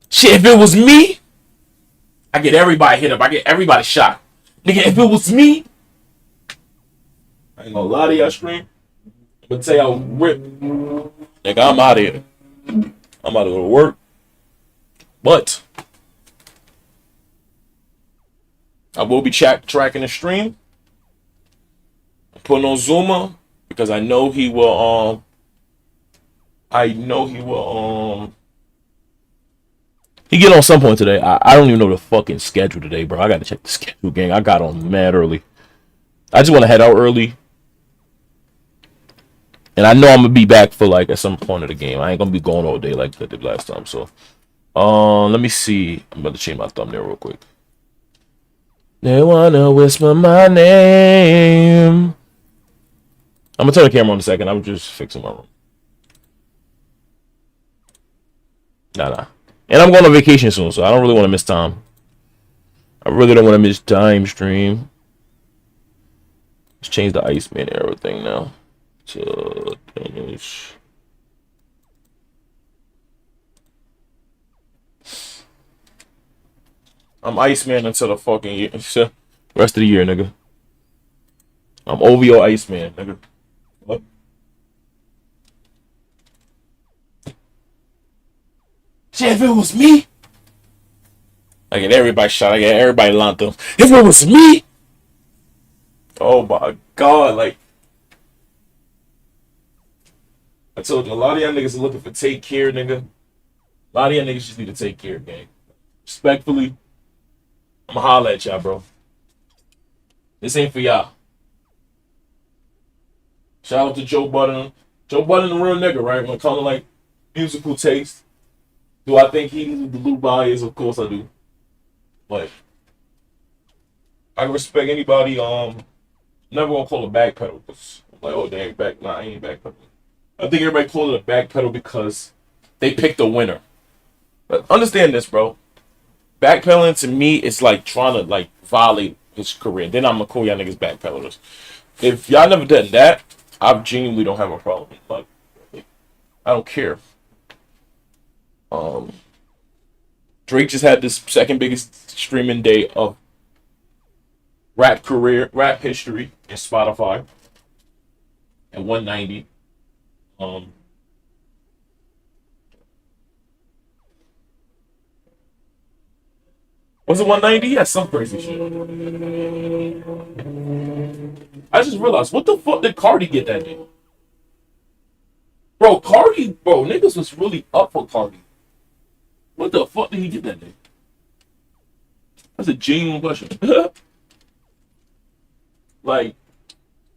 Shit, if it was me, I get everybody hit up. I get everybody shot. Nigga, if it was me, I ain't gonna lie to y'all, stream. I'm gonna tell y'all rip. Nigga, I'm out of here. I'm about to go to work. But I will be tracking the stream. I'm putting on Zuma because I know he will he get on some point today. I don't even know the fucking schedule today, bro. I gotta check the schedule, gang. I got on mad early. I just want to head out early. And I know I'm gonna be back for like at some point of the game. I ain't gonna be going all day like I did last time. So let me see. I'm about to change my thumbnail real quick. They wanna whisper my name. I'm gonna turn the camera on in a second. I'm just fixing my room. Nah. And I'm going on vacation soon, so I don't really want to miss time. I really don't want to miss time stream. Let's change the Iceman arrow thing now. To finish. I'm Iceman until the fucking year. Rest of the year, nigga. I'm OVO Iceman, nigga. What? Shit, if it was me, I get everybody shot. I get everybody lined up. If it was me, oh my god, like I told you, a lot of y'all niggas are looking for take care, nigga. A lot of y'all niggas just need to take care, gang. Respectfully, I'ma holler at y'all, bro. This ain't for y'all. Shout out to Joe Budden. Joe Budden, the real nigga, right? When it comes to like musical taste. Do I think he's the blue bias? Of course I do. But I respect anybody. Never gonna call it backpedal because I'm like, oh, they ain't back. Nah, I ain't backpedal. I think everybody call it a backpedal because they picked a winner. But understand this, bro. Backpedaling to me is like trying to like violate his career. Then I'm gonna call y'all niggas backpedalers. If y'all never done that, I genuinely don't have a problem. Like, I don't care. Drake just had this second biggest streaming day of rap history in Spotify at 190. Was it 190? Yeah, some crazy shit. I just realized, what the fuck did Cardi get that day? Bro, niggas was really up for Cardi. What the fuck did he get that day? That's a genuine question. Like,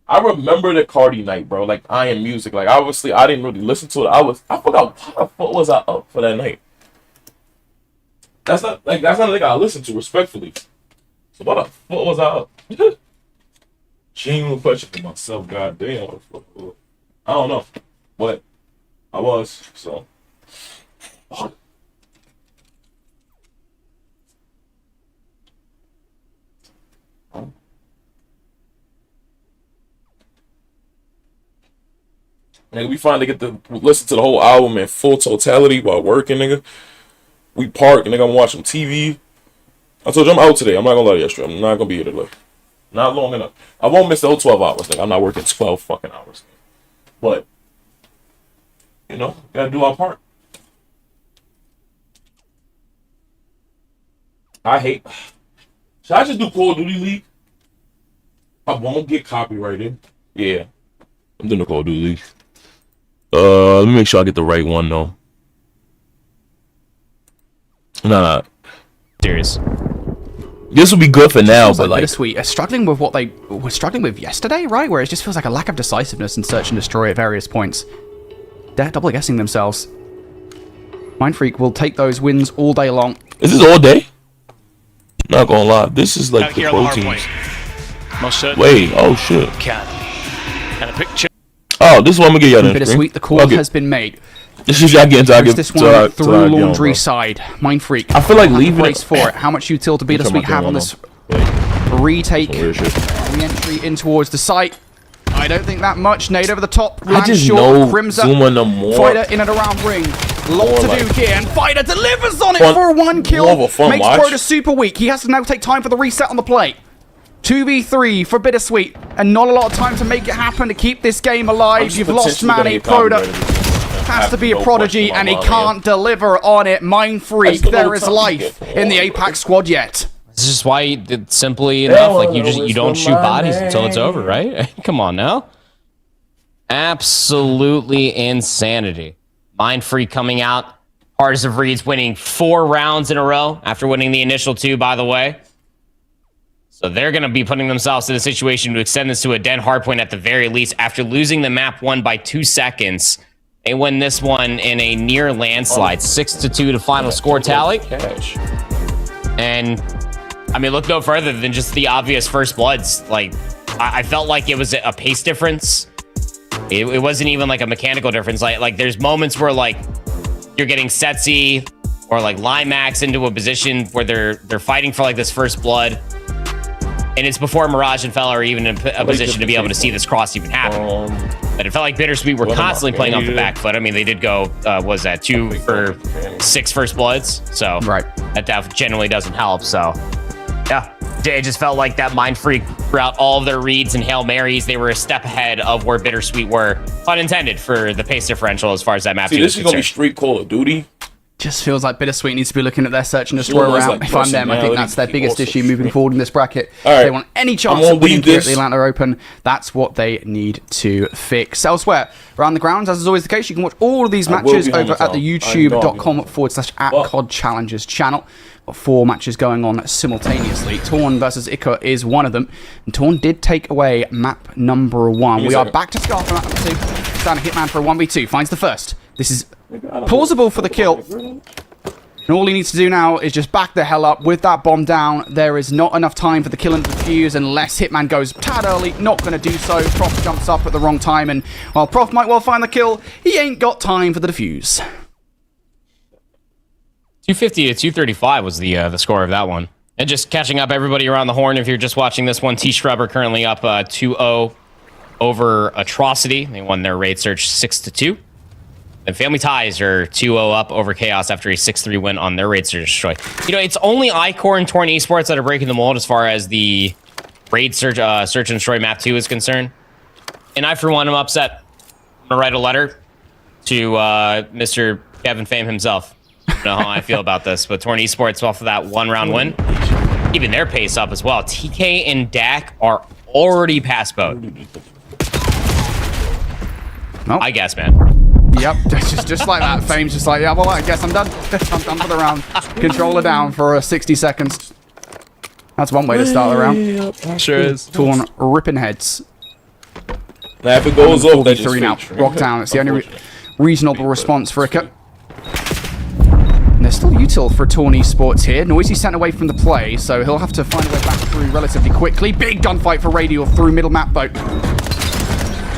I remember the Cardi night, bro. Like, I Am Music. Like, obviously, I didn't really listen to it. I forgot how the fuck was I up for that night. That's not a nigga I listened to, respectfully. So what the fuck was I up? Genuine question for myself, goddamn. I don't know. But I was, so. Nigga, we finally get to listen to the whole album in full totality while working, nigga. We park, nigga, I'm watching TV. I told you I'm out today. I'm not gonna lie to you, I'm not gonna be here today. Not long enough. I won't miss the whole 12 hours, nigga. I'm not working 12 fucking hours. But, you know, gotta do our part. Should I just do Call of Duty League? I won't get copyrighted. Yeah. I'm doing the Call of Duty League. Let me make sure I get the right one though. Nah. Serious. This would be good for now, but like bittersweet. Struggling with what they were struggling with yesterday, right? Where it just feels like a lack of decisiveness in search and destroy at various points. They're double guessing themselves. Mindfreak will take those wins all day long. Is this all day? Not gonna lie, this is like the pro teams. Wait, oh shit. And a picture. Oh, this is what I'm gonna get y'all. Bittersweet, the call has been made. This is y'all getting to this one through laundry side. Mindfreak. I feel like leaving it for it. How much util to Bittersweet have on this retake? Re-entry in towards the site. I don't think that much. Nade over the top. I just know Crimson Zuma no more. Fighter in and around ring. Lot to do here, and Fighter delivers on it for a 1 kill. Makes Proto super weak. He has to now take time for the reset on the plate. 2v3 for Bittersweet, and not a lot of time to make it happen to keep this game alive. You've lost Manny. Proto has to be a prodigy, and he can't deliver on it. Mind Freak, there is life in the Apex squad yet. This is why it's simply enough. Like, you don't shoot bodies until it's over, right? Come on now. Absolutely insanity. Mind Freak coming out. Hardest of Reeds winning 4 rounds in a row after winning the initial 2, by the way. So they're going to be putting themselves in a situation to extend this to a dead hardpoint at the very least. After losing the map 1 by 2 seconds, they win this one in a near landslide. 6-2 to final score tally. And, I mean, look no further than just the obvious first bloods. Like, I felt like it was a pace difference. It wasn't even like a mechanical difference. Like there's moments where, like, you're getting SHOTZZY or, like, Limax into a position where they're fighting for, like, this first blood. And it's before Mirage and Fella are even in a position to be able to see this cross even happen. But it felt like Bittersweet were constantly playing off the back foot. I mean, they did go, was that 2 for 6 first bloods? So that generally doesn't help. So, yeah, it just felt like that Mind Freak throughout all of their reads and Hail Marys, they were a step ahead of where Bittersweet were, unintended for the pace differential as far as that map. See, this is going to be straight Call of Duty. Just feels like Bittersweet needs to be looking at their search and destroy route. If I'm them, I think that's their biggest issue moving forward in this bracket. If they want any chance of winning here at the Atlanta Open, that's what they need to fix. Elsewhere, around the grounds, as is always the case, you can watch all of these matches over at the youtube.com/@COD-Challenges channel. Got 4 matches going on simultaneously. Torn versus Ika is one of them. And Torn did take away map number 1. We are back to Scar for map number 2. Down to Hitman for a 1v2. Finds the first. This is plausible for the kill. And all he needs to do now is just back the hell up with that bomb down. There is not enough time for the kill and defuse unless Hitman goes tad early. Not going to do so. Prof jumps up at the wrong time, and while Prof might well find the kill, he ain't got time for the defuse. 250 to 235 was the score of that one. And just catching up everybody around the horn, if you're just watching this one, T-Shrubber currently up 2-0 over Atrocity. They won their raid search 6-2. And Family Ties are 2-0 up over Chaos after a 6-3 win on their raid search destroy. You know, it's only iCore and Torn Esports that are breaking the mold as far as the raid search and destroy map 2 is concerned. And I, for one, am upset. I'm going to write a letter to Mr. Kevin Fame himself. I don't know how I feel about this, but Torn Esports off of that 1-round win, even their pace up as well. TK and Dak are already past boat. Nope. I guess, man. Yep, just like that. Fame's just like, yeah, well, I guess I'm done. I'm done for the round. Controller down for 60 seconds. That's one way to start the round. Sure is. Torn ripping heads. Now, if it goes off, that's just now. Rocktown. It's the only reasonable response for Ika. And there's still util for Torn Esports here. Noisy sent away from the play, so he'll have to find a way back through relatively quickly. Big gunfight for Radial through middle map boat.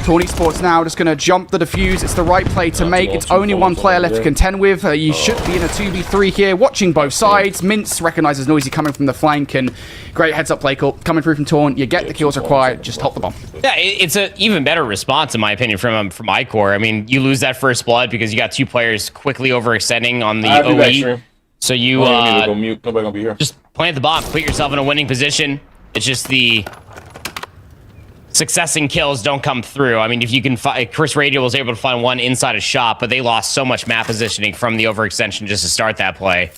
Torn Esports now just going to jump the defuse. It's the right play to make. It's only 1 player left to contend with. You should be in a 2v3 here, watching both sides. Mince recognizes Noisy coming from the flank, and great heads-up play call coming through from Torn. You get the kills required. Just hop the bomb. Yeah, it's an even better response, in my opinion, from iCore. I mean, you lose that first blood because you got 2 players quickly overextending on the OE. So you go mute. Nobody gonna be here. Just plant the bomb, put yourself in a winning position. It's just the successing kills don't come through. I mean, if you can find, Chris Radial was able to find 1 inside a shop, but they lost so much map positioning from the overextension just to start that play.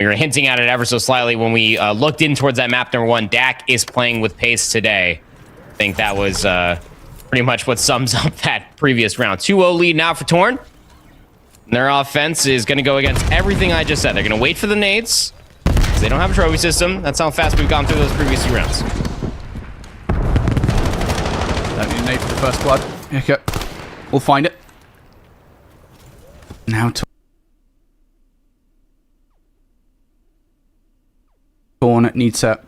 We were hinting at it ever so slightly when we looked in towards that map number 1. Dak is playing with pace today. I think that was pretty much what sums up that previous round. 2-0 lead now for Torn. And their offense is going to go against everything I just said. They're going to wait for the nades, because they don't have a trophy system. That's how fast we've gone through those previous 2 rounds. Don't need a nade for the first blood. Okay. We'll find it. Now Torn needs to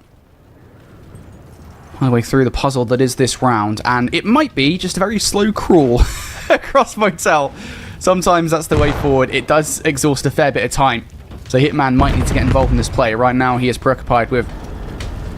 find a way through the puzzle that is this round, and it might be just a very slow crawl across Motel. Sometimes that's the way forward. It does exhaust a fair bit of time, so Hitman might need to get involved in this play. Right now, he is preoccupied with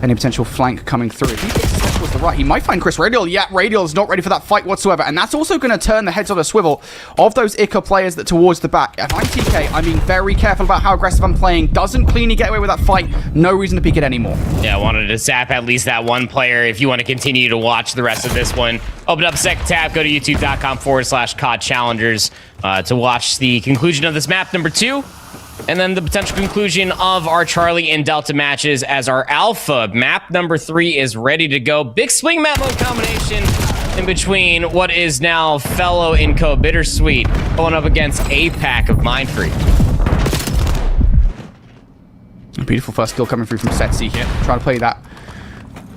any potential flank coming through. If he gets towards the right. He might find Chris Radial. Yeah, Radial is not ready for that fight whatsoever. And that's also going to turn the heads on a swivel of those ICA players that towards the back. If I'm TK, I'm being very careful about how aggressive I'm playing. Doesn't cleanly get away with that fight. No reason to peek it anymore. Yeah, I wanted to zap at least that one player. If you want to continue to watch the rest of this one, open up second tab, go to youtube.com/COD Challengers to watch the conclusion of this map number 2. And then the potential conclusion of our Charlie and Delta matches as our Alpha map number 3 is ready to go. Big swing map mode combination in between what is now Fellow and Co. Bittersweet going up against a pack of Mindfreak. A beautiful first kill coming through from SHOTZZY here. Trying to play that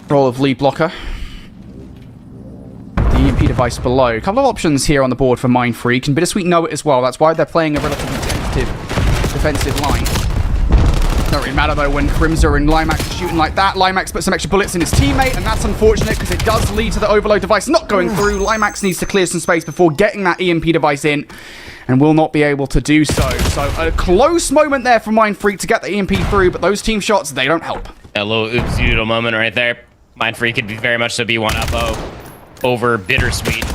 role of lead blocker. The EMP device below. A couple of options here on the board for Mindfreak, and Bittersweet know it as well. That's why they're playing a relatively tentative defensive line. Don't really matter though when Crimza and Limax are shooting like that. Limax puts some extra bullets in his teammate, and that's unfortunate because it does lead to the overload device not going through. Limax needs to clear some space before getting that EMP device in, and will not be able to do so. So a close moment there for Mindfreak to get the EMP through, but those team shots, they don't help. A little oopsie-doodle moment right there. Mindfreak could be very much so be 1-up-0 over Bittersweet.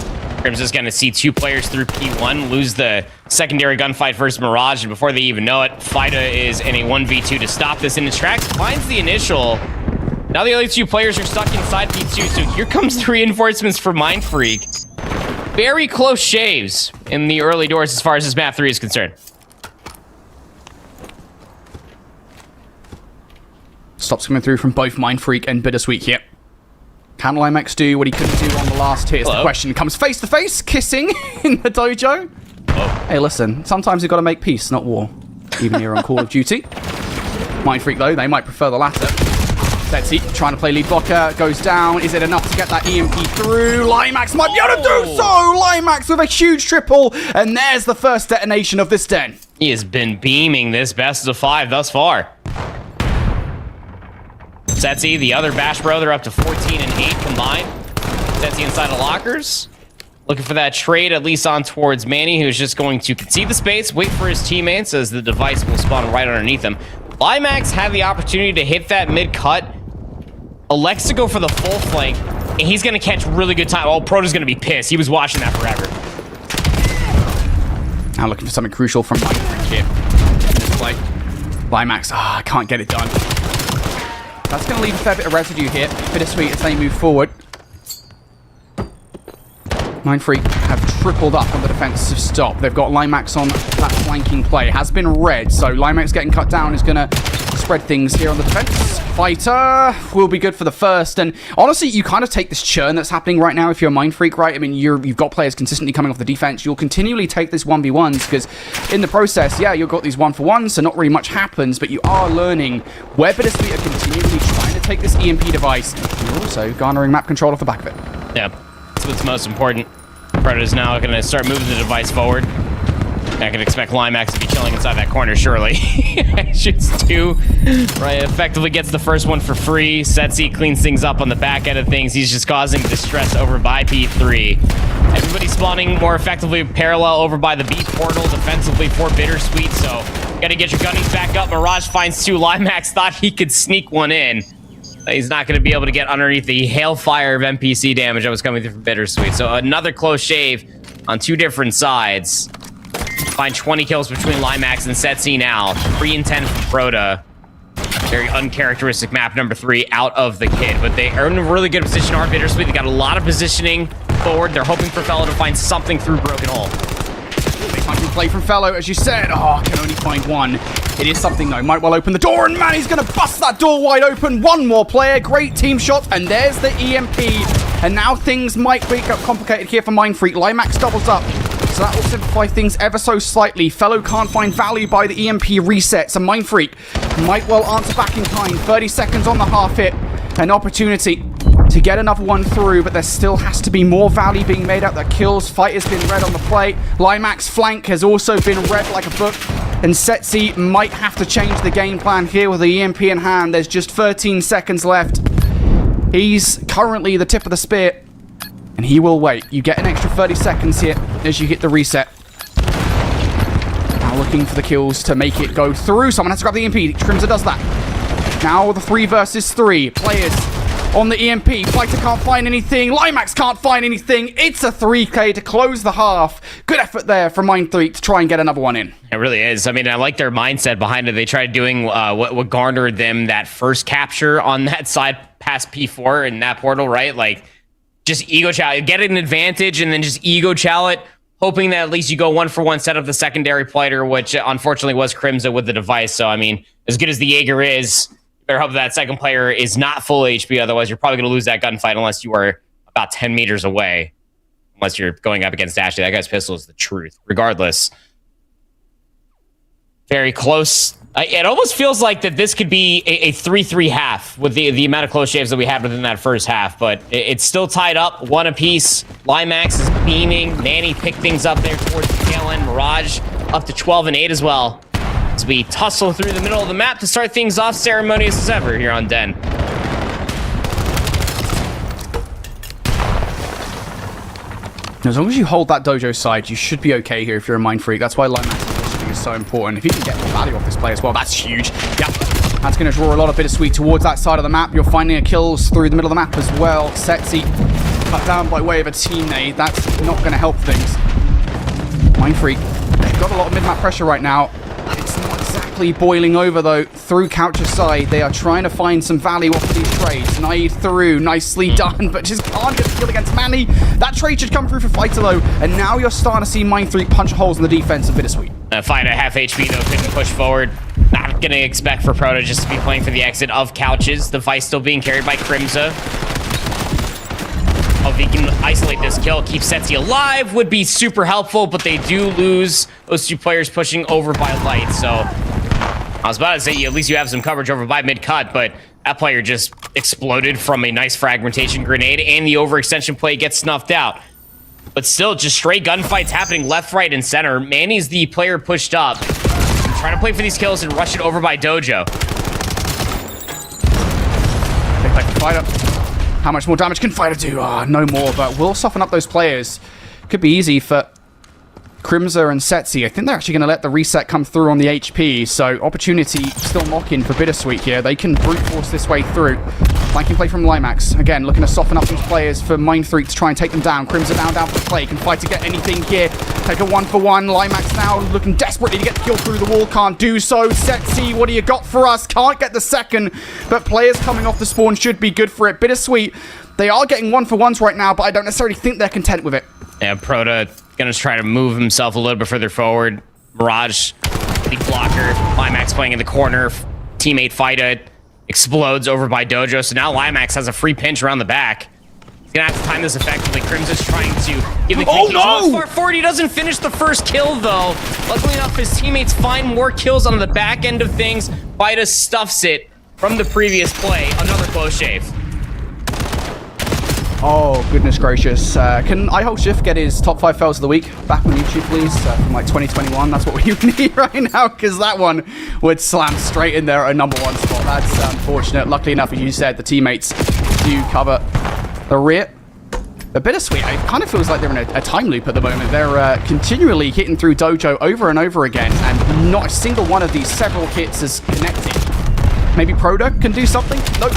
Crimson's going to see 2 players through P1 lose the secondary gunfight versus Mirage, and before they even know it, FIDA is in a 1v2 to stop this in its tracks, finds the initial. Now the other 2 players are stuck inside P2, so here comes the reinforcements for Mindfreak. Very close shaves in the early doors as far as this map 3 is concerned. Stops coming through from both Mindfreak and Bittersweet here. Can Limax do what he couldn't do on the last hit? The question comes face to face, kissing in the dojo. Hey, listen, sometimes you've got to make peace, not war. Even here on Call of Duty. Mindfreak, though, they might prefer the latter. SHOTZZY trying to play lead blocker, goes down. Is it enough to get that EMP through? Limax might be able to do so! Limax with a huge triple, and there's the first detonation of this den. He has been beaming this best of 5 thus far. SHOTZZY, the other Bash Bro, they're up to 14 and 8 combined. SHOTZZY inside of lockers. Looking for that trade, at least on towards Manny, who's just going to concede the space, wait for his teammates as the device will spawn right underneath him. Limax had the opportunity to hit that mid-cut. Elects to go for the full flank, and he's going to catch really good time. Oh, Proto's going to be pissed. He was watching that forever. Now looking for something crucial from Mindfreak here. This play. Limax, I can't get it done. That's going to leave a fair bit of residue here. Bittersweet as they move forward. Mindfreak have tripled up on the defensive stop. They've got Limax on that flanking play. Has been red, so Limax getting cut down is going to spread things here on the defense. Fighter will be good for the first, and honestly, you kind of take this churn that's happening right now if you're a Mindfreak, right? I mean, you've got players consistently coming off the defense. You'll continually take this 1v1s because in the process, yeah, you've got these 1-for-1s, so not really much happens, but you are learning where Bittersweet are continually trying to take this EMP device. You're also garnering map control off the back of it. Yeah, that's what's most important. Predator's now going to start moving the device forward. I can expect Limax to be chilling inside that corner, surely. Shoots 2. Right, effectively gets the first one for free. SHOTZZY cleans things up on the back end of things. He's just causing distress over by P3. Everybody spawning more effectively parallel over by the B portal defensively for Bittersweet, so gotta get your gunnies back up. Mirage finds 2. Limax thought he could sneak one in. He's not going to be able to get underneath the hailfire of NPC damage that was coming through from Bittersweet. So another close shave on 2 different sides. Find 20 kills between Limax and SHOTZZY now. 3 and 10 from Proto. Very uncharacteristic map number 3 out of the kid. But they are in a really good position. Are Bittersweet. They got a lot of positioning forward. They're hoping for Fellow to find something through Broken Hole. Big time play from Fellow, as you said. Oh, can only find one. It is something, though. Might well open the door, and man, he's going to bust that door wide open. One more player. Great team shot, and there's the EMP. And now things might get complicated here for Mindfreak. Limax doubles up. So that will simplify things ever so slightly. Fellow can't find value by the EMP reset. So Mindfreak might well answer back in kind. 30 seconds on the half hit. An opportunity to get another one through, but there still has to be more value being made out. The kills. Fight has been red on the play. Limax flank has also been red like a book. And SHOTZZY might have to change the game plan here with the EMP in hand. There's just 13 seconds left. He's currently the tip of the spear. And he will wait. You get an extra 30 seconds here as you hit the reset. Now looking for the kills to make it go through. Someone has to grab the EMP. Crimson does that. Now the 3 versus 3 players on the EMP. Fighter can't find anything. Limax can't find anything. It's a 3K to close the half. Good effort there from Mind3 to try and get another one in. It really is. I mean, I like their mindset behind it. They tried doing what garnered them that first capture on that side past P4 in that portal, right? Like, just ego chow it, get an advantage, and then just ego chow it, hoping that at least you go 1-for-1 set of the secondary player, which unfortunately was Crimza with the device. So, I mean, as good as the Jaeger is, you better hope that second player is not full HP. Otherwise, you're probably going to lose that gunfight unless you are about 10 meters away. Unless you're going up against Dashy. That guy's pistol is the truth. Regardless. Very close. It almost feels like that this could be a 3-3 half with the amount of close shaves that we had within that first half, but it's still tied up, one apiece. Limax is beaming. Manny picked things up there towards the tail end. Mirage up to 12 and 8 as well. As we tussle through the middle of the map to start things off ceremonious as ever here on Den. As long as you hold that dojo side, you should be okay here if you're a Mind Freak. That's why Limax is so important. If you can get more value off this play as well, that's huge. Yep. That's going to draw a lot of bittersweet towards that side of the map. You're finding kills through the middle of the map as well. SHOTZZY cut down by way of a teammate. That's not going to help things. Mind Freak, they've got a lot of mid-map pressure right now. It's not exactly boiling over, though. Through Couch's side, they are trying to find some value off of these trades. Nade through, nicely done, but just can't get the kill against Manny. That trade should come through for Fighter, though, and now you're starting to see Mind3 punch holes in the defense of bittersweet. Fight at half HP, though, couldn't push forward. Not going to expect for Proto just to be playing for the exit of Couches. The fight still being carried by Crimza. Oh, if he can isolate this kill, keep SHOTZZY alive, would be super helpful, but they do lose those two players pushing over by Light. So I was about to say, at least you have some coverage over by mid-cut, but that player just exploded from a nice fragmentation grenade, and the overextension play gets snuffed out. But still, just straight gunfights happening left, right, and center. Manny's the player pushed up. Trying to play for these kills and rush it over by Dojo. Big fight for Fighter. How much more damage can Fighter do? Ah, no more, but we'll soften up those players. Could be easy for Crimza and SHOTZZY. I think they're actually going to let the reset come through on the HP, so opportunity still knocking for Bittersweet here. They can brute force this way through. Flanking play from Limax. Again, looking to soften up these players for Mind3 to try and take them down. Crimza down for the play. Can Fight to get anything here. Take a 1-for-1. Limax now looking desperately to get the kill through the wall. Can't do so. SHOTZZY, what do you got for us? Can't get the second, but players coming off the spawn should be good for it. Bittersweet, they are getting 1-for-1s right now, but I don't necessarily think they're content with it. Yeah, Proto gonna try to move himself a little bit further forward. Mirage, the blocker. Limax playing in the corner. Teammate Fighter explodes over by Dojo, so now Limax has a free pinch around the back. He's gonna have to time this effectively. Crimza's trying to give the kill. Oh, no! Far forward. He doesn't finish the first kill, though. Luckily enough, his teammates find more kills on the back end of things. Fighter stuffs it from the previous play. Another close shave. Oh, goodness gracious. Can I Hold Shift get his top 5 fails of the week back on YouTube, please? From like 2021. That's what we need right now, because that one would slam straight in there at a #1 spot. That's unfortunate. Luckily enough, as you said, the teammates do cover the rear. But Bittersweet, it kind of feels like they're in a time loop at the moment. They're continually hitting through Dojo over and over again, and not a single one of these several hits is connected. Maybe Proto can do something? Nope.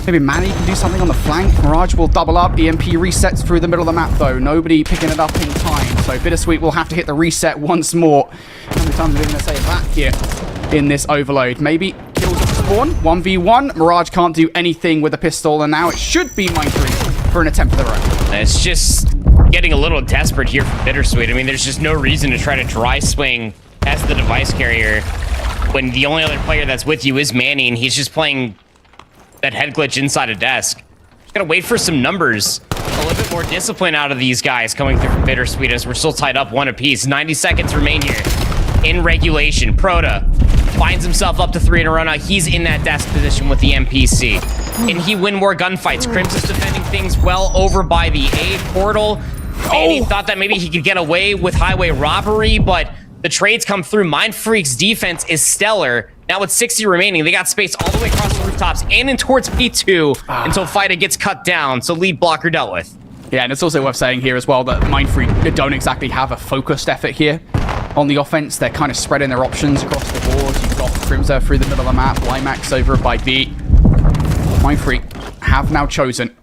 Maybe Manny can do something on the flank. Mirage will double up. EMP resets through the middle of the map, though. Nobody picking it up in time. So Bittersweet will have to hit the reset once more. How many times are we going to say that here in this overload? Maybe kills at spawn. 1v1. Mirage can't do anything with a pistol, and now it should be Mind3 for an attempt for their own. It's just getting a little desperate here for Bittersweet. I mean, there's just no reason to try to dry swing as the device carrier when the only other player that's with you is Manny, and he's just playing that head glitch inside a desk. Just gotta wait for some numbers. A little bit more discipline out of these guys coming through from Bittersweet as we're still tied up 1 apiece. 90 seconds remain here. In regulation, Proto finds himself up to 3 in a row now. He's in that desk position with the MPC. Can he win more gunfights? Crimson's defending things well over by the A portal. And he thought that maybe he could get away with highway robbery, but the trades come through. Mind Freak's defense is stellar. Now with 60 remaining, they got space all the way across the rooftops and in towards P2 until Fighter gets cut down. So lead blocker dealt with. Yeah, and it's also worth saying here as well that Mind Freak don't exactly have a focused effort here on the offense. They're kind of spreading their options across the board. You've got Crimza through the middle of the map, Limax over by B. Mind Freak have now chosen,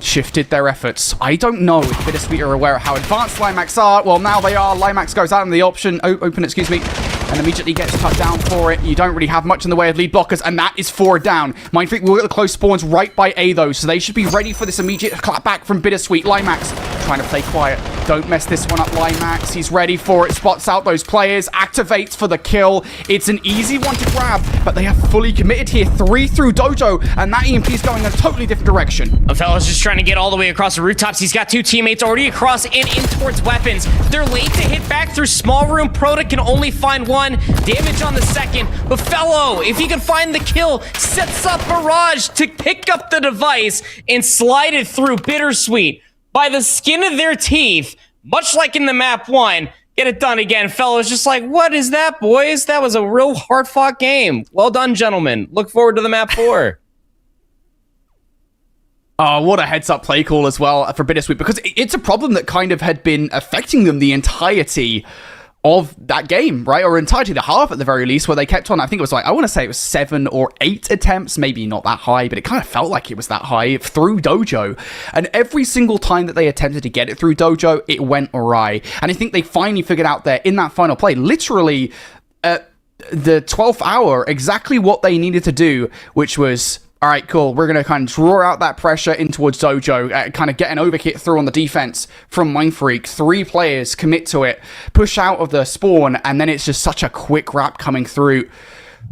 shifted their efforts. I don't know if Bittersweet are aware of how advanced LIMAX are. Well, now they are. LIMAX goes out in the open, excuse me, and immediately gets cut down for it. You don't really have much in the way of lead blockers, and that is 4 down. Mindfreak will get the close spawns right by A, though, so they should be ready for this immediate clapback from Bittersweet. LIMAX trying to play quiet. Don't mess this one up, LIMAX. He's ready for it. Spots out those players. Activates for the kill. It's an easy one to grab, but they have fully committed here. 3 through Dojo, and that EMP is going in a totally different direction. A fella's just trying to get all the way across the rooftops. He's got 2 teammates already across and in towards weapons. They're late to hit back through small room. Proto can only find 1. Damage on the second. But Fellow, if he can find the kill, sets up Barrage to pick up the device and slide it through Bittersweet. By the skin of their teeth, much like in the map 1, get it done again. Fellows just like, what is that, boys? That was a real hard-fought game. Well done, gentlemen. Look forward to the map 4. Oh, what a heads-up play call as well for Bittersweet, because it's a problem that kind of had been affecting them the entirety of that game, right? Or entirety the half at the very least, where they kept on, I think it was like, I want to say it was 7 or 8 attempts, maybe not that high, but it kind of felt like it was that high through Dojo. And every single time that they attempted to get it through Dojo, it went awry. And I think they finally figured out there in that final play, literally at the 12th hour, exactly what they needed to do, which was, all right, cool. We're going to kind of draw out that pressure in towards Dojo, kind of get an overhit through on the defense from Mindfreak. 3 players commit to it, push out of the spawn, and then it's just such a quick wrap coming through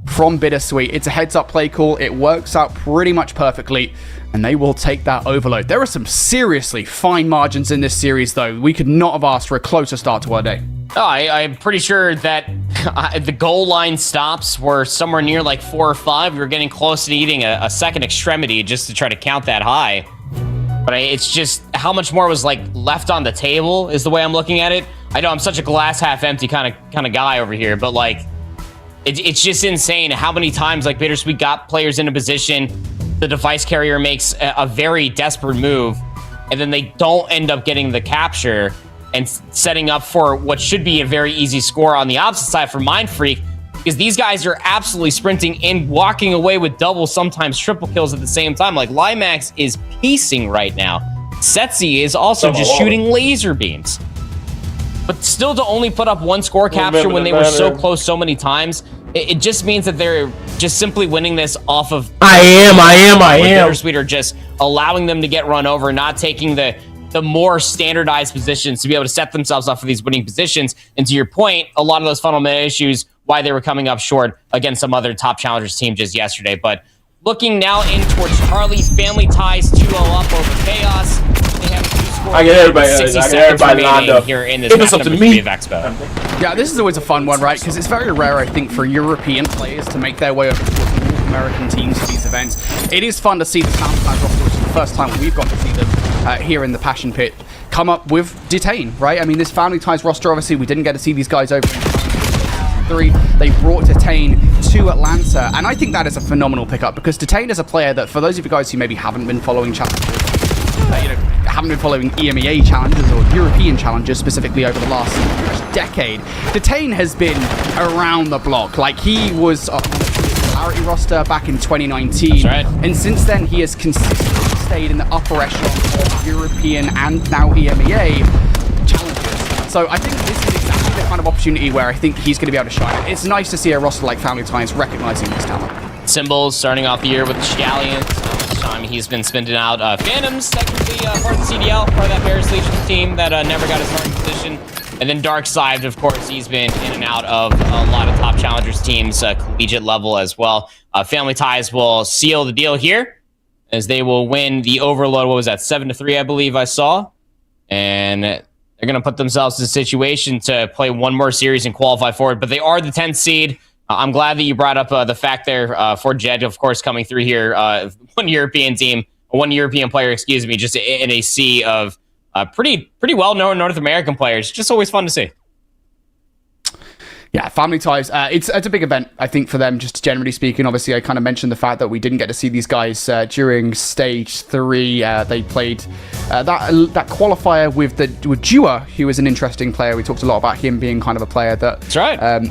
from Bittersweet. It's a heads-up play call. It works out pretty much perfectly, and they will take that overload. There are some seriously fine margins in this series, though. We could not have asked for a closer start to our day. Oh, I'm pretty sure that the goal line stops were somewhere near like 4 or 5. We were getting close to needing a second extremity just to try to count that high. But it's just how much more was like left on the table is the way I'm looking at it. I know I'm such a glass half empty kind of guy over here, but like it's just insane how many times like Bittersweet got players in a position, the device carrier makes a very desperate move, and then they don't end up getting the capture and setting up for what should be a very easy score on the opposite side for Mindfreak, because these guys are absolutely sprinting and walking away with double, sometimes triple kills at the same time. Like, LIMAX is piecing right now. SHOTZZY is also just shooting laser beams. But still to only put up 1 score capture when they were so close so many times, it just means that they're just simply winning this off of... I am. Bittersweet are just allowing them to get run over, not taking the more standardized positions to be able to set themselves up for these winning positions. And to your point, a lot of those fundamental issues, why they were coming up short against some other top challengers team just yesterday. But looking now in towards Charlie, Family Ties 2-0 up over Chaos. They have 2 scores. I get everybody lined up here in this match number 3 of Expo. Yeah, this is always a fun one, right? Because it's very rare, I think, for European players to make their way over to North American teams for these events. It is fun to see the Family Ties roster, which is the first time we've got to see them here in the Passion Pit, come up with Detain, right? I mean, this Family Ties roster, obviously, we didn't get to see these guys over in 3. They brought Detain to Atlanta, and I think that is a phenomenal pickup, because Detain is a player that, for those of you guys who maybe haven't been following challenges, haven't been following EMEA challenges or European challenges specifically over the last decade, Detain has been around the block. Like, he was on the Clarity roster back in 2019, right. And since then he has consistently stayed in the upper echelon of European and now EMEA challenges. So I think this is exactly the kind of opportunity where I think he's going to be able to shine. It's nice to see a roster like Family Ties recognizing his talent. Symbols starting off the year with the Stallions. He's been spinning out Phantoms, technically part of the CDL, part of that Paris Legion team that never got a starting position. And then Darkside, of course, he's been in and out of a lot of top challengers teams, collegiate level as well. Family Ties will seal the deal here, as they will win the Overload. What was that, 7-3, I believe I saw. And they're going to put themselves in a situation to play 1 more series and qualify for it. But they are the 10th seed. I'm glad that you brought up the fact there for Jed, of course, coming through here. 1 European team, 1 European player, excuse me, just in a sea of pretty well-known North American players. Just always fun to see. Yeah, family ties. It's a big event, I think, for them, just generally speaking. Obviously, I kind of mentioned the fact that we didn't get to see these guys during stage 3. They played that qualifier with Dua, who is an interesting player. We talked a lot about him being kind of a player that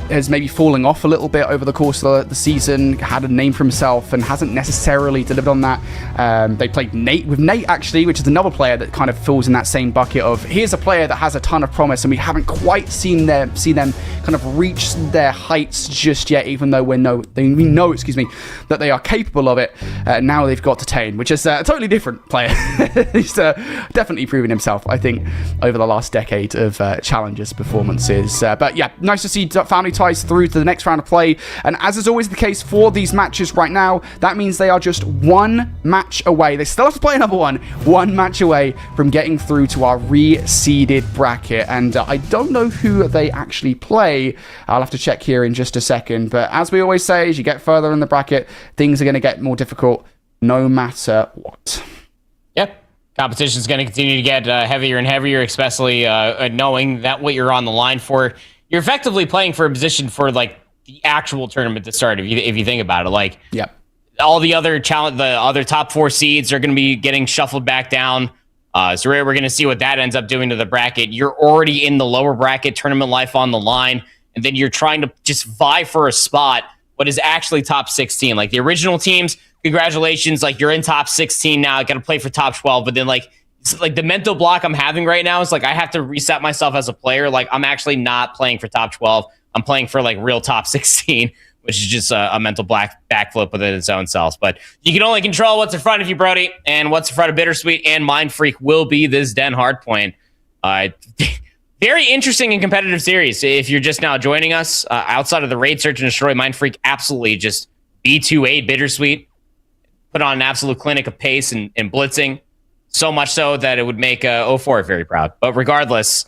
has maybe falling off a little bit over the course of the season, had a name for himself, and hasn't necessarily delivered on that. They played Nate, actually, which is another player that kind of falls in that same bucket of, here's a player that has a ton of promise, and we haven't quite seen them kind of reach their heights just yet, even though we know that they are capable of it. Now they've got to Tane, which is a totally different player. He's definitely proven himself, I think, over the last decade of challenges performances. But yeah, nice to see family ties through to the next round of play. And as is always the case for these matches right now, that means they are just one match away. They still have to play another one match away from getting through to our re-seeded bracket. And I don't know who they actually play. I'll have to check here in just a second. But as we always say, as you get further in the bracket, things are going to get more difficult no matter what. Yep. Competition is going to continue to get heavier and heavier, especially knowing that what you're on the line for. You're effectively playing for a position for like the actual tournament to start, if you think about it. Like, yep. All the other the other top 4 seeds are going to be getting shuffled back down. So we're going to see what that ends up doing to the bracket. You're already in the lower bracket, tournament life on the line, and then you're trying to just vie for a spot, what is actually top 16. Like the original teams, congratulations, like you're in top 16 now. I got to play for top 12, but then like the mental block I'm having right now is like I have to reset myself as a player. Like I'm actually not playing for top 12. I'm playing for like real top 16, which is just a mental backflip within its own self. But you can only control what's in front of you, Brody, and what's in front of Bittersweet and Mind Freak will be this Den Hardpoint. Very interesting and competitive series. If you're just now joining us, outside of the raid, search, and destroy, Mind Freak absolutely just B2A Bittersweet. Put on an absolute clinic of pace and blitzing. So much so that it would make 04 very proud. But regardless,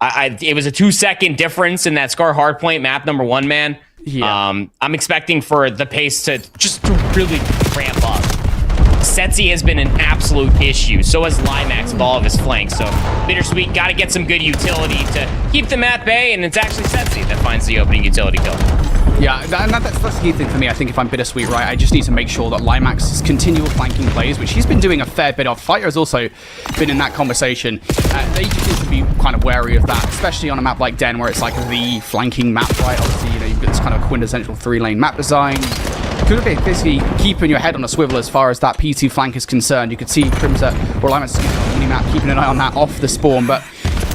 it was a 2-second difference in that Scar Hardpoint map number 1, man. Yeah. I'm expecting for the pace to really ramp up. SHOTZZY has been an absolute issue. So has Limax of all of his flanks. So Bittersweet got to get some good utility to keep them at bay, and it's actually SHOTZZY that finds the opening utility kill. Yeah, and that's the key thing for me. I think if I'm Bittersweet, right, I just need to make sure that Limax's continual flanking plays, which he's been doing a fair bit of. Fighter has also been in that conversation. They just need to be kind of wary of that, especially on a map like Den, where it's like the flanking map, right? Obviously, you know, you've got this kind of quintessential 3-lane map design. Could be basically keeping your head on a swivel as far as that P2 flank is concerned. You could see Crimson or Limax on the mini-map keeping an eye on that off the spawn, but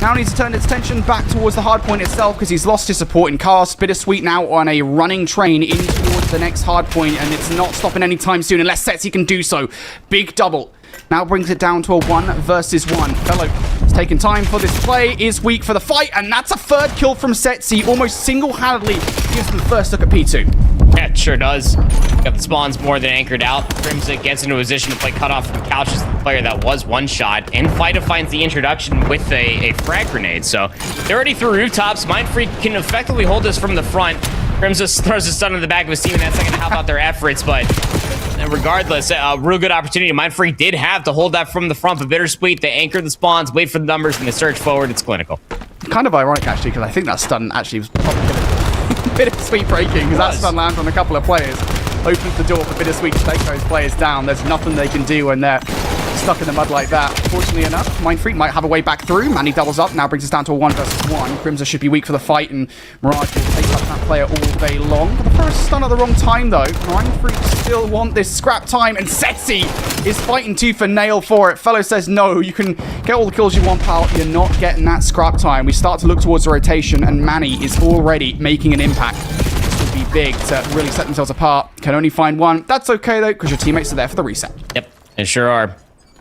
now needs to turn its attention back towards the hardpoint itself because he's lost his supporting cast. Bittersweet now on a running train in towards the next hardpoint, and it's not stopping anytime soon unless SHOTZZY can do so. Big double. Now brings it down to a 1 versus 1. Fellow is taking time for this play, is weak for the fight, and that's a 3rd kill from SHOTZZY. Almost single-handedly gives them the first look at P2. Yeah, it sure does. Got the spawns more than anchored out. Crimson gets into a position to play cut off from Couch as the player that was one-shot, and Fighter finds the introduction with a frag grenade. So they're already through rooftops. Mind Freak can effectively hold this from the front. Crimson throws a stun in the back of his team, and that's not going to help out their efforts, but regardless, a real good opportunity. Mind Freak did have to hold that from the front, but Bittersweet, they anchor the spawns, wait for the numbers, and they search forward. It's clinical. Kind of ironic, actually, because I think that stun actually was probably Bittersweet breaking, because that stun lands on a couple of players. Opens the door for Bittersweet to take those players down. There's nothing they can do when they're stuck in the mud like that. Fortunately enough, Mind Freak might have a way back through. Manny doubles up, now brings us down to a 1 versus 1. Crimson should be weak for the fight, and Mirage will take up that player all day long. But the first stun at the wrong time, though. Mind Freak still want this scrap time, and SHOTZZY is fighting tooth and nail for it. Fellow says, no, you can get all the kills you want, pal. You're not getting that scrap time. We start to look towards the rotation, and Manny is already making an impact. This will be big to really set themselves apart. Can only find 1. That's okay, though, because your teammates are there for the reset. Yep, they sure are.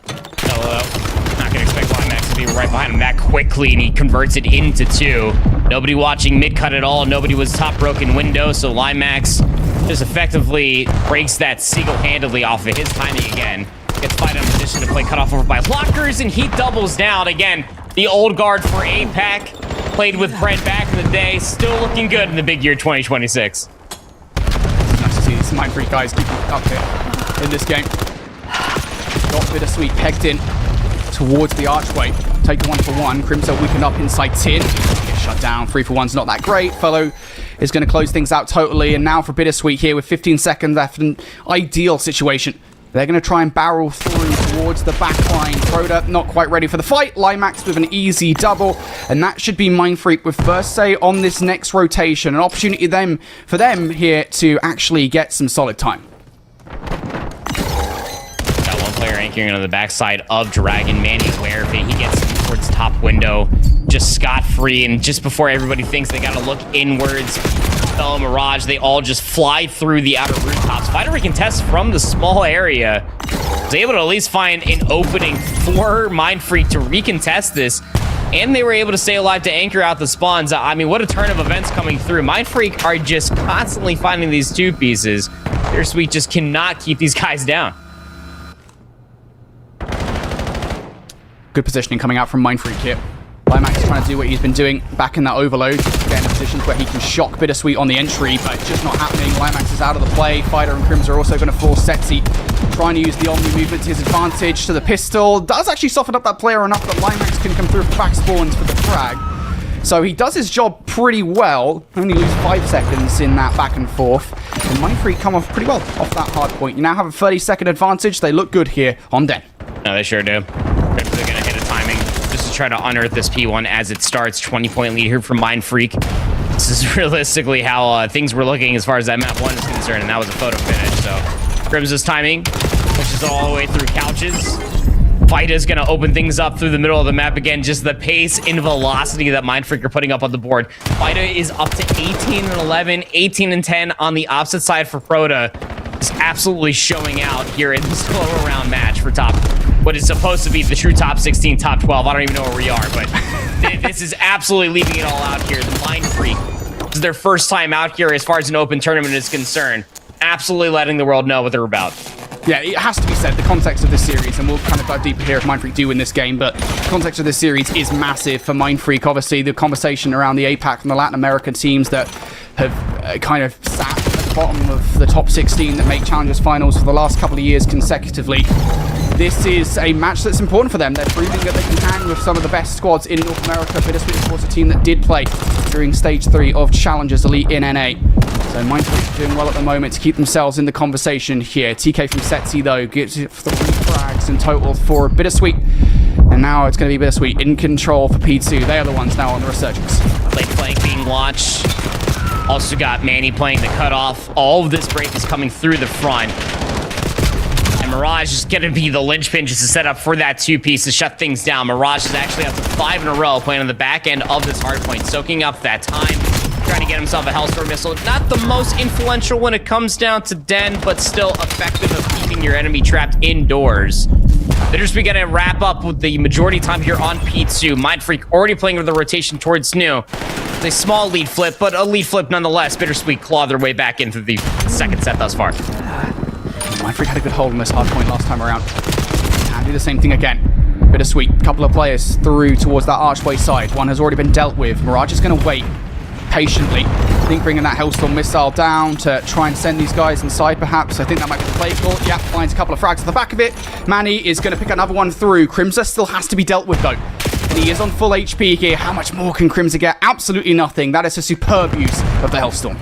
Not gonna expect Limax to be right behind him that quickly, and he converts it into 2. Nobody watching mid-cut at all. Nobody was top broken window, so Limax just effectively breaks that single-handedly off of his timing again. Gets Fight in position to play cut off over by Lockers, and he doubles down. Again, the old guard for APAC, played with Brett back in the day, still looking good in the big year 2026. Nice to see these Mind Freak guys keep up here in this game. Got Bittersweet pegged in towards the archway. Take the 1-for-1. Crimson weakened up inside tin. Get shut down. 3 for 1's not that great. Fellow is going to close things out totally. And now for Bittersweet here with 15 seconds after an ideal situation. They're going to try and barrel through towards the back line. Proda not quite ready for the fight. Limax with an easy double. And that should be Mindfreak with first say on this next rotation. An opportunity for them here to actually get some solid time. Got one player anchoring on the backside of Dragon. Manny aware of it. He gets towards top window. Just scot-free. And just before everybody thinks they got to look inwards, Fellow Mirage, they all just fly through the outer rooftops. Fighter recontest from the small area. Was able to at least find an opening for Mindfreak to recontest this. And they were able to stay alive to anchor out the spawns. I mean, what a turn of events coming through. Mindfreak are just constantly finding these 2 pieces. Bittersweet just cannot keep these guys down. Good positioning coming out from Mindfreak here. Limax is trying to do what he's been doing back in that overload, getting in positions where he can shock Bittersweet on the entry, but it's just not happening. Limax is out of the play. Fighter and Crims are also going to force SHOTZZY, trying to use the Omni movement to his advantage. To the pistol, does actually soften up that player enough that Limax can come through for back spawns for the frag. So he does his job pretty well. Only lose 5 seconds in that back and forth. And Mindfreak come off pretty well off that hard point. You now have a 30-second advantage. They look good here on Den. No, they sure do. Crims are going to hit a timing just to try to unearth this P1 as it starts. 20-point lead here from Mindfreak. This is realistically how things were looking as far as that map 1 is concerned, and that was a photo finish. So Crims' timing pushes all the way through couches. Fight is going to open things up through the middle of the map again. Just the pace and velocity that Mindfreak are putting up on the board. Fighter is up to 18 and 11, 18 and 10 on the opposite side for Proda. Just absolutely showing out here in this lower round match for top, what is supposed to be the true top 16, top 12. I don't even know where we are, but this is absolutely leaving it all out here. The Mindfreak, this is their first time out here as far as an open tournament is concerned. Absolutely letting the world know what they're about. Yeah, it has to be said, the context of this series, and we'll kind of dive deeper here if Mindfreak do win this game, but the context of this series is massive for Mindfreak. Obviously, the conversation around the APAC and the Latin American teams that have kind of sat at the bottom of the top 16 that make Challengers finals for the last couple of years consecutively. This is a match that's important for them. They're proving that they can hang with some of the best squads in North America. Bittersweet, of course, a team that did play during Stage 3 of Challengers Elite in NA. So Mindfreak doing well at the moment to keep themselves in the conversation here. TK from SHOTZZY, though, gets 3 frags in total for Bittersweet. And now it's going to be Bittersweet in control for P2. They are the ones now on the resurgence. Late flank being launched. Also got Manny playing the cutoff. All of this break is coming through the front. And Mirage is going to be the linchpin just to set up for that 2-piece to shut things down. Mirage is actually up to 5 in a row playing on the back end of this hardpoint, soaking up that time. Trying to get himself a Hellstorm missile. Not the most influential when it comes down to Den, but still effective of keeping your enemy trapped indoors. They're just going to wrap up with the majority time here on P2. Mindfreak already playing with the rotation towards Snoo. It's a small lead flip, but a lead flip nonetheless. Bittersweet claw their way back into the second set thus far. Mindfreak had a good hold on this hard point last time around. And do the same thing again. Bittersweet, a couple of players through towards that archway side. One has already been dealt with. Mirage is going to wait patiently. I think bringing that Hellstorm missile down to try and send these guys inside, perhaps. I think that might be the play call. Yeah, finds a couple of frags at the back of it. Manny is going to pick another one through. Crimsa still has to be dealt with, though. And he is on full HP here. How much more can Crimsa get? Absolutely nothing. That is a superb use of the Hellstorm.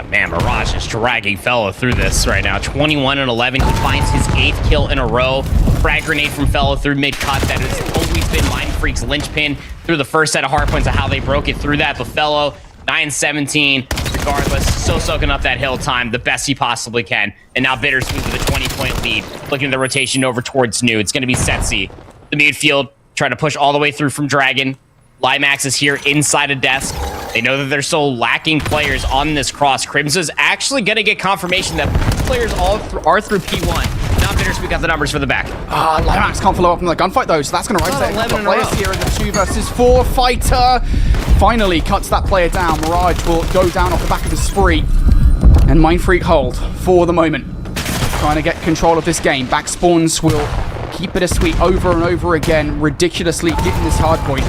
Man, Mirage is dragging Fellow through this right now. 21 and 11. He finds his 8th kill in a row. Frag grenade from Fellow through mid-cut. That has always been Mindfreak's linchpin through the first set of hardpoints of how they broke it through that. But Fellow, 9-17, regardless, still soaking up that hill time the best he possibly can. And now Bittersweet with a 20-point lead. Looking at the rotation over towards New. It's going to be SHOTZZY. The midfield trying to push all the way through from Dragon. Limax is here inside a desk. They know that they're still lacking players on this cross. Crimsa's actually going to get confirmation that players all are through P1. Now Bittersweet got the numbers for the back. Limax can't follow up from the gunfight, though, so that's going to rise there. 11 in a players row. here in the 2 versus 4 fighter. Finally cuts that player down. Mirage will go down off the back of the spree. And Mindfreak hold for the moment. Trying to get control of this game. Back spawns will keep Bittersweet over and over again. Ridiculously getting this hard point.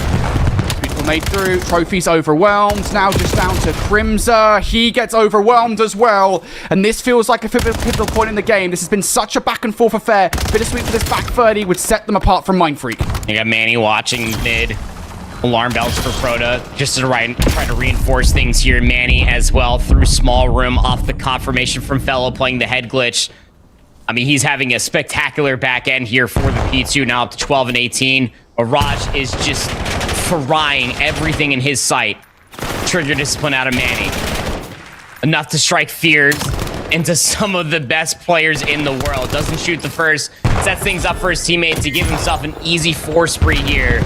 Beautiful made through. Trophies overwhelmed. Now just down to Crimsa. He gets overwhelmed as well. And this feels like a pivotal point in the game. This has been such a back and forth affair. Bittersweet with this back 30 would set them apart from Mindfreak. You got Manny watching mid. Alarm bells for Proto, just to try to reinforce things here. Manny as well through small room off the confirmation from Fellow playing the head glitch. I mean, he's having a spectacular back end here for the P2, now up to 12 and 18. Mirage is just frying everything in his sight. Trigger discipline out of Manny. Enough to strike fears into some of the best players in the world. Doesn't shoot the first, sets things up for his teammate to give himself an easy 4 spree here.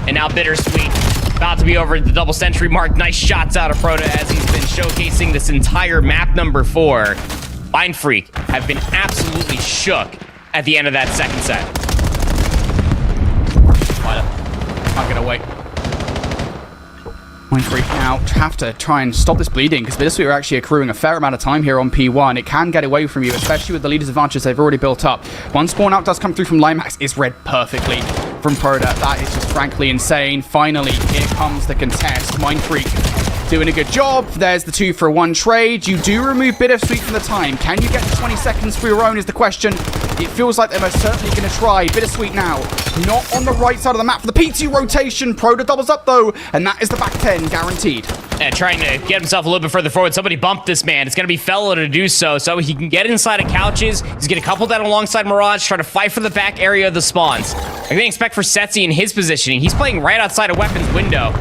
And now Bittersweet, about to be over the double century mark. Nice shots out of Proto as he's been showcasing this entire map number 4. Mind Freak have been absolutely shook at the end of that second set. Can't get away. Mind Freak now have to try and stop this bleeding, because Bittersweet are actually accruing a fair amount of time here on P1. It can get away from you, especially with the leader's advantage they've already built up. One spawn out does come through from AMAX, is read perfectly from Proto. That is just frankly insane. Finally, here comes the contest. Mind Freak doing a good job. There's the 2-for-1 trade. You do remove Bittersweet from the time. Can you get to 20 seconds for your own is the question. It feels like they're most certainly going to try. Bittersweet now, not on the right side of the map for the P2 rotation. Proto doubles up though, and that is the back 10 guaranteed. Yeah, trying to get himself a little bit further forward. Somebody bumped this man. It's going to be Fellow to do so he can get inside of couches. He's going to couple that alongside Mirage, try to fight for the back area of the spawns. I can expect for SHOTZZY in his positioning. He's playing right outside of weapons window.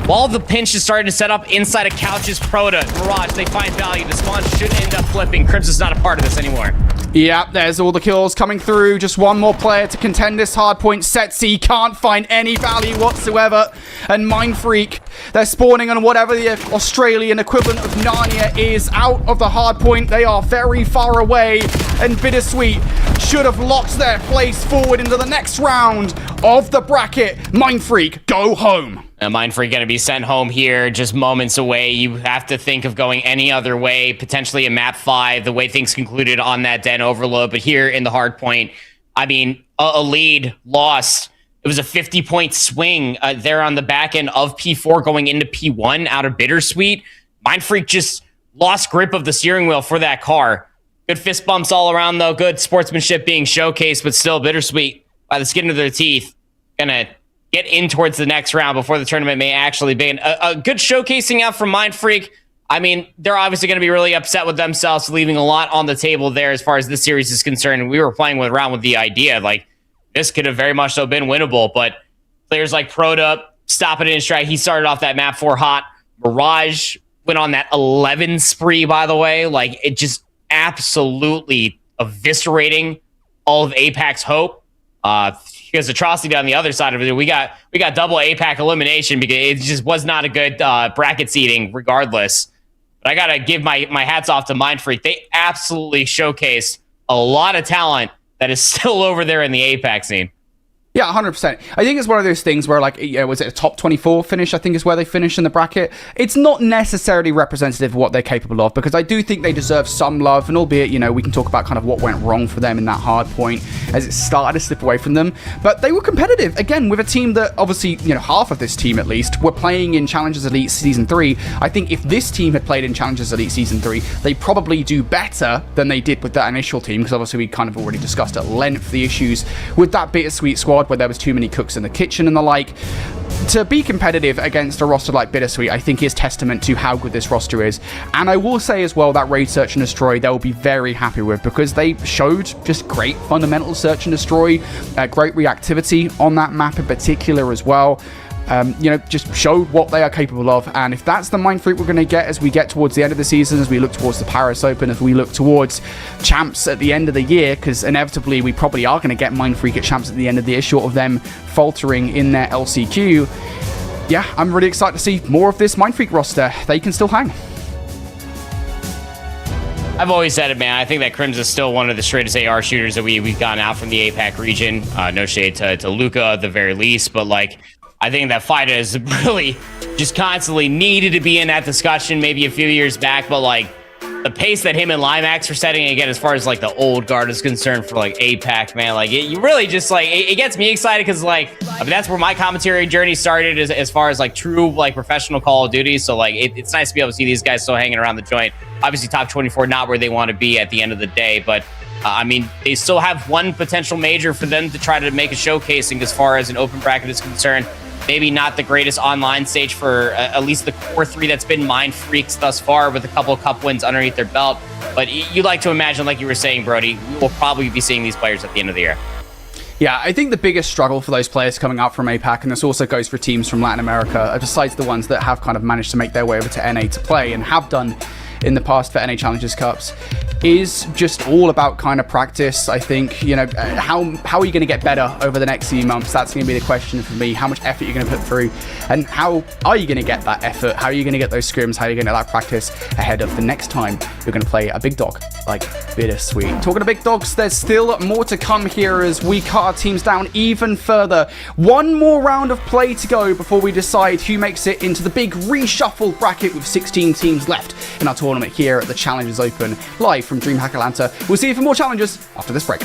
While the pinch is starting to set up inside of couches, Proto, Mirage, they find value. The spawn should end up flipping. Crimson's not a part of this anymore. Yeah, there's all the kills coming through. Just one more player to contend this hard point. SHOTZZY can't find any value whatsoever. And Mind Freak, they're spawning on whatever the Australian equivalent of Narnia is out of the hard point. They are very far away. And Bittersweet should have locked their place forward into the next round of the bracket. Mind Freak, go home. Mind Freak going to be sent home here, just moments away. You have to think of going any other way, potentially a map 5, the way things concluded on that Den overload. But here in the hard point, I mean, a lead lost. It was a 50-point swing there on the back end of P4 going into P1 out of Bittersweet. Mind Freak just lost grip of the steering wheel for that car. Good fist bumps all around, though. Good sportsmanship being showcased, but still Bittersweet, by the skin of their teeth, gonna get in towards the next round before the tournament may actually begin. A good showcasing out from Mind Freak. I mean, they're obviously going to be really upset with themselves, leaving a lot on the table there as far as this series is concerned. We were playing around with the idea, like, this could have very much so been winnable, but players like Proto stopping it in stride. He started off that map 4 hot. Mirage went on that 11 spree, by the way. Like, it just absolutely eviscerating all of APAC's hope. Because Atrocity on the other side of it, we got double APAC elimination because it just was not a good bracket seeding regardless. But I gotta give my hats off to Mind Freak. They absolutely showcased a lot of talent that is still over there in the APAC scene. Yeah, 100%. I think it's one of those things where, like, was it a top 24 finish, I think is where they finished in the bracket. It's not necessarily representative of what they're capable of, because I do think they deserve some love, and albeit, you know, we can talk about kind of what went wrong for them in that hard point as it started to slip away from them. But they were competitive, again, with a team that, obviously, you know, half of this team at least, were playing in Challengers Elite Season 3. I think if this team had played in Challengers Elite Season 3, they probably do better than they did with that initial team, because obviously we kind of already discussed at length the issues with that Bittersweet squad, where there was too many cooks in the kitchen and the like. To be competitive against a roster like Bittersweet, I think is testament to how good this roster is. And I will say as well that Raid Search and Destroy they'll be very happy with, because they showed just great fundamental search and destroy, great reactivity on that map in particular as well. You know, just showed what they are capable of. And if that's the Mind Freak we're going to get as we get towards the end of the season, as we look towards the Paris Open, as we look towards champs at the end of the year, because inevitably we probably are going to get Mind Freak at champs at the end of the year, short of them faltering in their LCQ. Yeah, I'm really excited to see more of this Mind Freak roster. They can still hang. I've always said it, man. I think that Crims is still one of the straightest AR shooters that we've gotten out from the APAC region. No shade to ALLUKA at the very least, but like, I think that Fida is really just constantly needed to be in that discussion maybe a few years back, but like the pace that him and Limax are setting, again, as far as like the old guard is concerned for like APAC, man, like you really just like, it gets me excited because like, I mean, that's where my commentary journey started as far as like true like professional Call of Duty. So like, it's nice to be able to see these guys still hanging around the joint. Obviously top 24, not where they want to be at the end of the day, but I mean, they still have one potential major for them to try to make a showcasing as far as an open bracket is concerned. maybe not the greatest online stage for at least the core three that's been Mind Freaks thus far, with a couple of cup wins underneath their belt. But you like to imagine, like you were saying, Brody, we will probably be seeing these players at the end of the year. Yeah, I think the biggest struggle for those players coming up from APAC, and this also goes for teams from Latin America, besides the ones that have kind of managed to make their way over to NA to play and have done in the past for NA Challengers Cups, is just all about kind of practice. I think, you know, how are you going to get better over the next few months? That's going to be the question for me. How much effort you're going to put through, and how are you going to get that effort? How are you going to get those scrims? How are you going to get that practice ahead of the next time you're going to play a big dog like Bittersweet? Talking to big dogs, there's still more to come here as we cut our teams down even further. One more round of play to go before we decide who makes it into the big reshuffle bracket with 16 teams left in our tournament here at the Challengers Open, live from DreamHack Atlanta. We'll see you for more challenges after this break.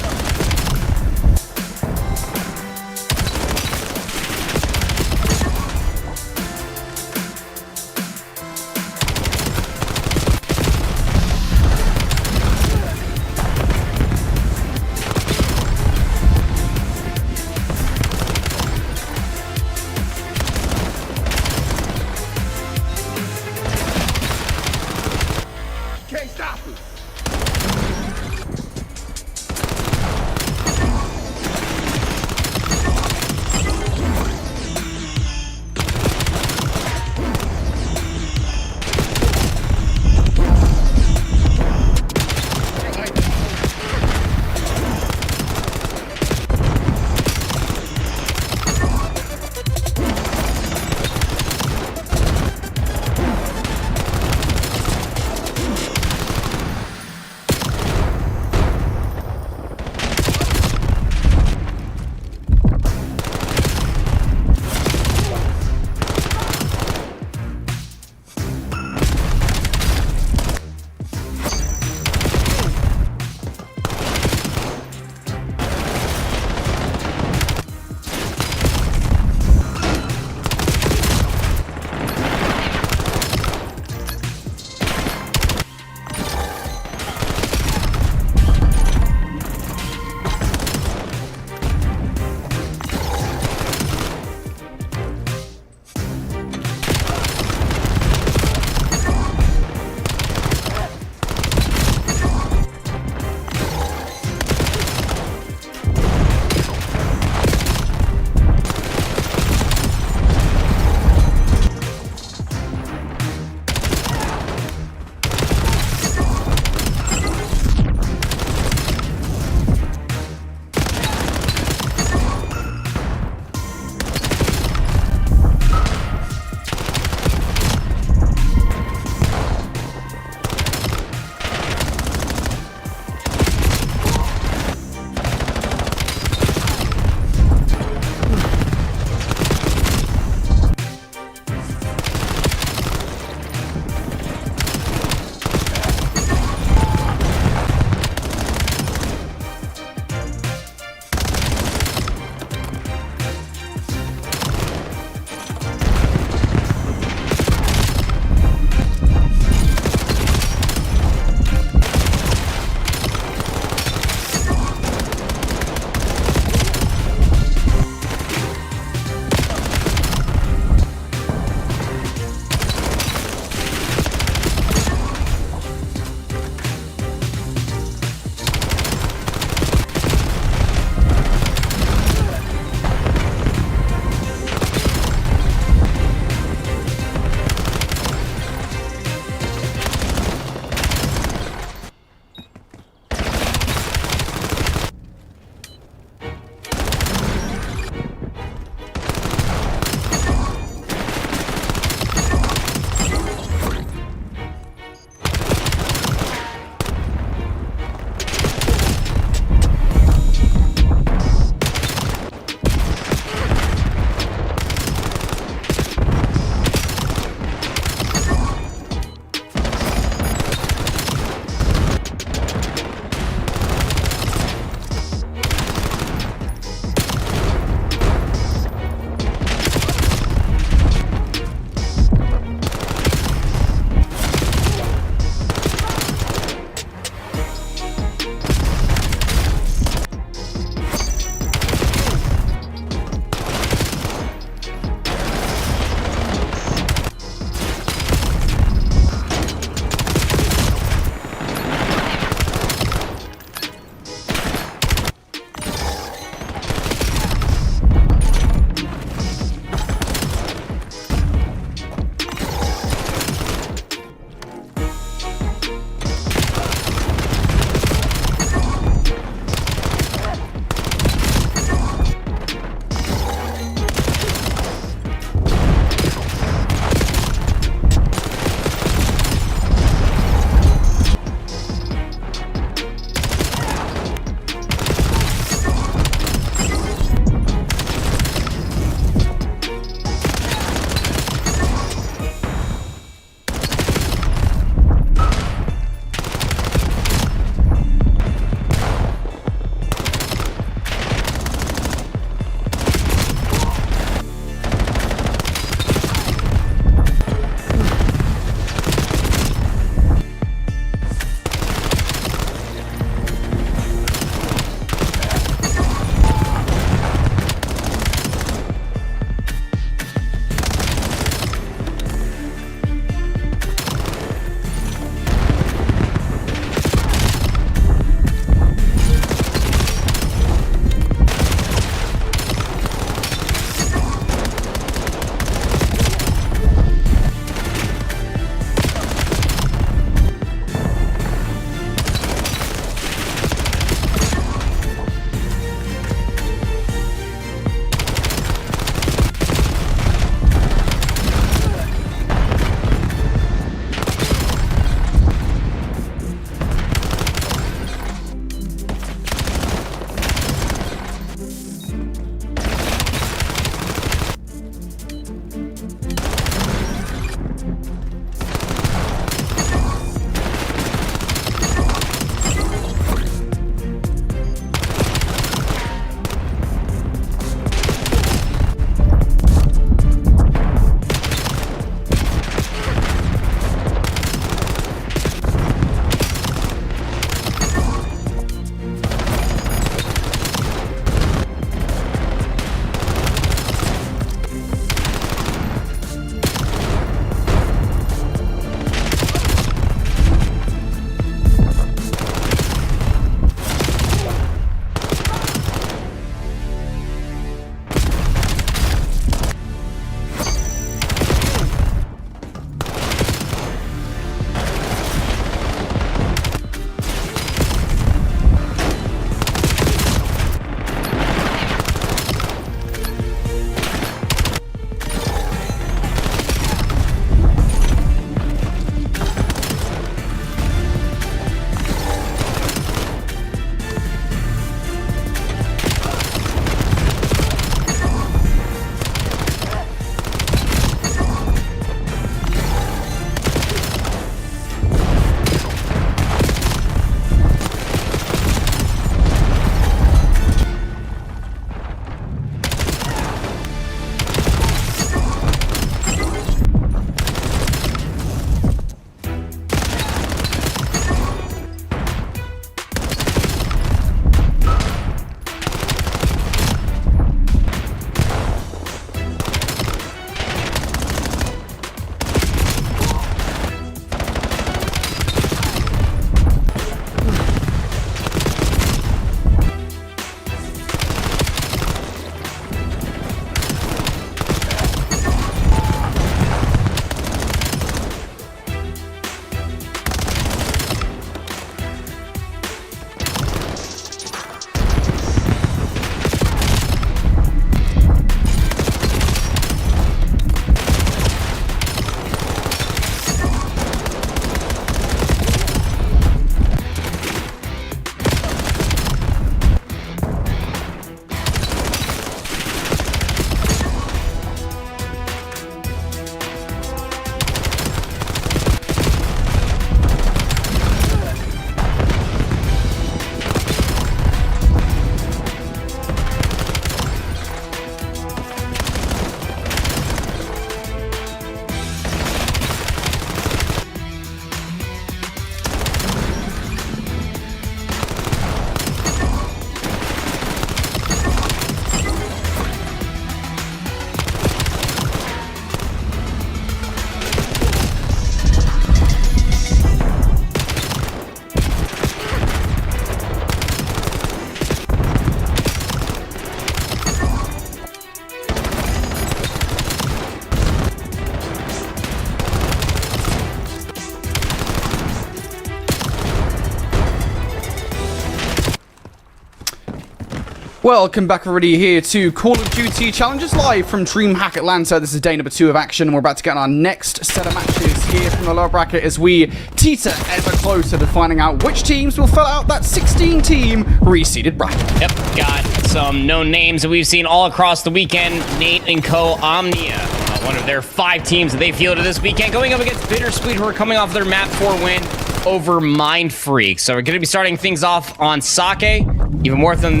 Welcome back everybody here to Call of Duty Challenges live from DreamHack Atlanta. This is day number 2 of action, and we're about to get on our next set of matches here from the lower bracket as we teeter ever closer to finding out which teams will fill out that 16-team reseeded bracket. Yep, got some known names that we've seen all across the weekend. Nate and Co. Omnia, one of their 5 teams that they fielded this weekend, going up against Bittersweet, who are coming off their map 4 win over Mind Freak. So we're going to be starting things off on Sake. Even more so than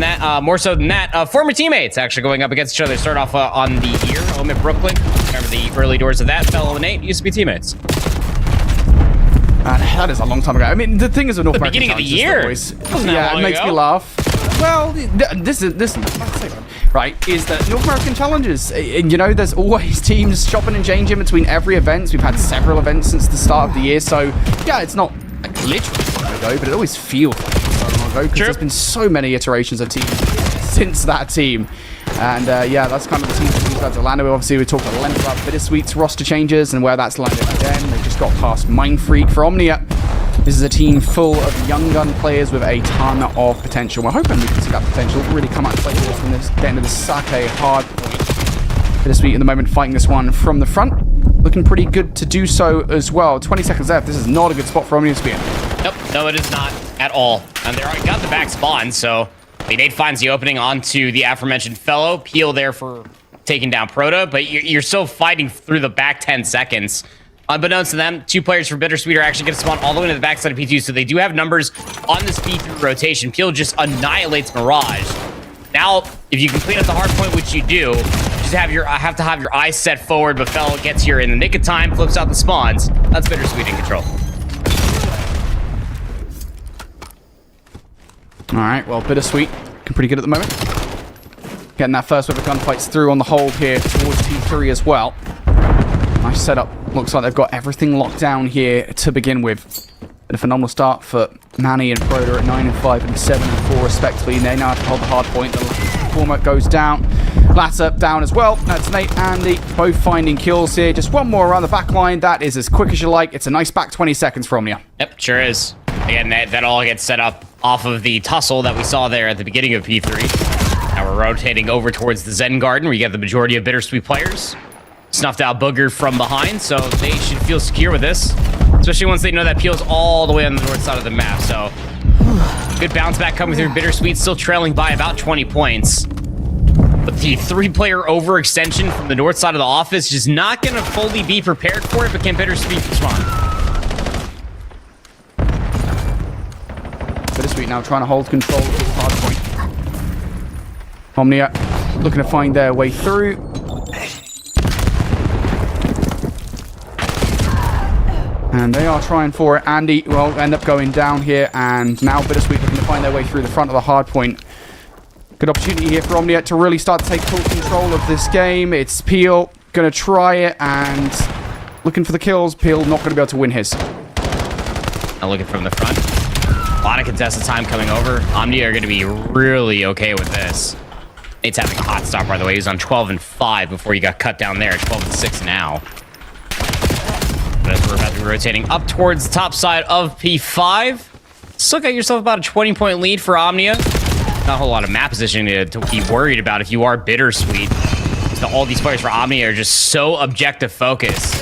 that, former teammates actually going up against each other. Start off on the year, home in Brooklyn. Remember the early doors of that. Fellow and Nate used to be teammates. That is a long time ago. I mean, the thing is with North American beginning of the year. Yeah, it makes me laugh. Well, this right, is that North American challenges, and you know, there's always teams shopping and changing between every event. We've had several events since the start of the year, so yeah, it's not like literally so long ago, but it always feels like it's so long ago because there's been so many iterations of teams since that team. And yeah, that's kind of the teams that we've landed with. Obviously, we talked at length about Bittersweet's roster changes and where that's landed again. They just got past Mind Freak for Omnia. This is a team full of young gun players with a ton of potential. We're hoping we can see that potential really come out and play for us from this, get into the Sake hard point. Bittersweet at the moment fighting this one from the front. Looking pretty good to do so as well. 20 seconds left. This is not a good spot for Omnia to be in. Nope, no, it is not at all. And they already got the back spawn, so Nate finds the opening onto the aforementioned fellow. Peel there for taking down Proto, but you're still fighting through the back 10 seconds. Unbeknownst to them, 2 players for Bittersweet are actually going to spawn all the way to the backside of P2, so they do have numbers on this P3 rotation. Peel just annihilates Mirage. Now, if you can clean up the hard point, which you do, just have to have your eyes set forward, but fellow gets here in the nick of time, flips out the spawns. That's Bittersweet in control. All right, well, Bittersweet looking pretty good at the moment. Getting that first wave of gunfights through on the hold here towards T3 as well. Nice setup. Looks like they've got everything locked down here to begin with. But a phenomenal start for Manny and Proto at 9 and 5 and 7 and 4 respectively. They now have to hold the hard point. The former goes down. Latter down as well. That's Nate and Andy both finding kills here. Just one more around the back line. That is as quick as you like. It's a nice back 20 seconds for Omnia. Yep, sure is. Again, that all gets set up off of the tussle that we saw there at the beginning of P3. Now we're rotating over towards the Zen Garden, where you get the majority of Bittersweet players. Snuffed out Booger from behind, so they should feel secure with this. Especially once they know that Peel's all the way on the north side of the map, so good bounce back coming through. Bittersweet still trailing by about 20 points. But the 3-player overextension from the north side of the office is not going to fully be prepared for it, but can Bittersweet respond? Bittersweet now trying to hold control of this hard point. Omnia looking to find their way through. And they are trying for it. Andy will end up going down here, and now Bittersweet looking to find their way through the front of the hard point. Good opportunity here for Omnia to really start to take full control of this game. It's Peel going to try it, and looking for the kills. Peel not going to be able to win his. Now looking from the front. A lot of contested time coming over. Omnia are going to be really okay with this. Nate's having a hot start, by the way. He was on 12 and 5 before he got cut down there. 12 and 6 now. As we're about to be rotating up towards the top side of P5. Still got yourself about a 20-point lead for Omnia. Not a whole lot of map positioning to be worried about if you are Bittersweet. All these players for Omnia are just so objective focused.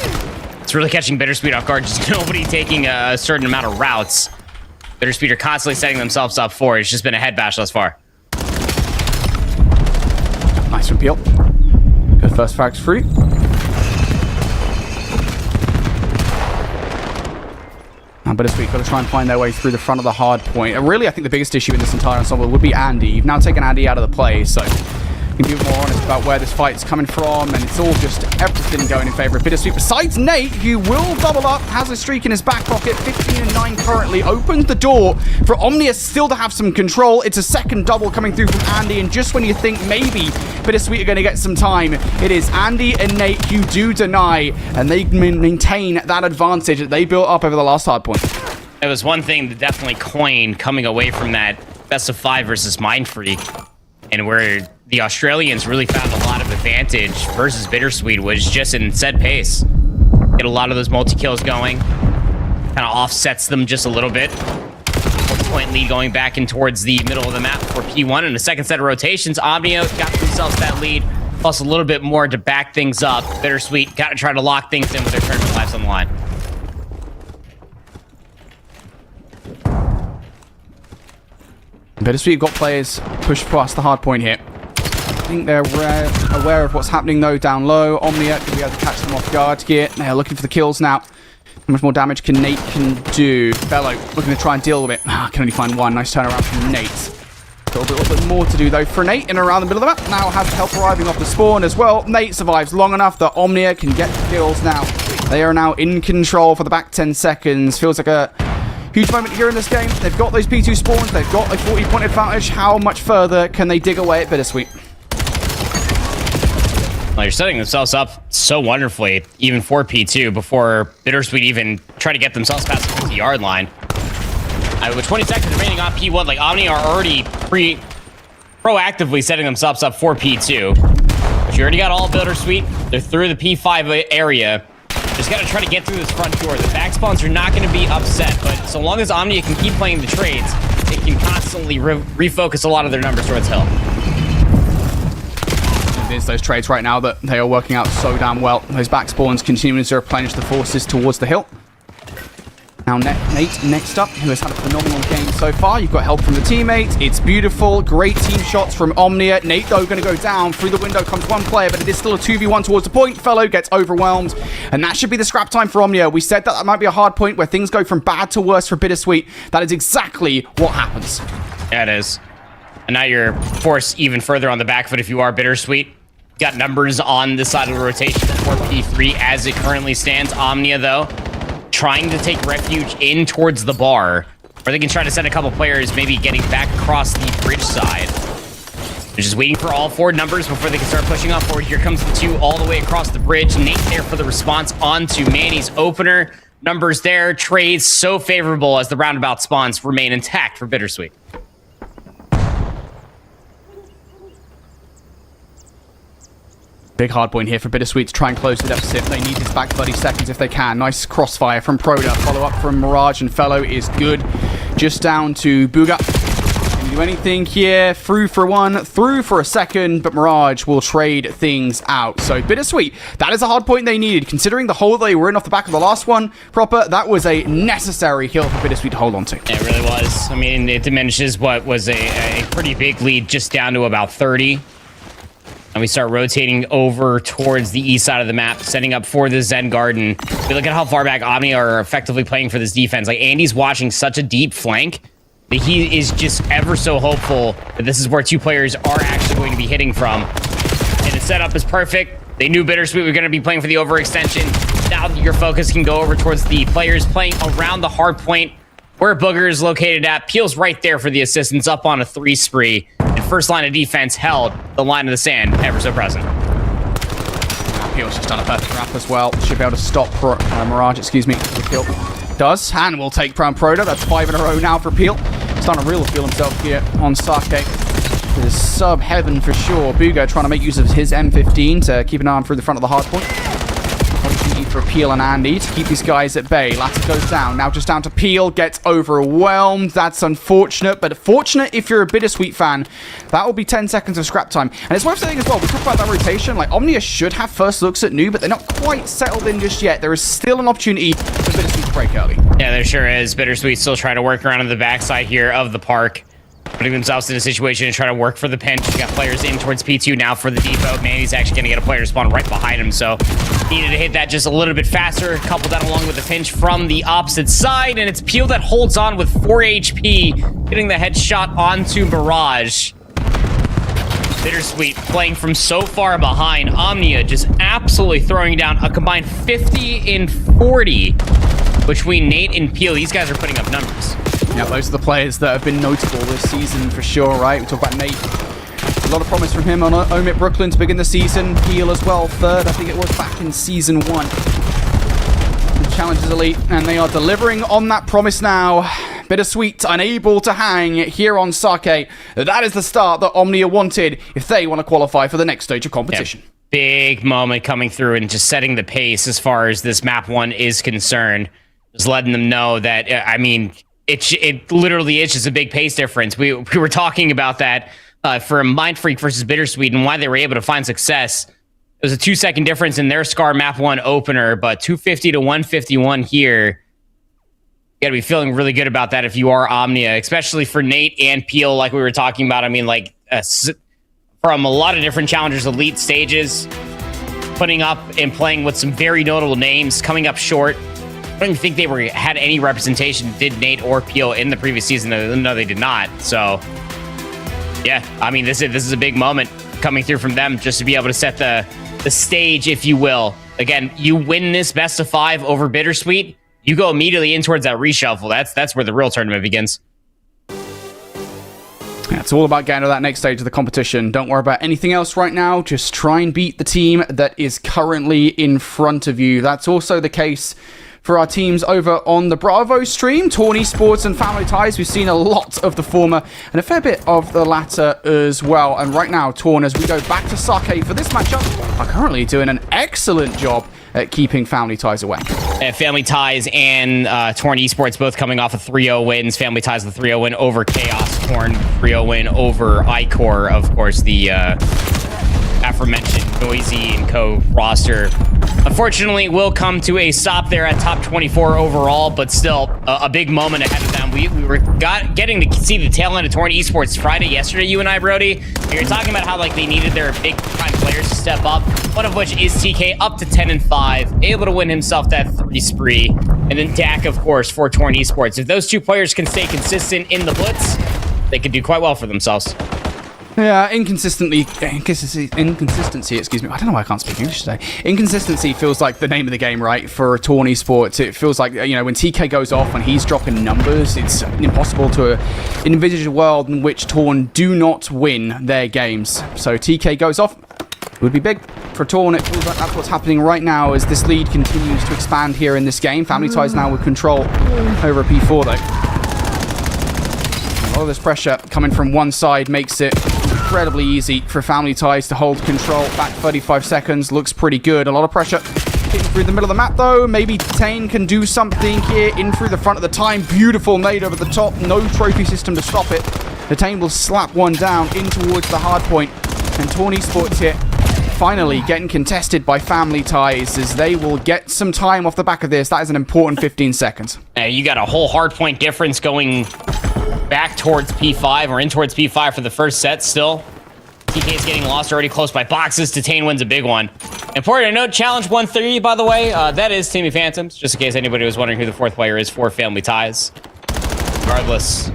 It's really catching Bittersweet off guard. Just nobody taking a certain amount of routes. Bittersweet are constantly setting themselves up for it. It's just been a head bash thus far. Nice from Peel. Good first frags free. Bittersweet got to try and find their way through the front of the hard point. And really, I think the biggest issue in this entire ensemble would be Andy. You've now taken Andy out of the play, so you can be more honest about where this fight is coming from, and it's all just everything going in favor of Bittersweet. Besides Nate, who will double up, has a streak in his back pocket, 15 and 9 currently, opens the door for Omnia still to have some control. It's a second double coming through from Andy, and just when you think maybe Bittersweet are going to get some time, it is Andy and Nate who do deny, and they maintain that advantage that they built up over the last hard point. It was one thing that definitely coined coming away from that best of 5 versus Mind Freak, and where the Australians really found a lot of advantage versus Bittersweet was just in set pace. Get a lot of those multi-kills going. Kind of offsets them just a little bit. 5-point lead going back in towards the middle of the map for P1. And a second set of rotations, Omnia got themselves that lead, plus a little bit more to back things up. Bittersweet got to try to lock things in with their tournament lives on the line. Bittersweet got players pushed past the hard point here. I think they're aware of what's happening though down low. Omnia could be able to catch them off guard here. They're looking for the kills now. How much more damage can Nate do? Bello looking to try and deal with it. Can only find one. Nice turnaround from Nate. A little bit more to do though for Nate in and around the middle of the map. Now has help arriving off the spawn as well. Nate survives long enough that Omnia can get the kills now. They are now in control for the back 10 seconds. Feels like a huge moment here in this game. They've got those P2 spawns. They've got a 40-point advantage. How much further can they dig away at Bittersweet? Well, they're setting themselves up so wonderfully, even for P2, before Bittersweet even try to get themselves past the 50-yard line. With 20 seconds remaining on P1, like, Omni are already proactively setting themselves up for P2. But you already got all Bittersweet. They're through the P5 area. Just got to try to get through this front door. The back spawns are not going to be upset, but so long as Omnia can keep playing the trades, they can constantly refocus a lot of their numbers towards Hill. It is those trades right now that they are working out so damn well. Those back spawns continuing to replenish the forces towards the hill. Now Nate next up, who has had a phenomenal game so far. You've got help from the teammates. It's beautiful. Great team shots from Omnia. Nate, though, going to go down. Through the window comes one player, but it is still a 2v1 towards the point. Fellow gets overwhelmed, and that should be the scrap time for Omnia. We said that might be a hard point where things go from bad to worse for Bittersweet. That is exactly what happens. Yeah, it is. And now you're forced even further on the back foot if you are Bittersweet. Got numbers on this side of the rotation for P3 as it currently stands. Omnia, though, trying to take refuge in towards the bar, where they can try to send a couple players maybe getting back across the bridge side. They're just waiting for all four numbers before they can start pushing up forward. Here comes the two all the way across the bridge. Nate there for the response onto Manny's opener. Numbers there. Trades so favorable as the roundabout spawns remain intact for Bittersweet. Big hard point here for Bittersweet to try and close the deficit. They need this back 30 seconds if they can. Nice crossfire from Proda. Follow up from Mirage and Fellow is good. Just down to Booga. Can do anything here. Through for one, through for a second, but Mirage will trade things out. So Bittersweet, that is a hard point they needed. Considering the hole they were in off the back of the last one proper, that was a necessary kill for Bittersweet to hold on to. It really was. I mean, it diminishes what was a pretty big lead just down to about 30. And we start rotating over towards the east side of the map, setting up for the Zen Garden. We look at how far back Omni are effectively playing for this defense. Like, Andy's watching such a deep flank that he is just ever so hopeful that this is where two players are actually going to be hitting from. And the setup is perfect. They knew Bittersweet were going to be playing for the overextension. Now your focus can go over towards the players playing around the hard point, where Booger is located at. Peel's right there for the assistance, up on a 3 spree. And first line of defense held the line of the sand, ever so present. Peel's just done a perfect wrap as well. Should be able to stop Mirage, excuse me, the kill. Does, and will take Brown Proda. That's 5 in a row now for Peel. Starting to really feel himself here on Sake. It is sub heaven for sure. Booga trying to make use of his M15 to keep an eye on through the front of the hard point. Opportunity for Peel and Andy to keep these guys at bay. Latter goes down. Now just down to Peel. Gets overwhelmed. That's unfortunate, but fortunate if you're a Bittersweet fan. That will be 10 seconds of scrap time. And it's worth saying as well, we talked about that rotation. Like, Omnia should have first looks at new, but they're not quite settled in just yet. There is still an opportunity for Bittersweet to break early. Yeah, there sure is. Bittersweet still trying to work around on the backside here of the park, putting themselves in a situation to try to work for the pinch. You got players in towards P2 now for the depot. Manny's actually going to get a player to spawn right behind him, so needed to hit that just a little bit faster. Couple that along with the pinch from the opposite side, and it's Peel that holds on with 4 HP, getting the headshot onto Mirage. Bittersweet playing from so far behind. Omnia just absolutely throwing down a combined 50 and 40 between Nate and Peel. These guys are putting up numbers. Yeah, those are the players that have been notable this season for sure, right? We talk about Nate. A lot of promise from him on Omit Brooklyn to begin the season. Peel as well, third. I think it was back in season 1. The challenge is elite, and they are delivering on that promise now. Bittersweet, unable to hang here on Sake. That is the start that Omnia wanted if they want to qualify for the next stage of competition. Yeah, big moment coming through and just setting the pace as far as this map 1 is concerned. Just letting them know that, I mean, it literally is just a big pace difference. We were talking about that for Mindfreak versus Bittersweet and why they were able to find success. It was a 2-second difference in their Scar Map 1 opener, but 250 to 151 here. You gotta be feeling really good about that if you are Omnia, especially for Nate and Peel, like we were talking about. I mean, like, from a lot of different challengers, elite stages, putting up and playing with some very notable names, coming up short. I don't even think they had any representation, did Nate or Peel in the previous season. No, they did not. So, yeah, I mean, this is a big moment coming through from them just to be able to set the stage, if you will. Again, you win this best of 5 over Bittersweet, you go immediately in towards that reshuffle. That's where the real tournament begins. Yeah, it's all about getting to that next stage of the competition. Don't worry about anything else right now. Just try and beat the team that is currently in front of you. That's also the case for our teams over on the Bravo stream, Torn Esports and Family Ties. We've seen a lot of the former and a fair bit of the latter as well. And right now, Torn, as we go back to Sake for this matchup, are currently doing an excellent job at keeping Family Ties away. Family Ties and Torn Esports both coming off of 3-0 wins. Family Ties with a 3-0 win over Chaos. Torn 3-0 win over Icor. Of course, the aforementioned Noisy and Co roster. Unfortunately, will come to a stop there at top 24 overall, but still a big moment ahead of them. We were getting to see the tail end of Torn Esports Friday yesterday, you and I, Brody. We were talking about how like they needed their big time players to step up, one of which is TK, up to 10-5, able to win himself that 3 spree. And then Dak, of course, for Torn Esports. If those two players can stay consistent in the Blitz, they could do quite well for themselves. Yeah, inconsistency, excuse me. I don't know why I can't speak English today. Inconsistency feels like the name of the game, right? For Torn Esports, it feels like, you know, when TK goes off and he's dropping numbers, it's impossible to envisage a world in which Torn do not win their games. So TK goes off, it would be big for Torn. It feels like that's what's happening right now as this lead continues to expand here in this game. Family Ties now with control over P4 though. All of this pressure coming from one side makes it incredibly easy for Family Ties to hold control. Back 35 seconds, looks pretty good. A lot of pressure getting through the middle of the map though. Maybe Tane can do something here. In through the front of the time. Beautiful nade over the top. No trophy system to stop it. The Tane will slap one down in towards the hard point. And Torn Esports here finally getting contested by Family Ties as they will get some time off the back of this. That is an important 15 seconds. You got a whole hard point difference going back towards P5 or in towards P5 for the first set still. TK is getting lost already close by boxes. Tatane wins a big one. Important to note, challenge 130, by the way, that is Timmy Phantoms, just in case anybody was wondering who the 4th player is for Family Ties. Regardless,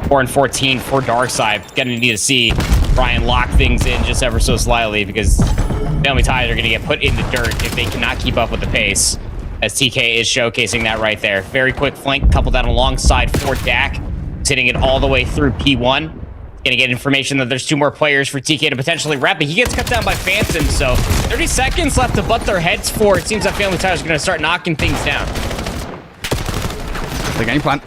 4 and 14 for Darkside. Gonna need to see Brian lock things in just ever so slightly because Family Ties are gonna get put in the dirt if they cannot keep up with the pace, as TK is showcasing that right there. Very quick flank, coupled that alongside for Dak. Hitting it all the way through P1. Gonna get information that there's 2 more players for TK to potentially rep, but he gets cut down by Phantom, so 30 seconds left to butt their heads for. It seems like Family Ties are gonna start knocking things down. The game plan.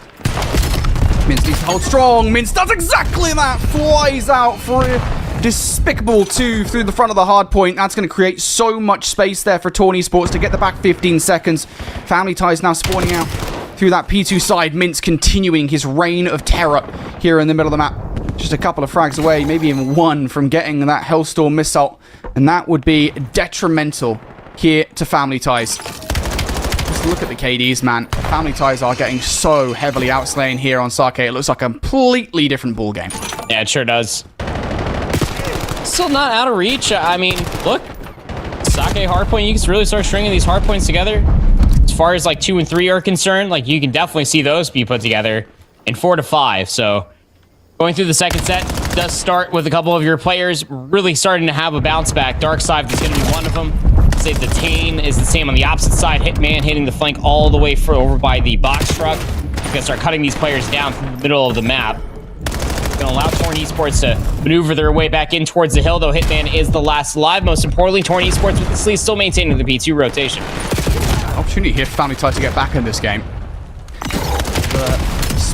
Mince needs to hold strong. Mince does exactly that. Flies out for a despicable 2 through the front of the hard point. That's going to create so much space there for Torn Esports to get the back 15 seconds. Family Ties now spawning out through that P2 side. Mince continuing his reign of terror here in the middle of the map. Just a couple of frags away, maybe even 1 from getting that Hellstorm missile. And that would be detrimental here to Family Ties. Just look at the KDs, man. Family Ties are getting so heavily outslaying here on Sake. It looks like a completely different ball game. Yeah, it sure does. Still not out of reach. I mean, look. Sake hardpoint, you can really start stringing these hardpoints together. As far as like 2 and 3 are concerned, like you can definitely see those be put together in 4 to 5. So going through the second set does start with a couple of your players really starting to have a bounce back. Darkside is going to be one of them. Say the Tane is the same on the opposite side. Hitman hitting the flank all the way over by the box truck. He's going to start cutting these players down through the middle of the map. Going to allow Torn Esports to maneuver their way back in towards the hill, though Hitman is the last alive. Most importantly, Torn Esports with this lead still maintaining the P2 rotation. Opportunity here for Family Ties to get back in this game.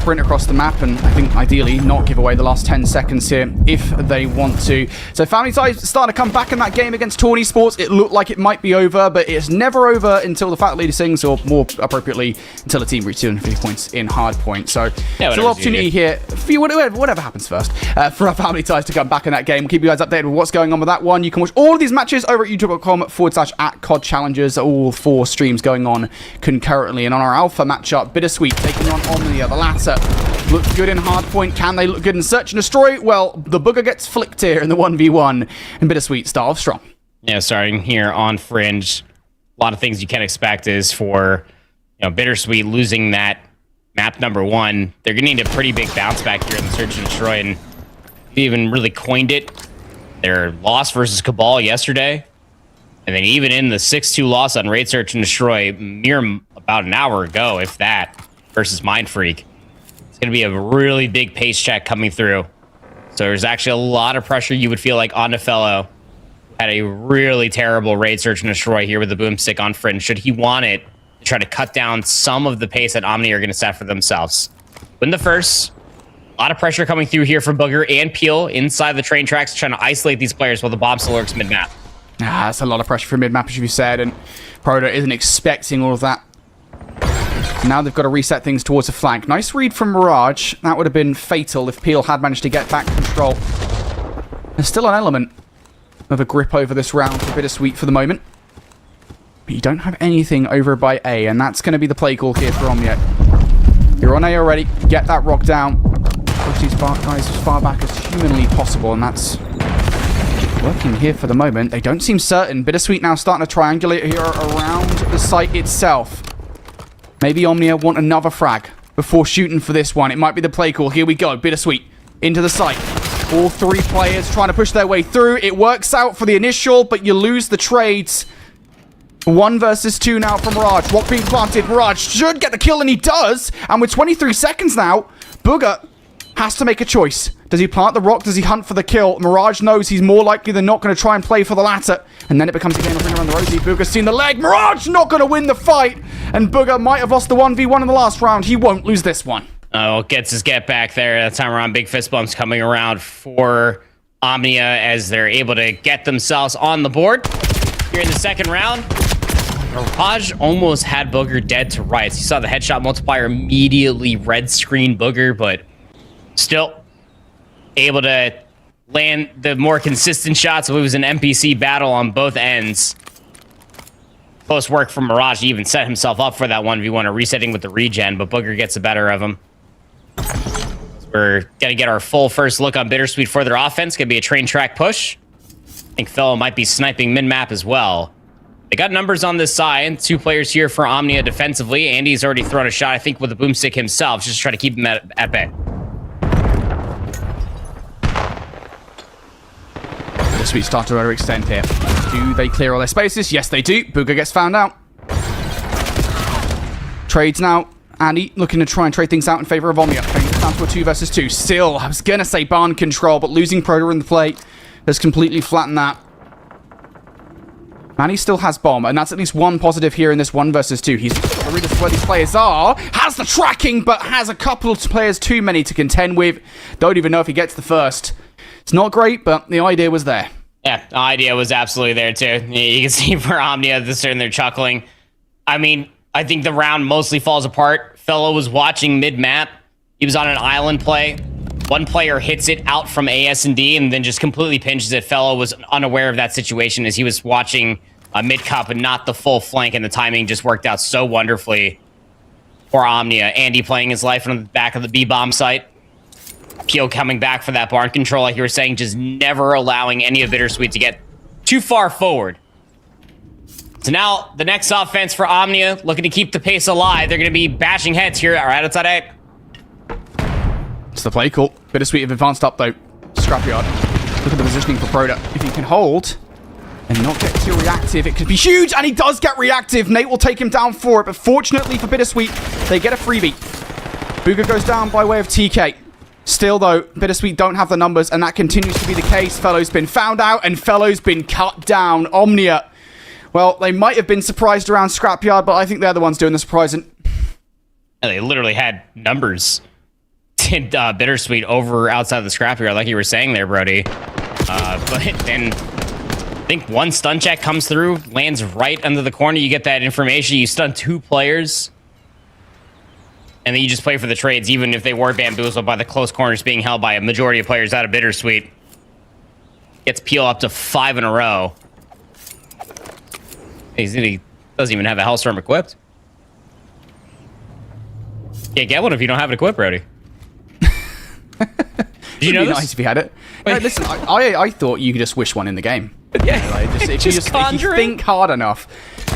sprint across the map, and I think ideally not give away the last 10 seconds here if they want to. So Family Ties starting to come back in that game against Tawny Sports. It looked like it might be over, but it's never over until the Fat Leader sings, or more appropriately, until the team reaches 250 points in hard point. So yeah, still opportunity here for you, whatever happens first, for our Family Ties to come back in that game. We'll keep you guys updated with what's going on with that one. You can watch all of these matches over at youtube.com/@COD Challengers. All 4 streams going on concurrently. And on our alpha matchup, Bittersweet taking on Omnia. The latter looks good in hardpoint. Can they look good in search and destroy? Well, the booger gets flicked here in the 1v1, and Bittersweet start off strong. Yeah, starting here on Fringe, a lot of things you can expect is for Bittersweet losing that map number 1. They're gonna need a pretty big bounce back here in the search and destroy, and they even really coined it. Their loss versus Cabal yesterday, and then even in the 6-2 loss on Raid Search and Destroy mere about an hour ago, if that, versus Mindfreak. It's going to be a really big pace check coming through. So there's actually a lot of pressure you would feel like on the fellow who had a really terrible Raid Search and Destroy here with the boomstick on Fringe. Should he want it to try to cut down some of the pace that Omni are going to set for themselves. Win the first. A lot of pressure coming through here from Booger and Peel inside the train tracks, trying to isolate these players while the bomb still lurks mid-map. That's a lot of pressure for mid-map, as you said, and Proto isn't expecting all of that. Now they've got to reset things towards the flank. Nice read from Mirage. That would have been fatal if Peel had managed to get back control. There's still an element of a grip over this round for Bittersweet for the moment. But you don't have anything over by A, and that's going to be the play call here for Omnia. You're on A already. Get that rock down. Push these guys as far back as humanly possible, and that's working here for the moment. They don't seem certain. Bittersweet now starting to triangulate here around the site itself. Maybe Omnia want another frag before shooting for this one. It might be the play call. Here we go. Bittersweet into the site. All 3 players trying to push their way through. It works out for the initial, but you lose the trades. 1 versus 2 now from Mirage. Rock being planted. Mirage should get the kill, and he does. And with 23 seconds now, Booger has to make a choice. Does he plant the rock? Does he hunt for the kill? Mirage knows he's more likely than not going to try and play for the latter. And then it becomes a game of ring around the rosy. Booger's seen the leg. Mirage not going to win the fight. And Booger might have lost the 1v1 in the last round. He won't lose this one. Oh, gets his get back there. That time around, big fist bumps coming around for Omnia as they're able to get themselves on the board. Here in the second round, Mirage almost had Booger dead to rights. You saw the headshot multiplier immediately red screen Booger, but still able to land the more consistent shots. It was an NPC battle on both ends. Close work from Mirage to even set himself up for that 1v1 or resetting with the regen, but Booger gets the better of him. We're going to get our full first look on Bittersweet for their offense. Going to be a train track push. I think Fellow might be sniping mid-map as well. They got numbers on this side. 2 players here for Omnia defensively. Andy's already thrown a shot, I think, with the boomstick himself, just to try to keep him at bay. Bittersweet start to overextend here. Do they clear all their spaces? Yes, they do. Booger gets found out. Trades now. Andy looking to try and trade things out in favor of Omnia. Down to a 2 versus 2. Still, I was going to say barn control, but losing Proto in the play has completely flattened that. Manny still has bomb, and that's at least one positive here in this 1 versus 2. He's got rid of where these players are. Has the tracking, but has a couple of players too many to contend with. Don't even know if he gets the first. It's not great, but the idea was there. Yeah, the idea was absolutely there, too. You can see for Omnia, they're sitting there chuckling. I mean, I think the round mostly falls apart. Fellow was watching mid-map. He was on an island play. One player hits it out from AS&D and then just completely pinches it. Fellow was unaware of that situation as he was watching mid-cup and not the full flank, and the timing just worked out so wonderfully for Omnia. Andy playing his life on the back of the B-bomb site. Peel coming back for that barn control, like you were saying, just never allowing any of Bittersweet to get too far forward. So now, the next offense for Omnia, looking to keep the pace alive. They're going to be bashing heads here right outside A. It's the play call. Bittersweet have advanced up, though. Scrapyard. Look at the positioning for Proto. If he can hold and not get too reactive, it could be huge, and he does get reactive. Nate will take him down for it, but fortunately for Bittersweet, they get a freebie. Booger goes down by way of TK. Still, though, Bittersweet don't have the numbers, and that continues to be the case. Fellow's been found out, and Fellow's been cut down. Omnia, well, they might have been surprised around Scrapyard, but I think they're the ones doing the surprising. And they literally had numbers did Bittersweet over outside the scrapyard, like you were saying there, Brody. But then I think one stun check comes through, lands right under the corner. You get that information. You stun 2 players. And then you just play for the trades, even if they were bamboozled by the close corners being held by a majority of players out of Bittersweet. Gets Peel up to 5 in a row. He doesn't even have a Hellstorm equipped. Can't get one if you don't have it equipped, Brody. Did you know this? Nice if you had it. No, listen, I thought you could just wish one in the game. Yeah, like, if you think hard enough,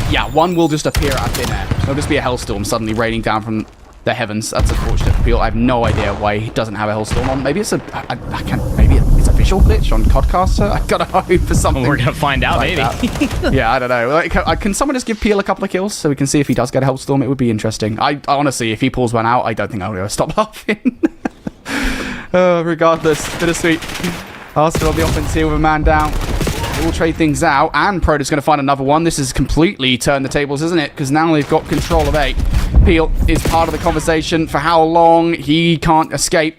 yeah, one will just appear out of thin air. There'll just be a Hellstorm suddenly raining down from the heavens. That's unfortunate for Peel. I have no idea why he doesn't have a Hellstorm on. Maybe it's maybe it's a visual glitch on Codcaster. I gotta hope for something. We're gonna find out, like maybe. Yeah, I don't know. Like, can someone just give Peel a couple of kills so we can see if he does get a Hellstorm? It would be interesting. I honestly, if he pulls one out, I don't think I'll ever stop laughing. Regardless, Bittersweet. Arsenal on the offense here with a man down. We'll trade things out, and Proto's going to find another one. This has completely turned the tables, isn't it? Because now they've got control of A. Peel is part of the conversation. For how long, he can't escape.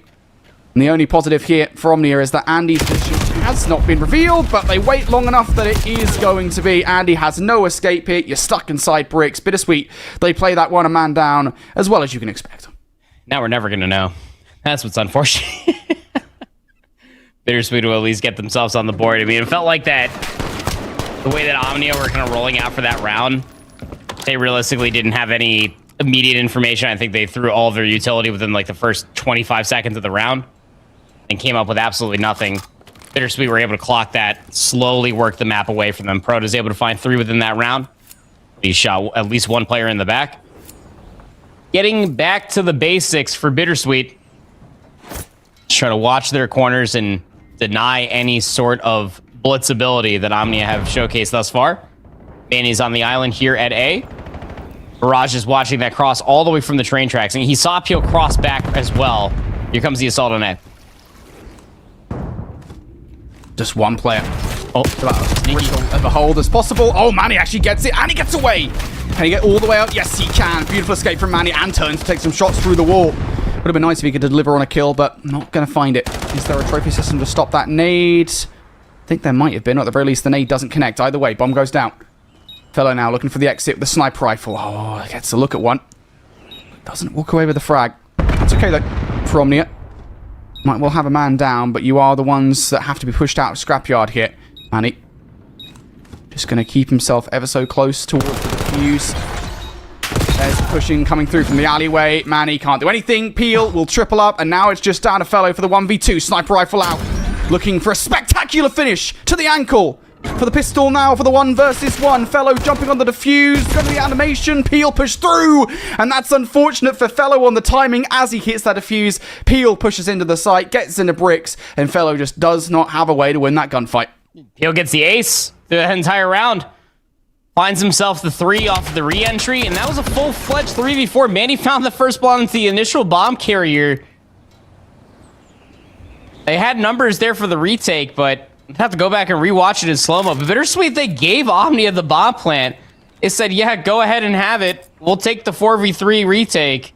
And the only positive here for Omnia is that Andy's position has not been revealed, but they wait long enough that it is going to be. Andy has no escape here. You're stuck inside bricks. Bittersweet, they play that one a man down as well as you can expect. Now we're never going to know. That's what's unfortunate. Bittersweet will at least get themselves on the board. I mean, it felt like that, the way that Omnia were kind of rolling out for that round, they realistically didn't have any immediate information. I think they threw all of their utility within like the first 25 seconds of the round and came up with absolutely nothing. Bittersweet were able to clock that, slowly work the map away from them. Proto's able to find 3 within that round. He shot at least 1 player in the back. Getting back to the basics for Bittersweet. Just try to watch their corners and deny any sort of blitzability that Omnia have showcased thus far. Manny's on the island here at A. Barrage is watching that cross all the way from the train tracks, and he saw Peel cross back as well. Here comes the assault on A. Just one player. Oh, sneaky of the hold as possible. Oh, Manny actually gets it, and he gets away. Can he get all the way up? Yes, he can. Beautiful escape from Manny, and turns to take some shots through the wall. Would have been nice if he could deliver on a kill, but not going to find it. Is there a trophy system to stop that nade? I think there might have been, or at the very least, the nade doesn't connect. Either way, bomb goes down. Fellow now looking for the exit with the sniper rifle. Oh, gets a look at one. Doesn't walk away with the frag. That's okay, though, for Omnia. Might well have a man down, but you are the ones that have to be pushed out of scrapyard here. Manny. Just going to keep himself ever so close towards the defuse. There's pushing coming through from the alleyway. Manny can't do anything. Peel will triple up, and now it's just down to Fellow for the 1v2. Sniper rifle out. Looking for a spectacular finish to the ankle. For the pistol now for the 1 versus 1. Fellow jumping on the defuse. Going to the animation. Peel pushed through. And that's unfortunate for Fellow on the timing as he hits that defuse. Peel pushes into the site, gets into bricks, and Fellow just does not have a way to win that gunfight. Peel gets the ace through the entire round. Finds himself the 3 off the re-entry, and that was a full-fledged 3v4. Manny found the first blow into the initial bomb carrier. They had numbers there for the retake, but I'd have to go back and rewatch it in slow-mo. But Bittersweet, they gave Omnia the bomb plant. It said, yeah, go ahead and have it. We'll take the 4v3 retake.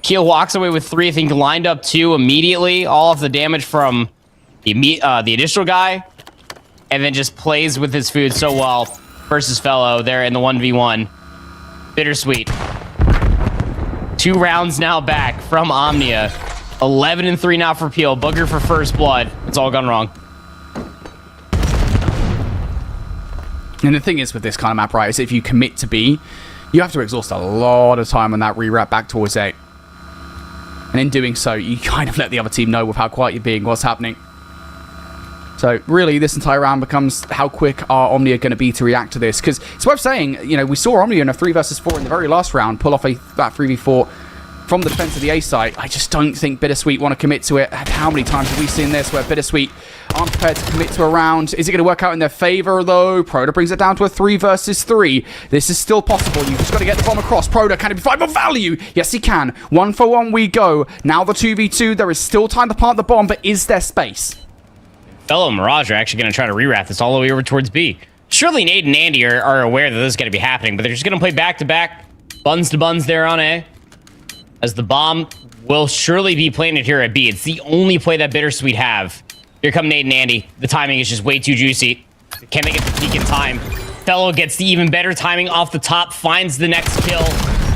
Keel walks away with 3, I think lined up 2 immediately. All of the damage from the initial guy. And then just plays with his food so well versus Fellow there in the 1v1. Bittersweet. 2 rounds now back from Omnia. 11-3 now for Peel. Booger for first blood. It's all gone wrong. And the thing is with this kind of map, right, is if you commit to B, you have to exhaust a lot of time on that re-wrap back towards A. And in doing so, you kind of let the other team know with how quiet you're being, what's happening. So really, this entire round becomes how quick are Omnia going to be to react to this. Because it's worth saying, you know, we saw Omnia in a 3 versus 4 in the very last round pull off that 3v4 from the defense of the A site. I just don't think Bittersweet want to commit to it. How many times have we seen this where Bittersweet aren't prepared to commit to a round? Is it going to work out in their favor, though? Proto brings it down to a 3 versus 3. This is still possible. You've just got to get the bomb across. Proto, can he provide more value? Yes, he can. 1 for 1 we go. Now the 2v2. There is still time to plant the bomb, but is there space? Fellow and Mirage are actually going to try to re-wrap this all the way over towards B. Surely Nate and Andy are aware that this is going to be happening, but they're just going to play back-to-back, buns to buns there on A. As the bomb will surely be planted here at B. It's the only play that Bittersweet have. Here come Nate and Andy. The timing is just way too juicy. Can they get the peak in time? Fellow gets the even better timing off the top, finds the next kill.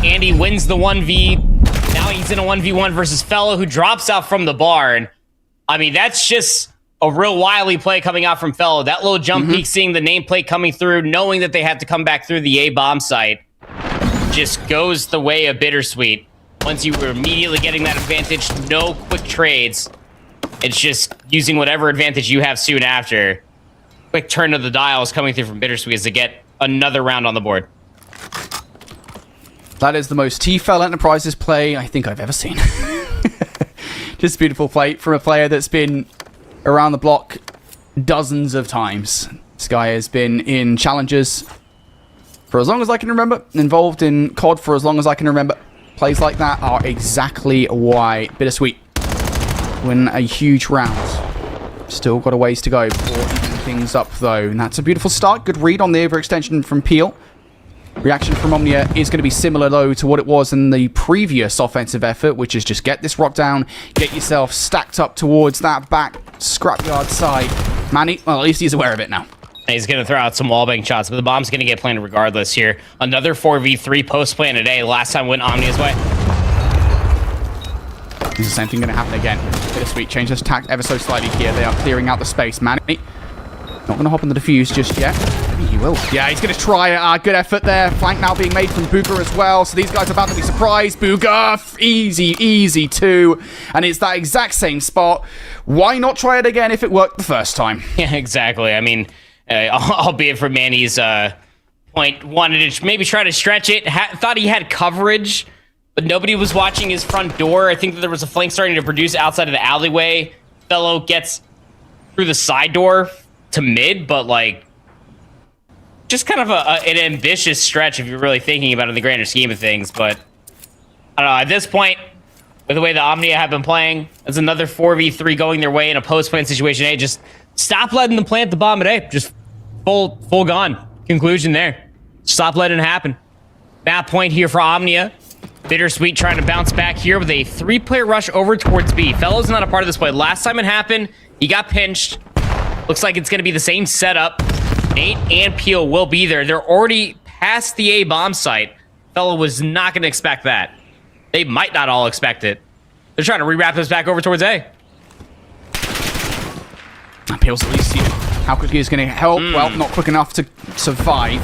Andy wins the 1v. Now he's in a 1v1 versus Fellow, who drops out from the barn. I mean, that's just a real wily play coming out from Fellow. That little jump peek, seeing the nameplate coming through, knowing that they have to come back through the A bomb site, just goes the way of Bittersweet. Once you were immediately getting that advantage, no quick trades. It's just using whatever advantage you have soon after. Quick turn of the dials coming through from Bittersweet as to get another round on the board. That is the most TFL Enterprises play I think I've ever seen. Just beautiful play from a player that's been around the block dozens of times. This guy has been in challenges for as long as I can remember, involved in COD for as long as I can remember. Plays like that are exactly why Bittersweet win a huge round. Still got a ways to go before evening things up, though. And that's a beautiful start. Good read on the overextension from Peel. Reaction from Omnia is going to be similar, though, to what it was in the previous offensive effort, which is just get this rock down, get yourself stacked up towards that back scrapyard side. Manny, well, at least he's aware of it now. He's going to throw out some wallbang shots, but the bomb's going to get planted regardless here. Another 4v3 post-plan today. Last time went Omnia's way. Is the same thing going to happen again? Bittersweet change this tact ever so slightly here. They are clearing out the space. Manny, not going to hop on the defuse just yet. Maybe he will. Yeah, he's going to try it. Good effort there. Flank now being made from Booger as well. So these guys are about to be surprised. Booger, easy too. And it's that exact same spot. Why not try it again if it worked the first time? Yeah, exactly. I mean, albeit from Manny's point, wanted to maybe try to stretch it. Thought he had coverage, but nobody was watching his front door. I think that there was a flank starting to produce outside of the alleyway. Fellow gets through the side door to mid, but like just kind of an ambitious stretch if you're really thinking about it in the grander scheme of things. But I don't know, at this point, with the way the Omnia have been playing, it's another 4v3 going their way in a post-plant situation. Hey, just stop letting them plant the bomb at A. Just full gone. Conclusion there. Stop letting it happen. Map point here for Omnia. Bittersweet trying to bounce back here with a 3-player rush over towards B. Fellow's not a part of this play. Last time it happened, he got pinched. Looks like it's going to be the same setup. Nate and Peel will be there. They're already past the A bomb site. Fellow was not going to expect that. They might not all expect it. They're trying to rewrap this back over towards A. Peel's at least see how quickly he's going to help. Well, not quick enough to survive.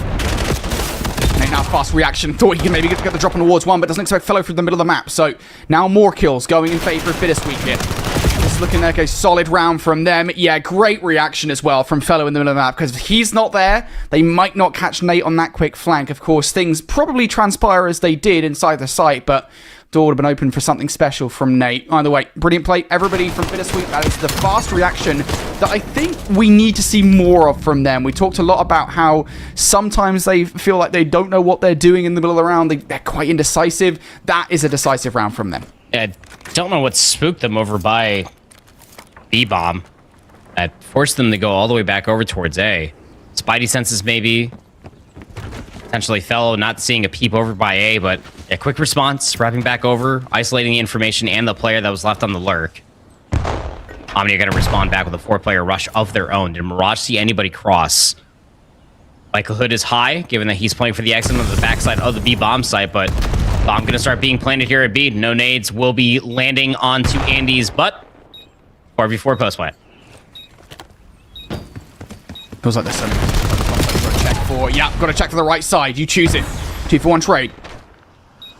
Nate now fast reaction. Thought he could maybe get the drop on towards one, but doesn't expect Fellow through the middle of the map. So now more kills going in favor of Bittersweet here. This is looking like a solid round from them. Yeah, great reaction as well from Fellow in the middle of the map, because if he's not there, they might not catch Nate on that quick flank. Of course, things probably transpire as they did inside the site, but door would have been open for something special from Nate. Either way, brilliant play. Everybody from Bittersweet, that is the fast reaction that I think we need to see more of from them. We talked a lot about how sometimes they feel like they don't know what they're doing in the middle of the round. They're quite indecisive. That is a decisive round from them. I don't know what spooked them over by B-bomb. That forced them to go all the way back over towards A. Spidey senses maybe. Potentially Fellow not seeing a peep over by A, but a quick response, wrapping back over, isolating the information and the player that was left on the lurk. Omnia going to respond back with a 4-player rush of their own. Did Mirage see anybody cross? Likelihood is high, given that he's playing for the exit on the backside of the B bomb site, but bomb going to start being planted here at B. No nades will be landing onto Andy's butt. 4v4 post plant. Feels like there's something got to check for. Yeah, got to check to the right side. You choose it. 2-for-1 trade.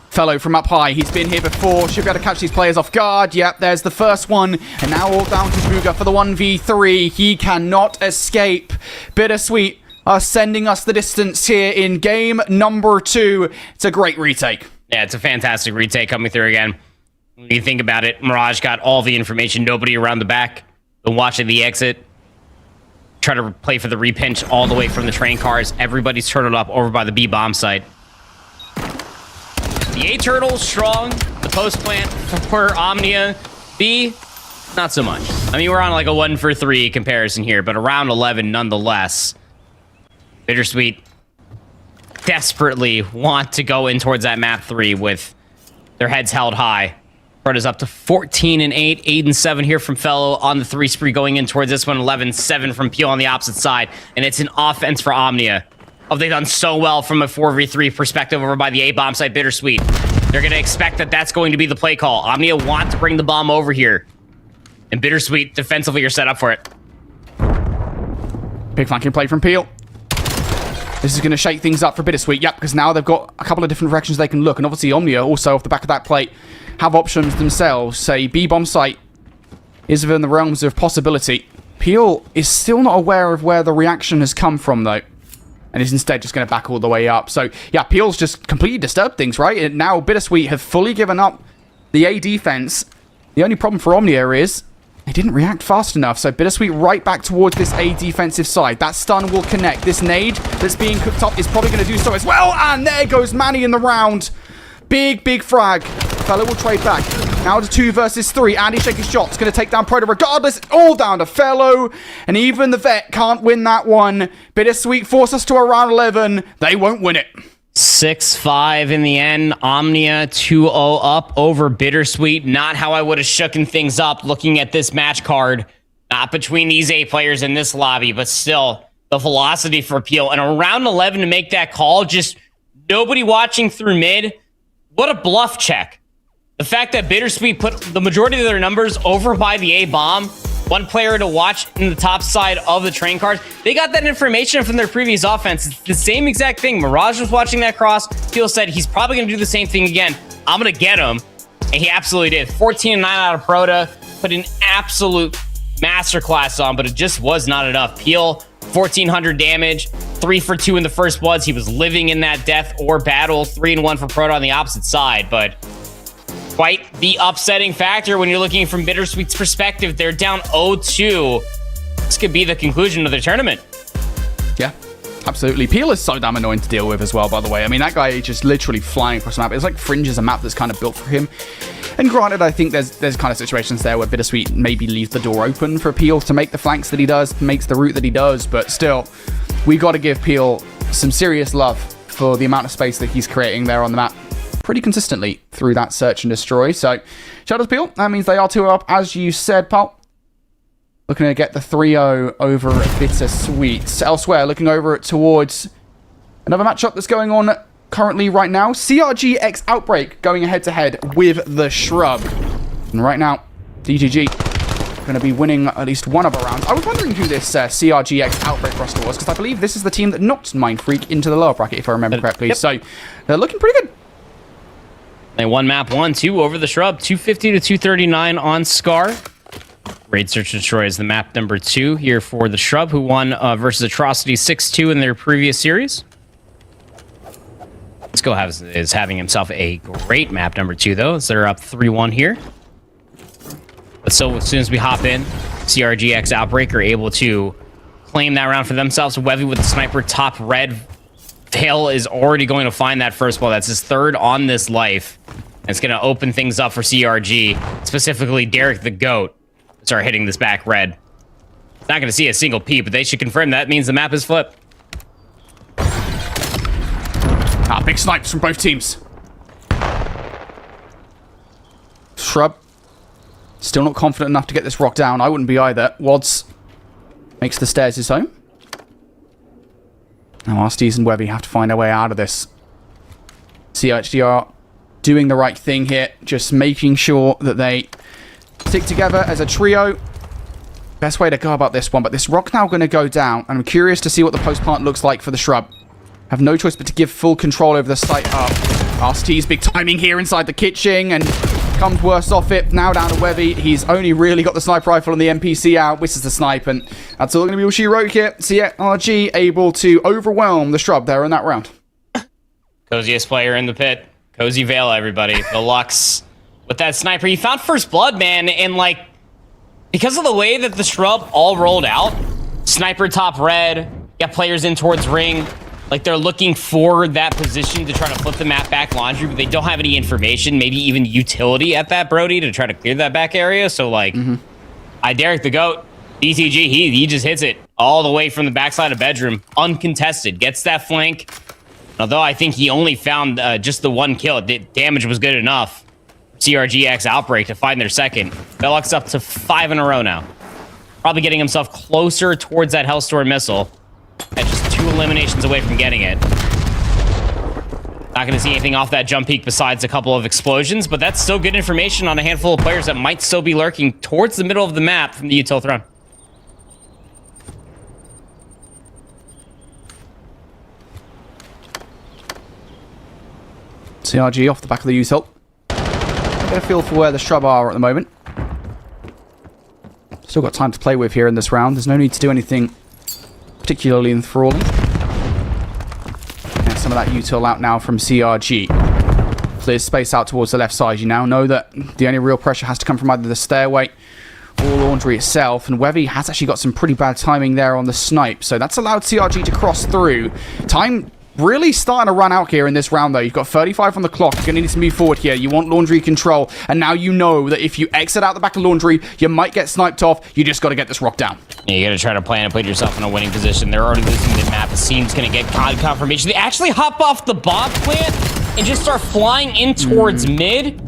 Fellow from up high. He's been here before. Should be able to catch these players off guard. Yep, there's the first one. And now all down to Booger for the 1v3. He cannot escape. Bittersweet are sending us the distance here in game number 2. It's a great retake. Yeah, it's a fantastic retake coming through again. When you think about it, Mirage got all the information. Nobody around the back. Been watching the exit. Try to play for the repinch all the way from the train cars. Everybody's turtled up over by the B bomb site. The A turtle strong. The post plant for Omnia. B, not so much. I mean, we're on like a 1-for-3 comparison here, but around 11 nonetheless. Bittersweet desperately want to go in towards that map 3 with their heads held high. Proto's up to 14 and 8, 8 and 7 here from Fellow on the 3 spree going in towards this one. 11-7 from Peel on the opposite side, and it's an offense for Omnia. Oh, they've done so well from a 4v3 perspective over by the A-bomb site. Bittersweet. They're going to expect that that's going to be the play call. Omnia want to bring the bomb over here, and Bittersweet defensively are set up for it. Big flanking play from Peel. This is going to shake things up for Bittersweet. Yep, because now they've got a couple of different directions they can look, and obviously Omnia also off the back of that plate have options themselves. Say B-bomb site is within the realms of possibility. Peel is still not aware of where the reaction has come from, though, and is instead just going to back all the way up. So, yeah, Peel's just completely disturbed things, right? And now Bittersweet have fully given up the A defense. The only problem for Omnia is they didn't react fast enough, so Bittersweet right back towards this A defensive side. That stun will connect. This nade that's being cooked up is probably going to do so as well, and there goes Manny in the round. Big frag. Fellow will trade back. Now to 2 versus 3. Andy shaking shots. Going to take down Proto regardless. All down to Fellow. And even the vet can't win that one. Bittersweet force us to a round 11. They won't win it. 6-5 in the end. Omnia 2-0 up over Bittersweet. Not how I would have shooken things up looking at this match card. Not between these 8 players in this lobby, but still the velocity for Peel. And around 11 to make that call, just nobody watching through mid. What a bluff check. The fact that Bittersweet put the majority of their numbers over by the A-bomb, one player to watch in the top side of the train cars. They got that information from their previous offense. It's the same exact thing. Mirage was watching that cross. Peel said he's probably going to do the same thing again. I'm going to get him. And he absolutely did. 14-9 out of Proto. Put an absolute masterclass on, but it just was not enough. Peel, 1,400 damage. 3 for 2 in the first bloods. He was living in that death or battle. 3 and 1 for Proto on the opposite side, but quite the upsetting factor when you're looking from Bittersweet's perspective. They're down 0-2. This could be the conclusion of the tournament. Yeah, absolutely. Peel is so damn annoying to deal with as well, by the way. I mean, that guy is just literally flying across the map. It's like Fringe is a map that's kind of built for him. And granted, I think there's kind of situations there where Bittersweet maybe leaves the door open for Peel to make the flanks that he does, makes the route that he does, but still, we got to give Peel some serious love for the amount of space that he's creating there on the map pretty consistently through that search and destroy. So, shout out to Peel. That means they are 2 up, as you said, pal. Looking to get the 3-0 over Bittersweet. Elsewhere, looking over towards another matchup that's going on currently right now. CRG x Outbreak going head-to-head with the Shrub. And right now, DGG going to be winning at least one of our rounds. I was wondering who this CRG x Outbreak roster was, because I believe this is the team that knocked Mindfreak into the lower bracket, if I remember correctly. Yep. So, they're looking pretty good. They won map 1-2 over the Shrub. 250 to 239 on Scar. Raid Search and Destroy is the map number 2 here for the Shrub, who won versus Atrocity 6-2 in their previous series. Let's go is having himself a great map number 2, though, as they're up 3-1 here. But so as soon as we hop in, CRGX Outbreak are able to claim that round for themselves. Wevy with the sniper top red. Vale is already going to find that first ball. That's his 3rd on this life. And it's going to open things up for CRG, specifically Derek the Goat. Start hitting this back red. It's not going to see a single P, but they should confirm that means the map is flipped. Big snipes from both teams. Shrub. Still not confident enough to get this rock down. I wouldn't be either. Wads makes the stairs his home. Now Arsties and Webby have to find a way out of this. CHDR doing the right thing here. Just making sure that they stick together as a trio. Best way to go about this one. But this rock now going to go down. And I'm curious to see what the post plant looks like for the Shrub. Have no choice but to give full control over the site up. Arsties big timing here inside the kitchen. And comes worse off it. Now down to Webby. He's only really got the sniper rifle and the NPC out. Whistles the snipe. And that's all going to be all she wrote here. CRG able to overwhelm the Shrub there in that round. Coziest player in the pit. Cozy Vale, everybody. The Lux with that sniper. He found first blood, man. And, like, because of the way that the Shrub all rolled out, sniper top red, got players in towards ring. Like, they're looking for that position to try to flip the map back laundry, but they don't have any information, maybe even utility at that Brody to try to clear that back area. So, like, Derek the Goat, DTG, he just hits it all the way from the backside of bedroom, uncontested, gets that flank. Although I think he only found just the one kill, the damage was good enough. CRGX Outbreak to find their second. Velox up to 5 in a row now. Probably getting himself closer towards that Hellstorm missile. And just 2 eliminations away from getting it. Not going to see anything off that jump peak besides a couple of explosions, but that's still good information on a handful of players that might still be lurking towards the middle of the map from the util throne. CRG off the back of the util. Get a feel for where the Shrub are at the moment. Still got time to play with here in this round. There's no need to do anything particularly enthralling. And some of that util out now from CRG. Clears space out towards the left side. You now know that the only real pressure has to come from either the stairway or laundry itself. And Webby has actually got some pretty bad timing there on the snipe. So that's allowed CRG to cross through. Time really starting to run out here in this round, though. You've got 35 on the clock. You're going to need to move forward here. You want laundry control. And now you know that if you exit out the back of laundry, you might get sniped off. You just got to get this rock down. Yeah, you got to try to plan and put yourself in a winning position. They're already losing the map. The team's going to get confirmation. They actually hop off the bomb plant and just start flying in towards mid.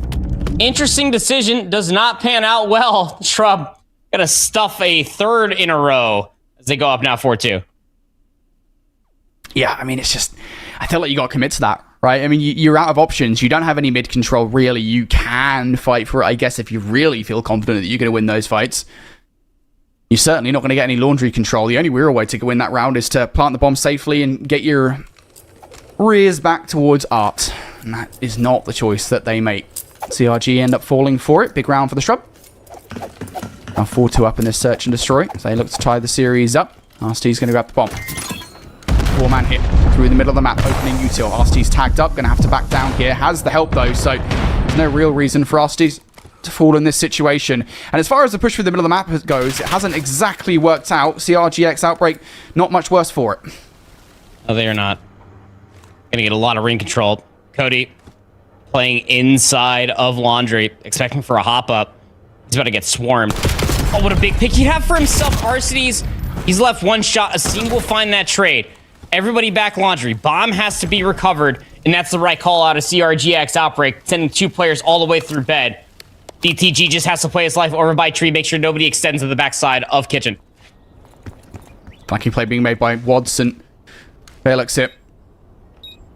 Interesting decision. Does not pan out well. Shrub got to stuff a third in a row as they go up now 4-2. Yeah, I mean, it's just, I feel like you got to commit to that, right? I mean, you're out of options. You don't have any mid control, really. You can fight for it, I guess, if you really feel confident that you're going to win those fights. You're certainly not going to get any laundry control. The only real way to win that round is to plant the bomb safely and get your rears back towards Art. And that is not the choice that they make. CRG end up falling for it. Big round for the Shrub. Now 4-2 up in this search and destroy as they look to tie the series up. RST's going to grab the bomb. 4-man hit through the middle of the map, opening util. RST's tagged up, going to have to back down here. Has the help, though, so there's no real reason for RST's to fall in this situation. And as far as the push through the middle of the map goes, it hasn't exactly worked out. CRGX Outbreak, not much worse for it. No, they are not. Going to get a lot of ring control. Cody playing inside of laundry, expecting for a hop-up. He's about to get swarmed. Oh, what a big pick he'd have for himself. Arsides, he's left one shot. A single will find that trade. Everybody back laundry. Bomb has to be recovered, and that's the right call out of CRGX Outbreak, sending 2 players all the way through bed. DTG just has to play his life over by tree, make sure nobody extends to the backside of kitchen. Flanking play being made by Watson. Felix hit.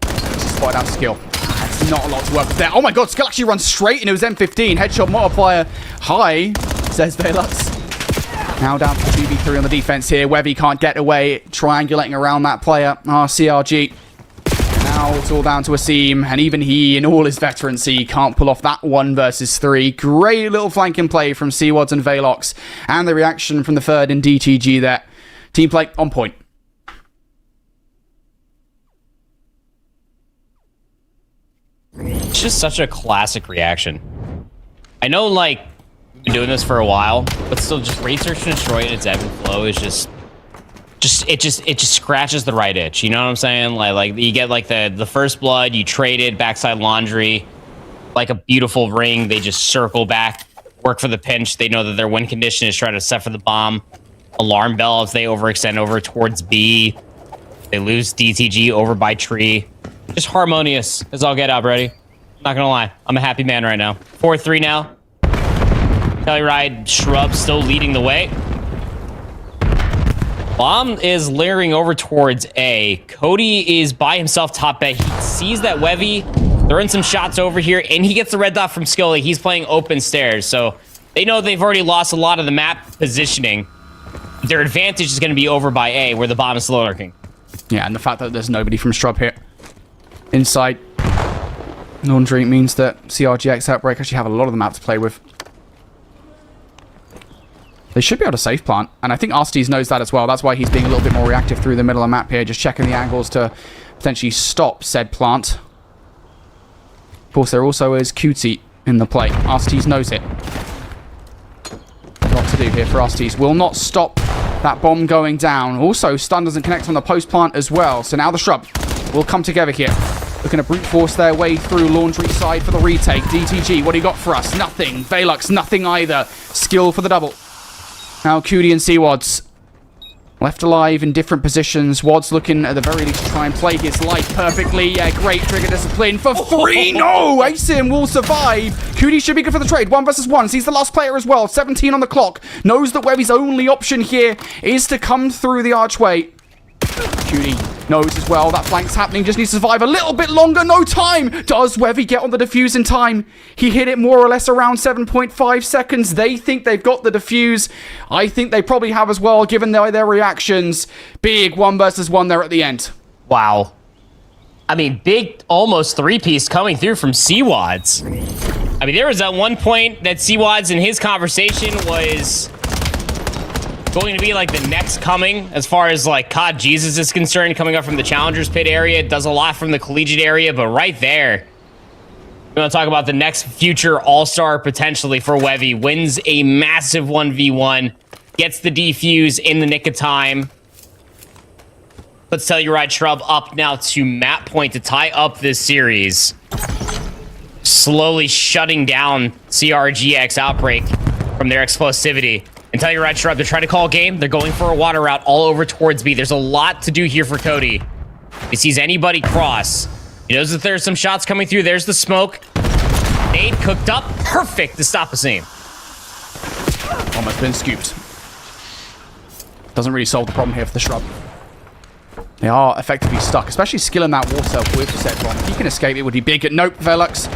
Spotted out skill. That's not a lot to work with there. Oh my god, skill actually runs straight into his M15. Headshot multiplier high, says Velux. Now down to 2v3 on the defense here. Webby can't get away, triangulating around that player. CRG. Now it's all down to Asim, and even he, in all his veterancy, can't pull off that 1 versus 3. Great little flanking play from Seawads and Velox, and the reaction from the third in DTG there. Team play on point. It's just such a classic reaction. I know, like, we've been doing this for a while, but still, just raid search and destroy and its ebb and flow is it just scratches the right itch. You know what I'm saying? Like you get like the first blood, you traded backside laundry, like a beautiful ring. They just circle back, work for the pinch. They know that their win condition is trying to set for the bomb. Alarm bell if they overextend over towards B. They lose DTG over by tree. Just harmonious as all get out, Brady. Not gonna lie, I'm a happy man right now. 4-3 now. Telluride Shrub still leading the way. Bomb is layering over towards A. Cody is by himself top bet. He sees that Wevy throwing some shots over here, and he gets the red dot from Skilly. He's playing open stairs, so they know they've already lost a lot of the map positioning. Their advantage is going to be over by A, where the bomb is slow lurking. Yeah, and the fact that there's nobody from Shrub here inside laundry means that CRGX Outbreak actually have a lot of the map to play with. They should be able to safe plant, and I think Arstes knows that as well. That's why he's being a little bit more reactive through the middle of the map here, just checking the angles to potentially stop said plant. Of course, there also is QT in the play. Arstes knows it. A lot to do here for Arstes. Will not stop that bomb going down. Also, stun doesn't connect on the post plant as well, so now the Shrub will come together here. Looking to brute force their way through laundry side for the retake. DTG, what do you got for us? Nothing. Velux, nothing either. Skill for the double. Now, Cudi and Seawads Left alive in different positions. Wad's looking at the very least to try and play his life perfectly. Yeah, great trigger discipline for 3. No! Asim will survive. Cootie should be good for the trade. 1 versus 1. He's the last player as well. 17 on the clock. Knows that Webby's only option here is to come through the archway. Cootie knows as well that flank's happening. Just needs to survive a little bit longer. No time. Does Webby get on the defuse in time? He hit it more or less around 7.5 seconds. They think they've got the defuse. I think they probably have as well, given their reactions. Big 1 versus 1 there at the end. Wow. I mean, big almost 3-piece coming through from CWADS. I mean, there was at one point that CWADS in his conversation was going to be like the next coming as far as like COD Jesus is concerned, coming up from the Challengers Pit area. Does a lot from the collegiate area, but right there, we're going to talk about the next future all-star potentially for Webby. Wins a massive 1v1, gets the defuse in the nick of time. Let's Telluride Shrub up now to map point to tie up this series. Slowly shutting down CRGX Outbreak from their explosivity. And Telluride Shrub, they're trying to call a game. They're going for a water route all over towards B. There's a lot to do here for Cody. He sees anybody cross. He knows that there's some shots coming through. There's the smoke. Nade cooked up. Perfect to stop the seam. Almost been scooped. Doesn't really solve the problem here for the Shrub. They are effectively stuck, especially skill in that water with Setron. If he can escape, it would be big. Nope, Velux.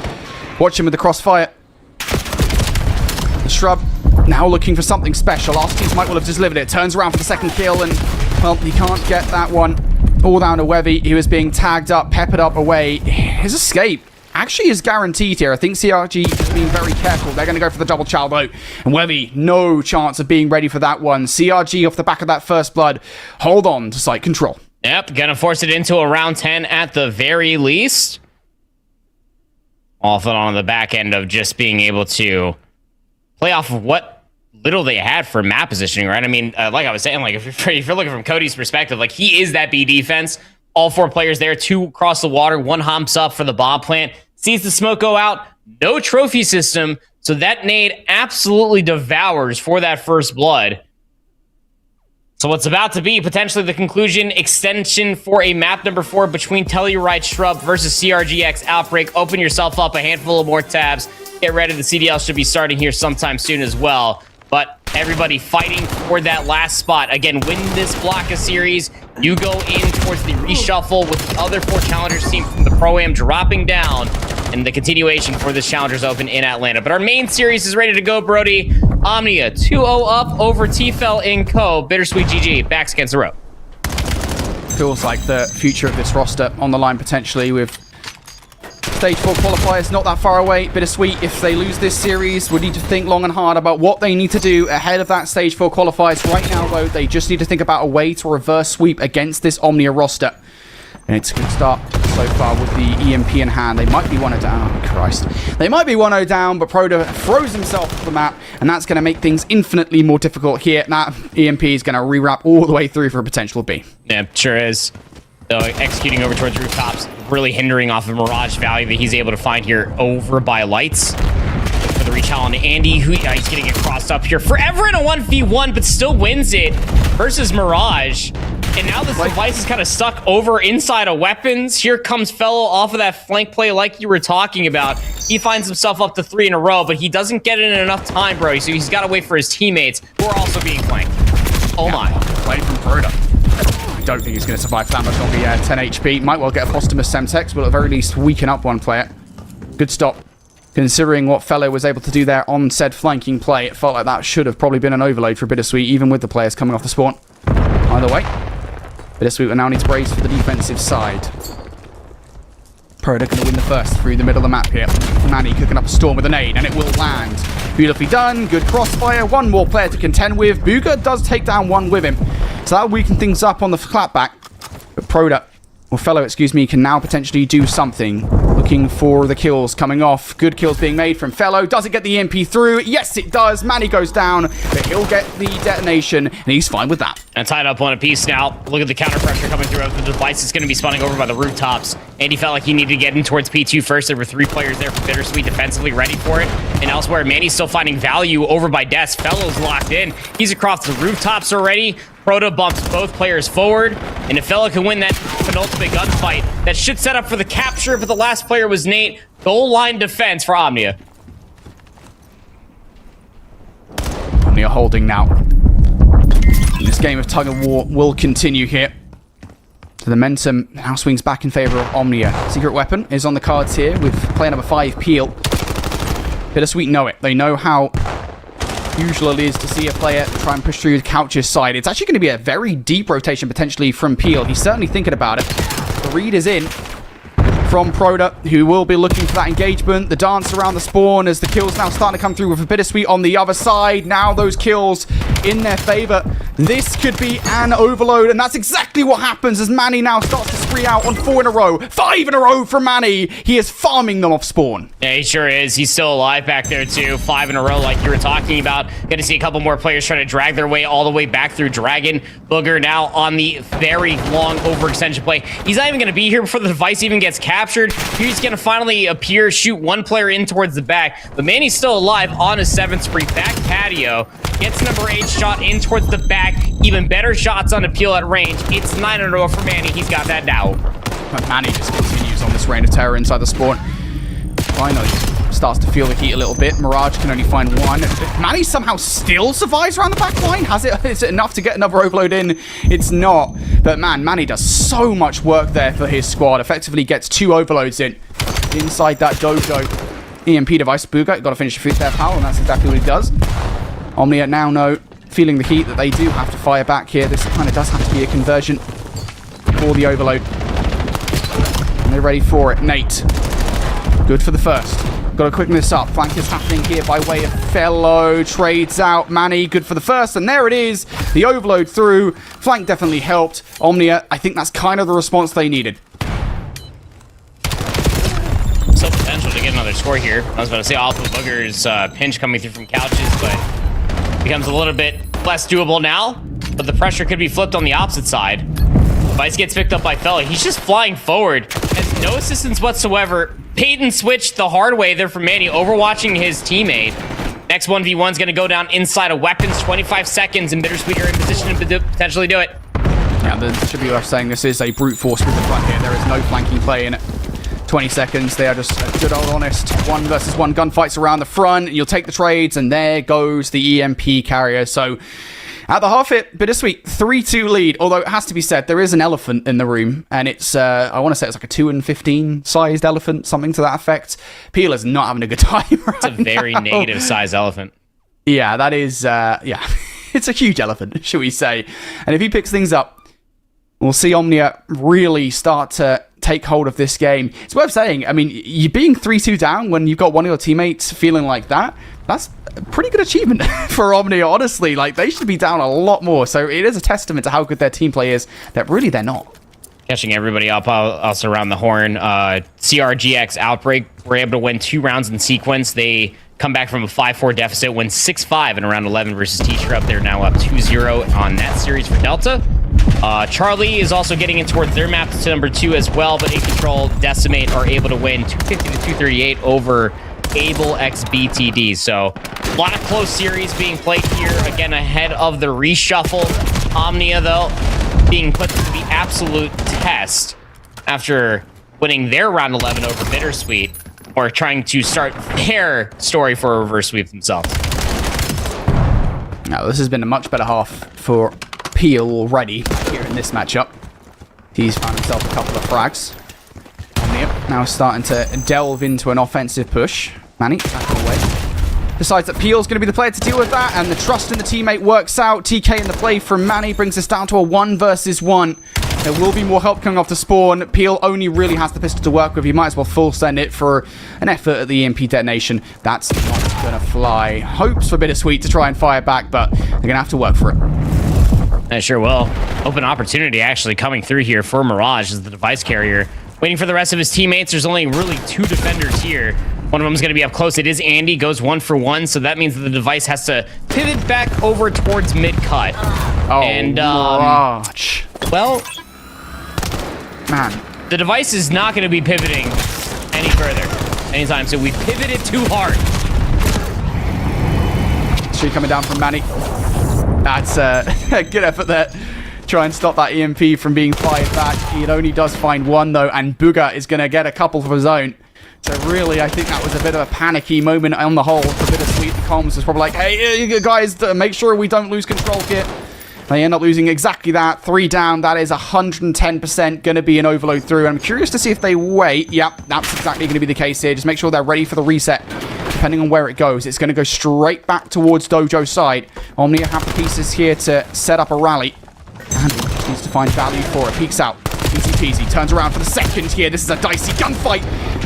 Watch him with the crossfire. The Shrub now looking for something special. Last piece might well have just delivered it. Turns around for the second kill, and, well, he can't get that one. All down to Webby. He was being tagged up, peppered up away. His escape actually is guaranteed here. I think CRG is being very careful. They're going to go for the double chow, though. And Webby, no chance of being ready for that one. CRG off the back of that first blood. Hold on to site control. Yep, gonna force it into a round 10 at the very least. Often on the back end of just being able to play off of what little they had for map positioning, right? I mean, like I was saying, like if you're looking from Cody's perspective, like he is that B defense. All 4 players there, 2 across the water, 1 humps up for the bomb plant. Sees the smoke go out, no trophy system, so that nade absolutely devours for that first blood. So what's about to be potentially the conclusion extension for a map number 4 between Telluride Shrub versus CRGX Outbreak. Open yourself up a handful of more tabs. Get ready. The CDL should be starting here sometime soon as well. But everybody fighting for that last spot. Again, win this block of series. You go in towards the reshuffle with the other 4 challengers team from the Pro-Am dropping down. And the continuation for this Challengers Open in Atlanta. But our main series is ready to go, Brody. Omnia 2-0 up over TFL in Co. Bittersweet GG. Backs against the rope. Feels like the future of this roster on the line potentially with Stage 4 qualifiers not that far away. Bittersweet, if they lose this series, would need to think long and hard about what they need to do ahead of that Stage 4 qualifiers. Right now, though, they just need to think about a way to reverse sweep against this Omnia roster. And it's a good start so far with the EMP in hand. They might be 1-0 down. Oh, Christ. They might be 1-0 down, but Proda throws himself off the map, and that's going to make things infinitely more difficult here. That EMP is going to rewrap all the way through for a potential B. Yeah, sure is. So executing over towards rooftops, really hindering off of Mirage value that he's able to find here over by lights. For the reach on Andy, who he's getting it crossed up here forever in a 1v1, but still wins it versus Mirage. And now this device is kind of stuck over inside of weapons. Here comes Fellow off of that flank play like you were talking about. He finds himself up to 3 in a row, but he doesn't get it in enough time, Brody. So he's got to wait for his teammates, who are also being flanked. Oh my. Play from Proda. I don't think he's going to survive that much longer. Yeah, 10 HP. Might well get a posthumous Semtex, but at the very least weaken up one player. Good stop. Considering what Fellow was able to do there on said flanking play, it felt like that should have probably been an overload for Bittersweet, even with the players coming off the spawn. Either way, Bittersweet will now need to brace for the defensive side. Proda going to win the first through the middle of the map here. Manny cooking up a storm with a nade, and it will land. Beautifully done. Good crossfire. One more player to contend with. Booga does take down one with him. So that'll weaken things up on the clapback. But Proda, or Fellow, excuse me, can now potentially do something. Looking for the kills coming off. Good kills being made from Fellow. Does it get the EMP through? Yes, it does. Manny goes down, but he'll get the detonation, and he's fine with that. And tied up one apiece now. Look at the counter pressure coming through. The device is going to be spawning over by the rooftops. And he felt like he needed to get in towards P2 first. There were 3 players there for Bittersweet defensively ready for it. And elsewhere, Manny's still finding value over by Des. Fellow's locked in. He's across the rooftops already. Proto bumps both players forward, and if Fella can win that penultimate gunfight, that should set up for the capture, but the last player was Nate. Goal line defense for Omnia. Omnia holding now. This game of tug-of-war will continue here. The momentum now swings back in favor of Omnia. Secret weapon is on the cards here with player number 5, Peel. Bittersweet know it. They know how usual it is to see a player try and push through Couch's side. It's actually going to be a very deep rotation potentially from Peel. He's certainly thinking about it. The read is in from Proda, who will be looking for that engagement. The dance around the spawn as the kills now starting to come through with a Bittersweet on the other side. Now those kills in their favor. This could be an overload, and that's exactly what happens as Manny now starts to spree out on 4 in a row. 5 in a row for Manny. He is farming them off spawn. Yeah, he sure is. He's still alive back there, too. 5 in a row, like you were talking about. Going to see a couple more players trying to drag their way all the way back through Dragon. Booger now on the very long overextension play. He's not even going to be here before the device even gets captured. He's going to finally appear, shoot one player in towards the back. But Manny's still alive on his 7th spree. Back patio. Gets number 8 shot in towards the back. Even better shots on appeal at range. It's 9 in a row for Manny. He's got that now. But Manny just continues on this reign of terror inside the spawn. Finally starts to feel the heat a little bit. Mirage can only find one. Manny somehow still survives around the back line. Is it enough to get another overload in? It's not. But man, Manny does so much work there for his squad. Effectively gets 2 overloads in inside that dojo. EMP device. Booga, got to finish your food there, pal, and that's exactly what he does. Omnia now know, feeling the heat, that they do have to fire back here. This kind of does have to be a conversion for the overload. And they're ready for it. Nate, good for the first. Got to quicken this up. Flank is happening here by way of Fellow. Trades out. Manny, good for the first. And there it is. The overload through. Flank definitely helped. Omnia, I think that's kind of the response they needed. Still potential to get another score here. I was about to say Alpha Booger's pinch coming through from Couches, but becomes a little bit less doable now. But the pressure could be flipped on the opposite side. Vice gets picked up by Fella. He's just flying forward. Has no assistance whatsoever. Peyton switched the hard way there for Manny, overwatching his teammate. Next 1v1 is going to go down inside of weapons. 25 seconds, and Bittersweet are in position to potentially do it. Yeah, there should be worth saying this is a brute force with the front here. There is no flanking play in it. 20 seconds, they are just a good old honest 1 versus 1 gunfights around the front. You'll take the trades, and there goes the EMP carrier. So at the half hit, Bittersweet 3-2 lead. Although it has to be said, there is an elephant in the room, and it's I want to say it's like a 2 and 15 sized elephant, something to that effect. Peel is not having a good time right It's a very now. negative size elephant. Yeah, that is yeah. It's a huge elephant, shall we say. And if he picks things up, we'll see Omnia really start to take hold of this game. It's worth saying, I mean, you being 3-2 down when you've got one of your teammates feeling like that, that's a pretty good achievement for Omnia, honestly. Like, they should be down a lot more. So it is a testament to how good their team play is, that really they're not. Catching everybody up also around the horn. CRGX Outbreak were able to win 2 rounds in sequence. They come back from a 5-4 deficit, win 6-5 in round 11 versus T-Trap. They're now up 2-0 on that series for Delta. Charlie is also getting in towards their map to number 2 as well, but A-Control, Decimate are able to win 250-238 over Able x BTD. So a lot of close series being played here, again ahead of the reshuffle. Omnia, though, being put to the absolute test after winning their round 11 over Bittersweet, or trying to start their story for a reverse sweep themselves. Now, this has been a much better half for Peel already here in this matchup. He's found himself a couple of frags. Omnia now starting to delve into an offensive push. Manny, back away. Decides that Peel's going to be the player to deal with that, and the trust in the teammate works out. TK in the play from Manny brings us down to a 1 versus 1. There will be more help coming off the spawn. Peel only really has the pistol to work with. He might as well full send it for an effort at the EMP detonation. That's not going to fly. Hopes for Bittersweet to try and fire back, but they're going to have to work for it. I sure will. Open opportunity actually coming through here for Mirage as the device carrier. Waiting for the rest of his teammates. There's only really 2 defenders here. One of them is going to be up close. It is Andy. Goes 1 for 1. So that means that the device has to pivot back over towards mid-cut. Oh, and, Mirage. Well, Man. the device is not going to be pivoting any further anytime. So we pivoted too hard. Street coming down from Manny. That's a good effort there. Try and stop that EMP from being fired back. It only does find one, though, and Booga is going to get a couple of his own. So really, I think that was a bit of a panicky moment on the whole for Bittersweet. The comms was probably like, hey, guys, make sure we don't lose control here. They end up losing exactly that. 3 down. That is 110% going to be an overload through. And I'm curious to see if they wait. Yep, that's exactly going to be the case here. Just make sure they're ready for the reset. Depending on where it goes, it's going to go straight back towards Dojo's side. Omnia have the pieces here to set up a rally. And he just needs to find value for it. Peeks out. Easy peasy. Turns around for the second here. This is a dicey gunfight.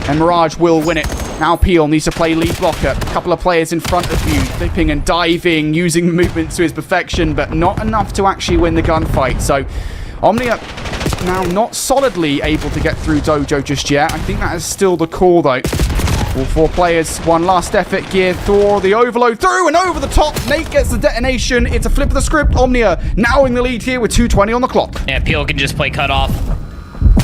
And Mirage will win it. Now Peel needs to play lead blocker. A couple of players in front of you. Flipping and diving. Using movement to his perfection. But not enough to actually win the gunfight. So Omnia now not solidly able to get through Dojo just yet. I think that is still the call, though. All 4 players, one last effort, geared for the overload through and over the top. Nate gets the detonation. It's a flip of the script. Omnia now in the lead here with 2:20 on the clock. Yeah, Peel can just play cutoff.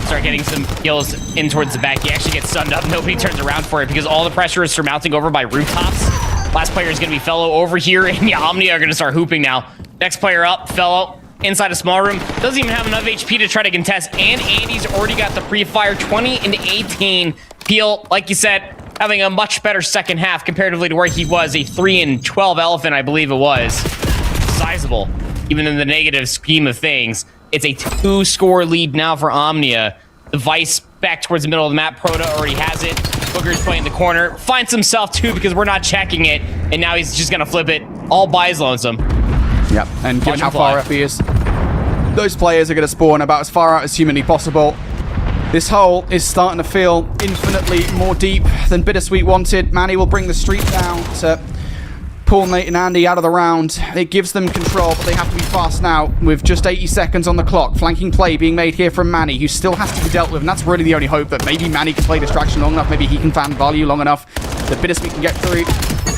Start getting some kills in towards the back. He actually gets stunned up. Nobody turns around for it because all the pressure is surmounting over by rooftops. Last player is going to be Fellow over here. And yeah, Omnia are going to start hooping now. Next player up, Fellow. Inside a small room. Doesn't even have enough HP to try to contest. And Andy's already got the pre-fire. 20 and 18. Peel, like you said, having a much better second half comparatively to where he was. A 3 and 12 elephant, I believe it was. Sizable, even in the negative scheme of things. It's a 2-score lead now for Omnia. The Vice back towards the middle of the map. Proto already has it. Booger's playing the corner. Finds himself too because we're not checking it. And now he's just going to flip it all by his lonesome. Yep, and given how far up he is, those players are going to spawn about as far out as humanly possible. This hole is starting to feel infinitely more deep than Bittersweet wanted. Manny will bring the streak down to pull Nate and Andy out of the round. It gives them control, but they have to be fast now with just 80 seconds on the clock. Flanking play being made here from Manny, who still has to be dealt with, and that's really the only hope, that maybe Manny can play distraction long enough, maybe he can fan value long enough that Bittersweet can get through.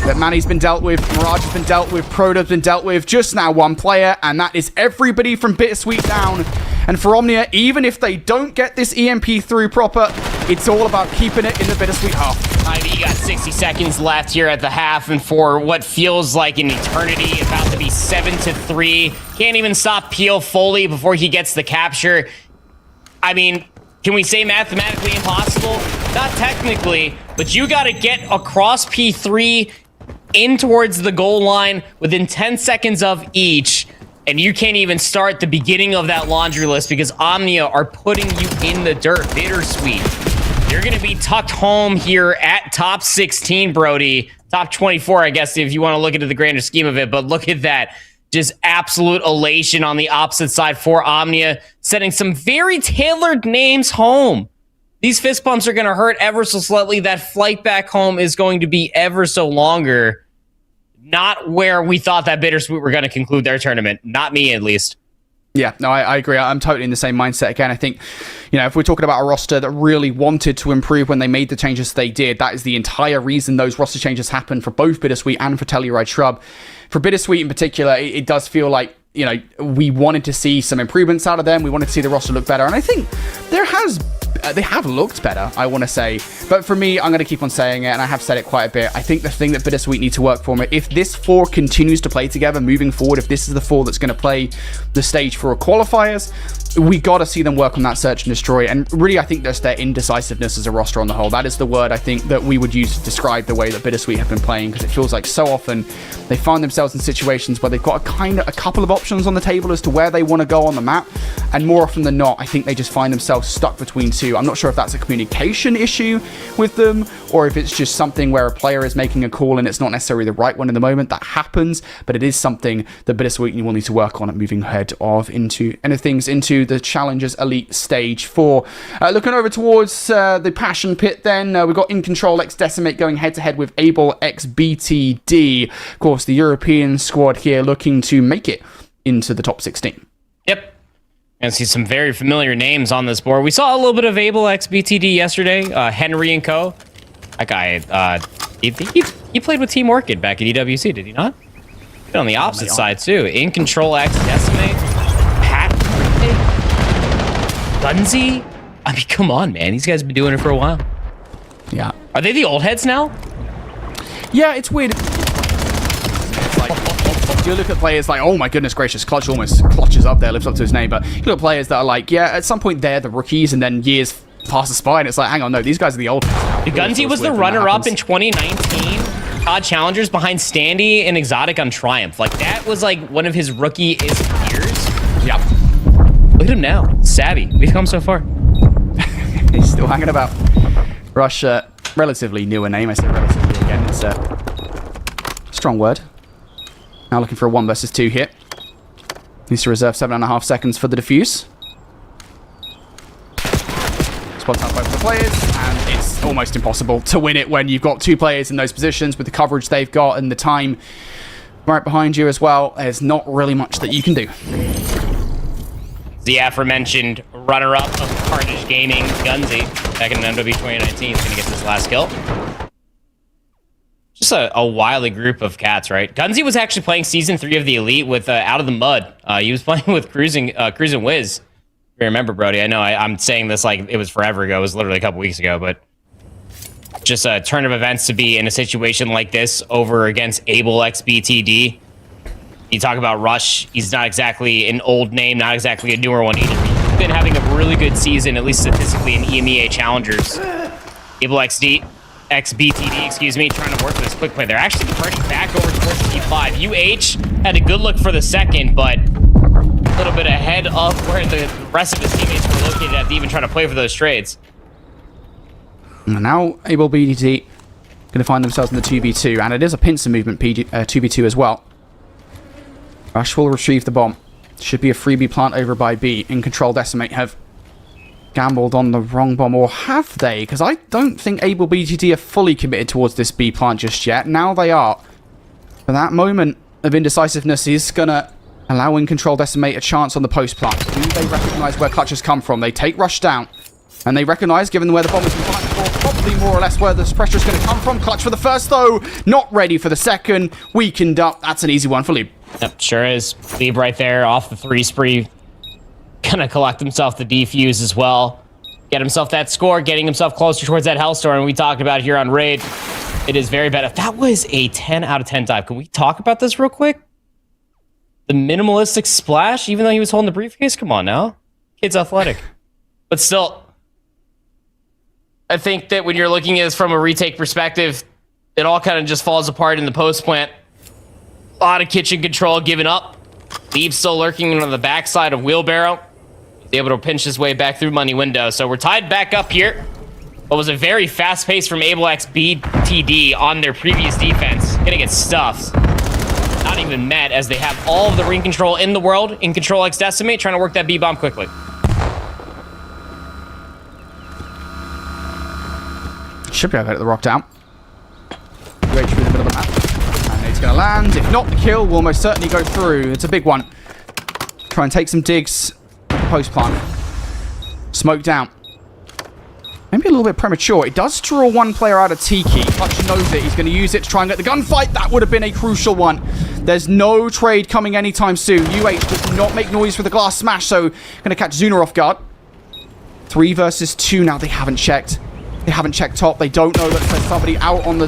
That Manny's been dealt with, Mirage has been dealt with, Proto's been dealt with, just now one player, and that is everybody from Bittersweet down. And for Omnia, even if they don't get this EMP through proper, it's all about keeping it in the Bittersweet half. Ivy got 60 seconds left here at the half, and for what feels like an eternity, about to be 7-3. Can't even stop Peel fully before he gets the capture. I mean, can we say mathematically impossible? Not technically, but you got to get across P3 in towards the goal line within 10 seconds of each. And you can't even start the beginning of that laundry list because Omnia are putting you in the dirt. Bittersweet. You're going to be tucked home here at top 16, Brody. Top 24, I guess, if you want to look into the grander scheme of it. But look at that. Just absolute elation on the opposite side for Omnia, sending some very tailored names home. These fist bumps are going to hurt ever so slightly. That flight back home is going to be ever so longer. Not where we thought that Bittersweet were going to conclude their tournament. Not me, at least. Yeah, no, I agree. I'm totally in the same mindset again. I think, you know, if we're talking about a roster that really wanted to improve when they made the changes they did, that is the entire reason those roster changes happened for both Bittersweet and for Telluride Shrub. For Bittersweet in particular, it does feel like, you know, we wanted to see some improvements out of them. We wanted to see the roster look better. And I think they have looked better, I want to say. But for me, I'm going to keep on saying it, and I have said it quite a bit. I think the thing that Bittersweet need to work for, if this 4 continues to play together moving forward, if this is the 4 that's going to play the stage for qualifiers, we got to see them work on that search and destroy. And really, I think that's their indecisiveness as a roster on the whole. That is the word I think that we would use to describe the way that Bittersweet have been playing, because it feels like so often they find themselves in situations where they've got a couple of options on the table as to where they want to go on the map, and more often than not, I think they just find themselves stuck between 2. I'm not sure if that's a communication issue with them, or if it's just something where a player is making a call and it's not necessarily the right one in the moment. That happens, but it is something that Bittersweet will need to work on moving ahead into the Challengers Elite Stage 4. Looking over towards the Passion Pit then, we've got In Control X Decimate going head-to-head with Able X BTD. Of course, the European squad here looking to make it into the top 16. Yep. And see some very familiar names on this board. We saw a little bit of Able X BTD yesterday. Henry and Co. That guy, he played with Team Orchid back at EWC, did he not? On the opposite side, too. In Control X Decimate. Pat. Gunzy. I mean, come on, man. These guys have been doing it for a while. Yeah. Are they the old heads now? Yeah, it's weird. It's like, You look at players like, oh my goodness gracious, Clutch almost clutches up there, lives up to his name. But you look at players that are like, yeah, at some point they're the rookies, and then years pass us by, and it's like, hang on, no, these guys are the old. GRAU was the runner-up in 2019. COD Challengers behind Standy and Exotic on Triumph. Like, that was like one of his rookie-ish years. Yep. Look at him now. Savvy. We've come so far. He's still hanging about. Rush, relatively newer name. I say relatively again. It's a strong word. Now looking for a 1 versus 2 here. Needs to reserve 7.5 seconds for the defuse. Spots out both of the players, and it's almost impossible to win it when you've got 2 players in those positions with the coverage they've got and the time right behind you as well. There's not really much that you can do. The aforementioned runner-up of Carnage Gaming, GRAU, back in MW 2019, is going to get this last kill. Just a wily group of cats, right? GRAU was actually playing Season 3 of the Elite with Out of the Mud. He was playing with Cruising Wiz. If you remember, Brody, I know I'm saying this like it was forever ago. It was literally a couple weeks ago, but just a turn of events to be in a situation like this over against Able X BTD. You talk about Rush, he's not exactly an old name, not exactly a newer one either. He's been having a really good season, at least statistically, in EMEA Challengers. Able XBTD, excuse me, trying to work for this quick play. They're actually turning back over towards P5. UH had a good look for the second, but a little bit ahead of where the rest of his teammates were located at to even try to play for those trades. And now Able BTD going to find themselves in the 2v2, and it is a pincer movement 2v2 as well. Rush will retrieve the bomb. Should be a freebie plant over by B. In Control Decimate have gambled on the wrong bomb, or have they? Because I don't think Able BTD are fully committed towards this B plant just yet. Now they are. But that moment of indecisiveness is going to allow In Control Decimate a chance on the post plant. Do they recognize where Clutch has come from? They take Rush down. And they recognize, given where the bomb has been planted for, probably more or less where this pressure is going to come from. Clutch for the first, though. Not ready for the second. Weakened up. That's an easy one for Lieb. Yep, sure is. Lieb right there off the 3 spree. Gonna collect himself the defuse as well. Get himself that score, getting himself closer towards that Hellstorm we talked about here on Raid. It is very bad. If that was a 10 out of 10 dive, can we talk about this real quick? The minimalistic splash, even though he was holding the briefcase? Come on now. Kid's athletic. But still, I think that when you're looking at this from a retake perspective, it all kind of just falls apart in the post plant. A lot of kitchen control given up. Lieb still lurking on the backside of Wheelbarrow. He's able to pinch his way back through money window. So we're tied back up here. What was a very fast pace from Able X BTD on their previous defense. Gonna get stuffed. Not even met, as they have all of the ring control in the world. In Control X Decimate, trying to work that B-bomb quickly. Should be able to get the rock down. Right through the middle of the map. And it's going to land. If not, the kill will most certainly go through. It's a big one. Try and take some digs. Post plant. Smoke down. Maybe a little bit premature. It does draw one player out of Tiki. Clutch knows it. He's going to use it to try and get the gunfight. That would have been a crucial one. There's no trade coming anytime soon. UH does not make noise for the glass smash, so going to catch Zuna off guard. 3 versus 2 now. They haven't checked. They haven't checked top. They don't know that there's somebody out on the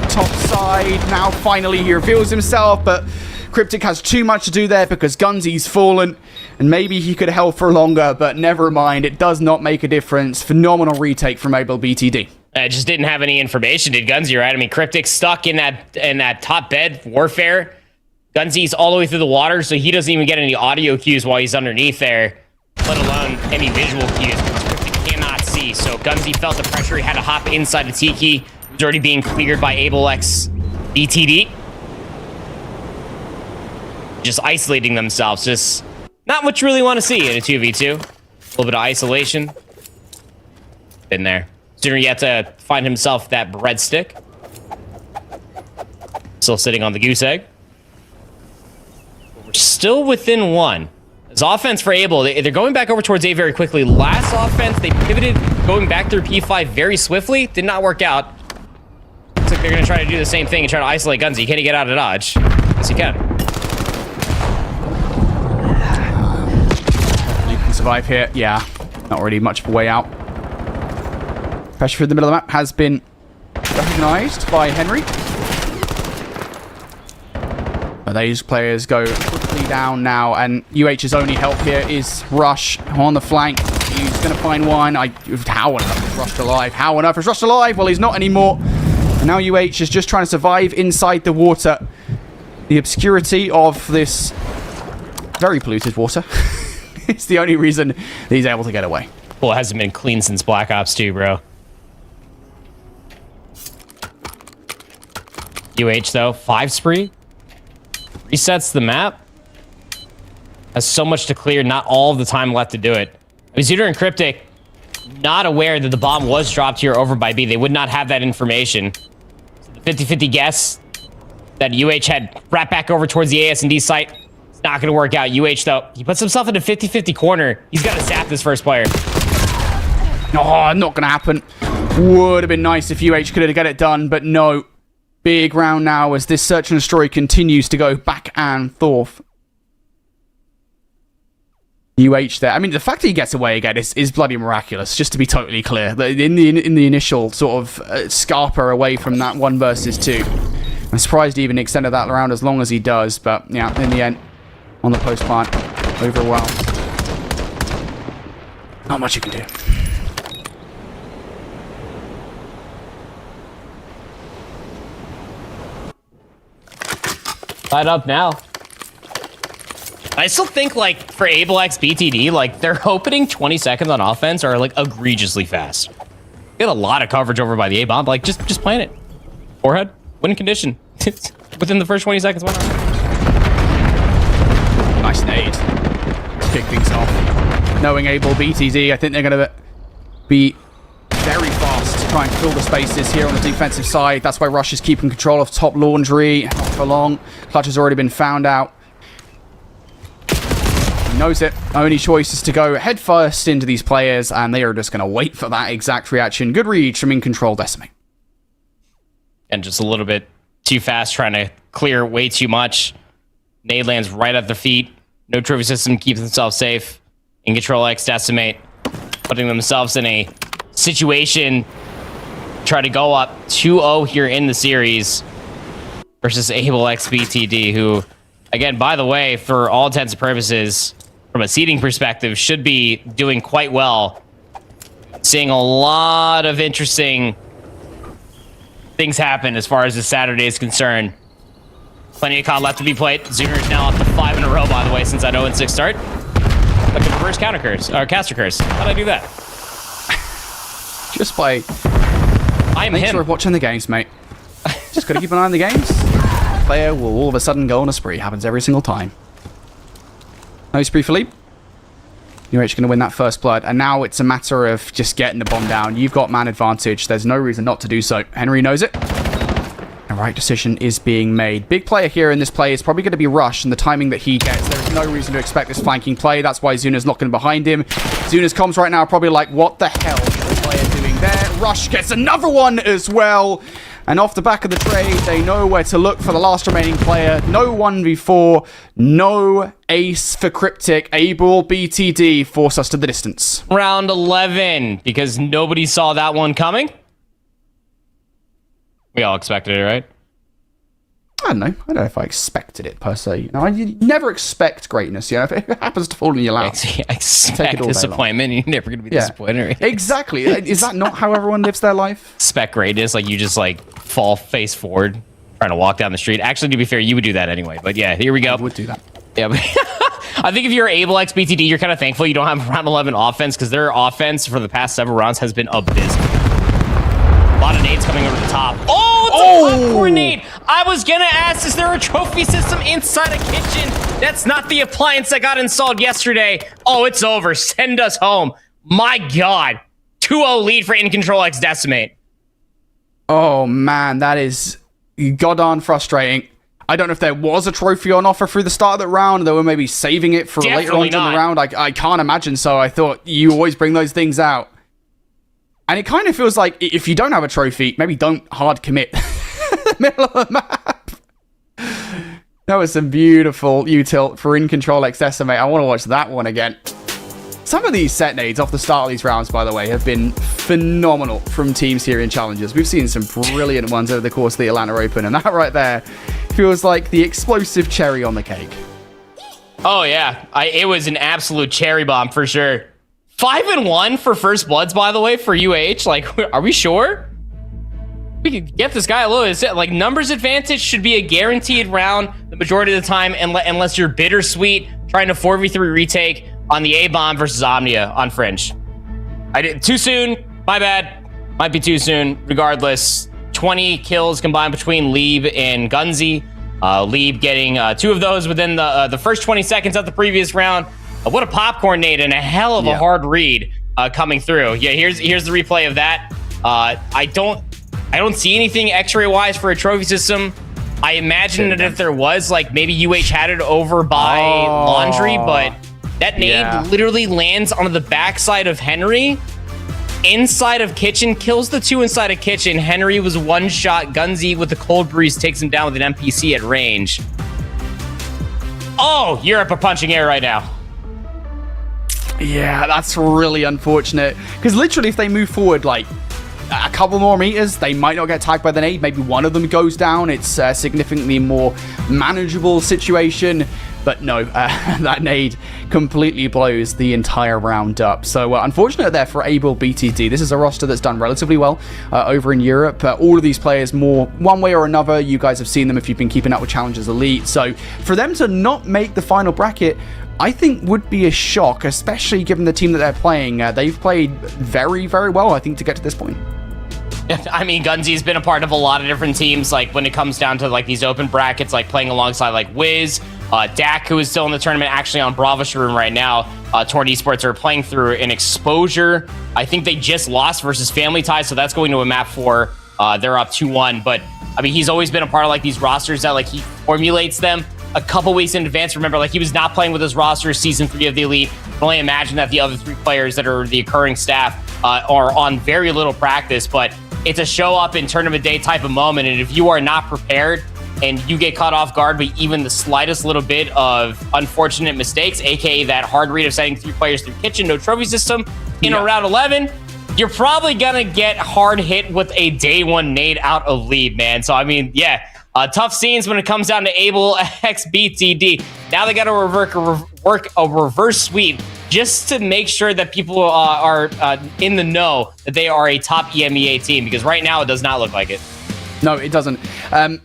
top side. Now, finally, he reveals himself, but Cryptic has too much to do there because Gunzy's fallen, and maybe he could have held for longer, but never mind. It does not make a difference. Phenomenal retake from Able BTD. Just didn't have any information, did Gunzy, right? I mean, Cryptic's stuck in that top bed warfare. Gunzy's all the way through the water, so he doesn't even get any audio cues while he's underneath there, let alone any visual cues, because Cryptic cannot see. So Gunzy felt the pressure. He had to hop inside the Tiki. He was already being cleared by Able X BTD. Just isolating themselves. Just not what you really want to see in a 2v2. A little bit of isolation. Been there. Sooner yet to find himself that breadstick. Still sitting on the goose egg. We're still within 1. As offense for Able, they're going back over towards A very quickly. Last offense, they pivoted going back through P5 very swiftly. Did not work out. Looks like they're going to try to do the same thing and try to isolate Gunzy. Can he get out of dodge? Yes, he can. You can survive here. Yeah, not really much of a way out. Pressure through the middle of the map has been recognized by Henry. These players go quickly down now, and UH's only help here is Rush on the flank. He's going to find one. How on earth is Rush alive? How on earth is Rush alive? Well, he's not anymore. And now UH is just trying to survive inside the water. The obscurity of this very polluted water is the only reason that he's able to get away. Well, it hasn't been clean since Black Ops 2, bro. UH, though, 5 spree. Resets the map. Has so much to clear, not all of the time left to do it. Zooter and Cryptic, not aware that the bomb was dropped here over by B. They would not have that information. So the 50-50 guess that UH had wrapped back over towards the AS&D site. It's not going to work out. UH, though, he puts himself in a 50-50 corner. He's got to zap this first player. Oh, not going to happen. Would have been nice if UH could have got it done, but no. Big round now as this search and destroy continues to go back and forth. UH there. I mean, the fact that he gets away again is bloody miraculous, just to be totally clear. In the initial sort of scarper away from that 1 versus 2. I'm surprised he even extended that round as long as he does, but yeah, in the end, on the post plant, overwhelmed. Not much you can do. Tied up now. I still think, like, for ABLX BTD, like, their opening 20 seconds on offense are, like, egregiously fast. Get a lot of coverage over by the A-bomb. Like, just plant it. Forehead, win condition. Within the first 20 seconds, why not? Nice nade to kick things off. Knowing Able BTD, I think they're going to be very fast to try and fill the spaces here on the defensive side. That's why Rush is keeping control of top laundry. Not for long. Clutch has already been found out. He knows it. Only choice is to go head first into these players, and they are just going to wait for that exact reaction. Good read from In Control Decimate. And just a little bit too fast, trying to clear way too much. Nade lands right at their feet. No trophy system keeps themselves safe. In Control X Decimate, putting themselves in a situation, try to go up 2-0 here in the series versus ABLX BTD, who, again, by the way, for all intents and purposes, from a seeding perspective, should be doing quite well. Seeing a lot of interesting things happen as far as this Saturday is concerned. Plenty of COD left to be played. Zooter is now up to 5 in a row, by the way, since that 0-6 start. Like a reverse counter curse, or caster curse. How'd I do that? Just by I'm nature him. of watching the games, mate. Just got to keep an eye on the games. The player will all of a sudden go on a spree. Happens every single time. No spree for Leap. UH going to win that first blood, and now it's a matter of just getting the bomb down. You've got man advantage. There's no reason not to do so. Henry knows it. The right decision is being made. Big player here in this play is probably going to be Rush, and the timing that he gets. There's no reason to expect this flanking play. That's why Zuna's looking behind him. Zuna's comms right now are probably like, what the hell is the player doing there? Rush gets another one as well. And off the back of the trade, they know where to look for the last remaining player. No 1v4, no ace for Cryptic. Able BTD force us to the distance. Round 11, because nobody saw that one coming. We all expected it, right? I don't know. I don't know if I expected it, per se. You know, you never expect greatness, you know. If it happens to fall in your lap, I expect disappointment. You're never going to be disappointed. Right? Exactly. Is that not how everyone lives their life? Expect greatness, like you just like fall face forward trying to walk down the street. Actually, to be fair, you would do that anyway. But yeah, here we go. I would do that. Yeah, but I think if you're ABLX BTD, you're kind of thankful you don't have round 11 offense, because their offense for the past several rounds has been abysmal. A lot of nades coming over the top. Oh, it's a popcorn nade. I was gonna ask, is there a trophy system inside a kitchen? That's not the appliance that got installed yesterday. Oh, it's over. Send us home. My God. 2-0 lead for In Control X Decimate. Oh, man, that is goddamn frustrating. I don't know if there was a trophy on offer through the start of the round. They were maybe saving it for later on in the round. I can't imagine so. I thought you always bring those things out. And it kind of feels like if you don't have a trophy, maybe don't hard commit the middle of the map. That was some beautiful util for In Control X Decimate. I want to watch that one again. Some of these set nades off the start of these rounds, by the way, have been phenomenal from teams here in Challenges. We've seen some brilliant ones over the course of the Atlanta Open, and that right there feels like the explosive cherry on the cake. Oh yeah, it was an absolute cherry bomb for sure. 5-1 for first bloods, by the way, for UH. Like, are we sure? We could get this guy a little. Like, numbers advantage should be a guaranteed round the majority of the time, unless you're bittersweet trying to 4v3 retake on the A-bomb versus Omnia on Fringe. I did too soon. My bad. Might be too soon. Regardless, 20 kills combined between Lieb and Gunzy. Lieb getting 2 of those within the first 20 seconds of the previous round. What a popcorn nade and a hell of a hard read coming through. Yeah, here's the replay of that. I don't see anything X-ray wise for a trophy system. I imagine that if there was, like, maybe UH had it over by Laundry, but that nade literally lands on the backside of Henry. Inside of Kitchen, kills the 2 inside of Kitchen. Henry was one shot. Gunzy with the cold breeze takes him down with an NPC at range. Oh, Europe are punching air right now. Yeah, that's really unfortunate. Because literally, if they move forward, like, a couple more meters, they might not get tagged by the nade. Maybe one of them goes down. It's a significantly more manageable situation. But no, that nade completely blows the entire round up. So unfortunate there for Able BTD. This is a roster that's done relatively well over in Europe. All of these players, more one way or another, you guys have seen them if you've been keeping up with Challengers Elite. So for them to not make the final bracket, I think would be a shock, especially given the team that they're playing. They've played very, very well, I think, to get to this point. I mean, Gunzy's been a part of a lot of different teams, like when it comes down to like these open brackets, like playing alongside like Wiz, Dak, who is still in the tournament, actually on Bravo's room right now. Torn Esports are playing through an exposure. I think they just lost versus Family Ties, so that's going to a map 4. They're up 2-1, but I mean, he's always been a part of like these rosters that like he formulates them a couple weeks in advance. Remember, like he was not playing with his roster season 3 of the Elite. I can only imagine that the other 3 players that are the occurring staff are on very little practice, but it's a show up in tournament day type of moment. And if you are not prepared and you get caught off guard by even the slightest little bit of unfortunate mistakes, aka that hard read of sending 3 players through Kitchen, no trophy system in a round 11, you're probably gonna get hard hit with a day 1 nade out of lead, man. So I mean, yeah, tough scenes when it comes down to Able x BTD. Now they got to work a reverse sweep just to make sure that people are in the know that they are a top EMEA team, because right now it does not look like it. No, it doesn't.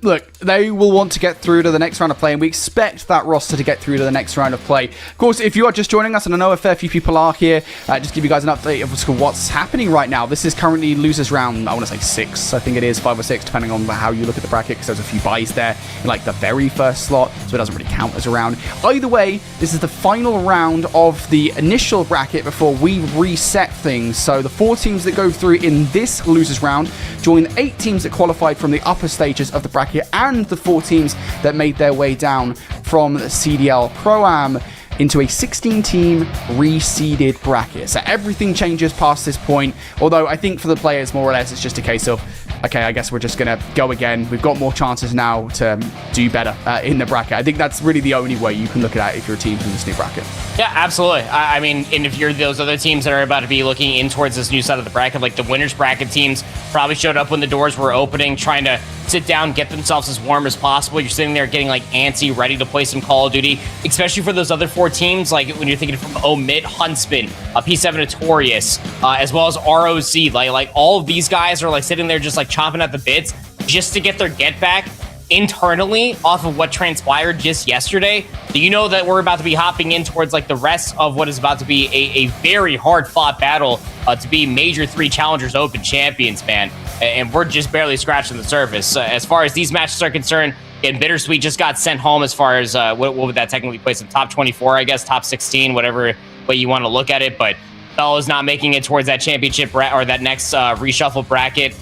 Look, they will want to get through to the next round of play, and we expect that roster to get through to the next round of play. Of course, if you are just joining us, and I know a fair few people are here, just give you guys an update of what's happening right now. This is currently losers round, I want to say 6. I think it is 5 or 6, depending on how you look at the bracket, because there's a few buys there in like the very first slot, so it doesn't really count as a round. Either way, this is the final round of the initial bracket before we reset things. So the 4 teams that go through in this losers round join the 8 teams that qualified from the upper stages of the bracket and the 4 teams that made their way down from the CDL Pro-Am into a 16-team reseeded bracket. So everything changes past this point, although I think for the players, more or less, it's just a case of, okay, I guess we're just going to go again. We've got more chances now to do better in the bracket. I think that's really the only way you can look at it if you're a team in this new bracket. Yeah, absolutely. I mean, and if you're those other teams that are about to be looking in towards this new side of the bracket, like the winners bracket teams probably showed up when the doors were opening, trying to sit down, get themselves as warm as possible. You're sitting there getting like antsy, ready to play some Call of Duty, especially for those other 4 teams, like when you're thinking from Omit, Huntsman, P7 Notorious, as well as ROC. Like all of these guys are like sitting there just like chomping at the bits just to get their get back internally off of what transpired just yesterday. Do you know that we're about to be hopping in towards like the rest of what is about to be a very hard fought battle to be Major 3 Challengers Open champions, man? And we're just barely scratching the surface. As far as these matches are concerned, and Bittersweet just got sent home as far as what would that technically place in top 24, I guess, top 16, whatever way you want to look at it. But Bello's not making it towards that championship or that next reshuffle bracket.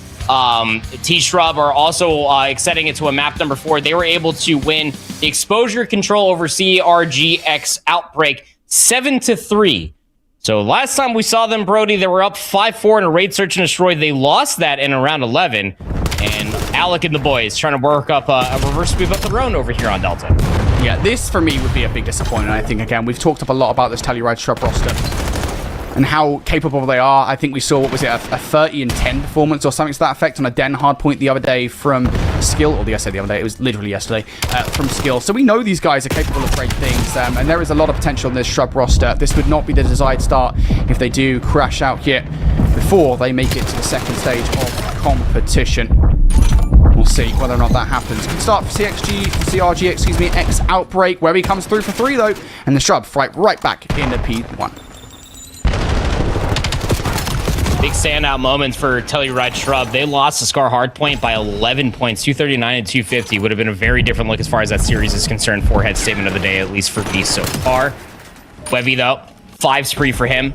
T-Shrub are also setting it to a map number 4. They were able to win the exposure control over CRGX Outbreak 7-3. So last time we saw them, Brody, they were up 5-4 in a raid search and destroy. They lost that in around 11. And ALLUKA and the boys trying to work up a reverse sweep of their own over here on Delta. Yeah, this for me would be a big disappointment. I think, again, we've talked up a lot about this TYLIL Shrub roster. and how capable they are. I think we saw, what was it, a 30 and 10 performance or something to that effect on a Den hardpoint the other day from Skill, or I say the other day, it was literally yesterday, from Skill. So we know these guys are capable of great things, and there is a lot of potential in this Shrub roster. This would not be the desired start if they do crash out here before they make it to the second stage of competition. We'll see whether or not that happens. Good start for CRG, excuse me, X Outbreak, where he comes through for 3 though, and the Shrub fight right back into P1. Big standout moments for Telluride Shrub. They lost the Scar Hardpoint by 11 points, 239 and 250. Would have been a very different look as far as that series is concerned. Forehead statement of the day, at least for me so far. Webby though, 5 spree for him.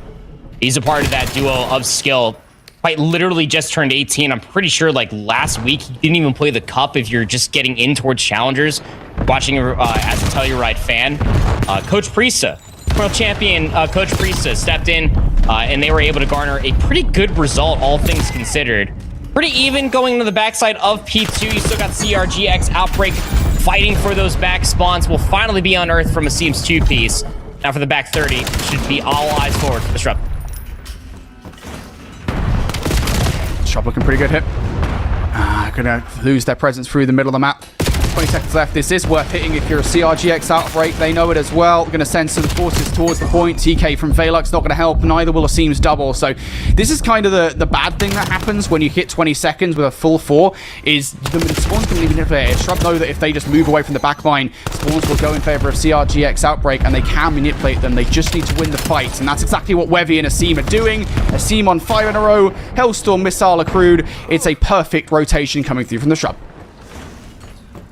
He's a part of that duo of skill. Quite literally just turned 18. I'm pretty sure like last week he didn't even play the cup if you're just getting in towards challengers. Watching as a Telluride fan. Coach Priesta, world champion Coach Priesta stepped in and they were able to garner a pretty good result, all things considered. Pretty even going to the backside of P2. You still got CRGX Outbreak fighting for those back spawns. Will finally be unearthed from a Seams 2-piece. Now for the back 30, should be all eyes forward for the Shrub. Shrub looking pretty good here. Gonna lose their presence through the middle of the map. 20 seconds left. This is worth hitting if you're a CRGX Outbreak. They know it as well. Going to send some forces towards the point. TK from Velux not going to help. Neither will a Seams double. So this is kind of the bad thing that happens when you hit 20 seconds with a full 4 is the spawns can leave manipulate. Shrub know that if they just move away from the back line, spawns will go in favor of CRGX Outbreak and they can manipulate them. They just need to win the fight. And that's exactly what Wevy and Asim are doing. Asim on 5 in a row. Hellstorm missile accrued. It's a perfect rotation coming through from the Shrub.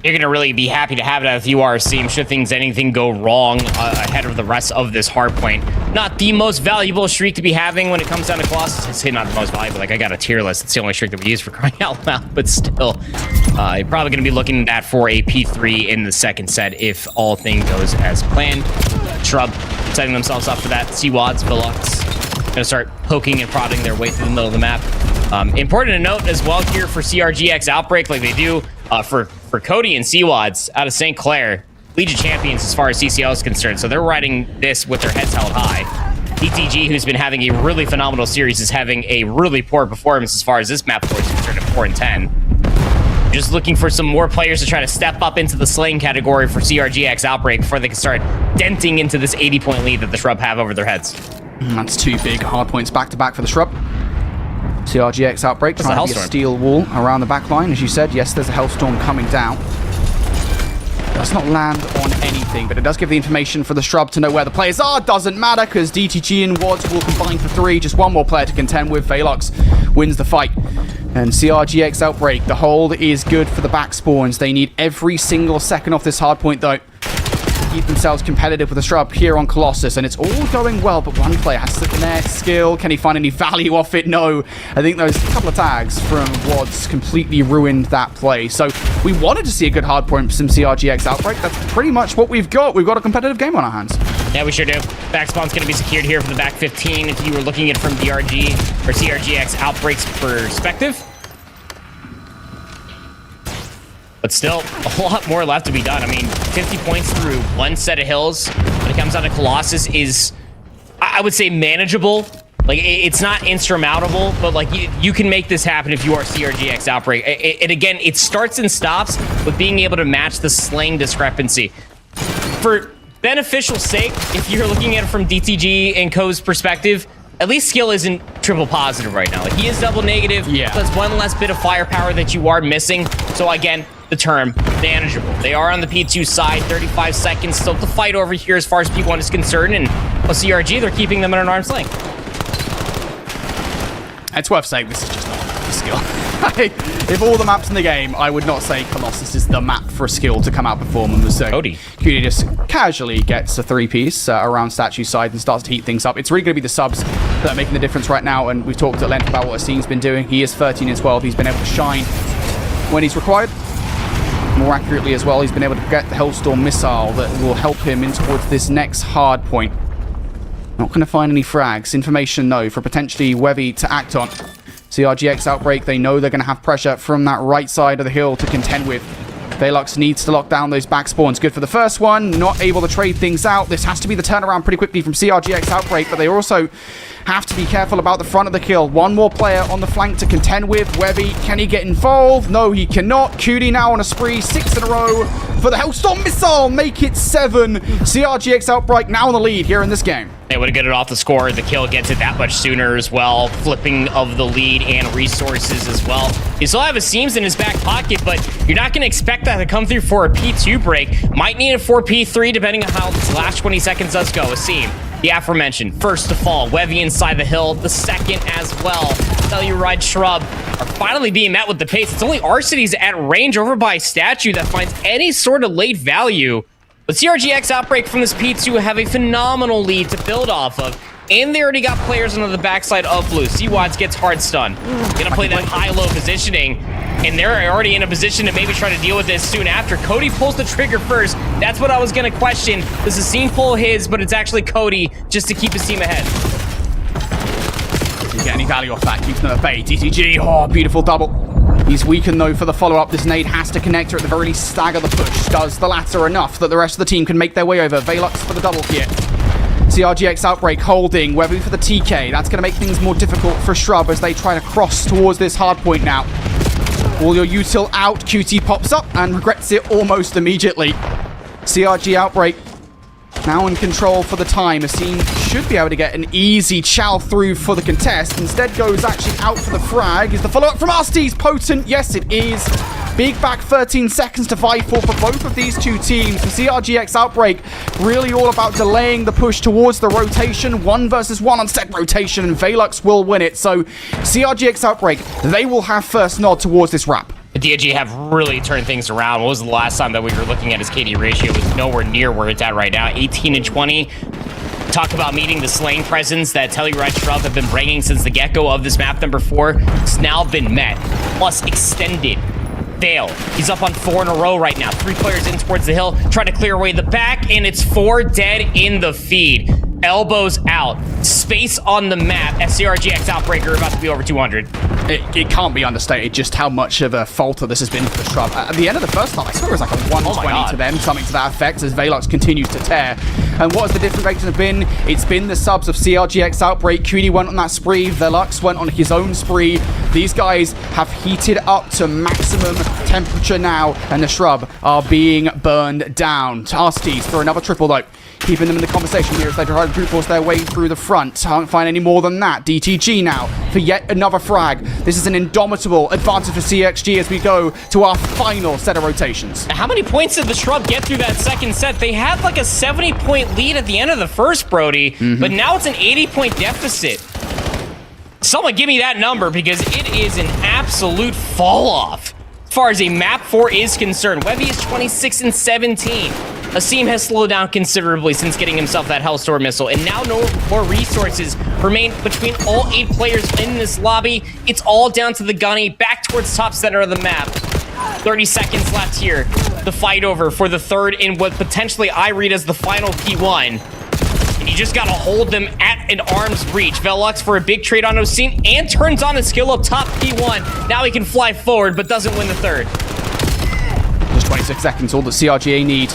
You're going to really be happy to have that if you are a Seam, should anything go wrong ahead of the rest of this hardpoint. Not the most valuable streak to be having when it comes down to Colossus. It's not the most valuable. Like, I got a tier list. It's the only streak that we use for crying out loud. But still, you're probably going to be looking at that for a P3 in the second set if all thing goes as planned. Shrub setting themselves up for that. CWADs, Velux, going to start poking and prodding their way through the middle of the map. Important to note as well here for CRGX Outbreak, like they do for Cody and CWADs out of St. Clair, Legion champions as far as CCL is concerned. So they're riding this with their heads held high. DTG, who's been having a really phenomenal series, is having a really poor performance as far as this map board is concerned at 4 and 10. Just looking for some more players to try to step up into the slaying category for CRGX Outbreak before they can start denting into this 80-point lead that the Shrub have over their heads. That's 2 big hard points back-to-back for the Shrub. CRGX Outbreak trying to be a steel wall around the back line. As you said, yes, there's a Hellstorm coming down. Does not land on anything, but it does give the information for the Shrub to know where the players are. Doesn't matter, because DTG and WADs will combine for 3. Just one more player to contend with. Velux wins the fight. And CRGX Outbreak, the hold is good for the back spawns. They need every single second off this hardpoint, though. Keep themselves competitive with the Shrub here on Colossus, and it's all going well, but one player has to connect. Skill, can he find any value off it? No. I think those couple of tags from WADs completely ruined that play. So we wanted to see a good hardpoint from some CRGX Outbreak. That's pretty much what we've got. We've got a competitive game on our hands. Yeah, we sure do. Back spawn's going to be secured here for the back 15 if you were looking at it from DRG or CRGX Outbreak's perspective. But still, a lot more left to be done. I mean, 50 points through one set of hills when it comes down to Colossus is, I would say, manageable. Like, it's not insurmountable, but, like, you can make this happen if you are CRGX Outbreak. And again, it starts and stops with being able to match the slaying discrepancy. For beneficial sake, if you're looking at it from DTG and Co's perspective, at least Skill isn't triple positive right now. Like, he is double negative. Yeah. So that's one less bit of firepower that you are missing. So, again, the term manageable. They are on the P2 side, 35 seconds still to fight over here as far as P1 is concerned, and well, CRG, they're keeping them at an arm's length. It's worth saying this is just not a Skill. If all the maps in the game, I would not say Colossus is the map for a Skill to come out perform. And so Cody just casually gets a 3-piece around Statue side and starts to heat things up. It's really going to be the subs that are making the difference right now, and we've talked at length about what Asim's been doing. He is 13 and 12. He's been able to shine when he's required. More accurately as well, he's been able to get the Hellstorm missile that will help him in towards this next hard point. Not going to find any frags. Information, though, for potentially Wevy to act on. CRGX Outbreak, they know they're going to have pressure from that right side of the hill to contend with. Velox needs to lock down those back spawns. Good for the first one. Not able to trade things out. This has to be the turnaround pretty quickly from CRGX Outbreak, but they also have to be careful about the front of the kill. One more player on the flank to contend with. Webby, can he get involved? No, he cannot. Cutie now on a spree. 6 in a row for the Hellstorm Missile. Make it 7. CRGX Outbreak now in the lead here in this game. They would have got it off the score. The kill gets it that much sooner as well. Flipping of the lead and resources as well. You still have a Seams in his back pocket, but you're not going to expect that to come through for a P2 break. Might need a 4P3 depending on how this last 20 seconds does go. A Seam, the aforementioned, first to fall. Webby inside the hill, the second as well. Telluride Shrub are finally being met with the pace. It's only Arcity's at range over by Statue that finds any sort of late value. But CRGX Outbreak from this P2 have a phenomenal lead to build off of. And they already got players on the backside of blue. C-Wads gets hard stun. Gonna play that high-low positioning. And they're already in a position to maybe try to deal with this soon after. Cody pulls the trigger first. That's what I was gonna question. Does Asim pull his, but it's actually Cody just to keep his team ahead. Didn't get any value off that. Keeps them at bay. DTG, oh, beautiful double. He's weakened though for the follow-up. This nade has to connect or at the very least stagger the push. Does the latter enough that the rest of the team can make their way over. Velox for the double here. CRGX Outbreak holding. Webby for the TK. That's going to make things more difficult for Shrub as they try to cross towards this hard point now. All your util out. QT pops up and regrets it almost immediately. CRG Outbreak now in control for the time. Asim should be able to get an easy chow through for the contest. Instead goes actually out for the frag. Is the follow-up from Arcity's potent? Yes, it is. Big back 13 seconds to fight for both of these two teams. For CRGX Outbreak, really all about delaying the push towards the rotation. 1 versus 1 on set rotation, and Velox will win it. So CRGX Outbreak, they will have first nod towards this wrap. The DG have really turned things around. What was the last time that we were looking at his KD ratio? It was nowhere near where it's at right now. 18 and 20. Talk about meeting the slaying presence that Telluride Shrub have been bringing since the get-go of this map number 4. It's now been met. Plus extended. Fail. He's up on 4 in a row right now. 3 players in towards the hill, trying to clear away the back, and it's 4 dead in the feed. Elbows out. Space on the map. SCRGX Outbreaker about to be over 200. It can't be understated just how much of a falter this has been for the Shrub. At the end of the first half, I swear it was like a 120 to them, something to that effect, as Velox continues to tear. And what has the different vectors have been? It's been the subs of CRGX Outbreak. Cutie went on that spree. Velox went on his own spree. These guys have heated up to maximum temperature now, and the Shrub are being burned down. Tasties for another triple, though. Keeping them in the conversation here as they try to brute force their way through the front. Can't find any more than that. DTG now for yet another frag. This is an indomitable advantage for CXG as we go to our final set of rotations. How many points did the Shrub get through that second set? They had like a 70-point lead at the end of the first, Brody, but now it's an 80-point deficit. Someone give me that number because it is an absolute fall off as far as a map 4 is concerned. Webby is 26 and 17. Asim has slowed down considerably since getting himself that Hellstorm missile, and now no more resources remain between all 8 players in this lobby. It's all down to the gunny, back towards top center of the map. 30 seconds left here. The fight over for the third in what potentially I read as the final P1. And you just gotta hold them at an arm's reach. Velox for a big trade on Asim and turns on his skill up top P1. Now he can fly forward, but doesn't win the third. Just 26 seconds, all the CRGA need.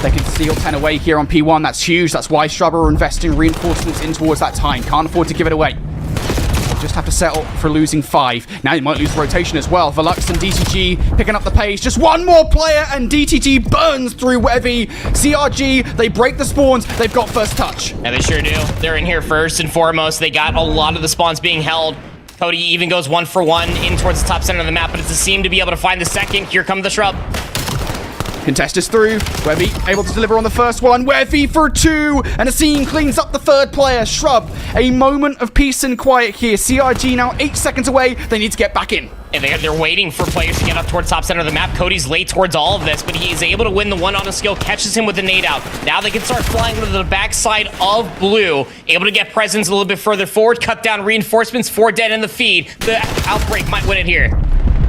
They can steal 10 away here on P1. That's huge. That's why Shrub are investing reinforcements in towards that time. Can't afford to give it away. They'll just have to settle for losing 5. Now they might lose rotation as well. Velox and DTG picking up the pace. Just one more player and DTG burns through Webby. CRG, they break the spawns. They've got first touch. Yeah, they sure do. They're in here first and foremost. They got a lot of the spawns being held. Cody even goes 1 for 1 in towards the top center of the map, but it's a Seam to be able to find the second. Here comes the Shrub. Contest is through. Webby able to deliver on the first one. Webby for 2. And Asim cleans up the third player. Shrub, a moment of peace and quiet here. CRG now 8 seconds away. They need to get back in. And they're waiting for players to get up towards top center of the map. Cody's late towards all of this, but he is able to win the one on a skill, catches him with the nade out. Now they can start flying to the backside of blue. Able to get presence a little bit further forward, cut down reinforcements, 4 dead in the feed. The Outbreak might win it here.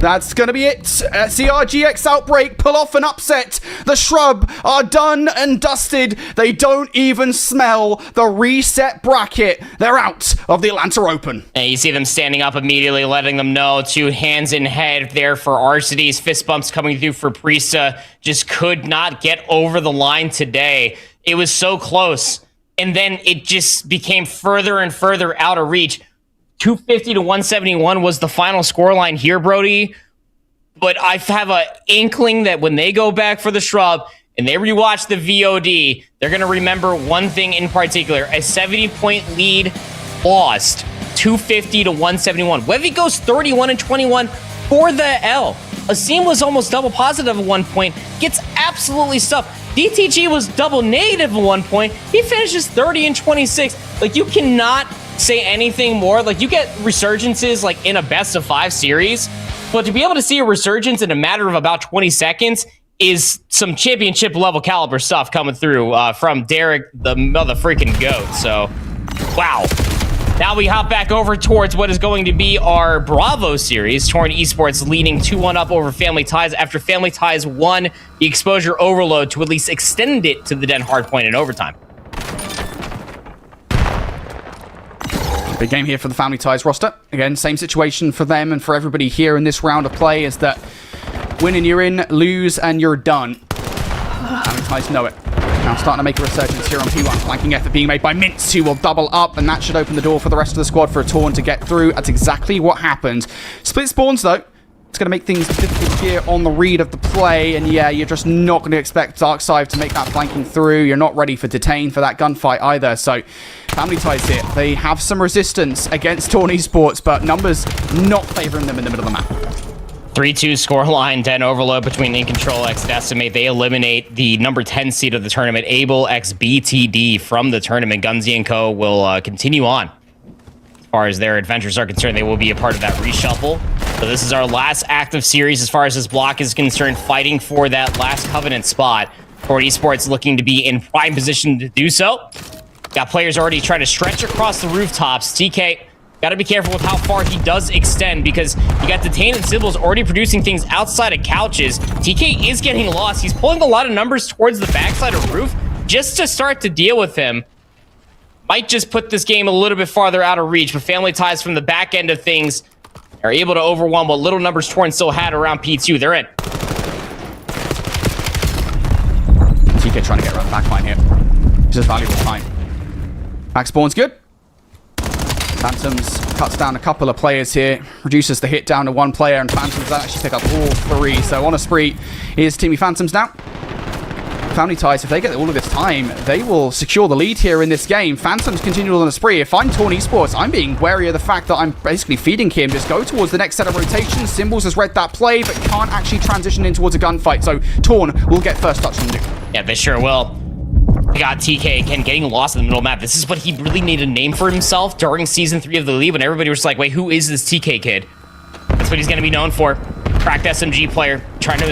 That's going to be it. CRGX Outbreak pull off an upset. The Shrub are done and dusted. They don't even smell the reset bracket. They're out of the Atlanta Open. And you see them standing up immediately, letting them know. 2 hands in head there for Arcitys. Fist bumps coming through for Priesta. Just could not get over the line today. It was so close. And then it just became further and further out of reach. 250 to 171 was the final scoreline here, Brody. But I have an inkling that when they go back for the Shrub and they rewatch the VOD, they're going to remember one thing in particular. A 70-point lead lost, 250 to 171. Webby goes 31 and 21 for the L. Asim was almost double positive at one point, gets absolutely stuffed. DTG was double negative at one point. He finishes 30 and 26. Like, you cannot say anything more. Like, you get resurgences like in a best of 5 series, but to be able to see a resurgence in a matter of about 20 seconds is some championship level caliber stuff coming through from Derek, the mother freaking goat. So, wow. Now we hop back over towards what is going to be our Bravo series. Torn Esports leading 2-1 up over Family Ties after Family Ties won the exposure overload to at least extend it to the Den hardpoint in overtime. Big game here for the Family Ties roster. Again, same situation for them and for everybody here in this round of play is that win and you're in, lose and you're done. Family Ties know it. Now starting to make a resurgence here on P1. Flanking effort being made by Mints, who will double up, and that should open the door for the rest of the squad for a Torn to get through. That's exactly what happened. Split spawns, though. It's going to make things difficult here on the read of the play, and yeah, you're just not going to expect Darkside to make that flanking through. You're not ready for Detain for that gunfight either, so Family Ties here. They have some resistance against Torn Esports, but numbers not favoring them in the middle of the map. 3-2 scoreline, Den overload between In Control x Decimate. They eliminate the number 10 seed of the tournament, Able x BTD, from the tournament. Gunzy & Co. will continue on. As far as their adventures are concerned, they will be a part of that reshuffle. So this is our last active series as far as this block is concerned, fighting for that last Covenant spot. Torn Esports looking to be in prime position to do so. Got players already trying to stretch across the rooftops. TK, got to be careful with how far he does extend because you got Detain and Symbols already producing things outside of couches. TK is getting lost. He's pulling a lot of numbers towards the backside of roof just to start to deal with him. Might just put this game a little bit farther out of reach, but Family Ties from the back end of things are able to overwhelm what little numbers Torn still had around P2. They're in. TK trying to get around the backline here. This is valuable time. Back spawn's good. Phantoms cuts down a couple of players here, reduces the hit down to 1 player, and Phantoms actually pick up all 3. So on a spree is Teamy Phantoms now. Family Ties, if they get all of this time, they will secure the lead here in this game. Phantoms continue on a spree. If I'm Torn Esports, I'm being wary of the fact that I'm basically feeding him. Just go towards the next set of rotations. Symbols has read that play, but can't actually transition in towards a gunfight. So Torn will get first touch on Nuke. Yeah, they sure will. They got TK again getting lost in the middle of the map. This is what he really needed a name for himself during Season 3 of the League when everybody was like, wait, who is this TK kid? That's what he's going to be known for. Cracked SMG player, trying to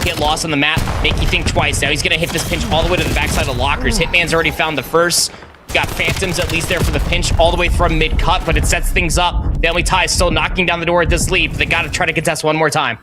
get lost on the map, make you think twice. Now he's going to hit this pinch all the way to the backside of lockers. Hitman's already found the first. Got Phantoms at least there for the pinch all the way from mid-cut, but it sets things up. Family Ties still knocking down the door at this lead. They got to try to contest one more time.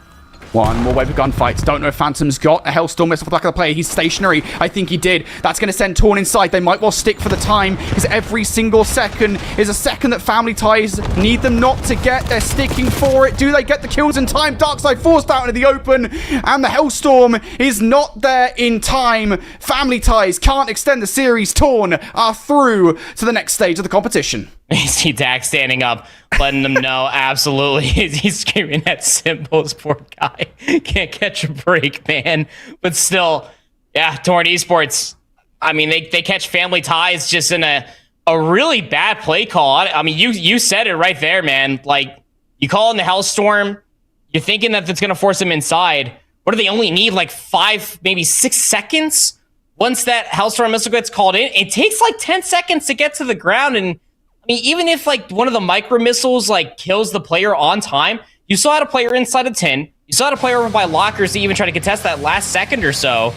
One more wave of gunfights. Don't know if Phantom's got a Hellstorm missile for the back of the play. He's stationary. I think he did. That's going to send Torn inside. They might well stick for the time because every single second is a second that Family Ties need them not to get. They're sticking for it. Do they get the kills in time? Darkside forced out into the open and the Hellstorm is not there in time. Family Ties can't extend the series. Torn are through to the next stage of the competition. You see Dak standing up, letting them know, absolutely. He's screaming at Symbols, poor guy. Can't catch a break, man. But still, yeah, Torn Esports, I mean, they catch Family Ties just in a really bad play call. I mean, you said it right there, man. Like, you call in the Hellstorm, you're thinking that that's going to force them inside. What do they only need, like 5, maybe 6 seconds? Once that Hellstorm missile gets called in, it takes like 10 seconds to get to the ground, and I mean, even if like one of the micro missiles like kills the player on time, you still had a player inside a tin. You still had a player over by lockers to even try to contest that last second or so,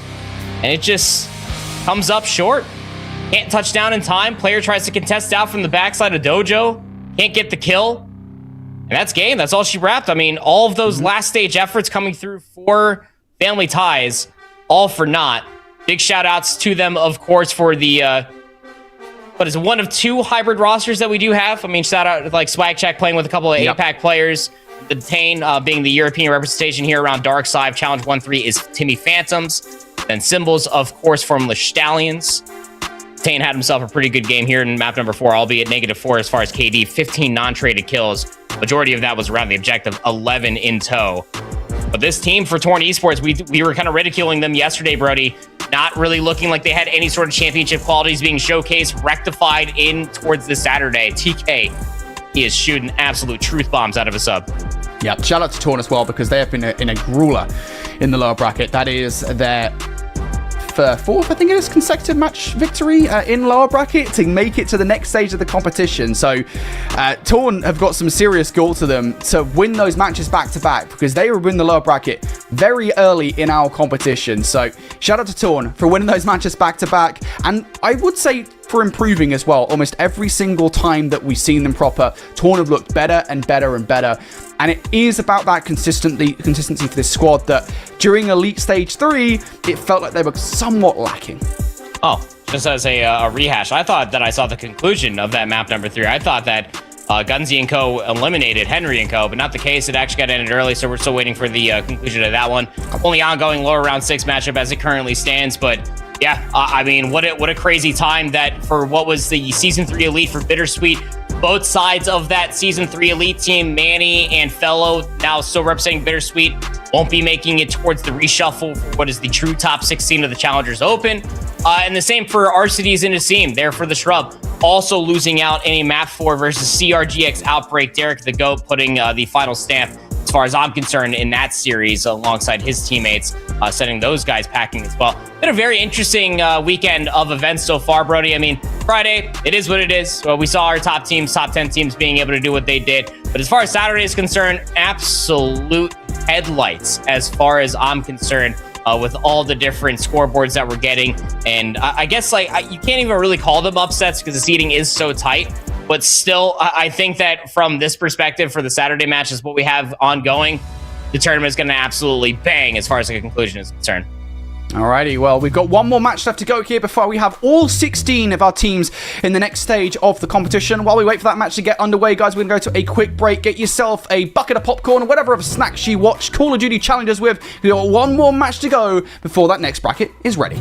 and it just comes up short. Can't touch down in time. Player tries to contest out from the backside of Dojo. Can't get the kill. And And that's game. That's all she wrapped. I mean, all of those last stage efforts coming through for Family Ties, all for naught. Big shout outs to them, of course, for the what is it, one of 2 hybrid rosters that we do have. I mean, shout out like Swag Check playing with a couple of APAC players. The Detain being the European representation here around Dark Side. Challenge 1-3 is Timmy Phantoms. Then Symbols, of course, from the Stallions. Detain had himself a pretty good game here in map number 4, albeit -4 as far as KD. 15 non-traded kills. Majority of that was around the objective, 11 in tow. But this team for Torn Esports, we were kind of ridiculing them yesterday, Brody. Not really looking like they had any sort of championship qualities being showcased, rectified in towards this Saturday. TK, he is shooting absolute truth bombs out of a sub. Yeah, shout out to Torn as well, because they have been in a grueler in the lower bracket. That is their 4th, I think it is, consecutive match victory in lower bracket to make it to the next stage of the competition. So Torn have got some serious goal to them to win those matches back to back, because they were in the lower bracket very early in our competition. So shout out to Torn for winning those matches back to back, and I would say for improving as well. Almost every single time that we've seen them proper, Torn have looked better and better and better. And it is about that consistency for this squad that during Elite Stage 3, it felt like they were somewhat lacking. Oh, just as a rehash, I thought that I saw the conclusion of that map number 3. I thought that Gunzy & Co. eliminated Henry & Co., but not the case. It actually got ended early, so we're still waiting for the conclusion of that one. Only ongoing lower round 6 matchup as it currently stands, but yeah, I mean, what a crazy time that for what was the Season 3 Elite for Bittersweet. Both sides of that Season 3 Elite team, Manny and Fellow, now still representing Bittersweet, won't be making it towards the reshuffle for what is the true top 16 of the Challengers Open. And the same for RCD's and Asim, there for the Shrub, also losing out in a map 4 versus CRGX Outbreak. Derek the GOAT putting the final stamp, as far as I'm concerned, in that series alongside his teammates, sending those guys packing as well. Been a very interesting weekend of events so far, Brody. I mean, Friday, it is what it is. Well, we saw our top 10 teams being able to do what they did. But as far as Saturday is concerned, absolute headlights as far as I'm concerned, with all the different scoreboards that we're getting. And I guess you can't even really call them upsets because the seating is so tight. But still, I think that from this perspective for the Saturday matches, what we have ongoing, the tournament is going to absolutely bang as far as the conclusion is concerned. Alrighty, well, we've got one more match left to go here before we have all 16 of our teams in the next stage of the competition. While we wait for that match to get underway, guys, we're going to go to a quick break. Get yourself a bucket of popcorn or whatever other snacks you watch Call of Duty challenges with. We've got one more match to go before that next bracket is ready.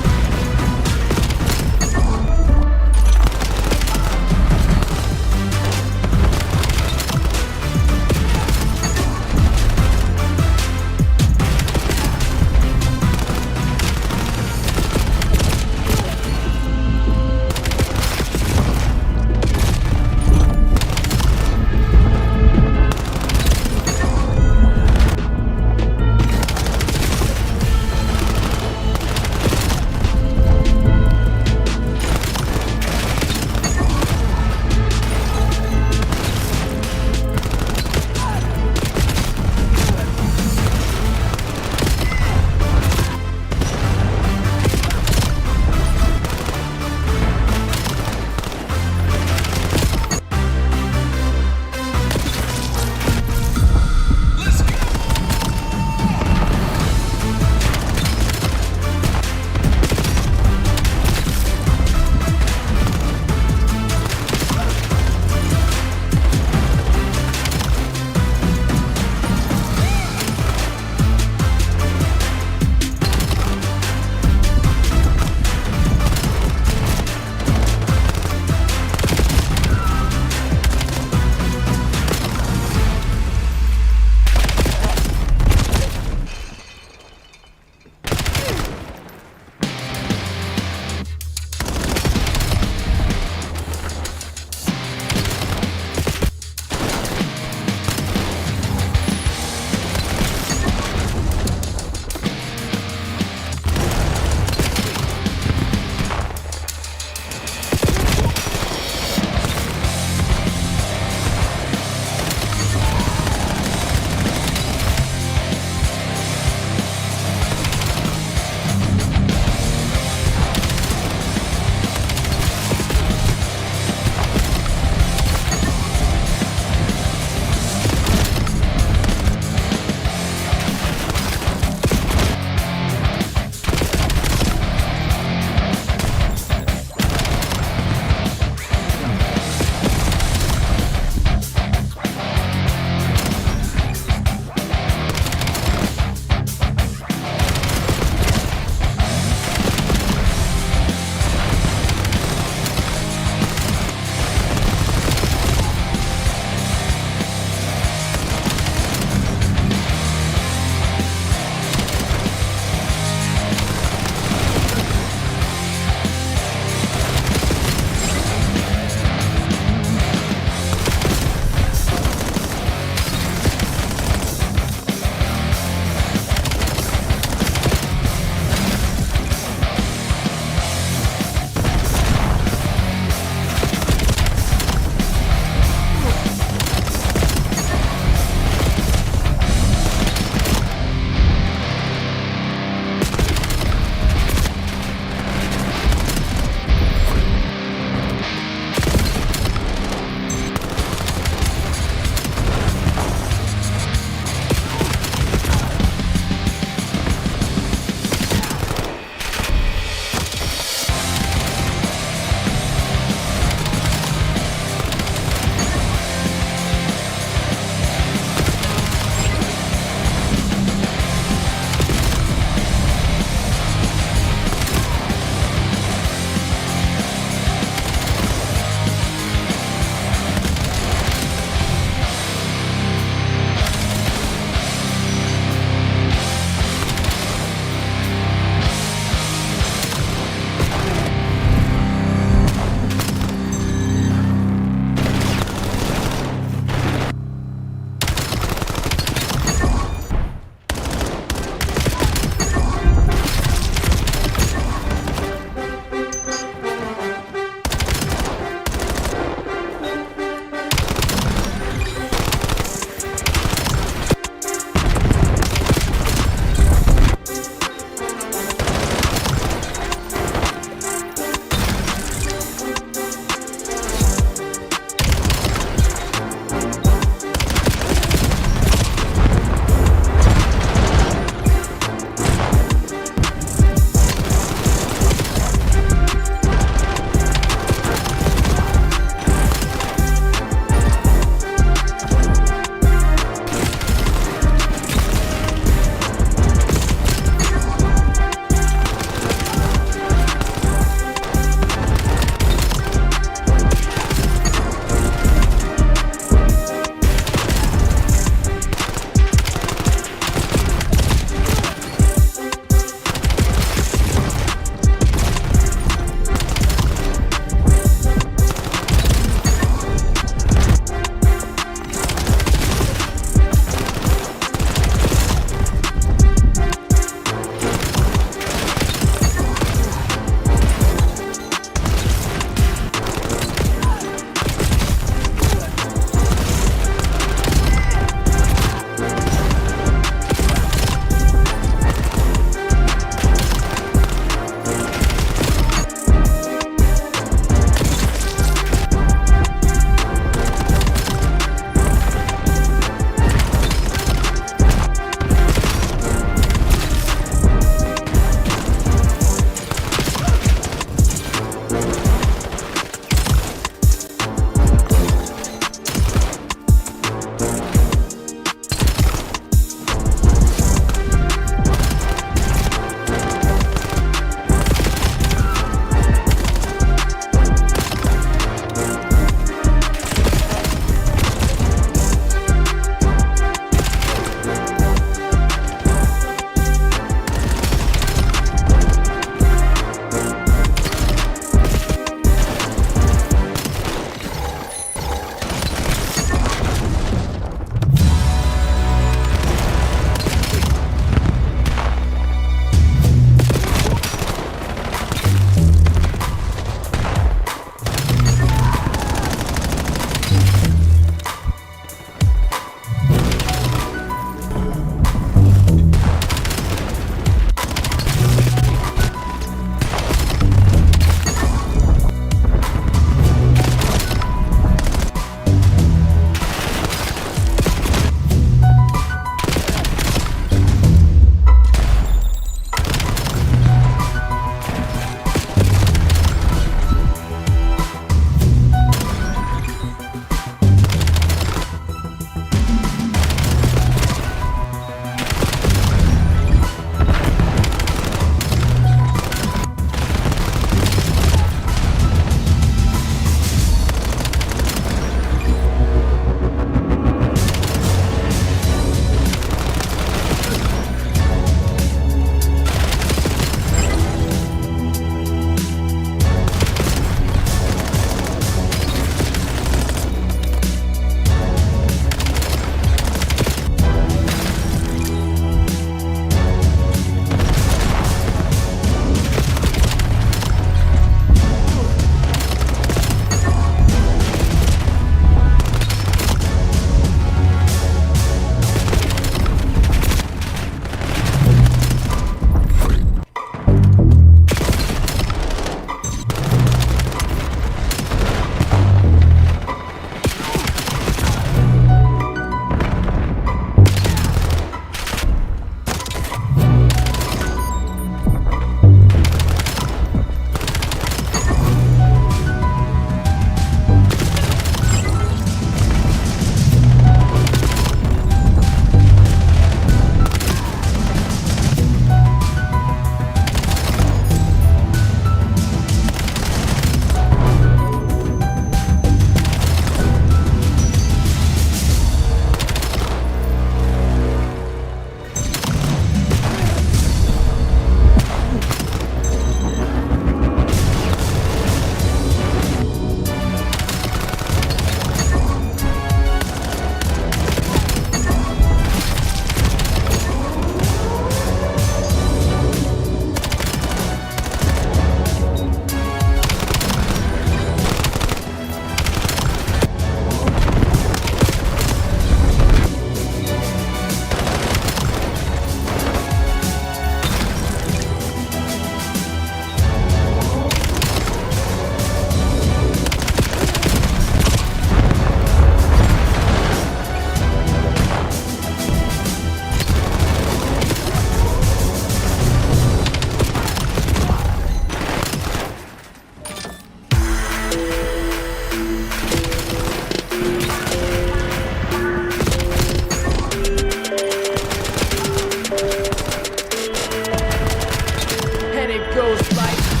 when it goes like.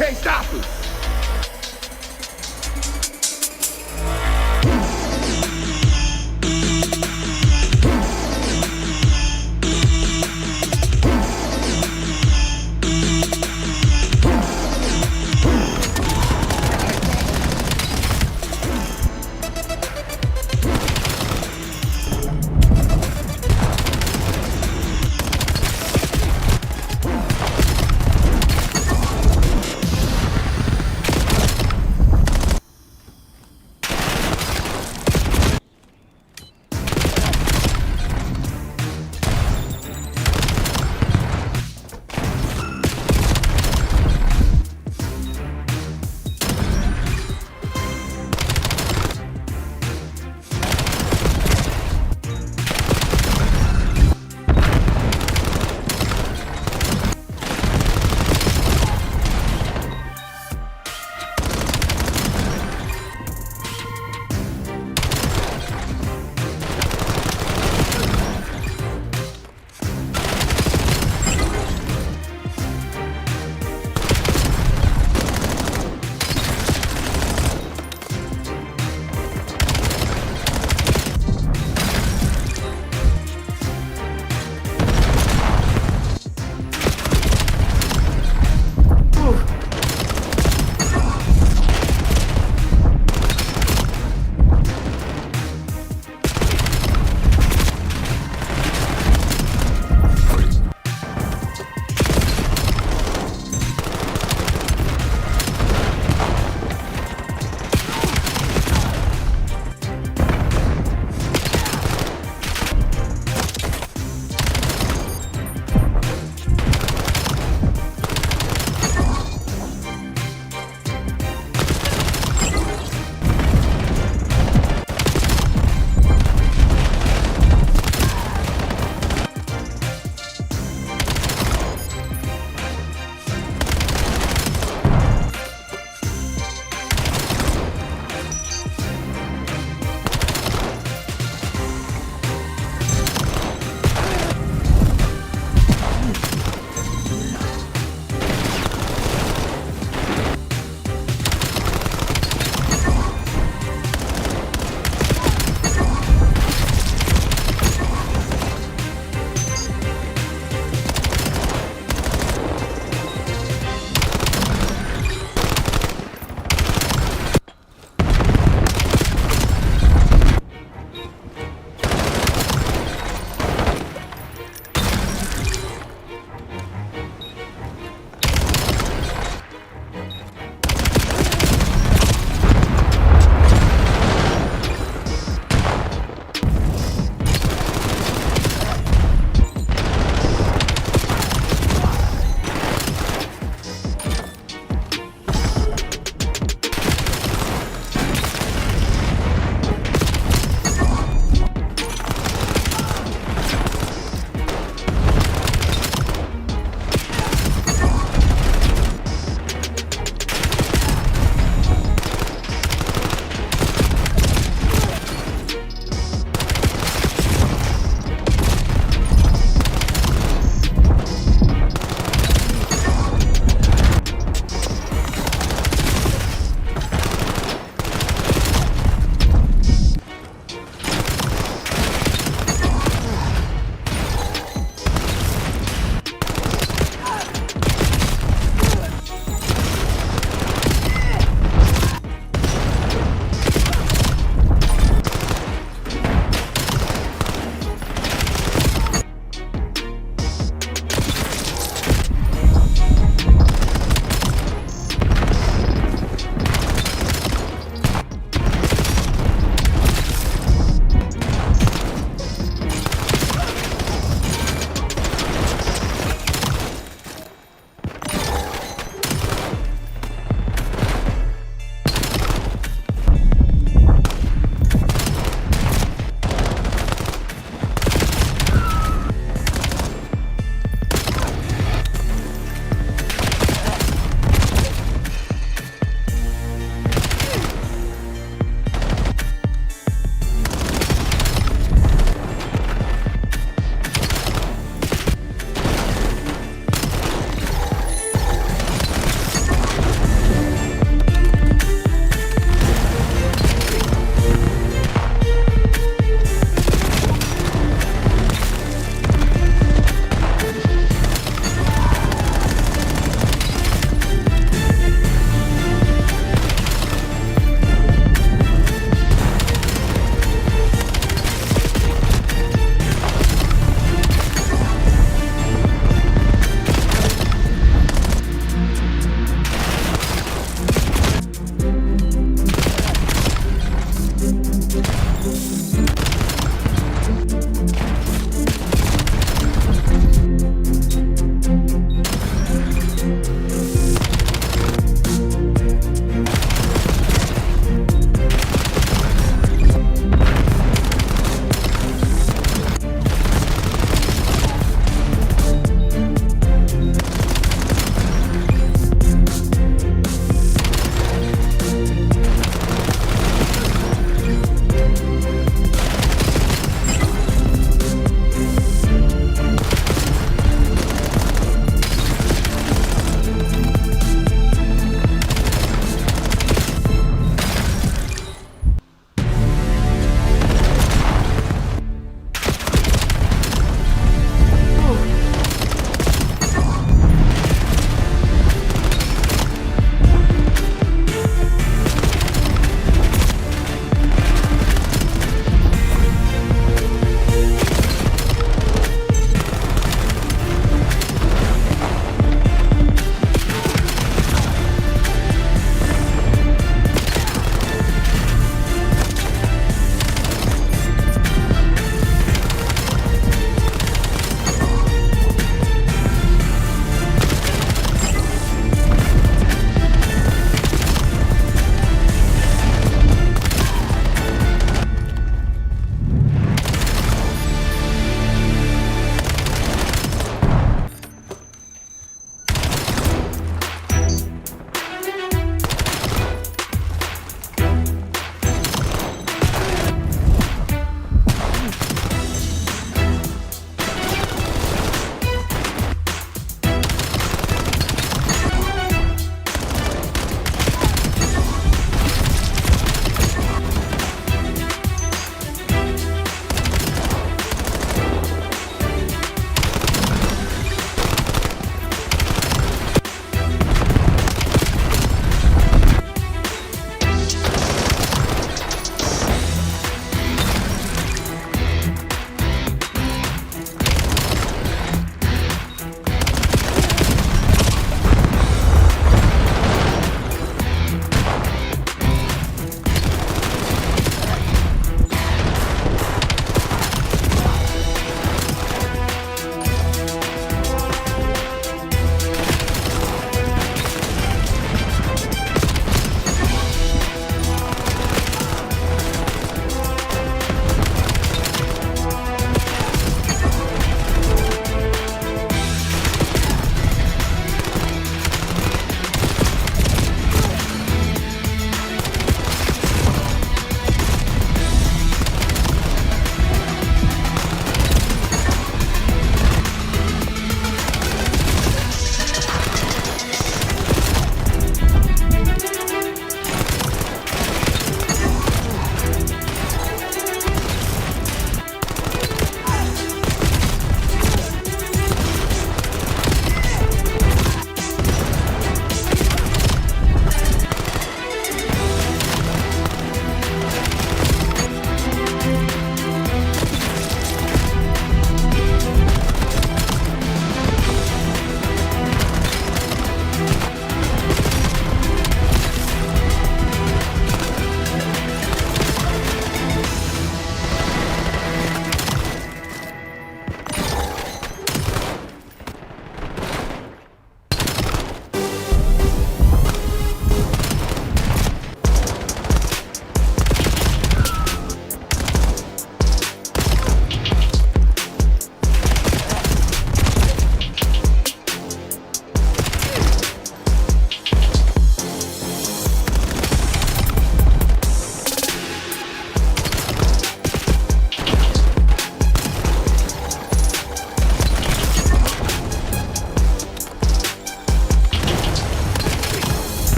Can't stop us.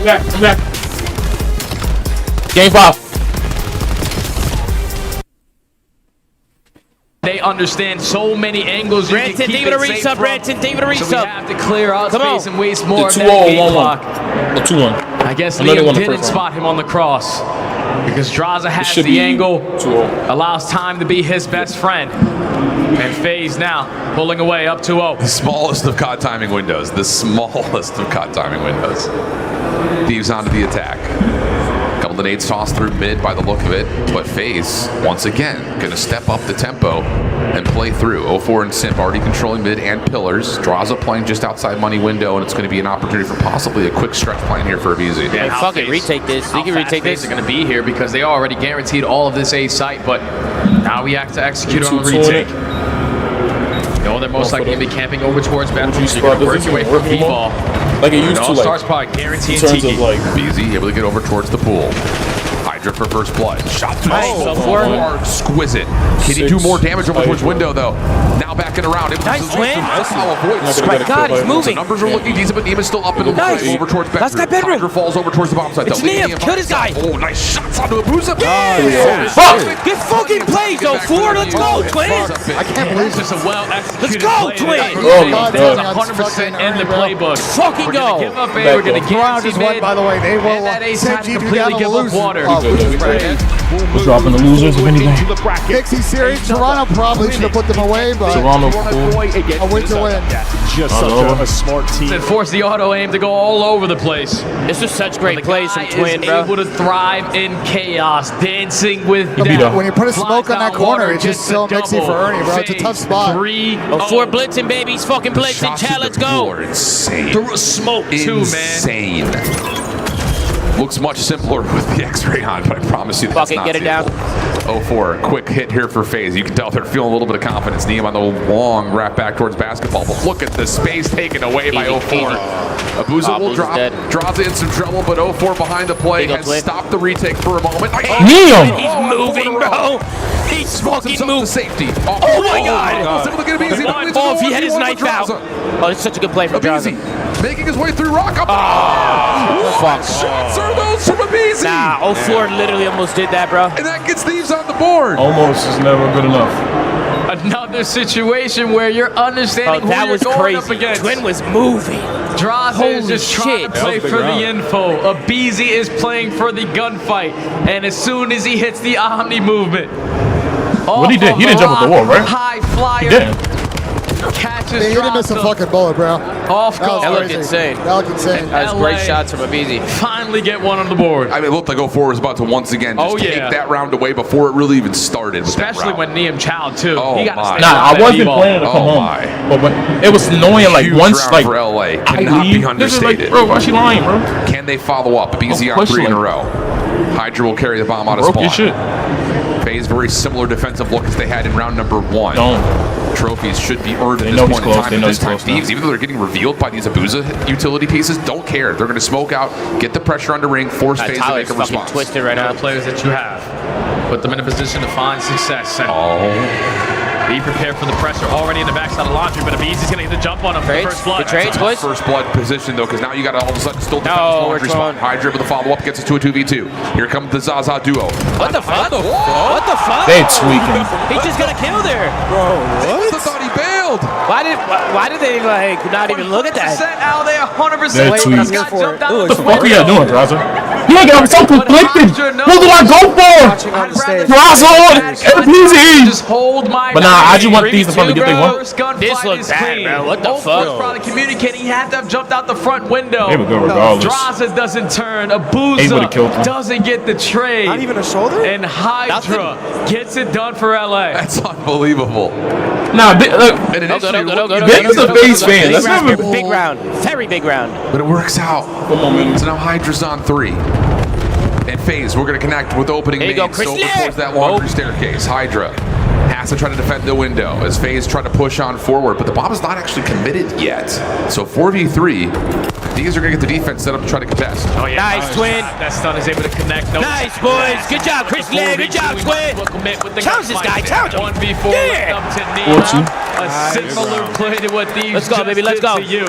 I'm back. Game 5. They understand so many angles. Brenton, David a resub, Brenton, David a resub. So we have to clear out space and waste more of The that 2-0, game 1-1. clock. The 2-1. I guess I know they Liam won the didn't first spot him on the cross because Draza has should the be angle, 2-0. allows time to be his best friend. And FaZe now pulling away up 2-0. The smallest of COD timing windows. The smallest of COD timing windows. Thieves onto the attack. Couple of nades tossed through mid by the look of it, but FaZe, once again, gonna step up the tempo and play through. 04 and Simp already controlling mid and pillars. Draws a plane just outside money window, and it's gonna be an opportunity for possibly a quick stretch plane here for abezy. Yeah, fuck it, retake this. We can retake this. They're going to be here because they already guaranteed all of this A site, but now we have to execute on the 2-2 retake. No, they're most likely going to be camping over towards Battlefield. So spot you're going to work doesn't your way from work anymore? B-ball. Like it used It to, all like, starts by guaranteeing in terms Tiki. of like Abezy able to get over towards the pool. Hydra for first blood. Shot through. Nice, Oh, so far. exquisite. Can he do more damage over towards window though? Now backing around. Nice win. Oh My God, he's moving. The numbers are looking decent, but Neema's still up in the Nice. way. Over towards Last guy bedroom. bedroom. Hydra falls over towards the bottom side. It's though. Neem. Kill this guy. Oh, nice shots onto Abuza. Get fucking plays, though. 4. Let's go, Twin. I can't believe It's just a well-executed Let's go, play. Twin. Oh my That's God. 100% in the playbook. Fucking We're going to go. give up A. We're going to Brown guarantee just won, mid. by the way. They will And that A send side GP completely down to give lose. up water. We're dropping the losers if anything. Dixie series, Toronto probably should have put them away, but Toronto, a win to win. Just I such know. a smart team. It forced the auto aim to go all over the place. This was such great The plays from guy Twin, is bro. able to thrive in chaos, dancing with be death. done. When you put a smoke on Flies that out corner, water, it just gets so a makes it for double. Ernie, bro. It's a tough spot. 3-0. 4 blitzing, baby. He's fucking blitzing. Shots Chad, at let's the pool go. are insane. Through a smoke, too, man. Insane. Looks much simpler with the X-ray on, but I promise you that's Fuck it, not get it down. simple. 04, quick hit here for FaZe. You can tell they're feeling a little bit of confidence. Neem on the long wrap back towards basketball, but look at the space taken away by Easy, 04. easy. Abuza will Abuza's drop, dead. draws in some trouble, but 04 behind the play Eagle has twin. stopped the retake for a moment. Neem! He's moving, bro. He's fucking Himself to moving. safety. Oh my God. Almost able to get Abezy. Oh, if he had his knife out. Oh, it's such a good play from Abezy Draza. making his way through rock up. Fuck. Shots are those from Abezy. Nah, 04 literally almost did that, bro. And that gets Thieves on the board. Almost is never good enough. Another situation where you're understanding Oh, that who you're was going up crazy. against. Twin was moving. Draza is Holy just trying shit. to play That was for big the info. Abezy is playing for the gunfight. And as soon as he hits the Omni movement, What he did? He didn't jump off the wall, right? High flyer. He didn't. Catches He didn't miss a Draza fucking bullet, bro. off That was guard. looked crazy. insane. That looked insane. That was LA. great shots from Abezy. Finally get one on the board. I mean, it looked like 04 was about to once again just Oh, take yeah. that round away before it really even started. with that Especially round. when Neem Chow too. Oh, He got to my. stay Nah, out I that wasn't D-ball. planning to come Oh, home. my. But it was annoying, like, Huge once, round like, for LA I cannot be leave. This is understated. like, bro, why she lying, bro? Can they follow up? Abezy Of on course 3 in a like- row. Hydra will carry the bomb out of Broke spawn. your shit. FaZe very similar defensive look as they had in round number 1. Don't. Trophies should be earned at They this know he's point in close. time. They And know this he's time, close now. Thieves, even though they're getting revealed by these Abuza utility pieces, don't care. They're going to smoke out, get the pressure under ring, force FaZe to Tyler's make a fucking response. twisted right Now now. the players that you have, put them in a position to find success. And be prepared for the pressure already in the backside of laundry, but Abezy's going to get the jump on him for Trades? first blood. Good trades, boys. First blood position though, because now you got to all of a sudden still defend No, this laundry we're spot. going. Hydra with a follow up gets us to a 2v2. Here comes the Zaza duo. What the fuck? What the fuck? They tweaking. He just got a kill there. I thought he bailed. Why did they like not even look at that? 100% out there, 100%. They're This tweaking. guy jumped out What of the fuck are you doing, Draza? You ain't got so But conflicted. Hydra knows. What did I go for? I'd rather Draza on it. Easy. just hold my But nah, I just want these to finally get their one. First gunfight This looks is bad, clean. bro. What the Both fuck? players probably communicating. He had to have jumped out the front window. They would go regardless. Draza doesn't turn. They would've killed Abuza him. doesn't get the trade. Not even a shoulder? And Hydra gets it done for LA. That's unbelievable. Nah, look. And Don't go, don't go, don't go, initially, don't go, Big is a FaZe fan. That's never. Big round. Very big round. but it works out. Come on, man. So now Hydra's on 3. And FaZe, we're going to connect with opening There you go, mains Chris over Lee. towards that laundry staircase. Hydra has to try to defend the window as FaZe try to push on forward, but the bomb is not actually committed yet. So 4v3, these are going to get the defense set up to try to contest. Oh, yeah. Nice, Twin. That stun is able to connect. No Nice, boys. Good job, Chris Lee. Good job, Twin. Challenge this guy. Challenge him. 1v4 Yeah. up to Nima. A similar play to what these Let's go, baby. Let's go. to you.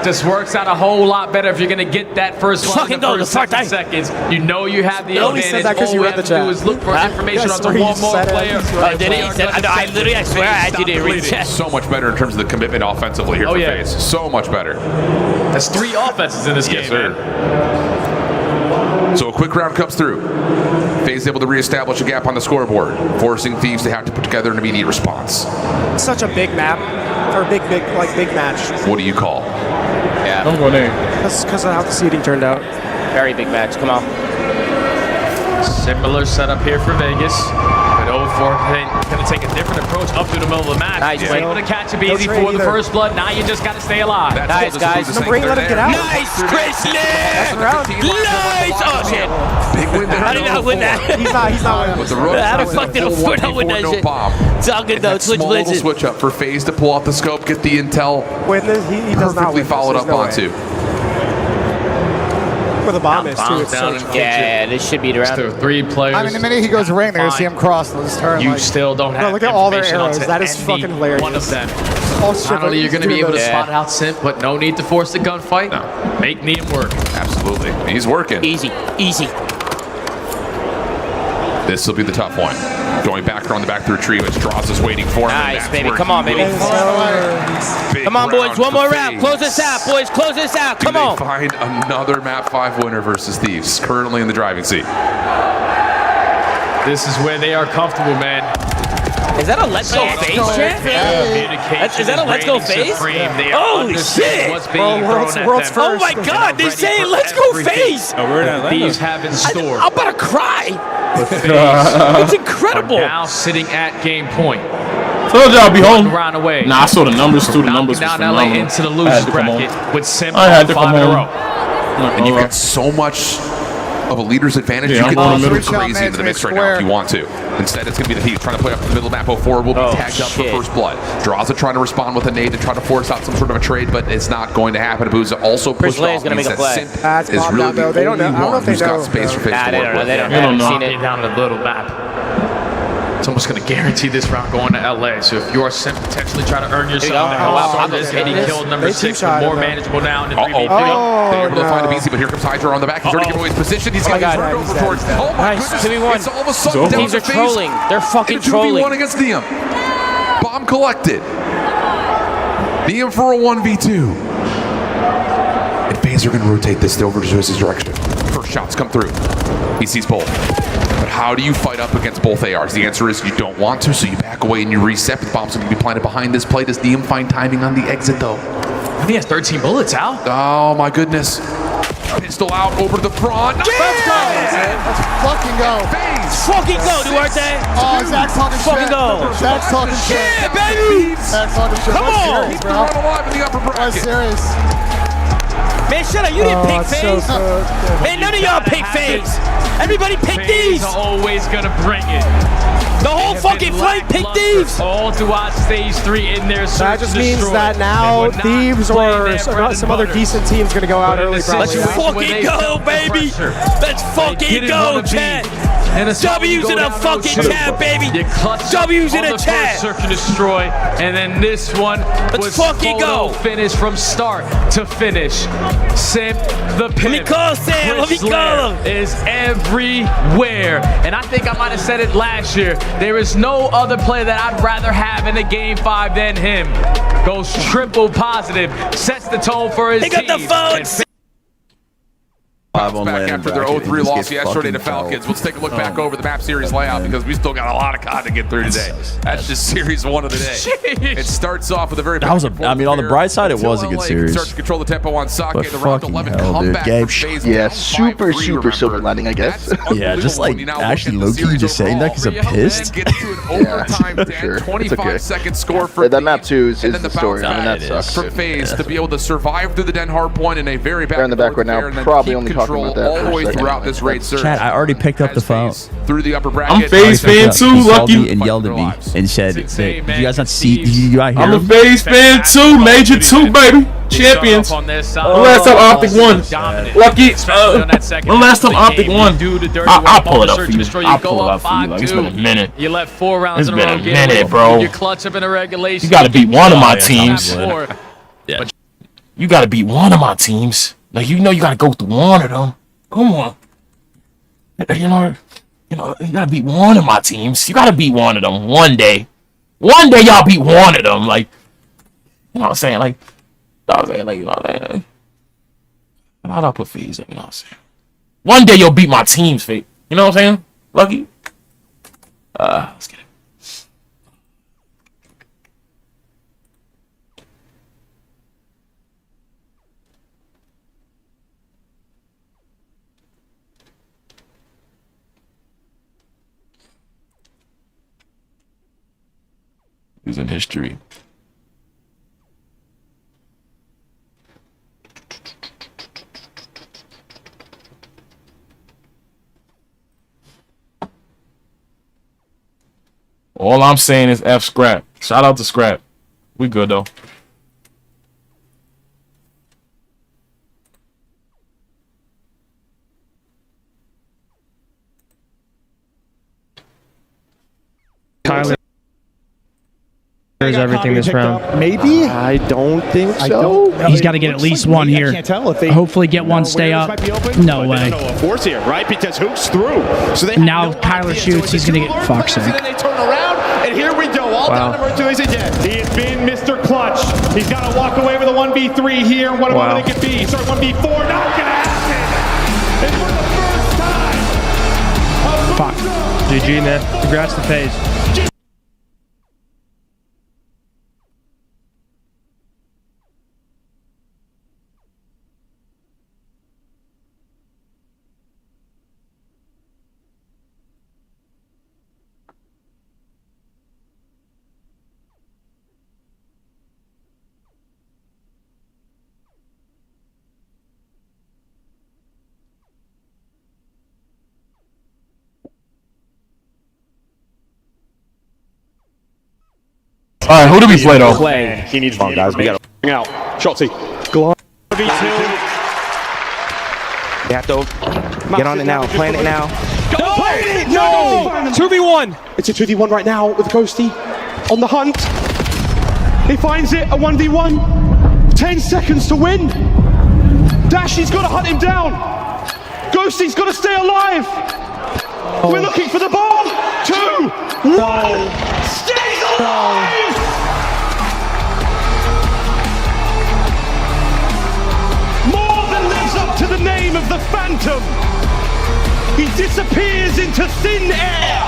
Just works out a whole lot better if you're gonna get that first one in the first 7 seconds. You know you have the only advantage. said that 'cause All you we read have the to do chat. is look for information I on swear he one just more said it. player. Oh, did he? I literally, I swear, I actually didn't read the chat. So much better in terms of the commitment offensively here for FaZe. So much better. That's 3 offenses in this game, sir. So a quick round comes through. FaZe able to reestablish a gap on the scoreboard, forcing Thieves to have to put together an immediate response. Such a big map, or big match. What do you call? Yeah. Don't go there. That's because of how the seeding turned out. Very big match. Come on. Similar setup here for Vegas. But 0-4 going to take a different approach up through the middle of the match. Nice, You're able to catch a easy for the first blood. Now you just got to stay alive. Nice, guys. No break, let him get out. Nice, Chris Nice! Oh, shit. Big win there. How did I win that? He's not winning. With the road, How the fuck did I win that shit? It's all good, though. Switch Small little blitzes. switch up for FaZe to pull out the scope, get the intel. Win this, he does not Perfectly win. followed There's up no onto. way. Where the bomb is, too. It's so Yeah, this should be the Still round. 3 players. I mean, the minute he goes ring, they're gonna see him cross. They'll just turn. You like, still don't have look at all their information arrows. onto That is any fucking hilarious. one of them. all shit. Not only you're going to be able to Yeah. spot out Simp, but no need to force the gunfight. No. Make Neum work. Absolutely. He's working. Easy, easy. This will be the tough one. Going back around the back through a tree, which draws us waiting for him. Nice, baby. Come on, baby. Come on, boys. One more round. Close this out, boys. Close this out. Come on. Find another map 5 winner versus Thieves, currently in the driving seat. This is where they are comfortable, man. Is that a Let's Go FaZe chant? Is that a Let's Go FaZe? Holy shit! World's first. Oh my god, they're saying Let's Go FaZe! Thieves have in store. I'm about to cry! It's incredible! Now sitting at game point. Told y'all I'll be home. Round away. Nah, I saw the numbers too. The numbers was Knocking down LA phenomenal. into the I losers had to come bracket home. with Simp I had to 5 come in a home. row. And you've got so much of a leader's advantage. Yeah, You I'm can going go middle. crazy into the mix right now if you want to. Instead, it's going to be the Thieves trying to play up the middle map. 04 will be tagged up for first blood. Draza trying to respond with a nade to try to force out some sort of a trade, but it's not going to happen. Abuza also pushed Lay's off. gonna make a play. That's is bombed really out, though. the They don't know. only I don't know one if they who's got know. space for FaZe Nah, to they work don't know. with. They You don't don't know. seen it. Down to the little map. It's almost going to guarantee this round going to LA. So if you are Simp, potentially try to earn yourself go. to help Oh, start I'm this just 80 kidding. kill number They 6 team-shot more him, though. manageable now in 3v3. They're able to find abezy, but here comes Hydra on the back. He's already given away his position. He's Oh my got God, turned he's over dead, towards. he's dead. Oh my Nice, goodness. 2v1. It's all of a sudden down These to are FaZe. trolling. They're fucking In a 2v1 trolling. against Neum. Bomb collected. Neum for a 1v2. And FaZe are going to rotate this over to his direction. First shots come through. He sees both. But how do you fight up against both ARs? The answer is you don't want to, so you back away and you reset. The bombs are going to be planted behind this play. Does Neum find timing on the exit, though? He has 13 bullets out. Oh, my goodness. Pistol out over the front. Let's fucking go. FaZe. Fucking go, Duarte! Oh, Zach's talking shit. Fucking go. Zach's talking shit. Yeah, baby! Zach's talking shit. Come That's on. serious, bro. Run alive in the upper That's bracket. serious. Man, shut up, you didn't pick it's FaZe! so good. Man, none of y'all picked FaZe! Everybody picked FaZe Thieves! are always going to bring it. The whole fucking flank picked Thieves! All throughout stage 3 in their search That just to means destroy. that now They would not Thieves play or their bread and some other butter. decent team's going to go out But in early this probably. situation Let's where they fucking go, felt the baby! pressure, Let's they fucking didn't go, wanna be chat! in a spot W's to in go a down fucking 0-2. chat, baby! You clutched W's up in on a the chat! first search and destroy, and then this one was fucking photo go. finish from start to finish. Simp the pimp. Let me call Sam, let me Chris call Lair him. is everywhere, and I think I might have said it last year. There is no other player that I'd rather have in a game 5 than him. Goes triple positive, sets the tone for his They got the team. phones! Back after their 0-3 loss yesterday to Falcons. Let's take a look back over the map series layout because we still got a lot of COD to get through today. That's just series 1 of the day. It starts off with a very That was I mean, on the bright side, it was a good series. Starts to control the tempo on socket. But The round fucking 11 hell, dude. comeback Gabe, from FaZe. Yeah, Down super 5-3, silver remember. lining, I guess. That's Yeah, just unbelievable when like you now actually look at the low-key series just saying that 'cause I'm overall. pissed. Get to an overtime for Dan, sure. It's 25-second score for Yeah, that map Thieves. too is And the then story. bounce I mean, that it sucks. is. from FaZe to be able to survive through the Den hard point in a very bad They're in the back right now, and then probably keep only talking control about that all for the a way second. throughout this raid surge. Chat, I already picked up the As phone. FaZe through the upper bracket. I'm FaZe fan too, He called Lucky. me and yelled at me and said, It's insane, "Did you guys man. not see? Did you guys hear I'm a him?" FaZe fan too, Major too, baby. Champions. On their side. The last time Optic won. Dominant. Lucky. Especially on that second The last time half of the Optic game. won. You do the dirty I'll work pull on it the up search for and you. destroy. I'll go pull it up up for you. Like, it's been a 5-2. minute. You let 4 rounds It's in a been row a get minute, away. bro. You clutch up in a regulation. You gotta beat one of my Top teams. 4. Yeah. You gotta beat one of my teams. Like, you know, you gotta go through one of them. Come on. You know, you gotta beat one of my teams. You gotta beat one of them one day. One day y'all beat one of them. Like, you know what I'm saying? Like, you know what I'm saying? Like, you know what I'm saying? How'd I put FAZE in? You know what I'm saying? One day you'll beat my team's fate. You know what I'm saying? Lucky. Let's get it. Who's in history? All I'm saying is F Scrap. Shout out to Scrap. We good though. Tyler is everything this round. Maybe? I don't think so. He's got to get at least one here. I can't tell if they Hopefully get one, stay up. No way. Force here, right? Because Huke's through. So they Now Kyler shoots, he's going to get fuck's sake. Then they turn around, and here we go. All down to mercules again. He has been Mr. Clutch. He's got to walk away with a 1v3 here. What a moment it could be. Sorry, 1v4. Not going to happen. And for the first time. Fuck. GG, man. Congrats to FAZE. Alright, who do we play though? He needs one, guys. We got to bring out. SHOTZZY. V2. You have to get on it now. Plan it now. Don't play it! No! 2v1. It's a 2v1 right now with Ghosty on the hunt. He finds it, a 1v1. 10 seconds to win. Dashy's got to hunt him down. Ghosty's got to stay alive. We're looking for the bomb. 2, 1. Stays alive! More than lives up to the name of the Phantom. He disappears into thin air.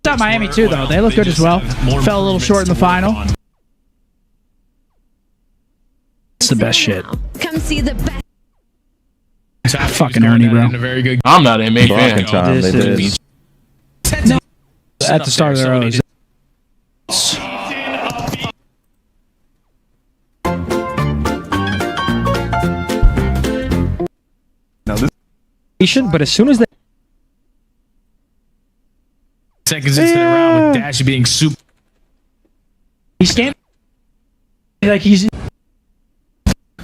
Out Miami too, though. They look good as well. Fell a little short in the final. It's the best shit. Come see the best. Fucking Ernie, bro. I'm not an MA fan. This is at the start of their O's. But as soon as they seconds into the round with Dashy being super. he's scamming, like he's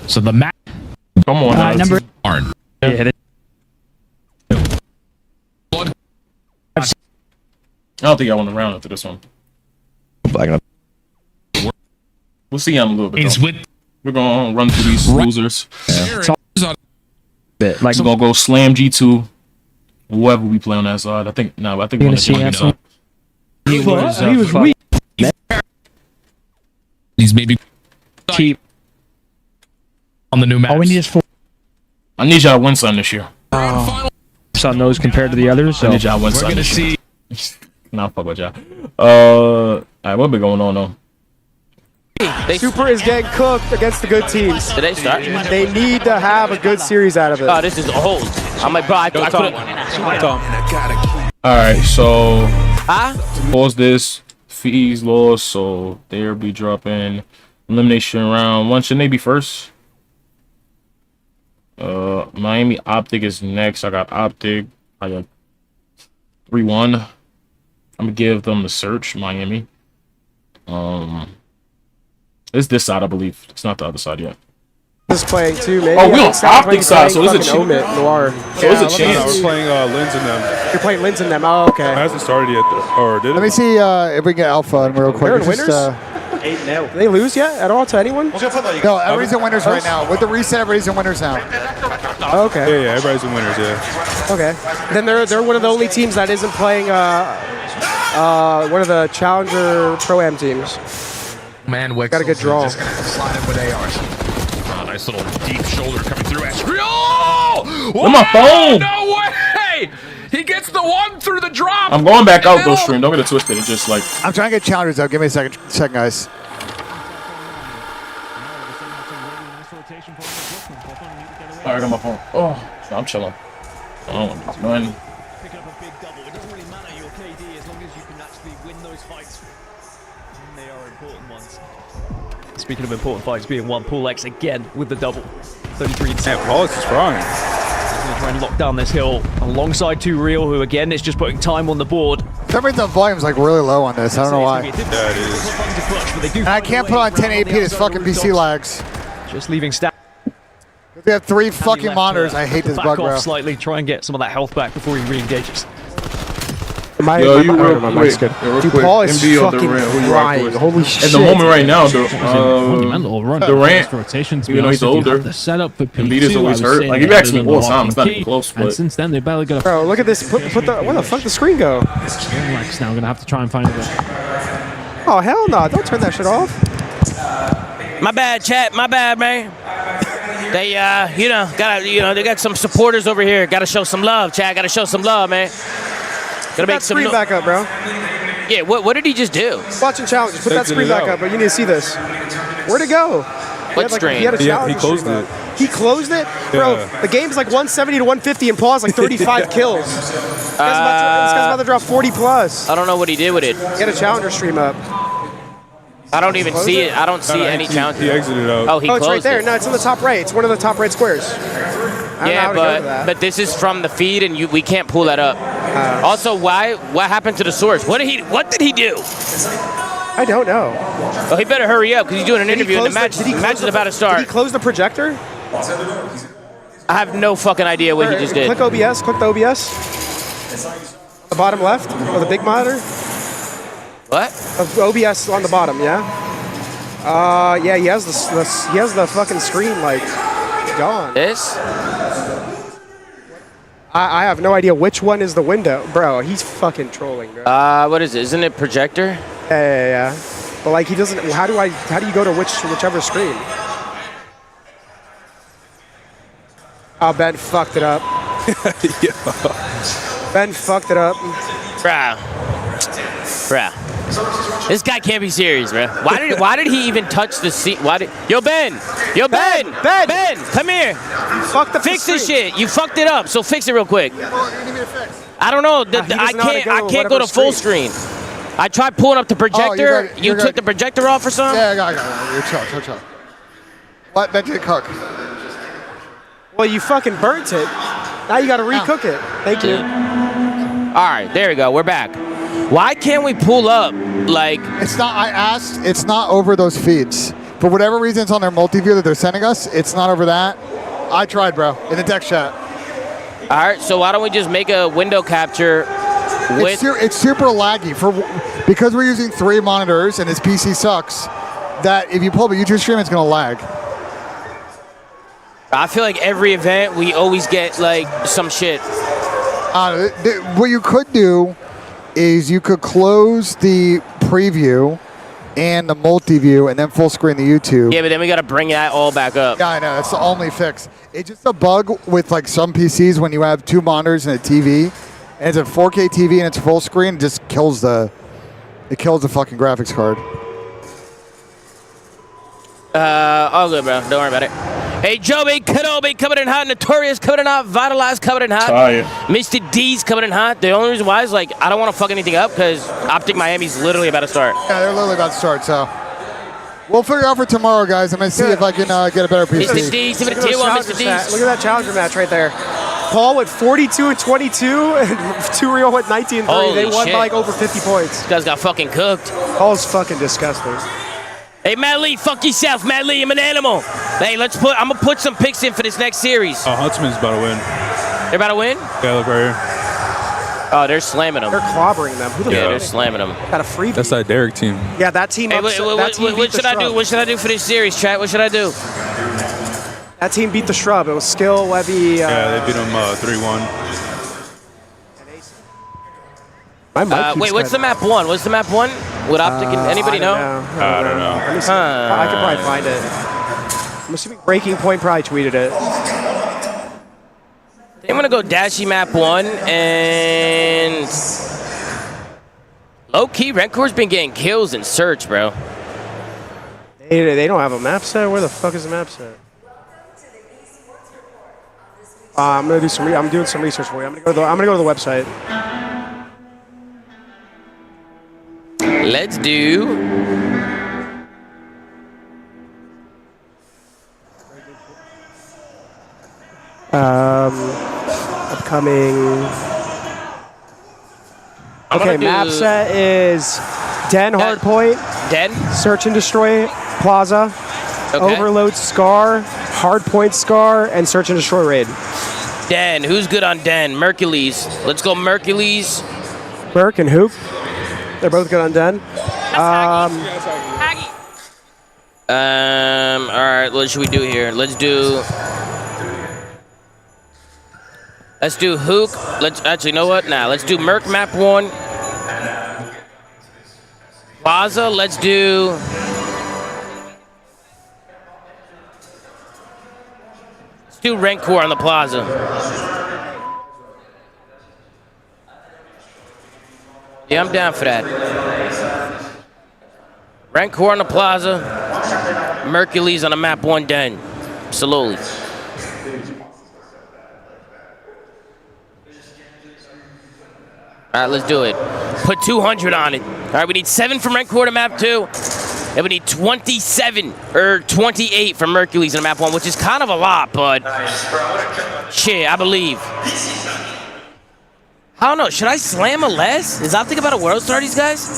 So the map. Come on, number. Yeah, I don't think I want to round after this one. We'll see him a little bit. He's with. We're gonna run through these losers. Bit, like we're gonna go slam G2. Whoever we play on that side, I think. No, I think we're gonna join it. he was weak. He's maybe keep on the new map. All we need is 4. I need y'all to win something this year. On those compared to the others. So I need y'all to win We're something gonna this year. see. Nah, fuck with y'all. Alright, what been going on though? Super is getting cooked against the good teams. Did they start? They need to have a good series out of it. Oh, this is a hold. I'm like, bro, I couldn't. Alright, so pause this. FAZE lost, so they'll be dropping elimination round 1. Shouldn't they be first? Miami Optic is next. I got Optic. I got 3-1. I'm gonna give them the search, Miami. It's this side, I believe. It's not the other side yet. This playing too, maybe. Oh, we on Optic side, so there's a chance. Noir. So there's a chance. We're playing Lens and them. You're playing Lens and them. Oh, okay. It hasn't started yet, though. Or did it? Let me see if we can get Alpha in real quick. They're in Just, winners? Did they lose yet at all to anyone? no, everybody's in winners right now. With the reset, everybody's in winners now. Okay. Yeah, everybody's in winners, yeah. Okay. Then they're one of the only teams that isn't playing one of the Challenger Pro-Am teams. Man, Wick got a good draw. Slide in with ARs. Nice little deep shoulder coming through. Oh! Where's my phone? No way! He gets the one through the drop. I'm going back out though, stream. Don't get it twisted. It's just like I'm trying to get challengers out. Give me a second, guys. I got my phone. Oh, no, I'm chilling. I don't want to do nothing. Pick up a big double. It doesn't really matter your KD as long as you can actually win those fights. And they are important ones. Speaking of important fights being won, Paul X again with the double. 33 and 7. Yeah, Paul is strong. He's going to try and lock down this hill alongside 2 Real, who again is just putting time on the board. For some reason, the volume's like really low on this. I don't know why. Yeah, it is. And I can't put on 1080p. This fucking PC lags. Just leaving stat. We have 3 fucking monitors. I hate this back bug, off bro. slightly, try and get some of that health back before he re-engages. Yo, you real quick. Dude, Paul is fucking crying. Holy shit. At the moment right now, Monumental run. Durant, rotations. even though he's older, The setup for Embiid is always hurt. Like, if you ask me all the time, it's not even close. And But since then, they barely got a... Bro, look at this. Put the... Where the fuck the screen go? Max now. We're going to have to try and find it. Oh, hell no. Don't turn that shit off. My bad, chat. My bad, man. They, they got some supporters over here. Got to show some love, chat. Got to show some love, man. Put that screen back up, bro. Yeah, what did he just do? Watching challenges. Put that screen back up, bro. You need to see this. Where'd it go? What screen? He had a challenge. He closed it. He closed it? Bro, the game's like 170 to 150 and Paul's like 35 kills. This guy's about to drop 40 plus. I don't know what he did with it. He had a challenger stream up. I don't even see it. I don't see any challenge. He exited out. Oh, he it's closed right there. it. No, it's in the top right. It's one of the top right squares. Yeah, but this is from the feed, and we can't pull that up. Also, what happened to the source? What did he do? I don't know. Oh, he better hurry up because he's doing an interview and the match is about to start. Did he close the projector? I have no fucking idea what he just did. Click OBS. Click the OBS. The bottom left or the big monitor. What? OBS on the bottom, yeah. Yeah, he has the fucking screen like gone. This? I have no idea which one is the window, bro. He's fucking trolling, bro. What is it? Isn't it projector? Yeah. But like he doesn't. How do you go to whichever screen? Oh, Ben fucked it up. Ben fucked it up. Bruh. This guy can't be serious, bro. Why did he even touch the seat? Yo, Ben, come here. Fix this shit. You fucked it up, so fix it real quick. I don't know. I can't go to full screen. I tried pulling up the projector. You took the projector off or something? Yeah, I got it. You're chill. What? That didn't cook. Well, you fucking burnt it. Now you got to recook it. Thank you. All right, there we go. We're back. Why can't we pull up, like... It's not, I asked, it's not over those feeds. For whatever reason, it's on their multi-view that they're sending us. It's not over that. I tried, bro, in the deck chat. All right, so why don't we just make a window capture with... It's super laggy. Because we're using 3 monitors and his PC sucks, that if you pull up a YouTube stream, it's going to lag. I feel like every event, we always get, like, some shit. What you could do is you could close the preview and the multi-view and then full screen the YouTube. Yeah, but then we got to bring that all back up. Yeah, I know. That's the only fix. It's just a bug with like some PCs when you have 2 monitors and a TV, and it's a 4K TV and it's full screen. It just kills the fucking graphics card. All good, bro. Don't worry about it. Hey, Joby, Kenobi coming in hot. Notorious coming in hot. Vitalized coming in hot. Tired. Mr. D's coming in hot. The only reason why is like I don't want to fuck anything up because Optic Miami's literally about to start. Yeah, they're literally about to start, so we'll figure it out for tomorrow, guys. I'm going to see if I can get a better PC. Mr. D's, Look at that challenger match right there. Paul with 42 and 22, and 2 Real with 19 and 3. Holy they won shit. by like over 50 points. This guy's got fucking cooked. Paul's fucking disgusting. Hey, Matt Lee, fuck yourself, Matt Lee. I'm an animal. Hey, I'm gonna put some picks in for this next series. Oh, Huntsman's about to win. They're about to win? Yeah, look right here. Oh, they're slamming them. They're clobbering them. Who the Yeah, fuck? they're slamming them. Got a free. That's that Derek team. Yeah, that team. Hey, that team what beat should the I do? Shrub. What should I do for this series, chat? What should I do? That team beat the Shrub. It was Skill, Webby. Yeah, they beat them 3-1. Wait, what's the map one? What's the map one? With Optic and anybody know? I don't know. Let me see. I could probably find it. I'm assuming Breaking Point probably tweeted it. I'm gonna go Dashy map one and low key Renkor's been getting kills in search, bro. They don't have a map set. Where the fuck is the map set? I'm gonna do some. I'm doing some research for you. I'm gonna go to the website. Let's do. Upcoming. Okay, map set is Den Hardpoint. Den. Search and Destroy Plaza. Okay. Overload Scar. Hardpoint Scar and Search and Destroy Raid. Den. Who's good on Den? Mercules. Let's go Mercules. Merc and Hoop. They're both good on Den. All right. What should we do here? Let's do Huke. Let's actually, you know what? Nah, let's do Merc map one. Plaza. Let's do. Let's do Rancor on the Plaza. Yeah, I'm down for that. Rancor on the Plaza. Mercules on the map one Den. Absolutely. All right, let's do it. Put 200 on it. All right, we need 7 from Rancor to map 2. And we need 27 or 28 from Mercules on map 1, which is kind of a lot, but shit, I believe. I don't know. Should I slam a less? Is Optic about a world star, these guys?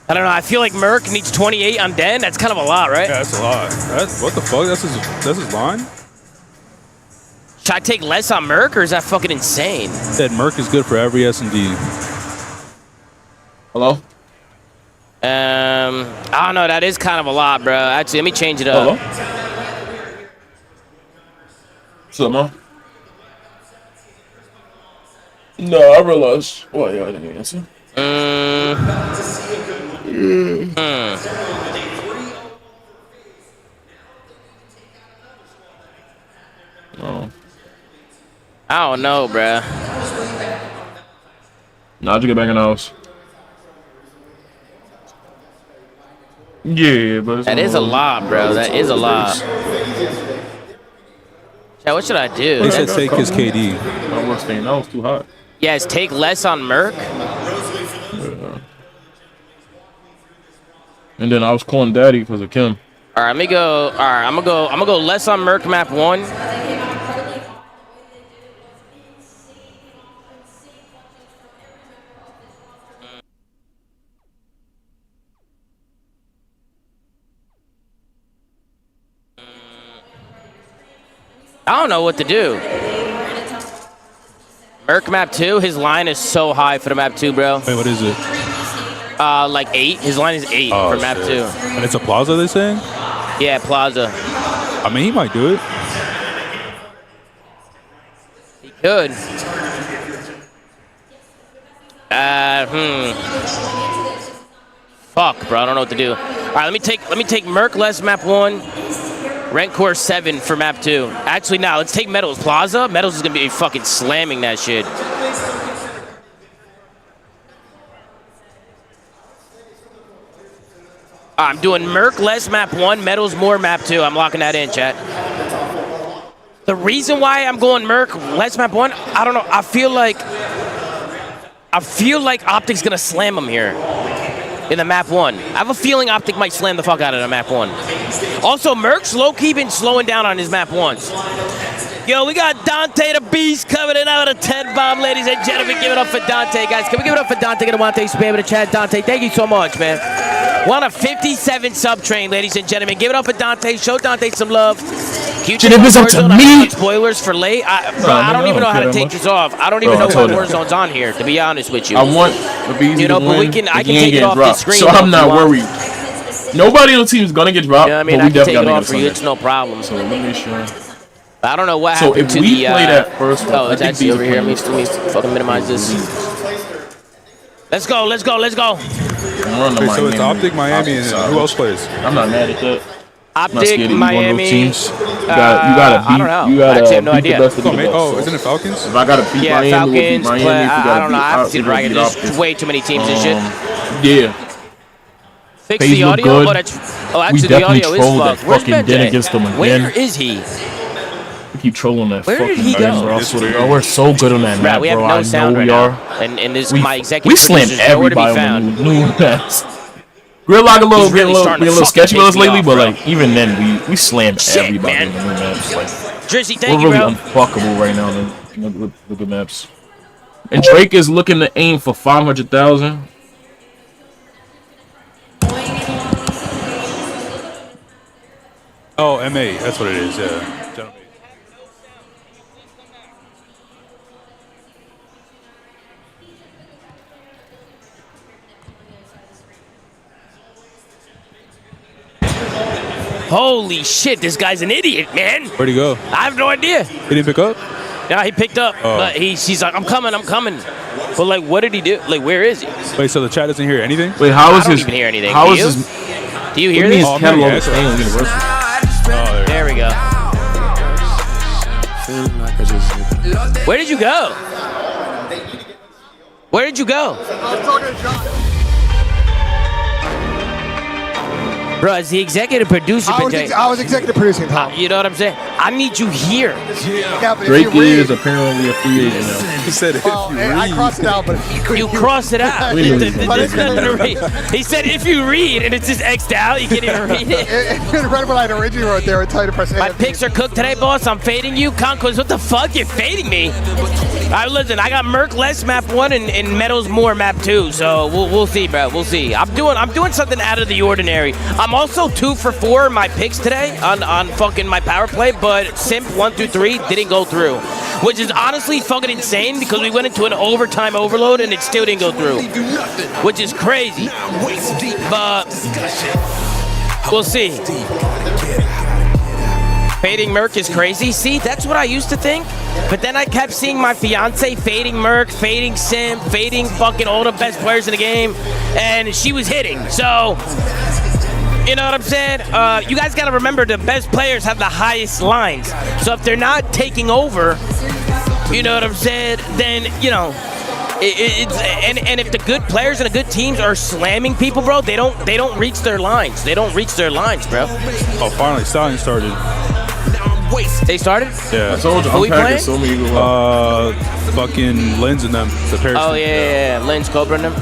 I don't know. I feel like Merc needs 28 on Den. That's kind of a lot, right? Yeah, that's a lot. What the fuck? That's his line? Should I take less on Merc, or is that fucking insane? Said Merc is good for every S&D. Hello? I don't know. That is kind of a lot, bro. Actually, let me change it up. Hello? What's up, man? No, I realized. Well, yeah, I didn't answer. Oh. I don't know, bruh. Nah, how'd you get back in the house? Yeah, but that is a lot, bro. That is a lot. Yeah, what should I do? He said take his KD. I was thinking that was too hot. Yes, take less on Merc. Yeah. And then I was calling Daddy because of Kim. All right, let me go. All right, I'm gonna go less on Merc map 1. I don't know what to do. Merc map 2, his line is so high for the map 2, bro. Wait, what is it? Like 8. His line is 8 for map 2. And it's a Plaza, they saying? Yeah, Plaza. I mean, he might do it. He could. Fuck, bro. I don't know what to do. All right, let me take Merc less map 1. Rancor 7 for map 2. Actually, now let's take Metals Plaza. Metals is gonna be fucking slamming that shit. I'm doing Merc less map 1, Metals more map 2. I'm locking that in, chat. The reason why I'm going Merc less map 1, I don't know. I feel like Optic's gonna slam him here in the map 1. I have a feeling Optic might slam the fuck out of the map 1. Also, Merc's low-key been slowing down on his map 1s. Yo, we got Dante the Beast coming in out of 10 bomb, ladies and gentlemen. Give it up for Dante, guys. Can we give it up for Dante? Gonna want to be able to chat. Dante, thank you so much, man. Want a 57 sub train, ladies and gentlemen. Give it up for Dante. Show Dante some love. Shit, it was up to me. Spoilers for late. I don't even know how to take this off. I don't even know what Warzone's on here, to be honest with you. I want abezy you know, to but win. I can take it off the screen. So I'm not worried. Nobody on the team is gonna get dropped. Yeah, I mean, but I we can take definitely it gotta off for you. It's no problem. So let me make sure. I don't know what So happened if to we the. play that first one, oh, it's I think actually these over are here. Let me playing fucking minimize this. Let's go. Let's go. Let's go. Okay, so it's Optic, Miami, and who else plays? I'm not mad at that. Optic, Miami. Teams. You gotta beat. I don't know. You gotta I actually have no beat idea. the best of the best. Oh, isn't it Falcons? If I gotta beat Miami, Falcons, we'll beat Miami. but If we I don't know. I haven't seen the beat bracket. Optic. There's way too many teams and shit. Yeah. Fix FAZE the look audio. good. Oh, that's. Oh, We actually, the definitely audio is trolled that fucked. Where's fucking den Benjay? against them Where again. is he? We keep trolling that Where fucking did he game, go? bro. I swear to God, we're so good on that Right, map, we have bro. no I sound know right we now. are. And this, We, my executive we slammed producer's nowhere to be everybody found. on the new maps. Gridlock a little, He's really starting to being a little fucking sketchy with us piss me lately, off, but bro. like even then we slammed Shit, everybody man. on the new maps. Like Drizzy, we're thank you, really bro. unfuckable right now with the maps. And Drake is looking to aim for 500,000. Oh, MA, that's what it is, yeah. Gentlemen. Holy shit, this guy's an idiot, man. Where'd he go? I have no idea. He didn't pick up? Yeah, he picked up, Oh. but he's like, I'm coming. But like, what did he do? Like, where is he? Wait, so the chat doesn't hear anything? Wait, how I is don't his? even hear anything. How Do is you? his? Do you hear His this? catalog yeah, is staying on Universal. Oh, There we go. Where did you go? Where did you go? Bro, as the executive producer, I was executive producing, Tom. you know what I'm saying? I need you here. Yeah, but Drake if you read, is apparently a free agent now. He said if well, you I read. crossed it out, but You crossed it out. We knew There's you nothing to read. He said if you read and it's just X'd out, you can't even read it. it read what I originally wrote there. It's time to press My A. picks are cooked today, boss. I'm fading you. Conquest, what the fuck? You're fading me? All right, listen, I got Merc less map 1 and Meadows more map 2, so we'll see, bro. We'll see. I'm doing something out of the ordinary. I'm also 2 for 4 in my picks today on fucking my power play, but Simp 1 through 3 didn't go through, which is honestly fucking insane because we went into an overtime overload and it still didn't go through, which is crazy. But we'll see. Fading Merc is crazy. See, that's what I used to think. But then I kept seeing my fiance fading Merc, fading Simp, fading fucking all the best players in the game, and she was hitting. So, you know what I'm saying? You guys got to remember the best players have the highest lines. So if they're not taking over, you know what I'm saying? Then, you know, and if the good players and the good teams are slamming people, bro, they don't reach their lines. They don't reach their lines, bro. Oh, finally, Stallion started. They started? Yeah. I told you, Who we I'm packing playing? so many. Fucking Lens and them. The Paris. Oh, yeah. Lynn's Cobra and them.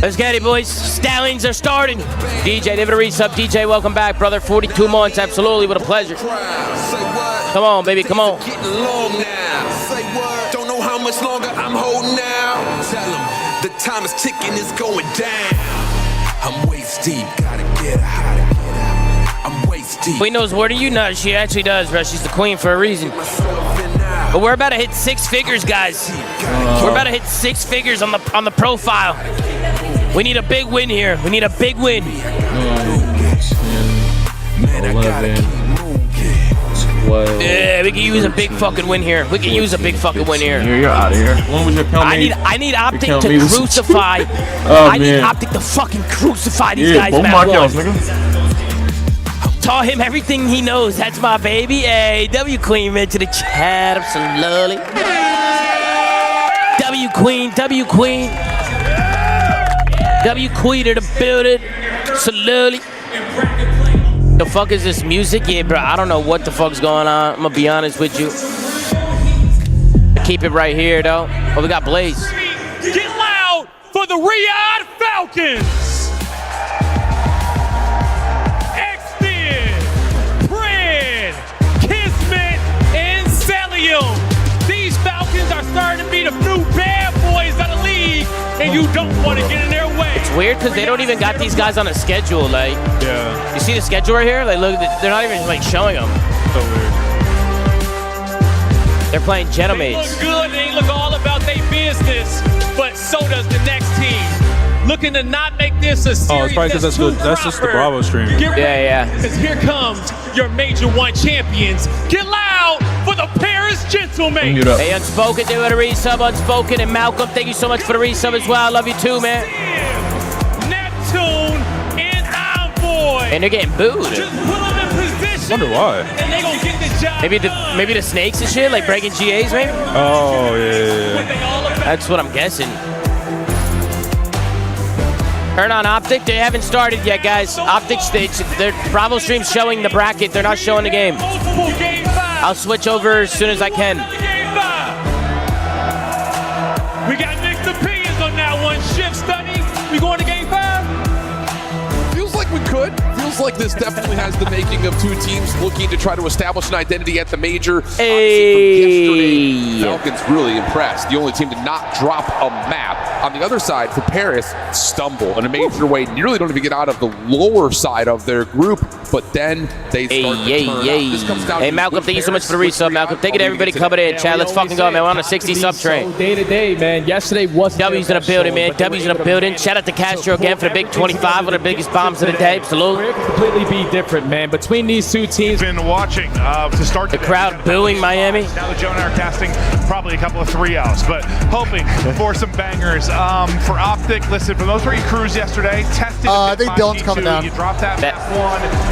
Let's get it, boys. Stallions are starting. DJ, give it a resub. DJ, welcome back, brother. 42 months, absolutely, with a pleasure. Come on, baby, come on. Don't know how much longer I'm holding out. Tell them the time is ticking, it's going down. I'm waist deep, gotta get out. I'm waist deep. Queen knows more than you know. She actually does, bro. She's the queen for a reason. But we're about to hit 6 figures, guys. We're about to hit 6 figures on the profile. We need a big win here. We need a big win. 11. Yeah, we can use a big fucking win here. We can use a big fucking win here. You're out of here. When was your count? I need Optic count to me was- crucify. Oh, I need man. Optic to fucking crucify these Yeah, guys. both map my one. counts, nigga. Taught him everything he knows. That's my baby. Hey, W Queen, man, to the chat. Absolutely. W Queen, W Queen. W Queen to the building. Absolutely. The fuck is this music? Yeah, bro, I don't know what the fuck's going on. I'm gonna be honest with you. Keep it right here, though. Oh, we got Blaze. Get loud for the Riyadh Falcons. Extend, Prince, you don't want to get in their way. It's weird because they don't even got these guys on a schedule. Like, Yeah. you see the schedule right here? Like, look, they're not even like showing them. So weird. They're playing They Genomates. look good, they look all about their business, but so does the next team. Looking to not make this a series. Oh, it's probably because that's just the Bravo stream. Get ready, Yeah. because here comes your Major 1 champions. Get loud for the Paris Gentlemen. Mute up. Hey, Unspoken, do it a resub. Unspoken and Malcolm, thank you so much for the resub as well. I love you too, man. Neptune and Envoy. And they're getting booed. Just put them in position. Wonder why. And they gonna get the job Maybe the snakes and shit, like breaking GAs, maybe. Oh yeah. That's what I'm guessing. Turn on Optic. They haven't started yet, guys. Optic stage. Their Bravo stream's showing the bracket. They're not showing the game. I'll switch over as soon as I can. We got mixed opinions on that one. Shift study. We going to game 5? Feels like we could. Feels like this definitely has the making of two teams looking to try to establish an identity at the major. Obviously, from yesterday, Falcons really impressed. The only team to not drop a map. On the other side, for Paris, stumble in a major way. Nearly don't even get out of the lower side of their group, but then they start to turn up. This comes down Hey, to Malcolm, thank you so much for the resub, Malcolm. Thank you to everybody coming in, chat. Let's fucking go, man. We're on a 60 sub train. Day to day, man. Yesterday wasn't. W's in the building, man. W's in the building. Shout out to Castro again for the big 25, one of the biggest bombs of the day. Salute. It could completely be different, man. Between these two teams. Been watching to start the crowd booing Miami. Now that Joe and I are casting probably a couple of 3-outs, but hoping for some bangers. For Optic, listen, for those 3 crews yesterday, tested. I think Dylan's coming down. You drop that map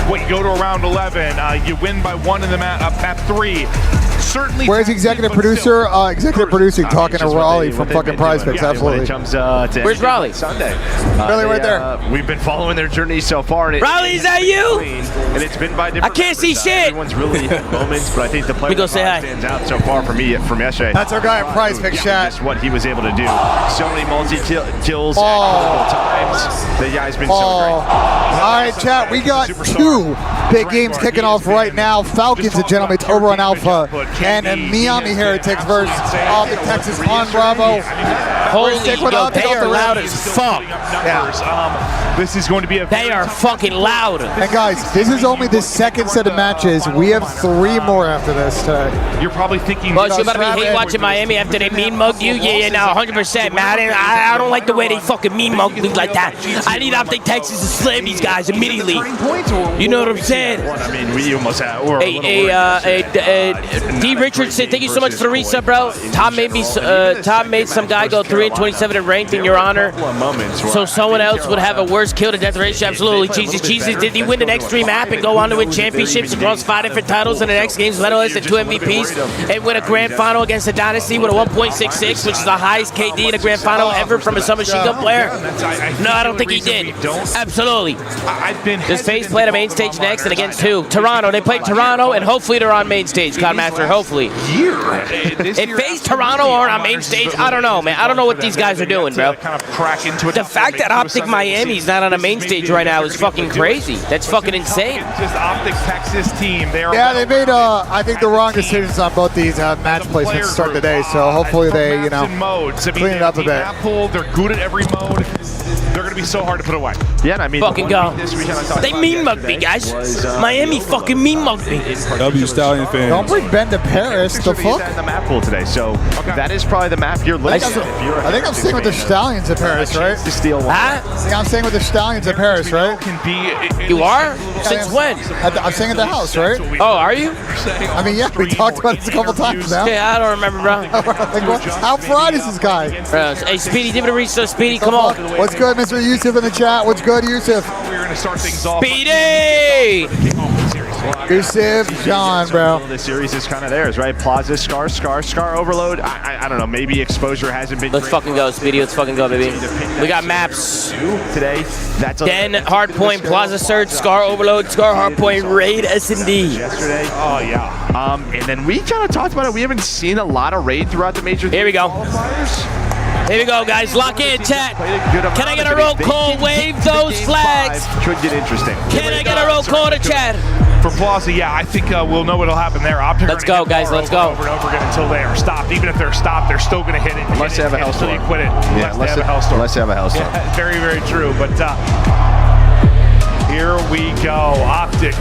1. Wait, you go to around 11. You win by 1 in the map 3. Certainly. Where's the executive producer? Executive producing talking to Raleigh from fucking Prize Picks. Absolutely. Where's Raleigh? Sunday. Really right there. We've been following their journey so far. And Raleigh, is that you? And it's been by different. I can't see shit. Everyone's really hit moments, but I think the player go say hi. stands out so far for me from yesterday. That's our guy at Prize Picks chat. Just what he was able to do. So many multi-kills at multiple times. The guy's been so great. All right, chat. We got 2 big games kicking off right now. Falcons and Gentlemen over on Alpha, and Miami Heretics versus Optic Texas on Bravo. Holy, yo, they are loud as fuck. This is going to be a. They are fucking loud. And guys, this is only the second set of matches. We have 3 more after this today. You're probably thinking. Well, you better be hate watching Miami after they mean mugged you. Yeah, no, 100%, man. I don't like the way they fucking mean mugged me like that. I need Optic Texas to slam these guys immediately. You know what I'm saying? I mean, we almost had. D. Richardson, thank you so much for the resub, bro. Tom made some guy go 3-27 in ranked in your honor. So someone else would have a worse kill to death ratio. Absolutely, Jesus. Did he win the next 3 map and go on to win championships across 5 different titles in the next games medalist and 2 MVPs and win a grand final against a dynasty with a 1.66, which is the highest KD in a grand final ever from a submachine gun player? No, I don't think he did. Absolutely. Does FAZE play the main stage next and against who? Toronto. They played Toronto and hopefully they're on main stage, Codmaster. Hopefully. If FAZE Toronto aren't on main stage, I don't know, man. I don't know what these guys are doing, bro. The fact that Optic Miami's not on a main stage right now is fucking crazy. That's fucking insane. Just Optic Texas team. They made I think the wrong decisions on both these match placements to start the day. So hopefully they clean it up a bit. They're good at every mode. They're going to be so hard to put away. Yeah, I mean, fucking go. They mean mugged me, guys. Miami fucking mean mugged me. W Stallion fans. Don't bring Ben to Paris. The fuck? In the map pool today, so that is probably the map you're looking at. I think I'm staying with the Stallions at Paris, right? Huh? Yeah, I'm staying with the Stallions at Paris, right? You are? Since when? I'm staying at the house, right? Oh, are you? I mean, yeah, we talked about this a couple times now. Yeah, I don't remember, bro. How fried is this guy? Hey, Speedy, give it a research. Speedy, come on. What's good, Mr. Yusuf in the chat? What's good, Yusuf? We're going to start things off. Speedy! Yusuf, John, bro. The series is kind of theirs, right? Plaza, Scar Overload. I don't know. Maybe exposure hasn't been. Let's fucking go, Speedy. Let's fucking go, baby. We got maps today. That's Den, Hardpoint, Plaza Surge, Scar Overload, Scar Hardpoint, Raid, S&D. Yesterday. Oh yeah. And then we kind of talked about it. We haven't seen a lot of Raid throughout the major. Here we go. Here we go, guys. Lock in, chat. Can I get a roll call? Wave those flags. Could get interesting. Can I get a roll call to chat? For Plaza, yeah, I think we'll know what'll happen there. Optic Let's go, guys. Let's go. Over and over again until they are stopped. Even if they're stopped, they're still going to hit it. Unless they have a Until hellstorm. they quit it. Yeah, unless they have a hellstorm. Unless they have a hellstorm. Yeah, very, very true. But here we go. Optic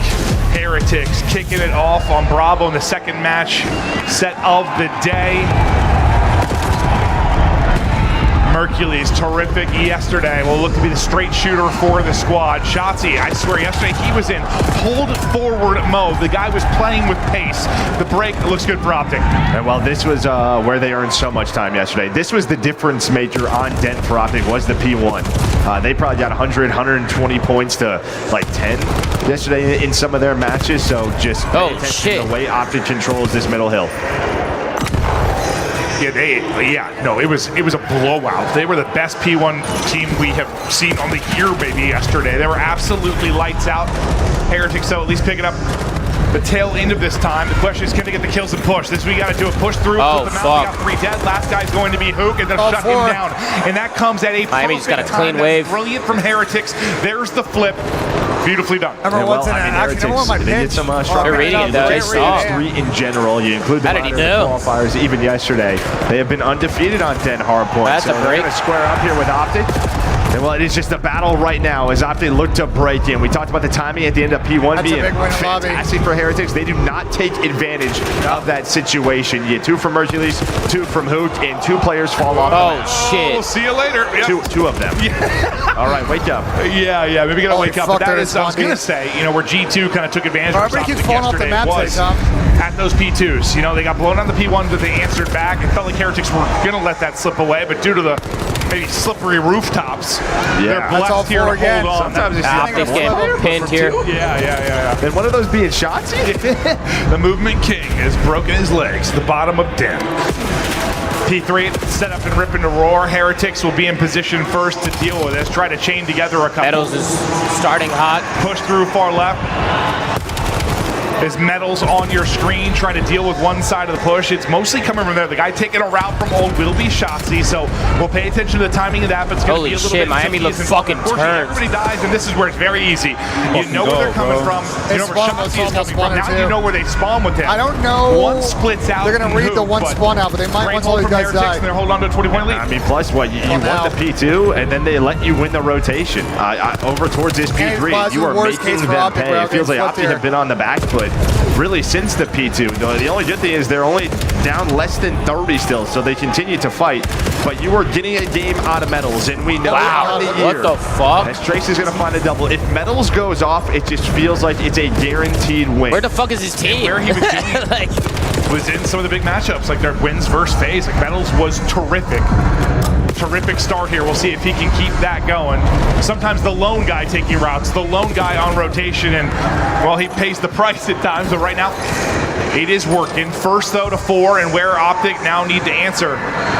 Heretics kicking it off on Bravo in the second match set of the day. Mercules, terrific yesterday. Will look to be the straight shooter for the squad. SHOTZZY, I swear, yesterday he was in hold forward mode. The guy was playing with pace. The break looks good for Optic. And well, this was where they earned so much time yesterday. This was the difference maker on Dent for Optic, was the P1. They probably got 100, 120 points to like 10 yesterday in some of their matches. So just pay attention to the way Optic controls this middle hill. Yeah, it was a blowout. They were the best P1 team we have seen on the year maybe yesterday. They were absolutely lights out. Heretics, though, at least picking up the tail end of this time. The question is, can they get the kills and push? This we got to do a push through. Oh, flip them fuck. out. We got 3 dead. Last guy's going to be Huke, and they'll shut him down. And that comes at a Miami just got a perfect clean time. wave. That's brilliant from Heretics. There's the flip. Beautifully done. Number one's in Heretics, number one, my they did pitch. some strong They're reading it, though. They saw. Three in general. You include the How did he minor know? qualifiers even yesterday. They have been undefeated on 10 hard points. That's a so break. They're going to square up here with Optic. And well, it is just a battle right now as Optic look to break in. We talked about the timing at the end of P1 being fantastic for Heretics. They do not take advantage of that situation. You get 2 from Mercules, 2 from Huke, and 2 players fall off. Oh, shit. We'll see you later. Yep. Two of them. All right, wake up. Yeah, maybe gotta wake up. But that is, I was gonna funny. say, where G2 kind of took advantage of Everybody keeps Optic falling off the yesterday map was today, Tom. at those P2s. They got blown on the P1, but they answered back. It felt like Heretics were gonna let that slip away, but due to the maybe slippery rooftops, they're That's all blessed here to four again. hold on. Sometimes it's Optic getting pinned here. Yeah. And one of those being SHOTZZY? The Movement King has broken his legs. The bottom of Den. P3 set up and ripping to roar. Heretics will be in position first to deal with this. Try to chain together a couple. Metals is starting hot. Push through far left. As Metals on your screen trying to deal with one side of the push. It's mostly coming from there. The guy taking a route from old will be SHOTZZY, so we'll pay attention to the timing of that, but it's going to be a little bit Miami looks fucking turned. Everybody dies, and this is where it's very easy. You know where they're coming from. You know where SHOTZZY is coming from. Now you know where they spawn with him. I don't know. One splits out. They're going to read the one spawn out, but they might once all these guys die. And they're holding on to a 20-point lead. I mean, plus what? You won the P2, and then they let you win the rotation. Over towards this P3, you are making them pay. It feels like Optic have been on the back foot really since the P2. The only good thing is they're only down less than 30 still, so they continue to fight. But you are getting a game out of Metals, and we know Wow, what the fuck? As Trace is going to find a double. If Metals goes off, it just feels like it's a guaranteed win. Where the fuck is his team? Where he was doing was in some of the big matchups, like their wins versus FAZE. Like Metals was terrific. Terrific start here. We'll see if he can keep that going. Sometimes the lone guy taking routes, the lone guy on rotation, and well, he pays the price at times, but right now it is working. First though to 4, and where Optic now need to answer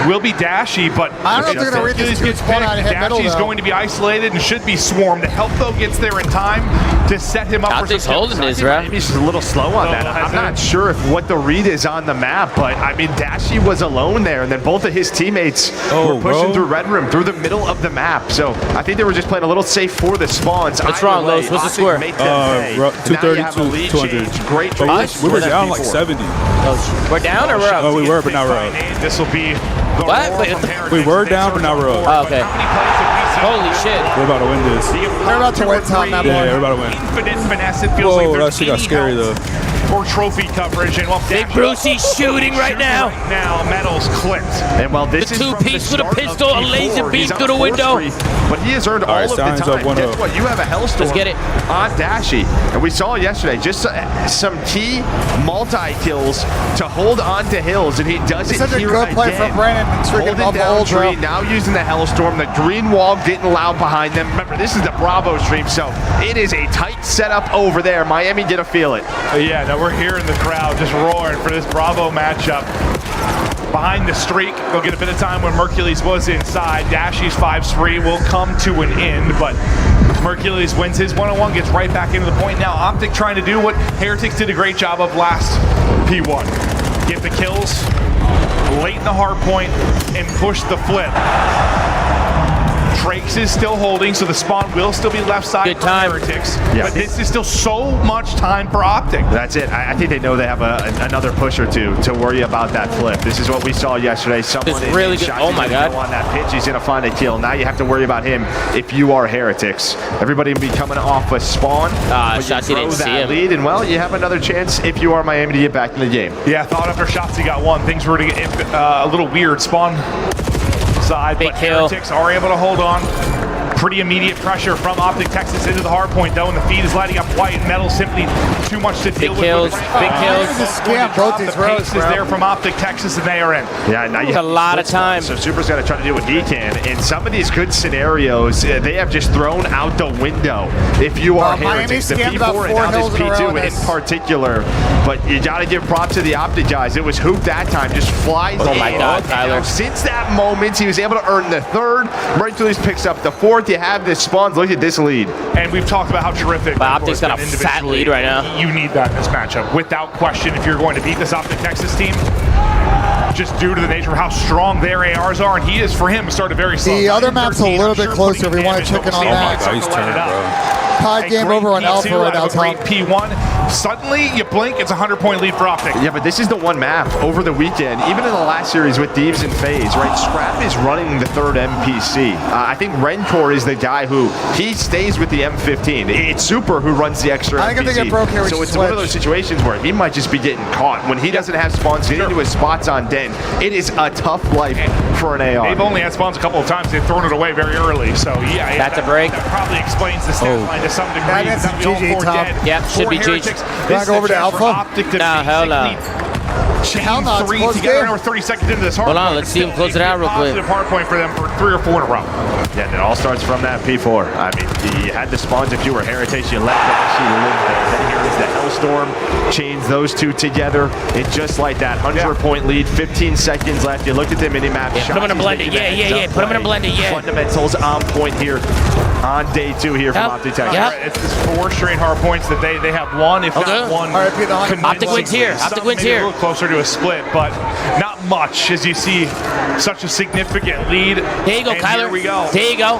will be Dashy, but I don't know if they're going to read this good spawn out of hit middle, Dashy's going to be isolated and should be swarmed. The help though gets there in time to set him up Optic's for some holding kills. this, right? Maybe he's just a little slow on that. I'm not sure if what the read is on the map, but I mean, Dashy was alone there, and then both of his teammates were pushing through Red Room, through the middle of the map. So I think they were just playing a little safe for the spawns. What's wrong, Los? What's the score? 230, 200. Great We were down like 70. We're down or we're up? Oh, we were, but now we're up. This will be the what? We were down, but now we're up. Oh, okay. Holy shit. We're about to win this. They're about to win top map. Yeah, we're about to win. Infinite finesse. It feels Whoa, like that there's shit got scary though. Or trophy coverage, and well, Big Brucey's shooting right now. Right now, Metals clipped. And well, this is two-piece with a start pistol, of a laser P4. beam He's on through the a 4 window. streak, but he has earned all of the Stallions time. up 1-0. Guess what? You have a Hellstorm Let's get it. on Dashy. And we saw yesterday just some key multi-kills to hold on to Hills, and he does it Such a here good play again. from Brandon. Holding down tree, now using the Hellstorm. The green wall getting loud behind them. Remember, this is the Bravo stream, so it is a tight setup over there. Miami didn't feel it. Yeah, now we're hearing the crowd just roaring for this Bravo matchup. Behind the streak, they'll get a bit of time when Mercules was inside. Dashy's 5-3 will come to an end, but Mercules wins his one-on-one, gets right back into the point. Now Optic trying to do what Heretics did a great job of last P1. Get the kills late in the hard point and push the flip. Breaks is still holding, so the spawn will still be left side for Heretics. Yeah. But this is still so much time for Optic. That's it. I think they know they have another push or two to worry about that flip. This is what we saw yesterday. Someone It's really good. Oh my God. On that pitch, he's going to find a kill. Now you have to worry about him if you are Heretics. Everybody will be coming off a spawn. SHOTZZY didn't see him. Lead, and well, you have another chance if you are Miami to get back in the game. Yeah, I thought after SHOTZZY got one, things were to get a little weird. Spawn side, but Heretics are able to hold on. Pretty immediate pressure from Optic Texas into the hard point, though, and the feed is lighting up white. Metal simply too much to deal with. Big kills. The pace is there from Optic Texas, and they are in. Yeah, now you have a lot of time. So Super's got to try to do what he can. In some of these good scenarios, they have just thrown out the window. If you are Heretics, the P4 and now this P2 in particular. But you got to give props to the Optic guys. It was Huke that time, just flies in. Oh my God, Tyler. Since that moment, he was able to earn the third. Mercules picks up the fourth. You have this spawns. Look at this lead. And we've talked about how terrific. But Optic's got a fat lead right now. You need that in this matchup, without question, if you're going to beat this Optic Texas team. Just due to the nature of how strong their ARs are, and he is, for him, started very slow. The other map's a little bit closer if we want to check in on that. Oh my God, he's turning, bro. Tied game over on Alpha right now, Tom. P1. Suddenly, you blink, it's a 100-point lead for Optic. Yeah, but this is the one map over the weekend, even in the last series with Thieves and FAZE, right? Scrap is running the third MPC. I think Rencor is the guy who, he stays with the M15. It's Super who runs the extra I think MPC. if they get broke here, so it's one of those situations where he might just be getting caught. When he doesn't have spawns, getting into his spots on Den, it is a tough life for an AR. They've only had spawns a couple of times. They've thrown it away very early. So, yeah. That's a break. That probably explains the stat line to some degree. That's GG, Tom. Yep, should be GG. This Back over to Alpha. No, hell no. Chain three together. We're 30 seconds into this hard Hold on, point. let's see him close it out real quick. Positive hard point for them for 3 or 4 in a row. Yeah, and it all starts from that P4. I mean, you had the spawns if you were Heritage, you let Dashy live there. Then here is the Hellstorm, chains those two together. It's just like that 100-point lead, 15 seconds left. You look at the minimap. Yeah, put him in a blender. Yeah. Put him in a blender. Yeah. Fundamentals on point here on day 2 here from Optic Texas. It's just 4 straight hard points that they have won, if not one. Optic wins here. Optic wins here. A little closer to a split, but not much as you see such a significant lead. There you go, Kyler. Here we go. There you go.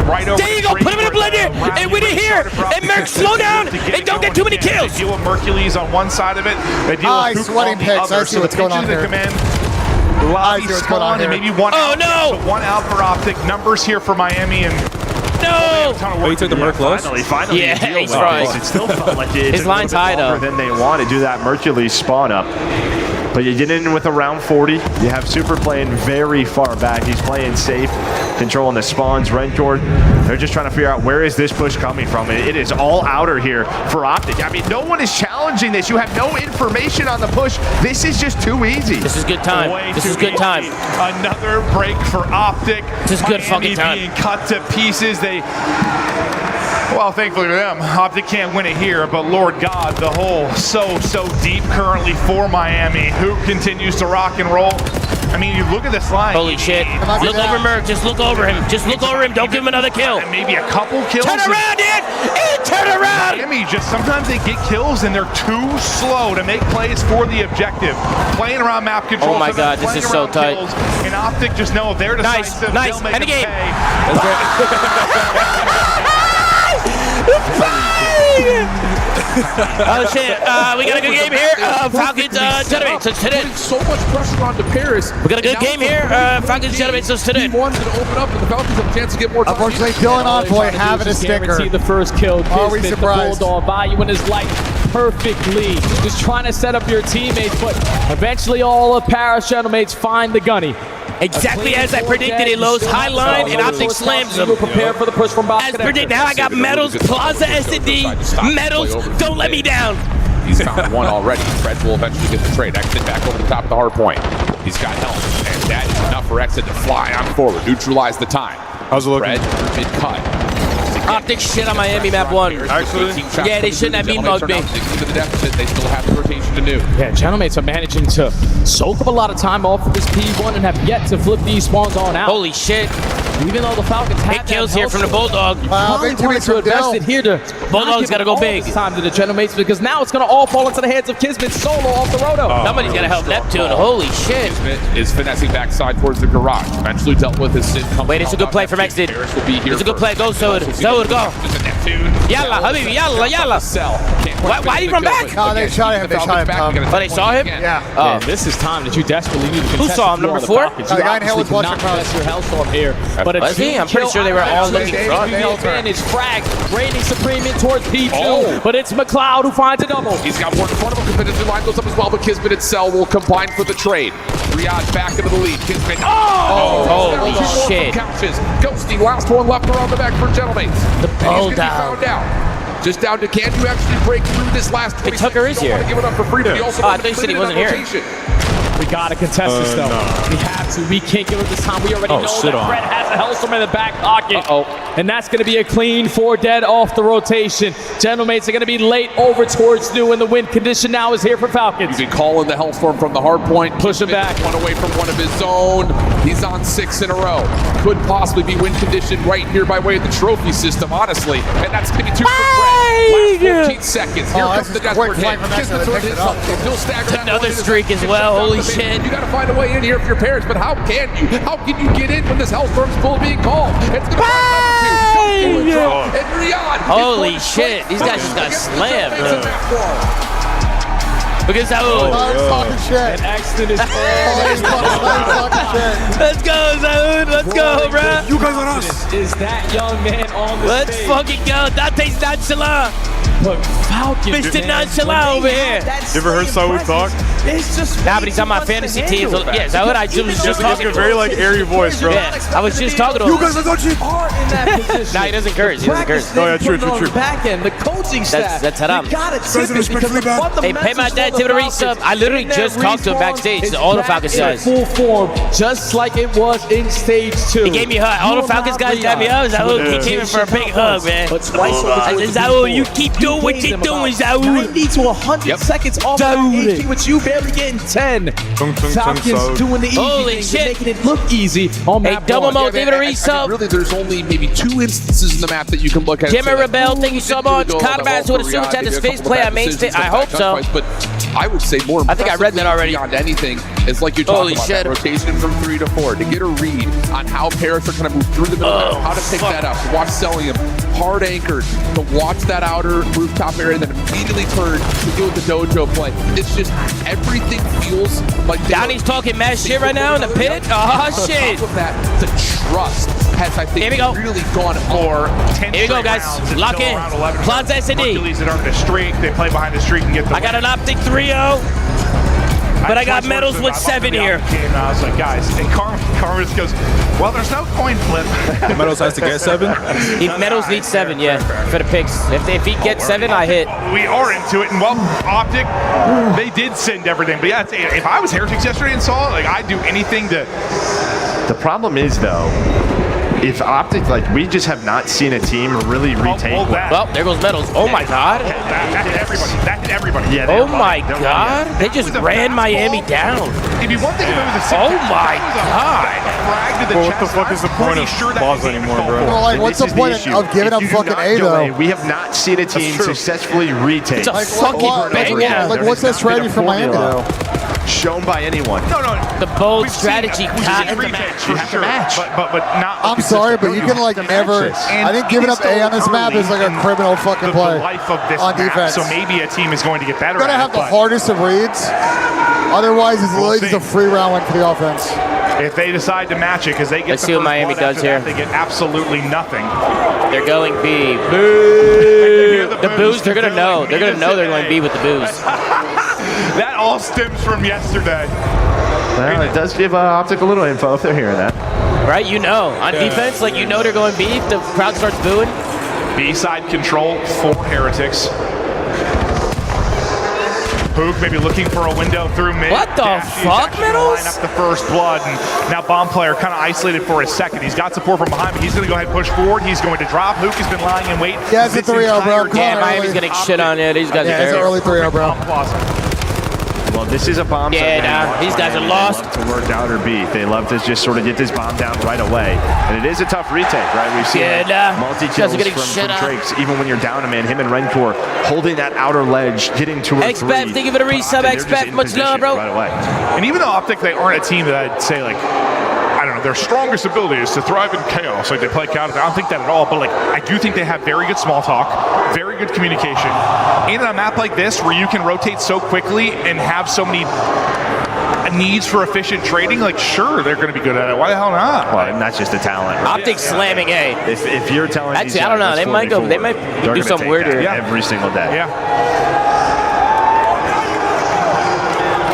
Right over there you go. Put him in a blender and win it here. And Merc, slow down and don't get too many kills. They deal with Mercules on one side of it. They deal with Huke on the other. I see what's going on here. Lobby spawn and maybe one out. No. So one out for Optic. Numbers here for Miami and. No! Oh, you took the Merc close? Finally, yeah, deal he's right. It still felt like it his line's high though. Than they want to do that Mercules spawn up. But you get in with around 40. You have Super playing very far back. He's playing safe, controlling the spawns. Rencor, they're just trying to figure out where is this push coming from. It is all outer here for Optic. I mean, no one is challenging this. You have no information on the push. This is just too easy. This is good time. This is good time. Another break for Optic. This is good fucking time. Being cut to pieces. Well, thankfully for them, Optic can't win it here, but Lord God, the hole so deep currently for Miami, who continues to rock and roll. I mean, you look at this line. Holy shit. Look over Merc. Just look over him. Just look over him. Don't give him another kill. And maybe a couple kills. Turn around, dude! Turn around! Miami just sometimes they get kills and they're too slow to make plays for the objective. Playing around map control. Oh my God, this is so tight. Kills, and Optic just know if they're decisive, nice. They'll make End the game. Oh shit, we got a good game here. Falcons, gentlemen, so today. So much pressure on the Paris. We got a good game here. Falcons, gentlemen, so today. One's going to open up and the Falcons have a chance to get more time. Unfortunately, Dylan on point having a sticker. Guarantee the first kill. Are we surprised? The Bulldog value in his life perfectly. Just trying to set up your teammates, but eventually all of Paris gentlemen find the gunny. Exactly as I predicted, it lows high line and Optic slams them. Prepare for the push from As predicted, now I got Metals, Plaza, S&D, Metals, don't let me down. He's found one already. Fred will eventually get the trade. Exit back over the top of the hard point. He's got help, and that is enough for Exit to fly on forward, neutralize the time. How's it looking? Fred, mid-cut. Optic shit on Miami map 1. Actually? Yeah, they shouldn't have mean mugged me. Into the deficit, they still have the rotation to do. Yeah, Gentlemen are managing to soak up a lot of time off of this P1 and have yet to flip these spawns on out. Holy shit. Even though the Falcons had kills here from the Bulldog. Probably wanted to invest it here to Bulldog's got to go big. Time to the Genomates because now it's going to all fall into the hands of Kismet solo off the roto. Somebody's got to help Neptune. Holy shit. Kismet is finessing backside towards the garage. Eventually dealt with his sin. Wait, it's a good play from Exit. It's a good play. Go, Soud. Soud, go. Yalla, Habibi, yalla, yalla. Why did he run back? No, they shot him. They shot him. Oh, they saw him? Yeah. Oh, this is time that you desperately need to contest. Who saw him? Number 4? The guy in hell was watching your Hellstorm here. But was he? I'm pretty sure they were all looking front. Advantage, frag, reigning supreme in towards P2. But it's McLeod who finds a double. He's got more in front of him. Competitive line goes up as well, but Kismet and Cell will combine for the trade. Riyadh back into the lead. Kismet. Holy shit. Couches. Ghosty, last one left around the back for Genomates. The Bulldog. Found out. Just down to can you actually break through this last 20 seconds? Tucker is here. Give it up for freedom. He also I thought you said he wasn't here. We gotta contest this though. We have to. We can't give it this time. We already know that Fred has a Hellstorm in the back pocket. And that's gonna be a clean 4 dead off the rotation. Genomates are gonna be late over towards New, and the win condition now is here for Falcons. You can call in the Hellstorm from the hard point. Push him back. One away from one of his own. He's on 6 in a row. Could possibly be win condition right here by way of the trophy system, honestly. And that's maybe 2 for Fred. Last 14 seconds. Here comes the desperate hit. He'll stagger that another streak as well. Holy shit. You got to find a way in here for your parents, but how can you? How can you get in when this Hellstorm's full being called? It's going to and Riyadh. Holy shit. These guys just got slammed, bro. Look at Zaud. And Axton is Let's go, Zaud. Let's go, bro. You guys on us. Is that young man on the Let's stage? fucking go. Dante's nonchalant. But Falcons, Mr. Nonchalant over here. You ever heard Saud talk? It's just Nah, but he's on my fantasy team. So, yeah, Zaud, I was just talking to him. Very like airy voice, bro. Yeah, I was just talking to him. You guys are going to Nah, he doesn't curse. He doesn't curse. Oh yeah, true. Back end, the coaching staff. That's haram. You got it because the fundamentals Hey, pay my dad for the to the resub. I literally just talked to him backstage. All the Falcons guys. Full form, just like it was in stage 2. He gave me a hug. All the Falcons guys got me up. Zaud, he came in for a big hug, man. But twice I said, Zaud, you keep doing what you're doing, Zaud. 90 to 100 seconds off that HP, which you barely getting 10. Falcons doing the easy Holy things shit. and making it look easy on Hey, map double one. mode, David, a resub. Really, there's only maybe 2 instances in the map that you can look at. Jimmy Rebel, thank you so much. Conrad with a super chat. This FAZE play on main stage. I hope so. But I would say more I think I read that already. Beyond anything, it's like you talked Holy about shit. that rotation from 3 to 4 to get a read on how Paris are going to move through the middle, how to pick that up, to watch Cellium hard anchored, to watch that outer rooftop area, and then immediately turn to deal with the dojo play. It's just everything feels like Donnie's talking mad shit right now in the pit. Oh shit! Of that, the trust has, I think, Here we go. really gone For 10 Here we go, straight guys. rounds, it's Lock still in. around 11. Plaza S&D. Mercules that are in the streak. They play behind the streak and get the I got an Optic 3-0. But I got medals with 7 here. And I was like, guys, and Carmen just goes, well, there's no coin flip. Meadows has to get 7. Medals need 7, yeah, for the picks. If he gets 7, I hit. We are into it, and well, Optic, they did send everything. But yeah, if I was Heretics yesterday and saw it, like, I'd do anything to... The problem is, though, if Optic, like, we just have not seen a team really retake. Well, there goes medals. Oh my god. That hit everybody. That hit everybody. Yeah, Oh my god. They just ran Miami down. It'd be one thing if it was a Oh my god. Bro, what the fuck is the point of Plaza anymore, bro? Well, like, what's the point of giving up fucking A, though? We have not seen a team successfully retake. It's a fucking banger. Like, what's that strategy for Miami, though? Shown by anyone. No. The bold strategy. You have to match. But not. I'm sorry, but you can, like, never... I think giving up A on this map is, like, a criminal fucking play The life of this on map, defense. so maybe a team is going to get better. You're going to have the hardest of reads. Otherwise, it's literally just a free round win for the offense. If they decide to match it, because they get Let's the see what first Miami blood does after here. that, they get absolutely nothing. They're going B. Boo! The booze, they're gonna know. They're gonna know they're going B with the booze. That all stems from yesterday. Well, it does give Optic a little info if they're hearing that. Right? You know. On defense, like, you know they're going B if the crowd starts booing. B-side control for Heretics. Huke maybe looking for a window through mid. What the Dashy fuck, is actually Middles? line up the first blood, and now Bomb Player kind of isolated for a second. He's got support from behind, but he's going to go ahead and push forward. He's going to drop. Huke has been lying in wait. Yeah, it's a 3-0, bro. Come Yeah, on, Miami's early. getting shit on it. These guys Yeah, are it's an very... early 3-0, bro. Well, this is a bomb site. Yeah, nah, these guys are lost. They love to work out or B. They love to just sort of get this bomb down right away. And it is a tough retake, right? We've seen multi-kills from Drakes. Even when you're down a man, him and Rencor holding that outer ledge, getting 2 or 3. Expect, thank you for the resub. Expect, much love, bro. Right away. And even though Optic, they aren't a team that I'd say, like, I don't know, their strongest ability is to thrive in chaos. Like, they play chaos. I don't think that at all. But, like, I do think they have very good small talk, very good communication. In a map like this, where you can rotate so quickly and have so many needs for efficient trading, like, sure, they're going to be good at it. Why the hell not? Well, and that's just a talent. Optic slamming A. If you're telling me, actually, I don't know. They might go. They might do something weird here. Every single day. Yeah.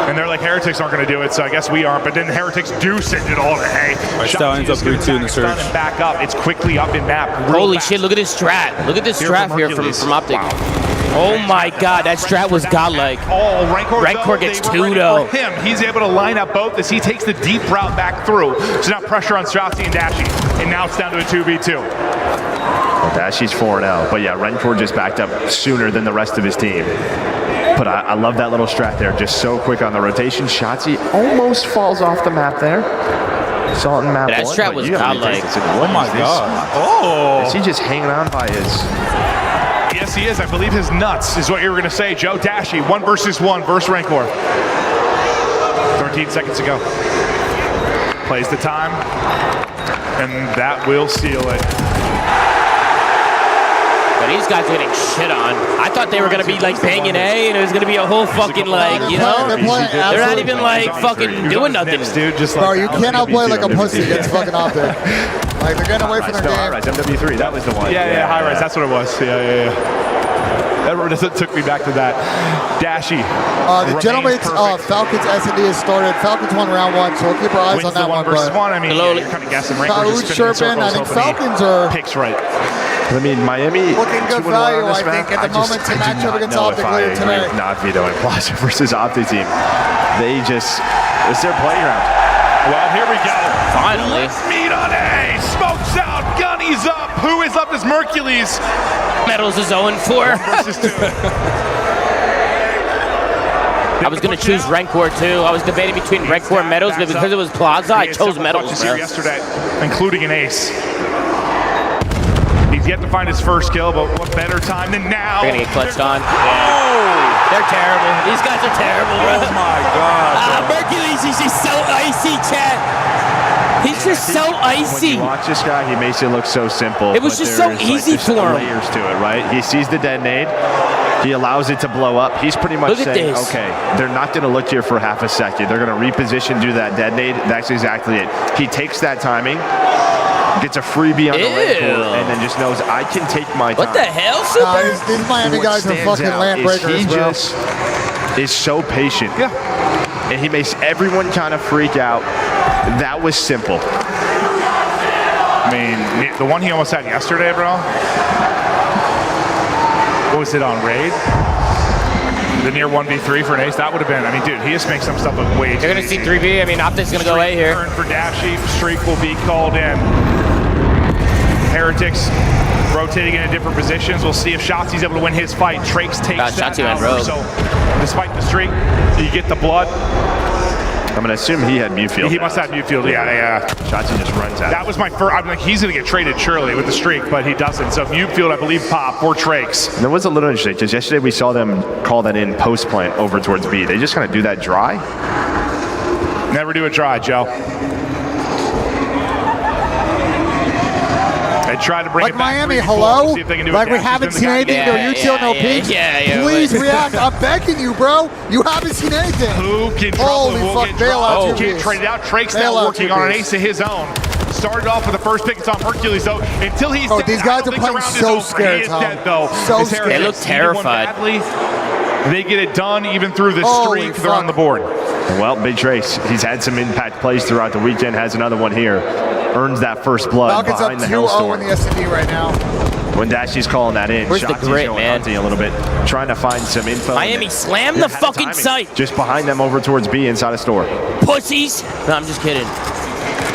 And they're like, Heretics aren't going to do it, so I guess we aren't. But then Heretics do send it all to A. Stallions up 3-2 in the surge. And back up. It's quickly up in map. Holy shit, look at this strat. Look at this strat here from Optic. Wow. Oh my god, that strat was godlike. Oh, Rancor gets 2 though. For him, he's able to line up both as he takes the deep route back through. So now pressure on SHOTZZY and Dashy. And now it's down to a 2v2. Well, Dashy's 4-0. But yeah, Rencor just backed up sooner than the rest of his team. But I love that little strat there. Just so quick on the rotation. SHOTZZY almost falls off the map there. Saw it in map that strat was godlike. Oh my god. Oh. Is he just hanging on by his... Yes, he is. I believe his nuts is what you were going to say, Joe. Dashy, 1 versus 1 versus Rancor. 13 seconds to go. Plays the time, and that will seal it. But these guys are getting shit on. I thought they were going to be like banging A, and it was going to be a whole fucking like, you know? They're not even like fucking doing nothing. Dude, just bro, you cannot play like a pussy against fucking Optic. Like, they're getting away from their game. High-Rise, MW3, that was the one. Yeah, high-rise, that's what it was. Yeah. That took me back to that. Dashy. The gentleman's Falcons S&D has started. Falcons won round 1, so we'll keep our eyes on that one. Versus one. I mean, you're kind of guessing. Rancor just spinning in circles, I think Falcons are... Picks right. I mean, Miami looking good value, I think, at the moment to match up against Optic later tonight. Not vetoing Plaza versus Optic team. They just... It's their playground. Well, here we go. Finally. Let's meet on A. Smokes out. Gunny's up. Who is up is mercules. Metals is 0-4. Versus 2. I was going to choose Rancor too. I was debating between Rancor and Metals, but because it was Plaza, I chose Metals. Here yesterday, including an ace. He's yet to find his first kill, but what better time than now? They're going to get clutched on. Oh! They're terrible. These guys are terrible, bro. Oh my god. Mercules is just so icy, chat. He's just so icy. When you watch this guy, he makes it look so simple. It was just so easy for him. Layers to it, right? He sees the detonate. He allows it to blow up. He's pretty much saying, okay, they're not going to look here for half a second. They're going to reposition, do that detonate. That's exactly it. He takes that timing, gets a freebie on the Rancor, and then just knows I can take my time. What the hell, Super? These Miami guys are fucking land breakers, he bro. just is so patient. Yeah. And he makes everyone kind of freak out. That was simple. I mean, the one he almost had yesterday, bro. What was it on Raid? The near 1v3 for an ace, that would have been, I mean, dude, he just makes some stuff look way too They're going to see 3v. I mean, Optic's going to go A here. Turn for Dashy, streak will be called in. Heretics rotating into different positions. We'll see if SHOTZZY's able to win his fight. Trakes takes that out. So, despite the streak, you get the blood. I'm going to assume he had mute field. He must have mute field, yeah. SHOTZZY just runs out. That was my first, I'm like, he's going to get traded surely with the streak, but he doesn't. So mute field, I believe, pop for Trakes. And that was a little interesting, because yesterday we saw them call that in post plant over towards B. They just kind of do that dry. Never do it dry, Joe. They try to bring like it back. Miami, hello? See if they can do like we Dashy's haven't in the seen guy. anything, no util, no peaks. Please react. I'm begging you, bro. You haven't seen anything. Who can trouble Holy will fuck, get bail out dropped. two Can't piece. trade it out. Trakes Bail now out working two on an piece. ace of his own. Started off with the first pick. It's on Mercules, though. Until he's dead, these guys are playing so scared, He is Tom. dead, though. So His scared. They look terrified. They get it done even through the Holy streak. They're on the board. Well, Big Trace, he's had some impact plays throughout the weekend, has another one here. Earns that first blood Falcons behind the up 2-0 Hellstorm. in the S&D right now. When Dashy's calling that in, Where's the SHOTZZY's grit, going man? hunting a little bit, trying to find some info. Miami slammed the fucking site. Just behind them over towards B inside a store. Pussies. No, I'm just kidding.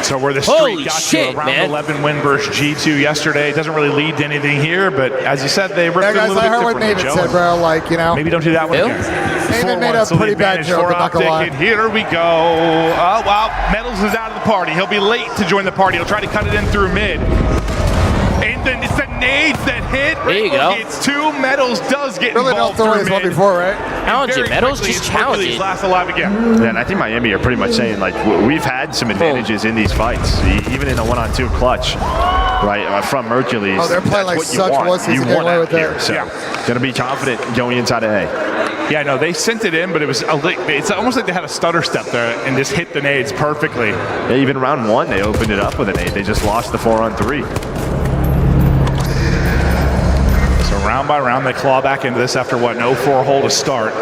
So where the streak Holy got shit, to around man. 11 win versus G2 yesterday, it doesn't really lead to anything here, but as you said, they ripped Yeah, it a guys, little I bit heard what differently. Maven Joe. said, bro. Like, you know. Maybe don't do that one Bill? again. Maven made 4-1, a so the pretty bad advantage joke, for I'm not gonna Optic, lie. and here we go. Oh, wow. Metals is out of the party. He'll be late to join the party. He'll try to cut it in through mid. And then it's the nades that hit. There you go. It's two. Metals does get Really involved don't throw through his one mid. before, right? Challenge it, Metals. Just challenge it. Last alive again. Yeah, and I think Miami are pretty much saying, like, we've had some advantages in these fights, even in a 1-on-2 clutch, right, from Mercules. Oh, they're playing like That's what such you want. wussies You to get want away out with here, that. so gonna be confident going inside of A. Yeah, no, they sent it in, but it was it's almost like they had a stutter step there and just hit the nades perfectly. Yeah, even round 1, they opened it up with an 8. They just lost the 4-on-3. So round by round, they claw back into this after what, no 4 hole to start.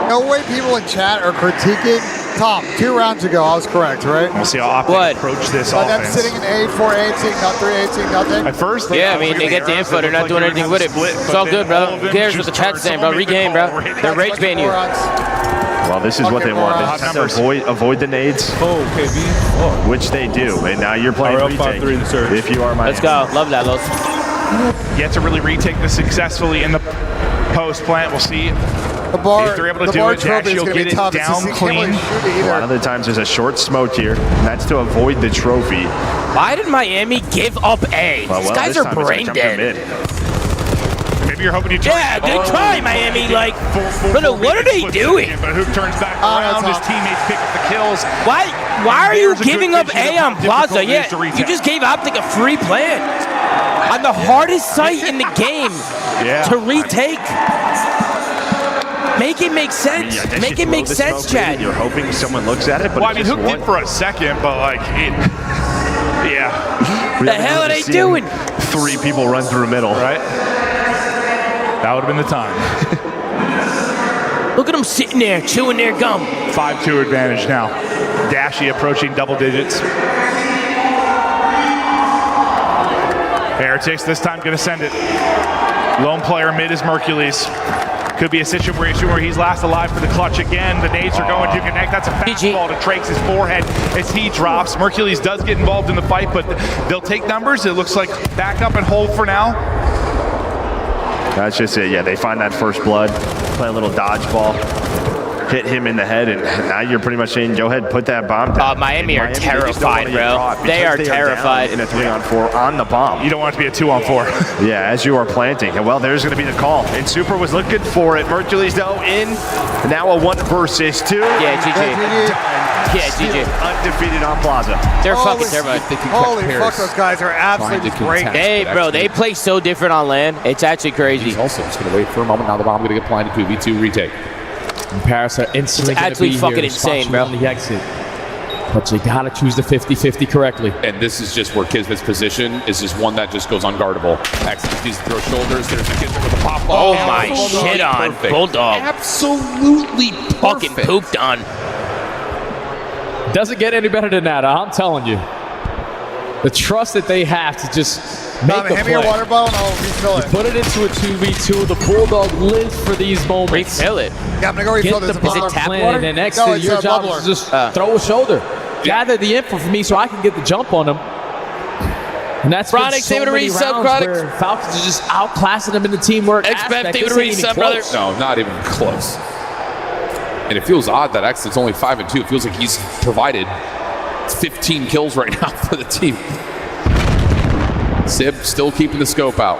No way people in chat are critiquing. Tom, 2 rounds ago, I was correct, right? We'll see how Optic approach this By them offense. sitting in 8, 4, 8, seeing not 3, 8, seeing nothing. At first, Yeah, I mean, they get the info. They're not doing anything with it. It's all good, bro. Who cares what the chat's saying, bro? Regame, bro. They're rage baiting you. Well, this is what they want. They just have to avoid the nades, which they do. And now you're playing retake. If you are Miami. Let's go. Love that, Los. Yet to really retake this successfully in the post plant. We'll see The bar, if they're able to the do bar it. trophy Dashy is will going to get be it tough. It's just, down you can't really clean. shoot it A either. lot of the times there's a short smoke here, and that's to avoid the trophy. Why did Miami give up A? Well, These guys this are time it's brain gonna jump to dead. mid. Maybe you're hoping you try. Yeah, good try, Miami. Like, brother, what are they doing? But Hook turns back around. His teammates pick up the kills. Why are you There's a giving good up vision A of on how Plaza? difficult it Yeah, is to retake. you just gave Optic a free plan on the hardest site in the game to retake. Make it make sense. Yeah, I guess Make you it make throw the sense, smoke in, Chad. You're hoping someone looks at it, but Well, I it's mean, just Hook did for a second, but like, yeah. What the hell are they doing? 3 people run through middle. Right? That would have been the time. Look at them sitting there, chewing their gum. 5-2 advantage now. Dashy approaching double digits. Heretics this time going to send it. Lone player mid is Mercules. Could be a situation where he's last alive for the clutch again. The nades are going to connect. That's a fastball to Trake's forehead as he drops. Mercules does get involved in the fight, but they'll take numbers. It looks like back up and hold for now. That's just it. Yeah, they find that first blood, play a little dodgeball, hit him in the head, and now you're pretty much saying, go ahead, put that bomb down. Miami are they just don't wanna terrified, get bro. caught They are because terrified. down in a 3-on-4 on the bomb. You don't want it to be a 2-on-4. Yeah, as you are planting. And well, there's going to be the call. And Super was looking for it. Mercules, though, in. Now a 1 versus 2. Yeah, GG. Yeah, GG. Undefeated on Plaza. They're fucking terrified. Holy fuck, those guys are absolutely great. Hey, bro, they play so different on land. It's actually crazy. He's also just going to wait for a moment. Now the bomb going to get planted. 2v2 retake. And Paris are instantly It's gonna actually be fucking here, insane, especially bro. on the exit. But you gotta choose the 50-50 correctly. And this is just where Kismet's position is just one that just goes unguardable. X needs to throw shoulders. There's a Kismet with a pop ball. Oh my shit on Bulldog. Absolutely fucking pooped on. Doesn't get any better than that, I'm telling you. The trust that they have to just make the hand me play. your water bottle and I'll refill it. Put it into a 2v2. The Bulldog lives for these moments. Refill it. Yeah, I'm gonna go refill Get this. the ball planted, and next No, to it's your a job bubbler. is just throw a shoulder. Gather the info for me so I can get the jump on them. And that's been Chronix, so give it a many reset, rounds Chronix. where Falcons are just outclassing them in the teamwork Expect aspect. give it This a ain't even reset, brother. close. No, not even close. And it feels odd that X is only 5-2. It feels like he's provided 15 kills right now for the team. Sib still keeping the scope out.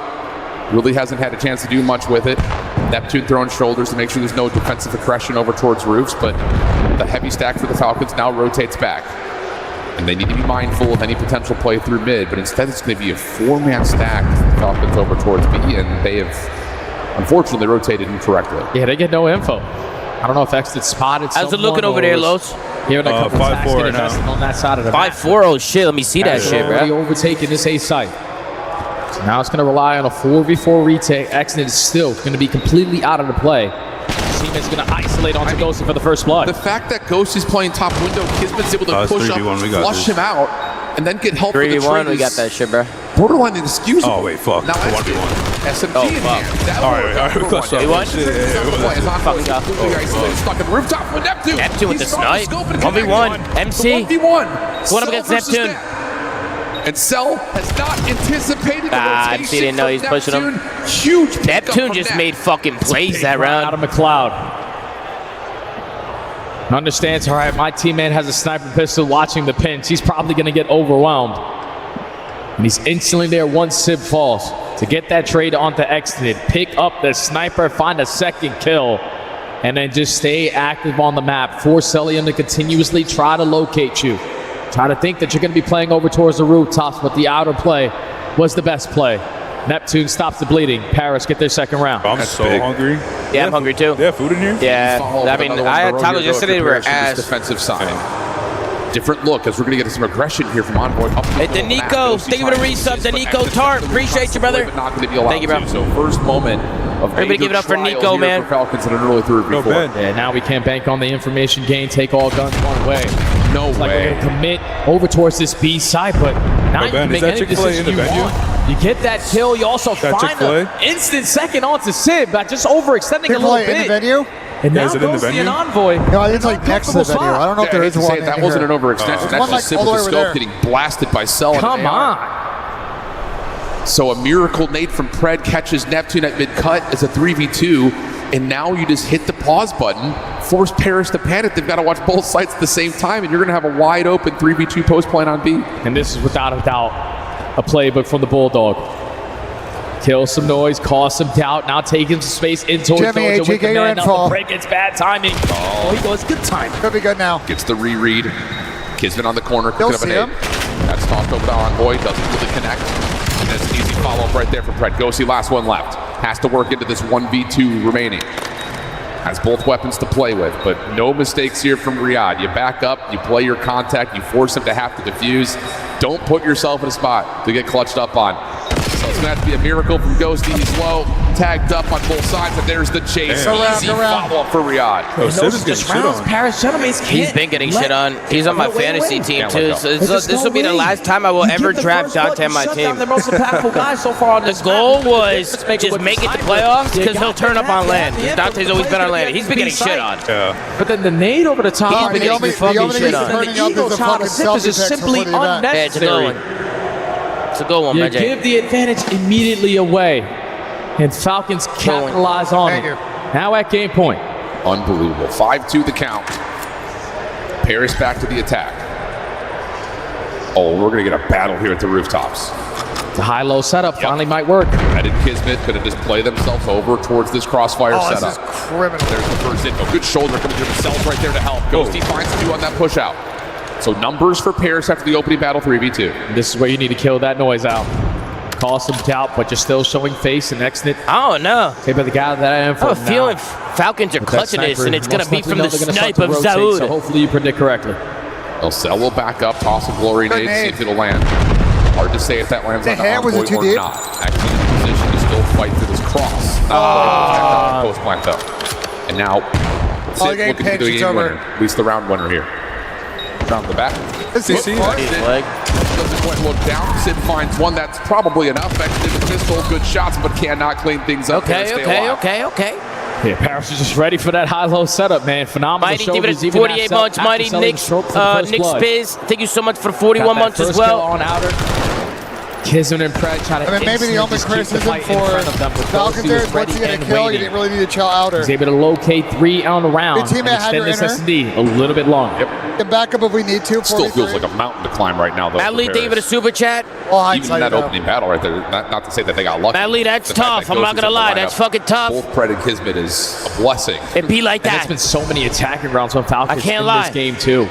Really hasn't had a chance to do much with it. Neptune throwing shoulders to make sure there's no defensive aggression over towards roofs, but the heavy stack for the Falcons now rotates back. And they need to be mindful of any potential play through mid, but instead it's going to be a 4-man stack for the Falcons over towards B, and they have unfortunately rotated incorrectly. Yeah, they get no info. I don't know if X did spotted How's it looking over there, Los? Hearing a couple attacks get invested on that side of the map. 5-4, oh shit, let me see that shit, Already bro. overtaking this A site. So now it's going to rely on a 4v4 retake. Exnid is still going to be completely out of the play. Teammate's going to isolate onto Ghosty for the first blood. The fact that Ghost is playing top window, Kismet's able to push up, flush him out, and then get help for the 3v1, we triggers. got that shit, bro. borderline inexcusable. Oh, wait, fuck. Now, 1v1. SMG in hand. That All right, we clutched up. He won? It's on fucking go. Stuck at the rooftop with Neptune. Neptune with the He's throwing snipe. scope and 1v1. connecting. MC. The 1v1. Going up Cell against versus Neptune. Nep. And Cell has not anticipated the rotation MC didn't know he was pushing him. Neptune. Huge pickup Neptune from just Nep. made fucking plays that Out round. of McLeod. Understands, all right, my teammate has a sniper pistol watching the pinch. He's probably going to get overwhelmed. And he's instantly there once Sib falls to get that trade onto Extended. Pick up the sniper, find a second kill, and then just stay active on the map. Force cellium to continuously try to locate you. Try to think that you're going to be playing over towards the rooftops, but the outer play was the best play. Neptune stops the bleeding. Paris get their second round. I'm so hungry. Yeah, I'm hungry too. They have food in here? Yeah, I mean, I had Tyler just yesterday. We're ass. defensive side. Different look as we're going to get some aggression here from Envoy. Hey, Danico, thank you for the resub. Danico Tart, appreciate you, brother. Not going to be allowed Thank you, bro. to. So first moment of Everybody give it up for trial Nico, here man. For Falcons in an early 3v4. Yeah, now we can't bank on the information gain. Take all guns one way. No it's way. Like we're gonna commit over towards this B side, but now you Ben, can is make that any Chick-fil-A decision in the you venue? want. You get that kill. You also That find Chick-fil-A? an instant second onto Sib by just overextending a little Chick-fil-A bit. in the venue? And Yeah, now is it in the goes the venue? Envoy. No, it's like next to the venue. I don't know if there is one in That here. wasn't an overextension. There's That's one, just like, all Sib the with the way over scope there. getting blasted by Cell. Come and AR. on. So a miracle nade from Pred catches Neptune at mid-cut as a 3v2, and now you just hit the pause button, force Paris to panic. They've got to watch both sides at the same time, and you're going to have a wide open 3v2 post plan on B. And this is without a doubt a playbook from the Bulldog. Kill some noise, cause some doubt, now taking some space in towards Jimmy, Dojo AG, with the get your man. Now info. the break, it's bad timing. Oh, he goes, good time. Could be good now. Gets the reread. Kismet on the corner, You'll cooking up an see eight. him. That's tossed over to Envoy, doesn't really connect. And that's an easy follow-up right there from Pred. Gosi, last one left. Has to work into this 1v2 remaining. Has both weapons to play with, but no mistakes here from Riyadh. You back up, you play your contact, you force him to have to defuse. Don't put yourself in a spot to get clutched up on. So it's going to have to be a miracle from Ghosty. He's low, tagged up on both sides, and there's the chase. Easy follow-up for Riyadh. Oh, Sib is getting shit on. Paris gentlemen can't. He's been getting shit on. He's on my fantasy team Can't too. let So go. this will be the last time I will ever draft Dante on my team. The most impactful guy so far on The this goal map. was Let's make it just with make it to sniper. playoffs You because he'll got turn up that on at land. the end. Dante's always been on land. He's been getting shit on. Yeah. But then the nade over the top. He's been The getting only fucking shit reason on. turning The up ego is the shot fucking of Sip is just self-defense simply before the event. Yeah, it's a good unnecessary. one. It's a good one, You Magic. give the advantage immediately away, and Falcons capitalize on it. Now at game point. Unbelievable. 5-2 the count. Paris back to the attack. Oh, we're going to get a battle here at the rooftops. The high-low setup finally might work. Ed and Kismet going to just play themselves over towards this crossfire Oh, this setup. is criminal. There's the first info. Good shoulder coming through the cells right there to help. Ghosty finds two on that push out. So numbers for Paris after the opening battle, 3v2. This is where you need to kill that noise out. Cause some doubt, but you're still showing face and exit. Oh no! Okay, but the guy that I am I have a feeling Falcons are clutching this, and it's going to be from the snipe of So Zaud. hopefully you predict correctly. Cell will back up, toss a glory nade, see if it'll land. Hard to say if that lands The on the hand was Envoy it too or deep? not. Actually in a position to still fight through this cross. Post plant though. And now Sid game looking to pitch, do a it's game over. winner. At least the round winner here. Round the back. CC. Leg. Doesn't quite look down. Sid finds one that's probably enough. Actually, the pistol, good shots, but cannot clean things up. Okay, Stay okay, alive. okay, okay. Yeah, Paris is just ready for that high-low setup, man. Phenomenal Mighty, shoulders, give it even 48 after months. Mighty selling Nick, stroke for the first Nick blood. Spiz. Thank you so much for Got 41 that months as first kill well. on outer. Kismet and Pred trying to I mean, maybe the only criticism for Falcons there is once you get a kill, you didn't really need to chill outer. He's able to locate 3 on the round Good teammate and had extend your this inner. S&D a little bit longer. Can back up if we need to. Still feels like a mountain to climb right now, though. Matt for Lee, David, a Paris. super chat. Well, Even in that opening battle right there, not to say that they got lucky. Matt Lee, that's The fact tough. that I'm not Ghost is going to in the lie. lineup, That's fucking tough. Both Pred and Kismet is a blessing. It be like And that. it's been so many attacking rounds on Falcons I can't in lie. this game, too.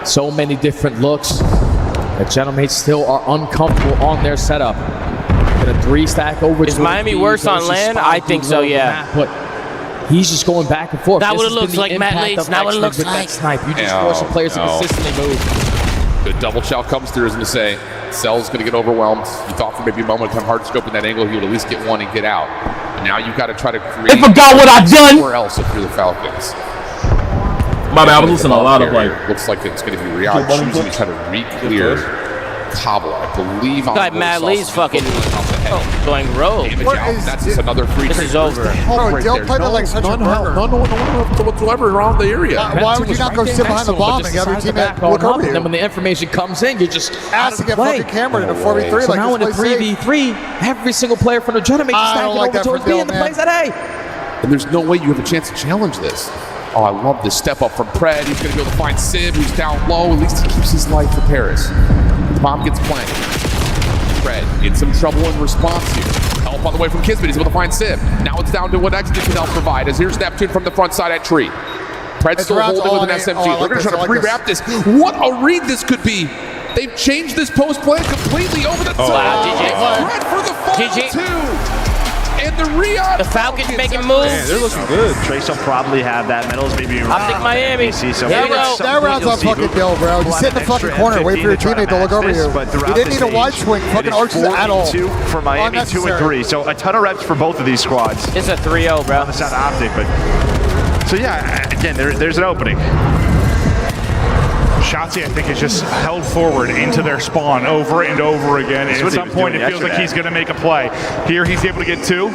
So many different looks. The gentlemen still are uncomfortable on their setup. Got a 3-stack over. Is Miami worse on land? I think so, yeah. But he's just going back and forth. Not This what it has been looks the like, Matt impact Leeds. of Not what it X-Men looks with that like. Snipe. You just No, force the players to no. consistently move. Good double shell comes through, as going to say. Cell's going to get overwhelmed. You thought for maybe a moment of time hard scoping that angle, he would at least get one and get out. And now you've got to try to create. They forgot what I done. Somewhere else if you're the Falcons. My bad, I was listening to a lot of Here, like. looks like it's going to be Riyadh choosing to try to re-clear Cobble, I believe. Guy Matt Lee's fucking going rogue. That's just another free. This is over. Bro, Dill played it like such a burger. No whatsoever around the area. Why would you not go sit behind the bomb and have your teammate look over you? And then when the information comes in, you're just asked to get fucking cambered in a 4v3. So like now in a this play 3v3, every single player from the tournament is stacking over towards B and the plays that A. And there's no way you have a chance to challenge this. Oh, I love this step up from Pred. He's going to be able to find Sib, who's down low. At least he keeps his life for Paris. Bomb gets planked. Pred in some trouble in response here. Help on the way from Kismet. He's able to find Sib. Now it's down to what Exit can help provide. As here's Neptune from the front side entry. Pred still holding with an SMG. They're going to try to pre-wrap this. What a read this could be. They've changed this post play completely over the top. Wow, GG. Pred for the fall, too. And the Falcons making moves. Man, they're looking good. Trace will probably have that. Metals maybe. Optic Miami. See some. Here we go. That round's on fucking Dill, bro. Just sit in the fucking corner, wait for your teammate to look over you. You didn't need a wide swing, fucking arches at all. For Miami, 2 and 3. So a ton of reps for both of these squads. It's a 3-0, bro. On the side of Optic, but so yeah, again, there's an opening. SHOTZZY, I think, is just held forward into their spawn over and over again. And at some point, it feels like he's going to make a play. Here, he's able to get 2.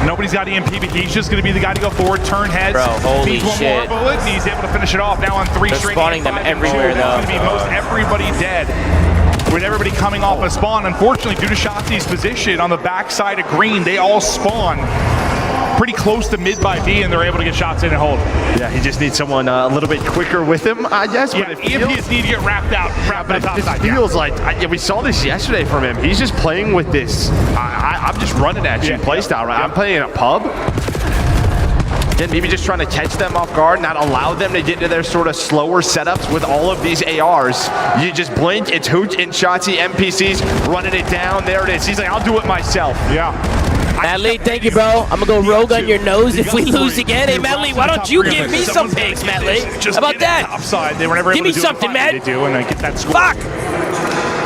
Nobody's got EMP, but he's just going to be the guy to go forward, turn heads. Bro, holy one shit. more bullet, and he's able to finish it off. Now on 3 They're straight. spawning them everywhere, though. It's going to be most everybody dead. With everybody coming off a spawn, unfortunately, due to SHOTZZY's position on the backside of green, they all spawn pretty close to mid by B, and they're able to get shots in and hold. Yeah, he just needs someone a little bit quicker with him, I guess. Yeah, but EMPs need to get wrapped out, wrapped on top side. It feels like, we saw this yesterday from him. He's just playing with this. I'm just running at you play style, right? I'm playing in a pub. Again, maybe just trying to catch them off guard, not allow them to get into their sort of slower setups with all of these ARs. You just blink, it's Huke and SHOTZZY NPCs running it down. There it is. He's like, I'll do it myself. Yeah. Matt Lee, thank you, bro. I'm gonna go rogue on your nose if we lose again. Hey, Matt Lee, why don't you give me some picks, Matt Lee? How about that? Upside, they were never give able me to do something, Matt. They do, and they get that score. Fuck!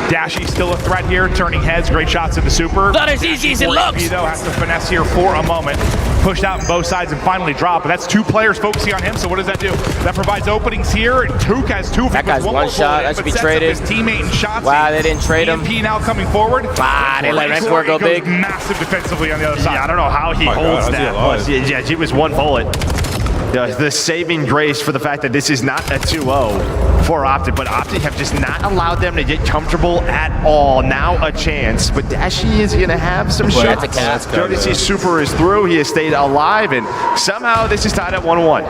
Dashy's still a threat here, turning heads. Great shots in the super. Not as easy as it looks. Though has to finesse here for a moment. Pushed out on both sides and finally drop. But that's 2 players focusing on him. So what does that do? That provides openings here. Huke has 2. That guy's one shot. That should be traded. His teammate and SHOTZZY. Wow, they didn't trade him. EMP now coming forward. Ah, they let Red go big. Massive defensively on the other side. Yeah, I don't know how he holds that. Plus, yeah, he was 1 bullet. Yeah, the saving grace for the fact that this is not a 2-0 for Optic, but Optic have just not allowed them to get comfortable at all. Now a chance, but Dashy is going to have some shots. JDC Super is through. He has stayed alive, and somehow this is tied at 1-1.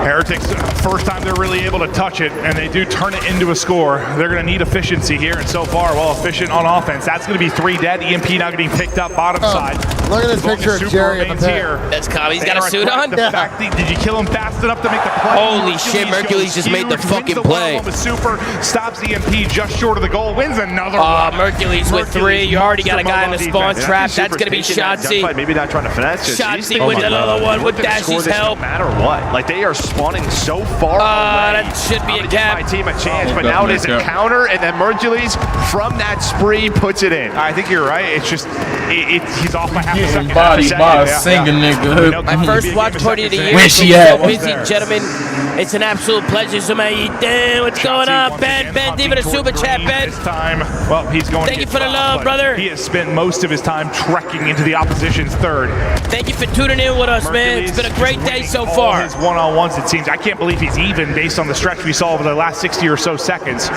Heretics, first time they're really able to touch it, and they do turn it into a score. They're going to need efficiency here, and so far, well, efficient on offense. That's going to be 3 dead. EMP now getting picked up bottom side. Look at this picture of Jerry in the here. That's Cobb. He's got a suit on. Did you kill him fast enough to make the play? Holy shit, Mercules just made the fucking play. The super stops EMP just short of the goal, wins another one. Mercules with 3. You already got a guy in the spawn trap. That's going to be SHOTZZY. Maybe not trying to finesse. SHOTZZY with another one with Dashy's help. No matter what. Like, they are spawning so far away. That should be a cap. My team a chance, but now it is a counter, and then Mercules from that spree puts it in. I think you're right. It's just he's off by half a second. Body by a singing nigga. My first watch party of the year. Where she at? So busy, gentlemen. It's an absolute pleasure. Somebody, what's going on, Ben? Ben, even a super chat, Ben. Well, he's going. Thank you for the love, brother. He has spent most of his time trekking into the opposition's third. Thank you for tuning in with us, man. It's been a great day so far. His one-on-ones, it seems. I can't believe he's even based on the stretch we saw over the last 60 or so seconds.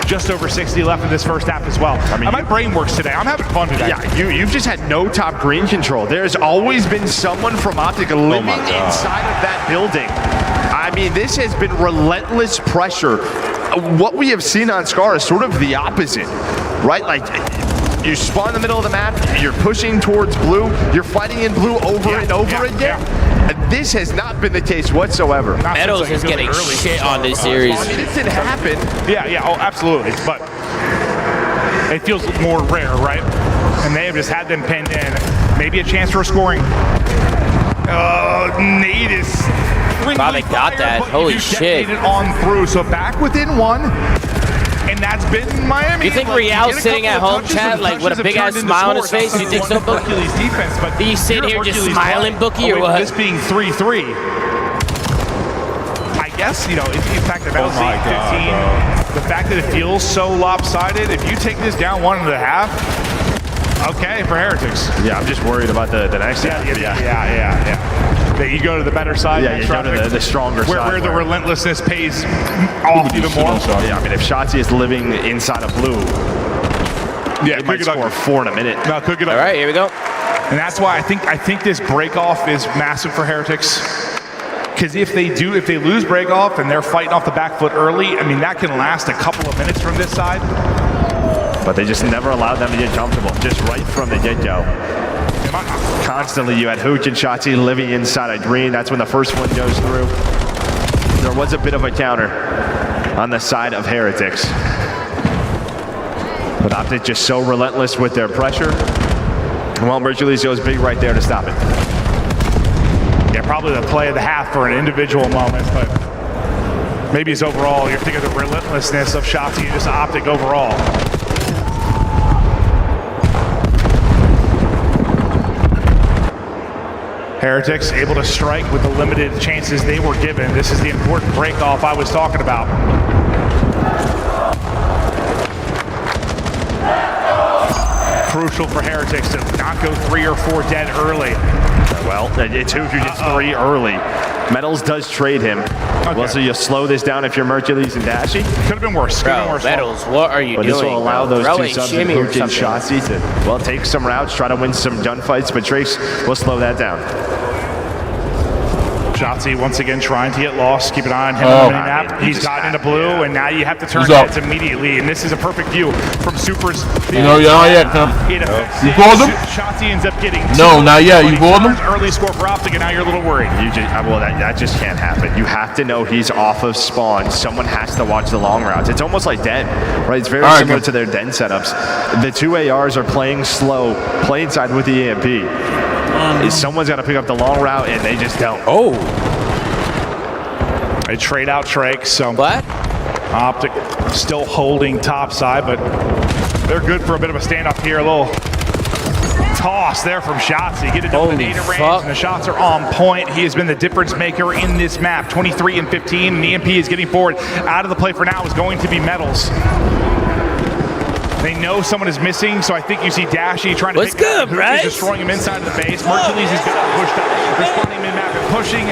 Just over 60 left in this first half as well. I mean, my brain works today. I'm having fun today. Yeah, you've just had no top green control. There's always been someone from Optic living inside of that building. I mean, this has been relentless pressure. What we have seen on Scar is sort of the opposite, right? Like, you spawn in the middle of the map, you're pushing towards blue, you're fighting in blue over and over again. And this has not been the case whatsoever. Meadows is getting shit on this series. I mean, it didn't happen. Yeah, oh, absolutely. But it feels more rare, right? And they have just had them pinned in. Maybe a chance for a scoring. Nate is Probably got that. Holy shit. On through, so back within 1. And that's been Miami. You think Real's sitting at home, chat, like with a big ass smile on his face? You think so, Bookie? Are you sitting here just smiling, Bookie, or what? This being 3-3. I guess, you know, in fact, about 15. the fact that it feels so lopsided, if you take this down 1.5, okay for Heretics. Yeah, I'm just worried about the next half. Yeah. That you go to the better side. Yeah, you go to the stronger side. Where the relentlessness pays off even more. Yeah, I mean, if SHOTZZY is living inside of blue, yeah, he might score 4 in a minute. No, cook it up. All right, here we go. And that's why I think this break off is massive for Heretics. Because if they lose break off and they're fighting off the back foot early, I mean, that can last a couple of minutes from this side. But they just never allowed them to get comfortable, just right from the get-go. Constantly, you had huke and SHOTZZY living inside of green. That's when the first one goes through. There was a bit of a counter on the side of Heretics. But Optic just so relentless with their pressure. Well, mercules goes big right there to stop it. Yeah, probably the play of the half for an individual moment, but maybe it's overall. You're thinking of the relentlessness of SHOTZZY and just Optic overall. Heretics able to strike with the limited chances they were given. This is the important break-off I was talking about. Crucial for Heretics to not go 3 or 4 dead early. Well, it's huke who gets 3 early. Metals does trade him. Okay. Well, so you slow this down if you're mercules and dashy. Could have been worse. Metals, what are you doing? But this will allow those Throw two a subs, shimmy huke or and SHOTZZY, to, well, take some routes, try to win some gunfights, but Trace will slow that down. SHOTZZY once again trying to get lost. Keep an eye on him on the map. He's gotten into blue, and now you have to turn heads immediately. And this is a perfect view from Super's. No, not yet, Tom. You called him? SHOTZZY ends up getting No, not yet. You called him? Early score for Optic, and now you're a little worried. You just, well, that just can't happen. You have to know he's off of spawn. Someone has to watch the long routes. It's almost like Den, right? It's very similar to their Den setups. The 2 ARs are playing slow, playing side with the EMP. Someone's got to pick up the long route, and they just don't. Oh. They trade out Trake, so what? Optic still holding top side, but they're good for a bit of a standoff here. A little toss there from SHOTZZY. Get it up to the data range, and the shots are on point. He has been the difference maker in this map. 23 and 15, and the EMP is getting forward. Out of the play for now is going to be Metals. They know someone is missing, so I think you see dashy trying to pick him up. Huke is destroying him inside of the base. Mercules is getting pushed up. Responding mid-map and pushing.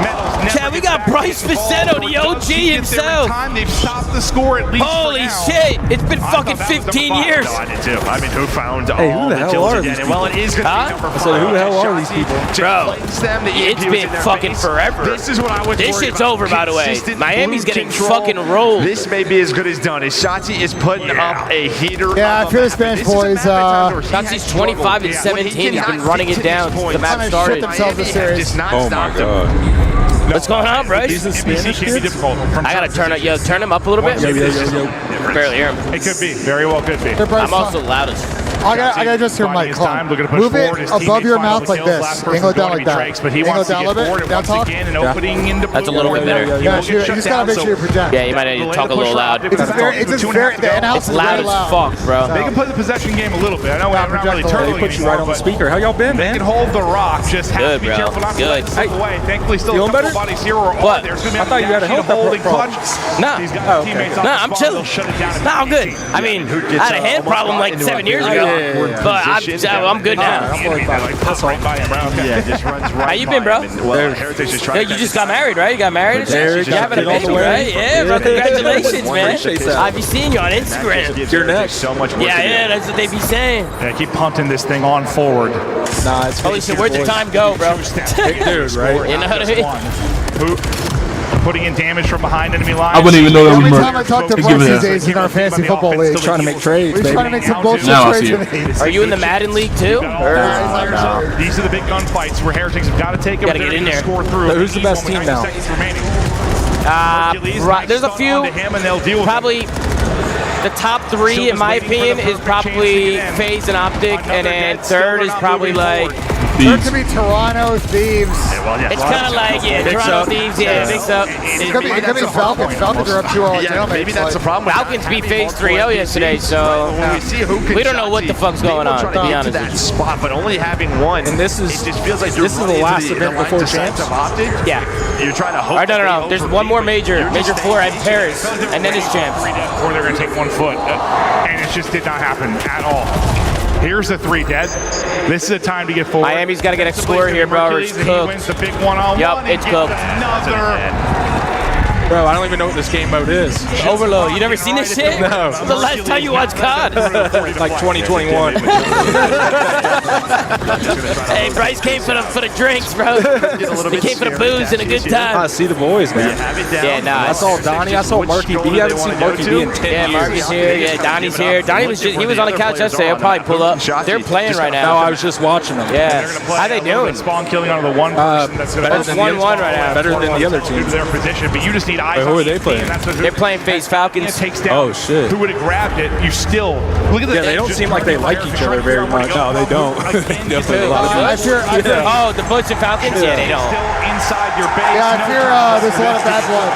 Metals Chad, we got Bryce Facetto, the OG himself. They've stopped the score at least. Holy shit! It's been fucking 15 years. No, I did too. I mean, who found Hey, all who the the hell kills are again? these And well, it is going to be number 5. So who the hell are these people? Bro, it's been fucking forever. This is what I was This worried shit's about. over, by the way. Consistent Miami's blue getting control. fucking rolled. This may be as good as done. As SHOTZZY is putting up a heater. Yeah, I feel this bench, boys. SHOTZZY's 25 and 17. He's been running it down since the map started. themselves this series. Oh my god. What's going on, Bryce? NBC can be difficult. I gotta turn him up a little bit. Barely hear him. It could be. Very well could be. I'm also loud as I gotta adjust your mic. Move it above your mouth like this. Angle it down like that. But he Angle wants it to down a get little forward bit. and Down once top. again and opening into That's a little bit better. Yeah, you just gotta make sure you project. Yeah, you might need to talk a little loud. It's just very, the in-house is loud very loud. as fuck, bro. They can play the possession game a little bit. I know we're not really turtling They put you right on the speaker. How y'all been, They man? can hold the rock. Just have to be Good, bro. careful not to let it slip away. Thankfully, still a Feeling couple better? bodies here or What? there's gonna be I thought you had a health holding problem. clutch. Nah. He's got teammates on Nah, the I'm spot. chilling. They'll shut it down. Nah, I'm good. I mean, I had a hand problem like 7 years ago, but I'm good now. Yeah, just runs right. How you been, bro? Well, Heritage is trying. Yeah, you just got married, right? You got married? Derek, You're having a get on the baby, way. right? Yeah, bro. Congratulations, man. Appreciate that. I've been seeing you on Instagram. You're next. So much work to do. Yeah, that's what they be saying. Yeah, keep punting this thing on forward. Nah, it's Holy shit, where'd the time go, bro? dude, right? You know what I mean? Who putting in damage from behind enemy lines. I wouldn't even know that was Every Merc. time I talk to Give Bryce it these a- days in our fantasy football league, Trying to make trades, we're baby. trying to make some bullshit Now I trades. see it. with these. Are you in the Madden League too? These are the big gunfights where Heretics have got to take it. Gotta get in there. Score through. So who's the best team now? There's a few. Probably the top 3, in my opinion, is probably FAZE and Optic, and then third is probably like There could be Toronto Thieves. It's kind of like, Toronto Thieves, mix up. It could be Falcons. Falcons are up 2-0. Maybe that's the problem. Falcons beat FAZE 3-0 yesterday, so we don't know what the fuck's going on, to be honest. That spot, but only having one. And this is it just feels like this is the last event before champs. Optic. Yeah. You're trying to hope. All right, no. There's one more major 4 at Paris, and then it's champs. Or they're gonna take 1 foot, and it just did not happen at all. Here's the 3 dead. This is the time to get forward. Miami's got to get a score here, bro, or it's He cooked. wins the big one-on-one. Yup, it's cooked. Bro, I don't even know what this game mode is. Overload. You never seen this shit? No. The last time you watched COD? Like 2021. Hey, Bryce came for the drinks, bro. He came for the booze and a good time. I see the boys, man. Yeah, nah. I saw Donnie. I saw Marky B. I haven't seen Marky B in 10 years. Yeah, Marky's here. Yeah, Donnie's here. Donnie he was on the couch yesterday. He'll probably pull up. They're playing right now. No, I was just watching them. Yeah. How they doing? Spawn killing onto the one person that's going to It's 1-1 right now. Better than the other team. their position, but you just need eyes. Wait, who are they playing? They're playing FAZE Falcons. Takes down. Oh shit. Who would have grabbed it? You still look at the. Yeah, they don't seem like they like each other very much. No, they don't. Definitely a lot of Oh, the Bullets and Falcons? Yeah, they don't. Still inside your base. Yeah, I fear there's a lot of bad blood.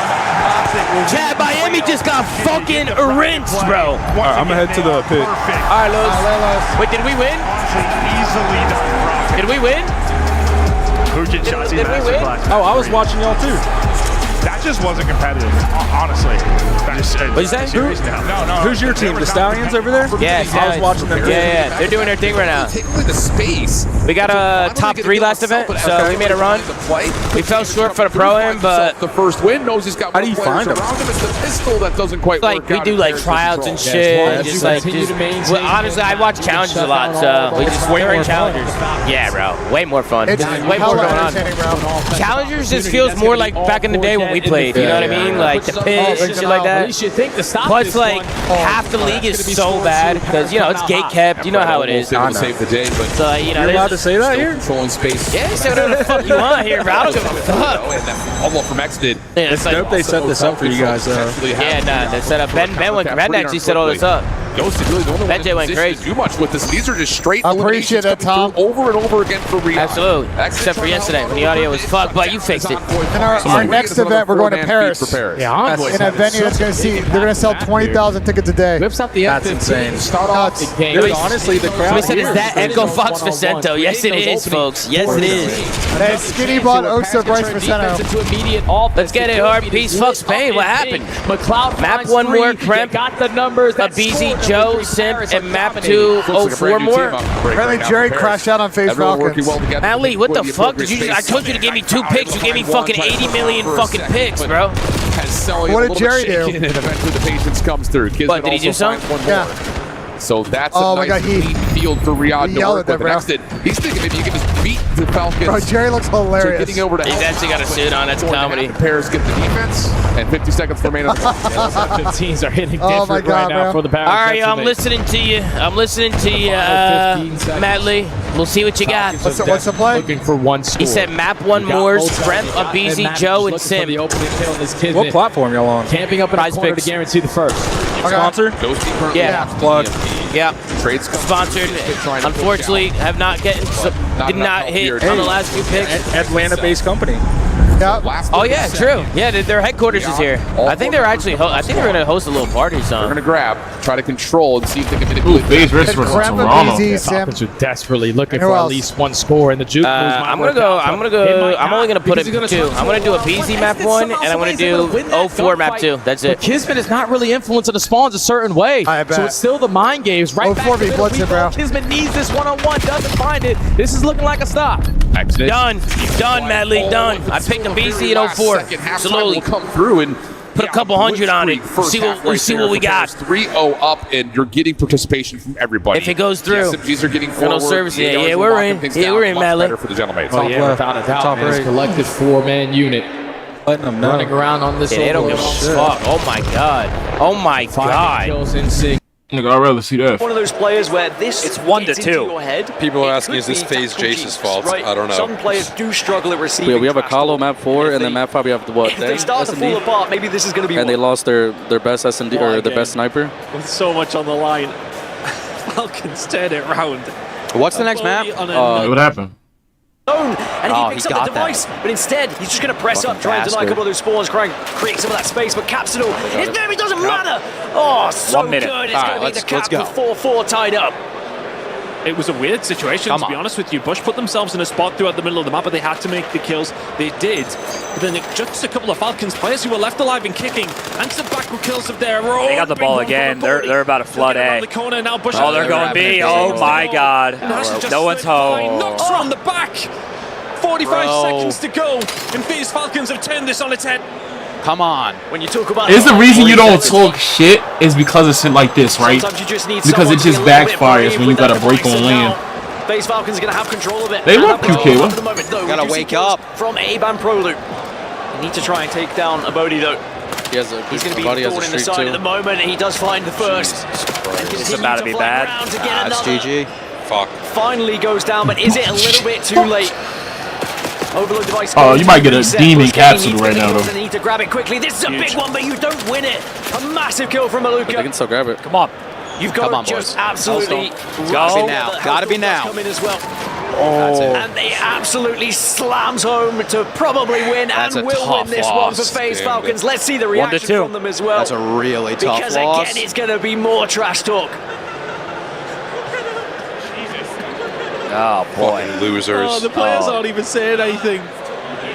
Chad, Miami just got fucking rinsed, bro. All right, I'm gonna head to the pit. All right, Lewis. Wait, did we win? Easily done. Did we win? Did we win? Oh, I was watching y'all too. That just wasn't competitive, honestly. What'd you say? No. Who's your team? The Stallions over there? Yeah, I was watching them. Yeah, they're doing their thing right now. The space. We got a top 3 last event, so we made a run. We fell short for the pro-am, but the first win knows he's got. How do you find them? It's the pistol that doesn't quite like work we out do in like comparison tryouts to and control. shit. Just like, well, honestly, I watch challenges a lot, so we just during challengers. Yeah, bro, way more fun. It's Way more going on. Challengers just feels more like back in the day when we played. You know what I mean? Like the pitch and shit like that. Plus, like half the league is so bad because you know it's gate kept. You know how it is. Able to save the day, but So you know, You're allowed to say that here? controlling space. yeah, say whatever the fuck you want here, bro. I don't give a fuck. And then almost from X did. Yeah, it's like, Nope, they set this up for you guys. yeah, nah, they set up. Ben actually set all this up. Ghost is really the only one Benji went in position crazy. to do much with this. These are just straight I appreciate that, Tom. over and over again for Rion. Absolutely. Except for yesterday when the audio was fucked, but you fixed it. And our next event, we're going to Paris. Yeah, In a venue that's going to see, they're going to sell 20,000 tickets a day. Whips out the That's F15. insane. Start off Nuts. the game. Dude, honestly, the crowd Somebody said, here is that Echo Fox Vicento? Yes, it is, folks. Yes, it is. And then Skinny bought Osa Bryce Vicento. Let's get it, hard piece. Fuck Spain. What happened? McLeod Map finds 1 three. more, You Kremp, got the numbers. That abezy, scored Joe, really Simp, matters and like Map dominating. 2, 04 more. Apparently Jerry crashed out on FaZe Falcons. Matt Lee, what the fuck? I told you to give me 2 picks. You gave me fucking 80 million fucking picks, bro. What did Jerry do? And eventually the patience comes through. What, did he do something? Yeah. So that's Oh a my nice God, he- clean field for Riyadh to yelled work at with. that, The next he's thinking maybe you can just beat the Falcons. Bro, Jerry looks hilarious. So getting over to He's help actually got a suit on. That's comedy. the Paris get the defense and 50 seconds remain on the clock. 15s are hitting Oh my different God, right now bro. for the Barons. All right, I'm listening to you. Matt Lee. We'll see what you got. What's the play? Looking for one score. He said map 1 more, Kremp, abezy, Joe, and Sim. What platform y'all on? Camping up in a corner to guarantee the first. Sponsor? Yeah. Plug. Yeah. Trades Sponsored. Unfortunately, have not did not hit on the last few picks. Atlanta-based company. Yeah. Oh yeah, true. Yeah, their headquarters is here. I think they're actually. I think they're gonna host a little party. They're Son. gonna grab, try to control, and see if they can manipulate. FaZe versus Crap Toronto. abezy, Sim. Falcons are desperately looking And who for at else? least one score in the juke. I'm gonna go. I'm only gonna put it 2. I'm gonna do a abezy map 1, and I'm gonna do 04 map 2. That's But it. Kismet is not really influencing the spawns a certain way. I bet. So it's still the mind games. Right back 04 to the blitz it, bro. Kismet needs this one-on-one, doesn't find it. This is looking like a stop. Done, Matt Lee, done. I picked abezy in 04. Absolutely. Come through and Put a couple hundred on it. See what we got. 3-0 up, and you're getting participation from everybody. If it goes through. SMGs are getting No forward. service. Yeah, AWs are we're locking in. things Yeah, down. we're in, Much Matt Lee. better for the gentlemen. Oh yeah, without a doubt, man. It's collective 4-man unit. Letting them know. Running around on this Yeah, they don't give a fuck. Oh my god. Oh my god. Kills in sig. Nigga, I'd rather see that. One of those players where this it's 1-2. People are asking, is this FaZe Jace's fault? Right. I don't know. Some players do struggle at receiving. Yeah, we have a trash Callo talk. map 4, and then map 5 we have the what? If they start to fall apart, maybe this is going to be And they lost their best S&D or their best sniper. with so much on the line. Falcons turn it round. What's the next map? What happened? And he picks up the device, but instead he's just going to press up, try and deny a couple of those spawns, try and create some of that space. But Capsidal, his name, it doesn't matter. Oh, so good. It's going to be the Cap with 4-4 tied up. It was a weird situation, to be honest with you. Bush put themselves in a spot throughout the middle of the map, but they had to make the kills. They did. But then just a couple of Falcons players who were left alive and kicking, and some backward kills of their own. They got the ball again. They're about to flood A. Oh, they're going B. Oh my God. No one's home. Knocks her on the back. 45 seconds to go, and FaZe Falcons have turned this on its head. Come on. When you talk about is the reason you don't talk shit is because of shit like this, right? Because it just backfires when you got a break on land. FaZe Falcons are going to have control of it. They love QK. Gotta wake up. From Abe and Prolu. They need to try and take down abezy though. He's going to be thorn in the side at the moment, and he does find the first. It's about to be bad. That's GG. Fuck. Finally goes down, but is it a little bit too late? Overload device. Oh, you might get a demon capsule right now, though. They need to grab it quickly. This is a big one, but you don't win it. A massive kill from ALLUKA. But they can still grab it. Come on. You've got to just absolutely go now. Gotta be now. Come in as well. And they absolutely slams home to probably win and will win this one for FaZe Falcons. Let's see the reaction from them as well. That's a really tough because loss. again, it's going to be more trash talk. Oh boy. Fucking losers. Oh, the players aren't even saying anything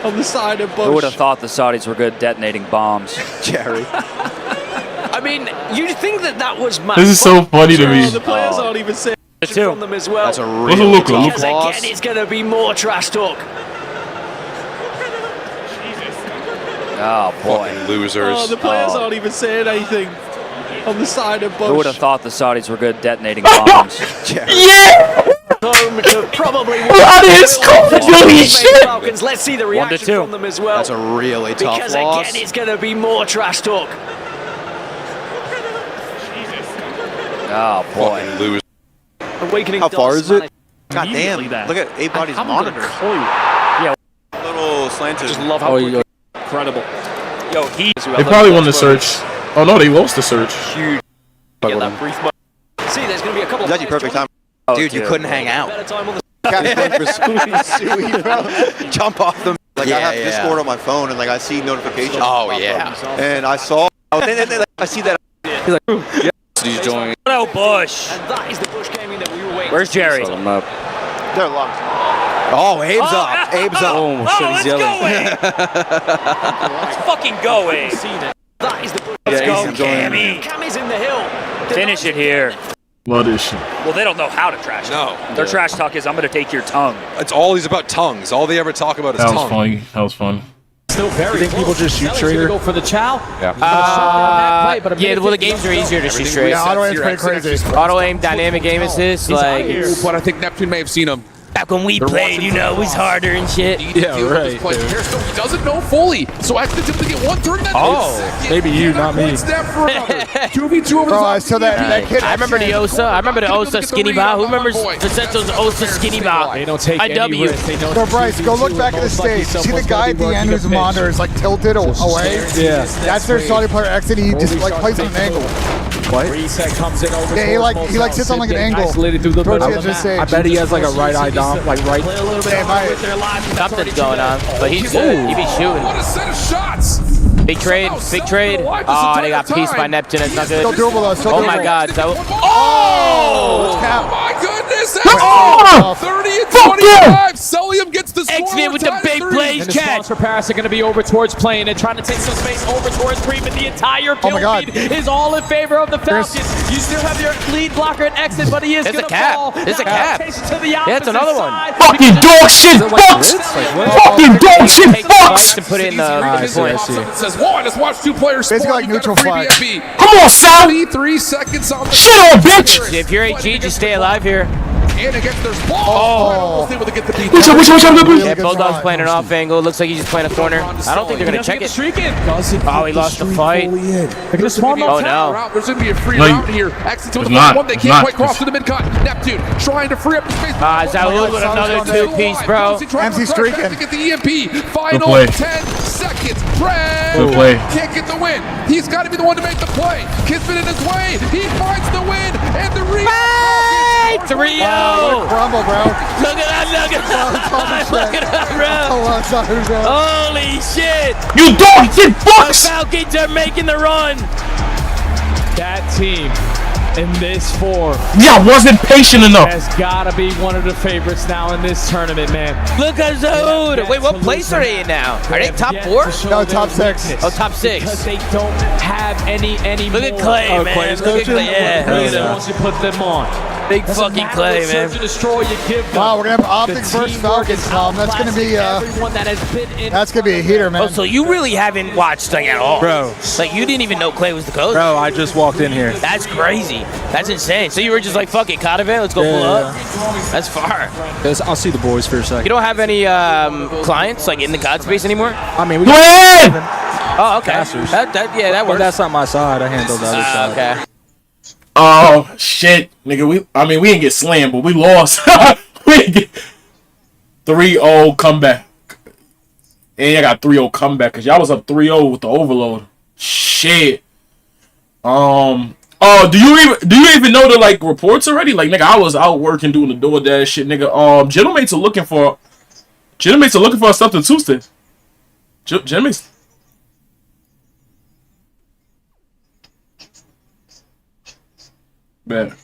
on the side of Bush. Who would have thought the Saudis were good detonating bombs? Jerry. I mean, you'd think that was mad. This is so funny to me. The players aren't even saying from them as well. That's a really tough loss. Again, it's going to be more trash talk. Oh boy. Fucking losers. Oh, the players aren't even saying anything on the side of Bush. Who would have thought the Saudis were good detonating bombs? Yeah! Home to probably That is holy shit! Falcons. Let's see the reaction from them as well. That's a really tough because loss. Again, it's going to be more trash talk. Oh boy. Fucking losers. Awakening. How far is it? God damn. Look at A-Body's monitor. Yeah. Little slanted. Just love how incredible. Yo, They probably won the search. Oh no, they lost the search. Huge. Get that brief moment. See, there's going to be a couple. That's your perfect time. Dude, you couldn't hang out. Jump off them. Like I have Discord on my phone, and like I see notifications. Oh yeah. And I saw. I see that. He's like, yeah. So you join. No Bush. And that is the Bush gaming that we were waiting. Where's Jerry? Set him up. They're locked. Oh, Abe's up. Abe's up. Oh, shit, he's yelling. Let's fucking go, Abe. That is the Bush. Let's go, he's enjoying Cammy. Cammy's in the hill. Finish it here. Love this shit. Well, they don't know how to trash talk. Their trash talk is, I'm going to take your tongue. It's always about tongues. All they ever talk about is That was tongue. funny. That was fun. Still very You think people just shoot Trader? Go for the chow. Yeah. Yeah, well, the games are easier to shoot straight. Yeah, auto aim's pretty crazy. Auto aim, dynamic aim assist, like But I think Neptune may have seen him. back when we played, you know, it was harder and shit. Yeah, right. He doesn't know fully, so I expect him to get one turn. Maybe you, not me. 2v2 over Bro, I saw that kid. I remember the Osa. I remember the Osa skinny bow. Who remembers Vincenzo's Osa skinny bow? They don't take any IW. risk. They know Bro, Bryce, go look back at the stage. See the guy at the end whose monitor is like tilted away? Yeah. That's their Saudi player exit. He just like plays on an angle. What? Reset comes in over. Yeah, he like sits on like an angle. Isolated through the Towards the middle. edge of the stage. I bet he has like a right eye down, like right. Something's going on, but he's good. He be shooting. What a set of shots! Big trade, big trade. Oh, they got pieced by Neptune. It's not good. Still doable though. Still Oh doable. my God. Oh! Cap. My goodness! Oh! 30 and 25. Cellium gets the score. X-Men with the big blaze And the catch. spawns for Paris are going to be over towards plane and trying to take some space over towards Creep, and the entire kill feed is all in favor of the Falcons. You still have your lead blocker at exit, but he is going to fall. There's a cap. Yeah, it's another one. Fucking dog shit, fucks! Fucking dog shit, fucks! To put it in the point. Says one. Let's watch two players. Basically like neutral flag. Come on, son! 23 seconds on the Shit on, bitch! If you're AG, just stay alive here. And against their ball. Almost able to get the beat. Which one? Yeah, Bulldog's playing an off angle. Looks like he's just playing a corner. I don't think they're going to check it. Oh, he lost the fight. Oh, no. There's going to be a free route here. Exit to the one. They can't quite cross to the mid-cut. Neptune trying to free up the space. Zalul with another two-piece, bro. MC streaking. To get the EMP. Final 10 seconds. Good play. Can't get the win. He's got to be the one to make the play. Kismet in his way. He finds the win. And the rebound. right, 3-0. Wow, crumble, bro. Look at that, look at that. Look at that, bro. Holy shit. You dog shit fucks. The Falcons are making the run. That team in this form. Yeah, I wasn't patient enough. Has got to be one of the favorites now in this tournament, man. Look at Zood. Wait, what place are they in now? Are they top 4? No, top 6. Oh, top 6. Because they don't have any Look at Clay, man. Clay's Look at coaching? Clay. Yeah, look at him. Once you put them on. Big fucking Clay, man. To destroy, you give them. Wow, we're gonna have Optic versus Falcons, Tom. That's gonna be that's gonna be a heater, man. Oh, so you really haven't watched like at all, bro? Like you didn't even know Clay was the coach, bro. I just walked in here. That's crazy. That's insane. So you were just like, fuck it, caught event. Let's go pull up. That's far. I'll see the boys for a second. You don't have any clients like in the COD space anymore? I mean, we oh, okay. That works. But that's not my side. I handle the other side. Okay. Oh shit, nigga. We didn't get slammed, but we lost. We didn't get 3-0 comeback. And I got 3-0 comeback because y'all was up 3-0 with the overload. Shit. Oh, do you even know the like reports already? Like, nigga, I was out working doing the DoorDash shit, nigga. Gentlemates are looking for stuff to Tuesday. Gentlemates. Better.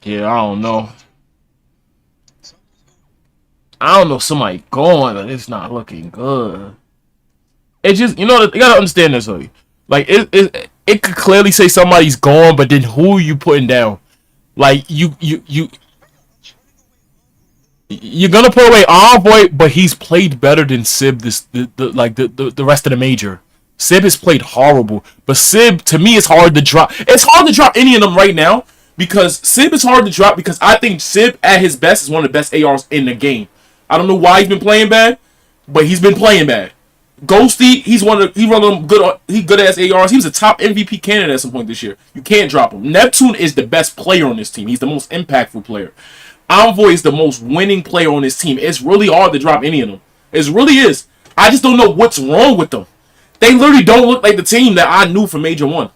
Yeah, I don't know. Somebody going, but it's not looking good. It just, you gotta understand this, Hoodie. Like it could clearly say somebody's gone, but then who are you putting down? Like you're gonna put away Envoy, but he's played better than Sib the rest of the major. Sib has played horrible, but Sib to me is hard to drop. It's hard to drop any of them right now because Sib is hard to drop because I think Sib at his best is one of the best ARs in the game. I don't know why he's been playing bad, but he's been playing bad. Ghosty, he run them good ass ARs. He was a top MVP candidate at some point this year. You can't drop him. Neptune is the best player on this team. He's the most impactful player. Envoy is the most winning player on this team. It's really hard to drop any of them. It really is. I just don't know what's wrong with them. They literally don't look like the team that I knew from Major 1.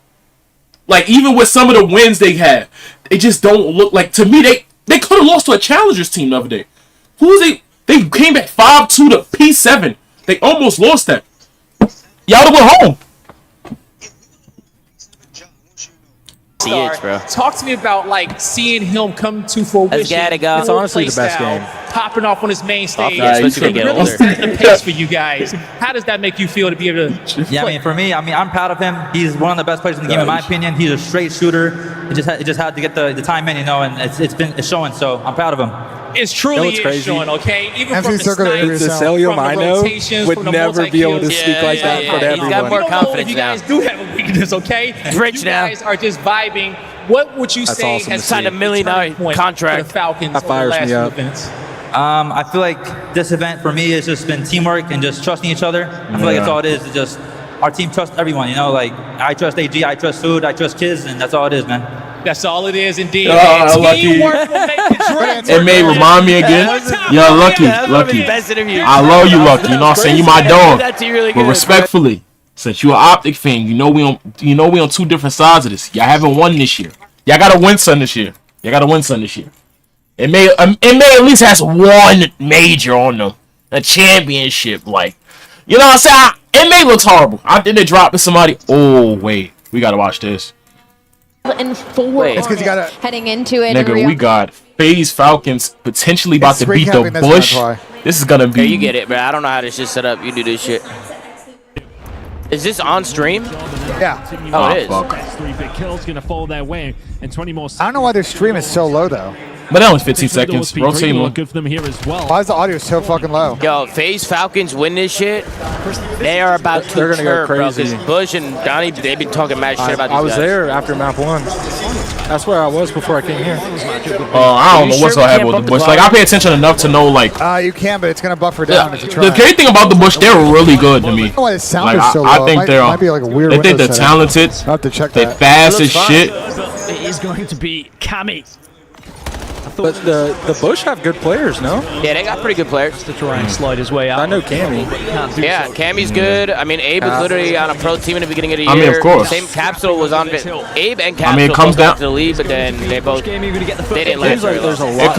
Like, even with some of the wins they had, they just don't look like, to me, they could have lost to a Challengers team the other day. Who was they? They came back 5-2 to P7. They almost lost that. Y'all went home. CH, bro. Talk to me about like seeing him come to fruition. Let's get it, go. It's honestly the best game. Popping off on his main stage. Especially when they get really older. setting the pace for you guys. How does that make you feel to be able to? Yeah, I mean, I'm proud of him. He's one of the best players in the game, in my opinion. He's a straight shooter. He just had to get the time in, and it's showing. So I'm proud of him. It's truly showing, okay? Even from the snipes, the cellium I know rotations, would never be able to speak like that in front of He's got everyone. more confidence you now. guys do have a weakness, okay? Rich you now. guys are just vibing. What would you say awesome has to signed a see. $1 million point contract for the Falcons That fires over me the last up. few events? I feel like this event for me has just been teamwork and just trusting each other. I feel like that's all it is. It's just our team trusts everyone. Like I trust AG, I trust Food, I trust Kids, and that's all it is, man. That's all it is, indeed. Lucky. Teamwork will make the dream It may remind me again. Yo, Lucky. Best interview. I love you, Lucky. You know what I'm saying? You my dog. That's really But good, respectfully, since you're an Optic fan, you know we on two different sides of this. Y'all haven't won this year. Y'all gotta win some this year. It may at least has one major on them, a championship. Like, you know what I'm saying? It may look horrible. I think they dropping somebody. Oh wait, we gotta watch this. And 4 It's 'cause you gotta- heading into it. Nigga, we got FaZe Falcons potentially about to beat the Bush. This is gonna be. Yeah, you get it, bro. I don't know how this shit's set up. You do this shit. Is this on stream? Yeah. Oh, it is. Fuck. Kill's gonna fall that way, and 20 more. I don't know why their stream is so low though. But that was 15 seconds. Rotate one. Good for them here as well. Why is the audio so fucking low? Yo, FaZe Falcons win this shit. They are about to They're gonna go chirp, bro, crazy. 'cause Bush and Donnie, they've been talking mad shit about these I was guys. there after map 1. That's where I was before I came here. I don't know what's gonna happen with the Bush. Like, I pay attention enough to know, like, You can, but it's gonna buffer down if you try. the great thing about the Bush, they're really good to me. I don't know why the sound Like, is so low. I think It they're. might be like a weird They think Windows they're setup. talented. I'll have to check They that. fast as shit. is going to be Cammy. But the Bush have good players, no? Yeah, they got pretty good players. To try and slide his way out. I know Cammy. Yeah, Cammy's good. I mean, Abe was literally on a pro team in the beginning of the year. I mean, of course. Same Capsule was on it. Abe and Capsule I mean, it comes both got down to the lead, but then they both they didn't last very long. There's a lot.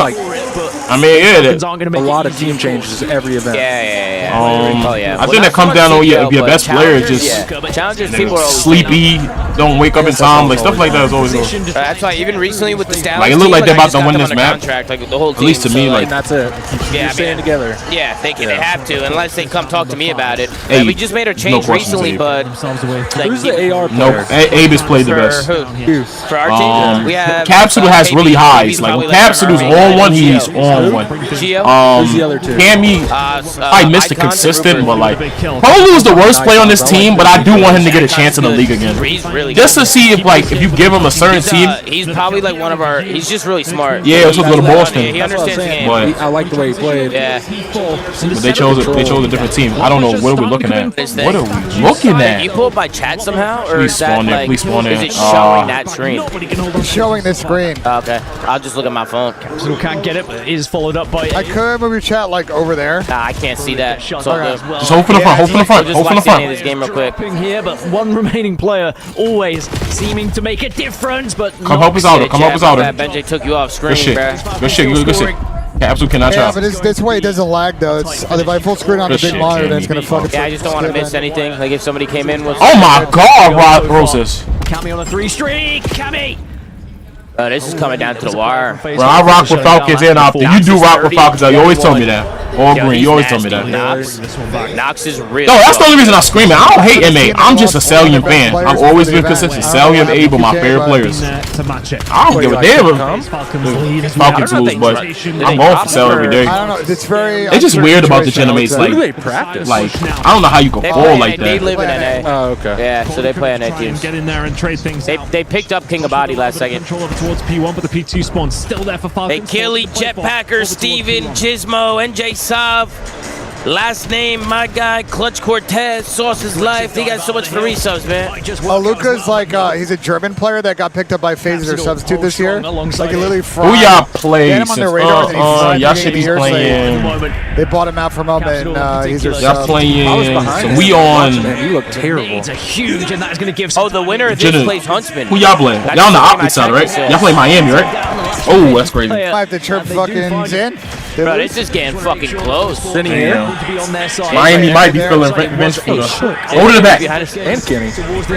I mean, yeah, a lot of team changes every event. Yeah. Oh yeah. I think that comes down to your best player just Challengers people are always sleepy, don't wake up in time, like stuff like that is always good. That's why even recently with the Stallions, Like it looked like they're about to win this map. Contract, like the whole team. At least to me, like that's it. Yeah, You're staying together. Yeah, they have to, unless they come talk to me about it. Hey, we just made a change recently, but Who's the AR player? no, Abe has played the best. For our team, we have Capsule has really highs. Like when Capsule's on one, he's on one. Who's the other two? Cammy, I missed the consistent, but like probably was the worst player on this team. But I do want him to get a chance in the league again, just to see if like if you give him a certain team. He's probably like one of our. He's just really smart. Yeah, it's a little Boston. He understands the game. But I like the way he played. Yeah. But they chose a different team. I don't know what are we looking at. What are we looking at? You pull up by chat somehow, or Please is that spawn there, like, please spawn there. is it showing that screen? It's showing this screen. Okay, I'll just look at my phone. Still can't get it, but it is followed up by. I could move your chat like over there. Nah, I can't see that. It's all good. Just hold for the front. Hold for the front. Hold for the front. This game real quick. Here, but one remaining player always seeming to make a difference, but Come help us out. Come help us out. Benji took you off screen, Good shit. bruh. Good shit. Good shit. Capsule cannot Yeah, try. but this way it doesn't lag though. It's if I full screen on the big monitor, then it's gonna fucking. Yeah, I just don't want to miss anything. Like if somebody came in with. Oh my God, Roses. Cammy on a 3 streak. Cammy. This is coming down to the wire. Bro, I rock with Falcons and Optic. You do rock with Falcons. You always told me that. All green. You always told me that. Knox is real. No, that's the only reason I scream it. I don't hate MA. I'm just a Cellium fan. I've always been consistent. Cellium, Abe are my favorite players. I don't give a damn if Falcons lose, but I'm going for Cell every day. I don't know. It's very. It's just weird about the Genomates. Who do they Like, practice? I don't know how you can fall like They that. live in NA. Oh, okay. Yeah, so they play NA teams. Get in there and trade things. They picked up King of Body last second. Control over towards P1, but the P2 spawn's still there for They Falcons. Killy, Jetpacker, Steven, Gizmo, NJ Sav. Last name, my guy, Clutch Cortez, Sauce is Life. They got so much for the resubs, man. ALLUKA's like he's a German player that got picked up by FAZE as their substitute this year. Like he literally Who y'all play? They had him on their radar. and he signed Y'all the should be years, playing. They bought him out from him, and he's their Y'all sub. playing. So we on. Man, you look terrible. It's a huge, and that is going to give. Oh, the winner of this plays Huntsman. Who y'all playing? Y'all on the Optic side, right? Y'all play Miami, right? Oh, that's crazy. I have to chirp fucking Zen. Bro, this is getting fucking close. Miami might be feeling bench for the. Go to the back. And Kenny.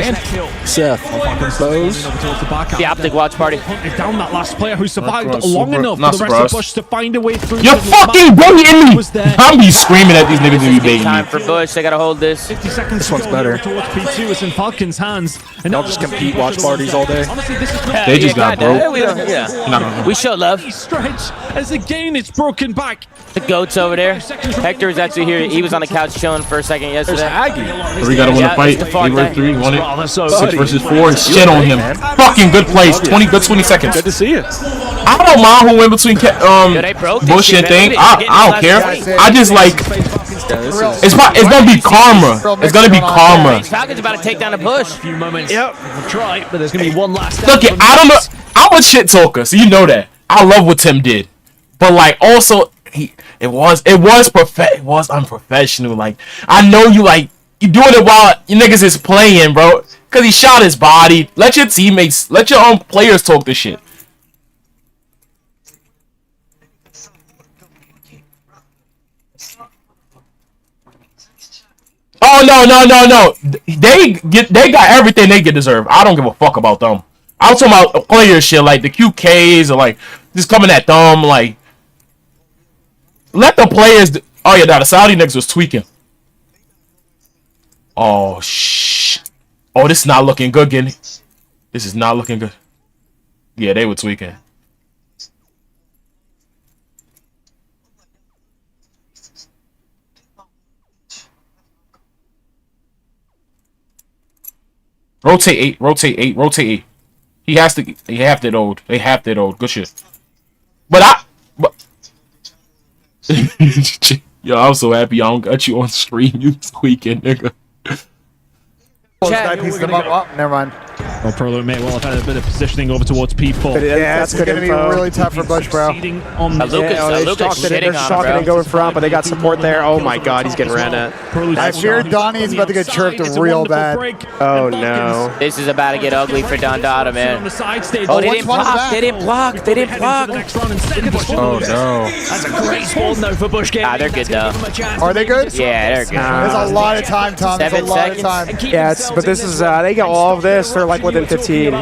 And Seth. Bose. The Optic watch party. Down that last player who survived Super- long super- enough not for the rest of surprised. Bush to find a way through. You're fucking bullying me! I'm be screaming at these niggas when you begging Time me. for Bush. They gotta hold this. 50 seconds This one's better. towards P2. It's in Falcons' hands. And Y'all just compete watch parties all day. Honestly, this is They just got broke. Yeah. We show love. stretch as again it's broken back. The goats over there. Hector is actually here. He was on the couch chilling for a second yesterday. We gotta win the fight. 3v3, won it. 6 versus 4. Shit on him. Fucking good plays. 20 seconds. Good to see you. I don't mind who went between Bush and thing. I don't care. I just like. It's gonna be karma. It's gonna be karma. Falcons about to take down a Bush. A few moments. Yep. Try, but there's going to be one last. Look, I don't know. I'm a shit talker, so you know that. I love what Tim did, but like also it was unprofessional. Like I know you doing it while you niggas is playing, bro. Cause he shot his body. Let your teammates, let your own players talk this shit. Oh no. They got everything they get deserve. I don't give a fuck about them. I'm talking about player shit like the QKs or like just coming at them like. Let the players. Oh yeah, the Saudi niggas was tweaking. Oh shh. Oh, this is not looking good, Guinea. This is not looking good. Yeah, they were tweaking. Rotate 8. He have that old. They have that old. Good shit. But yo, I'm so happy I don't got you on stream. You tweaking, nigga. Never mind. Well, Prolo may well have had a bit of positioning over towards P4. Yeah, that's going to be really tough for Bush, bro. ALLUKA's They're stalking and going front, but they got support there. Oh my god, he's getting ran at. I fear Donnie's about to get chirped real bad. Oh no. This is about to get ugly for Don Dada, man. Oh, they didn't block. They didn't block. They didn't block. Oh no. That's a great spawn though for Bush Gaming. Ah, they're good though. Are they good? Yeah, they're good. There's a lot of time, Tom. There's a 7 lot of seconds. time. Yeah, but this is, they get all of this. They're like within 15.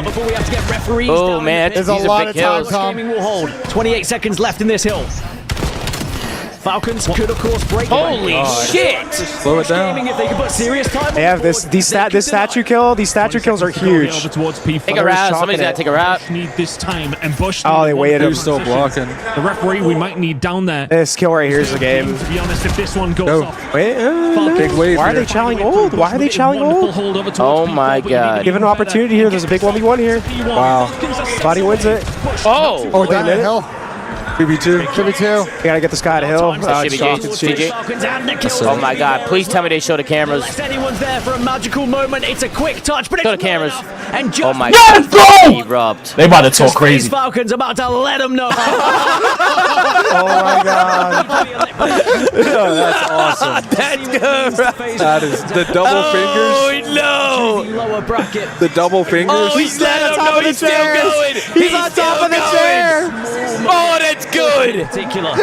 Oh man, there's a lot of time, Tom. Gaming will hold. 28 seconds left in this hill. Falcons could, of course, break. Holy shit! Slow it down. If they could put serious time. They have this statue kill. These statue kills are huge. Take a route. Somebody's got to take a route. Need this time, and Bush. Oh, they waited. Who's still blocking? The referee, we might need down there. This kill right here is the game. To be honest, if this one goes off. Wait, Big wave. why are they challenging old? Why are they challenging old? Oh my god. Give an opportunity here. There's a big 1v1 here. Wow. Body wins it. Oh! Oh, down the hill. 2v2. 2v2. We gotta get this guy to hill. Oh my god, please tell me they show the cameras. If anyone's there for a magical moment, it's a quick touch, but it's Show the cameras. And Oh my Let's god, go! he robbed. They about to talk These crazy. Falcons about to let them know. Oh my god. Oh, that's awesome. That's good, bro. That is the double fingers. Oh no! Lower bracket. The double fingers. Oh, he's on top of the chair. He's on top of the chair. Oh, that's good.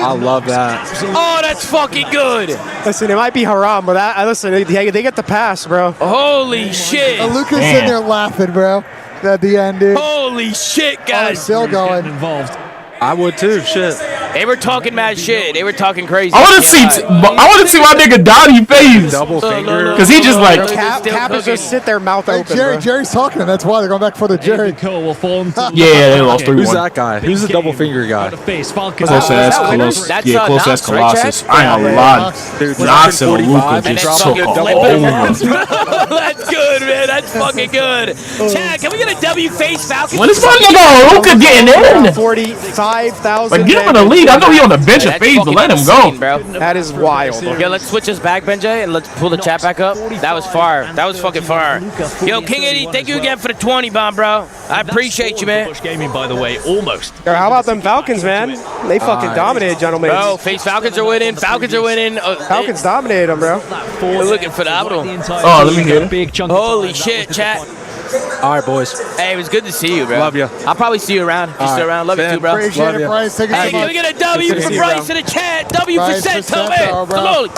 I love that. Oh, that's fucking good. Listen, it might be haram, but listen, they get the pass, bro. Holy shit. Luca's sitting there laughing, bro. At the end, dude. Holy shit, guys. Still going. Involved. I would too. Shit. They were talking mad shit. They were talking crazy. I want to see. I want to see my nigga Donnie face. Double finger. Cause he just like. Cap is just sit there, mouth Hey, open. Jerry's talking, and that's why they're going back for the Jerry. Will fall into Yeah, they lost 3-1. Who's that guy? Who's the double finger guy? face. Falcons. Close ass Colossus. That's, Yeah, close ass Knox, right, Colossus. Chad? I ain't gonna lie. Dude, Knox and ALLUKA And just then took fucking a flip it. over. That's good, man. That's fucking good. Chad, can we get a W face Falcons? When is my nigga ALLUKA getting in? 45,000. Like, get him in the league. I know he on the bench at That's FAZE, but fucking let him go. insane, bro. That is wild. Yo, let's switch us back, Benjay, and let's pull the chat back up. That was fire. That was fucking fire. Yo, King 80, thank you again for the 20 bomb, bro. I appreciate you, man. Bush Gaming, by the way, almost. Yo, how about them Falcons, man? They fucking dominated, gentlemen. Bro, face Falcons are winning. Falcons are winning. Falcons dominated them, bro. They're looking phenomenal. Oh, let me hear it. Holy shit, chat. All right, boys. Hey, it was good to see you, bro. Love you. I'll probably see you around. If you're still around. Love you too, bro. Appreciate it, Bryce. Thank you so Hey, can much. we get a W for Bryce in the chat? W for Bryce for Cento, man. Cento, bro. Absolutely.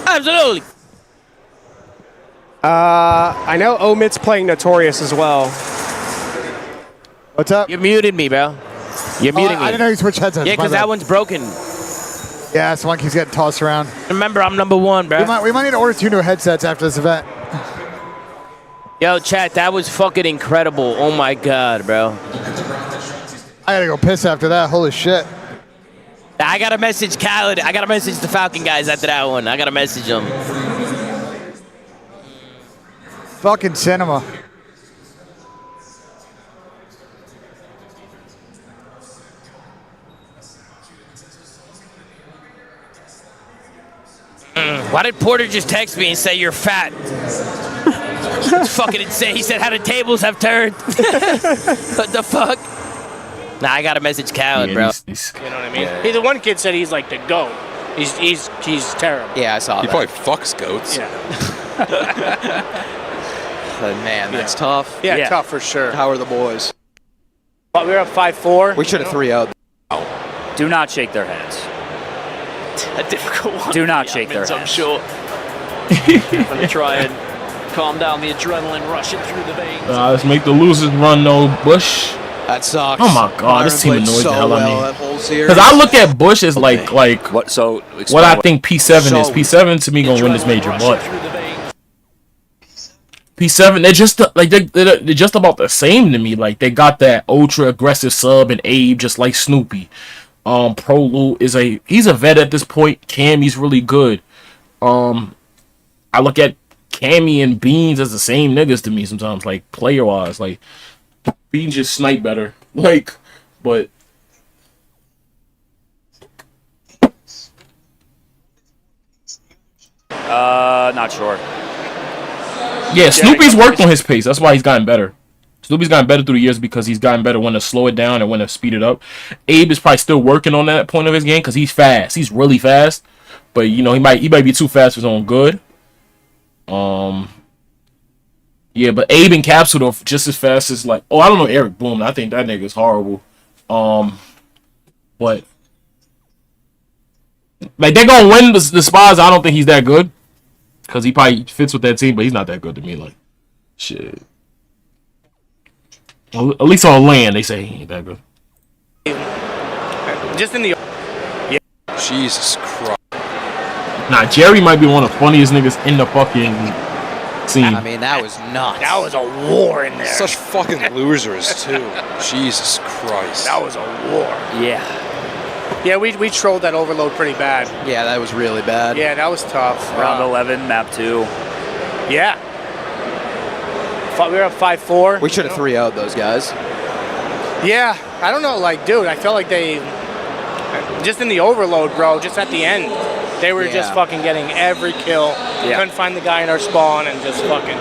Absolutely. I know Omit's playing Notorious as well. What's up? You muted me, bro. You're muting me. I didn't know you switched headsets. Yeah, because that one's broken. Yeah, this one keeps getting tossed around. Remember, I'm number one, bro. We might need to order 2 new headsets after this event. Yo, chat, that was fucking incredible. Oh my god, bro. I gotta go piss after that. Holy shit. I gotta message Khaled. I gotta message the Falcon guys after that one. I gotta message them. Fucking cinema. Why did Porter just text me and say you're fat? It's fucking insane. He said how the tables have turned. What the fuck? Nah, I gotta message Khaled, bro. You know what I mean? Hey, the one kid said he's like the GOAT. He's terrible. Yeah, I saw He that. probably fucks goats. Yeah. But man, that's tough. Yeah, tough for sure. How are the boys? But we're up 5-4. We should have 3-0'd. Do not shake their hands. A difficult one. Do not shake their I'm hands. sure. I'm gonna try and calm down the adrenaline rushing through the veins. Let's make the losers run, no Bush. That sucks. Oh my god, this team annoys the hell out that of whole me. series. Because I look at Bush as like What? So what I think P7 is. P7 to me gonna win this major, but P7 they're just like they're just about the same to me. Like they got that ultra aggressive sub and Abe just like Snoopy. Prolu is he's a vet at this point. Cammy's really good. I look at Cammy and Beans as the same niggas to me sometimes, like player wise. Like Beans just snipe better. Like, but Not sure. yeah, Snoopy's worked on his pace. That's why he's gotten better. Snoopy's gotten better through the years because he's gotten better when to slow it down and when to speed it up. Abe is probably still working on that point of his game because he's fast. He's really fast, but you know he might be too fast for his own good. Yeah, but Abe and Capsule are just as fast as like. Oh, I don't know Eric Boom. I think that nigga's horrible. But like they're gonna win the spies. I don't think he's that good because he probably fits with that team, but he's not that good to me. Like shit. Well, at least on land, they say he ain't that good. Just in the. Yeah. Jesus Christ. Nah, Jerry might be one of the funniest niggas in the fucking scene. I mean, that was nuts. That was a war in there. Such fucking losers, too. Jesus Christ. That was a war. Yeah. Yeah, we trolled that overload pretty bad. Yeah, that was really bad. Yeah, that was tough. Round 11, map 2. Yeah. We were up 5-4. We should have 3-0'd those guys. Yeah, I don't know, like, dude, I felt like they, just in the overload, bro, just at the end, they were just fucking getting every kill. Yeah. Couldn't find the guy in our spawn and just fucking,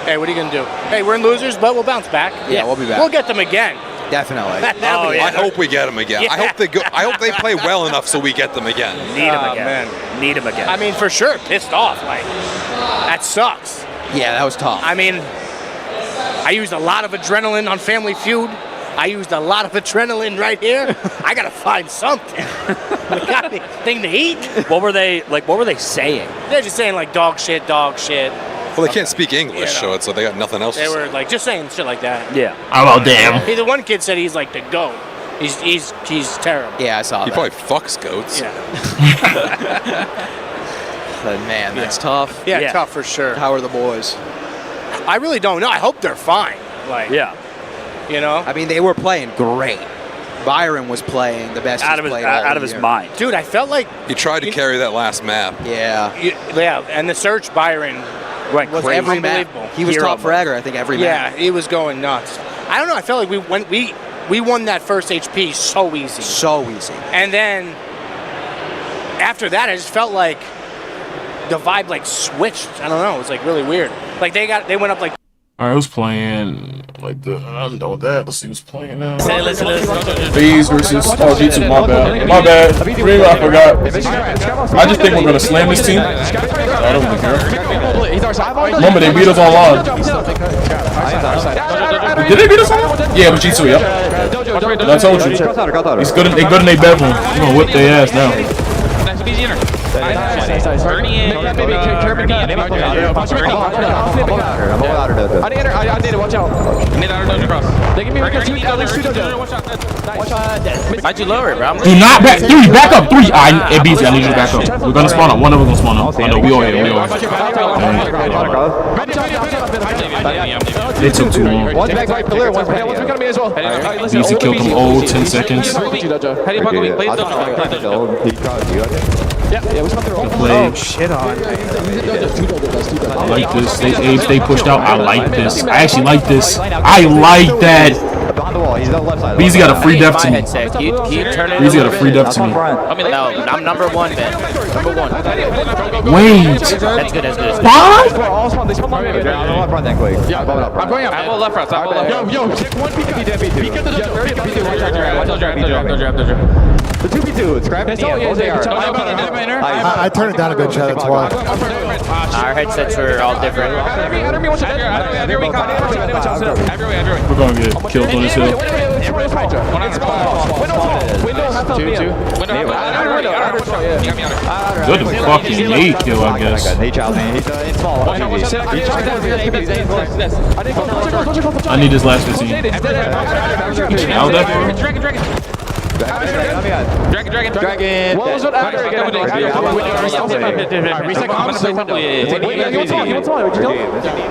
hey, what are you going to do? Hey, we're in losers, but we'll bounce back. Yeah, we'll be back. We'll get them again. Definitely. I hope we get them again. Yeah. I hope they play well enough so we get them again. Need them again. Man. Need them again. I mean, for sure, pissed off. Like, that sucks. Yeah, that was tough. I mean, I used a lot of adrenaline on Family Feud. I used a lot of adrenaline right here. I gotta find something. We got anything to eat? What were they saying? They're just saying like dog shit, dog shit. Well, they can't speak English, so they got nothing else They to say. were like just saying shit like that. Yeah. Oh damn. Hey, the one kid said he's like the GOAT. He's terrible. Yeah, I saw he that. probably fucks goats. Yeah. But man, that's tough. Yeah, tough for sure. How are the boys? I really don't know. I hope they're fine. Like, you know. I mean, they were playing great. Byron was playing the best out of his mind. Dude, I felt like he tried to carry that last map. Yeah. Yeah, and the search Byron was every unbelievable. map. He was top fragger, I think, every map. Yeah, he was going nuts. I don't know. I felt like we won that first HP so easy. So easy. And then after that, I just felt like the vibe like switched. I don't know. It was like really weird. Like they went up like. Alright, who's playing like I'm done with that. Let's see who's playing now. Listen. Thieves versus G2, my bad. My bad. Really, I forgot. I just think we're gonna slam this team. I don't really care. Remember, they beat us online. Did they beat us online? Yeah, with G2, yep. I told you. He's good. They good in their bedroom. We're gonna whip their ass now. Why'd you lower it, bro? Do not back. 3, back up. 3. Abezy, I need you to back up. We're gonna spawn up. One of us gonna spawn up. I know, we all here. They took too long. Abezy killed them old 10 seconds. Oh, shit on. I like this. They pushed out. I like this. I actually like this. I like that. Beezy got a free def to me. Beezy got a free def to me. No, I'm number 1, man. Number 1. Wait. That's good, that's good. What? I'm going up. I'm all left, Yo, take one peek at the The 2v2, it's grabbing I turned it down a bit, Chad, that's why. Our headsets are all different. We're gonna get killed on this hill. Good fucking nade kill, I guess. I need this last 15. Now that Dragon. What was it after again?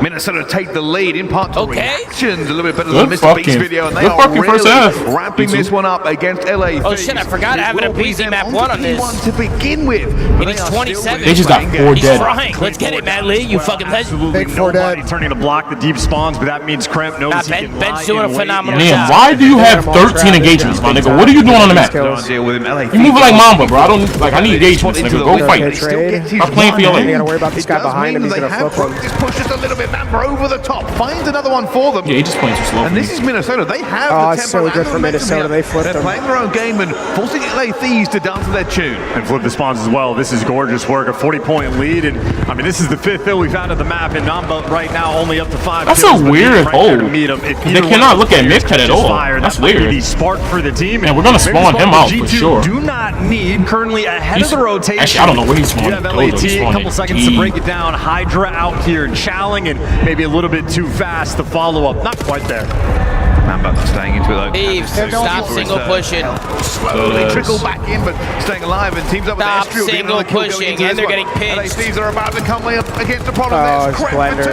Minnesota take the lead in part 2 reactions. A little bit better Good than Mr. Beast video, and they are first half. ramping this one up against LA. Oh shit, I forgot having a BZ map 1 on this. To begin with. He needs 27. They just got 4 dead. Frank, let's get it, Matt Lee. You fucking legend. Big 4 dead. Turning to block the deep spawns, but that means Cramp knows he can Ben's doing a phenomenal Damn, job. why do you have 13 engagements, my nigga? What are you doing doing on the map? Deal with him. LA You moving like Mamba, bro. I don't like. I need engagement. Nigga. Go fight. Stop playing for your life. You gotta worry about this guy behind him. He's gonna flip him. Just push just a little bit. Mamba over the top. Finds another one for them. Yeah, he just playing too slow. And this is Minnesota. They have Oh, the it's tempo so good and for the Minnesota. momentum They here. flipped They're them. playing their own game and forcing LA Thieves to dance to their tune. And flip the spawns as well. This is gorgeous work. A 40-point lead. And I mean, this is the 5th kill we've had at the map. And Namba right now only up to 5 That's kills. a weird hole. They They cannot look at Midcut at all. That's weird. The spark for the team. And we're gonna spawn him out for sure. Do not need currently ahead of the rotation. Actually, I don't know where he's spawning. You have LAT a couple seconds to break it down. Hydra out here challing and maybe a little bit too fast to follow up. Not quite there. Mamba not staying into it though. Thieves, stop single pushing. Slowly trickle back in, but staying alive and teams up with Stop Estriel. single pushing, and they're getting pinched. LA Thieves are about to come up against the problem. Oh, There's Crep for 2.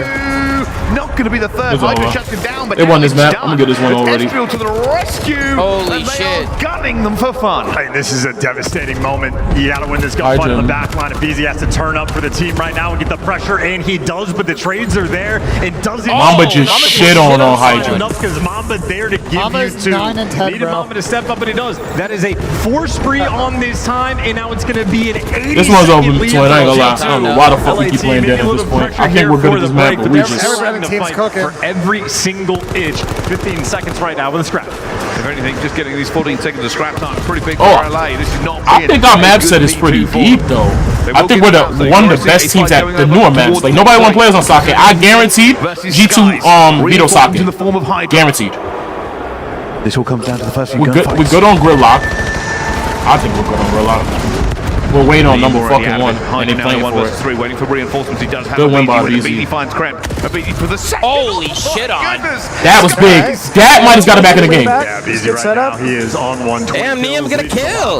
Not going to be the third. It's Hydra over. shuts him down, but They now won this it's map. done. I'm gonna get this one But already. Estriel to the rescue. Holy and they shit. are gunning them for fun. Hey, this is a devastating moment. You got to win this gunfight Hydra. on the back line. abezy has to turn up for the team right now and get the pressure, and he does, but the trades are there and doesn't. Mamba just shit on Hydra. Enough because Mamba there to give Mamba's you 2. 9 and 10, Needed bro. Mamba to step up, and he does. That is a 4 spree on this time, and now it's going to be an 80. This one's over between. I ain't gonna lie. I don't know why the fuck we keep playing dead at this point. I think we're good at this map, but we just. For every single inch. 15 seconds right now with a scrap. If anything, just getting these 14 seconds of scrap time, pretty big for Oh, LA. This is not. I think our map set is pretty deep though. I think we're one of the best teams at the newer maps. Like nobody want to play us on Sake. I guaranteed G2 beat Sake. Guaranteed. This all comes down to the first few We're good. We're good on Gridlock. I think we're good on Gridlock. We're waiting on number fucking 1, and they playing for it. 3, waiting for reinforcements. He does have Good win by abezy. abezy. He finds Crep. abezy for the second. Holy shit on. That was big. That might have got it back in the game. Yeah, abezy right now. He is on 120. Damn, Niam's gonna kill.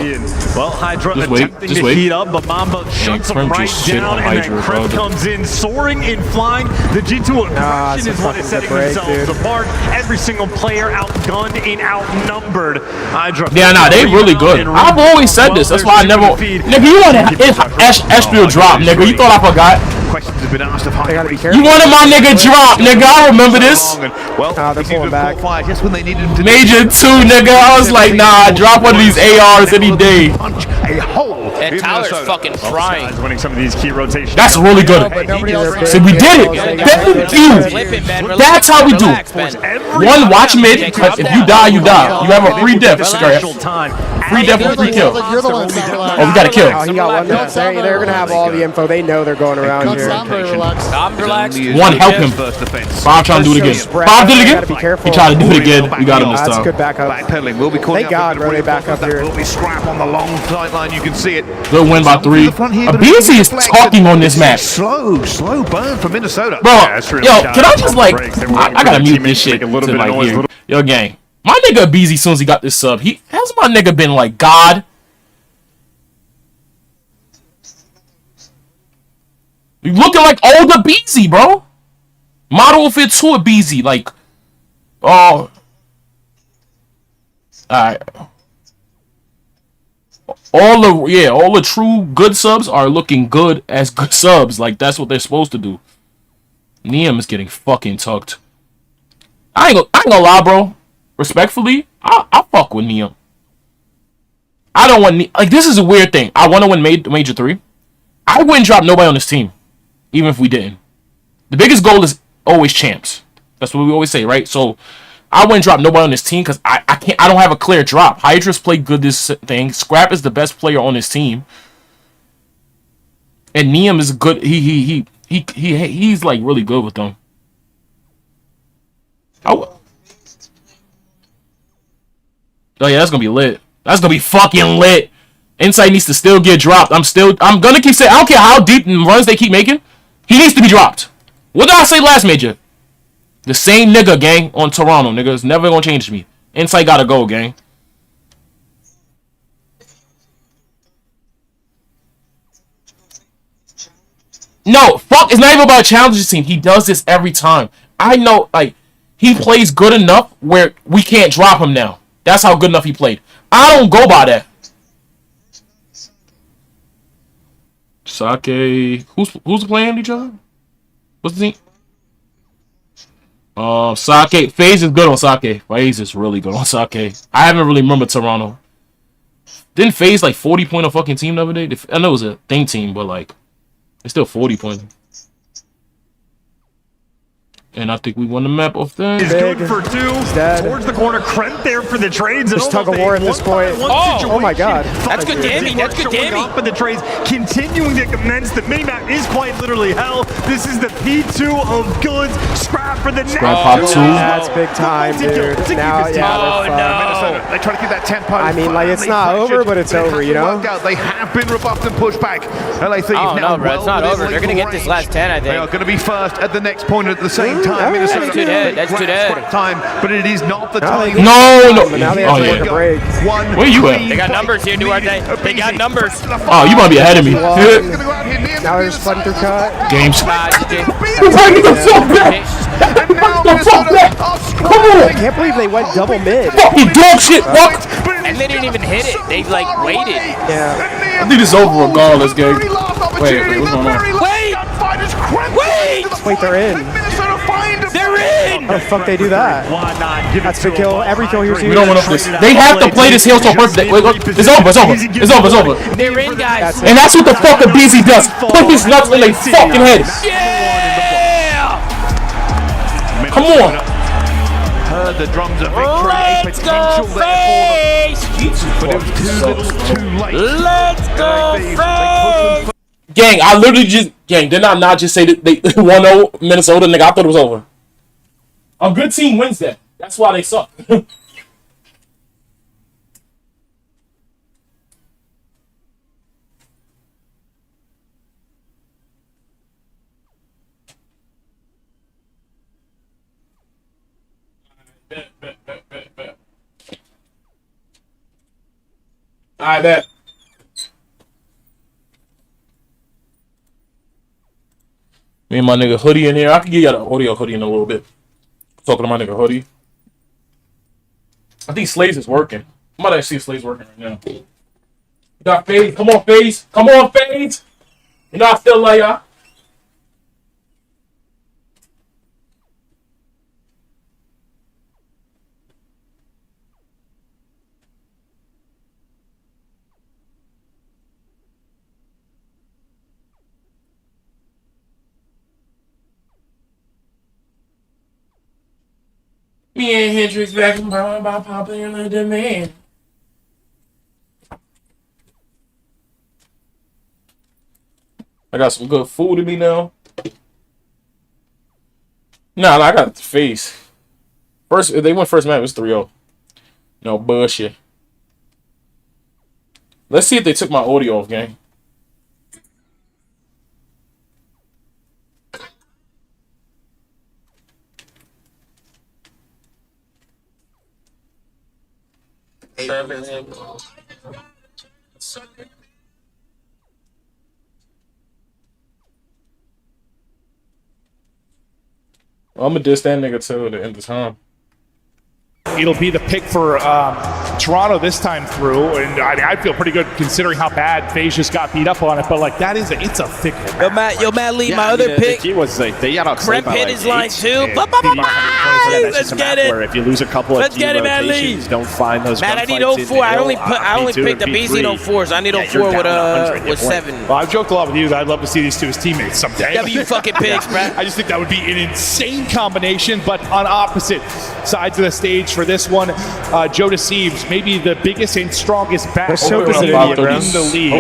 Well, Hydra Just wait, attempting just to wait. heat up, but Mamba shuts him Crimp right just shit down, on and Hydra, then Crep bro. comes in, soaring and flying. The G2 aggression is what is setting themselves apart. Every single player outgunned and outnumbered. Hydra. Yeah, nah, they really good. I've always said this. That's why I never. Nigga, you want to Estriel drop, nigga. You thought I forgot? Questions have been asked of They gotta be Hydra. careful. You wanted my nigga drop, nigga. I remember this. Well, they're pulling back. Just when they needed him to Major 2, nigga. I was like, nah, drop one of these ARs any day. punch a hole. And Tyler's fucking frying. He's winning some of these key rotations. That's really good. See, we did it. Thank you. That's how we do. One, watch mid. If you die, you die. You have a free death. Free death or free kill. You're the one that's not relaxed. Oh, we got to kill. Oh, he got one there. They're going to have all the info. They know they're going around Don't here. sound very relaxed. I'm relaxed. One, help him. Bob trying to do it again. Bob did it Gotta be again. careful. He tried to do it again. We got him this That's time. good backup. Backpedaling will be calling Thank God, bro, they back up That here. will be scrap on the long sideline. You can see it. Good win by 3. abezy is talking on this match. Slow burn for Minnesota. Bro, yo, can I just like, I gotta mute this shit to like hear. Yo, gang, my nigga abezy, as soon as he got this sub, has my nigga been like God? You looking like old abezy, bro. Model Fit 2 abezy, like, oh, alright. All the true good subs are looking good as good subs. Like, that's what they're supposed to do. Niam is getting fucking tucked. I ain't gonna lie, bro. Respectfully, I fuck with Niam. I don't want like, this is a weird thing. I want to win Major 3. I wouldn't drop nobody on this team, even if we didn't. The biggest goal is always champs. That's what we always say, right? So I wouldn't drop nobody on this team because I don't have a clear drop. Hydra's played good this thing. Scrap is the best player on this team. And Niam is good. He's like really good with them. Oh yeah, that's gonna be lit. That's gonna be fucking lit. Insight needs to still get dropped. I'm gonna keep saying, I don't care how deep runs they keep making. He needs to be dropped. What did I say last major? The same nigga, gang, on Toronto. Nigga, it's never gonna change me. Insight gotta go, gang. No, fuck, it's not even about challenging team. He does this every time. I know, like, he plays good enough where we can't drop him now. That's how good enough he played. I don't go by that. Sake, who's playing each other? What's the team? Sake. FAZE is good on Sake. FAZE is really good on Sake. I haven't really remembered Toronto. Didn't FAZE like 40-point a fucking team the other day? I know it was a thing team, but like it's still 40 points. And I think we won the map off that. Is good for 2. Towards the corner. Krent there for the trades. Just tug of war at this point. Oh my god. That's good damage. That's good damage. Up in the trades, continuing to commence. The minimap is quite literally hell. This is the P2 of goods. Scrap for the next. Pop 2. That's big time, dude. Now, oh no. They try to keep that tempo. I mean, like, it's not over, but it's over, you know? They have been rebuffed and pushed back. LA Thieves Oh now no, bro. It's not over. They're going to get this last 10, I They are think. going to be first at the next point at the same time. That's too dead. That's too dead. Time, but it is not the time. No. But now they have to take a break. Where you at? They got numbers here, Duarte. They got numbers. Oh, you might be ahead of me. Now they're just flooding through cut. Games. I can't believe they went double mid. Fucking dog shit. What? And they didn't even hit it. They like waited. Yeah. I think it's over regardless, gang. Wait, what's going on? Wait, they're in. They're in. How the fuck they do that? That's the kill. Every kill here's We don't want to this. They have to play this Hailstorm birthday. Wait, it's over. It's over. It's over. It's over. They're in, guys. And that's what the fuck abezy does. Put his nuts in their fucking head. Yeah. Come on. Heard the drums of victory. Let's go, FAZE. But it was too late. Let's go, FAZE. Gang, I literally just... Gang, did I not just say that they 1-0 Minnesota? Nigga, I thought it was over. A good team wins that. That's why they suck. I bet. Me and my nigga Hoodie in here. I can give y'all the audio Hoodie in a little bit. Talking to my nigga Hoodie. I think Slays is working. I might actually see if Slays working right now. You got FAZE. Come on, FAZE. Come on, FAZE. You know I still love y'all. Me and Hendrix back and forth about popular demand. I got some good food in me now. Nah, I got the FAZE. First, if they went first match, it was 3-0. No bullshit. Let's see if they took my audio off, gang. I'm gonna diss that nigga till the end of time. It'll be the pick for Toronto this time through, and I feel pretty good considering how bad FAZE just got beat up on it. But like that is it's a thick one. Yo, Matt Lee, my other pick. The key was like they got Krep hit his line too. Let's get it. Where if you lose a couple of key rotations, don't find those. Matt, I need 04. I only picked the abezy 04s. I need 04 with 7. Well, I've joked a lot with you that I'd love to see these two as teammates someday. W fucking picks, bro. I just think that would be an insane combination, but on opposite sides of the stage for this one, Joe Thieves, maybe the biggest and strongest back in the league.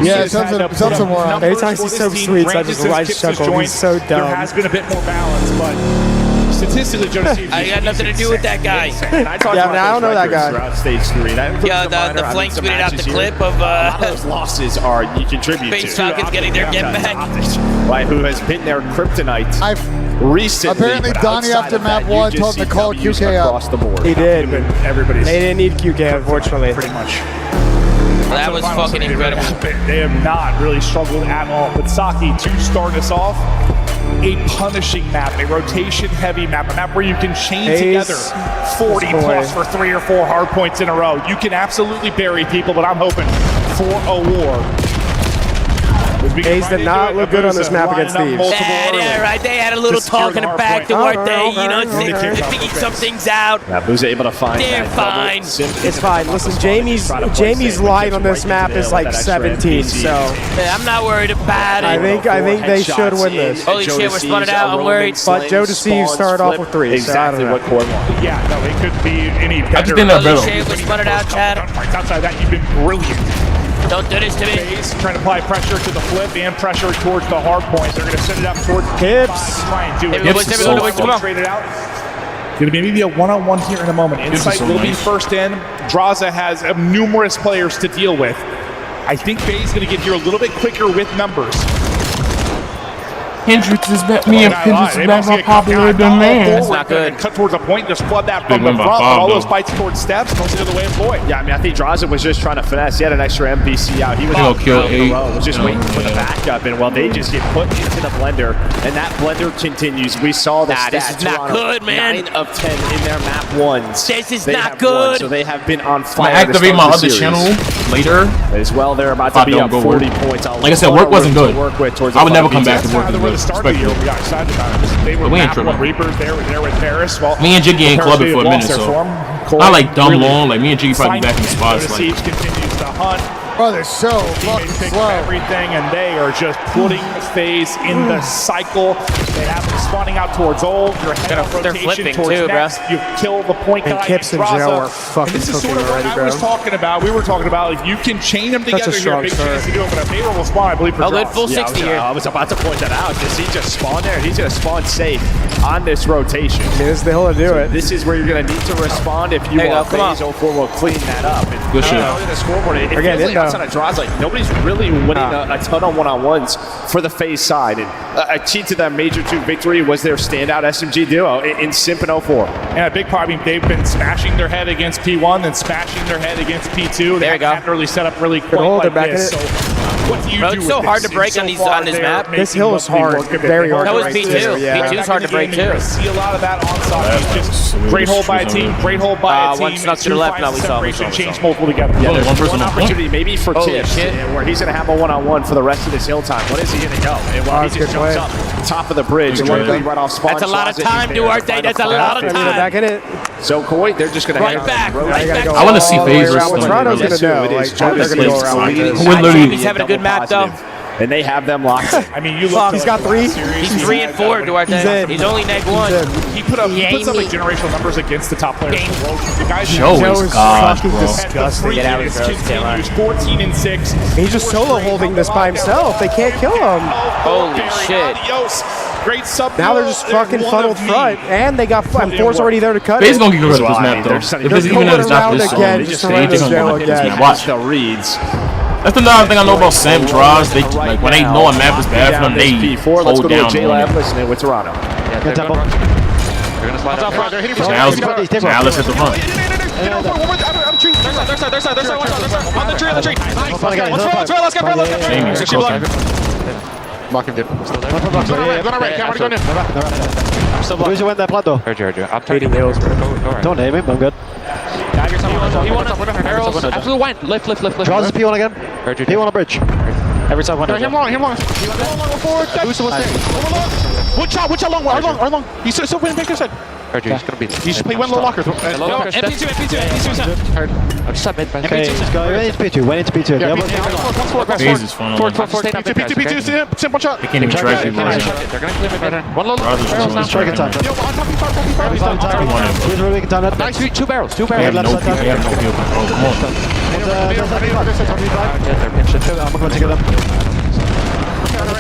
Yeah, something more on. Every time I see Soap Sweets, I just rise chuckle. He's so dumb. There has been a bit more balance, but statistically, Joe Thieves. I got nothing to do with that guy. I don't know that guy. Throughout stage 3. Yeah, the flank tweeted out the clip of those losses are you contribute FAZE to. Falcons getting their get back. Right, who has been their kryptonite recently. Apparently, Donnie after map 1 told him to call QK across the board. He did. Everybody's They didn't need QK, unfortunately. Pretty much. That was fucking incredible. They have not really struggled at all. But Saki, to start us off, a punishing map, a rotation-heavy map, a map where you can chain together 40 plus for 3 or 4 hard points in a row. You can absolutely bury people, but I'm hoping for a war. FAZE did not look good on this map against Thieves. Yeah, right. They had a little talk in the back to work. They, you know, they figured some things out. Yeah, who's able to find They're fine. It's fine. Listen, Jamie's line on this map is like 17, so yeah, I'm not worried about it. I think they should win this. Holy shit, we're spun it out. I'm worried. But Joe Deceives started off with 3. Exactly what Koi wanted. Yeah, no, it could be any better. I just think they're better. Holy shit, we're spun it out, Chad. Outside that, you've been brilliant. Don't do this to me. FAZE trying to apply pressure to the flip and pressure towards the hard point. They're going to send it up towards Hips. Try and do it. Come on. Trade it out. Going to be a one-on-one here in a moment. Insight will be first in. Draza has numerous players to deal with. I think FAZE is going to get here a little bit quicker with numbers. Hendrix is back. Me and Hendrix is back more popular than man. That's not good. Cut towards a point, just flood that from the front. All those fights towards steps, goes into the way of Floyd. Yeah, I mean, I think Draza was just trying to finesse. He had an extra MPC out. He was was just waiting for the backup, and well, they just get put into the blender, and that blender continues. We saw the stats. This is not good, man. 9 of 10 in their map 1s. This is not good. So they have been on fire. I activate my other channel later. As well, they're about to be up 40 points. Like I said, work wasn't good. I would never come back to work. Excited about it. They were map 1 Reapers. They were there with Paris. Well, me and Jiggy ain't clubbing for a minute, so not like dumb long. Like me and Jiggy probably be back in the spots. Like Siege continues to hunt. Oh, they're so fucking slow. Everything, and they are just putting FAZE in the cycle. They have them spawning out towards old. You're head of rotation towards too, next. You kill the point guy. And Kips and Joe are fucking this is cooking sort of already, what bro. I was talking about. We were talking about if you can chain them together, you're a big chance to do it. But a favorable spawn, I believe, for good full 60 here. I was about to point that out. Does he just spawn there? He's going to spawn safe on this rotation. This is the hill to do it. This is where you're going to need to respond if you want FAZE. 04 will clean that up. Good shit. The scoreboard, it feels like outside of draws, like nobody's really winning a ton of one-on-ones for the FAZE side. And a key to that Major 2 victory was their standout SMG duo in Simp and 04. And a big part, I mean, they've been smashing their head against P1 and smashing their head against P2. They haven't really set up really quite like this. So what do you do it's so hard to break on this map. This hill is hard. Very hard. That was P2. P2's hard to break too. See a lot of that on Just great hold by a team. Great hold by a team. One snuck to the left. Now we saw him. Change multiple together. Yeah, there's one opportunity maybe for Tips where he's going to have a one-on-one for the rest of this hill time. What is he going to go? And while he just jumps up top of the bridge, right off spawn. That's a lot of time, Duarte. That's a lot of time. Back in it. So Koi, they're just going to right back. I want to see FAZE. Toronto's going to know. They're going to go around this. He's having a good map though. And they have them locked in. I mean, you look. He's got 3. He's 3 and 4, Duarte. He's only neg 1. He puts up like generational numbers against the top players in the world. The guys Joe is fucking disgusting. Get out of here, 14 and 6. He's just solo holding this by himself. They can't kill him. Holy shit. Great sub. Now they're just fucking funneled front, and they got 4's already there to cut. FAZE gonna get rid of this map though. Because even though it's not this song, they just watch. That's another thing I know about Sam draws. They like when they know a map is bad for them, they hold down. Listening with Toronto. They're gonna slide up. Now let's hit the front. Their side. On the tree. Let's go. Blocking dip. Still there. Going right. Camera going in. I'm still blocked. Where's that plato? Heard you. I'm trading nails. Don't name him. I'm good. He won arrows. Absolute wine. Lift. Draws his P1 again. Heard you. P1 on bridge. Every side one. Him long. Forward. Who's the one staying? Watch out long. Our long. He's still winning back side. Heard you. He's gonna be. You should play one low locker. MP2. Heard. I'm just up mid. Okay. Went into P2. FAZE is fun. P2. Simple shot. They can't even track people right now. They're gonna clear mid. One low. Strike time. Nice. 2 barrels. They have no field control. Come on. I'm gonna take it up.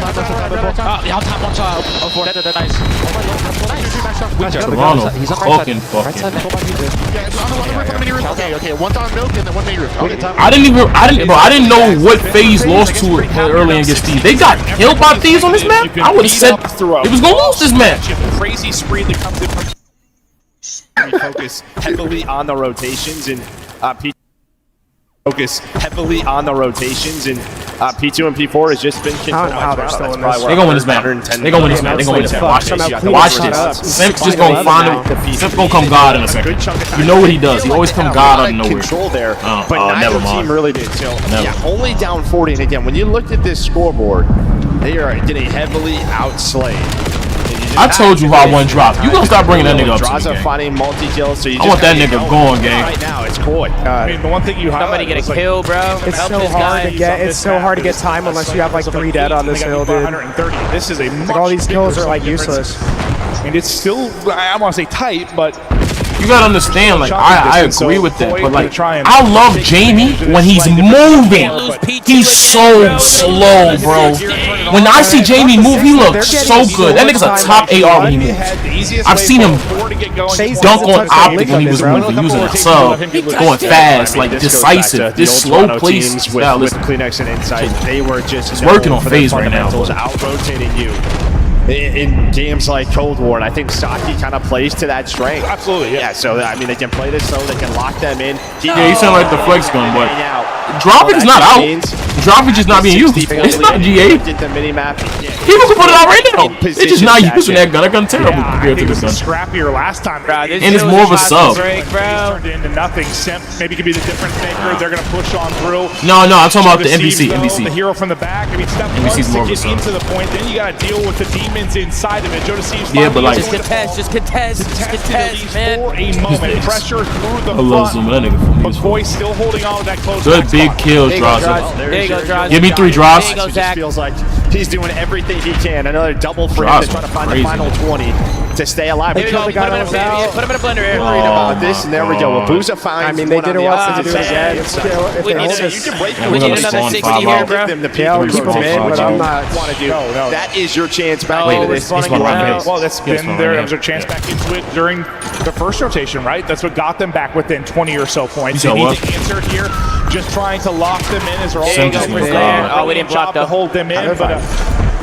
I'll tap one shot. Nice. Toronto fucking. Okay. One down milk and then one native. I didn't know what FAZE lost to it early against Thieves. They got killed by Thieves on this map. I would have said it was gonna lose this match. Crazy spree that comes in from. We focus heavily on the rotations and focus heavily on the rotations and P2 and P4 has just been controlled. They gonna win this map. They gonna win this map. They gonna win this map. Watch this. Watch this. Simp just gonna find him. Simp gonna come God in a second. You know what he does. He always come God out of nowhere. Control there, but neither never mind. team really did. So yeah, only down 40. And again, when you looked at this scoreboard, they are getting heavily outslayed. I told you how one drop. You gonna start bringing that nigga up to me, gang. Finding multi-kills, so you I want that nigga going, gang. Right now, it's Koi. I mean, the one thing you Somebody get a kill, bro. It's so hard to get. It's so hard to get time unless you have like 3 dead on this hill, dude. This is a like all these kills are like useless. And it's still, I want to say tight, but you gotta understand, like, I agree with that, but like, I love Jamie when he's moving. He's so slow, bro. When I see Jamie move, he looks so good. That nigga's a top AR when he moves. I've seen him dunk on Optic when he was moving, using a sub, going fast, like decisive. This slow place style with Kleenex and Insight, they were just working on FAZE right now. Out-rotating you in games like Cold War, and I think Saki kind of plays to that strength. Absolutely, yeah. So I mean, they can play this so they can lock them in. Yeah, you sound like the flex gun, but Droppage is not out. Droppage is not being used. It's not GA. People can put it out right now. It's just not using that gun. That gun's terrible compared to this gun. Scrappier last time, and it's more of a sub. Turned into nothing. Simp maybe could be the difference maker. They're gonna push on through. No, I'm talking about the NBC. The hero from the back. I mean, step once to get into the point, then you gotta deal with the demons inside of it. Joe Deceives. Yeah, but like, just contest, man. For a moment, pressure through the I love zooming that nigga from these. McCoy still holding on to that close. Good big kills, Draza. There you go, Draza. Give me 3 drops. It just feels like he's doing everything he can. Another double for him to try to find the final 20 to stay alive. Here we go. Put him in a blender here. Worried about this, and there we go. Abuza finds. I mean, they did it once. They do it again. We need another 60 here, bro. Yeah, keep him in, but I'm not. That is your chance back into this. Well, that's been there. There was a chance back into it during the first rotation, right? That's what got them back within 20 or so points. They need to answer here. Just trying to lock them in as they're all there. Oh, we didn't block to hold them in, but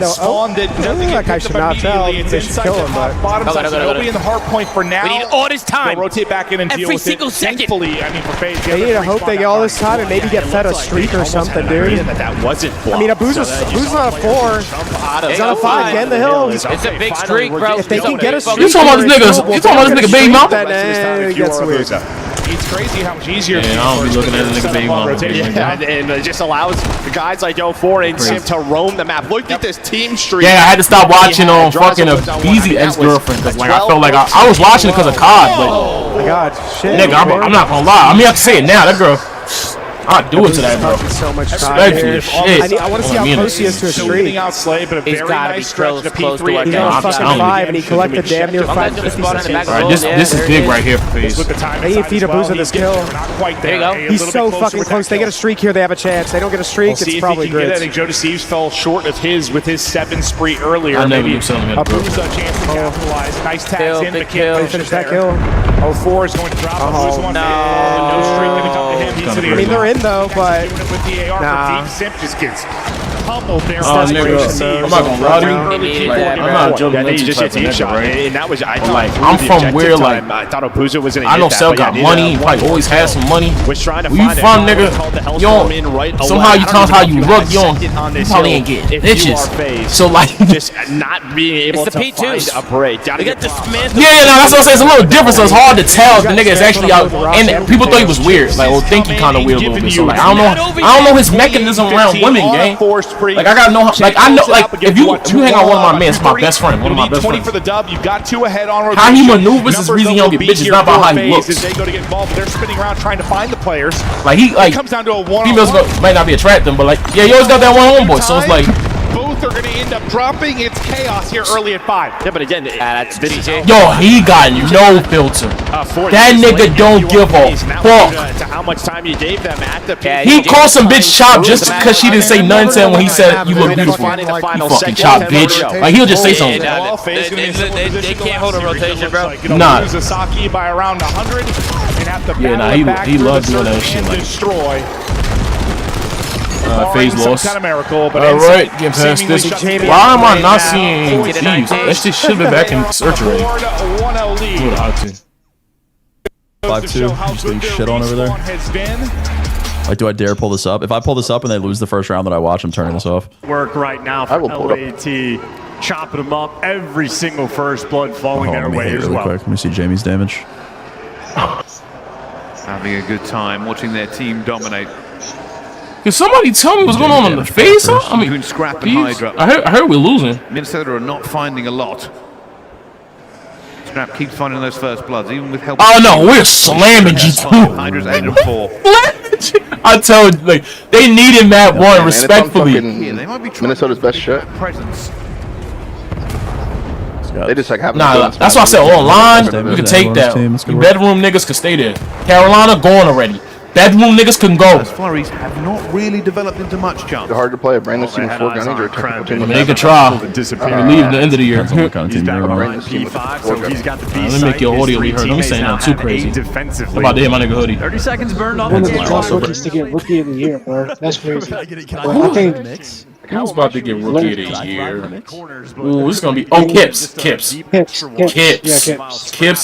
Spawn did nothing. Like I should not tell. They should kill him, but bottom side. They'll be in the hard point for now. We need all this time. They'll rotate back in and deal with it. Every single second. Thankfully, I mean, for FAZE, they need to hope they get all this time and maybe get fed a streak or something, dude. That wasn't. I mean, Abuza's not a 4. He's on a 5. Get in the hill. It's a big streak, bro. If they can get a streak, you talking about this nigga Big Mouth? Then it gets weird. It's crazy how much easier. Yeah, I don't be looking at the nigga Big Mouth. And it just allows the guys like 04 and Simp to roam the map. Look at this team streak. Yeah, I had to stop watching on fucking abezy ex-girlfriend because like I felt like I was watching it because of COD, but oh my god, shit. Nigga, I'm not gonna lie. I mean, I have to say it now. That girl, I'd do it to that, bro. So much Respectfully, shit. I want to see how close he is to a streak. Outslay, but a very nice stretch to P3. He's on fucking 5, and he collected damn near 550 seconds. Alright, this is big right here for FAZE. They need to feed Abuza this kill. There you go. He's so fucking close. They get a streak here, they have a chance. They don't get a streak, it's probably good. I think Joe Deceives fell short of his with his 7 spree earlier. Maybe Abuza a chance to capitalize. Nice tags in, but can't finish that kill. 04 is going to drop. Abuza no streak going to come to him. I mean, they're in though, but with the AR, but Deep Simp just gets pummeled there. Nigga, I'm not gonna lie to you. I'm not jumping into just a deep shot, and that was I'm from where like I thought Abuza was gonna. I know Cell got money. He probably always has some money. Was trying to where you from, nigga? Somehow you tell us how you look. You probably ain't getting bitches. So like, just not being able to find a break. Yeah, no, that's what I'm saying. It's a little different. So it's hard to tell if the nigga is actually out. And people thought he was weird, like, or think he kind of weird a little bit. So like, I don't know his mechanism around women, gang. Like I gotta know, like I know, like if you hang out with one of my men, it's my best friend, one of my best friends. For the dub, you've got 2 ahead on rotation. How he maneuvers is reason he don't get bitches, not about how he looks. They go to get involved, they're spinning around trying to find the players. Like it comes down to a one. Females might not be attracting, but like yeah, you always got that one homeboy, so it's like. Both are going to end up dropping. It's chaos here early at 5. Yeah, but again, that's DJ. Yo, he got no filter. That nigga don't give a fuck. To how much time you gave them at the he called some bitch chop just because she didn't say nothing to him when he said you look beautiful. You fucking chop bitch. Like he'll just say something. They can't hold a rotation, bro. Nah. Saki by around 100 and have to he loves doing that shit. Like destroy. FAZE lost. Kind of miracle, but alright, get past this. Why am I not seeing Thieves? That shit should have been back in search already. Do it out to. 5-2. Just getting shit on over there. Like, do I dare pull this up? If I pull this up and they lose the first round that I watch, I'm turning this off. Work right now for LAT. Chopping them up. Every single first blood falling their way as well. Quick. Let me see Jamie's damage. Having a good time watching their team dominate. Can somebody tell me what's going on the FAZE? I mean, between Scrap and Hydra. I heard we're losing. Minnesota are not finding a lot. Scrap keeps finding those first bloods, even with help. Oh no, we're slamming G2. Hydra's 8 and 4. I tell you, like, they needed map 1 respectfully. Minnesota's best shot. Presence. They just like having. Nah, that's why I said online. We can take that. You bedroom niggas can stay there. Carolina going already. Bedroom niggas can go. Flurries have not really developed into much chance. Hard to play a brand new team with 4 gunners or a technical team. I mean, they can try. We leave at the end of the year. He's back on P5, so he's got the B let me make your audio be heard. Don't be saying that too crazy. I'm about to hit my nigga hoodie. 30 seconds burned off. One of the top rookies to get Rookie of the Year, bro. That's crazy. I think who's about to get Rookie of the Year? Ooh, this is gonna be Kips. Kips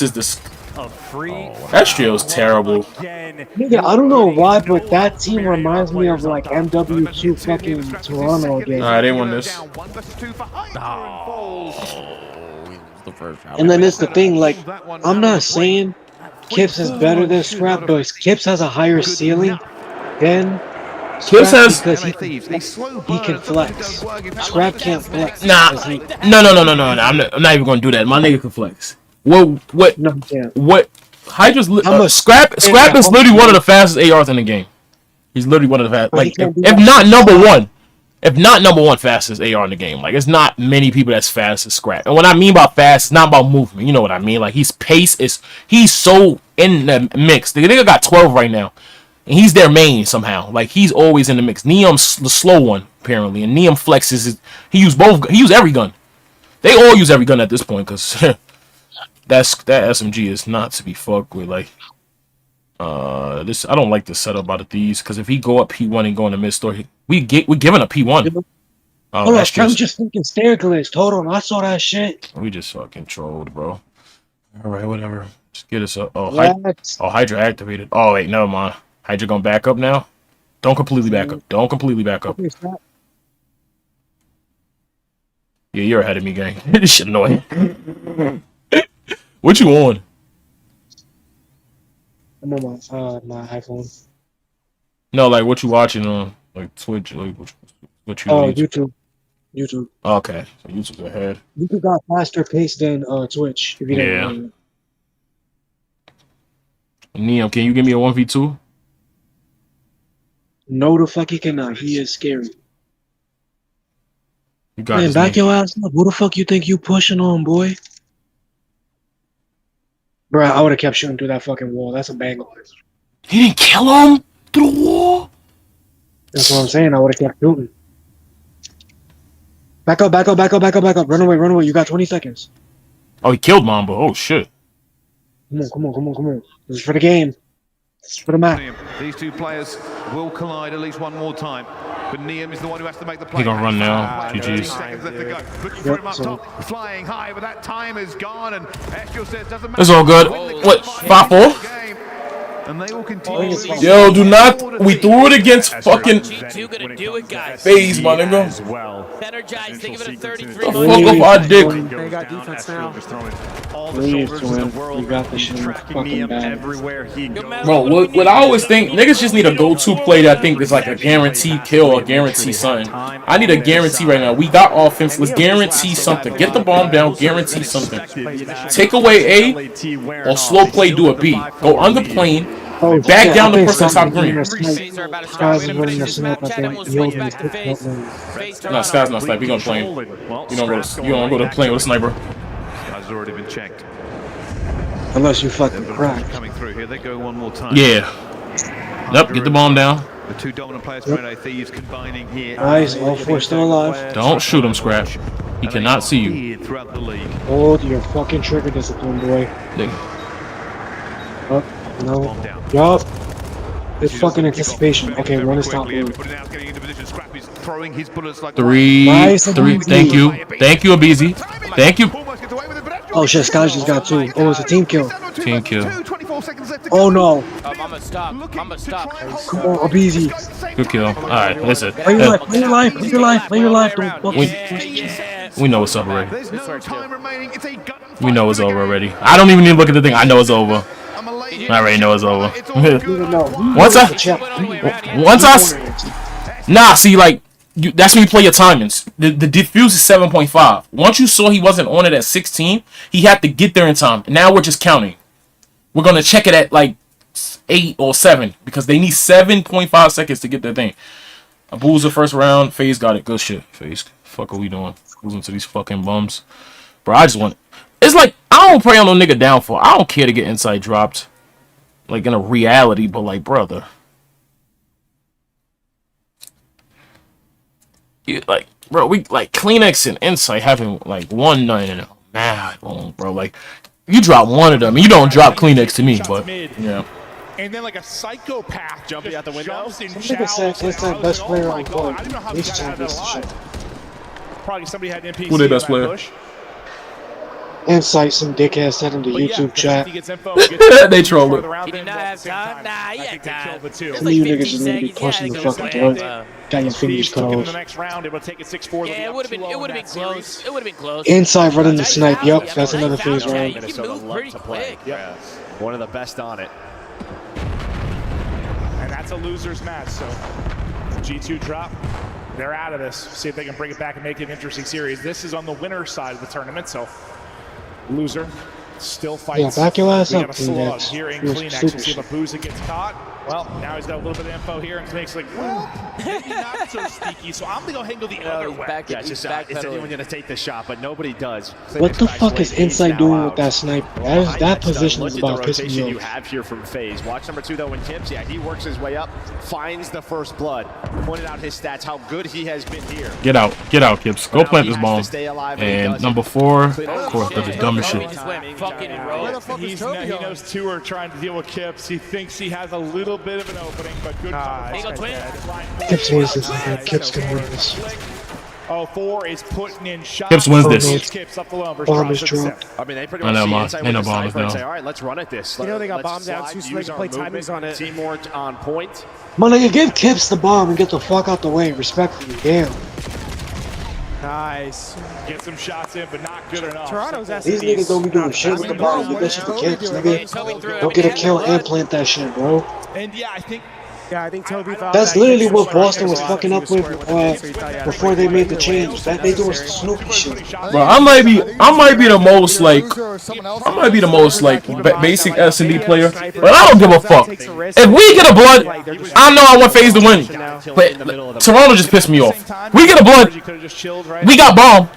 is the. That trio's terrible. Nigga, I don't know why, but that team reminds me of like MW2 fucking Toronto game. Alright, they won this. And then it's the thing, like, I'm not saying Kips is better than Scrap, but Kips has a higher ceiling than Kips has because he can flex. Scrap can't flex. Nah, no. I'm not even gonna do that. My nigga can flex. What? Hydra's Scrap is literally one of the fastest ARs in the game. He's literally one of the fastest, like if not number one fastest AR in the game. Like, it's not many people that's fast as Scrap. And what I mean by fast, it's not about movement. You know what I mean? Like, he's so in the mix. The nigga got 12 right now, and he's their main somehow. Like, he's always in the mix. Neum's the slow one apparently, and Neum flexes. He used every gun. They all use every gun at this point because. That SMG is not to be fucked with. Like, this I don't like the setup out of Thieves because if he go up P1 and go in the mid store, we're giving a P1. Hold on, I'm just thinking stair glitched. Hold on, I saw that shit. We just fucking trolled, bro. All right, whatever. Just get us up. Hydra activated. Oh wait, never mind. Hydra gonna back up now. Don't completely back up. Yeah, you're ahead of me, gang. This shit annoying. What you on? I'm on my iPhone. No, like what you watching on like Twitch? Like what you? Oh, YouTube. Okay, so YouTube's ahead. YouTube got faster pace than Twitch. If you don't know. Neum, can you give me a 1v2? No, the fuck he cannot. He is scary. You got Man, back your ass up. Who the fuck you think you pushing on, boy? Bruh, I would have kept shooting through that fucking wall. That's a banger. He didn't kill him through the wall? That's what I'm saying. I would have kept shooting. Back up. Run away. You got 20 seconds. Oh, he killed Mamba. Oh, shit. Come on. This is for the game. This is for the map. These two players will collide at least one more time. But Neum is the one who has to make the play. He gonna run now. GG's. Looking for him up top, flying high, but that time is gone. And Eshel says doesn't matter. It's all good. What? 5-4? And they will continue. Yo, do not. We threw it against fucking FAZE, my nigga. Energized, think of it a 33. The fuck up our dick. They got defense now. Please, you got this shit fucking bad. Bro, what I always think, niggas just need a go-to play that I think is like a guaranteed kill or guarantee something. I need a guarantee right now. We got offense. Let's guarantee something. Get the bomb down. Guarantee something. Take away A or slow play. Do a B. Go under plane. Back down the person top green. Skyz is running the snipe. I think. No, Skyz not snipe. We gonna plane. You don't go to plane with a sniper. Has already been checked. Unless you fucking crack. Coming through here, they go one more time. Yeah. Yep, get the bomb down. The two dominant players for Thieves combining here. Nice, all four still alive. Don't shoot him, Scrap. He cannot see you. Hold your fucking trigger discipline, boy. Oh, no. Yup. It's fucking anticipation. Okay, one is top blue. 3. Thank you, abezy. Thank you. Oh shit, Skyz just got 2. Oh, it's a team kill. Team kill. Oh no. I'm stuck. I'm stuck. Come on, abezy. Good kill. All right, listen. Play your life, play your life, play your life, play your life. Don't fuck We know it's over already. We know it's over already. I don't even need to look at the thing. I know it's over. I already know it's over. Nah, see, like, that's when you play your timings. The diffuse is 7.5. Once you saw he wasn't on it at 16, he had to get there in time. Now we're just counting. We're going to check it at, like, 8 or 7 because they need 7.5 seconds to get their thing. Boozer first round. FaZe got it. Good shit. FaZe. Fuck are we doing? Losing to these fucking bums. Bro, I just want... It's like, I don't pray on no nigga downfall. I don't care to get inside dropped. Like, in a reality, but like, brother. You, like, bro, we, like, Kleenex and Insight having, like, 1 night in a mad long, bro. Like, you drop one of them. You don't drop Kleenex to me, but, yeah. And then like a psychopath jumping out the window. Nigga said it's the best player on court. He's trying this shit. Probably somebody had NPC. Who their best player? Insight, some dickhead said in the YouTube chat. They troll it. He did not have time. Nah, he had time. Some of you niggas just need to be pushing the fucking throat. Got your fingers cut off. Yeah, it would have been close. It would have been close. Inside running the snipe. Yup, that's another phase round. He moved pretty quick. Yeah, one of the best on it. And that's a loser's match. So G2 drop. They're out of this. See if they can bring it back and make it an interesting series. This is on the winner's side of the tournament. So loser still fights. Yeah, back your ass we up, got a slug Kleenex. here in You're Kleenex. stupid We'll see if Abuza gets caught. Well, now he's got a little bit of info here, and Kleenex like, well, maybe not so sneaky. So I'm gonna go ahead and go the other way. Yeah, it's just is anyone gonna take the shot? But nobody does. What the fuck is Insight doing with that sniper? That position is about pissing me you off. have here from FaZe. Watch number 2 though when Kips, yeah, he works his way up, finds the first blood, pointed out his stats, how good he has been here. Get out, Kips. Go plant this bomb. And number 4, of course, that's the dumbest shit. He knows 2 are trying to deal with Kips. He thinks he has a little bit of an opening, but good Kips wins this. Kips can win this. Oh, 4 is putting in shots. Kips wins this. Kips up the low Bomb is dropped. I mean, they pretty much see Insight with the sniper and say, all right, let's run at this. You know they got bombs out too, so they can play timings on it. Teamwork on point. Man, nigga, give Kips the bomb and get the fuck out the way, respectfully. Damn. Nice. Get some shots in, but not good enough. Toronto's These niggas don't be doing shit with the bomb. Get that shit to Kips, nigga. Don't get a kill and plant that shit, bro. And yeah, I think Toby thought that's literally what Boston was fucking up with before they made the change. That they doing Snoopy shit. Bro, I might be the most like basic S&D player, but I don't give a fuck. If we get a blood, I know I want FaZe to win, but Toronto just pissed me off. We get a blood, we got bomb.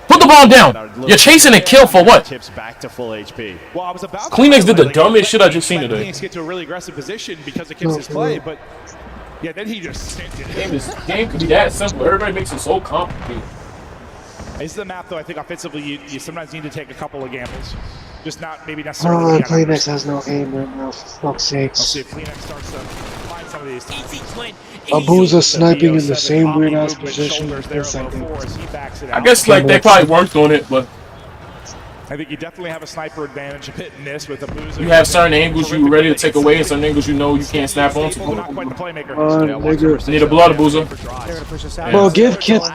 Put the bomb down. You're chasing a kill for what? Back to full HP. Well, I was about Kleenex did the dumbest shit I just seen today. Kleenex get to a really aggressive position because of Kips' play, but yeah, then he just sent it. This game could be that simple. Everybody makes it so complicated. This is the map, though. I think offensively, you sometimes need to take a couple of gambles. Just not maybe necessarily. Kleenex has no aim right now, for fuck's sakes. Let's see if Kleenex starts to find some of these times. Abuza sniping in the same weird ass position. I guess like they probably worked on it, but I think you definitely have a sniper advantage hitting this with Abuza. you have certain angles you ready to take away, and certain angles you know you can't snap onto. Nigga. Need a blood, Abuza. Bro, give Kips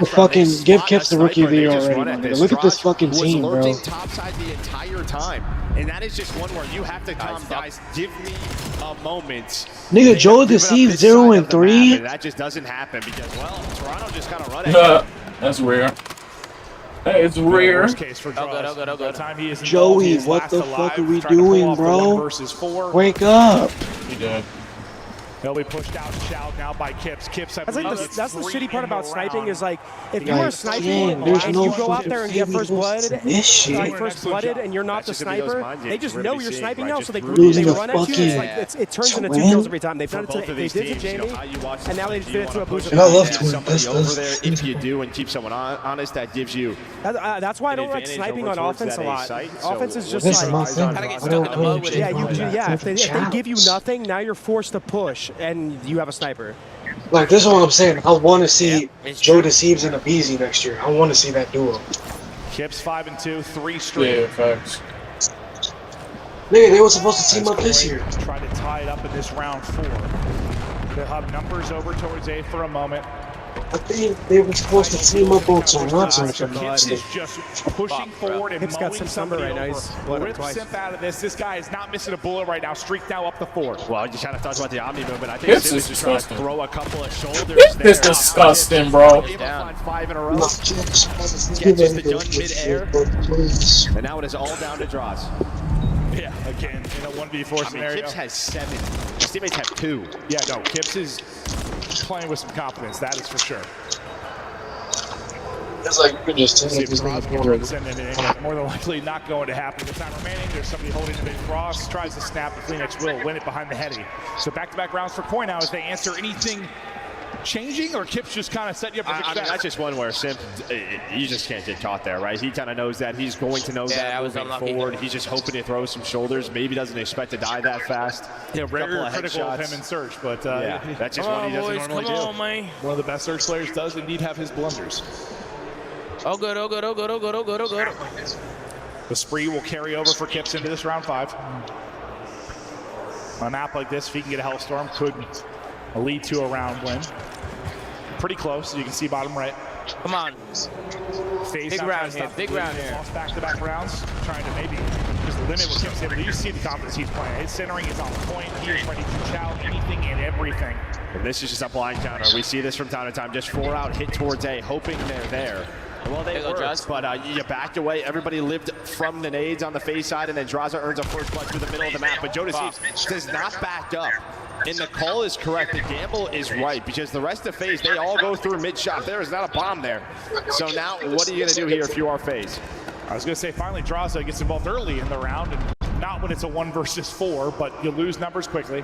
the rookie of the year already. Look at this fucking team, bro. Topside the entire time. And that is just one where you have to come, guys, give me a moment. Nigga, Joe deceives 0 and 3. That just doesn't happen because, well, Toronto just kind of run it. That's rare. Hey, it's rare. Joey, what the fuck are we doing, bro? Wake up. He did. They'll be pushed out and shouted now by Kips. Kips, that's the shitty part about sniping is like if you are sniping and no you go out there and get first blooded, first blooded, and you're not the sniper, they just know you're sniping now, so they run at you. It turns into 2 kills every time. They've done it to Jamie, and now they just did it to Abuza. I love twin. If you do and keep someone honest, that gives you. That's why I don't like sniping on offense a lot. Offense is just like yeah. If they give you nothing, now you're forced to push. And you have a sniper. Like, this is what I'm saying. I want to see Joe Deceives and abezy next year. I want to see that duo. Kips 5 and 2, 3 straight. Yeah, facts. Nigga, they were supposed to team up this year. Try to tie it up in this round 4. They'll have numbers over towards A for a moment. I think they were supposed to team up on Toronto. Kips is just pushing forward and got some summer right now. He's Rip Simp out of this. This guy is not missing a bullet right now. Streak now up the 4. Well, you kind of talked about the Omni movement. I think Kips Simp is is trying to disgusting. throw a couple of shoulders Kips there. is disgusting, bro. Find 5 in a row. Catches the gun mid-air. And now it is all down to draws. Yeah, again, in a 1v4 scenario. Kips has 7. His teammates have 2. Yeah, no, Kips is playing with some confidence. That is for sure. It's like you could just take See it. if Cross can turn this in, and more than likely not going to happen. The time remaining, there's somebody holding the big Cross, tries to snap, the Phoenix will win it behind the heady. So back-to-back rounds for Koi now as they answer anything changing, or Kips just kind of setting you up for success? I mean, that's just one where Simp, you just can't get caught there, right? He kind of knows that. He's going to know that moving forward. He's just hoping to throw some shoulders. Maybe doesn't expect to die that fast. Yeah, very critical of him in search, but yeah, that's just what he doesn't normally do. Man. One of the best search players does indeed have his blunders. Oh good, oh good, oh good, oh good, oh good, oh good. The spree will carry over for Kips into this round 5. On a map like this, if he can get a Hellstorm, could lead to a round win. Pretty close, you can see bottom right. Come on. FAZE Big round here, big round here. Lost back-to-back rounds, trying to maybe just limit what Kips able to do. You see the confidence he's playing. His centering is on point. He is ready to chow anything and everything. And this is just a blind counter. We see this from time to time. Just 4 out, hit towards A, hoping they're there. Well, they worked, but you backed away. Everybody lived from the nades on the FAZE side, and then Draza earns a first blood through the middle of the map. But Thieves does not back up. And the call is correct. The gamble is right, because the rest of FAZE, they all go through mid-shot. There is not a bomb there. So now, what are you going to do here if you are FAZE? I was going to say, finally, Draza gets involved early in the round, and not when it's a 1 versus 4, but you lose numbers quickly.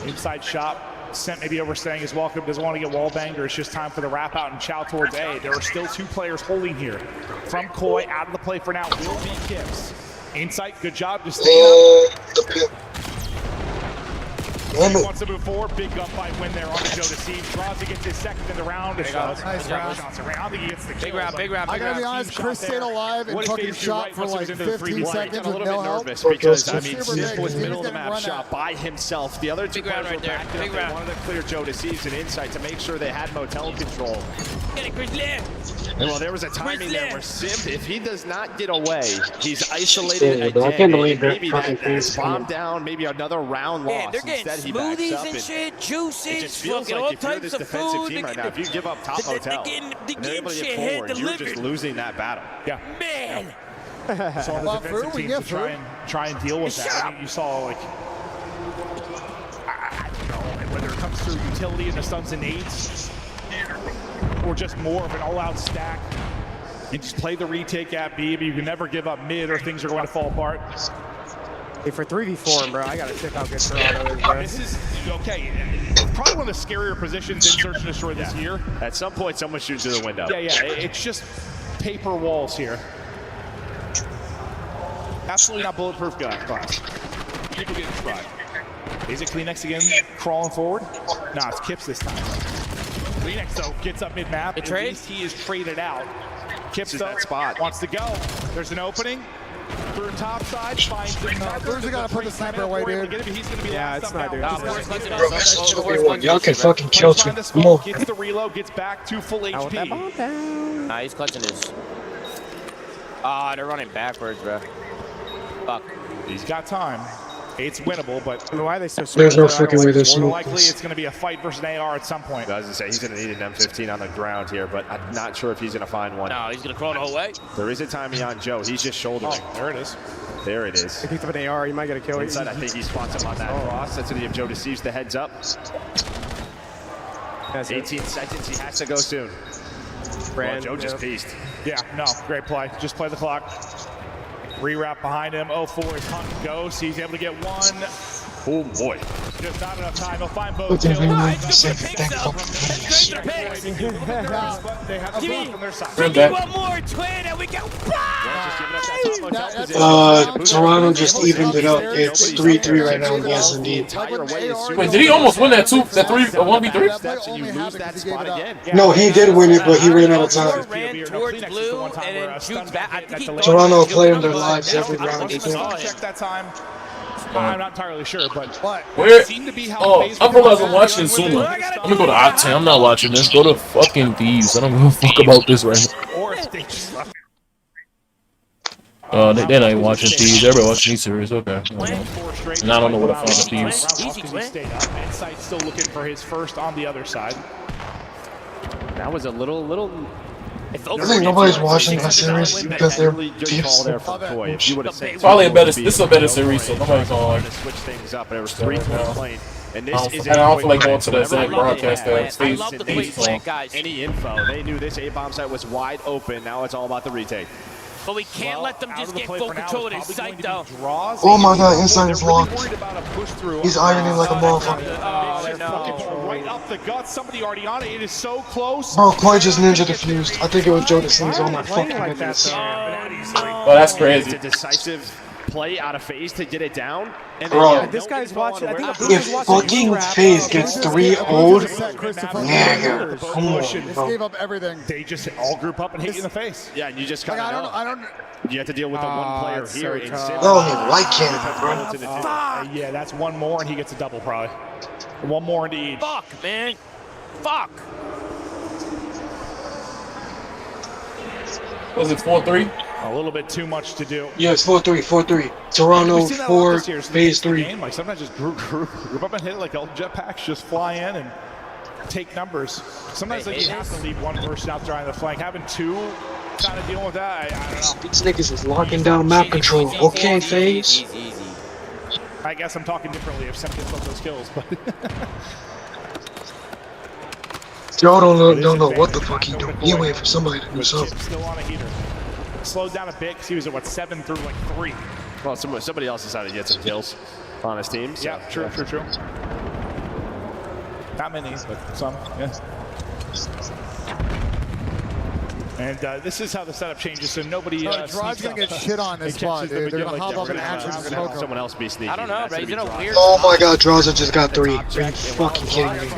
Inside shot. Simp maybe overstaying his welcome, doesn't want to get wall banged, or it's just time for the wrap out and chow towards A. There are still 2 players holding here. From Koi, out of the play for now, will be Kips. Insight, good job, just staying up. He wants to move forward, big gunfight win there on the Thieves. Draza gets his second in the round. Nice round. I don't think he gets the kill. Big round. I gotta be honest, Chris stayed alive and fucking shot for like 15 seconds with no help. Nervous because, I mean, Simp was middle of the map shot by himself. The other 2 players were backed up. They wanted to clear Thieves and Insight to make sure they had motel control. Get it, Chris Lee. Well, there was a timing there where Simp, if he does not get away, he's isolated again. I can't believe maybe that bomb down, maybe another round loss. They're getting Instead, he backs smoothies up and shit, juices, it just feels all like if you're types this of defensive food. team right now, if you give up top hotel and they're able to get forward, you're just losing that battle. Yeah. Man. So on the defensive teams to try and deal with that. I mean, you saw, like, I don't know, whether it comes through utility and the stuns and nades, or just more of an all-out stack. And just play the retake at B, but you can never give up mid or things are going to fall apart. Hey, for 3v4, bro, I gotta check out good Toronto is, bro. This is, okay, probably one of the scarier positions in Search and Destroy this year. At some point, someone shoots through the window. Yeah, it's just paper walls here. Absolutely not bulletproof glass. People getting tried. Is it Kleenex again, crawling forward? Nah, it's Kips this time. Kleenex, though, gets up mid-map. At least he is traded out. Kips, though, wants to go. There's an opening. Through top side, finds him. Bruiser gotta put the sniper away, dude. Yeah, it's not, dude. Y'all can fucking kill me. Come on. Gets the reload, gets back to full HP. Nah, he's clutching his. Ah, they're running backwards, bro. Fuck. He's got time. It's winnable, but why are they so There's no freaking way this more likely it's going to be a fight versus an AR at some point. I was going to say, he's going to need an M15 on the ground here, but I'm not sure if he's going to find one. No, he's going to crawl the whole way. There is a timing on Joe. He's just shouldering. Oh, there it is. There it is. He picked up an AR. You might get a kill. Inside, I think he spots him on that cross. That's when Joe receives the heads up. 18 seconds. He has to go soon. Well, Joe just pieced. Yeah, no, great play. Just play the clock. Rewrap behind him. 0-4 is Hunt Ghost. He's able to get one. Oh boy. Just not enough time. They'll find both. But they're really One more twin and we go. Toronto just evened it up. It's 3-3 right now in the S&D. Wait, did he almost win that 1v3? No, he did win it, but he ran out of time. Toronto playing their lives every round. Check that time. I'm not entirely sure, but where? Oh, I realize I'm watching Zuma. I'm gonna go to Octane. I'm not watching this. Go to fucking Thieves. I don't give a fuck about this right now. They're not even watching Thieves. Everybody watching these series. Okay. And I don't know what I found with Thieves. Insight's still looking for his first on the other side. That was a little. I think nobody's watching that series because they're Thieves. Probably a better. This is a better series, so nobody's gonna like. Switch things up. There was 3 points playing, and this is. I don't feel like going to the exact broadcast. Any info? They knew this A-bomb site was wide open. Now it's all about the retake. But we can't let them just get full control of this site, though. Oh my god, inside is locked. He's ironing like a motherfucker. Right up the gut. Somebody already on it. It is so close. Bro, Koi just ninja diffused. I think it was Jodason's. Oh my fucking goodness. Oh, that's crazy. It's a decisive play out of FaZe to get it down. And bro, this guy's watching. I think if fucking FaZe gets 3-0'd, nigga, come on, bro. Gave up everything. They just all group up and hit you in the face. Yeah, and you just kind of I don't. You have to deal with the one player here. In light cannon, bro. Yeah, that's one more, and he gets a double probably. One more into each. Fuck, man. Fuck. Was it 4-3? A little bit too much to do. Yeah, it's 4-3. Toronto 4, FaZe 3. Like sometimes just group up and hit it like jetpacks, just fly in and take numbers. Sometimes you have to leave one person out there on the flank. Having two kind of dealing with that, I don't know. These niggas is locking down map control. Okay, FaZe. I guess I'm talking differently if some gets those kills, but y'all don't know what the fuck he doing. He waiting for somebody to do something. Still on a heater. Slowed down a bit because he was at what 7 through like 3. Well, somebody else decided to get some kills on his team. So. Yeah, true. Not many, but some. Yeah. And this is how the setup changes, so nobody. Draw's gonna get shit on this spot, dude. They're gonna hop up and actually smoke him. Someone else be sneaky. I don't know, but he's in a weird. Oh my god, Drawza just got 3. Are you fucking kidding me? He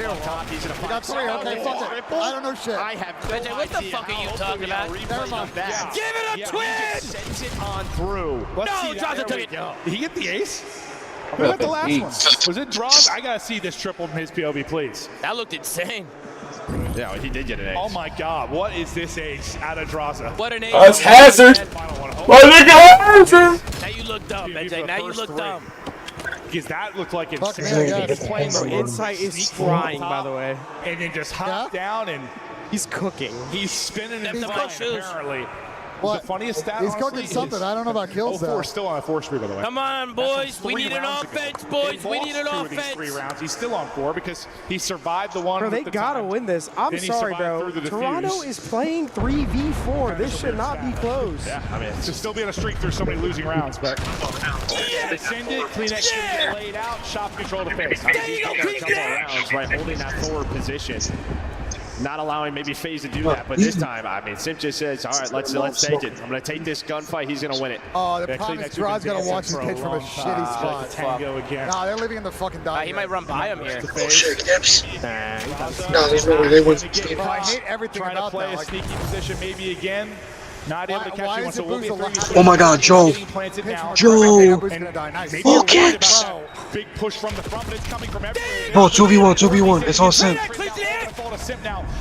got 3. Okay, fuck it. I don't know shit. I have no idea. What the fuck are you talking about? Never mind. Give it a twin! Sends it on through. No, Drawza took it. Did he get the ace? Who got the last one? Was it Draws? I gotta see this triple from his POV, please. That looked insane. Yeah, he did get an ace. Oh my god, what is this ace out of Drawza? What an ace. That's Hazard. My nigga Hazard. Now you look dumb, MJ. Now you look dumb. Because that looked like insane. Insight is flying, by the way. And then just hop down and he's cooking. He's spinning his mind, apparently. What? The funniest stat, he's cooking something. I don't know about kills, though. 4 still on a 4 streak, by the way. Come on, boys. We need an offense, boys. We need an offense. 3 rounds. He's still on 4 because he survived the one. Bro, they gotta win this. I'm sorry, bro. Toronto is playing 3v4. This should not be close. Yeah, I mean, to still be on a streak through so many losing rounds, but they send it. Kleenex get laid out. Shot control the face. There you go, rounds by holding that forward position. Not allowing maybe FaZe to do that, but this time, I mean, Simp just says, all right, let's take it. I'm going to take this gunfight. He's going to win it. Oh, the problem is Draw's going to watch his pitch from a shitty spot. Tango again. Nah, they're leaving in the fucking dive. He might run by him here. Oh shit, Gibbs. No, there's no way they win. I hate everything Trying to about play that. a sneaky position maybe again. Not able to catch him, so we'll be Oh my god, Joe. Joe. Okay. Big push from the front, but it's coming from everywhere. Bro, 2v1. It's all Simp.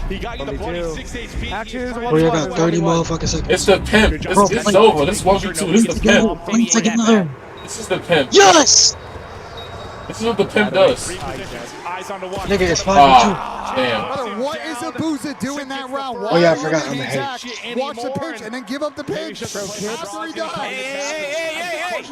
He got you the bloody 6 HP. Bro, you got 30 motherfucking seconds. It's the pimp. It's over. This is 1v2. This is the pimp. It's like another. This is the pimp. Yes! This is what the pimp does. Nigga, it's 5-2. Damn. Brother, what is Abuza doing that round? Oh, yeah, I forgot. I'm ahead. Watch the pitch and then give up the pitch. After he dies. Hey.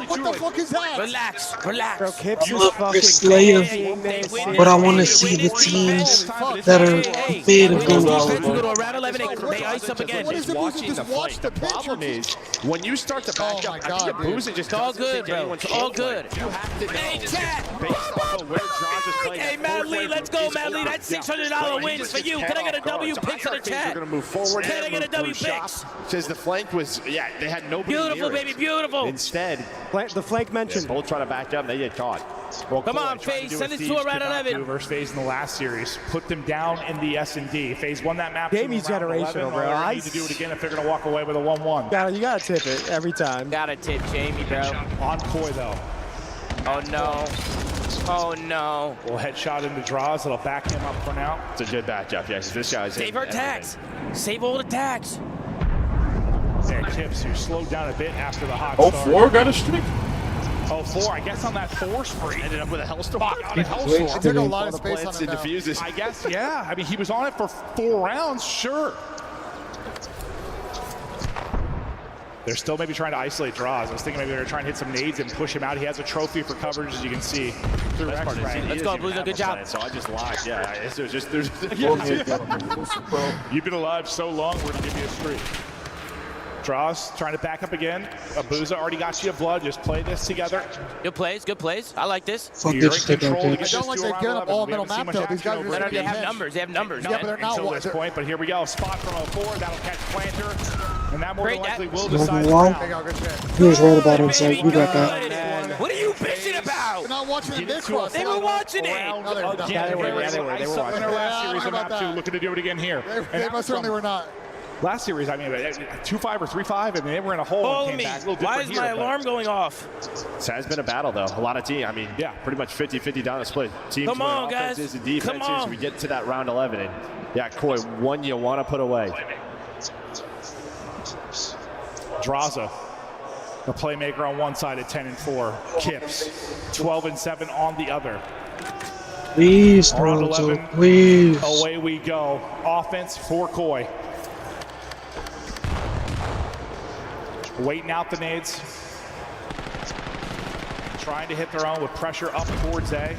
What the fuck is that? Relax. Bro, Kips is Look, fucking Slayer, crazy. but I want to see the teams that are fit of going all We go to round 11. They ice up again. What is Abuza? Just watch the pitch. Problem is, when you start to back up, I think Abuza just all doesn't good, think bro. anyone's It's all playing. good. You have to know. Hey, chat. Based off of where Draws is playing. Hey, Madly, let's go, Madly. That's $600 wins for you. Can I get a W picks in the chat? We're gonna move forward. Can I get a W picks? Says the flank was, yeah, they had nobody Beautiful, near it. baby, beautiful. Instead, The flank mentioned. both try to back up, they get caught. Well, Come on, FaZe, send it to a round 11. Versus FaZe in the last series, put them down in the S&D. FaZe won that map. Game is generational, bro. I need to do it again if they're gonna walk away with a 1-1. You gotta tip it every time. Gotta tip Jamie, bro. On Koi though. Oh no. Oh no. We'll headshot into Draws. It'll back him up for now. It's a good matchup, yeah, because this guy's Save our tags. Save all the tags. Yeah, Kips, who slowed down a bit after the hot Oh, start. 4 got a streak. Oh, 4, I guess on that 4 spree. Ended up with a hellstorm. It took a lot of space on him now. Diffuses. I guess, yeah. I mean, he was on it for 4 rounds, sure. They're still maybe trying to isolate Draws. I was thinking maybe they're trying to hit some nades and push him out. He has a trophy for coverage, as you can see. Through X rank. Let's go, Blues. Good job. So I just lied. Yeah, there's just You've been alive so long, we're gonna give you a streak. Draws trying to back up again. Abuza already got you a blood. Just play this together. Good plays, good plays. I like this. Fuck You're this in stick control to out get there. I don't like they get up all middle map though. These guys are just They have numbers. They have numbers. Yeah, but they're not until this one. point. But here we go. Spot from 04. That'll catch Planter, and that more than Great, likely that- will Number decide the one. round. He was right about inside. We got that. What are you bitching about? They're not watching the mid cross. They were watching it. Again, they were. They were in watching their it. last series of Yeah, map 2, looking to do it again here. They most certainly were not. Last series, I mean, 2-5 or 3-5. I mean, they were in a hole and Hold came me. back. A little Why different is my here, but- alarm going off? It has been a battle, though. A lot of teams. I mean, yeah, pretty much 50-50 down the split. Teams Come winning on, guys. offenses and defenses. Come on. We get to that round 11, and yeah, Koi, one you want to put away. Draza, a playmaker on one side at 10-4. Kips, 12-7 on the other. Please, Round Toronto, 11, please. away we go. Offense for Koi. Waiting out the nades. Trying to hit their own with pressure up towards A.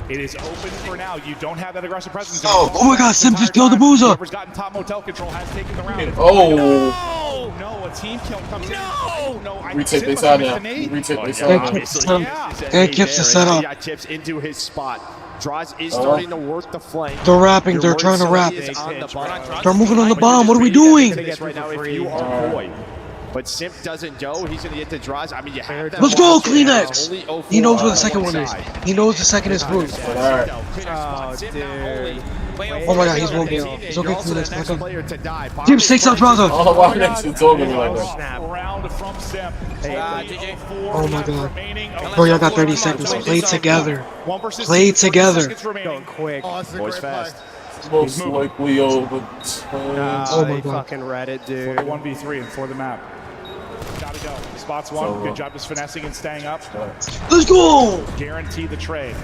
It is open for now. You don't have that aggressive presence. Oh my God, Sim just killed the Boozer. Whoever's gotten top motel control has taken the round. Oh. No, a team kill comes in. No, I Retake Sim this out must now. have missed the nade. Retake this Thank out. you. Obviously, And Kips to set up. He got Tips into his spot. Draws is starting to work the flank. They're rapping. Your They're word trying to rap. is on the bomb. They're moving on the bomb. What are we doing? Right now, if you are Koi. But Simp doesn't go. He's going to get the Draws. I mean, you have that. Let's go, watch. Kleenex. Only 04 He knows where the on second one one is. side. He knows the second is blue. Oh, dude. Oh my God, he's won't be. It's okay, Also the Kleenex. next Back up. player to die. Team 6 out, Draza. Oh, why are you talking to me like that? Snap. Round from Sim. Oh my God. Bro, y'all got 30 seconds. Play together. Play together. Going quick. Oh, this is a Boys great play. fast. Most likely over. Oh my They God. fucking read it, For dude. the 1v3 and for the map. Gotta go. Spots one. Good job just finessing and staying up. Let's go. Guarantee the trade.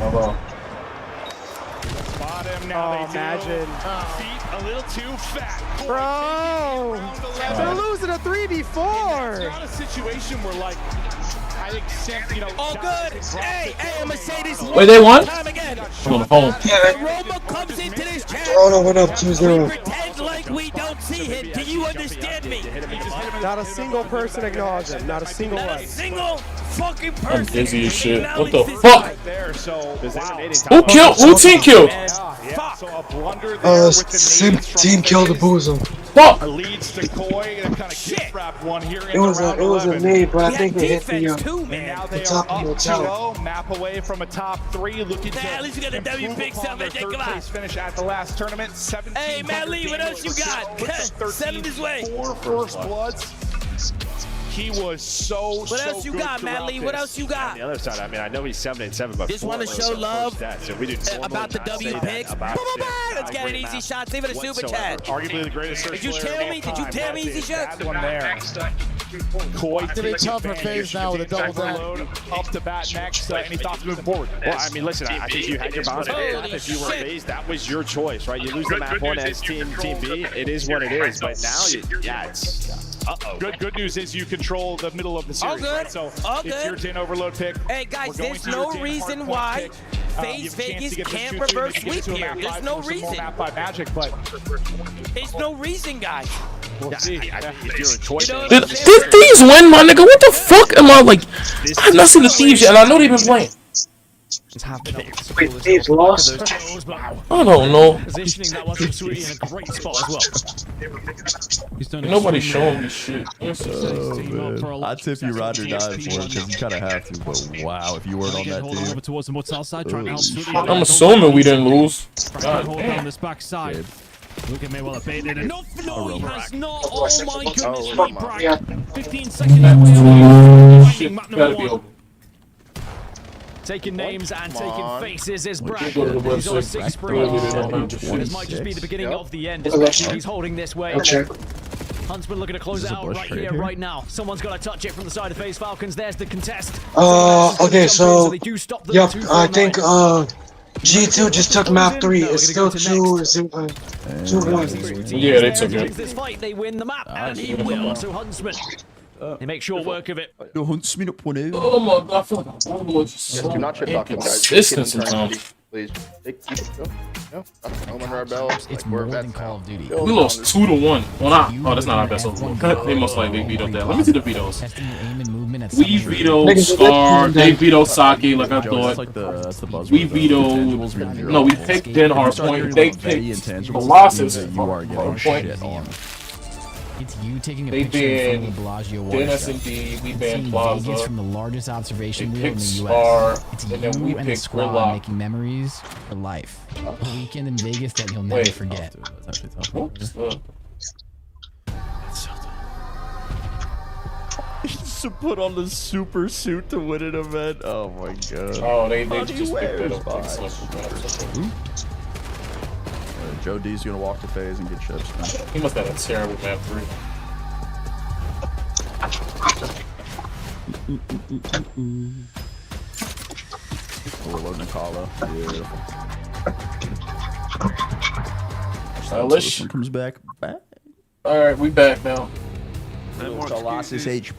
Spot him now. Oh, They do. imagine. Feet a little too fat. Bro, they're losing a 3v4. It's not a situation where, like, I accept, you know. All good. Hey, I'm gonna say this Wait, they won? time again. I'm on the phone. Roma comes into this chat. Toronto went up 2-0. Pretend like we don't see him. Do you understand me? Not a single person acknowledged him. Not a single Not one. a single fucking person. I'm dizzy as shit. What the acknowledged fuck? this There, so Who killed? Who team killed? yeah, so a blunder there with the Sim nades from team killed the Boozer. Fuck! leads to Koi and kind of gift wrap one here in It was round a 11. nade, but I He think had they hit the defense too, man. Now they the are top of the up tower. 2-0, map away from a top 3, looking to at least you got a W improve big upon seven, their Jake, third come on. place finish at the last tournament. 17 Hey, Matt Lee, what else you got? Send him this way. 4 first bloods. He was so What else you good got, Matt throughout Lee? What this. else you On got? the other side, I mean, I know he's 7-7, but Just four wanna was show the love first stats, and we did about normally the not W say that picks. about Sim. Let's get an easy shot. Save it a super whatsoever. chat. Arguably the greatest search Did you player tell of all me? Did you time. tell me That's easy a shots? bad one there. Koi It's gonna be tough for FaZe now with a double down. Up to bat next. Any thoughts moving forward? Well, I mean, listen, I think you had your balance. If you were FaZe, that was your choice, right? You lose the map one as Team B. It is what it is. But now, yeah, it's. Good news is you control the middle of the series. Right? So it's your tin overload pick. Hey guys, there's no reason why FaZe Vegas can't reverse sweep here. There's no reason. There's no reason, guys. These win, my nigga. What the fuck am I like? I've not seen the Thieves yet, and I know they've been playing. Wait, Thieves lost? I don't know. Positioning that was from Sweetie in a great spot as well. Nobody's showing me shit. I tip you Roger died for it because you kind of have to, but wow, if you weren't on that team. Towards the what's outside, trying to help Sweetie. I'm assuming we didn't lose. Hold on this backside. Look at me while I baited it. No, he has not. Oh my goodness, Bragg. 15 seconds away. Map number 1. Taking names and taking faces is Bragg. He's on a 6 spree. This might just be the beginning of the end. He's holding this way. Huntsman looking to close it out right here, right now. Someone's got to touch it from the side of FaZe Falcons. There's the contest. Okay, so yep, I think G2 just took map 3. It's still 2-1. Yeah, they took it. This fight, they win the map, and he will. So Huntsman, they make short work of it. Huntsman up 1-0. Oh my god, I feel like I'm Yes, do not shit talk him, guys. consistent sometimes. Please. Keep it go. No, that's no under our belts. It's more than Call of Duty. We lost 2-1. Well, not. Oh, that's not our best overall. They most likely beat up that. Let me see the vetoes. We vetoed Scar. They vetoed Saki, like I thought. We vetoed. No, we picked Den Hardpoint. They picked Colossus Hardpoint. It's you taking a they picture banned from the Bellagio Den S&D. We banned Plaza. Vegas from the largest observation they wheel in the picked US. Scar, It's and then we you and the picked squad Gridlock. making memories for life. A weekend in Vegas that you'll never forget. That's actually tough. To put on the super suit to win an event. Oh my god. Oh, they just picked it up. Joe D's gonna walk to FaZe and get chips. He must have had a terrible map 3. We're loading a Callo. Beautiful. Stylish. This one comes back. Alright, we back now. No more Colossus H.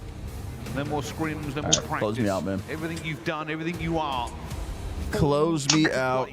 No more screams, no more practice. Close me out, man. Everything you've done, everything you are. Close me out.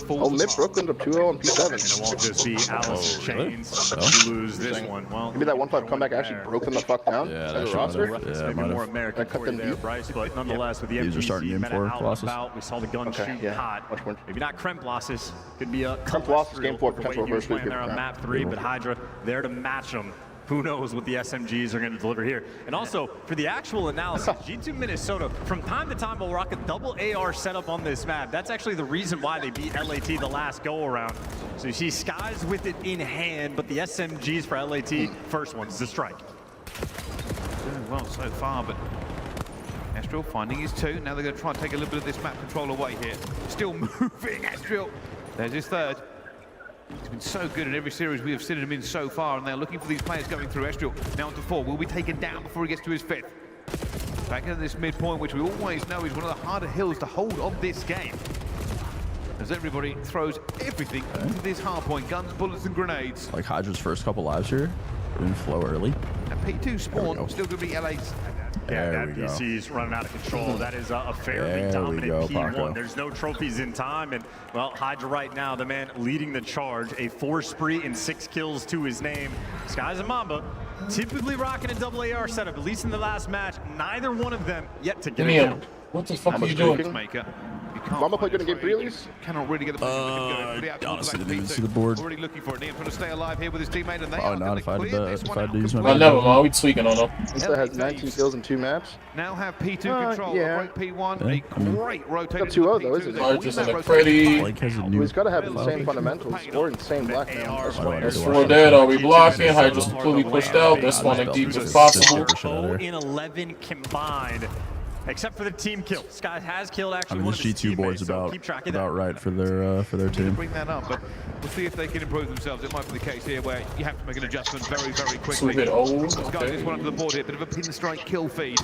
Oh, Mid Brooklyn up 2-0 on P7. And it won't just be Alice Chains. You lose this one. Well, maybe that 1-5 comeback actually broke them the fuck down. Yeah, that roster. Yeah, maybe more American cut for there, Bryce, but nonetheless, with the These are starting MPC, in for Colossus. we saw the gun shoot hot. Maybe not Kremp losses. Could be a Kremp losses game 4 potential reverse sweep. There on map 3, but Hydra there to match them. Who knows what the SMGs are going to deliver here. And also, for the actual analysis, G2 Minnesota, from time to time, will rock a double AR setup on this map. That's actually the reason why they beat LAT the last go-around. So you see skyz with it in hand, but the SMGs for LAT, first one's the strike. Doing well so far, but Astral finding his 2. Now they're going to try and take a little bit of this map control away here. Still moving, Astral. There's his 3rd. He's been so good in every series we have seen him in so far, and they're looking for these players going through. Estriel now to 4. Will be taken down before he gets to his 5th. Back into this midpoint, which we always know is one of the harder hills to hold of this game. As everybody throws everything into this hard point, guns, bullets, and grenades. Like Hydra's first couple lives here, didn't flow early. And P2 spawn, still going to be LA's. Yeah, that PC's running out of control. That is a fairly dominant P1. There's no trophies in time, and well, Hydra right now, the man leading the charge, a 4 spree and 6 kills to his name. skyz and Mamba, typically rocking a double AR setup, at least in the last match. Neither one of them yet to get a kill. What the fuck are you doing? Mamba played good in game 3 at least? Cannot really get the honestly, didn't see the board. Already looking for it. Liam trying to stay alive here with his teammate, and they are not if I did that. If I did use my I never mind. We tweaking on them. Insta has 19 kills in 2 maps. Now have P2 control. Yeah. A great P1. A great rotated. 2-0 though, isn't it? Just in the pretty. He's got to have insane fundamentals or insane black now. That's 4 dead. Are we blocking? Hydra's completely pushed out. This one as deep as possible. 0 in 11 combined. Except for the team kill. Sky has killed actually one this of his G2 board's teammates, so keep track of that. about right for their team. Bring that up, but we'll see if they can improve themselves. It might be the case here where you have to make an adjustment very, very quickly. Sky just went under the board here, bit of a pinstripe kill feed.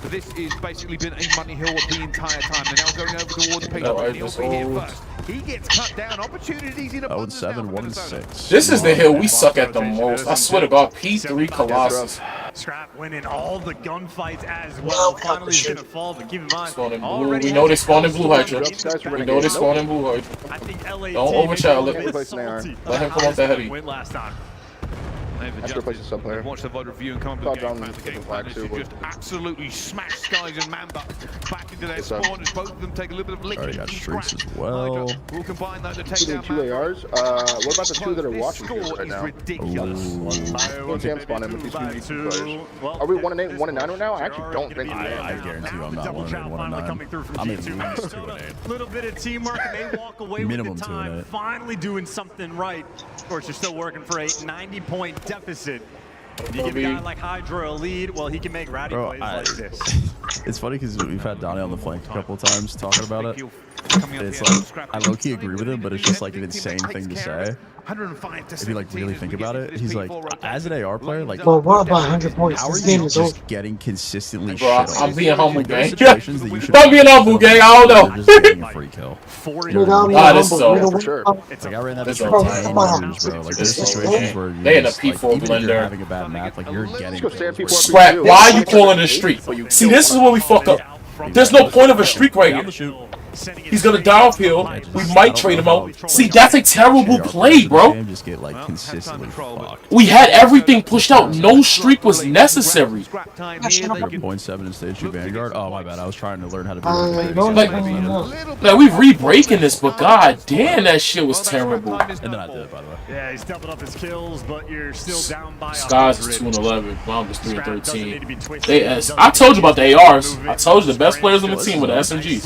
But this is basically been a money hill the entire time. They're now going over towards Peter. He'll be here first. He gets cut down. Opportunities in abundance. 0-7, 1-6. This is the hill we suck at the most. I swear to God, P3 Colossus. Scrap winning all the gunfights as well. Finally, he's gonna fall, but keep in mind. We know they spawn in blue hydra. We know they spawn in blue hydra. I think LA Don't overchild it. Let him come off that heavy. Win last time. Let's replace the sub player. Watch the VOD review and come up with the game plan. Just absolutely smash Skyz and Mamba back into their spawn as both of them take a little bit of licking. Got streaks as well. We'll combine that to take down two ARs. What about the two that are watching here right now? Ridiculous. Jam spawn in with these two players. Are we 1-8, 1-9 right now? I actually don't think we are. I guarantee you I'm not 1-8, 1-9. I'm at least 2-8. Little bit of teamwork and they walk away with the time. 2-8. Finally doing something right. Of course, you're still working for a 90-point deficit. You give a guy like Hydra a lead, well, he can make rowdy plays like this. It's funny because we've had Donnie on the flank a couple of times talking about it. It's like, I low-key agree with him, but it's just like an insane thing to say. If you like really think about it, he's like, as an AR player, like, well, what about 100 points? how are This game you is just over. getting consistently Bro, shit I'm on? being humble, gang. I'm being humble, gang. I don't know. Just getting a free kill. This is so. For sure. Like, I ran that for 10 years, bro. Like, there's situations where you're They in a just, like, P4 even if you're blender. having a bad map, like, you're getting Scrap, why are you calling the streak? See, this is where we fuck up. There's no point of a streak right here. He's gonna die off hill. We might trade him out. See, that's a terrible play, bro. Just get like consistently fucked. We had everything pushed out. No streak was necessary. 0.7 in stage 2 Vanguard. Oh my bad. I was trying to learn how to be Like we re-breaking this, but god damn, that shit was terrible. And then I did it, by the way. Yeah, he's doubling up his kills, but you're still down by Skyz is 2-11. Mom is 3-13. I told you about the ARs. I told you the best players on the team were the SMGs.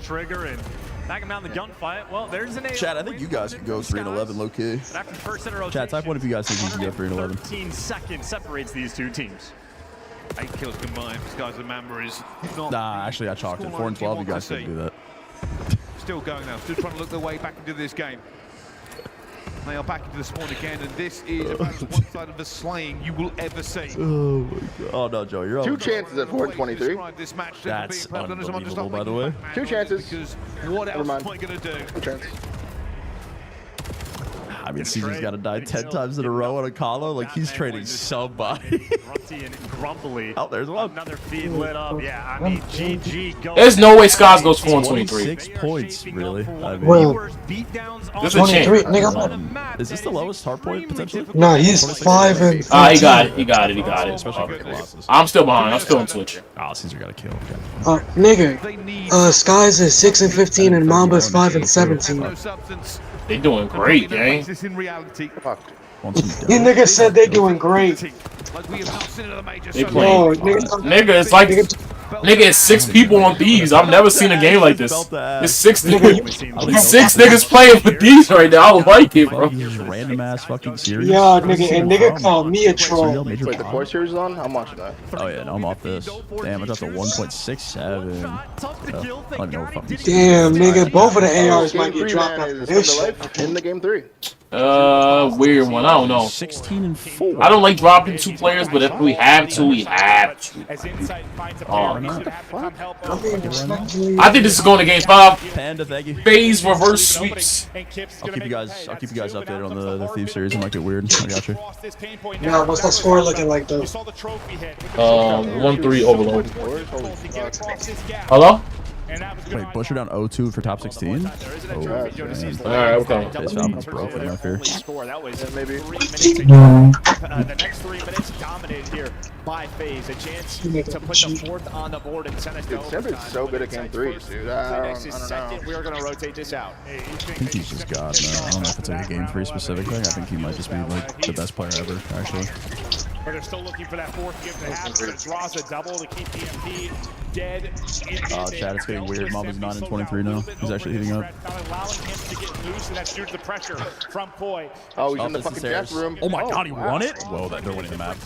Trigger and back him down the gunfight. Well, there's an Chat, I think you guys can go 3-11 low key. Chat, type one if you guys think you can go 3-11. 13 seconds separates these two teams. 8 kills combined. Skyz and Mamba is not. Nah, actually, I chalked it. 4-12. You guys couldn't do that. Still going now. Still trying to look their way back into this game. They are back into the spawn again, and this is about the one side of the slaying you will ever see. Oh my god. Oh no, Joe, you're on. 2 chances at 4-23. That's unbelievable, by the way. 2 chances. Because what else am I going to do? 2 chances. I mean, CJ's got to die 10 times in a row on a Callo. Like, he's trading somebody. And grumpily. Oh, there's one. Another feed lit up. Yeah, I mean, GG goes. There's no way Skyz goes 4-23. 6 points, really. I mean, Well, there's a chance. nigga. Is this the lowest hard point potentially? No, he's 5 and. He got it. He got it. He got it. Especially for Colossus. I'm still behind. I'm still on Twitch. Oh, Caesar got a kill. Nigga. Skyz is 6 and 15 and Mamba's 5 and 17. They doing great, gang. This in reality. You niggas said they doing great. Like we have not seen in the major. They playing. Nigga, it's like it's 6 people on Thieves. I've never seen a game like this. It's 6 niggas. 6 niggas playing for Thieves right now. I like it, bro. Random ass fucking series. Yeah, nigga, and nigga called me a troll. Wait, the core series is on? I'm watching that. Oh yeah, no, I'm off this. Damn, I dropped a 1.67. I don't know fucking. Damn, nigga, both of the ARs might get dropped after this shit. In the game 3. Weird one. I don't know. 16 and 4. I don't like dropping 2 players, but if we have to, we have to. I think this is going to game 5. Panda, thank you. FAZE reverse sweeps. I'll keep you guys updated on the Thieves series. It might get weird. I got you. Yeah, what's the score looking like though? 1-3 overload. Hello? Wait, Busher down 0-2 for top 16? Oh, alright, okay. His Falcons broken up here. That was maybe 3 minutes ago. The next 3 minutes dominated here by FAZE. A chance to put the 4th on the board and send us to overtime. Simba's so good at game 3, dude. I don't know. We are going to rotate this out. I think he's just God, man. I don't know if it's like a game 3 specific thing. I think he might just be like the best player ever, actually. But they're still looking for that fourth gift to happen. It draws a double to keep EMP dead. Oh, Chad, it's getting weird. Mama's 9 and 23 now. He's actually heating up. Not allowing him to get loose, and that's due to the pressure from Koi. Oh, he's in the fucking death room. Oh my god, he won it? Whoa, they're winning the map.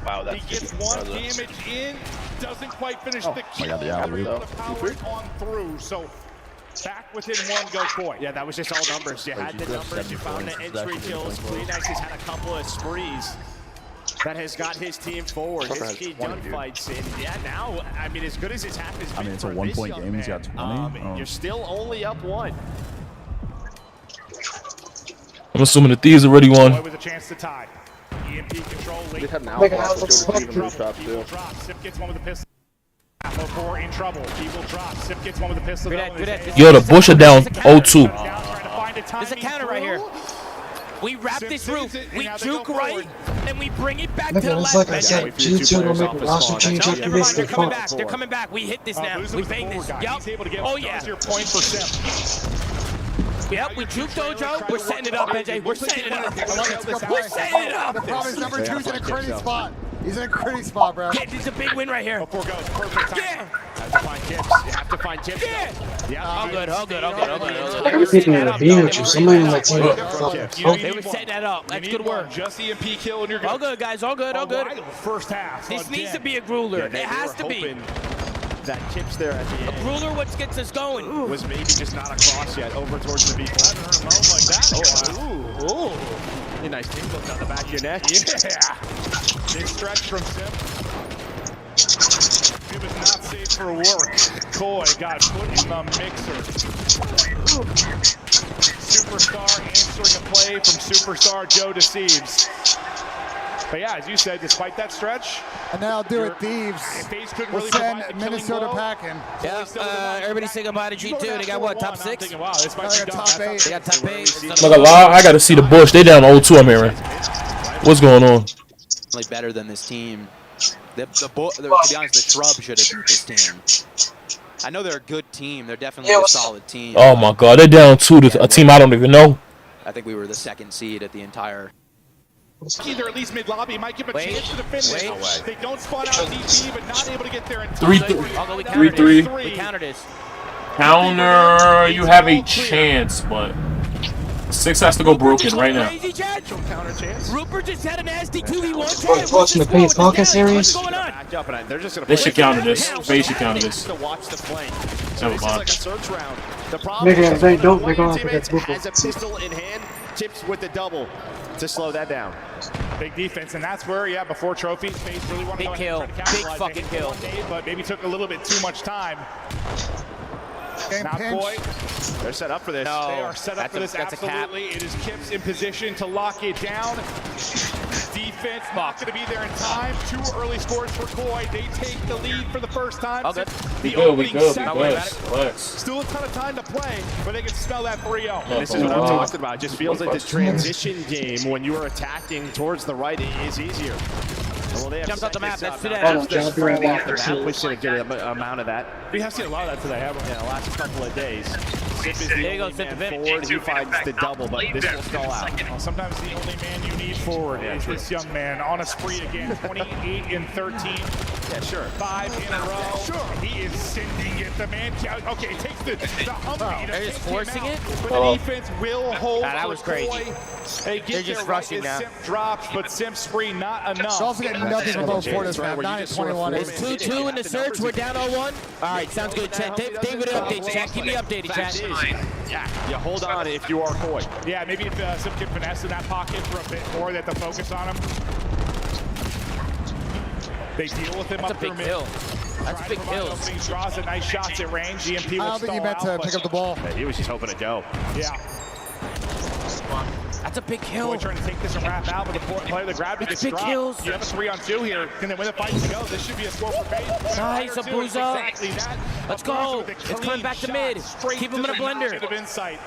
Wow, that's he gets one damage in, doesn't quite finish the kill. Oh my god, the alley-oop. Power on through, so back within one, go Koi. Yeah, that was just all numbers. You had the numbers, you found the entry kills. Kleenex has had a couple of sprees that has got his team forward. His key gunfights, and yeah, now, I mean, as good as it's happened, I mean, it's a 1-point game. He's got 20. You're still only up 1. I'm assuming the Thieves already won. With a chance to tie. EMP control. They had an alpha for Joe to drop too. Sip gets one with a pistol. Apple 4 in trouble. He will drop. Sip gets one with a pistol. Yo, the Bush are down 0-2. There's a counter right here. We wrap this roof, we juke right, and we bring it back to the left. Like I said, G2 don't make a roster change after this. They're coming back. They're coming back. We hit this now. We bang this. Yup. Oh yeah. Yep, we juke Dojo. We're setting it up, NJ. We're setting it up. We're setting it up. The problem is number 2's in a critty spot. He's in a critty spot, bro. Yeah, this is a big win right here. Before goes, perfect time. Yeah. Have to find tips. You have to find tips. Yeah. All good, all good, all good, all good. Everything in a beam with you. Somebody like They were setting that up. That's good work. Just EMP kill and you're good. All good, guys. All good, all good. First half. This needs to be a grueler. It has to be. That tips there at the end. A grueler, what gets us going? Was maybe just not across yet. Over towards the B4. Like that. Oh, ooh. A nice tingle down the back of your neck. Yeah. Big stretch from Sim. It was not safe for work. Koi got put in the mixer. Superstar answering a play from Superstar Joe to Thieves. But yeah, as you said, despite that stretch, and now do it, Thieves. We'll send Minnesota packing. Yeah, everybody say goodbye to G2. They got what, top 6? Thinking, wow, this might be top 8. They got top 8. I'm not gonna lie, I gotta see the Bush. They down 0-2, I'm hearing. What's going on? Like better than this team. To be honest, the Shrub should have beat this team. I know they're a good team. They're definitely a solid team. Oh my god, they're down 2 to a team I don't even know. I think we were the 2nd seed at the entire. Either at least mid-lobby might give a chance to defend this. They don't spawn out DP, but not able to get there in time. 3-3. We countered this. Counter, you have a chance, but 6 has to go broken right now. Rupert just had a nasty 2v1. Watching the Pace Falcons series? They should counter this. They should counter this. Never mind. They don't make off against Rupert. Has a pistol in hand, tips with the double to slow that down. Big defense, and that's where, yeah, before trophies, FAZE really wanted to kill. Big fucking kill. But maybe took a little bit too much time. Now Koi, they're set up for this. No, they are set up for this, absolutely. It is Kips in position to lock it down. Defense not going to be there in time. 2 early scores for Koi. They take the lead for the first time. We good. Still a ton of time to play, but they can smell that 3-0. This is what I'm talking about. It just feels like the transition game when you are attacking towards the right is easier. Well, they have jumped off the map. That's today. We should have get an amount of that. We have seen a lot of that today, haven't we? Yeah, the last couple of days. Sip is the only man forward. He finds the double, but this will stall out. Well, sometimes the only man you need forward is this young man on a spree again. 28 and 13. Yeah, sure. 5 in a row. Sure. He is sending it. The man, okay, takes the Humvee. They're just forcing it. But the defense will hold. That was crazy. They get just rushing now. Simp drops, but Simp's free not enough. Also getting nothing from both quarters, man. 9-21. It's 2-2 in the search. We're down 0-1. All right, sounds good, chat. David, updates, chat. Keep me updated, chat. Yeah, you hold on if you are Koi. Yeah, maybe if Simp can finesse in that pocket for a bit more, they have to focus on him. They deal with him up through mid. That's a big kill. Draws a nice shots at range. EMP will I don't think he meant to pick up the ball. Yeah, he was just hoping to go. Yeah. That's a big kill. Koi trying to take this and wrap out, but the player that grabbed it gets dropped. Kills. You have a 3-on-2 here. Can they win the fight to go? This should be a score for FAZE. Nice, Abuza. Exactly that. Let's go. It's coming back to mid. Keep him in a blender.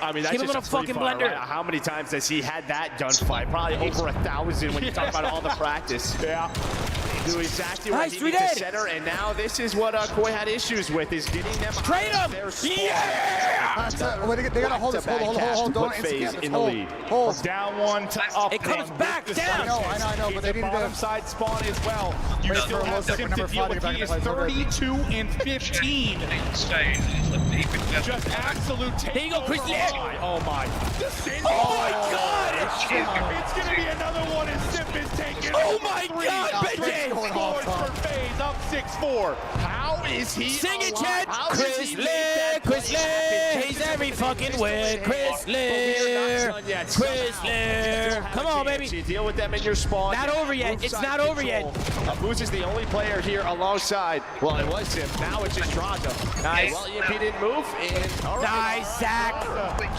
I mean, that's keep him in a fucking blender. Right? How many times has he had that gunfight? Probably over 1,000 when you talk about all the practice. Yeah. Do exactly what he needs to center, and now this is what Koi had issues with, is getting them trade him. Yeah! They gotta hold this. Hold. Don't FAZE in the lead. Hold. Down one to up. It comes back down. I know, but they need bottom to side spawn as well. You still have Sim to deal with. He is 32 and 15. Just absolute take. Here you go, Chris. Oh my. Oh my God. It's going to be another one as Sim is taking. Oh my God, Benji. Scores for FaZe up 6-4. How is he Sing it, alive? Chad. How Chris does he make Lear, that Chris play Lear. happen? He's every fucking win. Chris Lear. Chris Lear. Come on, baby. You deal with them in your spawn. Not over yet. It's not over yet. Moose is the only player here alongside. Well, it was him. Now it's just Draza. Nice. Well, EMP didn't move. And all right. Nice sack.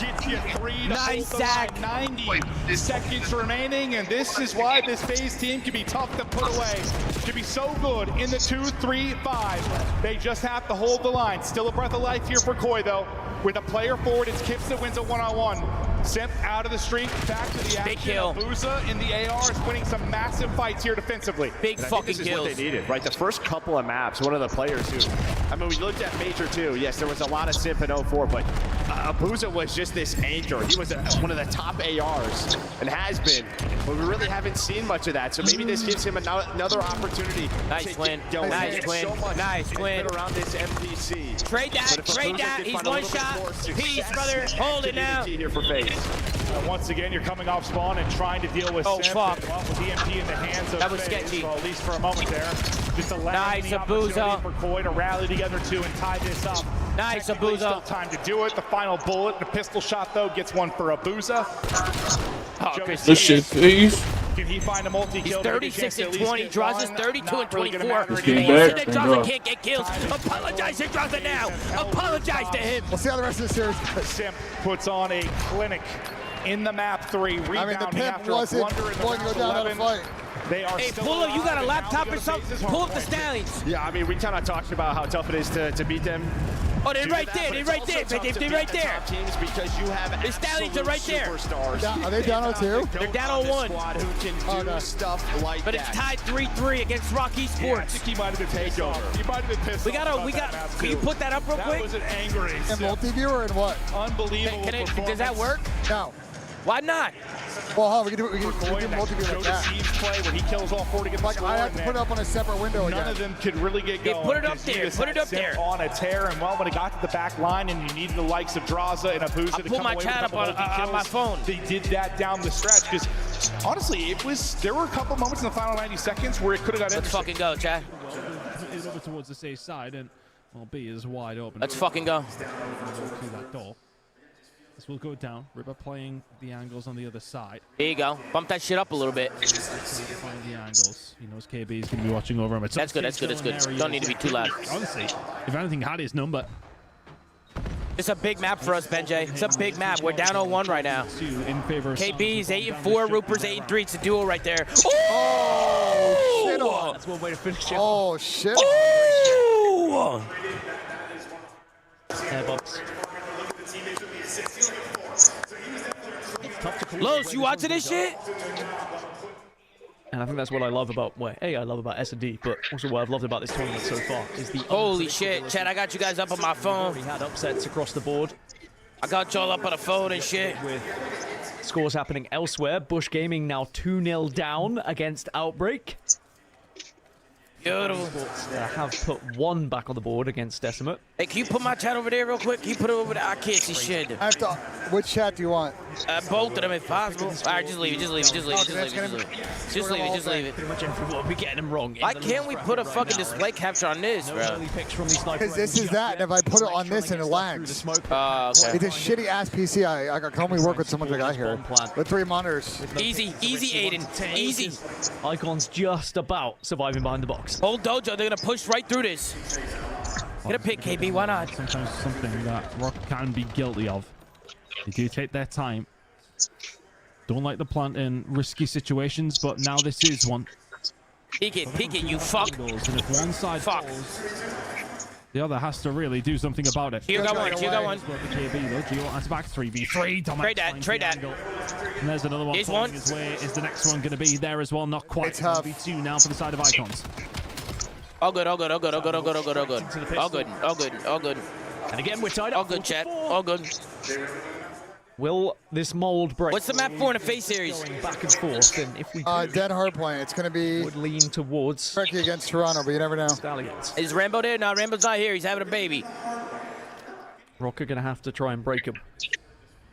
Gets you 3 to Nice hold the sack. line. 90 seconds remaining, and this is why this FaZe team can be tough to put away. To be so good in the 2-3-5. They just have to hold the line. Still a breath of life here for Koi, though. With a player forward, it's Kips that wins a one-on-one. Simp out of the streak, back to the action. Big kill. Abuza in the AR is winning some massive fights here defensively. Big fucking this is kills. what they needed, right? The first couple of maps, one of the players who, I mean, we looked at Major too. Yes, there was a lot of Simp in 04, but Abuza was just this anchor. He was one of the top ARs and has been, but we really haven't seen much of that. So maybe this gives him another opportunity. Nice win. to Nice win. So much Nice win. around this MPC. Trade that. Trade that. He's one shot. Peace, brother. Hold it now. Here for FaZe. Once again, you're coming off spawn and trying to deal with Simp. fuck. Well, with EMP in the hands of That was FaZe, sketchy. well, at least for a moment there. Just allowing Nice, the opportunity Abuza. for Koi to rally together too and tie this up. Nice, Technically, Abuza. Still time to do it. The final bullet, the pistol shot though, gets one for Abuza. Oh, Chris. This shit, please. Can he find a multi-kill? He's 36 and 20. Draza's 32 and 24. He's getting You said back. that Draza can't get kills. Apologize to Draza now. Apologize to him. We'll see how the rest of the series goes. Simp puts on a clinic in the map 3, rebounding I mean, the pimp after a wasn't blunder in the going to go round down in a 11. fight. They are Hey, still Pulo, you got a alive, laptop and or now something? FaZe's Pull up the hard. Stallions. Yeah, I mean, we kind of talked about how tough it is to beat them. Oh, they're right there. They're right there. They're right there. Teams because you have The Stallions are right there. superstars. Are they down on 2? They're down on 1. Who can do stuff like But that. it's tied 3-3 against Rocky Yeah, I Sports. think he might have been pissed off. He might have been pissed off. Can you put that up real That quick? was an angry. And multi-viewer and what? Unbelievable performance. Does that work? No. Why not? Well, huh, we can do Koi, multi-viewer like that. Thieves play where he kills all 4 to get the Like, score. I have to and put it up on a separate window None again. of them could really get Yeah, going. put it up because he there, just put it had up there. Simp on a tear, and well, when it got to the back line and you needed the likes of Draza and Abuza to put come my away chat with a up couple on multi-kills, my phone. They did that down the stretch because honestly, there were a couple moments in the final 90 seconds where it could have got Let's interesting. fucking go, Chad. Is over towards the safe side, and well, B is wide open. Let's fucking go. To that door. This will go down. Ripper playing the angles on the other side. There you go. Bump that shit up a little bit. Find the angles. He knows KB is going to be watching over him. That's good. That's good. That's good. Don't need to be too loud. Honestly, if anything, had his number. It's a big map for us, Benjay. It's a big map. We're down 0-1 right now. In favor of KB's 8-4, Ruper's 8-3. It's a duel right there. Oh, shit on. That's one way to finish it. Oh, shit. Oh! Airbox. Los, you watching this shit? And I think that's what I love about, well, A, I love about S&D, but also what I've loved about this tournament so far is the... Holy shit, Chad, I got you guys up on my phone. We had upsets across the board. I got y'all up on the phone and shit. With scores happening elsewhere. Bush Gaming now 2-0 down against Outbreak. Beautiful. Have put 1 back on the board against Decimate. Hey, can you put my chat over there real quick? Can you put it over there? I can't see shit. I have to. Which chat do you want? Both of them if possible. All right, just leave it. Just leave it. Just leave it. Just leave it. Just leave it. Just leave it. Just leave it. Pretty much everyone be getting them wrong. Why can't we put a fucking display capture on this, bro? Because this is that, and if I put it on this and it lags. Okay. It's a shitty ass PC. I can only work with someone like I got here. With 3 monitors. Easy, easy, Aiden. Easy. Icons just about surviving behind the box. Hold Dojo. They're gonna push right through this. Get a pick, KB. Why not? Sometimes something that Rock can be guilty of. They do take their time. Don't like the plant in risky situations, but now this is one. Peek it, you fuck. And if one side falls, the other has to really do something about it. Here got one. Here got one. KB though, Gio has back 3v3. Trade that. Trade that. And there's another one. Here's one. His way. Is the next one going to be there as well? Not quite. 1v2 now for the side of Icons. All good, all good, all good, all good, all good, all good, all good. All good, all good, all good. And again, we're tied up. All good, chat. All good. Will this mold break? What's the map for in a FAZE series? Going back and forth, and if we dead hard point. It's going to be would lean towards REGGIE against Toronto, but you never know. Stallions. Is Rambo there? No, Rambo's not here. He's having a baby. Rock are going to have to try and break him.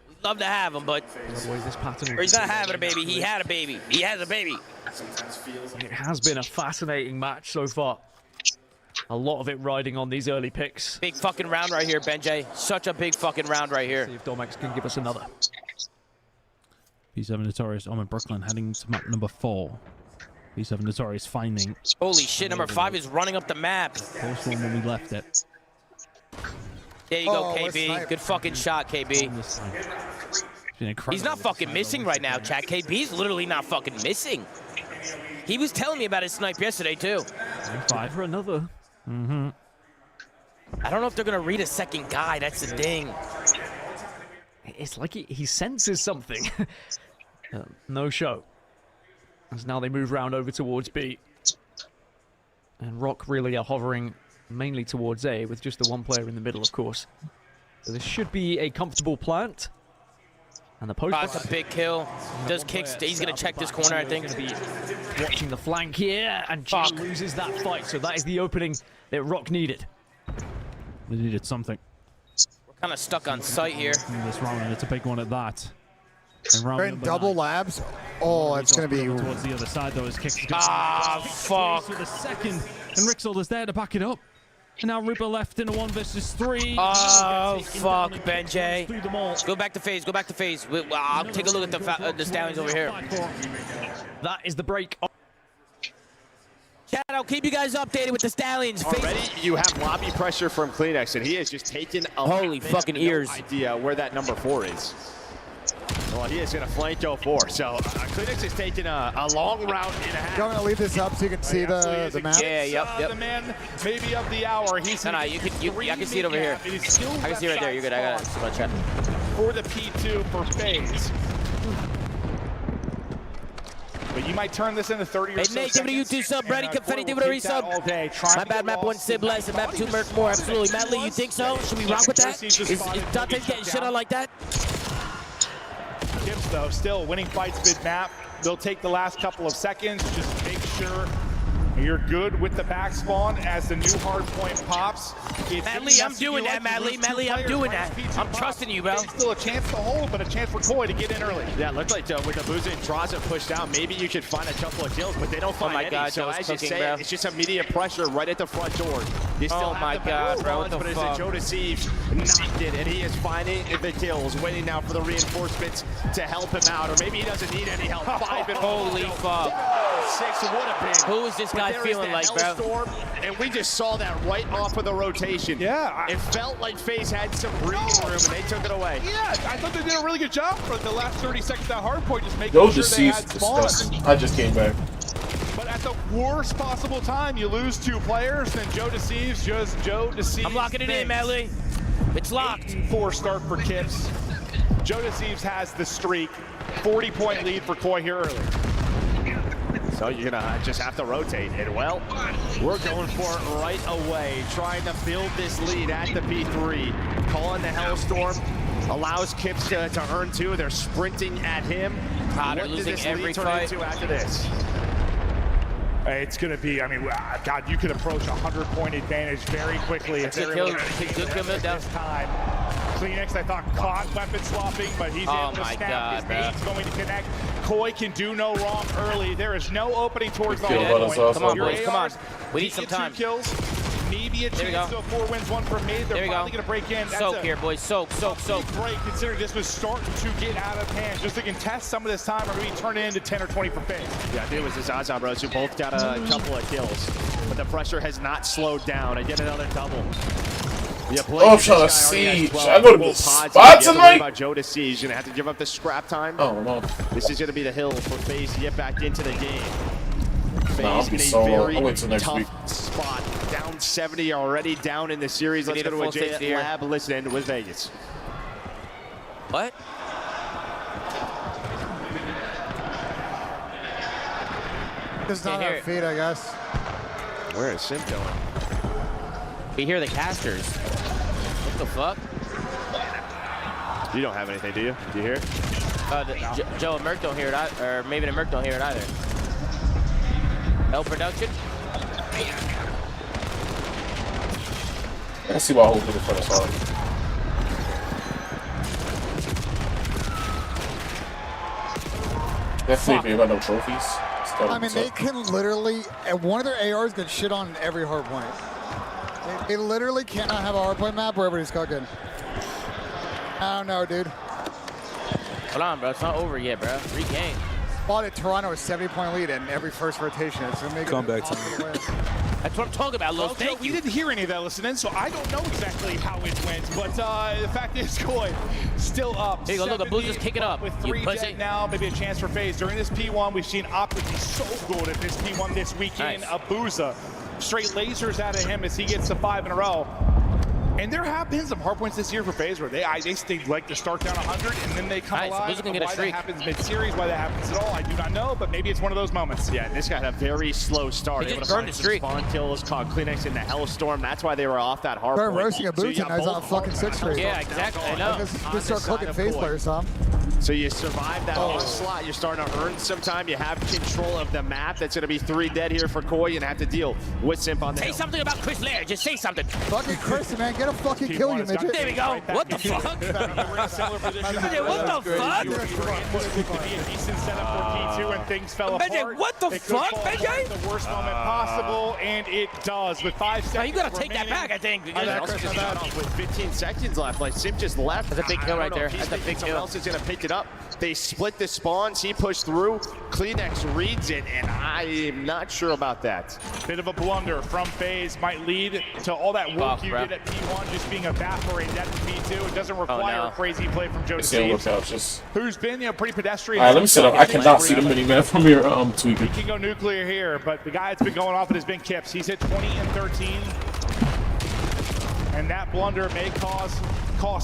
We'd love to have him, but otherwise this pattern. Or he's not having a baby. He had a baby. He has a baby. It has been a fascinating match so far. A lot of it riding on these early picks. Big fucking round right here, Benjay. Such a big fucking round right here. See if Domex can give us another. P7 Notorious, I'm in Brooklyn, heading to map number 4. P7 Notorious finding. Holy shit, number 5 is running up the map. Post one when we left it. There you go, KB. Good fucking shot, KB. He's not fucking missing right now, chat. KB's literally not fucking missing. He was telling me about his snipe yesterday, too. 5 for another. I don't know if they're going to read a second guy. That's the thing. It's like he senses something. No show. As now they move round over towards B. And Rock really are hovering mainly towards A, with just the one player in the middle, of course. So this should be a comfortable plant. And the post. That's a big kill. Does kicks. He's going to check this corner, I think. Going to be watching the flank here, and G loses that fight. So that is the opening that Rock needed. They needed something. We're kind of stuck on site here. In this round, and it's a big one at that. They're in double labs. Oh, it's going to be towards the other side, though. His kicks. Ah, fuck. With the second, and Rixel is there to back it up. And now Ripper left in a 1 versus 3. Oh, fuck, Benjay. Go back to FAZE. Go back to FAZE. I'll take a look at the Stallions over here. That is the break. Chat, I'll keep you guys updated with the Stallions. Already, you have lobby pressure from Kleenex, and he has just taken a holy fucking ears. idea where that number 4 is. Well, he is going to flank 04. So Kleenex is taking a long route and a half. I'm going to leave this up so you can see the map. Yeah, yep. The man, maybe of the hour. He's no, I can see it over here. I can see it right there. You're good. I got it. My chat. For the P2 for FAZE. But you might turn this into 30 or so Hey, Nate, give it a YouTube sub. Ready, Confetti, give it a resub. My bad, map 1 Sib less and map 2 Merc more. Absolutely. Matt Lee, you think so? Should we rock with that? Is Dante getting shit on like that? Gibbs, though, still winning fights mid-map. They'll take the last couple of seconds. Just make sure you're good with the back spawn as the new hard point pops. Matt Lee, I'm doing that, Matt Lee. Matt Lee, I'm doing that. I'm trusting you, bro. Still a chance to hold, but a chance for Koi to get in early. Yeah, it looked like with the Abezy and Draza pushed down, maybe you could find a couple of kills, but they don't find any. God, so as cooking, you say, bro. it's just immediate pressure right at the front door. You still have the God, bro, what the but fuck? Joe Thieves knocked it, and he is finding the kills, waiting now for the reinforcements to help him out, or maybe he doesn't need any help. 5 and holy fuck. 6 would have been. Who is this guy feeling like, bro? Storm, and we just saw that right off of the rotation. Yeah. It felt like FAZE had some breathing room, and they took it away. Yeah, I thought they did a really good job for the last 30 seconds at hard point, just making Joe sure they had Deceased spawn. I just came back. But at the worst possible time, you lose 2 players, then Joe deceives, Joe deceives. I'm locking it in, Matt Lee. It's locked. 4 start for Kips. Joe deceives has the streak. 40-point lead for Koi here early. So you're gonna just have to rotate it. Well, we're going for it right away, trying to build this lead at the P3. Calling the Hellstorm, allows Kips to earn 2. They're sprinting at him. They're losing every fight. After this? It's going to be, I mean, God, you could approach a 100-point advantage very quickly if they're able to take this time. Kleenex, I thought, caught weapon swapping, but he's able to snap. His nade's going to connect. Koi can do no wrong early. There is no opening towards the hard point. Come on, boys, come on. We need some time. 2 kills. Maybe a chance to 4 wins, 1 for mid. They're finally going to break in. Soak here, boys. Soak. Great, considering this was starting to get out of hand. Just to contest some of this time, or maybe turn it into 10 or 20 for FAZE. Yeah, it was the Zaza bros who both got a couple of kills, but the pressure has not slowed down. I get another double. Oh, I'm trying to siege. I go to the spot tonight? About Joe to siege. You're going to have to give up the scrap time. Oh, no. This is going to be the hill for FAZE to get back into the game. I'll be in a solo. very I'll wait till next week. tough spot. Down 70, already down in the series. Let's go to a J Lab listen with Vegas. What? Does not have feet, I guess. Where is Sim going? We hear the casters. What the fuck? You don't have anything, do you? Do you hear? Joe and Merc don't hear it, or maybe the Merc don't hear it either. L production. Let's see what I hold in front of sorry. Definitely if you got no trophies. I mean, they can literally, and one of their ARs can shit on every hard point. They literally cannot have a hard point map where everybody's cooking. I don't know, dude. Hold on, bro. It's not over yet, bro. Regain. Spotted Toronto a 70-point lead in every first rotation. It's gonna make comeback time. That's what I'm talking about, Los. Thank you. We didn't hear any of that listening, so I don't know exactly how it went. But the fact is, Koi still up. Here you go, look, the Blues just kick it up. With 3 dead now, maybe a chance for FaZe. During this P1, we've seen Optic be so good at this P1 this weekend. Nice. Abuza, straight lasers out of him as he gets to 5 in a row. And there have been some hard points this year for FaZe where they like to start down 100 and then they come alive. So get a why streak. that happens mid-series, why that happens at all, I do not know, but maybe it's one of those moments. Yeah, this guy had a very slow start. He Able just to burned find the some streak. spawn kills, caught Kleenex in the Hellstorm. That's why they were off that hard They're point. roasting a boot and he's on a fucking 6 straight. Yeah, exactly. I know. Just start cooking FaZe players, Tom. So you survive that onslaught. You're starting to earn some time. You have control of the map. That's going to be 3 dead here for Koi and have to deal with Simp on the Say something about Chris Lair. Just say something. Fucking Chris, man. Get a fucking kill, you midget. There we go. What the fuck? What the fuck? Could be a decent setup for P2 and things fell apart. What the fuck, BJ? The worst moment possible, and it does. With 5 seconds Now you gotta take that back, I think. with 15 seconds left. Like Simp just left. That's a big kill right there. That's a big kill. Someone else is going to pick it up. They split the spawns. He pushed through. Kleenex reads it, and I am not sure about that. Bit of a blunder from FaZe might lead to all that work you did at P1 just being evaporated at P2. It doesn't require a crazy play from Joe Thieves, who's been pretty pedestrian. All right, let me set up. I cannot see the mini man from here. Tweaking. He can go nuclear here, but the guy that's been going off it has been Kips. He's hit 20 and 13, and that blunder may cost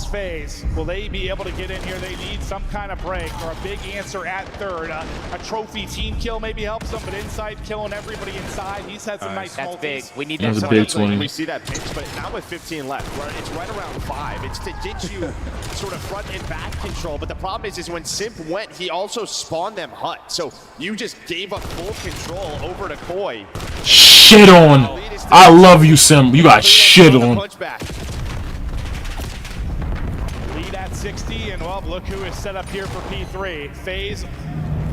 FaZe. Will they be able to get in here? They need some kind of break or a big answer at third. A trophy team kill maybe helps them, but inside killing everybody inside. He's had some nice That's multis. big. We need that. That's a big 20. We see that pinch, but not with 15 left. It's right around 5. It's to get you sort of front and back control. But the problem is when Simp went, he also spawned them hut. So you just gave up full control over to Koi. Shit on. I love you, Simp. You got shit on. Lead at 60, and well, look who is set up here for P3. FaZe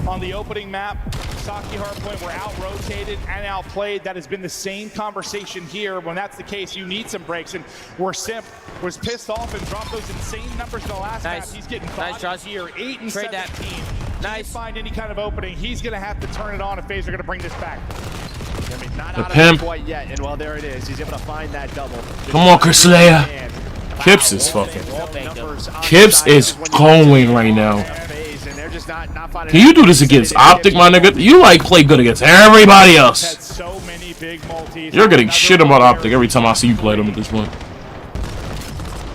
on the opening map. Saki Hardpoint were out-rotated and outplayed. That has been the same conversation here. When that's the case, you need some breaks. And where Simp was pissed off and dropped those insane numbers in the last map, he's getting bodied here. 8 and 17. Nice. Find any kind of opening. He's going to have to turn it on if FaZe are going to bring this back. I mean, not out of it quite yet, and well, there it is. He's able to find that double. Come on, Chris Lair. Kips is fucking. Kips is going right now. Can you do this against Optic, my nigga? You like play good against everybody else. You're getting shit about Optic every time I see you play them at this point.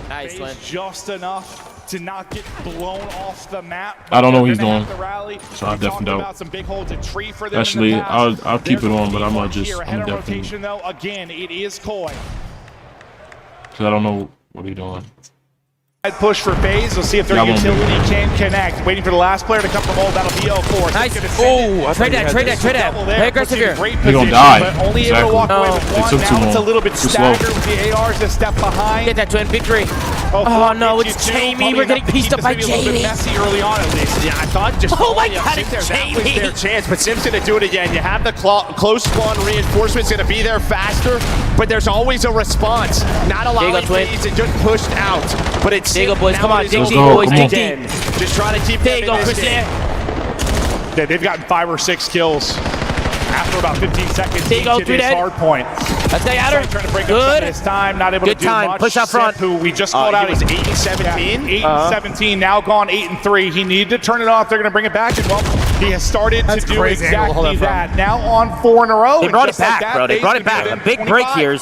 Nice one. Just enough to not get blown off the map. I don't know what he's doing, so I definitely don't. Actually, I'll keep it on, but I'm definitely. Though again, it is Koi. Cause I don't know what he's doing. Push for FaZe. We'll see if their utility can connect. Waiting for the last player to come from hold. That'll be 04. Nice. Oh, trade that. Play aggressive here. Great He gonna die. But only able to walk away with one. Now it's a little bit staggered with the ARs a step behind. Get that twin victory. Oh no, it's Jamie. We're getting pieced up by Jamie. Messy early on at least. Yeah, I thought just oh my God, it's that was Jamie. their chance, but Sim's gonna do it again. You have the close spawn reinforcements gonna be there faster, but there's always a response. Not allowing FaZe to just pushed out, but it's there you go, boys. Come on, dig deep, go, boys. Dig deep. Just trying to keep there you go, Chris. Yeah, they've gotten 5 or 6 kills after about 15 seconds. There you go, 3 dead. Hard point. Let's stay at her. Trying to break Good. Up this time, not able Good to do time. much. Push out front. Who we just called out. He was 8 and 17. 8 and 17. Now gone 8 and 3. He needed to turn it off. They're going to bring it back, and well, he has started to do exactly that. Now on 4 in a row. They brought it back, bro. They brought it back. A big break here.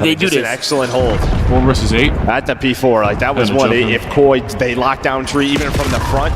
They do this. An excellent hold. 4 versus 8 at the P4. Like that was one. If Koi they lock down tree even from the front.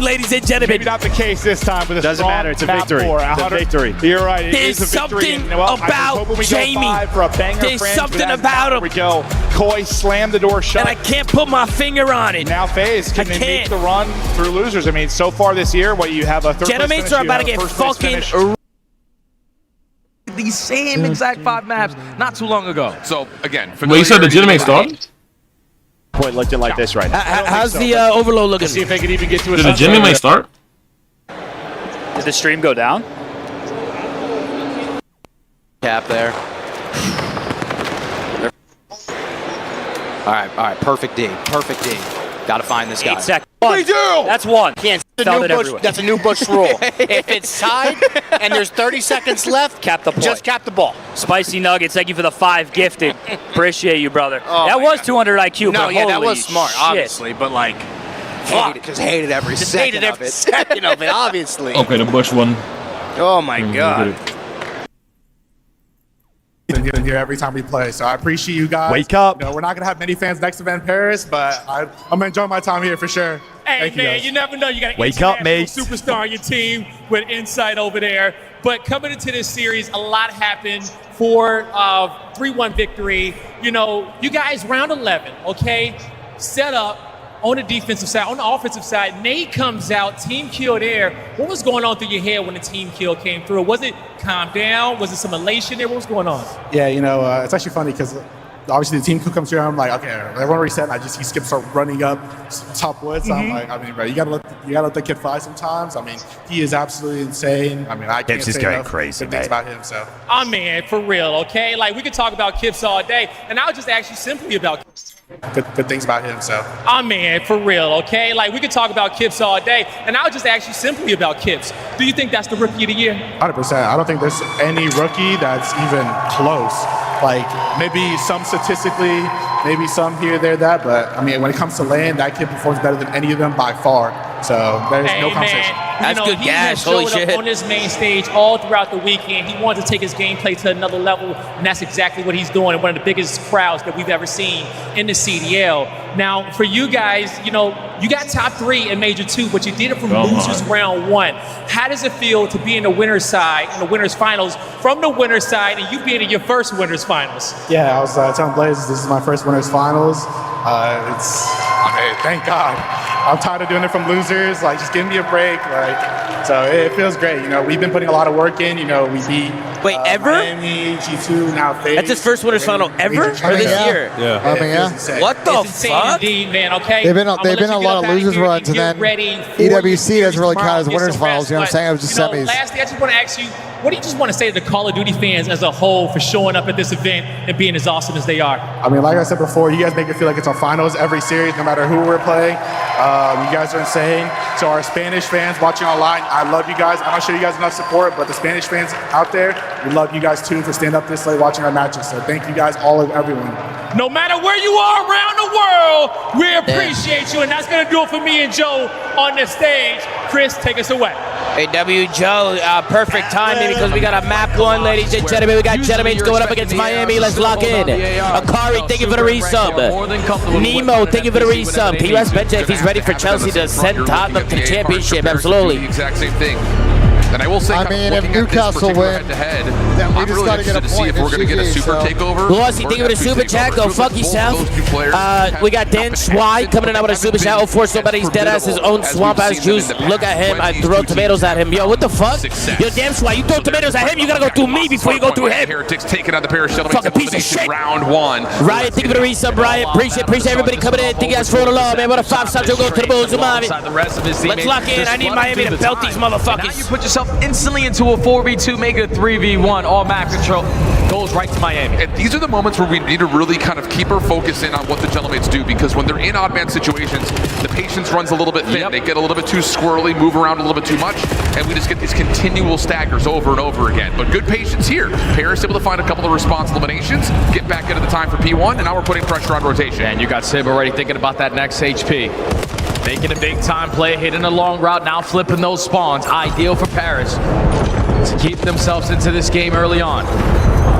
ladies and gentlemen. Maybe not the case this time, but doesn't matter. It's a victory. victory. The victory. You're right. It There's is a victory. something And, well, about Jamie. For a banger There's fringe, something but about him. Here we go. Koi slammed the door shut. And I can't put my finger on it. Now FaZe, can they make the run through losers? I mean, so far this year, what you have a third place finish, Gentlemates are about to get fucking these same exact 5 maps not too long ago. So again, wait, you said the Gentlemates started? Point looked like this right now. How's the overload looking? See if they could even get to it. Did the Gentlemates start? Did the stream go down? Cap there. All right, perfect D. Gotta find this guy. 8 seconds. We do! That's one. Can't. Everywhere. That's a new Bush rule. If it's tied and there's 30 seconds left, Cap the point. just cap the ball. Spicy Nuggets, thank you for the 5 gifted. Appreciate you, brother. Oh that was God. 200 IQ. No, but yeah, that holy was smart, shit. obviously, but like, fuck. Just hated every Just second hated every of it. second of it, obviously. Okay, the Bush one. Oh my God. In here every time we play, so I appreciate you guys. Wake up. You know, we're not gonna have many fans next event in Paris, but I'm gonna enjoy my time here for sure. Hey, Thank man, guys. you never know. You got an Wake up, international superstar on your team with insight over there. But coming into this series, a lot happened for 3-1 victory. You know, you guys round 11, okay? Set up on the defensive side. On the offensive side, Nate comes out, team kill there. What was going on through your head when the team kill came through? Was it calm down? Was it some elation there? What was going on? Yeah, you know, it's actually funny because obviously the team who comes here, I'm like, okay, everyone reset, and I just see Skip start running up top woods. I'm like, I mean, bro, you gotta let the kid fly sometimes. I mean, he is absolutely insane. I mean, I can't say enough good things about him. So, Oh man, for real, okay? Like we could talk about Kips all day, and I'll just ask you simply about good things about him. So, Oh man, for real, okay? Like we could talk about Kips all day, and I'll just ask you simply about Kips. Do you think that's the rookie of the year? 100%. I don't think there's any rookie that's even close. Like maybe some statistically, maybe some here, there, that. But I mean, when it comes to land, that kid performs better than any of them by far. So there's no conversation. That's good gas. Holy Holy shit. Up on this main stage all throughout the weekend. He wanted to take his gameplay to another level, and that's exactly what he's doing in one of the biggest crowds that we've ever seen in the CDL. Now, for you guys, you know, you got top 3 in Major 2, but you did it from losers round 1. How does it feel to be in the winner's side, in the winner's finals, from the winner's side, and you being in your first winner's finals? Yeah, I was telling Blaze this is my first winners finals. Thank God. I'm tired of doing it from losers. Like, just give me a break. Like, so it feels great. You know, we've been putting a lot of work in. You know, we beat Miami, G2, now FaZe. That's his first winners final ever? Or this year? Yeah. I mean, yeah. What the It's insane fuck? indeed, man, okay? They've been I'm gonna a let you lot get of up losers outta here runs, and then get ready for EWC your doesn't really count as tomorrow, winners get finals. You know what I'm saying? It was just But, you semis. know, lastly, I just want to ask you, what do you just want to say to the Call of Duty fans as a whole for showing up at this event and being as awesome as they are? I mean, like I said before, you guys make it feel like it's our finals every series, no matter who we're playing. You guys are insane. So our Spanish fans watching online, I love you guys. I'm not sure you guys enough support, but the Spanish fans out there, we love you guys too for staying up this late watching our matches. So thank you guys, everyone. No matter where you are around the world, we appreciate you, and that's going to do it for me and Joe on the stage. Chris, take us away. Hey, W. Joe, perfect timing because we got a map going, ladies and gentlemen. We got Gentlemates going up against Miami. Let's lock in. Akari, thank you for the resub. Nemo, thank you for the resub. PUS Benja, if he's ready for Chelsea to send Tottenham to the championship. Absolutely. The exact same thing. And I will say, I mean, if Newcastle win, then we just got to get a point. To see if we're going to get a super takeover. Glossy, thank you for the super chat. Go fuck yourself. We got Dan Schwei coming in out with a super chat. 04 somebody's dead ass his own swamp ass juice. Look at him. I throw tomatoes at him. Yo, what the fuck? Yo, damn Schwei, you throw tomatoes at him, you gotta go through me before you go through him. Heretics taking on the Paris Fucking piece of shit. Round 1. Riot, thank you for the resub, Riot. Appreciate everybody coming in. Thank you guys for the love, man. What a 5-star go to the Bulls, Umami. Let's lock in. I need Miami to belt these motherfuckers. Now you put yourself instantly into a 4v2, make it a 3v1. All map control goes right to Miami. And these are the moments where we need to really kind of keep our focus in on what the Gentlemates do, because when they're in odd man situations, the patience runs a little bit thin. They get a little bit too squirrely, move around a little bit too much, and we just get these continual staggers over and over again. But good patience here. Paris able to find a couple of response eliminations, get back into the time for P1, and now we're putting pressure on rotation. And you got Sib already thinking about that next HP. Making a big time play, hitting a long route, now flipping those spawns. Ideal for Paris to keep themselves into this game early on.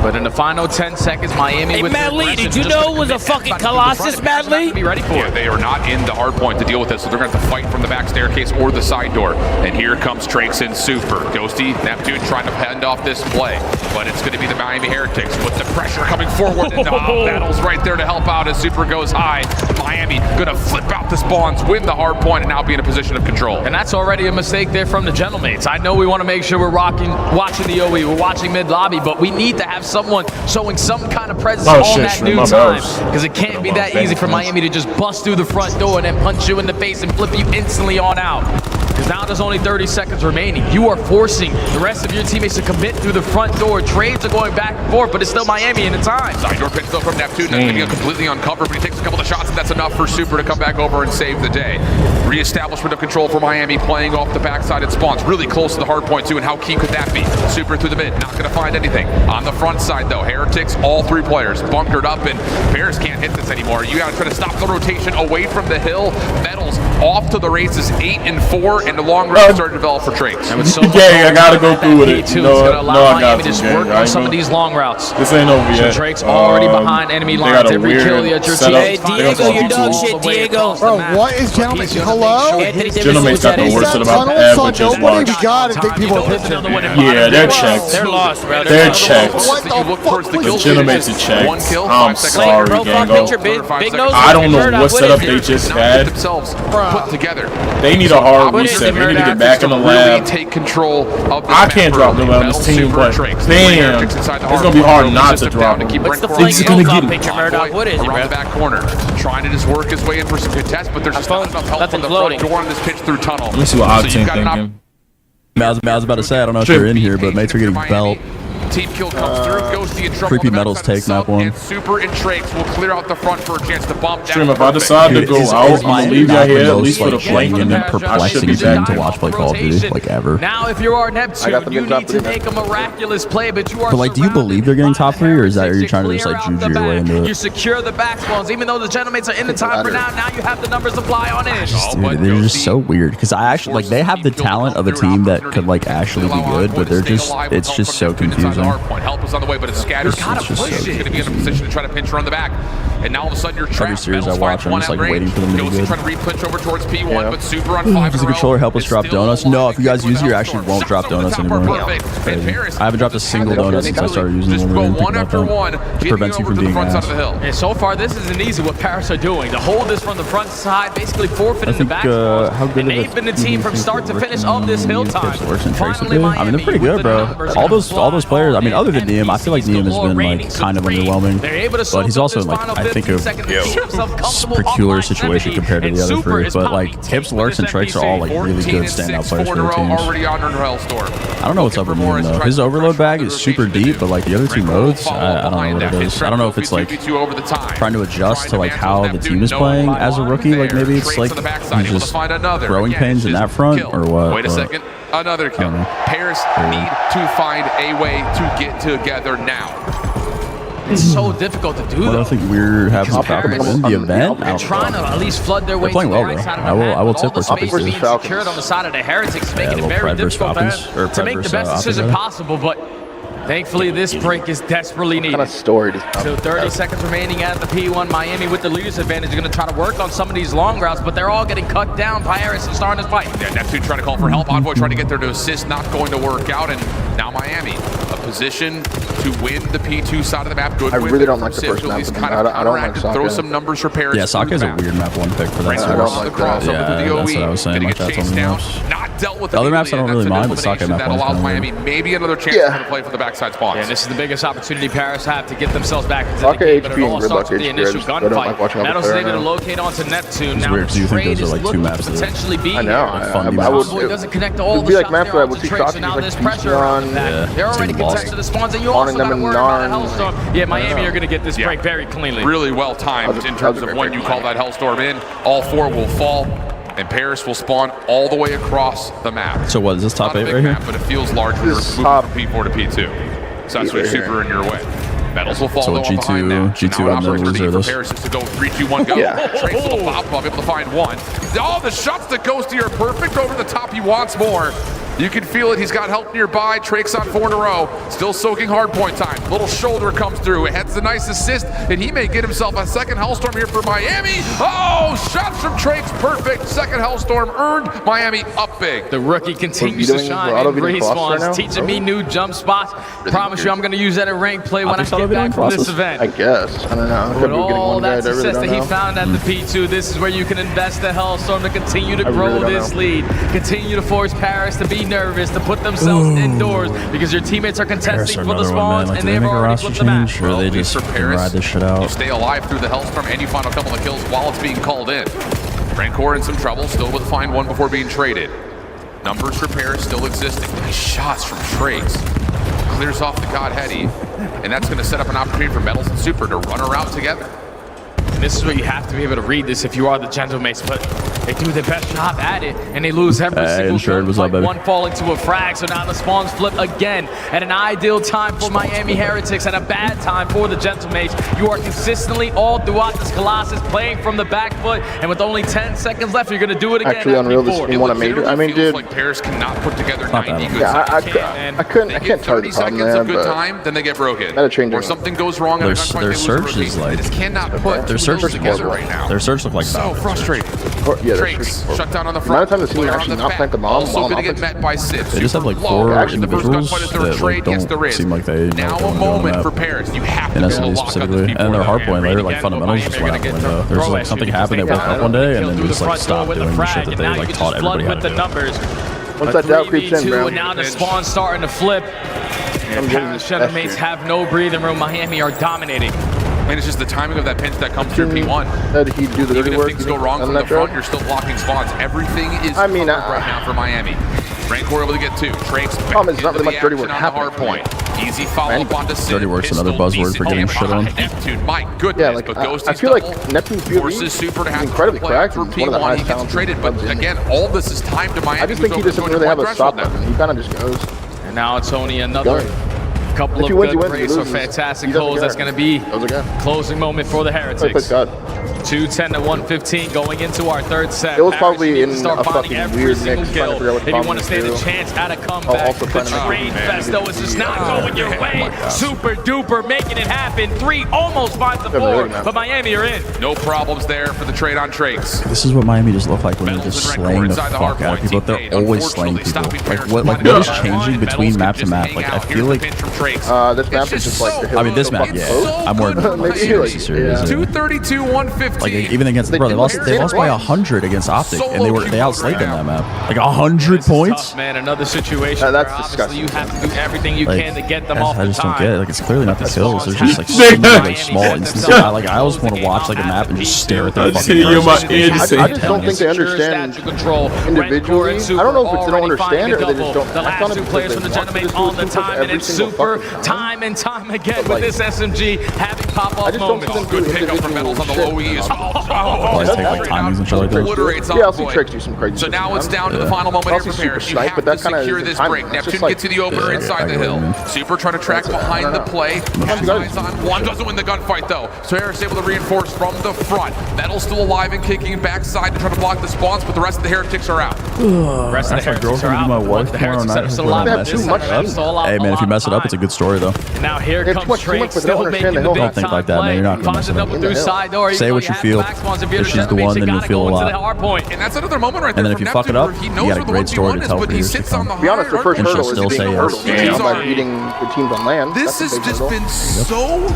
But in the final 10 seconds, Miami Hey, with Matt their Lee, aggression did you just know took it was the a mid. fucking That's about to be Colossus, Matt Lee? Be ready for it. They are not in the hard point to deal with this, so they're going to have to fight from the back staircase or the side door. And here comes Trakes and Super. Ghosty, Neptune trying to hand off this play, but it's going to be the Miami Heretics with the pressure coming forward. And Battle's right there to help out as Super goes high. Miami going to flip out the spawns, win the hard point, and now be in a position of control. And that's already a mistake there from the Gentlemates. I know we want to make sure we're watching the OE, we're watching mid lobby, but we need to have someone showing some kind of presence on that new time, because it can't be that easy for Miami to just bust through the front door and then punch you in the face and flip you instantly on out. Because now there's only 30 seconds remaining. You are forcing the rest of your teammates to commit through the front door. Trades are going back and forth, but it's still Miami in the time. Side door pitch though from Neptune. That's going to be completely uncovered, but he takes a couple of shots, and that's enough for Super to come back over and save the day. Re-establishment of control for Miami, playing off the backside at spawns. Really close to the hard point too, and how key could that be? Super through the mid, not going to find anything. On the front side though, Heretics, all three players bunkered up, and Bears can't hit this anymore. You got to try to stop the rotation away from the hill. Metals off to the races, 8 and 4, and the long range started to develop for Trakes. And with so I gotta go through with it. No, I got to just work on some of these long routes. This ain't over yet. Drake's already behind enemy lines. Every kill that your team. Hey, Diego, you dog shit, Diego. Bro, what is Gentleman? Hello? Gentleman's got the worst about the average is nobody we got and think people are pitching. Yeah, they're checked. They're lost, bro. They're checked. What the fuck? The Gentleman's are checked. I'm sorry, Bro, Gango. big nose. I don't know what setup they just had. Themselves put together. They need a hard reset. They need to get back in the lab. Take control of the I can't drop them on this team, but damn, it's gonna be hard not to drop them. What's the He's gonna get picture, Murdoch? What is it, around bro? the back corner, trying to just work his way in for some good tests, but there's just not enough help from the front door on this pitch through tunnel. Let me see what Octane thinking. I was about to say, I don't know if you're in here, but mates are getting belt. Team kill comes through. Ghosty in trouble. Creepy Metals take map one. And Super and Trakes will clear out the front for a chance to bump down. Stream, if I decide to go out, I'm gonna leave y'all here at least for the flank, and then perplexing thing to watch play Call of Duty, like ever. Now, if you are Neptune, you need to make a miraculous play, but you are. But like, do you believe they're getting top 3, or is that are you trying to just like juju your way into it? You secure the back spawns, even though the Gentlemates are in the time for now. Now you have the numbers to fly on in. Dude, they're just so weird because I actually like they have the talent of a team that could like actually be good, but they're just it's just so confusing. Help is on the way, but it's scattered. He's going to be in a position to try to pinch her on the back. And now all of a sudden you're trapped. Every series I watch, I'm just like waiting for them to be good. Trying to re-pinch over towards P1, but Super on 5. Does the controller help us drop donuts? No, if you guys use it, you actually won't drop donuts anymore. I haven't dropped a single donut since I started using them. Really one after one, it prevents you from being ass. And so far, this isn't easy what Paris are doing. To hold this from the front side, basically forfeiting the back spawns. And they've been the team from start to finish of this hill time. I mean, they're pretty good, bro. All those players. I mean, other than Neum, I feel like Neum has been like kind of underwhelming. But he's also like I think a peculiar situation compared to the other three. But like Tips, Lurks, and Trakes are all like really good standout players for their teams. I don't know what's up with Neum though. His overload bag is super deep, but like the other two modes, I don't know what it is. I don't know if it's like trying to adjust to like how the team is playing as a rookie. Like maybe it's like he's just growing pains in that front or what. Wait a second. Another kill. Paris need to find a way to get together now. It's so difficult to do. I don't think we're having a problem in the event. They're trying to at least flood their way to the right side of the map. I will tip the space being secured on the side of the Heretics, making it very difficult to make the best decision possible. But thankfully, this break is desperately needed. Kind of story. So 30 seconds remaining at the P1. Miami with the leaders advantage are going to try to work on some of these long routes, but they're all getting cut down. Paris is starting to fight. Yeah, Neptune trying to call for help. Envoy trying to get there to assist, not going to work out. And now Miami, a position to win the P2 side of the map. Good. I really don't like the first map. I don't like Saka. Throw some numbers for Paris. Yeah, Saka is a weird map one pick for that. I don't like that. Yeah, that's what I was saying. Like that's on the maps. Not dealt with the other maps I don't really mind, but Saka map that allows Miami maybe another chance to play for the backside spawns. Yeah, this is the biggest opportunity Paris have to get themselves back into the game, but it all starts with the initial gunfight. Metals is able to locate onto Neptune. Now the trade is looking to potentially be I know. Envoy doesn't connect to all the shots there on the trade, so now there's pressure around that. They're already contested the spawns, and you also got to worry about a Hellstorm. Yeah, Miami are going to get this break very cleanly. Really well timed in terms of when you call that Hellstorm in. All 4 will fall. And Paris will spawn all the way across the map. So what is this top 8 right here? But it feels larger from P4 to P2. So that's what's super in your way. Metals will fall so G2 on the loser this. Paris is to go 3, 2, 1, go. Trace little pop up, able to find one. Oh, the shots that Ghosty are perfect over the top. He wants more. You can feel it. He's got help nearby. Trakes on 4 in a row. Still soaking hard point time. Little shoulder comes through. It heads a nice assist, and he may get himself a second Hellstorm here for Miami. Oh, shots from Trakes. Perfect. Second Hellstorm earned Miami up big. The rookie continues to shine in respawns, teaching me new jump spots. Promise you I'm going to use that in rank play when I get back from this event. I guess. I don't know. With all that success that he found at the P2, this is where you can invest the Hellstorm to continue to grow this lead. Continue to force Paris to be nervous, to put themselves indoors because your teammates are contesting for the spawns and they've already flipped the map. Or they just ride this shit out. You stay alive through the Hellstorm and you find a couple of kills while it's being called in. Rancor in some trouble, still with a fine 1 before being traded. Numbers for Paris still existing. Nice shots from Trakes. Clears off the God Heady, and that's going to set up an opportunity for Metals and Super to run around together. And this is where you have to be able to read this if you are the Gentlemates, but they do their best job at it, and they lose every single time. One falling to a frag, so now the spawns flip again at an ideal time for Miami Heretics and a bad time for the Gentlemates. You are consistently all throughout this Colossus playing from the back foot, and with only 10 seconds left, you're going to do it again. Actually, unreal. This is one a major. I mean, dude. Like Paris cannot put together 90 good I can't tell you the problem there, of good time, then they get broken. Or something goes wrong. Their search is like. They just cannot put their search is together right now. Their search look like so frustrating. Yeah, Trakes shut down on the front. Time the team actually not plant the bomb. Also going to get met by Sip. They just have like 4 individuals that like, don't seem like they now a moment for Paris. You have to SMG specifically, and their hardpoint later, like fundamentals just went out the window. There's like something happened. They woke up one day and then just like stopped doing the shit that they like taught everybody how to do. Once that doubt creeps in, bro. And now the spawn's starting to flip. And Paris Gentlemates have no breathing room. Miami are dominating. And it's just the timing of that pinch that comes through P1. He do the Even if things go wrong from the front, you're still blocking spawns. Everything is right now for Miami. Rancor able to get 2. Trakes it's not really much dirty work happening. Hard point. Easy follow-up onto Sid. Dirty work's another buzzword for getting shit on. Neptune, my goodness. Yeah, like, I feel like Neptune's forces Super to have incredibly cracked. For P1, he gets traded, but again, all this is timed to Miami. I just think he doesn't really have a stop button. He kind of just goes. And now it's only another couple of good breaks or fantastic goals. That's going to be closing moment for the Heretics. 210 to 115 going into our third set. It was probably in a fucking weird mix. If you want to stand a chance at a comeback, the trade fest though is just not going your way. Super duper making it happen. 3 almost finds the 4, but Miami are in. No problems there for the trade on Trakes. This is what Miami just look like when they're just slaying the fuck out of people. They're always slaying people. Like what is changing between map to map? Like I feel like this map is just like. I mean this map, yeah. I'm more serious. 232, 115. Like even against bro, they lost by 100 against Optic, and they outslayed them that map. Like 100 points. Man, another situation. That's disgusting. You have to do everything you can to get them off the time. I just don't get it. Like it's clearly not the kills. There's just like so many small instances. I always want to watch like a map and just stare at their fucking person. I just don't think they understand individually. I don't know if it's they don't understand it or they just don't. The last 2 players from the Gentlemates on the time, and it's Super time and time again with this SMG having pop-off moments. Good pickup for Metals on the low E as well. Take like timings and shit like that. Yeah, I'll see Trakes do some crazy. So now it's down to the final moment here for Paris. You have to secure this break. Neptune gets to the opener inside the hill. Super trying to track behind the play. Has eyes on 1, doesn't win the gunfight though. So Paris able to reinforce from the front. Metal's still alive and kicking backside to try to block the spawns, but the rest of the Heretics are out. Rest of the Heretics are out. My wife tomorrow night. Hey man, if you mess it up, it's a good story though. Now here comes Trakes still making the big don't think like that, man. You're not gonna mess it up. Say what you feel. If she's the one, then you'll feel a lot. And that's another moment right there. And then if you fuck it up, you got a great story to tell for years to come. To be honest, the first hurdle is beating yes. by beating the teams on land. This has just been so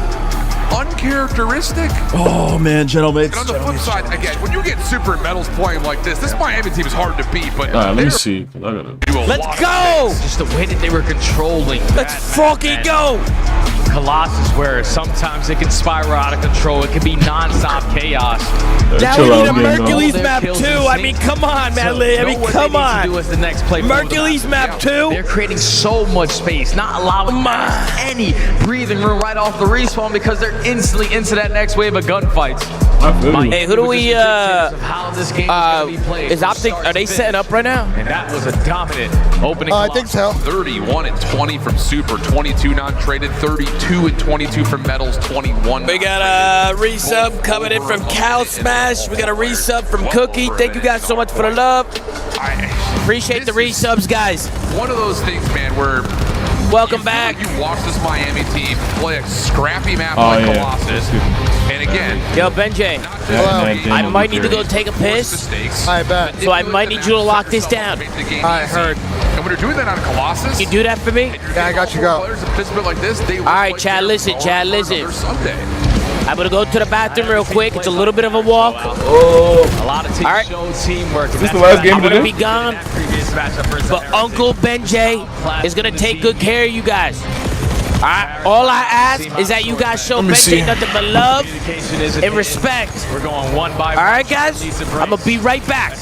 uncharacteristic. Oh man, Gentlemates. And on the flip side, again, when you get Super Metals playing like this Miami team is hard to beat. But let me see. Let's go! Just the way that they were controlling. Let's fucking go! Colossus, where sometimes it can spiral out of control. It can be non-stop chaos. Now we need a Mercules map too. I mean, come on, man. I mean, come on. Mercules map too. They're creating so much space, not allowing any breathing room right off the respawn because they're instantly into that next wave of gunfights. Hey, who do we? Is Optic? Are they setting up right now? And that was a dominant opening. I think so. 31 and 20 from Super, 22 non-traded, 32 and 22 from Metals, 21. We got a resub coming in from Cow Smash. We got a resub from Cookie. Thank you guys so much for the love. Appreciate the resubs, guys. One of those things, man, where welcome back. You watch this Miami team play a scrappy map like Colossus, and again, yo, Benjay, I might need to go take a piss. I bet. So I might need you to lock this down. I heard. And when you're doing that on Colossus, you do that for me? Yeah, I got you. Go. Players a piss bit like this, they all right, Chad, listen, Chad, listen. I'm gonna go to the bathroom real quick. It's a little bit of a walk. A lot of teams show teamwork. Is this the last game I'm of the gonna day? be gone, but Uncle Benjay is gonna take good care of you guys. All I ask is that you guys show Benjay nothing but love and respect. We're going one by one. All right, guys? I'm going to be right back.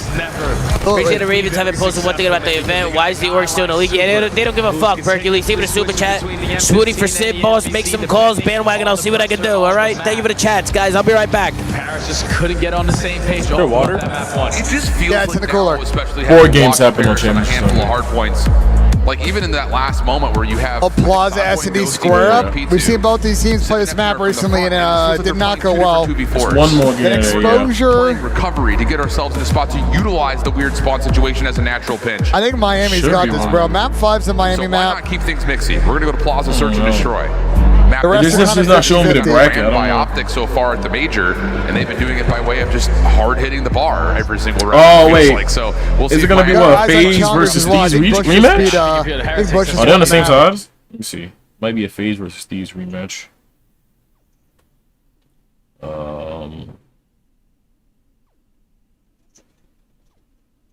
Appreciate the Ravens haven't posted one thing about the event. Why is the org still in the league? Yeah, they don't give a fuck, Mercules. Leave it a super chat. Swooty for Sid, boss. Make some calls. Bandwagon. I'll see what I can do. All right? Thank you for the chats, guys. I'll be right back. Paris just couldn't get on the same page. Sure, water? It just feels yeah, it's in the cooler. Especially 4 games happen on a handful of hard points. Like even in that last moment where you have a Plaza S&D square up. We've seen both these teams play this map recently, and it did not go well. One more game. Exposure. Recovery to get ourselves in a spot to utilize the weird spawn situation as a natural pinch. I think Miami's got this, bro. Map 5's a Miami map. Why not keep things mixy? We're gonna go to Plaza, search and destroy. This is not showing me the bracket. I don't by know. Optic so far at the major, and they've been doing it by way of just hard hitting the bar every single round. Oh wait, like. So we'll see is it gonna be what, FAZE versus Thieves rematch? Are they on the same size? Let me see. Might be a FAZE versus Thieves rematch.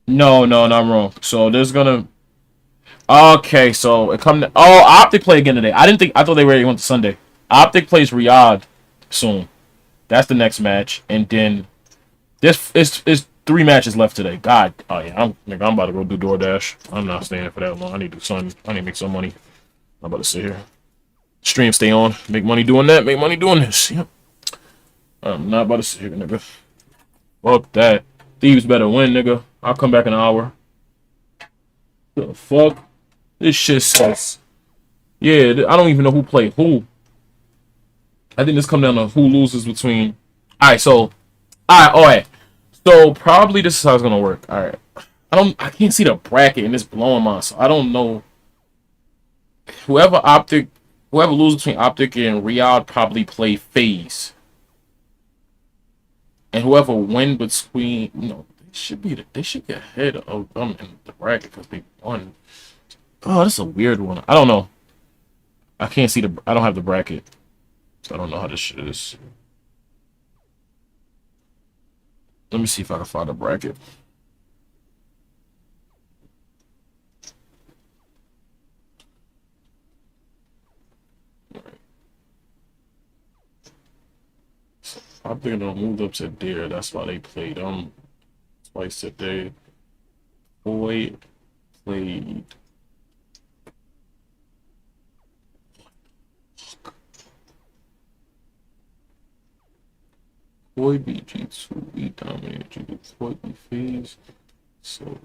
No, I'm wrong. So there's gonna. Okay, so it come to, Optic play again today. I thought they already went to Sunday. Optic plays Riyadh soon. That's the next match, and then this is 3 matches left today. God, I'm about to go do DoorDash. I'm not staying for that long. I need to do something. I need to make some money. I'm about to sit here. Stream stay on. Make money doing that. Make money doing this. Yep. I'm not about to sit here, nigga. Fuck that. Thieves better win, nigga. I'll come back in an hour. The fuck? This shit sucks. Yeah, I don't even know who played who. I think this come down to who loses between. Alright, so probably this is how it's gonna work. Alright. I can't see the bracket and it's blowing my, so I don't know. Whoever loses between Optic and Riyadh probably play FAZE. And whoever win between, they should get ahead of them in the bracket because they won. Oh, this is a weird one. I don't know. I can't see I don't have the bracket. So I don't know how this shit is. Let me see if I can find a bracket. So I'm thinking they'll move up to there. That's why they played twice today. Boy played. Boy beat G2, we dominated G2, Boy beat FAZE, so.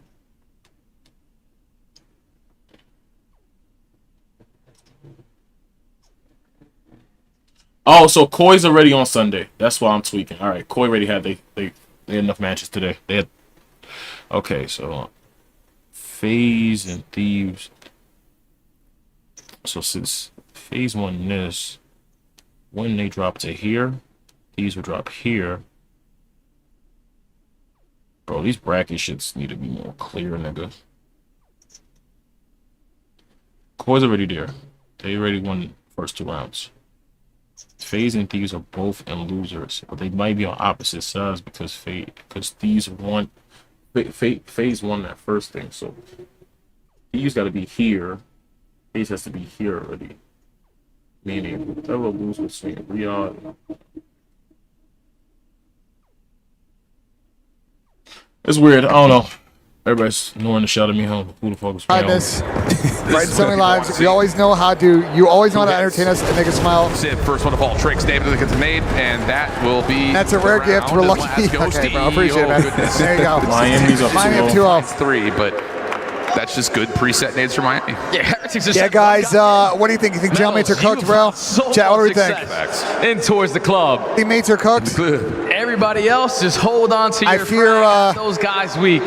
Oh, so Koi's already on Sunday. That's why I'm tweaking. All right, Koi already had they had enough matches today. They had. Okay, so FAZE and Thieves. So since FAZE won this, when they drop to here. These will drop here. Bro, these bracket shits need to be more clear, nigga. Koi's already there. They already won the first 2 rounds. FAZE and Thieves are both in losers, but they might be on opposite sides because Thieves won. FAZE won that first thing, so Thieves got to be here. FAZE has to be here already. Meaning, whoever loses between Riyadh. It's weird. I don't know. Everybody's knowing to shout at me. Who the fuck was playing? Right, Semi Lives. You always know how to entertain us and make us smile. Sid, first one of all tricks David gets made, and that will be. That's a rare gift. We're lucky. Okay, bro. Appreciate it, man. There you go. Miami's up 2-0. 3, but that's just good preset nades for Miami. Yeah, guys. What do you think? You think jailmates are cooked, bro? Chat, what do we think? In towards the club. Teammates are cooked. Everybody else, just hold on to your I fear those guys weak.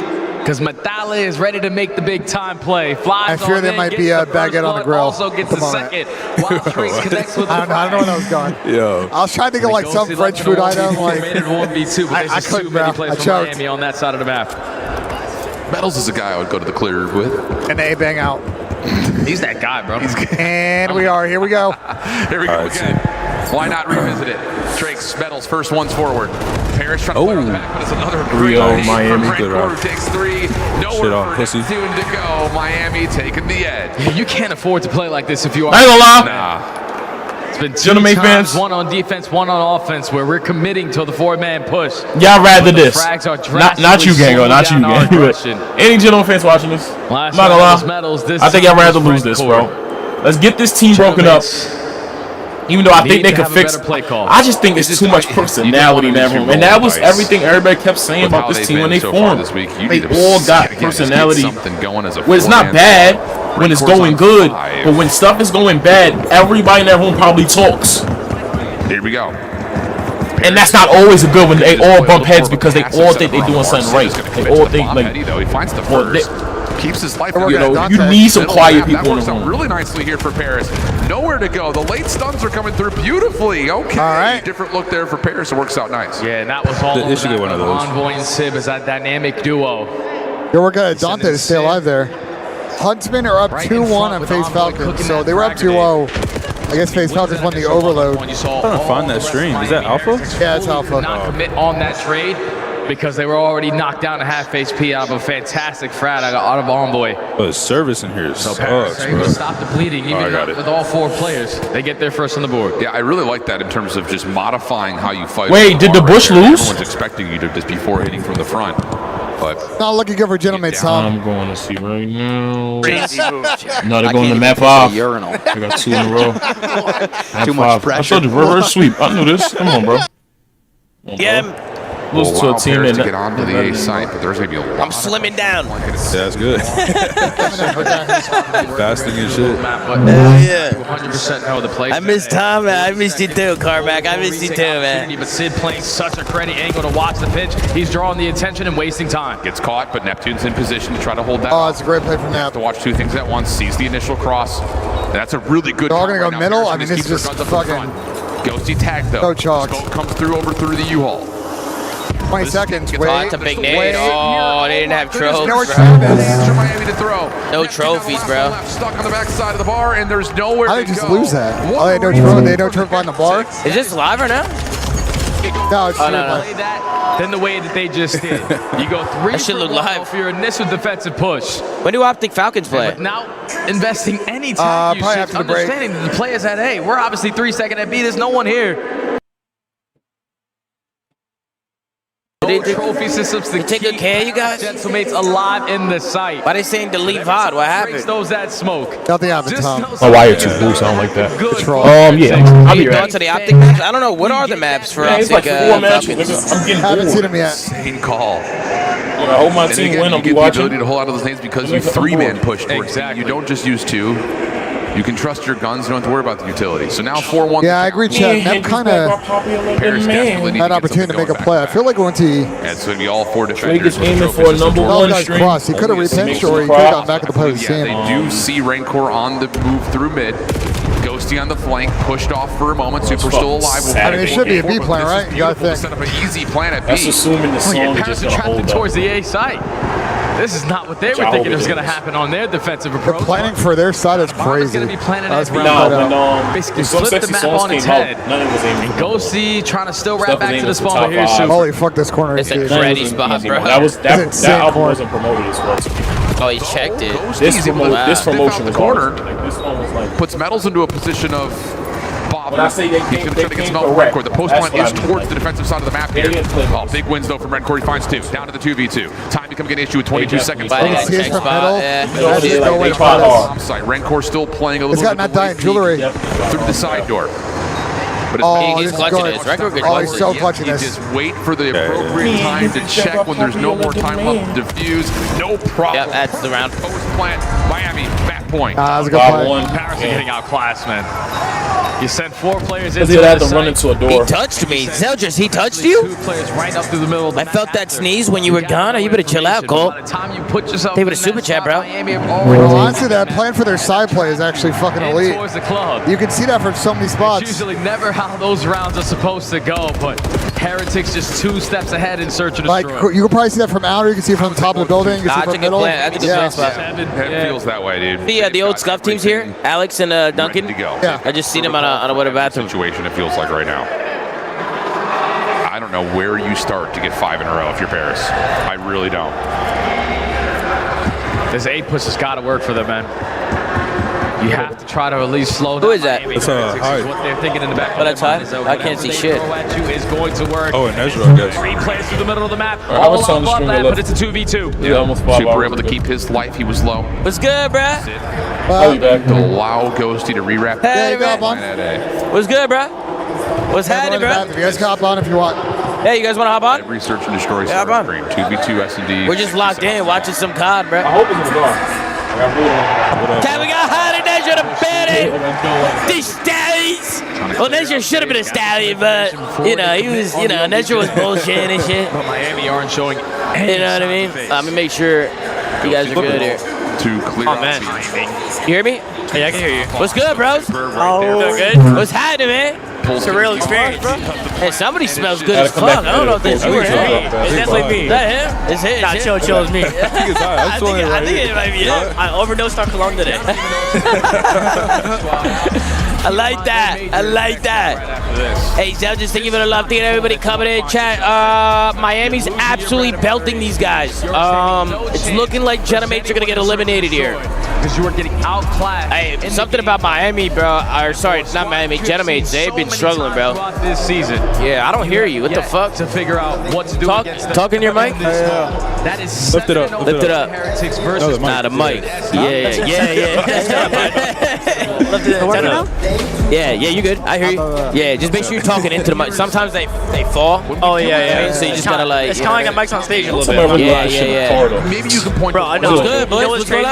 Because Mathala is ready to make the big time play. Flies I fear there might be a baguette on the grill. Also gets a second. Wild Streak connects with the I don't know where that was going. Yo. I was trying to think of like some French food item. Like, rated 1v2, but I couldn't, bro. plays I for choked. Miami on that side of the map. Metals is a guy I would go to the clear with. And they bang out. He's that guy, bro. And we are. Here we go. Here we go again. Why not revisit it? Drakes, Metals, first one's forward. Paris trying to play on the back, but it's another great lead Miami. from Good Rancor, who takes 3. Nowhere for pussy. Neptune to go. Miami taking the edge. You can't afford to play like this if you are. I ain't gonna lie. Nah. It's been 2 Gentlemen times, fans. one on defense, one on offense, where we're committing to the 4-man push. Y'all rather this. Frags are Not you, Gango. Not you, Gango. Any gentleman fans watching this? I'm not gonna lie. I think I'd rather lose this, bro. Let's get this team broken up. Even though I think they could fix it. I just think it's too much personality in that room. And that was everything everybody kept saying about this team when they formed. They all got personality. Well, it's not bad when it's going good, but when stuff is going bad, everybody in that room probably talks. Here we go. And that's not always a good when they all bump heads because they all think they're doing something right. They all think like, he finds the first. Keeps his life. You know, you need some quiet people in the room. That works out really nicely here for Paris. Nowhere to go. The late stuns are coming through beautifully. Okay. All right. Different look there for Paris. It works out nice. Yeah, and that was all They should get one of those. Envoy and Sib as that dynamic duo. You're working at Dante to stay alive there. Huntsmen are up 2-1 on FaZe Falcons, so they were up 2-0. I guess FaZe Falcons won the overload. I'm trying to find that stream. Is that Alpha? Yeah, it's Alpha. Not commit on that trade because they were already knocked down to half HP out of a fantastic frat out of Envoy. Oh, the service in here So sucks, Paris able bro. to stop the bleeding even with all 4 players. They get there first on the board. Yeah, I really like that in terms of just modifying how you fight. Wait, did the Bush lose? Everyone's expecting you to just before hitting from the front. But Not looking good for gentlemen, Tom. I'm going to see right now. Crazy move. No, they're going to map 5. I got 2 in a row. Too much pressure. I told you, reverse sweep. I knew this. Come on, bro. Yeah. Lose to a team to that get onto the A site, but there's gonna be a lot. I'm slimming down. That's good. Fasting and shit. Yeah. 100% know the play. I missed Tom, man. I missed you too, Carmack. I missed you too, man. But Sid playing such a credit angle to watch the pitch. He's drawing the attention and wasting time. Gets caught, but Neptune's in position to try to hold that. Oh, it's a great play from Nep. To watch 2 things at once. Sees the initial cross. That's a really good. They're all gonna right go now. middle. Paris I mean, just this is keeps just their guns up in fucking. front. Ghosty tag though. Go Chalks. Scope comes through through the U-Haul. 20 seconds. Gets Wait. hot. It's a big nade. Oh, they didn't have trophies, Nowhere bro. Travis. Miami to throw. No trophies, bro. Stuck on the back side of the bar, and there's nowhere How to did they just go. lose that? Oh, they no trophy on the bar? Is this live or no? No, it's Oh, no, Play that than the way that they just did. You go 3 That should for look 1 live. for your initial defensive push. When do Optic Falcons play? Without investing any probably time usage, after the break. understanding that the players at A, we're obviously 3 second at B. There's no one here. Trophy systems to take good care, you guys. Gentlemates alive in the site. Why they saying delete VOD? What happened? Those that smoke. Nothing happened, Tom. My wire too loose. I don't like that. Yeah. I'll be Going right. to the Optic maps? I don't know. What are the maps for Yeah, it's Optic like 4 matches. Falcons? Nigga. I'm getting Haven't seen bored. them yet. Insane call. I hope my And team again, win. you I'll be get the watching. ability to hold out of those lanes because you I'm 3-man bored. push towards Exactly. You don't just use 2. You can trust your guns. You don't have to worry about the utility. So now 4-1. Yeah, I agree, Chad. Nep kind of Paris desperately need had to get opportunity to something make a going play. I back. feel like once he And it's going to be all 4 Drake defenders. is with aiming trophy for a systems. number all 1 guys string. crossed, he could have repinched or he could have gone back to the play with the Yeah, same. they do see Rancor on the move through mid. Ghosty on the flank, pushed off for a moment. Super still alive. I mean, it should be a B plan, right? You gotta think. Set up an easy plan at B. That's assuming the song is Paris just are gonna trapped hold towards up. the A site. This is not what they Which were I thinking hope was it going to is. happen on their defensive approach. Planning for their side is crazy. Going to be planning That's at round round. cut out. Basically Some flip the sexy map songs on its came out, head. none of it was aiming for Ghosty trying to still wrap Stuff back is to the aiming for spawn, but top here's 5. Super. Holy fuck, this corner is It's a huge. Freddy spot, bro. That It's insane album corner. wasn't promoted as well to me. Oh, he checked it. This promotion the was corner. hard. Like, this one was like. Puts Metals into a position of Bob. When I say they He's came- going to they try to get came some correct. Redcore. The post That's point what is I mean. towards the defensive side of the map here. They didn't play Oh, big wins though from Redcore. He finds 2. Down to the 2v2. Time becoming an issue with 22 seconds. But Let's see it check from spot. middle. Yeah. That's They just no way to tried fight hard. us. Side. Rancor still playing a It's little got bit not of the dying way jewelry. through the side door. But Oh, He's this is clutching good. this. Record good Oh, he's clutching so this. clutching you this. just wait for the appropriate time to check when there's no more time left to defuse. No problem. Yep, that's the round. Post plant, Miami, back point. That was a good Bob play. won. Paris are getting outclassed, man. You sent 4 players in. Because he'd have to run into a door. He touched me. Zeldris, he touched you? 2 players right up through the middle of the I felt that sneeze when you were gone. Oh, you better chill out, Cole. By the time you put yourself They in would have super chat, bro. Well, honestly, that plan for their side play is actually fucking elite. towards the club. You can see that from so many It's spots. usually never how those rounds are supposed to go, but Heretics just 2 steps ahead in search of Like, destroy. you can probably see that from outer. You can see it from the top of the building. You can see it from the middle. That's a good plan spot. It feels that way, dude. The old Scuff teams here, Alex and Duncan. To go. Yeah. I just seen him on a water bathroom. Situation it feels like right now. I don't know where you start to get 5 in a row if you're Paris. I really don't. This 8 push has got to work for them, man. You have to try to at least slow down. Who is that? It's what they're thinking in the back. Oh, that's high? I can't see shit. Is going to work. Oh, and Ezra, I guess. 3 players through the middle of the map. I was on the stream, But it's a 2v2. Yeah, almost 5 Super hours able to ago. keep his life. He was low. What's good, bruh? I'll be back. Allow Ghosty to re-wrap. Hey, you got man. on. What's good, bruh? What's happening, bruh? You guys can hop on if you want. Hey, you guys want to hop on? Research and destroy Yeah, server screen. 2v2 S&D. We're just locked in, watching some COD, bruh. I hope it's in the bar. Okay, we got Hot and Nezra to bet it. These stallions. Well, Nezra should have been a stallion, but, you know, he was, you know, Nezra was bullshitting and shit. But Miami aren't showing You know what I mean? I'm going to make sure you guys are good here. To clear Oh, man. You hear me? Yeah, I can hear you. What's good, bros? Oh, good. What's happening, man? Surreal experience, bro. Hey, somebody smells good as fuck. I don't know if that's you or him. It's definitely me. Is that him? It's him. Nah, chill, it's me. I think it's high. I think it might be it. I overdosed on cologne today. I like that. I like that. Hey, Zeldris, thank you for the love. Thank you to everybody coming in. Chat. Miami's absolutely belting these guys. It's looking like Genamates are going to get eliminated here. Because you are getting outclassed. Hey, something about Miami, bro. Or sorry, it's not Miami. Genamates. They've been struggling, bro. This season. Yeah, I don't hear you. What the fuck? To figure out what to do against them. Talk in your mic? That is Lift it up. Lift it up. Heretics versus Nah, the mic. Yeah. Lift it up. Yeah, you good. I hear you. Yeah, just make sure you're talking into the mic. Sometimes they fall. Oh, yeah. So you just gotta like. It's kind of like a mics on stage a little bit. Yeah. Maybe you can point Bro, I know. What's good, boys? You know what's crazy?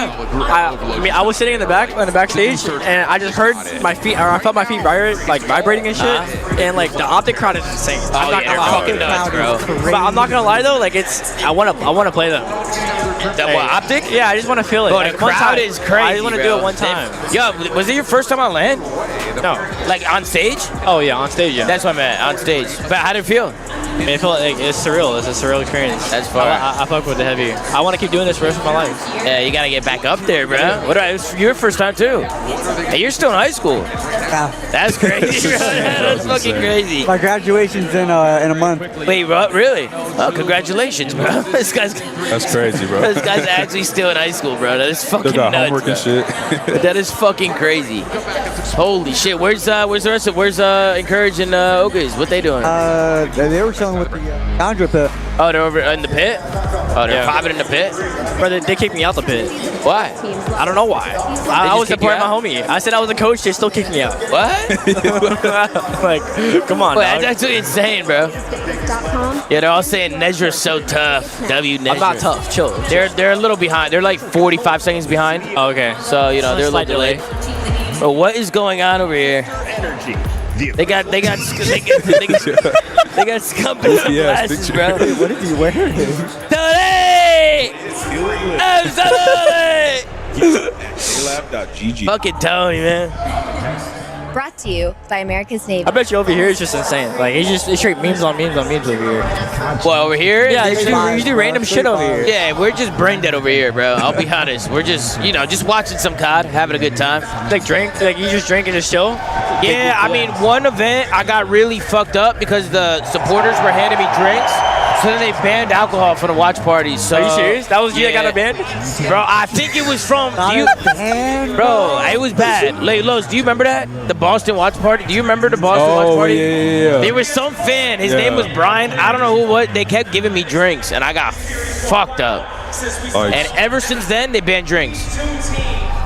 I mean, I was sitting in the backstage, and I just heard my feet, or I felt my feet vibrating and shit. And like the Optic crowd is insane. I'm not gonna lie. fucking nuts, bro. But I'm not gonna lie though, like I wanna play them. That what, Optic? Yeah, I just want to feel it. Bro, like, the one crowd time. is crazy. I just want to do it one time. Yo, was it your first time on land? No. Like on stage? Oh yeah, on stage. Yeah. That's what I meant, on stage. But how did it feel? I mean, I feel like it's surreal. It's a surreal experience. That's fire. I fuck with the heavy. I want to keep doing this for the rest of my life. Yeah, you gotta get back up there, bro. What? It was your first time too. Hey, you're still in high school. Yeah. That's crazy. That's fucking crazy. My graduation's in a month. Wait, bro, really? Oh, congratulations, bro. This guy's. That's crazy, bro. This guy's actually still in high school, bro. That is fucking Still got nuts. homework Bro. and shit. That is fucking crazy. Holy shit. Where's the rest of Encourage and Ogas? What they doing? They were chilling with the Andra pit. Oh, they're over in the pit? Oh, they're popping in the pit? Bro, they kicked me out the pit. Why? I don't know why. I was supporting my homie. I said I was a coach. They still kicked me out. What? Like, come on. Wait, dog. that's actually insane, bro. Yeah, they're all saying Nezra's so tough. W Nezra. I'm not tough. Chill. They're a little behind. They're like 45 seconds behind. Oh, okay. So, you know, they're a little delayed. But what is going on over here? They got scumpers and glasses, bro. What is he wearing? Tony! GG. Fucking Tony, man. Brought to you by America's Navy. I bet you over here it's just insane. Like, it's straight memes on memes over here. What, over here? Yeah, you do random shit over here. Yeah, we're just brain dead over here, bro. I'll be honest. We're just, you know, just watching some COD, having a good time. Like, like you just drink and just chill? Yeah, I mean, one event I got really fucked up because the supporters were handing me drinks. So then they banned alcohol for the watch parties. So, are you serious? That was you that got a ban? Bro, I think it was from you. Bro, it was bad. Like, Los, do you remember that? The Boston watch party? Do you remember the Boston watch party? Yeah. There was some fan. His name was Brian. I don't know who what. They kept giving me drinks, and I got fucked up. And ever since then, they banned drinks.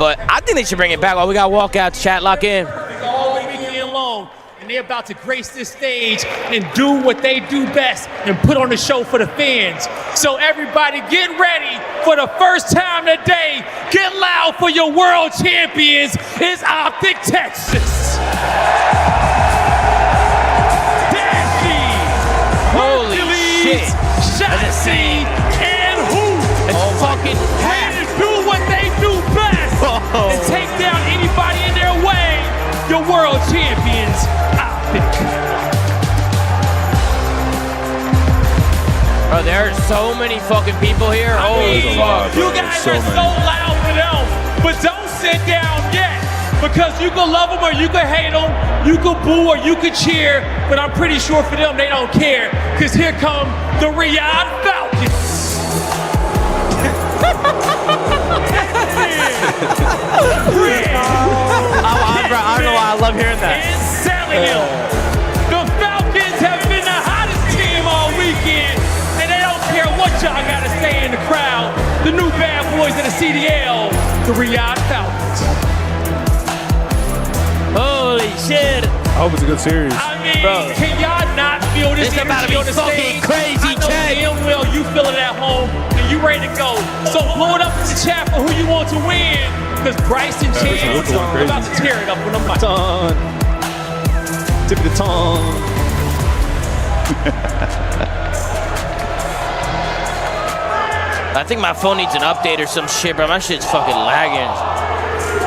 But I think they should bring it back. While we got walkouts, chat, lock in. Leave me alone. and they're about to grace this stage and do what they do best and put on a show for the fans. So everybody get ready for the first time today. Get loud for your world champions. It's Optic Texas. Dashy, Holy shit. SHOTZZY, and huke. It's fucking ready to do what they do best and take down anybody in their way. Your world champions, Optic. Bro, there are so many fucking people here. Holy fuck. You guys are so loud for them, but don't sit down yet. Because you can love them or you can hate them, you can boo or you can cheer, but I'm pretty sure for them they don't care. Because here come the Riyadh Falcons. I don't know why I love hearing that. And cellium. The Falcons have been the hottest team all weekend, and they don't care what y'all got to say in the crowd. The new bad boys of the CDL, the Riyadh Falcons. Holy shit. I hope it's a good series. I mean, bro, can y'all not feel this It's about to be energy on the fucking stage? crazy, I know Chad. damn well you feel it at home and you ready to go. So blow it up in the chat for who you want to win. Because Bryce and Chance are about to tear it up with a mic. Tip of the tongue. I think my phone needs an update or some shit, bro. My shit's fucking lagging.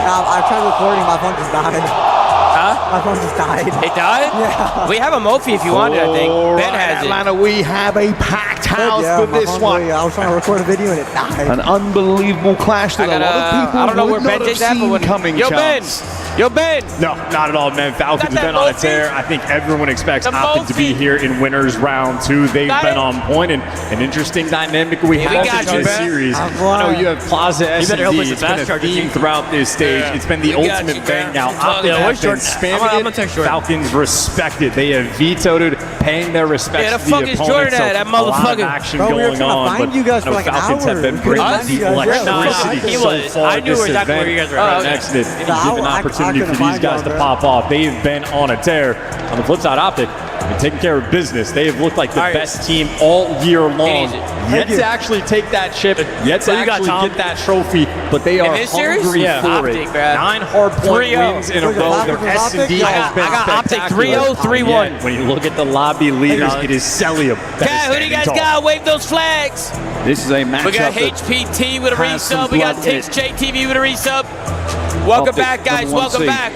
I tried recording, my phone just died. Huh? My phone just died. It died? Yeah. We have a Mophie if you want it, I think. Ben has it. Atlanta, we have a packed house for my this phone one. really- I was trying to record a video and it died. An unbelievable clash that a lot of people I don't know where would Ben not have is at, but seen when coming. Yo, Ben! Chance. Yo, Ben! No, not at all, man. Falcons Got have been that on a Mophie? tear. I think everyone expects The Optic to be Mophie. here in winners round 2. They've Got been it. on point, and an interesting dynamic we Yeah, we have got in you, this bro. series. I'm I know flying. you have Plaza You better hope S&D. it's a It's been fast a charger, theme G. throughout this stage. Yeah. It's been the We got ultimate you, bang. bro. Now, Yeah, Optic where's has been Jordan? spamming I'm it. gonna text Jordan. Falcons respect it. They have vetoed it, paying their respects Yeah, to the fuck the is opponent. Jordan at? That A lot of motherfucker. action Bro, we were going trying to on, find but you guys I know for like an Falcons have hour. been We couldn't bringing find the you guys. electricity He so was. far I knew this exactly where event. you guys were Right at. next to it. I- Give an I opportunity couldn't for these find guys y'all, to bro. pop off. They have been on a tear. On the flip side, Optic have been taking care of business. They have looked like the All right. best team all year long. Easy. Yet to actually take that chip, yet to What you got, actually Tom? get that trophy, but they are this series? hungry Yeah. for Optic, it. bruh. 9 hard point 3-0. wins in a Look at row. Optic Their with S&D Optic. has been I got Optic spectacular. 3-0, 3-1. Yet, when you look at the lobby leaders, it is Cellium. that Yeah, is who do you guys standing tall. got? Wave those flags. This is a matchup We got that HPT with a has some resub. We got blood in it. Tix JTV with a resub. Welcome Optic, back, guys. number one Welcome seed. back.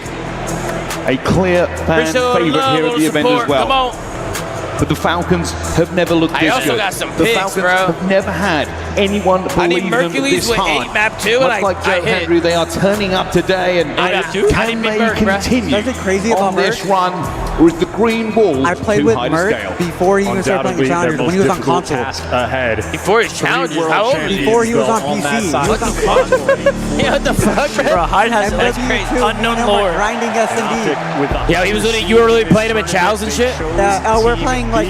a clear fan Appreciate all the favorite love, here all at the the event support. as well. Come on. But the Falcons have never looked I this also good. got some the picks, Falcons bro. have never had anyone I need believe in them Mercules this with hard. 8 map 2, and Much like I Joe hit. Henry, they are turning up today, and I got 2. I can need big they Merc, bro. continue That's what's crazy on about this Merc. run, or is the green wall I played too with high to Merc scale? before he even started playing Undoubtedly, Challengers, their when he was most on difficult console. task ahead. Before his challenges, World how old was champions he? Before he was on built PC. that He was on side. console. Yeah, what the fuck, bro? Hyde has that's MW2, crazy. me Unknown and him lore. were grinding S&D. Yeah, he was literally, you were really playing him at Chows and shit? We're playing like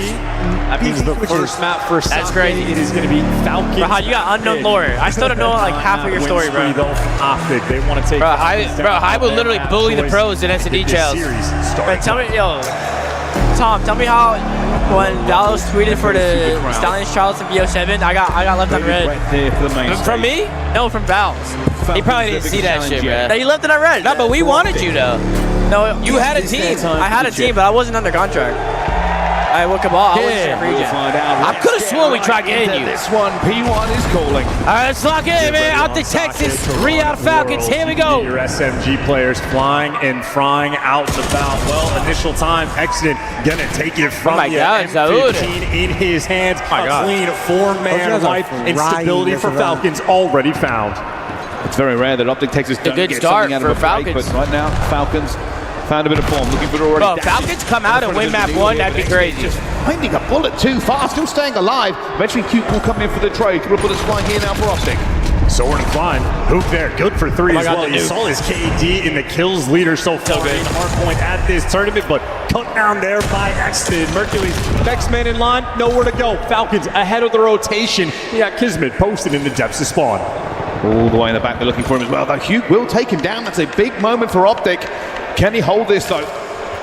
That means the switches. first map for That's Southgate, crazy. it is going to be Falcons. Bro, Hyde, you got unknown lore. I still don't know like half of your story, bro. Optic. They want to take Bro, Hyde will literally bully the pros in S&D Chows. But tell me, yo, Tom, tell me how when Dallas tweeted for the Stallions Charles in BO7, I got left on red. From me? No, from Val's. He probably didn't see that shit, bro. No, you left it on red. No, but we wanted you though. No, you had a team. I had a team, but I wasn't under contract. I woke up all. I wasn't free agent. I could have sworn we tried getting you. This one, P1 is calling. All right, let's lock in, man. Out to Texas, Riyadh Falcons. Here we go. Your SMG players flying and frying out and about. Well, initial time, Exton gonna take it from you. M15 in his hands. A clean 4-man life and stability for Falcons already found. It's very rare that Optic Texas don't good get start something out for of a break, Falcons. but right now, Falcons found a bit of form, looking for already. Bro, Falcons come out and win map 1, that'd be crazy. Just finding a bullet too fast, still staying alive. Eventually, Huke will come in for the trade. Couple of bullets flying here now for Optic. Soaring and flying. Huke there, good for 3 as well. You saw his KD in the kills leader so far in hardpoint at this tournament, but cut down there by Exton. Mercules, next man in line, nowhere to go. Falcons ahead of the rotation. Yeah, Kismet posted in the depths of spawn. All the way in the back, they're looking for him as well. But Huke will take him down. That's a big moment for Optic. Can he hold this though?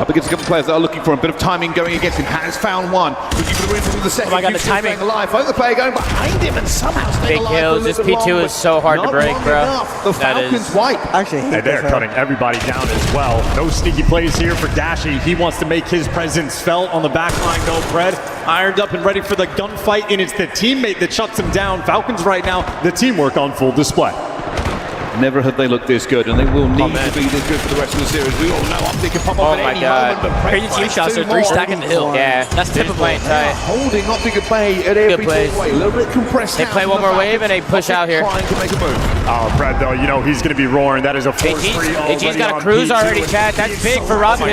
Up against a couple of players that are looking for a bit of timing going against him. Has found one. Looking for the win from the second. Oh my God, the timing. Alive. Other player going behind him and somehow staying alive. Big kills. This P2 is so hard to break, bro. The Falcons wipe. Actually, and they're cutting everybody down as well. No sneaky plays here for Dashy. He wants to make his presence felt on the back line. No Pred. Ironed up and ready for the gunfight, and it's the teammate that shuts him down. Falcons right now, the teamwork on full display. Never have they looked this good, and they will need to be this good for the rest of the series. We all know Optic can pop up at any moment, but crazy team shots are 3 stacking the hill. Yeah, that's typical. Holding Optic at play at every way. A little bit compressed. They play one more wave and they push out here. Trying to make a move. Oh, Pred, though, you know he's going to be roaring. That is a force-free already. AG's got a cruise already, Chad. That's big for Rocket. He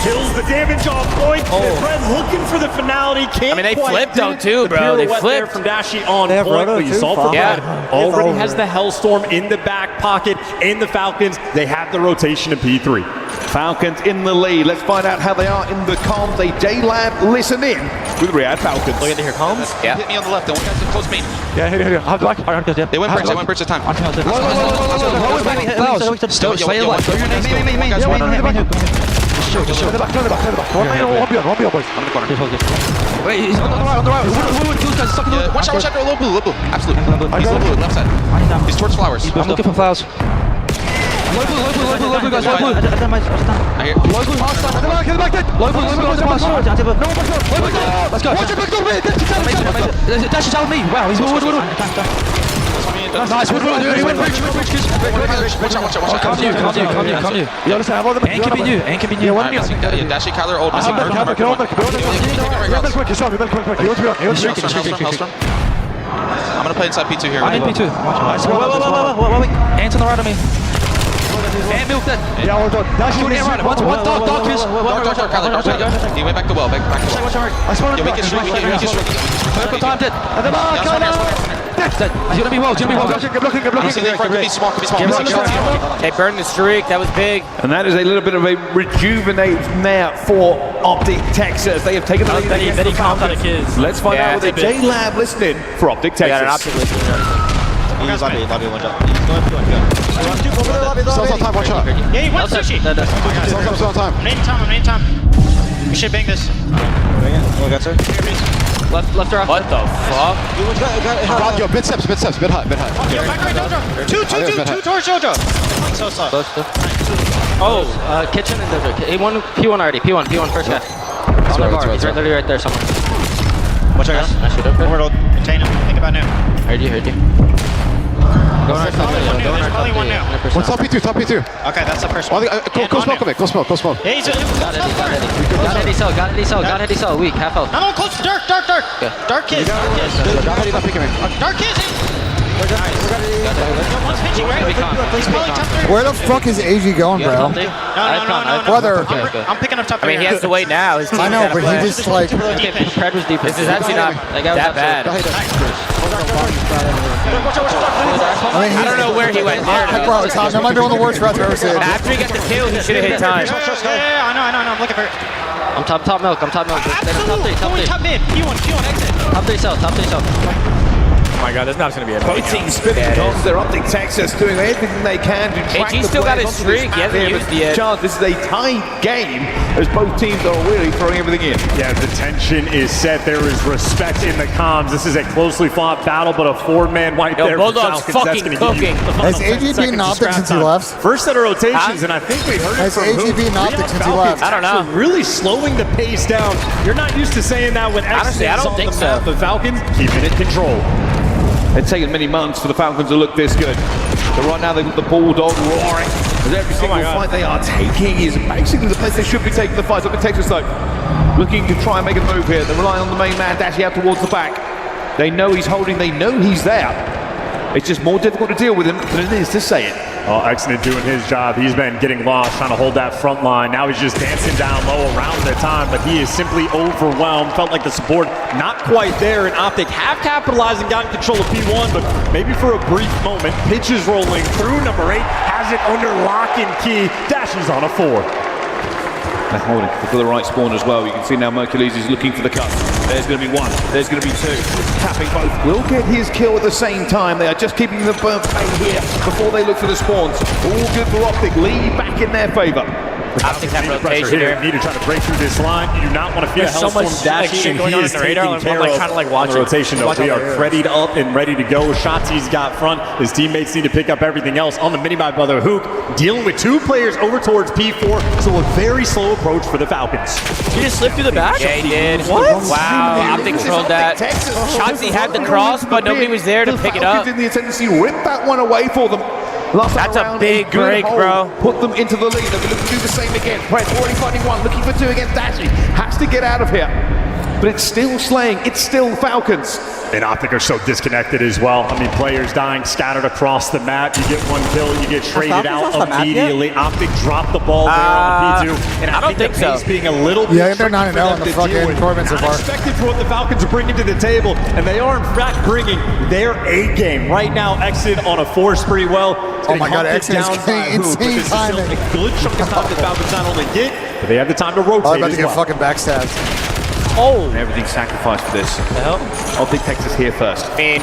kills the damage off point. Pred looking for the finality. I mean, they flipped though too, bro. They flipped from Dashy on point, but you saw for Pred. Already has the Hellstorm in the back pocket. In the Falcons, they have the rotation of P3. Falcons in the lead. Let's find out how they are in the comms. A J-Lab listen in with Riyadh Falcons. Look at the here comms. Yeah. Hit me on the left. The one guy's in close main. Yeah, hit. They went bridge at a time. Still, throw your name. Just shoot. One B, boys. I'm in the corner. Wait, he's on the right. Watch out, low blue. Absolutely. He's low blue, left side. He's towards flowers. I'm looking for flowers. Low blue, guys, low blue. I hear. Low blue, Low blue, let's go. Watch your back door, man. Dash is out me. Wow, he's wood. Nice, wood. He went bridge. Watch out. Calm you. You understand? And can be new. Yeah, Dashy, Kyler, old. I'm gonna play inside P2 here. I'm in P2. Wait. Ants on the right of me. And milk that. Yeah, well done. Dash is right. One dark is. Dark, Kyler. He went back to well. I spawned him. We can shrink. Purple time dead. And the mark, He's gonna be well. Blocking. They burned the streak. That was big. And that is a little bit of a rejuvenate now for Optic Texas. They have taken the lead against the Falcons. Let's find out with a J-Lab listening for Optic Texas. Got an Optic listening. He's lobby, one shot. Still time, watch out. Yeah, he went sushi. Still on time. Main time. We should bang this. Oh, got sir. Left or off. What the fuck? Yo, bit steps, bit high. Yo, back right, Dojo. Two towards Dojo. So soft. Oh, kitchen and Dojo. P1 already. P1 first guy. On the bar. He's literally right there somewhere. Watch out, guys. I shoot up there. Overload. Contain him. Think about new. Heard you. There's probably one new. What's top P2? Okay, that's the first one. Go smoke. Yeah, he's Got Eddie Cell. Weak. Half health. I'm on close. Dark. Dark kids. Where the fuck is AG going, bro? No. Brother. I'm picking up top. I mean, he has to wait now. I know, but he just like. Pred was deep. This is actually not that bad. I don't know where he went there. Bro, that might be one of the worst routes I've ever seen. After he got the kill, he should have hit time. Yeah, I know. I'm looking for it. I'm top milk. Absolutely. Top mid. P1 exit. Top 3 south. Oh my God, there's not going to be a Both teams spinning comms. They're Optic Texas doing everything they can to track the still got his players streak. He hasn't used it yet. Chance, this is a tight game as both teams are really throwing everything in. Yeah, the tension is set. There is respect in the comms. This is a closely fought battle, but a 4-man wipe there. Bulldog's fucking cooking. Has AG beaten Optic since he left? First set of rotations, and I think we heard it from Has AG beaten Optic since he left? I don't know. Really slowing the pace down. You're not used to saying that when honestly, I don't think so. The Falcons keeping it control. It's taken many months for the Falcons to look this good. But right now they've got the Bulldog roaring. As every single fight they are taking is basically the place they should be taking the fight. Up in Texas though, looking to try and make a move here. They're relying on the main man, Dashy out towards the back. They know he's holding, they know he's there. It's just more difficult to deal with him than it is to say it. Oh, Excellent doing his job. He's been getting lost, trying to hold that front line. Now he's just dancing down low around the time, but he is simply overwhelmed. Felt like the support not quite there, and Optic have capitalized and gotten control of P1, but maybe for a brief moment. Pitch is rolling through number 8, has it under lock and key. Dashy's on a 4. They're holding for the right spawn as well. You can see now Mercules is looking for the cut. There's going to be one. There's going to be two. Tapping both. Will get his kill at the same time. They are just keeping the burn play here before they look for the spawns. All good for Optic. Lead back in their favor. Optic have rotation here. Need to try to break through this line. You do not want to feed a Hellstorm Dashy, and he is taking care of the rotation. Though we are readied up and ready to go. SHOTZZY's got front. His teammates need to pick up everything else on the mini-map by the huke. Dealing with 2 players over towards P4, so a very slow approach for the Falcons. He just slipped through the back? Yeah, he did. What? Wow, Optic controlled that. SHOTZZY had the cross, but nobody was there to pick it up. In the tendency rip that one away for them. That's a big break, bro. Put them into the lead. They're going to do the same again. Press already finding one, looking for 2 against Dashy. Has to get out of here. But it's still slaying. It's still Falcons. And Optic are so disconnected as well. I mean, players dying scattered across the map. You get 1 kill, you get traded out immediately. Optic dropped the ball there on the P2. And I don't think so. Being a little bit they're 9-0 in the fucking tournament so far. Unexpected for what the Falcons are bringing to the table, and they are in fact bringing their A game. Right now, Exit on a force pretty well. Oh my God, Exit is getting insane timing. A good chunk of time the Falcons not only get, but they have the time to rotate. I'm about to get fucking backstabbed. Oh! And everything sacrificed for this. Optic takes us here first. I mean,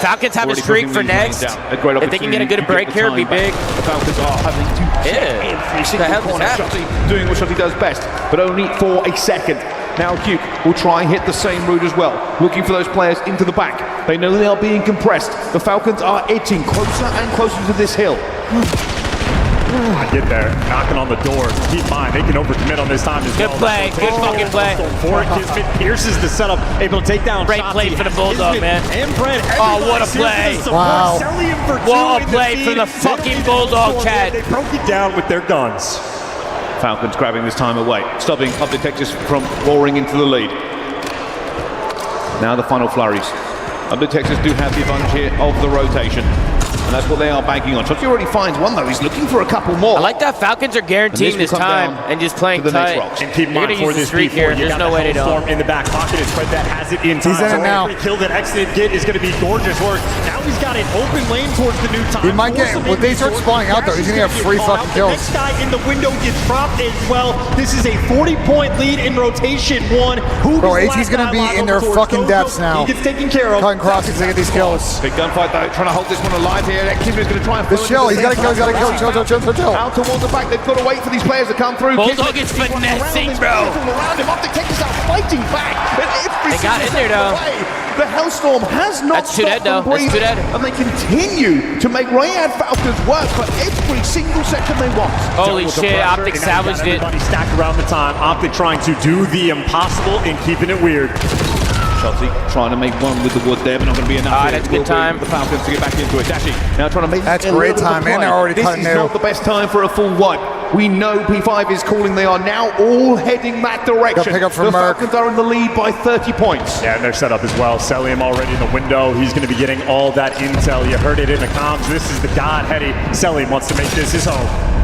Falcons have a streak for next. If they can get a good break here, it'd be big. The Falcons are having to check every single corner. SHOTZZY doing what SHOTZZY does best, but only for a second. Now huke will try and hit the same route as well, looking for those players into the back. They know they are being compressed. The Falcons are edging closer and closer to this hill. I get there, knocking on the door. Keep in mind, they can overcommit on this time as well. Good play, good fucking play. Kismet pierces the setup, able to take down Great play for the Bulldog, man. And Brent, oh, what a play. Wow. What a play for the fucking Bulldog, Chad. They broke it down with their guns. Falcons grabbing this time away, stopping Optic Texas from roaring into the lead. Now the final flurries. Optic Texas do have the advantage here of the rotation. And that's what they are banking on. SHOTZZY already finds one though. He's looking for a couple more. I like that Falcons are guaranteeing this time and just playing tight. And keep in mind for this streak here, there's no way they don't. In the back pocket is Fred that has it in time. He's in it now. Every kill that Exit get is going to be gorgeous work. Now he's got an open lane towards the new time. He might get, when they start spawning out though, he's going to have 3 fucking kills. The next guy in the window gets dropped as well. This is a 40-point lead in rotation 1. Bro, AT's going to be in their fucking depths now. He gets taken care of. Cutting crosses to get these kills. Big gunfight though, trying to hold this one alive here. Kismet is going to try and this chill, he's got to kill, chill. Out towards the back, they've got to wait for these players to come through. Bulldog is finessing, bro. Around him, Optic Texas are fighting back. They got in there though. The Hellstorm has not stopped them breathing, and they continue to make Rayad Falcons work for every single second they want. Holy shit, Optic salvaged it. Everybody stacked around the time. Optic trying to do the impossible and keeping it weird. SHOTZZY trying to make one with the wood there, but not going to be enough. That's good time. The Falcons to get back into it. Dashy now trying to make. That's great time, man. They're already cutting This is not the best time for a full wipe. We know P5 is calling. They are now all heading that direction. Pick up from the Merc. Falcons are in the lead by 30 points. Yeah, and they're set up as well. cellium already in the window. He's going to be getting all that intel. You heard it in the comms. This is the God-heady. cellium wants to make this his home.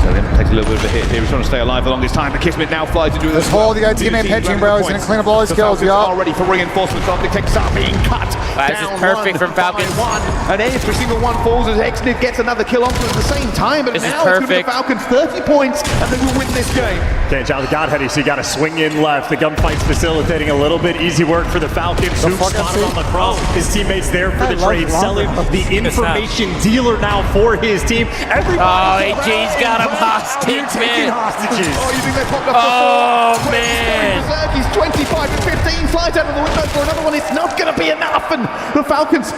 cellium takes a little bit of a hit here. He's trying to stay alive the longest time. The Kismet now flies into this. Whole the teammate pitching, bro. He's going to clean up all his kills, y'all. Already for reinforcements. Optic Texas are being cut. This is perfect from Falcons. And every single one falls as Exnid gets another kill onto at the same time. But this now is it's going to be the Falcons 30 points, and they will win this game. Okay, John, the God-heady, so you got to swing in left. The gunfight's facilitating a little bit. Easy work for the Falcons. Who spotted on the cross. His teammates there for the trade. cellium, the information dealer now for his team. Everybody. Oh, AJ's got him hostage, man. Hostages. Oh, you think they popped up oh man. He's 25 and 15. Flies out of the window for another one. It's not going to be enough. And the Falcons,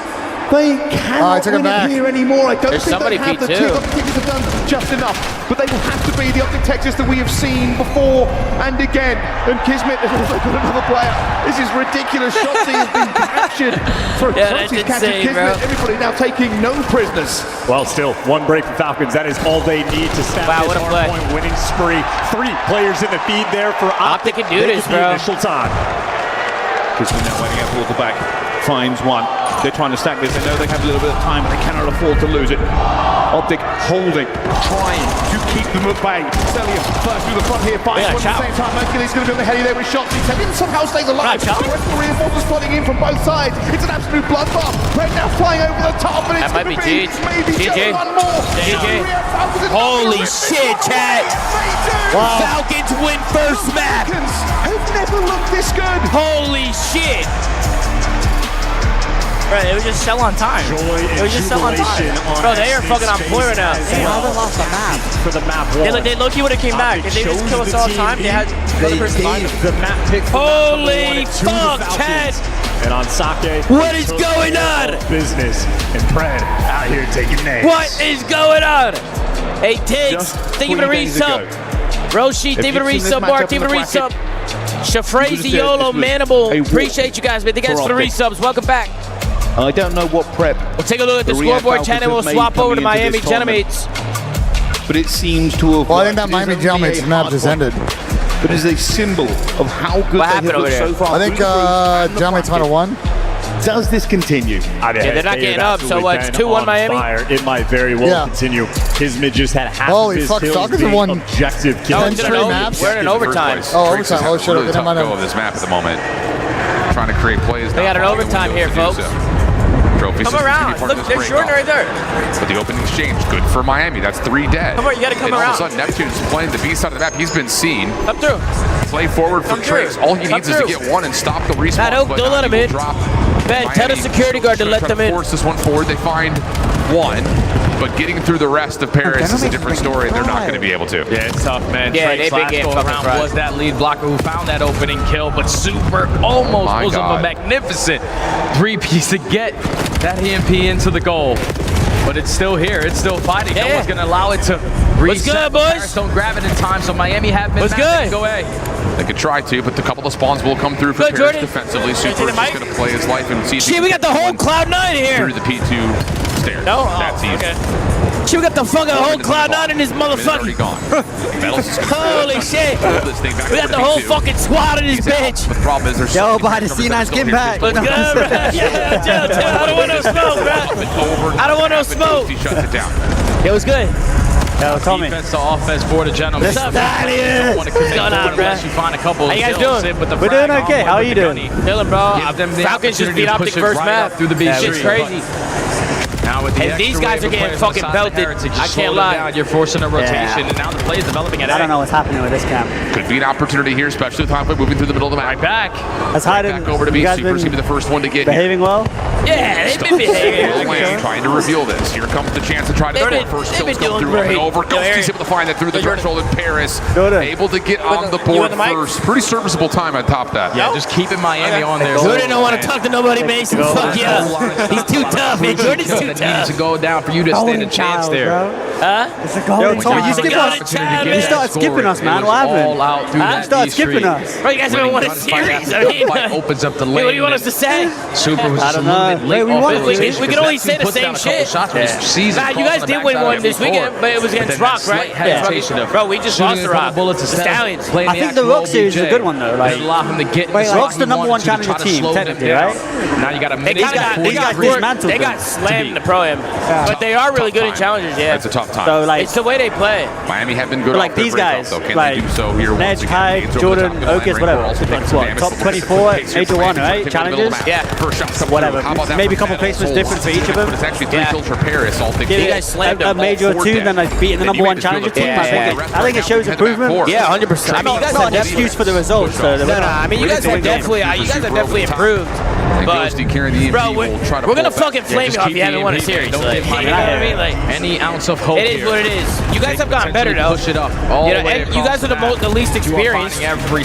they cannot win it here anymore. I don't think they have the two. Optic Texas have done just enough, but they will have to be the Optic Texas that we have seen before and again. And Kismet has also got another player. This is ridiculous. SHOTZZY has been captured. SHOTZZY's captured Kismet. Everybody now taking no prisoners. Well, still, one break for Falcons. That is all they need to snap this hard-point winning spree. 3 players in the feed there for Optic. Optic can do this, bro. Initial time. Kismet now waiting out towards the back. Finds one. They're trying to stack this. They know they have a little bit of time, but they cannot afford to lose it. Optic holding, trying to keep them at bay. cellium first through the front here, finds one at the same time. Mercules going to be on the heady there with SHOTZZY. cellium somehow stays alive. The rest of the reinforcements flooding in from both sides. It's an absolute bloodbath. Red now flying over the top, and it's going to be maybe just one more. Holy shit, chat. Wow. Falcons win first map. Have never looked this good. Holy shit. Bro, it was just sell on time. It was just sell on time. Bro, they are fucking on point right now. They haven't lost the map. For the map They low-key would have came back. If they just kill us all the time, they had another person behind them. the map pick. Holy fuck, Ted! And on Sake. What is going on? Business. And Pred out here taking names. What is going on? Hey, Tiggs, thank you for the resub. Roshi, thank you for the resub. Mark, thank you for the resub. Shafrazy, Yolo, Manimal, appreciate you guys, man. Thank you guys for the resubs. Welcome back. I don't know what prep. We'll take a look at the scoreboard channel. We'll swap over to Miami Genemates. But it seems to have. Well, I think that Miami Genemates map just ended. But is a symbol of how good they have looked so far. I think Genemates might have won. Does this continue? Yeah, they're not getting up, so it's 2-1 Miami. It might very well continue. His mid just had half of his kills being objective kills. We're in an overtime. Oh, overtime. Oh, shit. Really tough go of this map at the moment. Trying to create plays. They got an overtime here, folks. Trophy Come around. Look, they're short right there. But the opening exchange, good for Miami. That's 3 dead. Come on, you gotta come and around. All of a sudden, Neptune's playing the B side of the map. He's been seen. Come through. Play forward for Trace. All he needs is to get one and stop the respawn. Matt Oak, don't let him in. Ben, tell the security guard to let them in. Force this one forward. They find one. But getting through the rest of Paris is a different story. They're not going to be able to. Yeah, it's tough, man. Yeah, Drake's they big last game go fucking around fried. was that lead blocker who found that opening kill, but Super almost pulls up a magnificent 3-piece to get that EMP into the goal. But it's still here. It's still fighting. No one's going to allow it to reset. What's good, boys? Paris don't grab it in time, so Miami have been. What's good? Go A. They could try to, but a couple of spawns will come through for Good, Paris Jordan. defensively. Super's just going to play his life and see if he Shit, we got the whole Cloud9 here. through the P2 stairs. No? That's easy. Okay. Shit, we got the fucking whole Cloud9 in this motherfucker. Holy shit. We got the whole fucking squad in this bitch. But the problem is there's Yo, behind the C9's getting back. Let's go, bro. Yeah, chill. I don't want no smoke, bro. I don't want no smoke. He shuts it down. It was good. Yo, defense to offense for the gentlemen. What's up, man? What's going on, bro? Unless you find a couple. How you guys doing? We're doing okay. How are you doing? Chilling, bro. Falcons just beat Optic first map. Through the B. Shit's crazy. Now with the And these guys are getting fucking belted. I can't lie. You're forcing a rotation, and now the play is developing at A. I don't know what's happening with this camp. Could be an opportunity here, especially with Hotfoot moving through the middle of the map. Right back. That's hiding. Back over to B. Super's going to be the first one to get behaving well. Yeah, they've been behaving. Trying to reveal this. Here comes the chance to try to score. First kills come through up and over. Ghostie's able to find that through the threshold in Paris. Able to get on the board first. Pretty serviceable time on top of that. Yeah, just keeping Miami on there. Jordan don't want to talk to nobody, Mason. Fuck yeah. He's too tough, man. Jordan's too tough. Needs to go down for you to stand a chance there. Huh? It's a golden child. You skipped us. You started skipping us, man. What happened? All out through You started skipping us. Bro, you guys haven't won a series. I mean, opens up the lane. what do you want us to say? Super was I don't know. We can only say the same shit. Nah, you guys did win one this weekend, but it was against Rock, right? Bro, we just lost the Rock. The Stallions. I think the Rock series is a good one, though. Like, allow him to get Rock's the #1 challenger team, technically, right? Now you got to They got slammed in the Pro-Am. But they are really good in challengers, yeah. It's a tough time. So, like, It's the way they play. Miami have been good like off their these breakout, guys, though. Can like they do so here Ned, once again? Kai, Aids over the Jordan, top of the line. Okus, We're whatever. also taking some What, damage. top This is 24, the pace Major here. 1, right? Taking the Challenges? middle of the map. First shot come Whatever. through. How about that Maybe a for couple Fat placements Souls? different for each of them. But it's actually 3 kills for Paris, all things. Yeah, you guys slammed A Major 2, then like beating the #1 challenger team. I think it shows improvement. Yeah, 100%. I mean, you guys not are an excuse for the results. So No, I mean, you guys are definitely improved. But, bro, we're gonna fucking flame you if you haven't won a series. Like, you know what I mean? Like, any ounce of hope. it is what it is. You guys have gotten better though. Push it up. You know, and you guys are the least experienced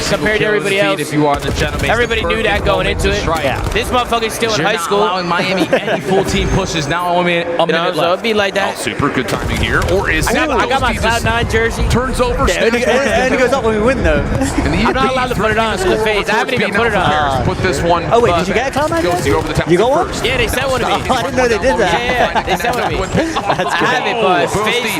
compared to everybody else. If you are the gentleman, everybody knew that going into it. Yeah. This motherfucker's still in high school. Allowing Miami any full team pushes now. A minute left. So it'd be like that. Super good timing here, or is I got my Cloud9 jersey. Turns over. It only goes up when we win, though. I'm not allowed to put it on to the FAZE. I haven't even put it on. Put this one. Oh wait, did you get a Cloud9 jersey? Over the top. You got one? Yeah, they sent one to me. I didn't know they did that. Yeah, they sent one to me. I have it, but FAZE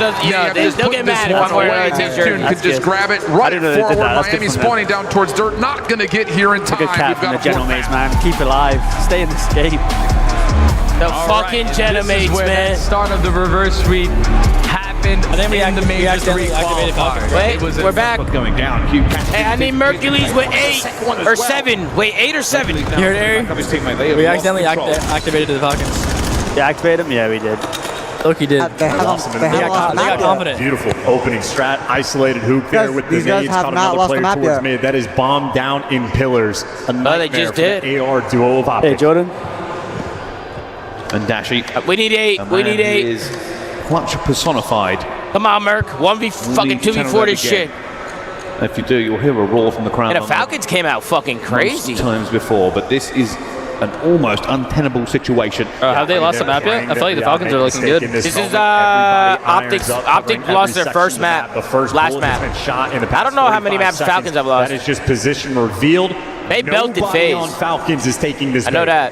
does, they'll get mad if I'm wearing a t-shirt. Could just grab it right forward. Miami spawning down towards dirt. Not going to get here in time. Good cap from the General Mates, man. Keep it alive. Stay in this game. The fucking Genemates, man. Start of the reverse sweep happened. And then we had the major 3 qualifiers. Wait, we're back. Going down. Hey, I need mercules with 8 or 7. Wait, 8 or 7. You're there. We accidentally activated the Falcons. You activated them? Yeah, we did. Look, he did. They got confident. Beautiful opening strat, isolated hook there with the nades, caught another player towards mid. That is bombed down in pillars. A nightmare they just for did. the AR duo of Optic. Hey, Jordan. And Dashy. We need 8. We need 8. Is clutch personified. Come on, Merc. 2v4 this shit. If you do, you'll hear a roar from the crowd. And the Falcons came out fucking crazy. Most times before, but this is an almost untenable situation. Have they lost the map yet? I feel like the Falcons are looking good. This is Optic lost their first map, last map. I don't know how many maps Falcons have lost. That is just position revealed. They belted FAZE. On Falcons is taking this. I know that.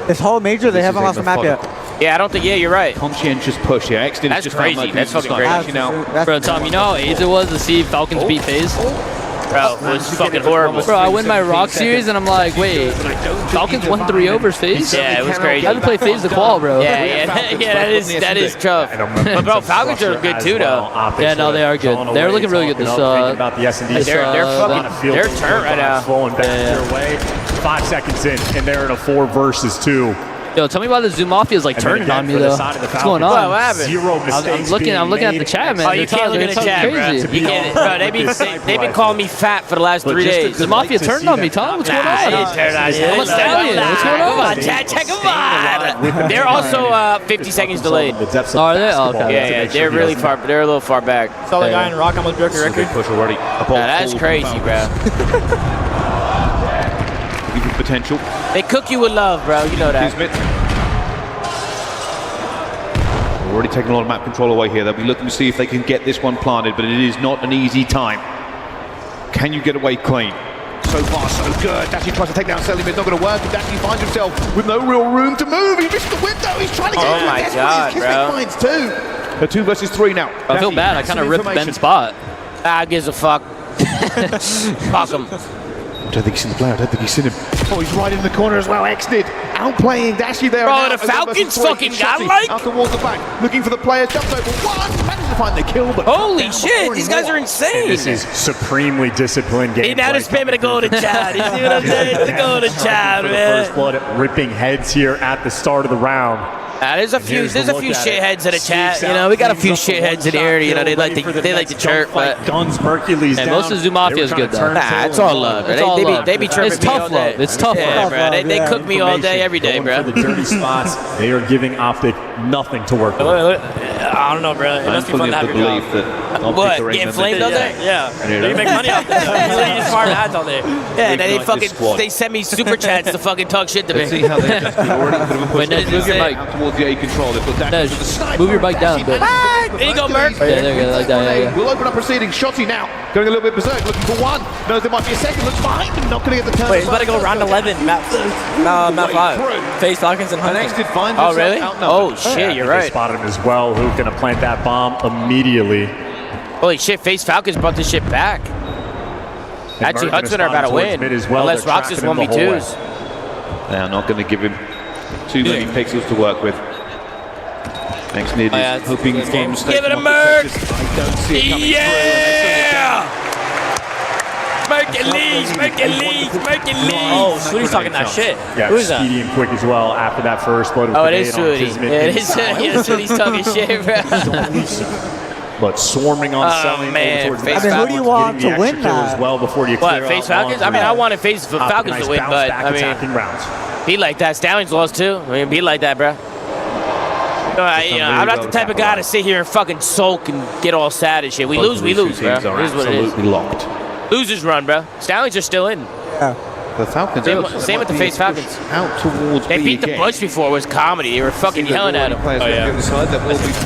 This whole major, they haven't lost a map yet. Yeah, I don't think. Yeah, you're right. Conscientious push. Yeah, that's just crazy. That's fucking crazy. Bro, Tom, you know how easy it was to see Falcons beat FAZE? Bro, it was fucking horrible. Bro, I win my Rock series and I'm like, wait, Falcons won 3-0 versus FAZE? Yeah, it was crazy. I had to play FAZE the qual, bro. Yeah, that is tough. But bro, Falcons are good too, though. Yeah, no, they are good. They're looking really good. They're turnt right now. Flowing back their way. 5 seconds in, and they're in a 4 versus 2. Yo, tell me why the Zoom Mafia is like turning on me though. What's going on? What happened? I'm looking at the chat, man. Oh, you can't look at the chat, bro. You can't, bro. They've been calling me fat for the last 3 days. The Mafia turned on me, Tom. What's going on? I didn't turn on you. I'm a stallion. What's going on? Come on, chat, check them out. They're also 50 seconds delayed. Are they? Oh, okay. Yeah, they're really far. They're a little far back. Saw the guy in Rock. I'm with Broken Record. Push already. That's crazy, bro. Potential. They cook you with love, bro. You know that. We're already taking a lot of map control away here. They'll be looking to see if they can get this one planted, but it is not an easy time. Can you get away clean? So far, so good. Dashy tries to take down cellium. It's not going to work. And Dashy finds himself with no real room to move. He missed the window. He's trying to get Oh my god, bro. Finds 2. They're 2 versus 3 now. I feel bad. I kind of ripped Ben's spot. Gives a fuck. Fuck him. I don't think he's seen the player. I don't think he's seen him. Oh, he's right in the corner as well. Exted. Outplaying Dashy there. Bro, the Falcons fucking got like. Out towards the back. Looking for the players. Jumps over one. Managed to find the kill. But holy shit, these guys are insane. This is supremely disciplined game. He now is spamming to go to Chad. You see what I'm saying? To go to Chad, man. First blood ripping heads here at the start of the round. There's a few shitheads in the chat. You know, we got a few shitheads in here. You know, they like to chirp, but guns, mercules. And most of Zoom Mafia is good though. Nah, it's all love. They be chirping. It's tough love. It's tough love, bro. They cook me all day, every day, bro. For the dirty spots, they are giving Optic nothing to work with. I don't know, bro. It must be fun to have your job. What? Getting flamed all day? Yeah. You make money off this. You just farm ads all day. Yeah, they send me super chats to fucking talk shit to me. See how they just already put a push towards the A control. Move your bike down a bit. There you go, Merc. Yeah, there you go. Like that, yeah. We'll open up proceedings. SHOTZZY now going a little bit berserk, looking for one. Knows there might be a second. Looks behind him. Not going to get the turn. Wait, he's about to go round 11. Map 5. FAZE, Falcons, and Hunting. Oh, really? Oh, shit, you're right. They spotted him as well. Who's going to plant that bomb immediately? Holy shit, FAZE Falcons brought this shit back. Actually, Hudson are about to win. Unless Rox is 1v2s. They're not going to give him too many pixels to work with. Next need is hoping from give it a Merc! Yeah! Mercules! Oh, Sweety's talking that shit. Yeah, who is that? Speedy and quick as well after that first blood. Oh, it is Sweety. Yeah, it is Sweety's talking shit, bro. But swarming on selling man, FAZE who do you want to win that? As well before you what, FAZE Falcons? I mean, I wanted FAZE Falcons to win, but I mean, be like that. Stallions lost too. I mean, be like that, bro. I'm not the type of guy to sit here and fucking sulk and get all sad and shit. We lose, bro. It is what it is. Locked. Losers run, bro. Stallions are still in. Yeah. The Falcons. Same with the FAZE Falcons. Out towards they beat the Butch before. It was comedy. They were fucking yelling at him.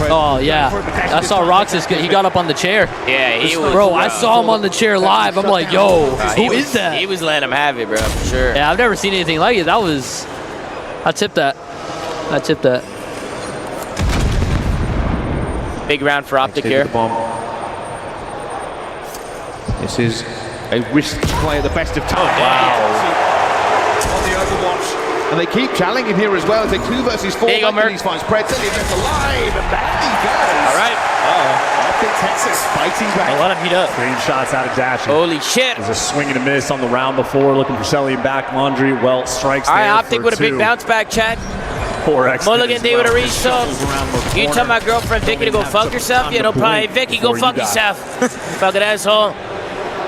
Oh yeah. I saw Roxas. He got up on the chair. Yeah, he was. Bro, I saw him on the chair live. I'm like, yo, who is that? He was letting him have it, bro, for sure. Yeah, I've never seen anything like it. I tipped that. Big round for Optic here. This is a risky play at the best of times. On the Overwatch. And they keep challenging here as well. It's a 2 versus 4. There you go, Merc. Finds Pred. Cellium alive, and back he goes. All right. Optic Texas fighting back. Let him heat up. Green shots out of Dashy. Holy shit. There's a swing and a miss on the round before. Looking for Cellium back. Laundry, well, strikes all right, there Optic with a big bounce back, Chad. 4x. Mulligan D with a resub. You tell my girlfriend Vicky to go fuck herself? Yeah, no problem. Hey, Vicky, go fuck yourself. Fucking asshole.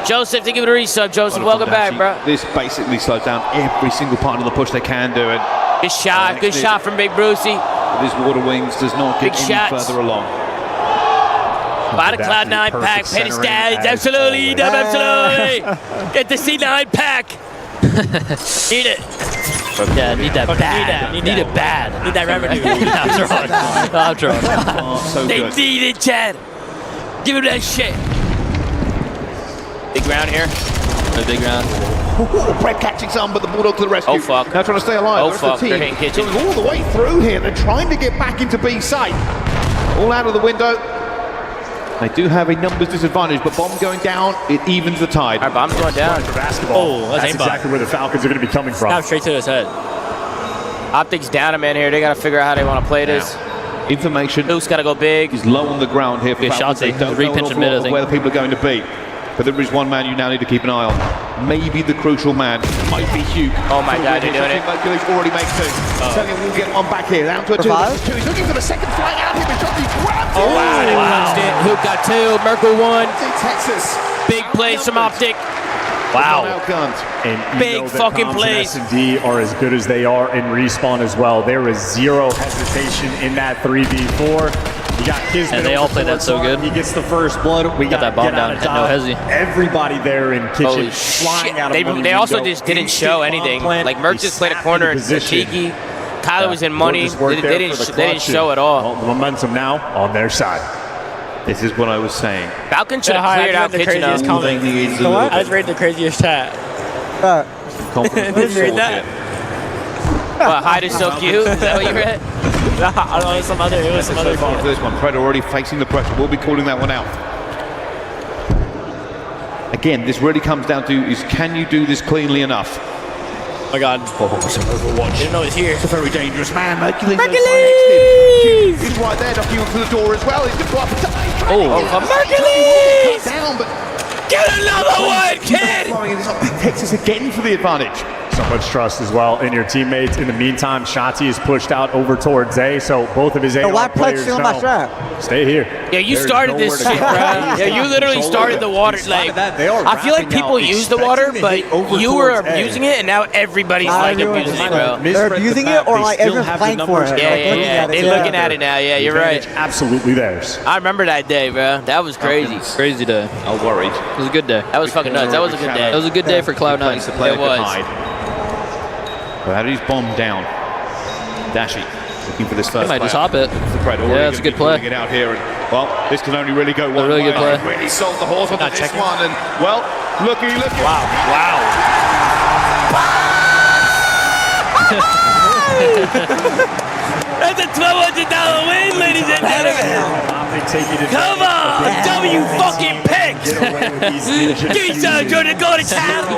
Joseph, thank you for the resub. Joseph, welcome back, bro. This basically slows down every single part of the push they can do. And Good shot. Good shot from Big Brucey. This water wings does not get any further along. By the Cloud9 pack, penny stats, absolutely, absolutely. Get the C9 pack. Need it. Yeah, need that bad. Need it bad. Need that revenue. I'm drunk. They need it, Chad. Give him that shit. Big round here. A big round. Brett catching some, but the Bulldog to the rescue. Oh, fuck. Now trying to stay alive. Oh, The fuck. team They're hitting kitchen. going all the way through here. They're trying to get back into B site. All out of the window. They do have a numbers disadvantage, but bomb going down, it evens the tide. Our bomb's going down. For basketball. Oh, that's exactly where the Falcons are going to be coming from. Snap straight to his head. Optic's down a man here. They got to figure out how they want to play this. Information. Luke's got to go big. He's low on the ground here for Falcons. They don't know an awful lot of where the people are going to be. But there is one man you now need to keep an eye on. Maybe the crucial man might be Huke. Oh my God, they're doing it. Mercules already makes two. Cellium will get one back here. Down to a two. He's looking for the second flag out here, but SHOTZZY grabs it. Oh, wow, they punched it. Huke got two. Merkle one. Texas. Big plays from Optic. Wow. And big fucking plays. S&D are as good as they are in respawn as well. There was zero hesitation in that 3v4. You got Kismet. And they all played that so good. He gets the first blood. We got that bomb down. No hesi. Everybody there in kitchen Holy flying shit. out of money They also window. just didn't show anything. Like Merc just played a corner and Tiki. Kyler was in money. They didn't show at all. The momentum now on their side. This is what I was saying. Falcon should have cleared out kitchen. I just read the craziest chat. Confidence Did you read that? What, Hyde is so cute? Is that what you read? I don't know, it was some other For this one, Pred already facing the pressure. We'll be calling that one out. Again, this really comes down to is can you do this cleanly enough? Oh my God. Didn't know it was here. It's a very dangerous man. Mercules! He's right there, knocking onto the door as well. He's going to go up and die. Mercules! Down, but get another one, kid! Texas again for the advantage. So much trust as well in your teammates. In the meantime, SHOTZZY is pushed out over towards A, so both of his AR players know. Stay here. Yeah, you started this shit, bro. Yeah, you literally started the water. Like, I feel like people use the water, but you were abusing it, and now everybody's like abusing it, bro. They're abusing it, or like everyone's playing for it. Yeah. They're looking at it now. Yeah, you're right. Absolutely theirs. I remember that day, bro. That was crazy. Crazy day. I was worried. It was a good day. That was fucking nuts. That was a good day. That was a good day for Cloud9. It was. Well, how did he bomb down? Dashy looking for this first. He might just hop it. Yeah, that's a good play. Get out here, and well, this can only really go one really way. good play. Really sold the horse onto this one, and well, looky. Wow. That's a $1,200 win, ladies and gentlemen. Come on, W fucking picks. Give me some, Jordan. Go to town.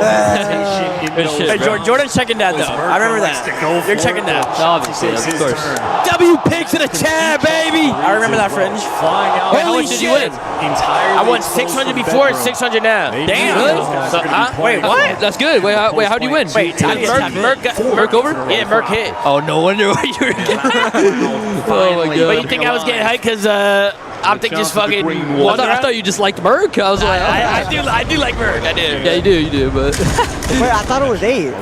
Hey, Jordan's checking that though. I remember that. You're checking that. Obviously, of course. W picks in the chat, baby. I remember that, Fringe. Holy much shit. did you win? I won 600 before and 600 now. Damn. So, Wait, what? That's good. Wait, how'd you win? Wait, Merc over? Yeah, Merc hit. Oh, no wonder why you were getting. Oh my God. But you think I was getting hyped because Optic just fucking I thought you just liked Merc. I was like, I do like Merc. I do. Yeah, you do, but. Wait, I thought it was 8.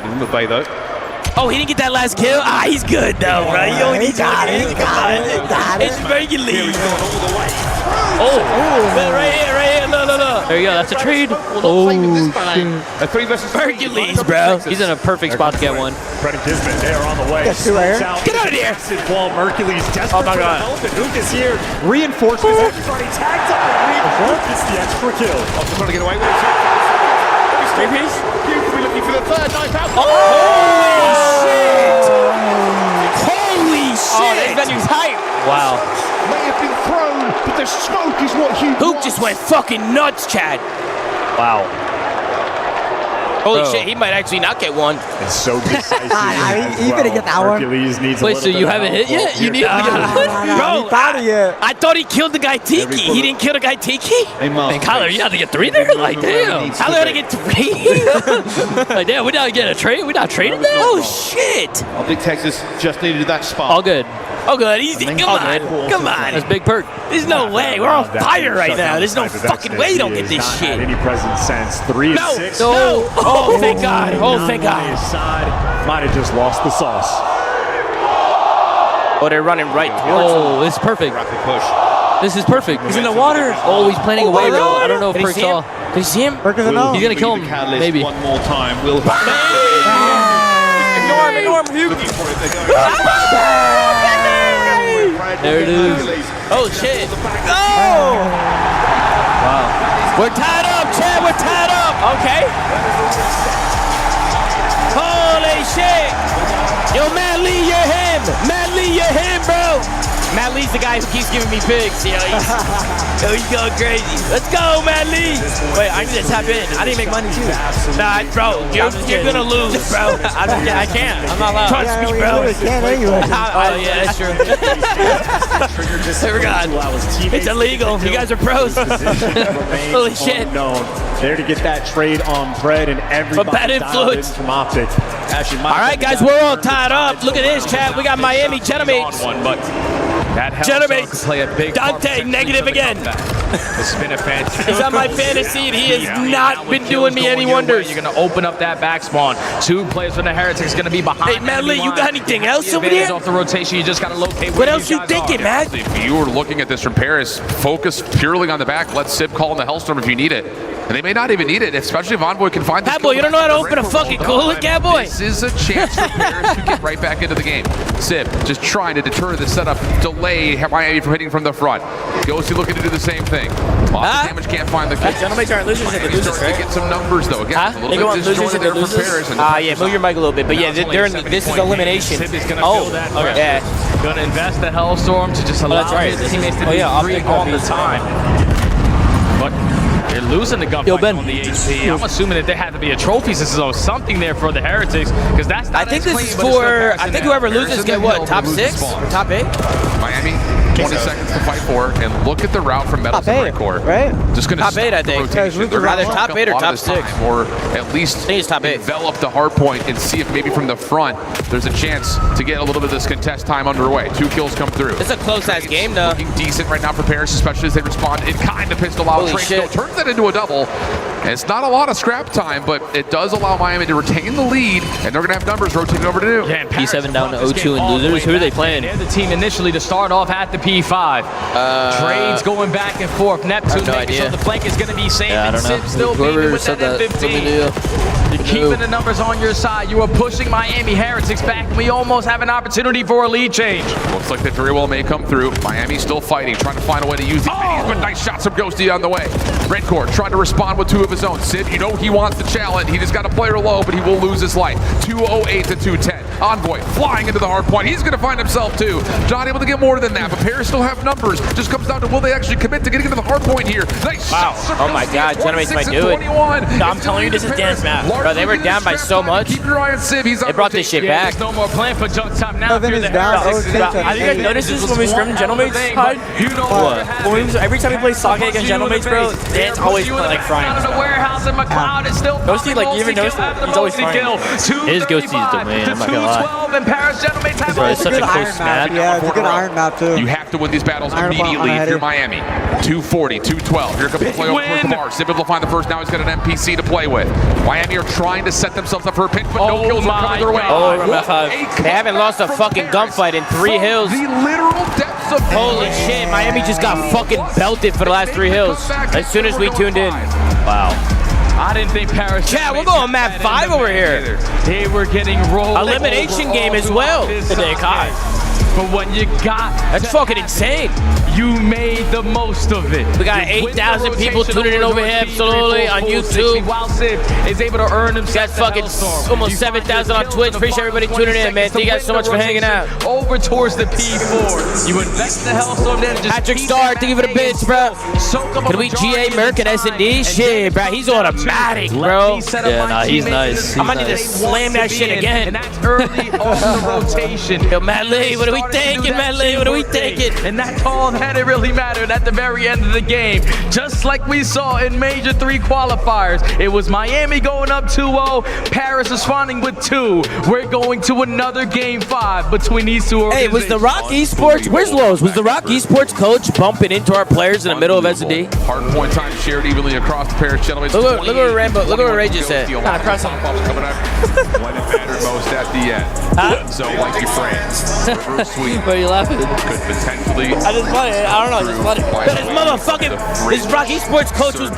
Oh, he didn't get that last kill? Ah, he's good though, bro. He only needs one kill. It's Mercules. Oh, right here. No. There you go, that's a trade. Oh, a 3 versus Mercules, bro. He's in a perfect spot to get one. Fred and Kismet, they are on the way. Get out of here. While Mercules desperate Oh my God. for help, and Huke is here. Reinforcements, everybody tags up, and Huke gets the extra kill. Also trying to get away with it. Three-piece? Huke will be looking for the third knife out. Holy shit! Oh, this venue's hype. Wow. May have been thrown, but the smoke is what Huke just went fucking nuts, Chad. Wow. Holy shit, he might actually not get one. It's so decisive. He's gonna get that one. Hercules needs Wait, so you haven't hit yet? You need to get one? Bro, I thought he killed the guy Tiki. He didn't kill the guy Tiki? Hey, Man, Kyler, you had to get 3 there? Like, damn. How did I get 3? Like, damn, we not getting a trade? We not trading that? Oh, shit. Optic Texas just needed that spot. All good. Oh, good. Easy. Come on. That's big perk. There's no way. We're on fire right now. There's no fucking way you don't get this shit. Any present sense. 3 of 6. No. Oh, thank God. Oh, thank God. His side might have just lost the sauce. Oh, they're running right towards him. Oh, it's perfect. Rapid push. This is perfect. He's in the water. Oh, he's planning away, bro. I don't know if Did he Perk see saw. him? Did you see him? He's gonna kill him. Maybe. One more time. Will Ignore him, huke. There it is. Oh, shit. Oh! Wow. We're tied up, Chad. We're tied up. Okay. Holy shit. Yo, Matt Lee, you're him. Matt Lee, you're him, bro. Matt Lee's the guy who keeps giving me pigs. Yo, he's going crazy. Let's go, Matt Lee. Wait, I need to tap in. I didn't make money too. Nah, bro, you're gonna lose, bro. I can't. I'm not allowed. Trust me, bro. Oh, yeah, that's true. It's illegal. You guys are pros. Holy shit. There to get that trade on bread and everybody bad influence from Optic. All right, guys, we're all tied up. Look at this, chat. We got Miami Genomates. Genomates. Dante, negative again. This has been a fantastic. He's on my fantasy, and he has not been doing me any wonders. You're going to open up that back spawn. 2 players from the Heretics going to be behind. Hey, Medley, you got anything else over there? Off the rotation, you just got to locate. What else you thinking, man? If you were looking at this from Paris, focus purely on the back. Let Sib call in the Hellstorm if you need it. And they may not even need it, especially if Envoy can find the Catboy, you don't know how to open a fucking cooler, Catboy? This is a chance for Paris to get right back into the game. Sib just trying to deter the setup, delay Miami from hitting from the front. Ghosty looking to do the same thing. Lots of damage, can't find the kill. Genomates aren't losers if they lose this, right? Get some numbers though. Again, a little bit disjointed there for Paris. Yeah, move your mic a little bit. But yeah, they're in, this is elimination. Oh, okay. Yeah. Going to invest the Hellstorm to just allow his teammates to be free all the time. But they're losing the gunfight on the HP. I'm assuming that there had to be a trophy system or something there for the Heretics, because that's not. I think this is for. I think whoever loses get what? Top 6 or top 8? Miami, 20 seconds to fight for, and look at the route from Metals and Breakcore. Right? Just going to top 8, I think. They're either top 8 or top 6, or at least envelop the hard point and see if maybe from the front there's a chance to get a little bit of this contest time underway. 2 kills come through. It's a close-ass game, though. Looking decent right now for Paris, especially as they respond in kind of pistol out. Holy shit. Turns that into a double. And it's not a lot of scrap time, but it does allow Miami to retain the lead, and they're going to have numbers rotating over to new. Yeah, P7 down to 0-2 and losers. Who are they playing? They're the team initially to start off at the P5. Trades going back and forth. Neptune making sure the flank is going to be safe, and Sim still beating with that M15. You're keeping the numbers on your side. You are pushing Miami Heretics back, and we almost have an opportunity for a lead change. Looks like that very well may come through. Miami still fighting, trying to find a way to use these minis, but nice shots from Ghosty on the way. Redcore trying to respond with 2 of his own. Sid, you know he wants the challenge. He just got a player low, but he will lose his life. 208 to 210. Envoy flying into the hard point. He's going to find himself too. Not able to get more than that, but Paris still have numbers. Just comes down to will they actually commit to getting into the hard point here. Nice wow. Oh my God, Genomates might do it. No, I'm telling you, this is dance map. Bro, they were down by so much. Keep your eye on Sib. He's they brought this shit back. There's no more plan for junk top now. Have you guys noticed this when we scrimmed Genomates? You know what? Every time we play Sake against Genomates, bro, it's always like frying. Warehouse in McLeod is still Ghosty, like, you even noticed that? He's always frying. His Ghosty is the man, I'm not gonna lie. Bro, it's such a close map. Yeah, it's a good iron map too. You have to win these battles immediately if you're Miami. 240, 212. Here comes the play over towards the bar. Sib able to find the first. Now he's got an NPC to play with. Miami are trying to set themselves up for a pinch, but no kills are coming their way. They haven't lost a fucking gunfight in 3 hills. The literal depths of holy shit, Miami just got fucking belted for the last 3 hills as soon as we tuned in. Wow. I didn't think Paris. Chat, we're going map 5 over here. They were getting rolled. Elimination game as well. Today, Kai. But when you got that's fucking insane. You made the most of it. We got 8,000 people tuning in over here absolutely on YouTube. While Sib is able to earn himself fucking almost 7,000 on Twitch. Appreciate everybody tuning in, man. Thank you guys so much for hanging out. Over towards the P4. You invest the Hellstorm there. Patrick Starr, thank you for the bits, bro. Can we GA Merc and S&D? Shit, bro. He's automatic, bro. Yeah, nah, he's nice. I might need to slam that shit again. And that's early on the rotation. Yo, Matt Lee, what are we thinking, Matt Lee? What are we thinking? And that's all that it really mattered at the very end of the game. Just like we saw in Major 3 qualifiers. It was Miami going up 2-0. Paris responding with 2. We're going to another game 5 between these 2 organizations. Hey, was the Rock Esports, where's Lowe's? Was the Rock Esports coach bumping into our players in the middle of S&D? Hard point time shared evenly across the Paris gentlemen. Look what Rambo, look what Ray just said. Across coming up when it mattered most at the end. So like your friends. sweep. Why are you laughing? Could potentially. I just want it. I don't know. I just want it. But this motherfucking, this Rocky Sports coach was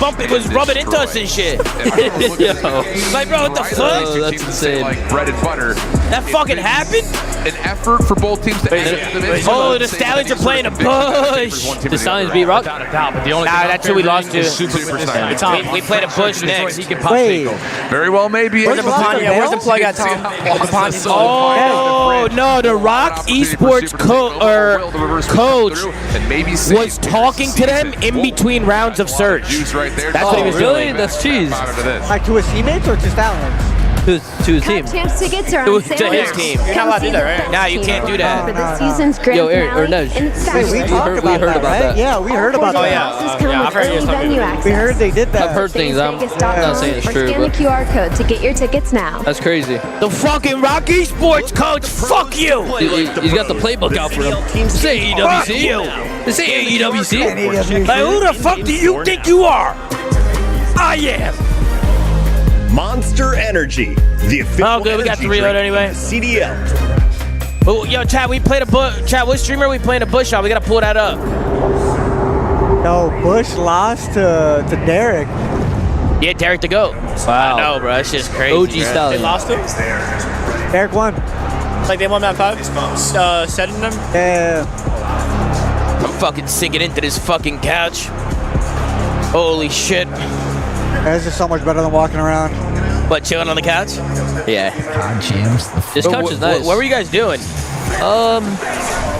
rubbing into us and shit. Like, bro, what the fuck? Oh, that's insane. Like bread and butter. That fucking happened? An effort for both teams to Oh, the Stallions are playing a bush. The Stallions beat Rock? Without a doubt, but the only Nah, that's who we lost to. We played a bush next. Wait. Very well, maybe. Where's the Papania? Where's the plug at, Tom? Oh, no, the Rock Esports coach was talking to them in between rounds of Surge. That's what he was doing. That's cheese. Like to his teammates or to Stallions? To his team. Champs tickets are on sale. To his team. You're not allowed to do that, right? Nah, you can't do that. For the season's grand Yo, Eric, or finale, Nudge. and it's Wait, we heard about that. Yeah, we heard about that. I've heard you venue access. We heard they did that. I've heard things. I'm not saying it's or true, scan the but QR code to get your tickets now. that's crazy. The fucking Rocky Sports coach, fuck you! He's got the playbook out for him. This ain't AEWC. This ain't AEWC. Like, who the fuck do you think you are? I am. Monster Energy, the official. Oh, good. We got the reload anyway. CDL. Oh, yo, Chad, we played a bush. Chad, what streamer are we playing a bush on? We gotta pull that up. No, Bush lost to Derek. Yeah, Derek the GOAT. Wow. I know, bro. That's just crazy. OG style. They lost him? Derek won. Like they won that 5? Setting them? Yeah. I'm fucking sinking into this fucking couch. Holy shit. That's just so much better than walking around. What, chilling on the couch? Yeah. God jams. This couch is nice. What were you guys doing?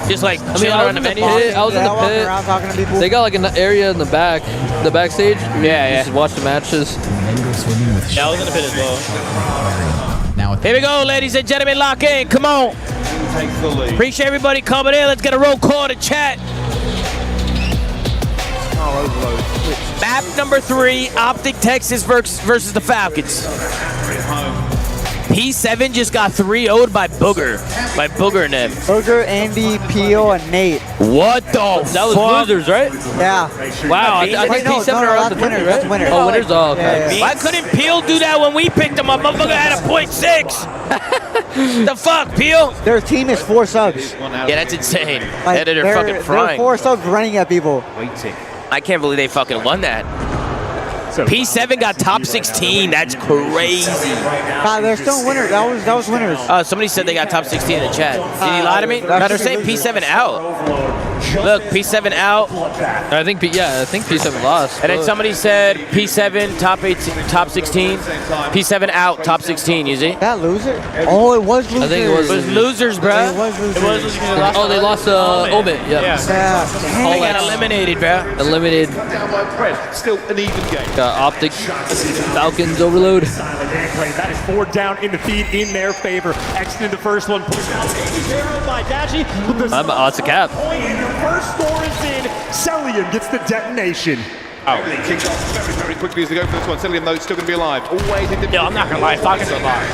Just like chilling around the venue? I was in the pit. Around talking to people. They got like an area in the backstage. Yeah. Just watch the matches. Yeah, I was in the pit as well. Here we go, ladies and gentlemen. Lock in. Come on. Appreciate everybody coming in. Let's get a roll call to chat. Map number 3, Optic Texas versus the Falcons. P7 just got 3-0'd by Booger. By Booger and them. Booger, Andy, Pio, and Nate. What the fuck? That was losers, right? Yeah. Wow, I think P7 are on the winner, right? Winners. Oh, winners? Oh, okay. Why couldn't Peel do that when we picked him up? Motherfucker had a .6. The fuck, Peel? Their team is 4 subs. Yeah, that's insane. Like, They're fucking frying. 4 subs running at people. I can't believe they fucking won that. P7 got top 16. That's crazy. Nah, they're still winners. That was winners. Somebody said they got top 16 in the chat. Did he lie to me? No, they're saying P7 out. Look, P7 out. I think P7 lost. And then somebody said P7 top 18, top 16. P7 out, top 16. You see? That loser? Oh, it was losers. I think it was losers, bro. It was losers. Oh, they lost Obit. Yeah. They got eliminated, bro. Eliminated. Still an even game. Got Optic. Falcons overload. That is 4 down in the feed in their favor. Exiting the first one. Pushed out by Dashy. It's a cap. First score is in. Cellium gets the detonation. Kicked off very, very quickly as they go for this one. Cellium, though, still going to be alive. Always in the. Yo, I'm not going to lie. Falcons are alive.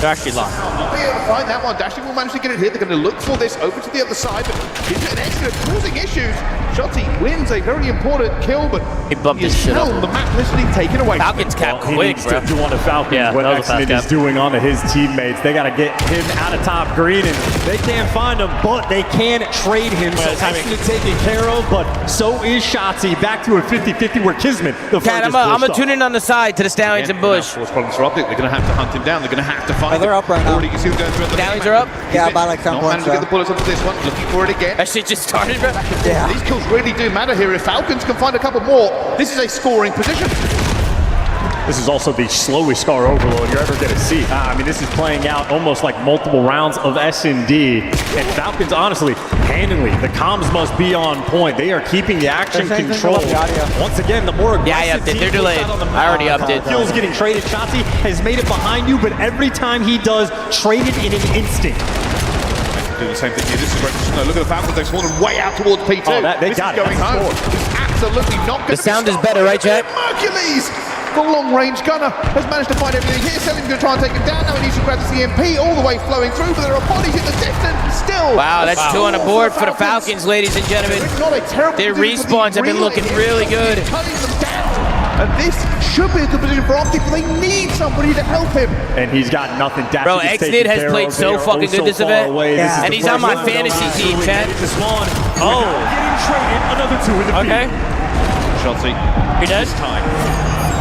They're actually alive. Be able to find that one. Dashy will manage to get it here. They're going to look for this over to the other side, but is it an exit causing issues? SHOTZZY wins a very important kill, but he bumped his shit up. The map listening taken away. Falcons cap quick, bro. He on the Falcons. Yeah, what Excellent is doing onto his teammates. They got to get him out of top green, and they can't find him, but they can trade him. So Excellent taken care of, but so is SHOTZZY. Back to a 50-50 where Kismet, the Cat, I'm going to tune in on the side to the Stallions and Bush. Force problems for Optic. They're going to have to hunt him down. They're going to have to find him. They're up right now. You can see them going through Stallions are up? Yeah, by like 10 points. Not managed to get the bullets onto this one. Looking for it again. That shit just started, bro. Yeah. These kills really do matter here. If Falcons can find a couple more, this is a scoring position. This is also the slowest scar overload you're ever going to see. I mean, this is playing out almost like multiple rounds of S&D. And Falcons, honestly, handily, the comms must be on point. They are keeping the action control. Once again, the more aggressive I upped it. They're delayed. I already upped it. Kills getting traded. SHOTZZY has made it behind you, but every time he does, trade it in an instant. Do the same thing here. This is no, look at the Falcons. They've fallen way out towards P2. Oh, they this got is going home. It's absolutely not going to be The sound is better, right, Jack? mercules! The long-range gunner has managed to find everything here. Cellium's going to try and take him down. Now he needs to grab the CMP all the way flowing through, but there are bodies in the distance still. Wow, that's 2 on the board for the Falcons, ladies and gentlemen. Not a terrible Their respawns have been looking really good. Cutting them down. And this should be a good position for Optic, but they need somebody to help him. And he's got nothing. Dashy Bro, Xnid has played so fucking good this event. Yeah. And he's on my fantasy team, chat. Oh. Getting traded, another 2 in the okay. SHOTZZY. He dead?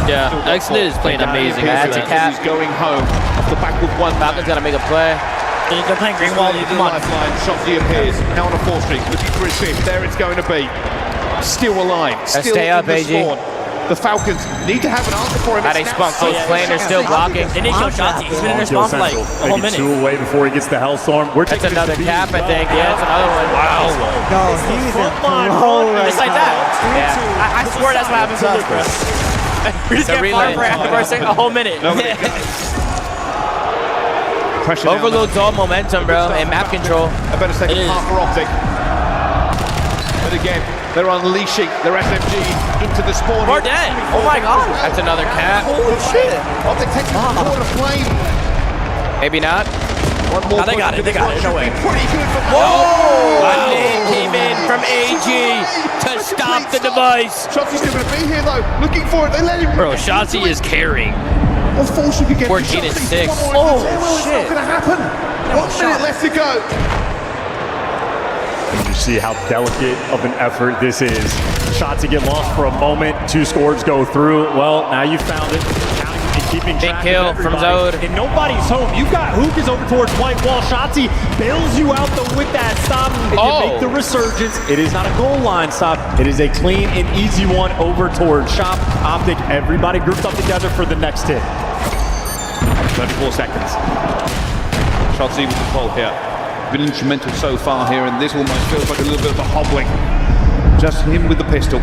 Yeah, Xnid is playing amazing. That's a cap. He's going home off the back with 1. Falcon's got to make a play. They're playing green wall. Come on. SHOTZZY appears. Now on a 4 streak. Looking for his 5th. There it's going to be. Still alive. Still stay up, AG. The Falcons need to have an answer for him. How they spunk close playing, they're still blocking. They need to kill SHOTZZY. He's been in respawn for like a whole minute. 2 away before he gets the Hellstorm. That's another cap, I think. Yeah, that's another one. Wow. No, he's in flow. Just like that. Yeah. I swear that's what happens to us, bro. We just get far for a whole minute. Overloads all momentum, bro, and map control. A better second half for Optic. But again, they're unleashing their SMG into the spawn. We're dead. Oh my god. That's another cap. Holy shit. Optic takes the corner flame. Maybe not. One more. They got it. They got it. No way. Pretty good for Whoa! A nade came in from AG to stop the device. SHOTZZY's still going to be here though. Looking for it. They let him. Bro, SHOTZZY is carrying. Unfortunately, you get 14 and 6. Oh, shit. It's not going to happen. 1 minute left to go. And you see how delicate of an effort this is. SHOTZZY get lost for a moment. 2 scores go through. Well, now you found it. Keeping big kill from Zode. And nobody's home. You've got Huke is over towards white wall. SHOTZZY bails you out though with that stop. And you make the resurgence. It is not a goal line stop. It is a clean and easy one over towards Shop. Optic, everybody grouped up together for the next hit. 24 seconds. SHOTZZY with the pole here. Been instrumental so far here, and this almost feels like a little bit of a hobbling. Just him with the pistol.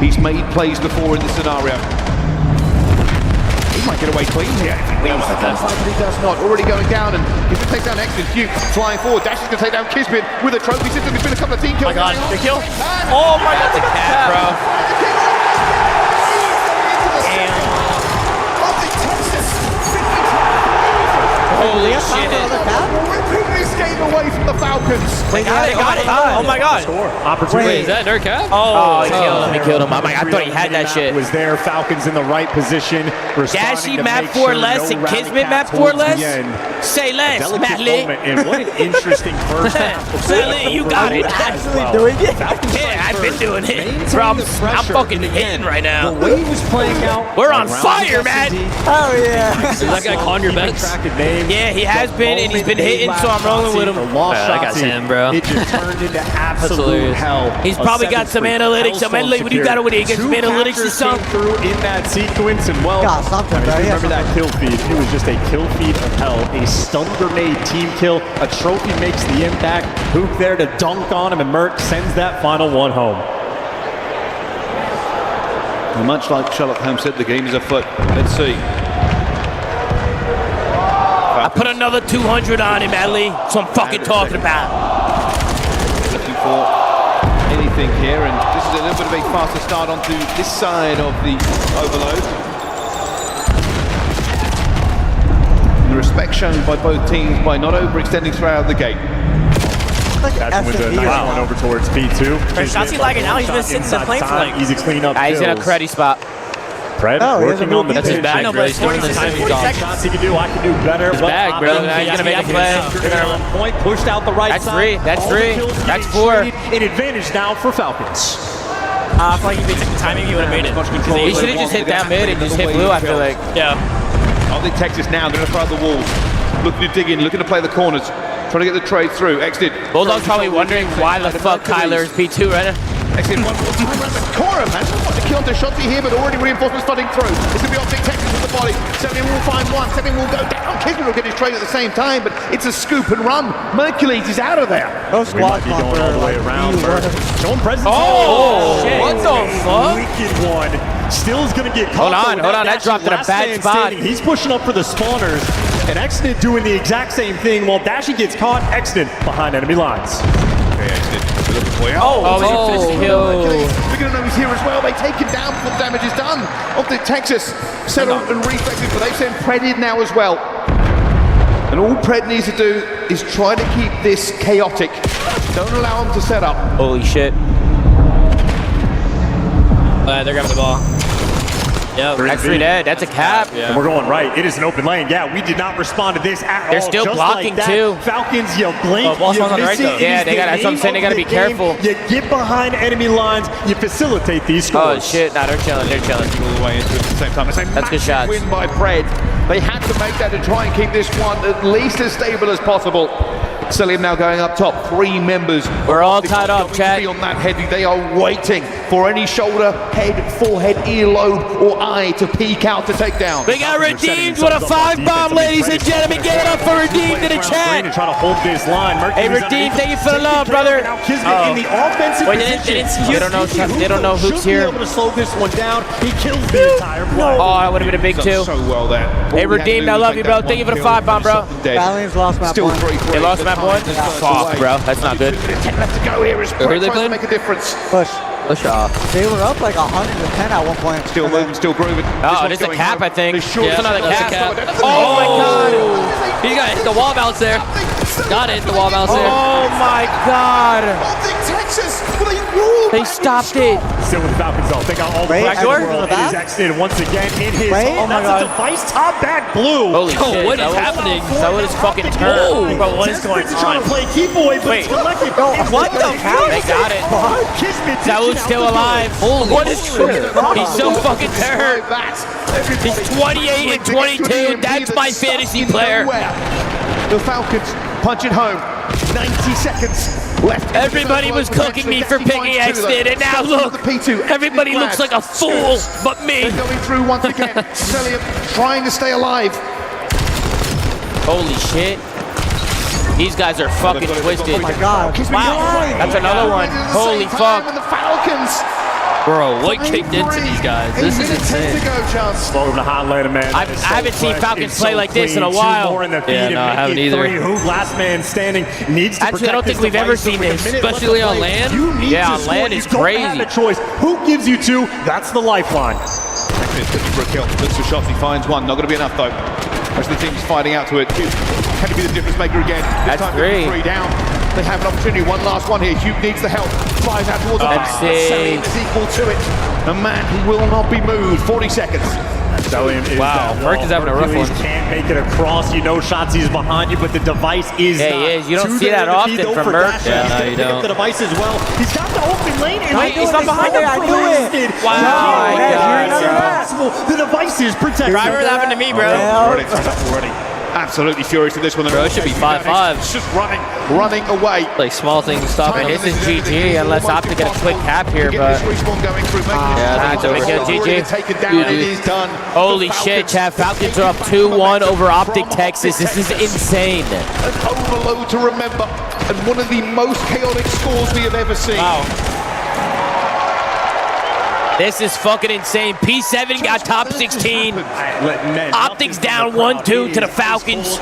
He's made plays before in this scenario. He might get away clean here. He does not. Already going down, and he's going to take down Xnid. Huke flying forward. Dashy's going to take down Kismet with a trophy system. There's been a couple of team kills. Oh my god, the kill. Oh my god, the cat, bro. Holy shit. Ripping this game away from the Falcons. They got it. Oh my god. Opportunity. Is that their cap? Oh, he killed him. Oh my god, I thought he had that shit. Was there. Falcons in the right position. Dashy map 4 less and Kismet map 4 less? Say less, Matley. And what an interesting first half. Matley, you got it. Actually doing it? Yeah, I've been doing it. Bro, I'm fucking hitting right now. The way he was playing out. We're on fire, man. Oh yeah. Is that guy calling your bets? Yeah, he has been, and he's been hitting, so I'm rolling with him. That guy's him, bro. It just turned into absolute hell. He's probably got some analytics. What do you got with it? He gets some analytics or something. Through in that sequence, and well, remember that kill feed. It was just a kill feed of hell. A stun grenade team kill. A trophy makes the impact. Huke there to dunk on him, and Merc sends that final one home. And much like Sherlock Holmes said, the game is afoot. Let's see. I put another 200 on him, Ellie. That's what I'm fucking talking about. Looking for anything here, and this is a little bit of a faster start onto this side of the overload. And the respect shown by both teams by not overextending throughout the game. That was a nice one over towards B2. SHOTZZY lagging now. He's been sitting in the plane for like. Easy clean up. He's in a cruddy spot. Pred working on the That's his bag, bro. He's doing the timing dog. Shots he can do, I can do better. His bag, bro. He's gonna make a play. Point pushed out the right side. That's 3. That's 4. An advantage now for Falcons. I feel like if he took the timing, he would have made it. He should have just hit down mid and just hit blue, I feel like. Yeah. Optic Texas now, they're going to throw out the walls. Looking to dig in, looking to play the corners. Trying to get the trade through. Xnid. Bulldog's probably wondering why the fuck Kyler is B2 right now. Xnid one more time around the corner, man. Want to kill the SHOTZZY here, but already reinforcements flooding through. It's going to be Optic Texas with the body. Cellium will find one. Cellium will go down. Kismet will get his trade at the same time, but it's a scoop and run. Mercules is out of there. We might be going all the way around. Showing presence. Oh, shit. What the fuck? Wicked one. Still's going to get caught. Hold on. That dropped in a bad spot. He's pushing up for the spawners. And Xnid doing the exact same thing while Dashy gets caught. Xnid behind enemy lines. Okay, Xnid, we're looking for you. We're going to know he's here as well. They take him down before the damage is done. Optic Texas settled and reflexed, but they've sent Pred in now as well. And all Pred needs to do is try to keep this chaotic. Don't allow him to set up. Holy shit. They're grabbing the ball. Yeah, that's 3 dead. That's a cap. And we're going right. It is an open lane. Yeah, we did not respond to this at all. They're still Just blocking like that, too. Falcons, you blink. Ball's you on the miss right, it. though. Yeah, they got. That's what I'm saying. They got to be careful. You get behind enemy lines. You facilitate these scores. Oh shit! Nah, they're chilling. They're chilling. All the way into it at the same time. It's a That's good shots. win by Fred. They had to make that to try and keep this one at least as stable as possible. Cellium now going up top. 3 members. We're all tied up, chat. On that heavy, they are waiting for any shoulder, head, forehead, earlobe, or eye to peek out to take down. We got Redeemed with a 5-bomb, ladies and gentlemen. Give it up for Redeemed in the chat. To try to hold this line. Hey, Redeemed, thank you for the love, brother. Now Kismet in the offensive position. They don't know who's here. Should be able to slow this one down. He kills the entire play. Oh, that would have been a big 2. So well there. Hey, Redeemed, I love you, bro. Thank you for the 5-bomb, bro. Valiant's lost map 1. They lost map 1? Fuck, bro. That's not good. 10 left to go here. Who are they playing? Make a difference. Push. Push off. They were up like 110 at one point. Still moving, still grooving. Oh, it is a cap, I think. It's another cap. Oh my god. He got hit the wall bounce there. Got it, the wall bounce there. Oh my god. They stopped it. Still with the Falcons though. They got all the flags in the world. It is exited once again in his home. That's a device top back blue. Holy shit. What is happening? That was fucking turn. Bro, what is going on? Trying to play keep away, but it's collective. What the hell? They got it. That was still alive. Holy what is shit? He's so fucking turned. He's 28 and 22. That's my fantasy player. The Falcons punching home. 90 seconds left. Everybody was cooking me for picking Exit, and now look, everybody looks like a fool but me. They're going through once again. Cellium trying to stay alive. Holy shit. These guys are fucking twisted. Oh my god. Wow. That's another one. Holy fuck. The Falcons. Bro, what kicked into these guys? This is insane. Welcome to Hotlander, man. I haven't seen Falcons play like this in a while. Yeah, no, I haven't either. Last man standing needs to Actually, I don't think we've ever seen this. Especially on land? Yeah, on land is crazy. You don't have a choice. Who gives you 2? That's the lifeline. Looks for a kill. Looks for shots. He finds 1. Not going to be enough, though. As the team's fighting out to it. Can he be the difference maker again? That's 3 down. They have an opportunity. One last one here. Huke needs the help. Flies out towards the back. Cellium is equal to it. A man who will not be moved. 40 seconds. Cellium is wow, Merc is having a rough one. Can't make it across. You know SHOTZZY's behind you, but the device is yeah, he is. You don't see that often from Merc. Yeah, no, you don't. The device as well. He's got the open lane. And wait, he's not behind there. I knew it. Wow. The device is protected. Driver happened to me, bro. Already. Absolutely furious with this one. Bro, it should be 5-5. It's just running away. Like small things stopping. This is GG unless Optic get a quick cap here, but yeah, I think it's GG. It is done. Holy shit, chat. Falcons are up 2-1 over Optic Texas. This is insane. An overload to remember, and one of the most chaotic scores we have ever seen. Wow. This is fucking insane. P7 got top 16. Optics down 1-2 to the Falcons.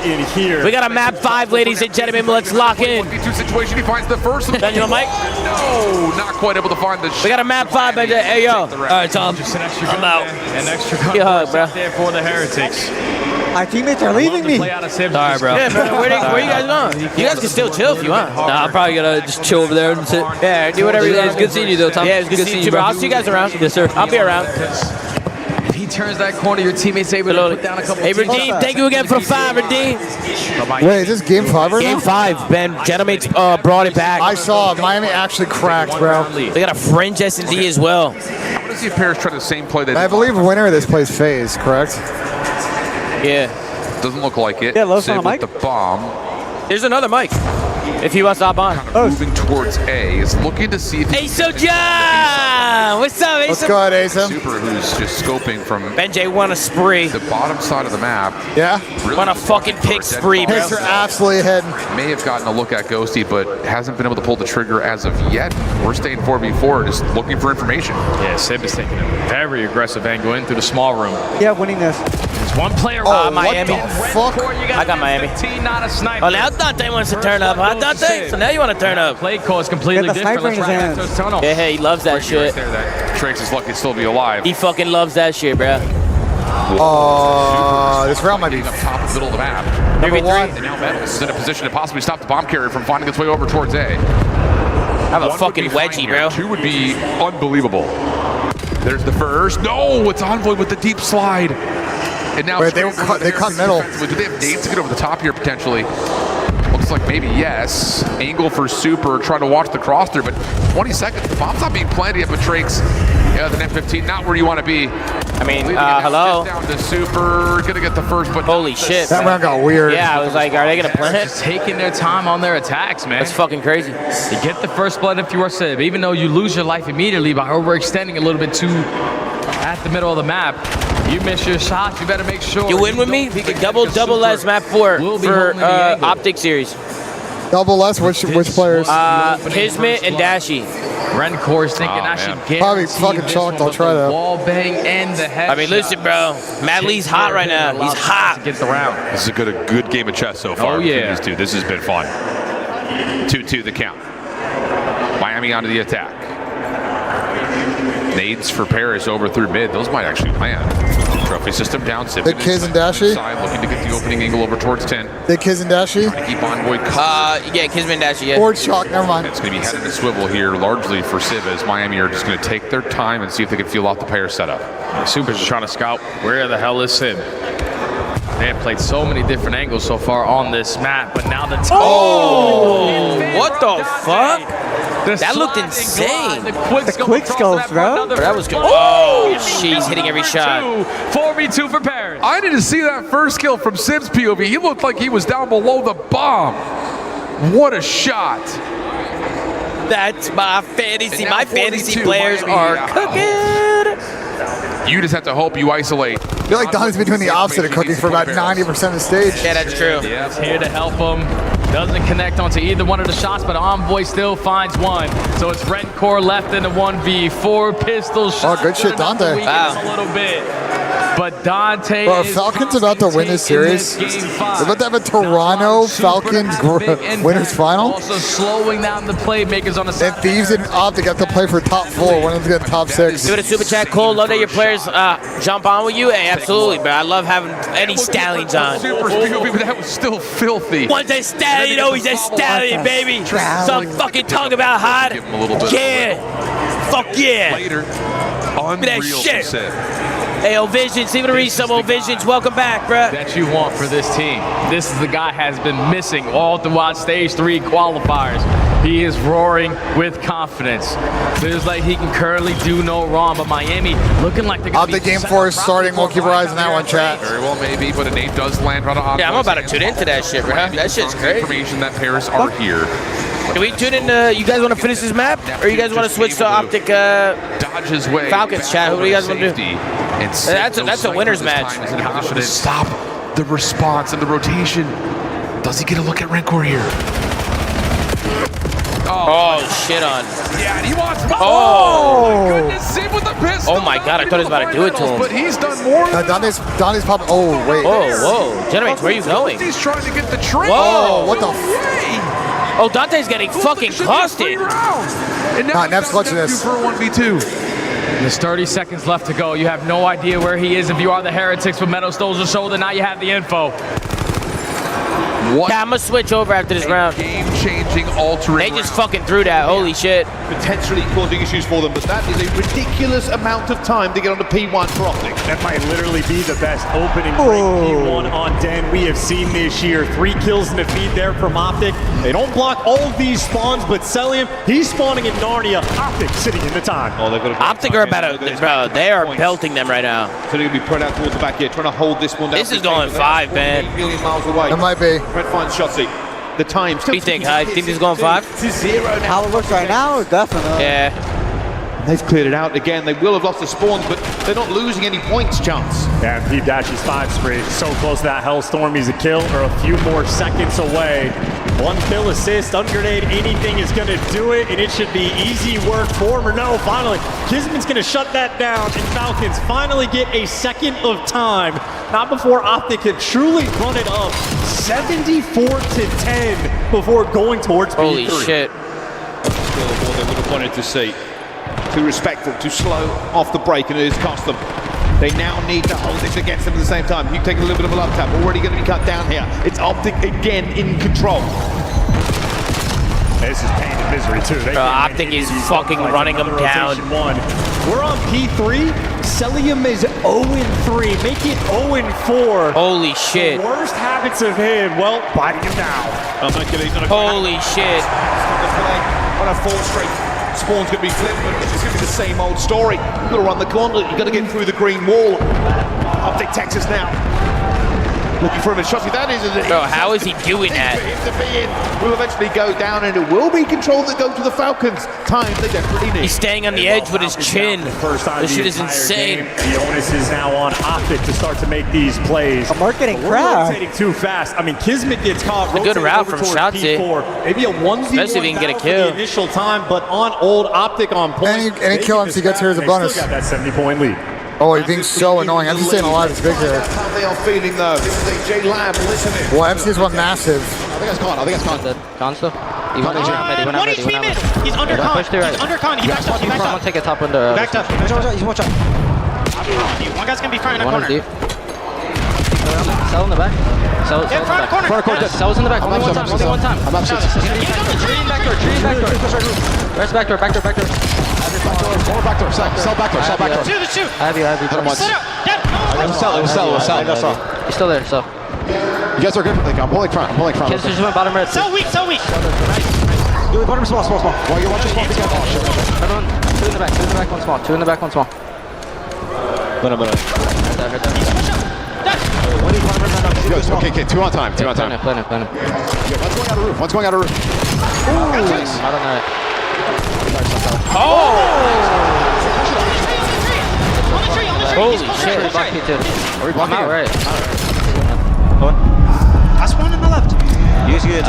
We got a map 5, ladies and gentlemen. Let's lock in. 1v2 situation. He finds the first. Daniel, Mike? No, not quite able to find the. We got a map 5, but hey, yo. All right, Tom. Just an extra gun I'm out. An extra gun bro. there for the Heretics. My teammates are leaving me. All right, bro. Yeah, bro. Where you guys going? You guys can still chill if you want. Nah, I'm probably gonna just chill over there and sit. Yeah, do whatever you want. It's good seeing you, though, Tom. Yeah, it's good seeing you, bro. I'll see you guys around. Yes, sir. I'll be around. If he turns that corner, your teammates able to put down a couple. Hey, Redeem, thank you again for the 5, Redeem. Wait, is this game 5 right now? Game 5, Ben. Gentleman's brought it back. I saw Miami actually cracked, bro. They got a fringe S&D as well. I want to see if Paris try the same play that. I believe winner of this plays FAZE, correct? Yeah. Doesn't look like it. Yeah, Lowe's on Sid a with mic. the bomb. There's another mic. If he wants to hop on. Kind of moving towards A. Is looking to see if Hey, so John! What's up, Ace? Let's go ahead, Asa. Super, who's just scoping from Benjay won a spree. the bottom side of the map. Yeah? Really Won a fucking pick spree, bro. Picks are absolutely ahead. May have gotten a look at Ghosty, but hasn't been able to pull the trigger as of yet. We're staying 4v4, just looking for information. Yeah, Sib is taking a very aggressive angle in through the small room. Yeah, winning this. There's one player. Miami. What the fuck? I got Miami. 15, not a sniper. Oh, now Dante wants to turn up, huh, Dante? So now you want to turn up. Play call is completely Get the different. sniper in Let's his run back to hands. his tunnel. Yeah, he loves that Right shit. there, that Trace is lucky to still be alive. He fucking loves that shit, bro. This round might be Up top, middle of the map. number 1. And now Metals is in a position to possibly stop the bomb carrier from finding its way over towards A. I have a fucking wedgie, bro. 2 would be unbelievable. There's the first. No, it's Envoy with the deep slide. And now wait, they cut middle. Do they have nades to get over the top here potentially? Looks like maybe yes. Angle for Super, trying to watch the cross through, but 20 seconds. The bomb's not being planted yet, but Drake's, yeah, the net 15, not where you want to be. I mean, hello? Down to Super, gonna get the first, but holy shit. That round got weird. Yeah, I was like, are they gonna plant it? Just taking their time on their attacks, man. That's fucking crazy. You get the first blood if you are Sib, even though you lose your life immediately by overextending a little bit too at the middle of the map. You miss your shots, you better make sure. You win with me? We can double less map 4 for Optic series. Double less? Which players? Kismet and Dashy. Rencor's thinking I should get probably fucking chalked. I'll try that. Wall bang and the head. I mean, listen, bro. Matt Lee's hot right now. He's hot. Get the round. This is a good game of chess so far. Oh, yeah. These two. This has been fun. 2-2 the count. Miami onto the attack. Nades for Paris over through mid. Those might actually land. Trophy system down. The Kiz and Dashy. Looking to get the opening angle over towards 10. The Kiz and Dashy. Keep Envoy. Yeah, Kismet and Dashy. Yeah. Or chalk. Never mind. It's going to be head in a swivel here, largely for Civ, as Miami are just going to take their time and see if they can feel off the Paris setup. Super's just trying to scout where the hell is Civ. They have played so many different angles so far on this map, but now the what the fuck? That looked insane. The quick scopes, bro. That was good. Oh, she's hitting every shot. 4v2 for Paris. I didn't see that first kill from Civ's POV. He looked like he was down below the bomb. What a shot. That's my fantasy. My fantasy players are cooking. You just have to hope you isolate. I feel like Donnie's been doing the opposite of cooking for about 90% of the stage. Yeah, that's true. Yeah, it's here to help him. Doesn't connect onto either one of the shots, but Envoy still finds one. So it's Rencor left in the 1v4 pistol shot. Oh, good shit, Dante. Wow. A little bit. But Dante Bro, Falcons about to win this series. They're about to have a Toronto Falcons winners final. Also slowing down the playmakers on the side. And Thieves and Optic have to play for top 4. One of them's getting top 6. Do it a super chat, Cole. Love that your players jump on with you. Hey, absolutely, bro. I love having any stallions on. Super POV, but that was still filthy. Once a stallion, always a stallion, baby. Some fucking tongue about hot. Give him a little bit. Yeah. Fuck yeah. Later. Look at that shit. Hey, Visions, even to read some Visions. Welcome back, bruh. That you want for this team. This is the guy has been missing all throughout stage 3 qualifiers. He is roaring with confidence. Feels like he can currently do no wrong, but Miami looking like they're going to be game 4 is starting. We'll keep our eyes on that one, chat. Very well, maybe, but a nade does land right on. Yeah, I'm about to tune into that shit, bro. That shit's great. Information that Paris are here. Do we tune in? You guys want to finish this map, or you guys want to switch to Optic? Dodge his way. Falcons, chat. Who do you guys want to do? That's a winner's match. To stop the response and the rotation. Does he get a look at Rencor here? Oh, shit on. Yeah, and he wants more. Oh, my goodness, Sim with the pistol. Oh my god, I thought he was about to do it to him. But he's done more. Donnie's popping. Oh, wait. Whoa. Generates, where are you going? He's trying to get the trick. Whoa. What the Oh, Dante's getting fucking costed. And now Nep's clutching this. For a 1v2. There's 30 seconds left to go. You have no idea where he is. If you are the Heretics with Meadow Stoles' shoulder, now you have the info. What? Yeah, I'm gonna switch over after this round. Game-changing, altering. They just fucking threw that. Holy shit. Potentially causing issues for them, but that is a ridiculous amount of time to get on the P1 for Optic. That might literally be the best opening break P1 on Den we have seen this year. 3 kills in the feed there from Optic. They don't block all of these spawns, but cellium, he's spawning in Narnia. Optic sitting in the time. Oh, they've got to Optic are about to, bro, they are belting them right now. So they're going to be put out towards the back here, trying to hold this one down. This is going 5, man. 8 million miles away. It might be. Red finds SHOTZZY. The time. What do you think, Hyde? Think this is going 5? To 0 now. How it looks right now, definitely. Yeah. They've cleared it out again. They will have lost the spawns, but they're not losing any points, Chance. Yeah, Pete Dashy's 5 spree. So close to that Hellstorm. He's a kill or a few more seconds away. 1 kill assist, ungrenade, anything is going to do it, and it should be easy work for him. Or no, finally, Kismet's going to shut that down, and Falcons finally get a second of time. Not before Optic had truly run it up 74-10 before going towards B3. Holy shit. Still the more they would have wanted to see. Too respectful, too slow off the break, and it has cost them. They now need to hold this against them at the same time. You take a little bit of a love tap, already going to be cut down here. It's Optic again in control. This is pain and misery too. Optic is fucking running them down. We're on P3. Cellium is 0-3. Make it 0-4. Holy shit. The worst habits of him. Well, biting him now. Holy shit. On a 4 straight. Spawn's going to be flipped, but it's just going to be the same old story. You've got to run the gauntlet. You've got to get through the green wall. Optic Texas now. Looking for him at SHOTZZY. That is Bro, how is he doing that? Will eventually go down, and it will be control that go to the Falcons. Time they desperately need. He's staying on the edge with his chin. This shit is insane. The onus is now on Optic to start to make these plays. I'm getting We're rotating too fast. I mean, Kismet gets caught. A good route from SHOTZZY. Maybe a 1v1 especially if he can get a kill. the initial time, but on old Optic on point. Any kill MC gets here as a bonus. Still got that 70-point lead. Oh, he's being so annoying. MC staying alive is big here. How they are feeling though. This is a J-Lab listening. Well, MC is one massive. I think it's gone. Gone still. He went out mid. What HP mid? He's under con. He's under con. He backed up. He backed I'm up. gonna take a top window. Backed up. He's one shot. One guy's gonna be fine in the corner. Deep. Cell in the back. Cell in the back. Cell's in the back. Only one time. I'm up 6. Tree back door. Rest back door. Cell back door. There's two. I have you. Set up. Dead. It was Cell. He's still there, so. You guys are good. I'm pulling front. Kids just went bottom red. So weak. Bottom small. Well, you watch your small together. Everyone, 2 in the back, 1 small. 2 in the back, 1 small. Heard that. Okay, 2 on time. Plan it. One's going out of roof. I don't know. Holy shit. I'm out right. That's one on the left. Use good.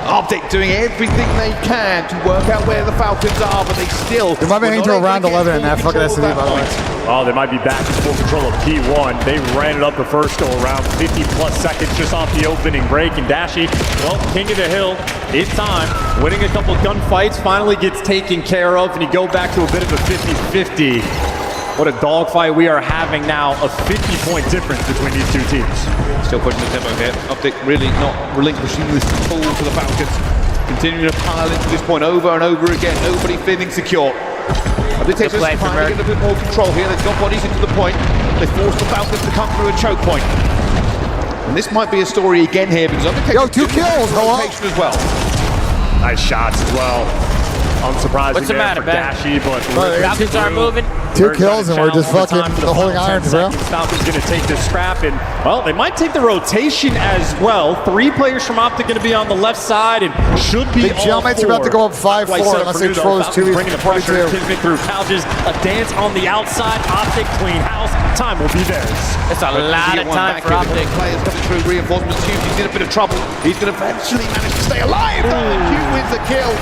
Optic doing everything they can to work out where the Falcons are, but they still... They might be into around 11 in that fucking SUV, by the way. Oh, they might be back in full control of P1. They ran it up the first go around, 50+ seconds just off the opening break. And Dashy, well, king of the hill, in time, winning a couple gunfights, finally gets taken care of, and you go back to a bit of a 50-50. What a dogfight we are having now, a 50-point difference between these two teams. Still pushing the tempo here. Optic really not relinquishing this pull to the Falcons. Continuing to pile into this point over and over again. Nobody feeling secure. Optic takes us finally get a bit more control here. They've got bodies into the point. They force the Falcons to come through a choke point. And this might be a story again here because Optic takes 2 kills, rotation as well. Nice shots as well. Unsurprising. What's the matter, for Dashy, but Falcons are moving. 2 kills and we're just fucking holding irons, bro. Falcons going to take this scrap, and well, they might take the rotation as well. 3 players from Optic going to be on the left side, and should be the Gelmates are about to go up 5-4 unless they throw this 2. Bringing the pressure. Kismet through couches. A dance on the outside. Optic clean house. Time will be theirs. It's a lot of time for Optic. Players coming through reinforcements. He's in a bit of trouble. He's going to eventually manage to stay alive. Hugh wins the kill.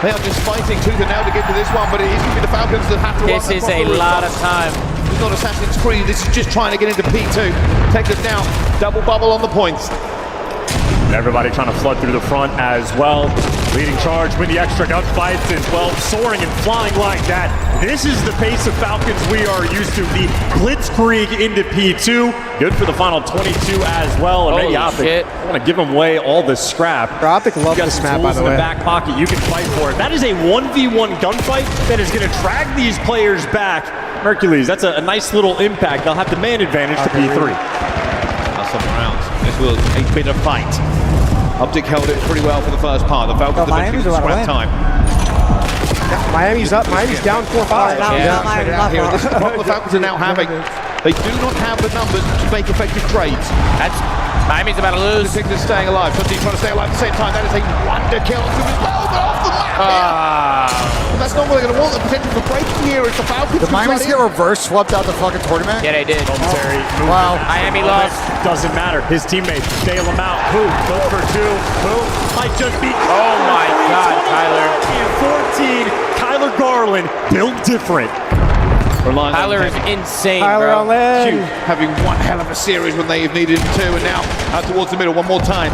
They are just fighting tooth and nail to get to this one, but it is going to be the Falcons that have to run. This is a lot of time. It's not Assassin's Creed. This is just trying to get into P2. Take us down. Double bubble on the points. Everybody trying to flood through the front as well. Leading charge with the extra gunfights and, well, soaring and flying like that. This is the pace of Falcons we are used to. The blitzkrieg into P2. Good for the final 22 as well. And maybe Optic want to give them away all the scrap. Optic love this map, by the way. In the back pocket, you can fight for it. That is a 1v1 gunfight that is going to drag these players back. Mercules, that's a nice little impact. They'll have the man advantage to P3. That's some rounds. This was a bit of fight. Optic held it pretty well for the first part. The Falcons eventually scrap time. Miami's up. Miami's down 4-5. This is the problem the Falcons are now having. They do not have the numbers to make effective trades. That's Miami's about to lose. The thing is staying alive. SHOTZZY trying to stay alive at the same time. That is a wonder kill. Off the map. But that's not what they're going to want. The potential for breaking here is the Falcons. Did Miami's get reverse swept out the fucking tournament? Yeah, they did. Wow. Miami lost. Doesn't matter. His teammates bail him out. Who? Go for 2. Who? Might just be. Oh my God, Tyler. 14. Kyler Garland built different. Tyler is insane, Tyler bro. Hugh having one hell of a series when they have needed him to, and now out towards the middle one more time.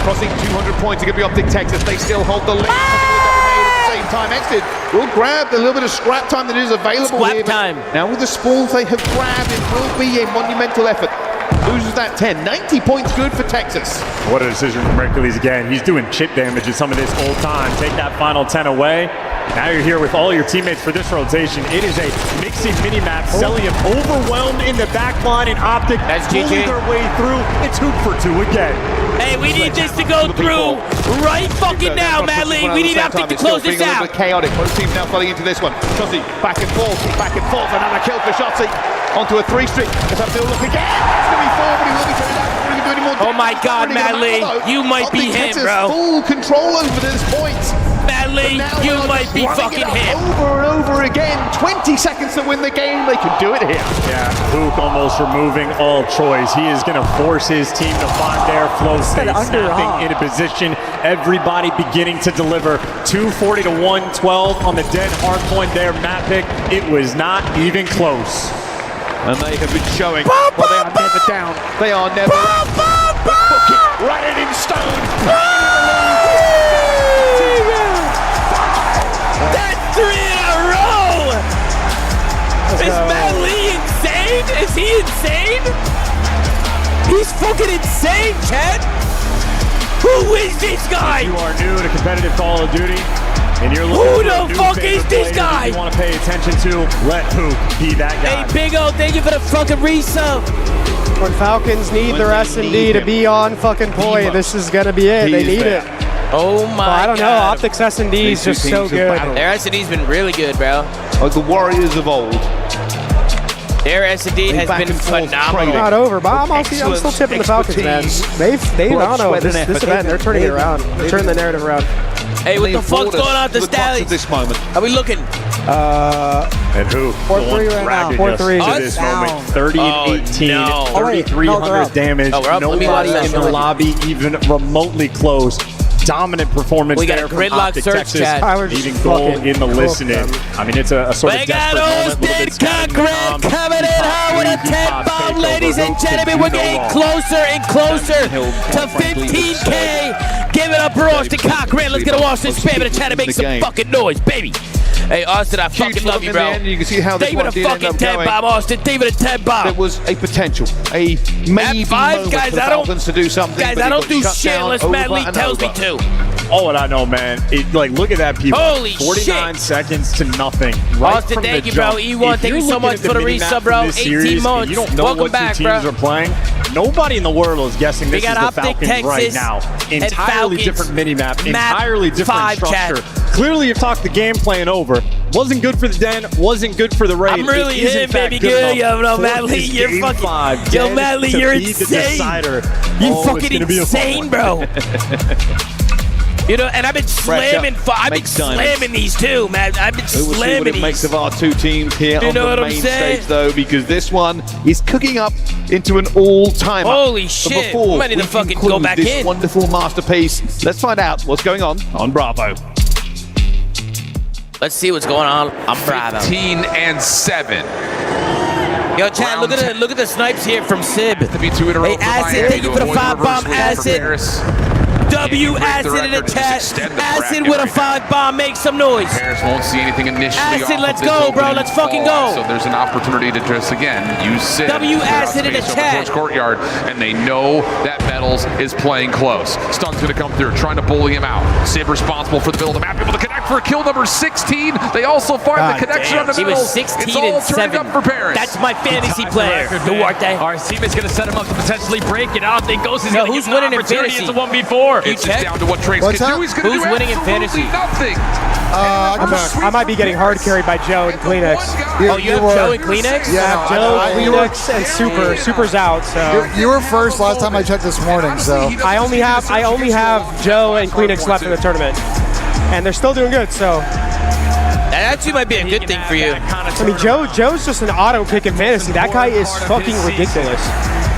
Crossing 200 points, it could be Optic Texas. They still hold the lead. At the same time, Exit will grab the little bit of scrap time that is available here. Time. Now with the spawns they have grabbed, it will be a monumental effort. loses that 10. 90 points good for Texas. What a decision from Mercules again. He's doing chip damage at some of this old time. Take that final 10 away. Now you're here with all your teammates for this rotation. It is a mixing mini-map. Cellium overwhelmed in the back line, and Optic pulling their way through. It's hoop for 2 again. Hey, we need this to go through right fucking now, Matt Lee. We need Optic to close this out. Chaotic. Both teams now falling into this one. SHOTZZY back and forth. Another kill for SHOTZZY. Onto a 3-streak. Let's have to look again. It's going to be 4, but he will be coming down. Do any more damage. Oh my God, Matt Lee. You might be him, bro. Full control over this point. Matt Lee, you might be fucking him. Over and over again. 20 seconds to win the game. They can do it here. Yeah, huke almost removing all choice. He is going to force his team to find their flow state, snapping into position. Everybody beginning to deliver. 240 to 112 on the dead hard point there. Map pick. It was not even close. And they have been showing, well, they are never down. They are never out. Book it, write it in stone. That's 3 in a row! Is Matt Lee insane? Is he insane? He's fucking insane, Chad! Who is this guy? If you are new to competitive Call of Duty, and you're looking who the fuck is this guy? You want to pay attention to, let huke be that guy. Hey, Big O, thank you for the fucking resub. When Falcons need their S&D to be on fucking point, this is going to be it. They need it. Oh my God. I don't know. Optic's S&D is just so good. Their S&D's been really good, bro. Like the Warriors of old. Their S&D has been phenomenal. Not over, but I'm still tipping the Falcons, man. They've I don't know, this event, they're turning it around. They're turning the narrative around. Hey, what the fuck's going on with the Stallions? This moment. Are we looking? And huke 4-3 right now. 4-3. to this moment. 30 and 18, no. 3,300 damage. Nobody in the lobby even remotely close. Dominant performance. We got there a gridlock search, Texas, Chad. leading goal in the listening. I mean, it's a sort of desperate moment. We got Concrete coming in hard with a 10 bomb, ladies and gentlemen. We're getting closer and closer to 15K. Give it up for Austin Cochran. Let's get a watch this spam and try to make some fucking noise, baby. Hey, Austin, I fucking love you, bro. You can see how this one did end up David a fucking 10 bomb, Austin. David a 10 bomb. There was a potential, a maybe moment guys, for the Falcons to do something. Guys, I don't do shit unless Matt Lee tells me to. Oh, and I know, man. Like, look at that, people. Holy 49 shit. seconds to nothing. Right Austin, from thank the you, bro. jump. E1, thank you so much for the resub, bro. 18 months. You don't know Welcome what back, two teams bro. are playing. Nobody in the world is guessing this is the Optic, Falcons Texas, right now. Entirely different minimap, entirely different structure. Clearly, you've talked the game plan over. Wasn't good for the Den, wasn't good for the Raid. I'm really him, baby. Good. Yo, no, Matt Lee, you're fucking. Yo, Matt Lee, you're insane. You fucking insane, bro. You know, and I've been slamming. I've been slamming these too, man. I've been slamming these. We'll see what it makes of our two teams here on the main stage, though, because this one is cooking up into an all-timer. Holy shit! I'm ready to fucking go back in. This wonderful masterpiece. Let's find out what's going on Bravo. Let's see what's going on Bravo. 15 and 7. Yo, Chad, look at the snipes here from Sib. Hey, Acid, thank you for the 5 bomb, Acid. W Acid in the chat. Acid with a 5 bomb, make some noise. Harris won't see anything initially. Acid, let's go, bro. Let's fucking go. So there's an opportunity to just again use Sid. W Acid in the chat. Courtyard, and they know that Metals is playing close. Stun's gonna come through, trying to bully him out. Sid responsible for the build. Map able to connect for kill number 16. They also find the connection on the middle. He was 16 and 7. Up for Paris. That's my fantasy player. Duarte. Our teammate's gonna set him up to potentially break it. I don't think Ghost is gonna who's get winning in opportunity. fantasy? It's a 1v4. It's just down to what Trace can do. He's gonna Who's do winning in fantasy? nothing. I might be getting hard carried by Joe and Kleenex. Oh, you have Joe and Kleenex? Yeah, Joe, Kleenex, and Super. Super's out, so. You were first last time I checked this morning, so. I only have Joe and Kleenex left in the tournament, and they're still doing good, so. That actually might be a good thing for you. I mean, Joe's just an auto pick in fantasy. That guy is fucking ridiculous.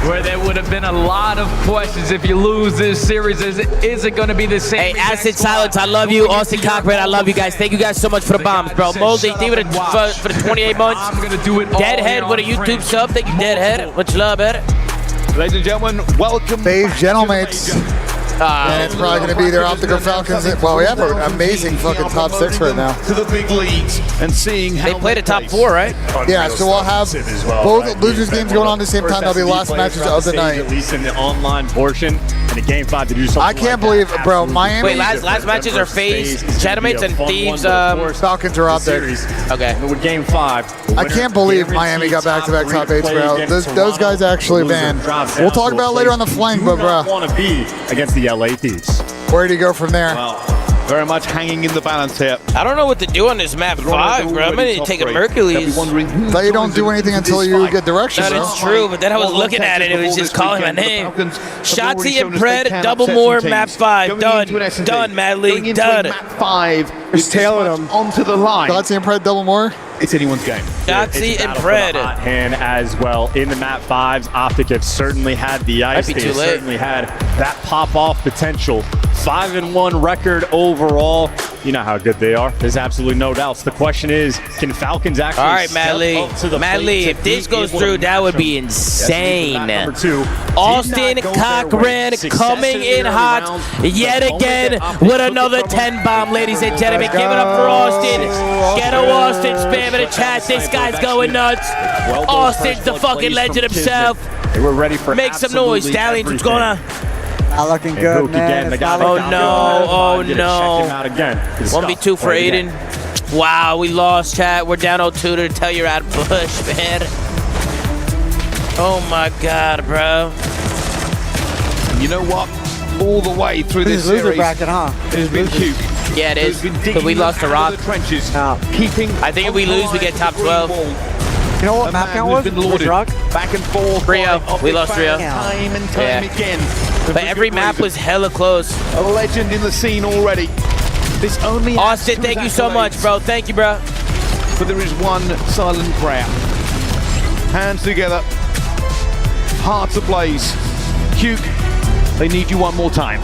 Where there would have been a lot of questions if you lose this series. Is it going to be the same? Hey, Acid Silence, I love you. Austin Cochran, I love you guys. Thank you guys so much for the bombs, bro. Moldy, thank you for the 28 months. I'm going to do it. Deadhead with a YouTube sub. Thank you, Deadhead. Much love, Ed. Ladies and gentlemen, welcome. FAZE Gentlemates. And it's probably going to be their Optic or Falcons. Well, we have an amazing fucking top 6 right now. To the big leagues and seeing how they played a top 4, right? Yeah, so we'll have both losers games going on at the same time. They'll be last matches of the night. At least in the online portion. And in game 5 to do something. I can't believe, bro, Miami. Wait, last matches are FAZE, Gentlemen's, and Thieves. Falcons are Optic. Okay. With game 5. I can't believe Miami got back-to-back top 8s, bro. Those guys actually, man. We'll talk about it later on the flank, but, bro. Want to be against the LA Thieves. Where do you go from there? Well, very much hanging in the balance here. I don't know what to do on this map 5, bro. I'm going to take a mercules. But you don't do anything until you get direction, bro. That's true, but then I was looking at it. It was just calling my name. SHOTZZY and Pred, double more, map 5. Done, Madly. Done. Map 5 is tailing them onto the line. SHOTZZY and Pred, double more. It's anyone's game. SHOTZZY and Pred. And as well, in the map 5s, Optic have certainly had the ice. They certainly had that pop-off potential. 5-1 record overall. You know how good they are. There's absolutely no doubts. The question is, can Falcons actually all right, Madly, if this goes through, that would be insane. Number 2. Austin Cochran coming in hot yet again with another 10 bomb, ladies and gentlemen. Give it up for Austin. Ghetto Austin, spam in the chat. This guy's going nuts. Austin's the fucking legend himself. They were ready for make some noise. Stallions, what's going on? Not looking good, man. Oh no, oh no. 1v2 for Aiden. Wow, we lost, chat. We're down 0-2 to tell you're out of push, man. Oh my God, bro. You know what? All the way through this series, loser bracket, huh? It's been huke. Yeah, it is. But we lost to Rock. Keeping. I think if we lose, we get top 12. You know what map count was? Rock? Back and forth. Rio. We lost Rio. Time and time again. But every map was hella close. A legend in the scene already. This only Austin, thank you so much, bro. Thank you, bro. But there is one silent prayer. Hands together. Hearts ablaze. Huke, they need you one more time.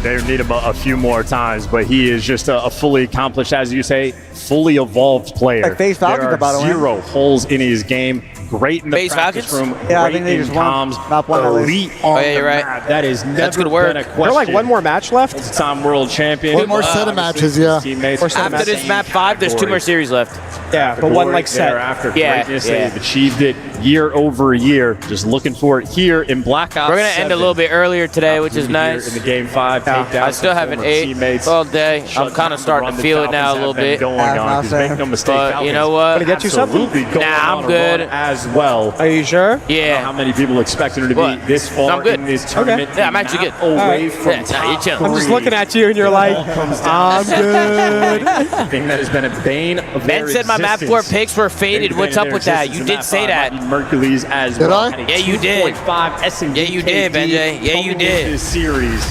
They need him a few more times, but he is just a fully accomplished, as you say, fully evolved player. Like FaZe Falcons, there are 0 holes in his game. Great in the FaZe practice Falcons? room. Yeah, great I think they in just won. comms. Elite on you're right. map. That is never good work. been a question. They're like one more match left. Time world champion. One more set of matches, yeah. After this map 5, there's 2 more series left. Yeah, but one like set. After greatness, they've achieved it year over year. Just looking for it here in Blackout. We're gonna end a little bit earlier today, which is nice. In the game 5 takedown. I still haven't ate all day. I'm kind of starting to feel it now a little bit. Make no mistake, but you know what? Gonna get you something? Nah, I'm good. As well. Are you sure? Yeah. How many people expected her to be this far in this tournament? Yeah, I'm actually good. Away from you're chilling. I'm just looking at you and you're like, I'm good. Thing that has been a bane of Ben said my map 4 picks were faded. What's up with that? You did say that. Mercules as well. Did I? Yeah, you did. Yeah, you did, Benjay. Yeah, you did. This series.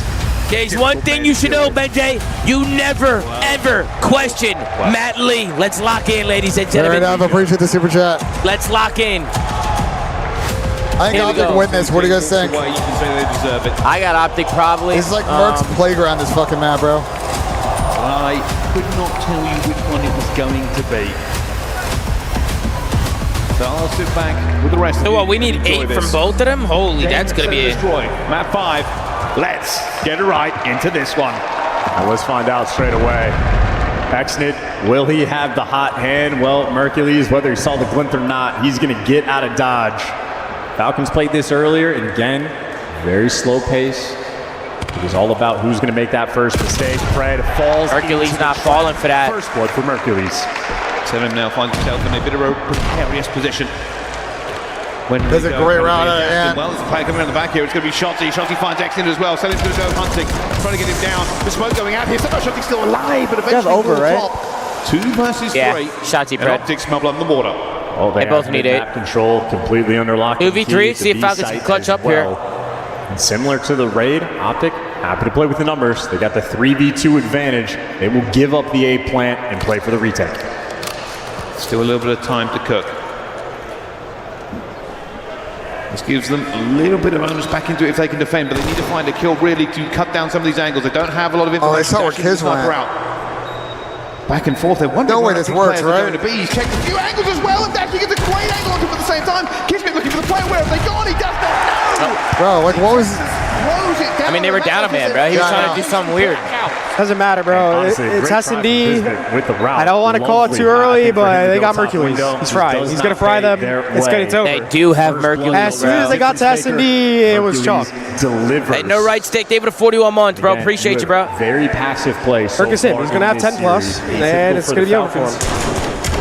There's one thing you should know, Benjay. You never, ever question Matt Lee. Let's lock in, ladies and gentlemen. Fair enough. Appreciate the super chat. Let's lock in. I think Optic win this. What do you guys think? Well, you can say they deserve it. I got Optic probably. This is like Merc's playground, this fucking map, bro. I could not tell you which one it was going to be. So I'll sit back with the rest of you. So what, we need 8 from both of them? Holy, that's going to be it. Map 5. Let's get it right into this one. And let's find out straight away. Exnit, will he have the hot hand? Well, Mercules, whether he saw the glint or not, he's going to get out of dodge. Falcons played this earlier, and again, very slow pace. It was all about who's going to make that first mistake. Fred falls. Mercules not falling for that. First blood for Mercules. Cellium now finds himself in a bit of a precarious position. There's a great round out of hand. Well, there's a player coming on the back here. It's going to be SHOTZZY. SHOTZZY finds Exnit as well. Cellium's going to go hunting, trying to get him down. The smoke going out here. Somehow SHOTZZY's still alive, but eventually over, right? 2 versus 3. SHOTZZY, and Optic's smuggled in the water. Oh, they both need 8. Control completely under lock. 2v3, see if Falcons can clutch up here. And similar to the raid, Optic happy to play with the numbers. They got the 3v2 advantage. They will give up the A plant and play for the retake. Still a little bit of time to cook. This gives them a little bit of onus back into it if they can defend, but they need to find a kill really to cut down some of these angles. They don't have a lot of information. Oh, they saw where Kiz went. Back and forth. They're wondering no way this works, right? He's checked a few angles as well, and Dashy gets a great angle onto him at the same time. Kismet looking for the play. Where have they gone? He does not know. Bro, like what was? Throws it I mean, they were down a man, bro. He was trying to do something weird. Doesn't matter, bro. It's S&D. I don't want to call it too early, but they got mercules. He's fried. He's gonna fry them. It's over. They do have mercules. As soon as they got to S&D, it was chalk. Hey, no right stick. David, 41 months, bro. Appreciate you, bro. Very passive play. Like I said, he's gonna have 10 plus, and it's gonna be over for him.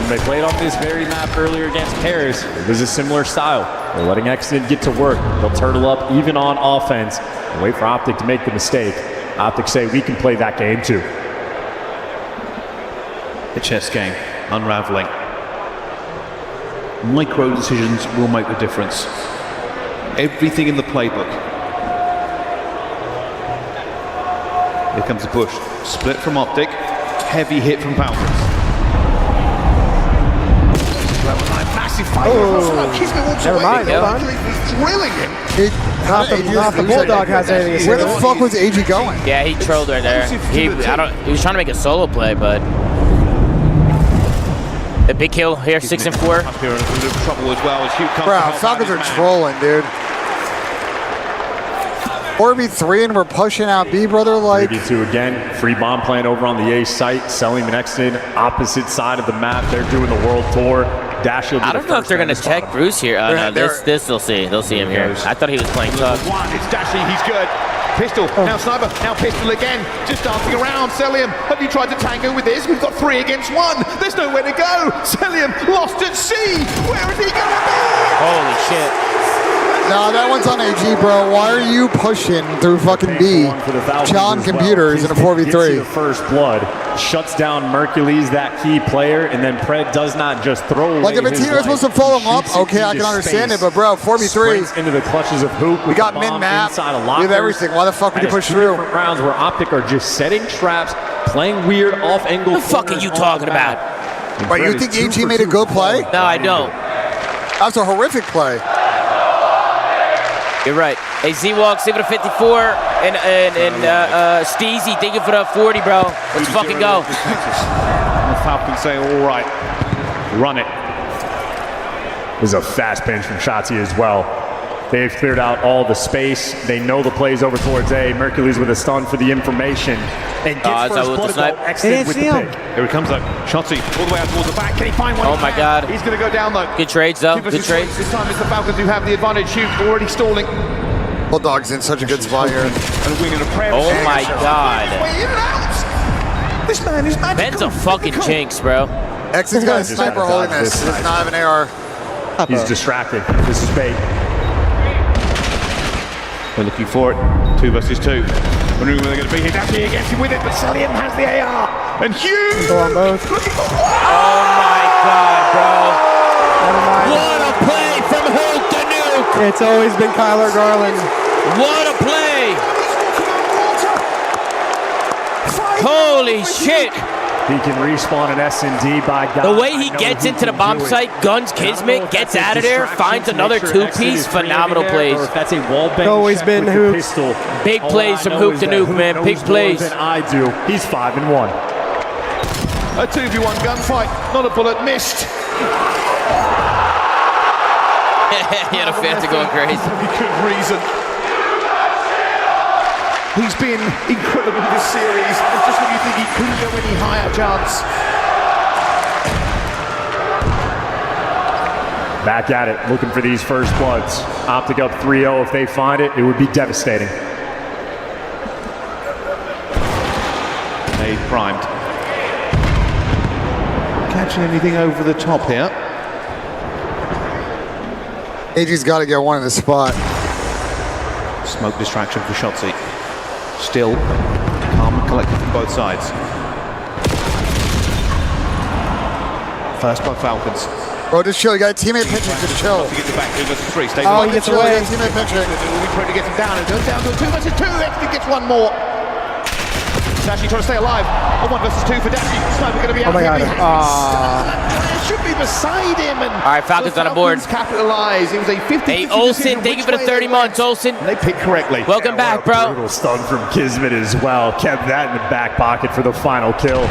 When they played on this very map earlier against Paris, it was a similar style. They're letting Exton get to work. They'll turtle up even on offense and wait for Optic to make the mistake. Optic say we can play that game too. The chess game unraveling. Micro decisions will make the difference. Everything in the playbook. Here comes the push. Split from Optic. Heavy hit from Falcons. Massive fight. Never mind. Hold on. Drilling him. Not the Bulldog has anything to say. Where the fuck was AG going? Yeah, he trolled right there. He was trying to make a solo play, but a big kill here, 6 and 4. Up here in a little trouble as well as huke comes. Bro, Falcons are trolling, dude. 4v3 and we're pushing out B, brother. Like 3v2 again. Free bomb plant over on the A site. CELLIUM and Exton, opposite side of the map. They're doing the world tour. Dashy. I don't know if they're gonna check Bruce here. Oh no, this they'll see. They'll see him here. I thought he was playing tough. It's Dashy. He's good. Pistol, now sniper, now pistol again. Just dancing around. CELLIUM, have you tried to tango with this? We've got 3 against 1. There's nowhere to go. CELLIUM lost at sea. Where is he gonna be? Holy shit. No, that one's on AG, bro. Why are you pushing through fucking B? John Computers in a 4v3. The first blood shuts down mercules, that key player, and then Pred does not just throw away. Like if a team is supposed to follow him up, okay, I can understand it, but bro, 4v3 into the clutches of huke. We got min map. We have everything. Why the fuck would you push through? Rounds where Optic are just setting traps, playing weird off angle. What the fuck are you talking about? Wait, you think AG made a good play? No, I don't. That was a horrific play. You're right. Hey, Z-Walk, give it a 54, and Steezy, thank you for the 40, bro. Let's fucking go. The Falcons say, all right, run it. There's a fast pinch from SHOTZZY as well. They've cleared out all the space. They know the plays over towards A. mercules with a stun for the information. And gets first blood ball exited with the pick. Here it comes though. SHOTZZY all the way out towards the back. Can he find one? Oh my god. He's going to go down though. Good trades though. Good trades. This time it's the Falcons who have the advantage. huke already stalling. Bulldog's in such a good spot here. And a wing and a prayer. Oh my god. This man is magical. Ben's a fucking jinx, bro. Ex's got a sniper holding this. He does not have an AR. He's distracted. This is bait. We're looking for it. 2 versus 2. Wondering where they're going to be. He's actually against him with it, but CELLIUM has the AR. And huge! Go on both. Oh my god, bro. What a play from Huke to Nuke. It's always been Kyler Garland. What a play. Holy shit. He can respawn an S&D by God. The way he gets into the bomb site, guns Kismet, gets out of there, finds another 2-piece, phenomenal plays. That's a wall bang. Always been Huke. Big plays from Huke to Nuke, man. Big plays. I do. He's 5-1. A 2v1 gunfight. Not a bullet missed. He had a Fanta going crazy. For good reason. He's been incredible this series. And just when you think he couldn't go any higher, chance. Back at it, looking for these first bloods. Optic up 3-0. If they find it, it would be devastating. They primed. Catching anything over the top here. AG's got to get one in the spot. Smoke distraction for SHOTZZY. Still calm and collected from both sides. First by Falcons. Bro, just chill. You got a teammate pitching. Just chill. To get the back 2 versus 3. Stay he gets away. Teammate pitching. We're trying to get him down. It goes down to a 2 versus 2. Exton gets one more. Dashy trying to stay alive. A 1 versus 2 for Dashy. Sniper going to be out. Oh my god. It should be beside him. And all right, Falcons on the board. Capitalize. It was a 50-50. Hey, Olsen, thank you for the 30 months, Olsen. They picked correctly. Welcome back, bro. Brutal stun from Kismet as well. Kept that in the back pocket for the final kill.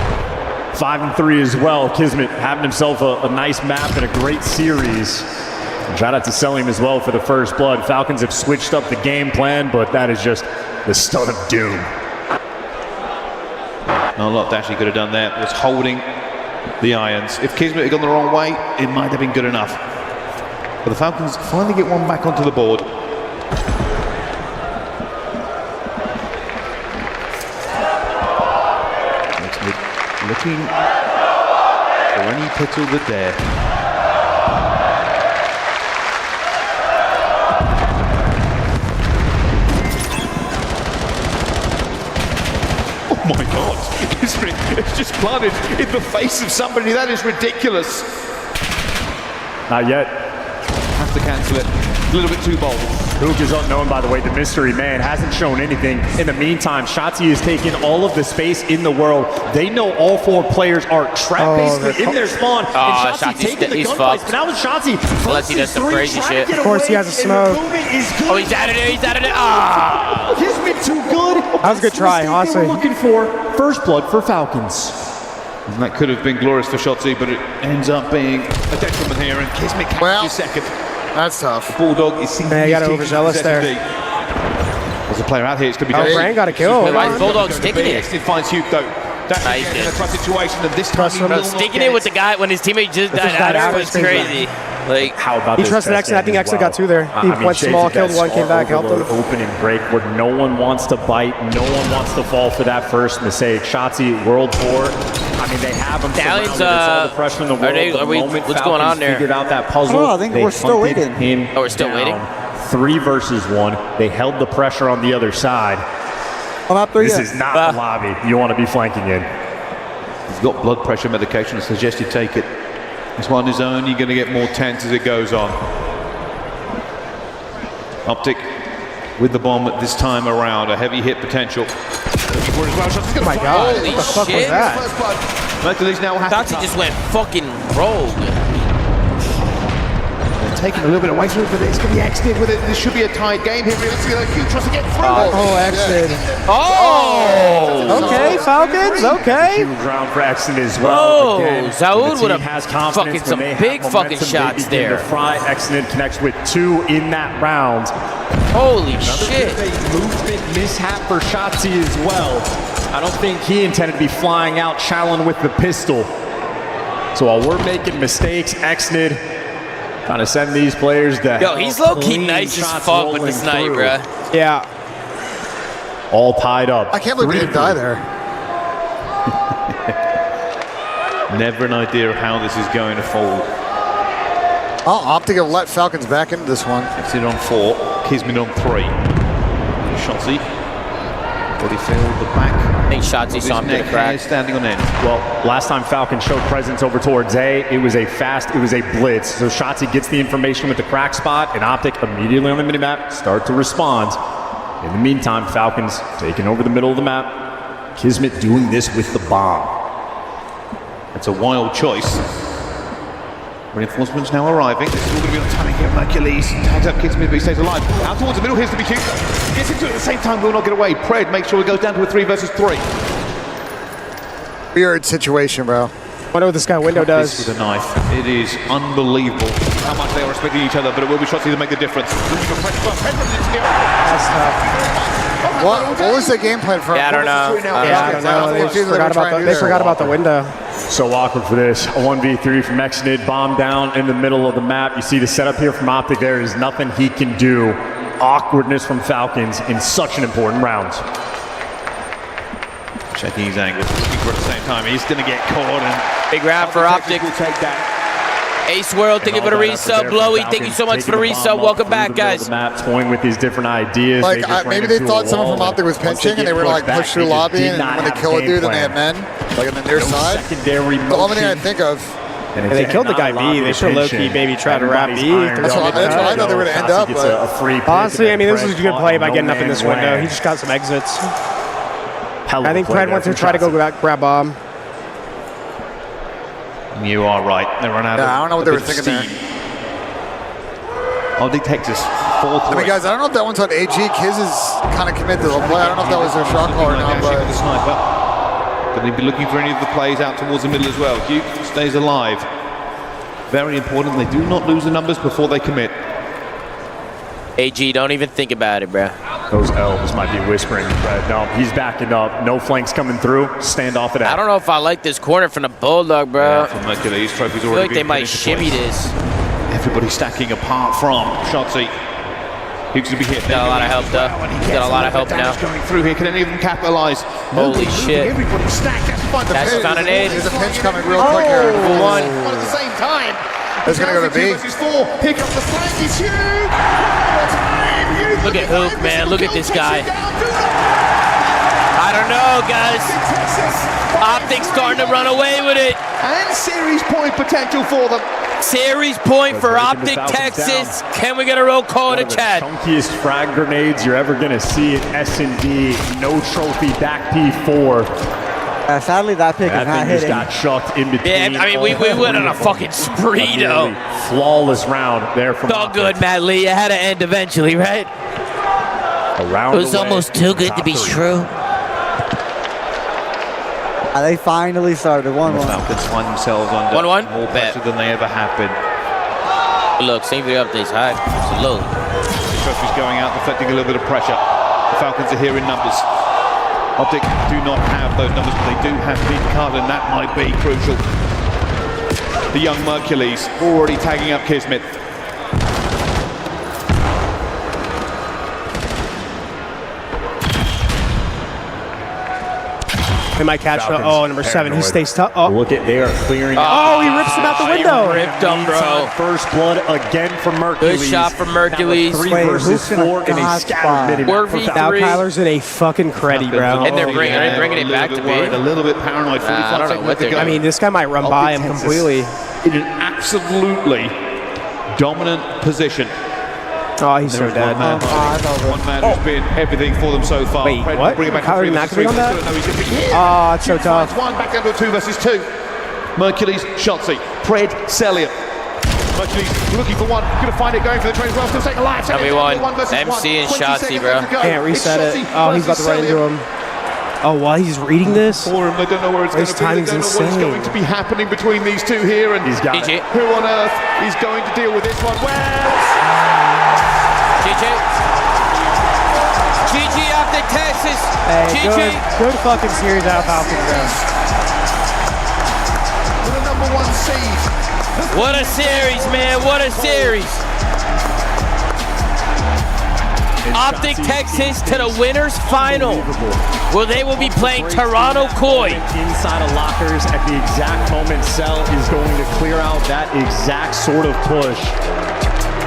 5-3 as well. Kismet having himself a nice map and a great series. And shout out to CELLIUM as well for the first blood. Falcons have switched up the game plan, but that is just the stun of doom. Not a lot Dashy could have done there. Was holding the irons. If Kismet had gone the wrong way, it might have been good enough. But the Falcons finally get one back onto the board. Looking for any piddle that dare. Oh my God, it's just planted in the face of somebody. That is ridiculous. Not yet. Have to cancel it. A little bit too bold. Huke is unknown, by the way. The mystery man hasn't shown anything. In the meantime, SHOTZZY has taken all of the space in the world. They know all 4 players are trapped basically in their spawn. And SHOTZZY taking the gunfights. But now with SHOTZZY, unless he does some crazy shit. Of course, he has a smoke. Oh, he's out of there. He's out of there. Ah! Kismet too good. That was a good try, honestly. We're looking for first blood for Falcons. And that could have been glorious for SHOTZZY, but it ends up being a detriment here. And Kismet catches second. That's tough. The Bulldog is seeing you got overzealous there. There's a player out here. It's going to be dangerous. Brand got a kill. Why is Bulldog sticking it? It finds Huke though. That's in a tough situation, and this time sticking it with the guy when his teammate just died out was crazy. Like, how about he trusted X, and I think X got 2 there. He went small, killed 1, came back, helped him. Opening break where no one wants to bite, no one wants to fall for that first mistake. SHOTZZY, World Tour. I mean, they have them surrounded. It's all the pressure in the world. What's going on there? Figured out that puzzle. I think we're still waiting. Oh, we're still waiting? 3 versus 1. They held the pressure on the other side. This is not the lobby you want to be flanking in. He's got blood pressure medication. I suggest you take it. This one is only going to get more tense as it goes on. Optic with the bomb at this time around. A heavy hit potential. Oh my God, what the fuck was that? Mercules now has SHOTZZY just went fucking rogue. Taking a little bit away from it, but it's going to be X-Did with it. This should be a tight game here. Realistically, Huke tries to get through. X-Did. Oh! Okay, Falcons, okay. Huge round for X-Did as well. Oh, Zaud would have fucking some big fucking shots there. X-Did connects with 2 in that round. Holy shit. A movement mishap for SHOTZZY as well. I don't think he intended to be flying out challenging with the pistol. So while we're making mistakes, X-Did trying to send these players down. Yo, he's low-key nice as fuck with the snipe, bruh. Yeah. All tied up. I can't believe he didn't die there. Never an idea of how this is going to fold. Oh, Optic have let Falcons back into this one. X-Did on 4, Kismet on 3. SHOTZZY. Body filled the back. I think SHOTZZY saw him to the crack. Standing on end. Well, last time Falcon showed presence over towards A, it was a blitz. So SHOTZZY gets the information with the crack spot, and Optic immediately on the minimap start to respond. In the meantime, Falcons taking over the middle of the map. Kismet doing this with the bomb. It's a wild choice. Reinforcements now arriving. This is all going to be on timing here. Mercules tags up Kismet, but he stays alive. Out towards the middle, here's to be Huke. Gets into it at the same time, will not get away. Pred makes sure it goes down to a 3 versus 3. Weird situation, bro. Wonder what this guy window does. With a knife. It is unbelievable how much they are respecting each other, but it will be SHOTZZY to make the difference. That's tough. What was the game plan for? Yeah, I don't know. I don't know. They forgot about the window. So awkward for this. A 1v3 from X-Did, bomb down in the middle of the map. You see the setup here from Optic. There is nothing he can do. Awkwardness from Falcons in such an important round. Checking his angle. At the same time, he's going to get caught. And big round for Optic. Will take that. Ace World, thank you for the resub. Blowy, thank you so much for the resub. Welcome back, guys. Toying with these different ideas. Like, maybe they thought someone from Optic was pinching and they were like pushed through lobby, and when they kill a dude, then they have men, like on the near side. Secondary the only thing I think of. And they killed the guy B. They should low-key maybe try to wrap B. That's what I thought they were going to end up. Honestly, I mean, this was a good play by getting up in this window. He just got some exits. I think Pred went to try to go grab bomb. You are right. They run out of I don't know what they were thinking there. Oh, they take this 4-3. I mean, guys, I don't know if that one's on AG. Kiz is kind of committed to the play. I don't know if that was their shot call or not, but... The sniper. Going to be looking for any of the plays out towards the middle as well. Huke stays alive. Very important. They do not lose the numbers before they commit. AG, don't even think about it, bro. Those elves might be whispering, but no, he's backing up. No flanks coming through. Stand off of that. I don't know if I like this corner from the Bulldog, bro. Yeah, from mercules, trophies I feel like they might shimmy this. Everybody stacking apart from SHOTZZY. Huke's gonna be hit. Got a lot of help though. He's got a lot of help now. Going through here, can any of them capitalize? Holy shit. Everybody stacked. That's found an aid. There's a pinch coming real quick here. One. One at the same time. It's gonna go to B. Pick up the flank. He's huge. Look at Hoop, man. Look at this guy. I don't know, guys. Optic's starting to run away with it. And series point potential for them. Series point for Optic Texas. Can we get a roll call to Chad? Chunkiest frag grenades you're ever gonna see at S&D. No trophy back P4. Sadly, that pick is not That thing just hitting. got chucked in between. Yeah, I mean, we went on a fucking spree, though. Flawless round there from It's all good, Matt Lee. It had to end eventually, right? Around it was almost too good to be true. They finally started 1-1. The Falcons find themselves under 1-1? more pressure than they ever have been. Look, same video updates high. It's low. The trophy's going out, reflecting a little bit of pressure. The Falcons are here in numbers. Optic do not have those numbers, but they do have big card, and that might be crucial. The young mercules already tagging up Kismet. They might catch. Oh, number 7. He stays tough. Oh, look at they are clearing. Oh, he rips him out the window. Ripped him, bro. First blood again from Mercules. Good shot from Mercules. 3 versus 4 in a scattered minute. Now Kyler's in a fucking creddy, bro. And they're bringing it back to B. A little bit paranoid. 45 seconds to go. I mean, this guy might run by him completely. In an absolutely dominant position. Oh, he's so dead. One man who's been everything for them so far. Wait, what? Bring it back Kyler to 3 not versus 3. on that? No, he's gonna be hit. Oh, it's so tough. One back down to a 2 versus 2. Mercules, SHOTZZY, Pred, cellium. Mercules looking for one, gonna find it, going for the train as well, still taking a life. MC and SHOTZZY, bro. Can't reset it. Oh, he's about to run into him. Oh, while he's reading this? For him, they don't know where it's going to be. They don't know what's going to be happening between these two here. And he's got it. Who on earth is going to deal with this one? GG. GG Optic Texas. Hey, GG. good fucking series out of Falcons, bro. For the #1 seed. What a series, man. What a series. Optic Texas to the winners final, where they will be playing Toronto Koi. Inside of lockers at the exact moment Cell is going to clear out that exact sort of push.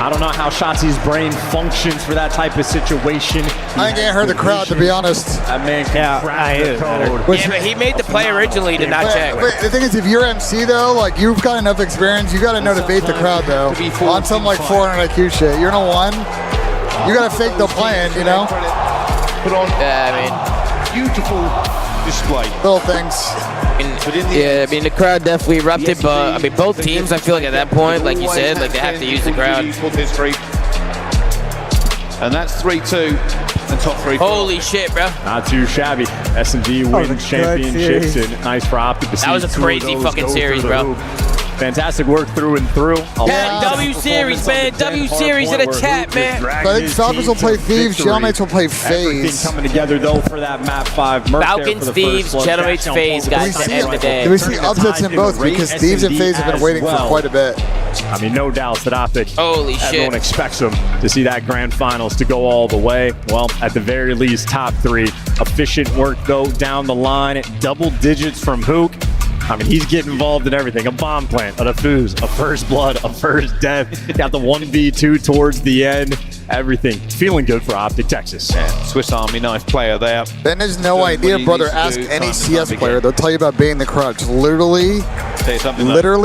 I don't know how SHOTZZY's brain functions for that type of situation. I think I heard the crowd, to be honest. That man can crack the code. Yeah, but he made the play originally to not check. But the thing is, if you're MC though, like you've got enough experience, you got to know to bait the crowd though. On some like 400 IQ shit, you're in a 1. You got to fake the plan, you know. Put on. Yeah, I mean, beautiful display. Little things. Yeah, I mean the crowd definitely erupted, but I mean both teams, I feel like at that point, like you said, like they have to use the crowd. And that's 3-2 and top 3. Holy shit, bro. Not too shabby. S&D wins championships, and nice for Optic to see. That was a crazy fucking series, bro. Fantastic work through and through. W Series, man. W Series in the chat, man. So I think Falcons will play Thieves, Gentlemen will play FAZE. Everything coming together though for that map 5. Falcons, Thieves, Gentlemen, FAZE, guys, at the end of the day. Do we see upsets in both? Because Thieves and FAZE have been waiting for quite a bit. I mean, no doubts that Optic, holy shit, everyone expects them to see that grand finals to go all the way. Well, at the very least, top 3. Efficient work, though, down the line at double digits from Huke. I mean, he's getting involved in everything. A bomb plant, a defuse, a first blood, a first death. Got the 1v2 towards the end. Everything feeling good for Optic Texas. Yeah, Swiss Army knife player there. Ben has no idea, brother. Ask any CS player. They'll tell you about baiting the crowd. It's literally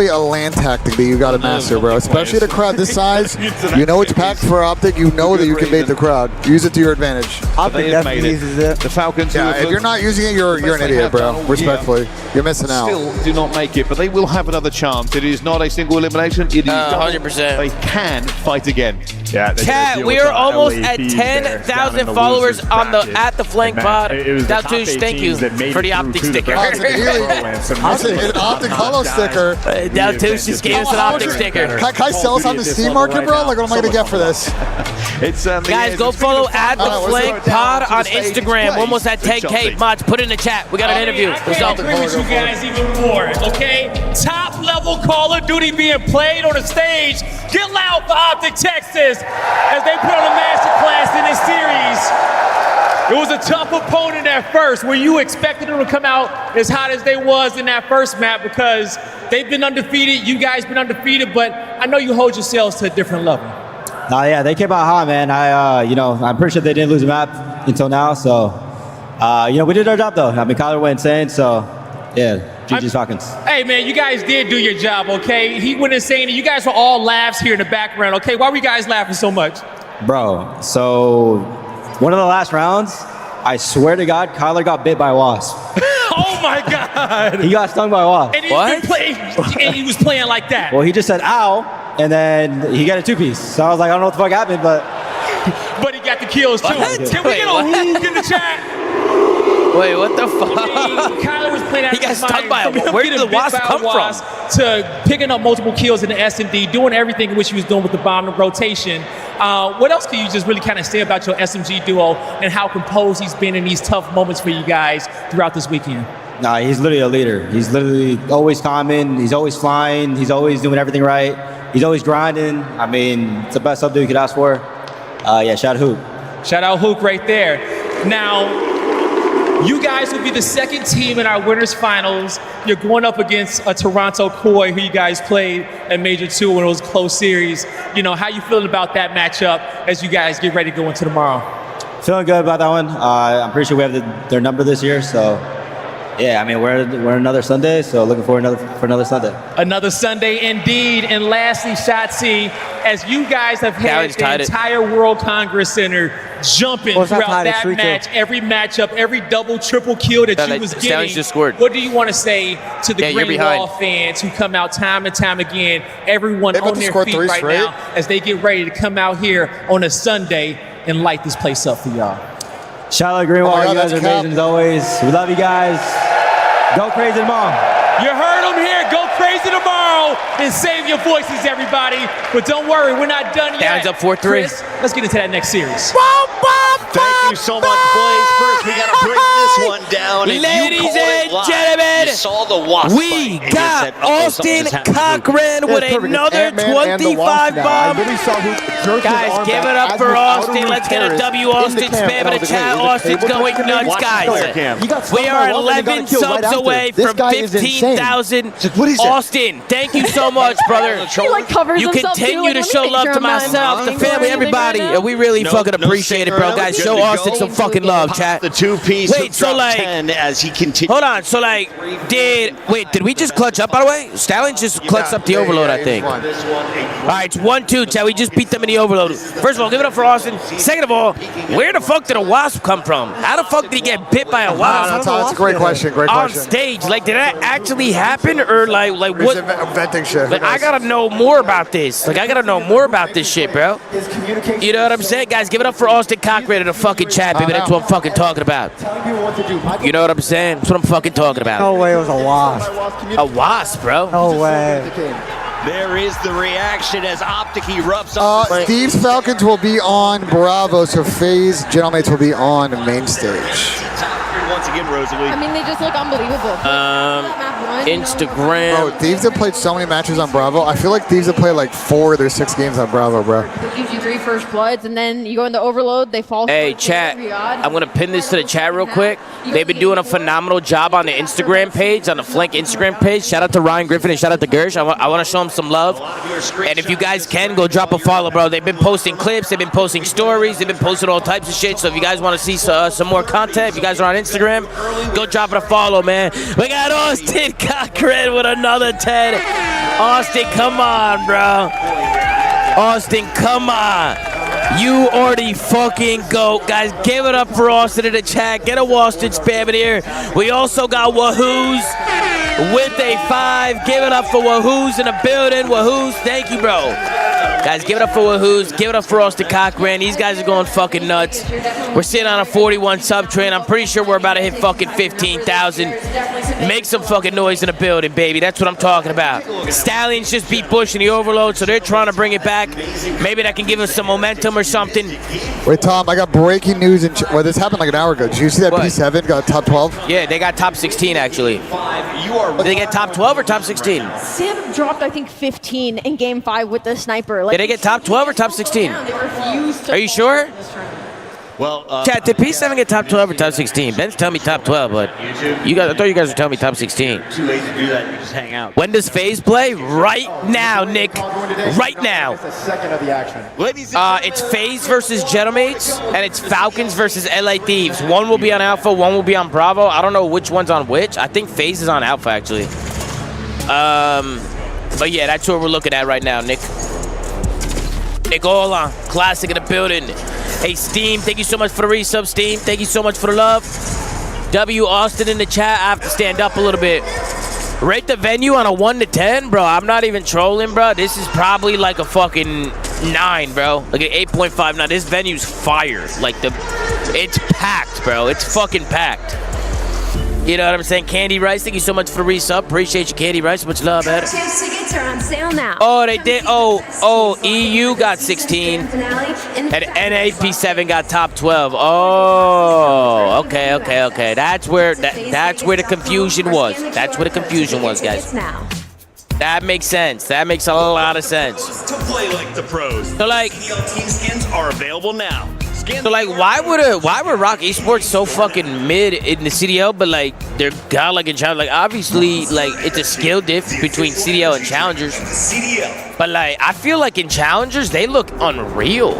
a land tactic that you got to master, bro. Especially at a crowd this size. You know it's packed for Optic. You know that you can bait the crowd. Use it to your advantage. Optic definitely uses it. The Falcons. Yeah, if you're not using it, you're an idiot, bro. Respectfully, you're missing out. Still do not make it, but they will have another chance. It is not a single elimination. It is 100%. They can fight again. Yeah, Cat, we are almost at 10,000 followers on the at the flank pod. Daltouche, thank you for the Optic sticker. Optic Hollow sticker. Now Touche just gave us an Optic sticker. Can I sell us on the Steam market, bro? Like, what am I gonna get for this? Guys, go follow at the Flank Pod on Instagram. Almost at 10K. Mods, put it in the chat. We got an interview. Let's go. I agree with you guys even more, okay? Top level Call of Duty being played on the stage. Get loud for Optic Texas as they put on a masterclass in this series. It was a tough opponent at first. Were you expecting them to come out as hot as they was in that first map? Because they've been undefeated, you guys been undefeated, but I know you hold yourselves to a different level. Yeah, they came out hot, man. I'm pretty sure they didn't lose a map until now. So, we did our job though. I mean, Kyler went insane. So, yeah, GG's Falcons. Hey man, you guys did do your job, okay? He went insane, and you guys were all laughs here in the background, okay? Why were you guys laughing so much? Bro, so one of the last rounds, I swear to God, Kyler got bit by a wasp. Oh my God! He got stung by a wasp. And he was playing like that. Well, he just said ow, and then he got a two-piece. So I was like, I don't know what the fuck happened, but he got the kills too. What? Can we get a hook in the chat? Wait, what the fuck? Kyler was playing out He got his mind stung by a from where did the getting bit wasp by a come wasp from? to picking up multiple kills in the S&D, doing everything in which he was doing with the bomb rotation. What else can you just really kind of say about your SMG duo and how composed he's been in these tough moments for you guys throughout this weekend? Nah, he's literally a leader. He's literally always calming. He's always flying. He's always doing everything right. He's always grinding. I mean, it's the best sub dude you could ask for. Shout out Huke. Shout out Huke right there. Now, you guys will be the second team in our winners finals. You're going up against a Toronto Koi, who you guys played at Major 2 when it was a close series. How you feeling about that matchup as you guys get ready to go into tomorrow? Feeling good about that one. I'm pretty sure we have their number this year, so yeah, I mean, we're another Sunday, so looking forward for another Sunday. Another Sunday indeed. And lastly, SHOTZZY, as you guys have had the entire World Congress Center jumping throughout that match, every matchup, every double, triple kill that you was getting, what do you want to say to the Green Wall fans who come out time and time again, everyone on their feet right now as they get ready to come out here on a Sunday and light this place up for y'all? Shout out Greenwall, you guys are amazing as always. We love you guys. Go crazy tomorrow. You heard them here. Go crazy tomorrow and save your voices, everybody. But don't worry, we're not done yet. Downs up 4-3. Chris, let's get into that next series. Thank you so much, boys. First, we got to break this one down. Ladies and gentlemen, we got Austin Cochran with another 25 bomb. Guys, give it up for Austin. Let's get a W. Austin spam in the chat. Austin's going nuts, guys. We are 11 subs away from 15,000. Austin, thank you so much, brother. You continue to show love to myself, the family, everybody. We really fucking appreciate it, bro. Guys, show Austin some fucking love, chat. The two-piece. Wait, so like, 10 as he continues. Hold on, so like, did we just clutch up, by the way? Stallion just clutched up the overload, I think. All right, it's 1-2, chat. We just beat them in the overload. First of all, give it up for Austin. Second of all, where the fuck did a wasp come from? How the fuck did he get bit by a wasp? That's a great question. On stage, like, did that actually happen, or like what? Inventing shit. Like, I gotta know more about this. Like, I gotta know more about this shit, bro. You know what I'm saying, guys? Give it up for Austin Cochran in the fucking chat, baby. That's what I'm fucking talking about. You know what I'm saying? That's what I'm fucking talking about. No way it was a wasp. A wasp, bro. No way. There is the reaction as Optic erupts on Thieves Falcons will be on Bravo, so FAZE Gentlemates will be on main stage. Once again, Rosalie. I mean, they just look unbelievable. Instagram. Bro, Thieves have played so many matches on Bravo. I feel like Thieves have played like 4 of their 6 games on Bravo, bro. It gives you 3 first bloods, and then you go into overload, they fall. Hey, chat, I'm going to pin this to the chat real quick. They've been doing a phenomenal job on the Instagram page, on the Flank Instagram page. Shout out to Ryan Griffin and shout out to Gersh. I want to show them some love. And if you guys can, go drop a follow, bro. They've been posting clips. They've been posting stories. They've been posting all types of shit. So if you guys want to see some more content, if you guys are on Instagram, go drop it a follow, man. We got Austin Cochran with another 10. Austin, come on, bro. Austin, come on. You already fucking go. Guys, give it up for Austin in the chat. Get a Austin spam in here. We also got Wahoo's with a 5. Give it up for Wahoo's in the building. Wahoo's, thank you, bro. Guys, give it up for Wahoo's. Give it up for Austin Cochran. These guys are going fucking nuts. We're sitting on a 41 sub train. I'm pretty sure we're about to hit fucking 15,000. Make some fucking noise in the building, baby. That's what I'm talking about. Stallions just beat Bush in the overload, so they're trying to bring it back. Maybe that can give us some momentum or something. Wait, Tom, I got breaking news. Well, this happened like an hour ago. Did you see that P7 got top 12? Yeah, they got top 16, actually. Did they get top 12 or top 16? Sam dropped, I think, 15 in Game 5 with the sniper. Like, Did they get top 12 or top 16? Are you sure? Well, Chat, did P7 get top 12 or top 16? Ben's telling me top 12, but you guys, I thought you guys were telling me top 16. Too late to do that. You just hang out. When does FAZE play? Right now, Nick. Right now. It's the second of the action. It's FAZE versus Gentlemates, and it's Falcons versus LA Thieves. One will be on Alpha, one will be on Bravo. I don't know which one's on which. I think FAZE is on Alpha, actually. But yeah, that's what we're looking at right now, Nick. Nicola, classic in the building. Hey, Steam, thank you so much for the resub, Steam. Thank you so much for the love. W. Austin in the chat. I have to stand up a little bit. Rate the venue on a 1 to 10, bro. I'm not even trolling, bro. This is probably like a fucking 9, bro. Like an 8.5. Now, this venue's fire. Like, it's packed, bro. It's fucking packed. You know what I'm saying? Candy Rice, thank you so much for the resub. Appreciate you, Candy Rice. Much love, man. Tickets are on sale now. Oh, they did. Oh, EU got 16. And NAP7 got top 12. Oh, okay. That's where the confusion was. That's where the confusion was, guys. That makes sense. That makes a lot of sense. To play like the pros. So, like, CDL team skins are available now. So like, why were Rock Esports so fucking mid in the CDL, but like they're godlike in Challenge? Like, obviously, like, it's a skill diff between CDL and Challengers. But like, I feel like in Challengers they look unreal.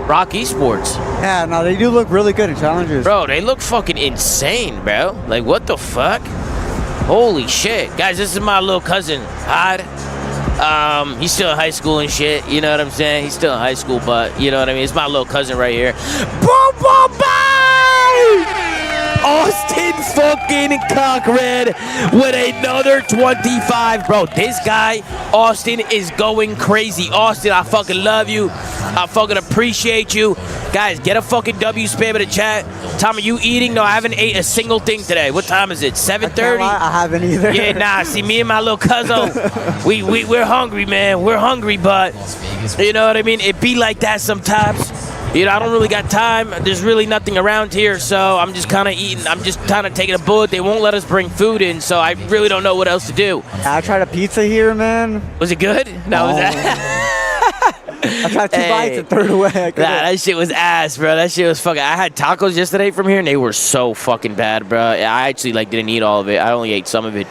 Rock Esports. Yeah, no, they do look really good in Challengers. Bro, they look fucking insane, bro. Like, what the fuck? Holy shit, guys! This is my little cousin, Hod. He's still in high school and shit, you know what I'm saying? He's still in high school, but you know what I mean? It's my little cousin right here. Austin fucking Cochran with another 25. Bro, this guy, Austin, is going crazy. Austin, I fucking love you. I fucking appreciate you. Guys, get a fucking W spam in the chat. Tom, are you eating? No, I haven't ate a single thing today. What time is it? 7:30? I haven't either. Yeah, nah, see, me and my little cousin, we're hungry, man. We're hungry, but you know what I mean? It be like that sometimes. You know, I don't really got time. There's really nothing around here, so I'm just kind of eating. I'm just kind of taking a bullet. They won't let us bring food in, so I really don't know what else to do. I tried a pizza here, man. Was it good? No, was that? I tried 2 bites and threw it away. Nah, that shit was ass, bro. That shit was fucking. I had tacos yesterday from here, and they were so fucking bad, bro. I actually didn't eat all of it. I only ate some of it.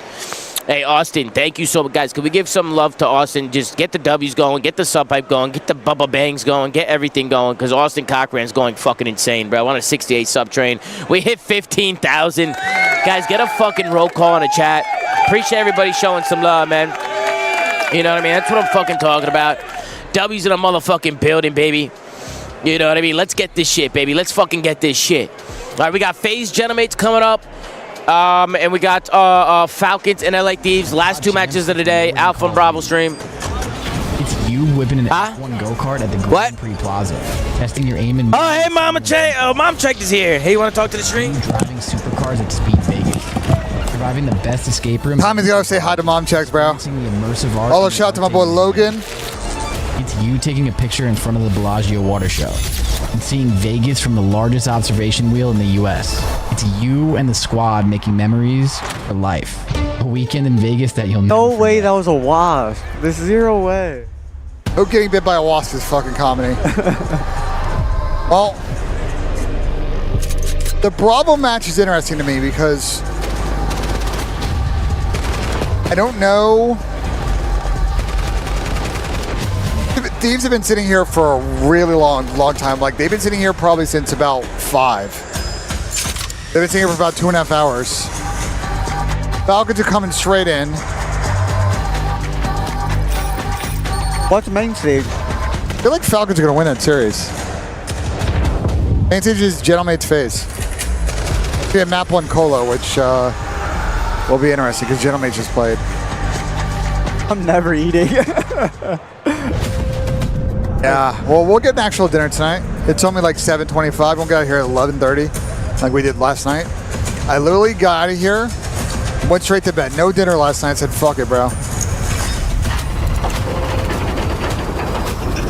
Hey, Austin, thank you so much. Guys, can we give some love to Austin? Just get the W's going, get the sub pipe going, get the Bubba Bangs going, get everything going, because Austin Cochran's going fucking insane, bro. I want a 68 sub train. We hit 15,000. Guys, get a fucking roll call in the chat. Appreciate everybody showing some love, man. You know what I mean? That's what I'm fucking talking about. W's in a motherfucking building, baby. You know what I mean? Let's get this shit, baby. Let's fucking get this shit. All right, we got FAZE Gentlemates coming up. And we got Falcons and LA Thieves. Last 2 matches of the day. Alpha and Bravo stream. It's you whipping an F1 go-kart at the Grand Prix Plaza. Testing your aim and... Oh, hey, Mama Check. Oh, Mom Check is here. Hey, you want to talk to the stream? Driving supercars at Speed Vegas. Surviving the best escape room. Tommy's got to say hi to Mom Checks, bro. Oh, shout out to my boy Logan. It's you taking a picture in front of the Bellagio water show and seeing Vegas from the largest observation wheel in the U.S. It's you and the squad making memories for life. A weekend in Vegas that you'll never No way that was a wasp. There's 0 way. Who getting bit by a wasp is fucking comedy. Well, the Bravo match is interesting to me because I don't know. Thieves have been sitting here for a really long time. Like, they've been sitting here probably since about 5. They've been sitting here for about 2.5 hours. Falcons are coming straight in. What's main stage? I feel like Falcons are going to win that series. Main stage is Gentlemate's FAZE. It'll be a map 1 Colo, which will be interesting because Gentlemate just played. I'm never eating. Yeah, well, we'll get an actual dinner tonight. It's only like 7:25. We'll get out here at 11:30, like we did last night. I literally got out of here, went straight to bed. No dinner last night. Said, fuck it, bro.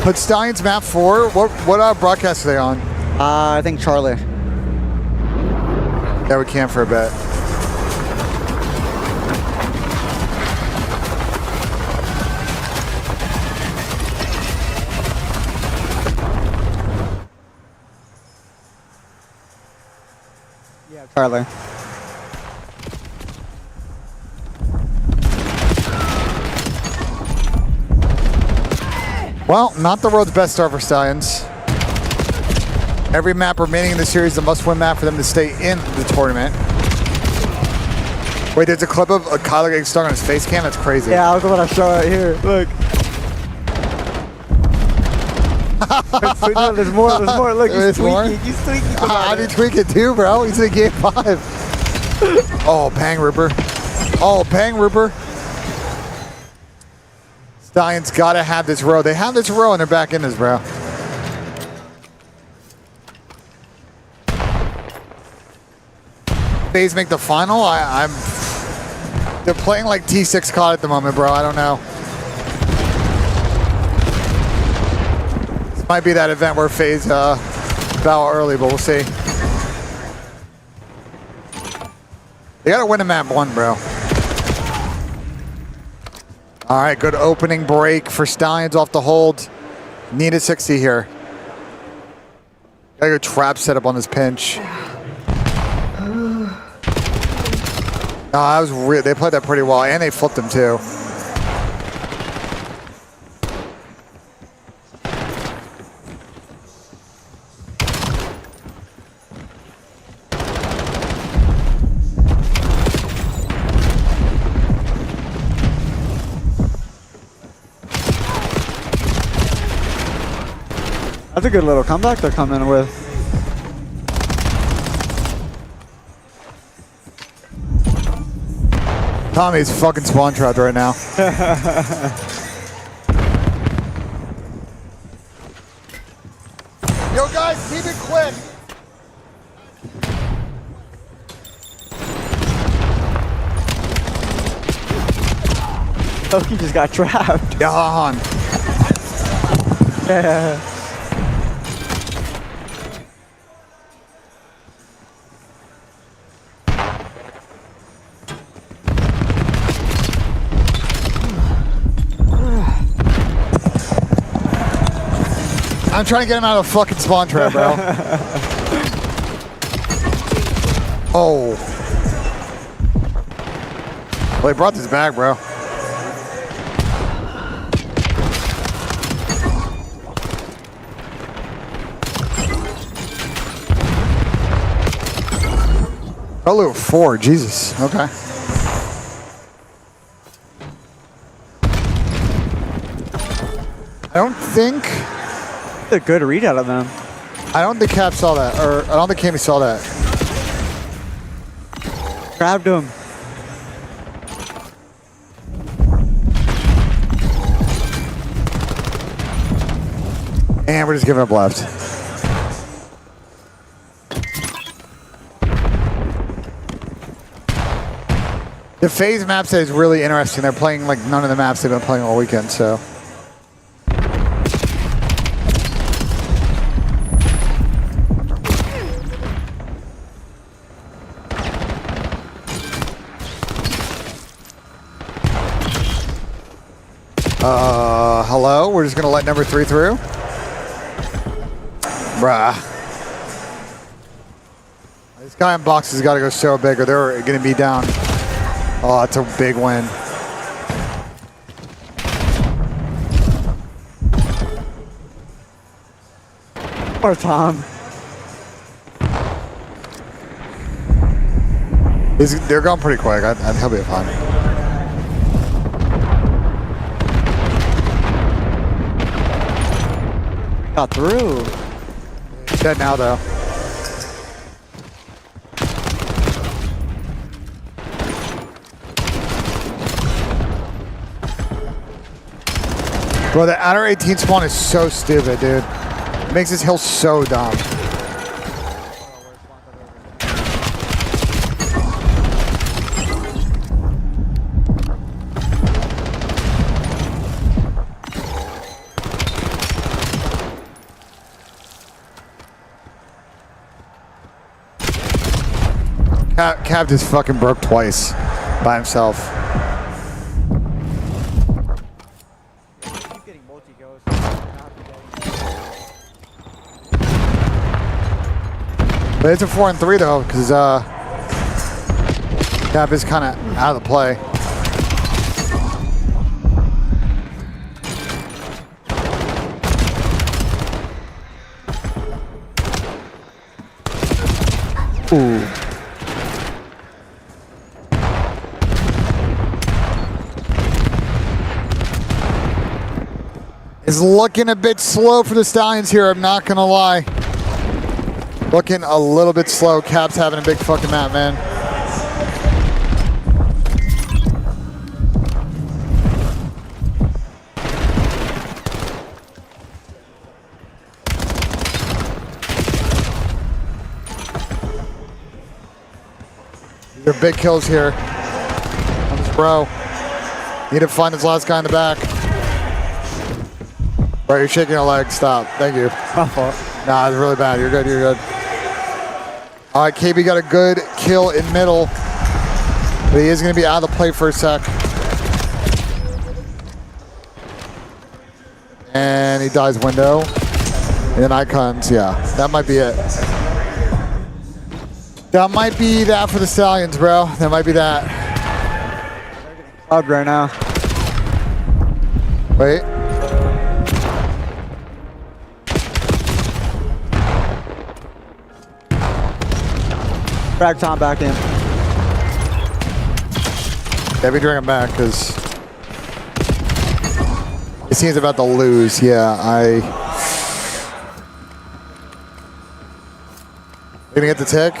Put Stallions map 4. What broadcast are they on? I think Charlie. Yeah, we can for a bit. Charlie. Well, not the world's best start for Stallions. Every map remaining in the series is a must-win map for them to stay in the tournament. Wait, there's a clip of a Kyler getting stuck on his face cam? That's crazy. Yeah, I was about to show it here. Look. No, there's more. Look, he's tweaking. He's tweaking. How do you tweak it too, bro? He's in game 5. Oh, Bang Ripper. Oh, Bang Ripper. Stallions gotta have this row. They have this row and they're back in this, bro. FAZE make the final? They're playing like T6 COD at the moment, bro. I don't know. This might be that event where FAZE bow early, but we'll see. They gotta win a map 1, bro. All right, good opening break for Stallions off the hold. Need a 60 here. Got a good trap set up on this pinch. That was real. They played that pretty well, and they flipped him too. That's a good little comeback they're coming with. Tommy's fucking spawn trapped right now. Yo, guys, keep it quick. Toki just got trapped. Yeah, Han. Yeah. I'm trying to get him out of the fucking spawn trap, bro. Oh. Well, they brought this back, bro. Oh, 4, Jesus. Okay. I don't think... A good read out of them. I don't think Cap saw that, or I don't think Cammy saw that. Grabbed him. And we're just giving up left. The FAZE map set is really interesting. They're playing like none of the maps they've been playing all weekend, so. Hello? We're just gonna let number 3 through? Bruh. This guy in box has gotta go so big or they're gonna be down. Oh, it's a big win. Poor Tom. They're going pretty quick. He'll be fine. Got through. Dead now, though. Bro, the outer 18 spawn is so stupid, dude. It makes this hill so dumb. Cap just fucking broke twice by himself. But it's a 4 and 3 though, because Cap is kind of out of the play. Ooh. It's looking a bit slow for the Stallions here, I'm not gonna lie. Looking a little bit slow. Cap's having a big fucking map, man. These are big kills here on this bro. Need to find his last guy in the back. Bro, you're shaking your leg. Stop. Thank you. My fault. Nah, it's really bad. You're good. You're good. All right, KB got a good kill in middle, but he is going to be out of the play for a sec. And he dies window. And then icons, yeah. That might be it. That might be that for the Stallions, bro. That might be that. Up right now. Wait. Frag Tom back in. Yeah, we bring him back because it seems about to lose. Yeah, gonna get the tick.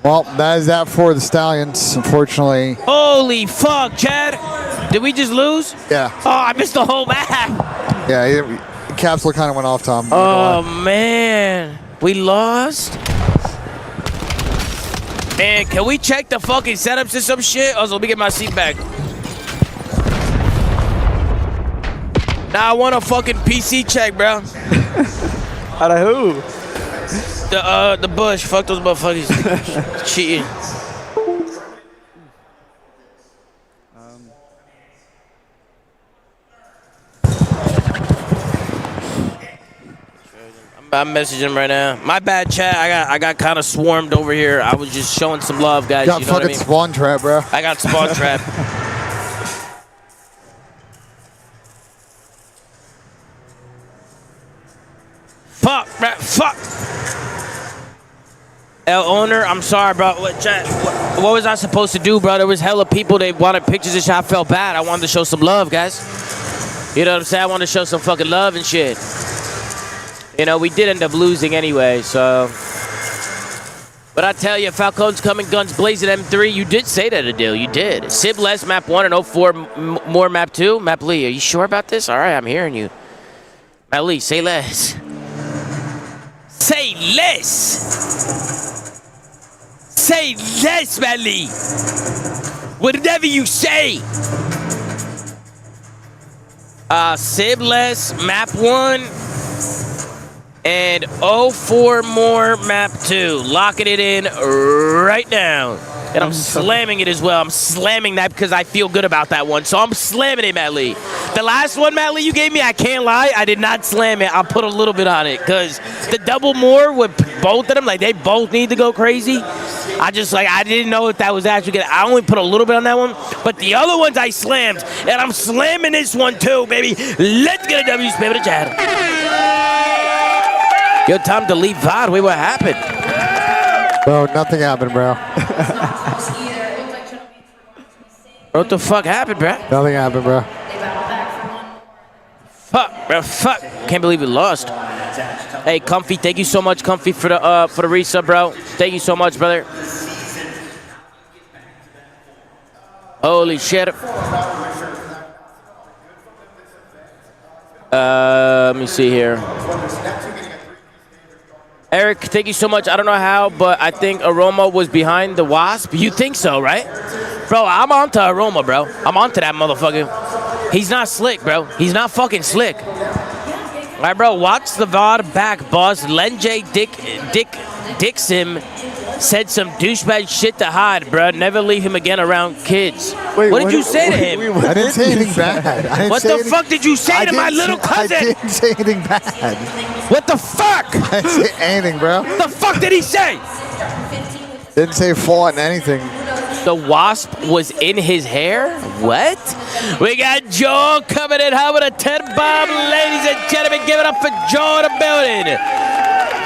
Well, that is that for the Stallions, unfortunately. Holy fuck, Chad. Did we just lose? Yeah. Oh, I missed the whole map. Yeah, Capsule kind of went off, Tom. Oh, man. We lost? Man, can we check the fucking setups and some shit? Also, let me get my seat back. Nah, I want a fucking PC check, bro. Out of who? The bush. Fuck those motherfuckers. Cheating. I'm messaging him right now. My bad, chat. I got kind of swarmed over here. I was just showing some love, guys. Got you know fucking spawn trap, bro. I got spawn trap. Fuck, bro. Fuck. L owner, I'm sorry, bro. What was I supposed to do, bro? There was hella people. They wanted pictures and shit. I felt bad. I wanted to show some love, guys. You know what I'm saying? I wanted to show some fucking love and shit. You know, we did end up losing anyway, so. But I tell you, Falcons coming, guns blazing, M3. You did say that, Adil. You did. Sib less, map 1 and 04 more map 2. Map Lee, are you sure about this? All right, I'm hearing you. Map Lee, say less. Say less. Say less, Map Lee. Whatever you say. Sib less, map 1. And 04 more map 2. Locking it in right now. And I'm slamming it as well. I'm slamming that because I feel good about that one. So I'm slamming it, Matt Lee. The last one, Matt Lee, you gave me, I can't lie, I did not slam it. I put a little bit on it because the double more with both of them, like they both need to go crazy. I didn't know if that was actually good. I only put a little bit on that one. But the other ones I slammed. And I'm slamming this one too, baby. Let's get a W, spam the chat. Yo, time to leave VOD. Wait, what happened? Bro, nothing happened, bro. What the fuck happened, bro? Nothing happened, bro. Fuck, bro, fuck. Can't believe we lost. Hey, Comfy, thank you so much, Comfy, for the resub, bro. Thank you so much, brother. Holy shit. Let me see here. Eric, thank you so much. I don't know how, but I think Aroma was behind the Wasp. You think so, right? Bro, I'm onto Aroma, bro. I'm onto that motherfucker. He's not slick, bro. He's not fucking slick. All right, bro, watch the VOD back, boss. Len J. Dixon said some douchebag shit to Hyde, bro. Never leave him again around kids. Wait, what did you say to him? I didn't say anything bad. What the fuck did you say to my little cousin? I didn't say anything bad. What the fuck? I didn't say anything, bro. What the fuck did he say? Didn't say fault in anything. The Wasp was in his hair? What? We got Joe coming in hot with a 10 bomb. Ladies and gentlemen, give it up for Joe in the building.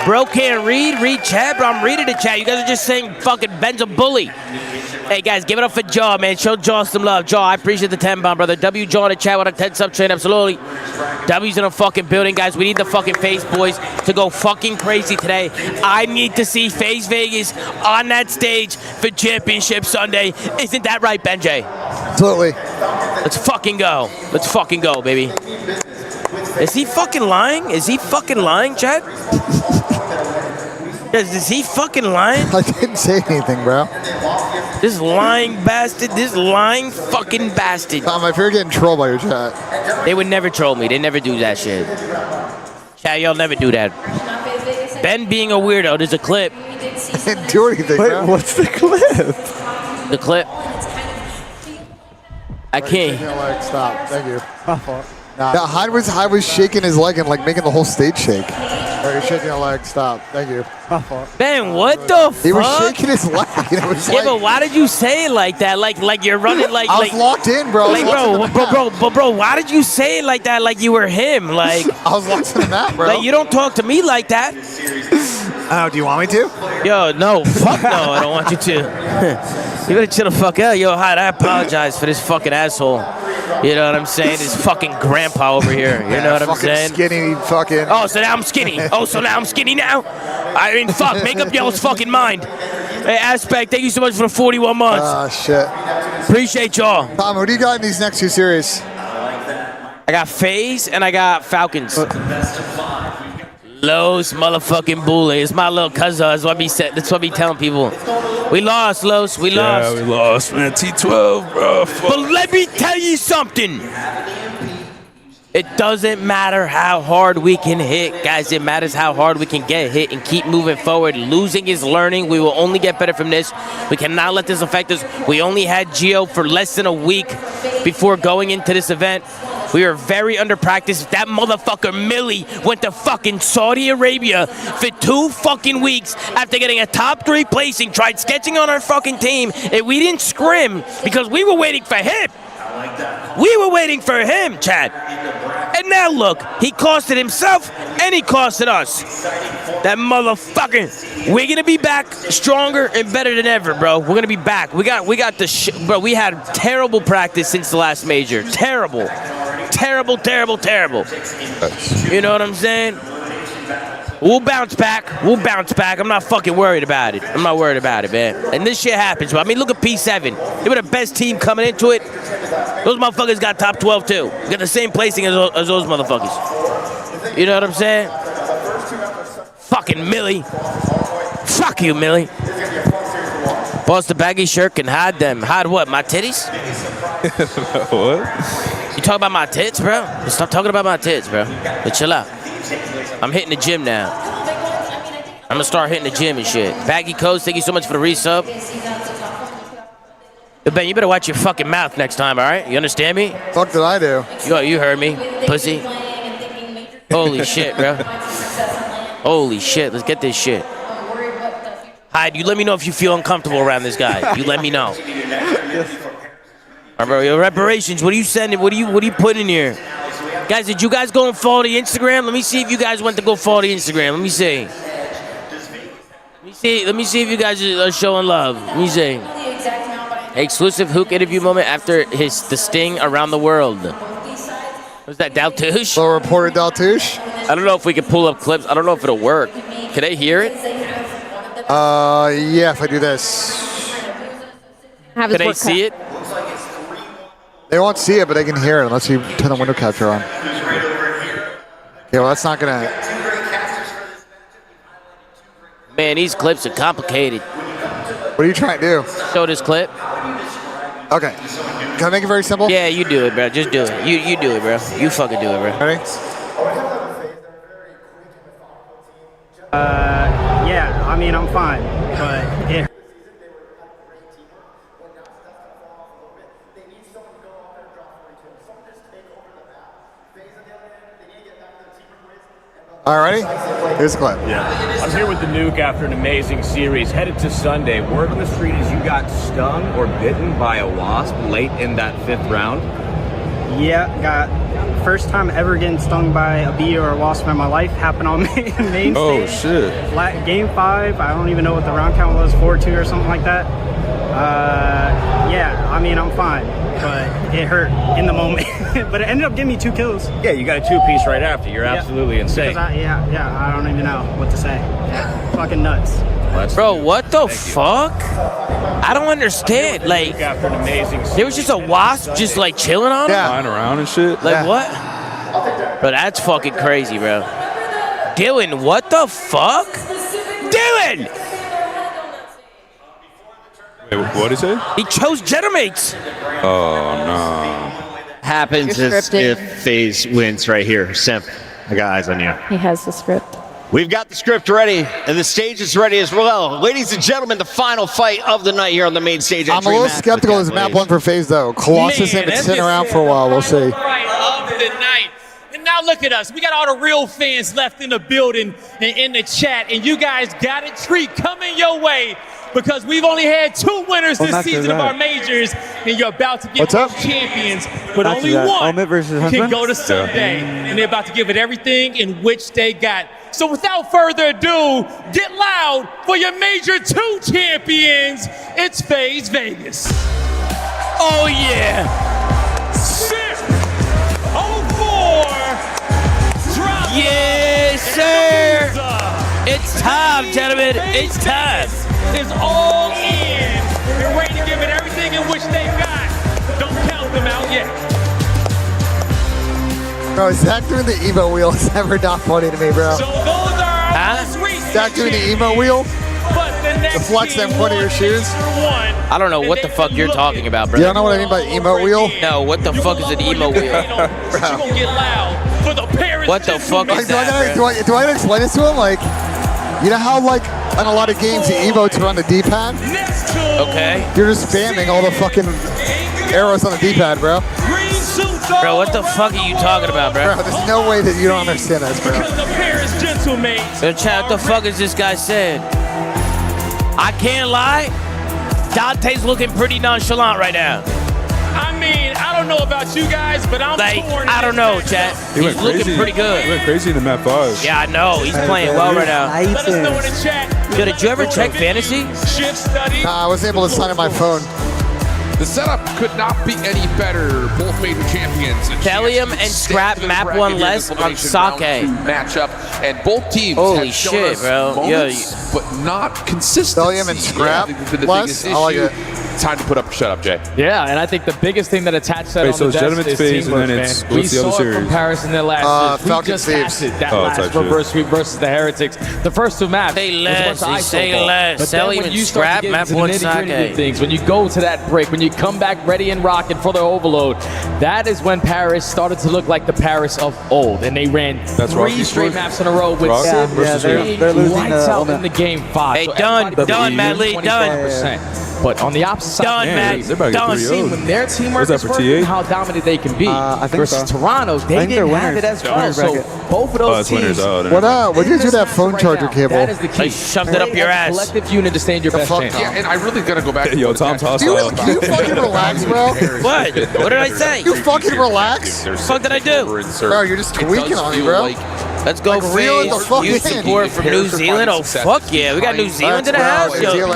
Bro can't read chat, bro. I'm reading the chat. You guys are just saying fucking Ben's a bully. Hey guys, give it up for Jaw, man. Show Jaw some love. Jaw, I appreciate the 10 bomb, brother. W Jaw in the chat with a 10 sub train, absolutely. W's in the fucking building, guys. We need the fucking FaZe boys to go fucking crazy today. I need to see FaZe Vegas on that stage for Championship Sunday. Isn't that right, Benjay? Absolutely. Let's fucking go. Let's fucking go, baby. Is he fucking lying? Is he fucking lying, Chad? Is he fucking lying? I didn't say anything, bro. This lying bastard. This lying fucking bastard. Tom, I fear getting trolled by your chat. They would never troll me. They never do that shit. Chat, y'all never do that. Ben being a weirdo. There's a clip. I didn't do anything, Wait, bro. what's the clip? The clip. I can't. Stop. Thank you. Nah, Hyde was shaking his leg and like making the whole stage shake. You're shaking your leg. Stop. Thank you. Ben, what the fuck? He was shaking his leg. It was yeah, but why did you say it like that? Like you're running like. I was locked in, bro. Like, bro, why did you say it like that? Like you were him? Like I was locked in the map, bro. Like you don't talk to me like that. Oh, do you want me to? Yo, no, fuck no, I don't want you to. You better chill the fuck out. Yo, Hyde, I apologize for this fucking asshole. You know what I'm saying? This fucking grandpa over here. You know what I'm saying? Skinny fucking. Oh, so now I'm skinny. Oh, so now I'm skinny now? I mean, fuck, make up y'all's fucking mind. Hey, Aspect, thank you so much for the 41 months. Ah, shit. Appreciate y'all. Tom, what do you got in these next two series? I got FaZe and I got Falcons. Los motherfucking bully. It's my little cousin. That's what I be telling people. We lost, Los. We lost. Yeah, we lost, man. T12, bro. Fuck. But let me tell you something. It doesn't matter how hard we can hit, guys. It matters how hard we can get hit and keep moving forward. Losing is learning. We will only get better from this. We cannot let this affect us. We only had Geo for less than a week before going into this event. We were very under practice. That motherfucker Millie went to fucking Saudi Arabia for 2 fucking weeks after getting a top 3 placing, tried sketching on our fucking team, and we didn't scrim because we were waiting for him. We were waiting for him, Chad. And now look, he costed himself and he costed us. That motherfucker. We're gonna be back stronger and better than ever, bro. We're gonna be back. We got the bro. We had terrible practice since the last major. Terrible. Terrible. You know what I'm saying? We'll bounce back. I'm not fucking worried about it. I'm not worried about it, man. And this shit happens, bro. I mean, look at P7. They were the best team coming into it. Those motherfuckers got top 12 too. Got the same placing as those motherfuckers. You know what I'm saying? Fucking Millie. Fuck you, Millie. Boss, the baggy shirt can hide them. Hide what? My titties? What? You talk about my tits, bro? Stop talking about my tits, bro. But chill out. I'm hitting the gym now. I'm gonna start hitting the gym and shit. Baggy Coats, thank you so much for the resub. But Ben, you better watch your fucking mouth next time, all right? You understand me? Fuck did I do? You heard me, pussy. Holy shit, bro. Holy shit, let's get this shit. Hyde, you let me know if you feel uncomfortable around this guy. You let me know. All right, bro, your reparations, what are you sending? What are you putting in here? Guys, did you guys go and follow the Instagram? Let me see if you guys went to go follow the Instagram. Let me see. Let me see if you guys are showing love. Let me see. Exclusive Huke interview moment after the sting around the world. Was that Daltouche? So reported Daltouche. I don't know if we can pull up clips. I don't know if it'll work. Can they hear it? Yeah, if I do this. Have Can they see it? They won't see it, but they can hear it unless you turn the window capture on. Yeah, well, that's not gonna. Man, these clips are complicated. What are you trying to do? Show this clip. Okay. Can I make it very simple? Yeah, you do it, bro. Just do it. You do it, bro. You fucking do it, bro. Ready? Yeah, I mean, I'm fine, but it. All right, ready? Here's the clip. Yeah. I'm here with the Nuke after an amazing series. Headed to Sunday. Word on the street is you got stung or bitten by a wasp late in that 5th round. Yeah, got first time ever getting stung by a bee or a wasp in my life. Happened on main Oh, stage. shit. Game 5, I don't even know what the round count was, 4-2 or something like that. Yeah, I mean, I'm fine, but it hurt in the moment. But it ended up giving me 2 kills. Yeah, you got a 2-piece right after. You're absolutely insane. I don't even know what to say. Yeah, fucking nuts. Bro, what the fuck? I don't understand. Like, after an amazing there was just a wasp just like chilling on him? Flying around and shit. Like what? Bro, that's fucking crazy, bro. Dylan, what the fuck? Dylan! Wait, what did he say? He chose Genemates. Oh, no. Happens You're if scripting. FaZe wins right here. Simp, I got eyes on you. He has the script. We've got the script ready, and the stage is ready as well. Ladies and gentlemen, the final fight of the night here on the main stage. I'm a little skeptical of this map 1 for FaZe, though. Colossus ain't been sitting around for a while. We'll see. Fight of the night. And now look at us. We got all the real fans left in the building and in the chat, and you guys got a treat coming your way because we've only had 2 winners this season of our majors, and you're about to get champions, but only one can go to Sunday, and they're about to give it everything in which they got. So without further ado, get loud for your Major 2 champions. It's FaZe Vegas. Oh yeah. 604. Drop. Yes, sir. It's time, gentlemen. It's time. Is all in and ready to give it everything in which they got. Don't count them out yet. Bro, Zach doing the emo wheel is never not funny to me, bro. So those are our Zach doing the emo wheel? But the next The flex them front of your shoes? I don't know what the fuck you're talking about, bro. You don't know what I mean by emo wheel? No, what the fuck is an emo wheel? But you gonna get loud for the parents. What the fuck is that, do I gotta explain this to him? Like, you know how, like, on a lot of games, the emotes are on the D-pad? Okay. You're just spamming all the fucking arrows on the D-pad, bro. Bro, what the fuck are you talking about, bro? Bro, there's no way that you don't understand this, bro. The parents, gentlemen. Yo, chat, what the fuck is this guy saying? I can't lie. Dante's looking pretty nonchalant right now. I mean, I don't know about you guys, but I'm torn. I don't know, chat. He's looking pretty good. He went crazy in the map 5. Yeah, I know. He's playing well right now. Let us know in the chat. Yo, did you ever check fantasy? Shift study. Nah, I was able to sign in my phone. The setup could not be any better. Both major champions. Cellium and Scrap map 1 less on Sake. Matchup, and both teams Holy have shown shit, us bro. moments, but not consistent. Cellium and Scrap the less? biggest I like issue. it. Time to put up. Shut up, Jay. Yeah, and I think the biggest thing that attached that Wait, on so the it's desk Gentleman's is Phase, and teamwork, then man. it's- We what's the other saw it from series? Paris in their last series. We Falcons, just Thieves. had it, that Oh, last type shit. reverse sweep versus the Heretics. The first 2 maps. Say was a less, bunch of say ISO less. ball. But then Cellium when and you start to Scrap, get map into the 1 nitty-gritty Sake. of things, when you go to that break, when you come back ready and rocking for the overload, that is when Paris started to look like the Paris of old. And they ran That's 3 Rocky's straight first? maps in a row with Rocky Sid versus they're who? lights out in the game 5. Hey, So done, everybody done, Matt Lee, done. 25%. But on the opposite Done, side, Matt. They're about to get Done. 3-0. when their teamwork What's that is for working, TA? how dominant they can be. I think Versus so. Toronto, they think they're didn't have it winners. as well. Winners So bracket. both of Oh, those it's winners. teams. Oh, What did you do that phone charger cable? That is the key. I shoved it up your ass. Collective unit to stand your best fuck, chance. Tom? Yeah, and I really gotta go back. to Yo, what Tom Attack- tossed Do you, off. can you fucking relax, bro? What? What did I say? You fucking relax? There's fuck did I do? over insert. Bro, you're just It tweaking does on me, feel bro. like Let's go, FAZE. Youth support from New Zealand. Oh, fuck yeah. We got New Zealand in the house, yo.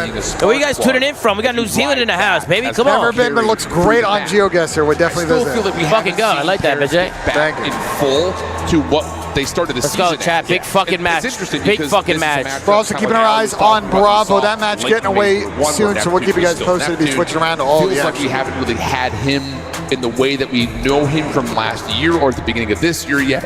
Where you guys tuning in from? We got New Zealand in the house, baby. Come on. Never been, but looks great on GeoGuessr. Would definitely visit. Feel that we fucking go. I like that, BJ. Back in full to what they started the season. Let's go, chat. Big fucking match. It's interesting. Big fucking match. We're also keeping our eyes on Bravo. That match getting away soon, so we'll keep you guys posted. Be switching around to all the feels like we haven't really had him in the way that we know him from last year or at the beginning of this year yet.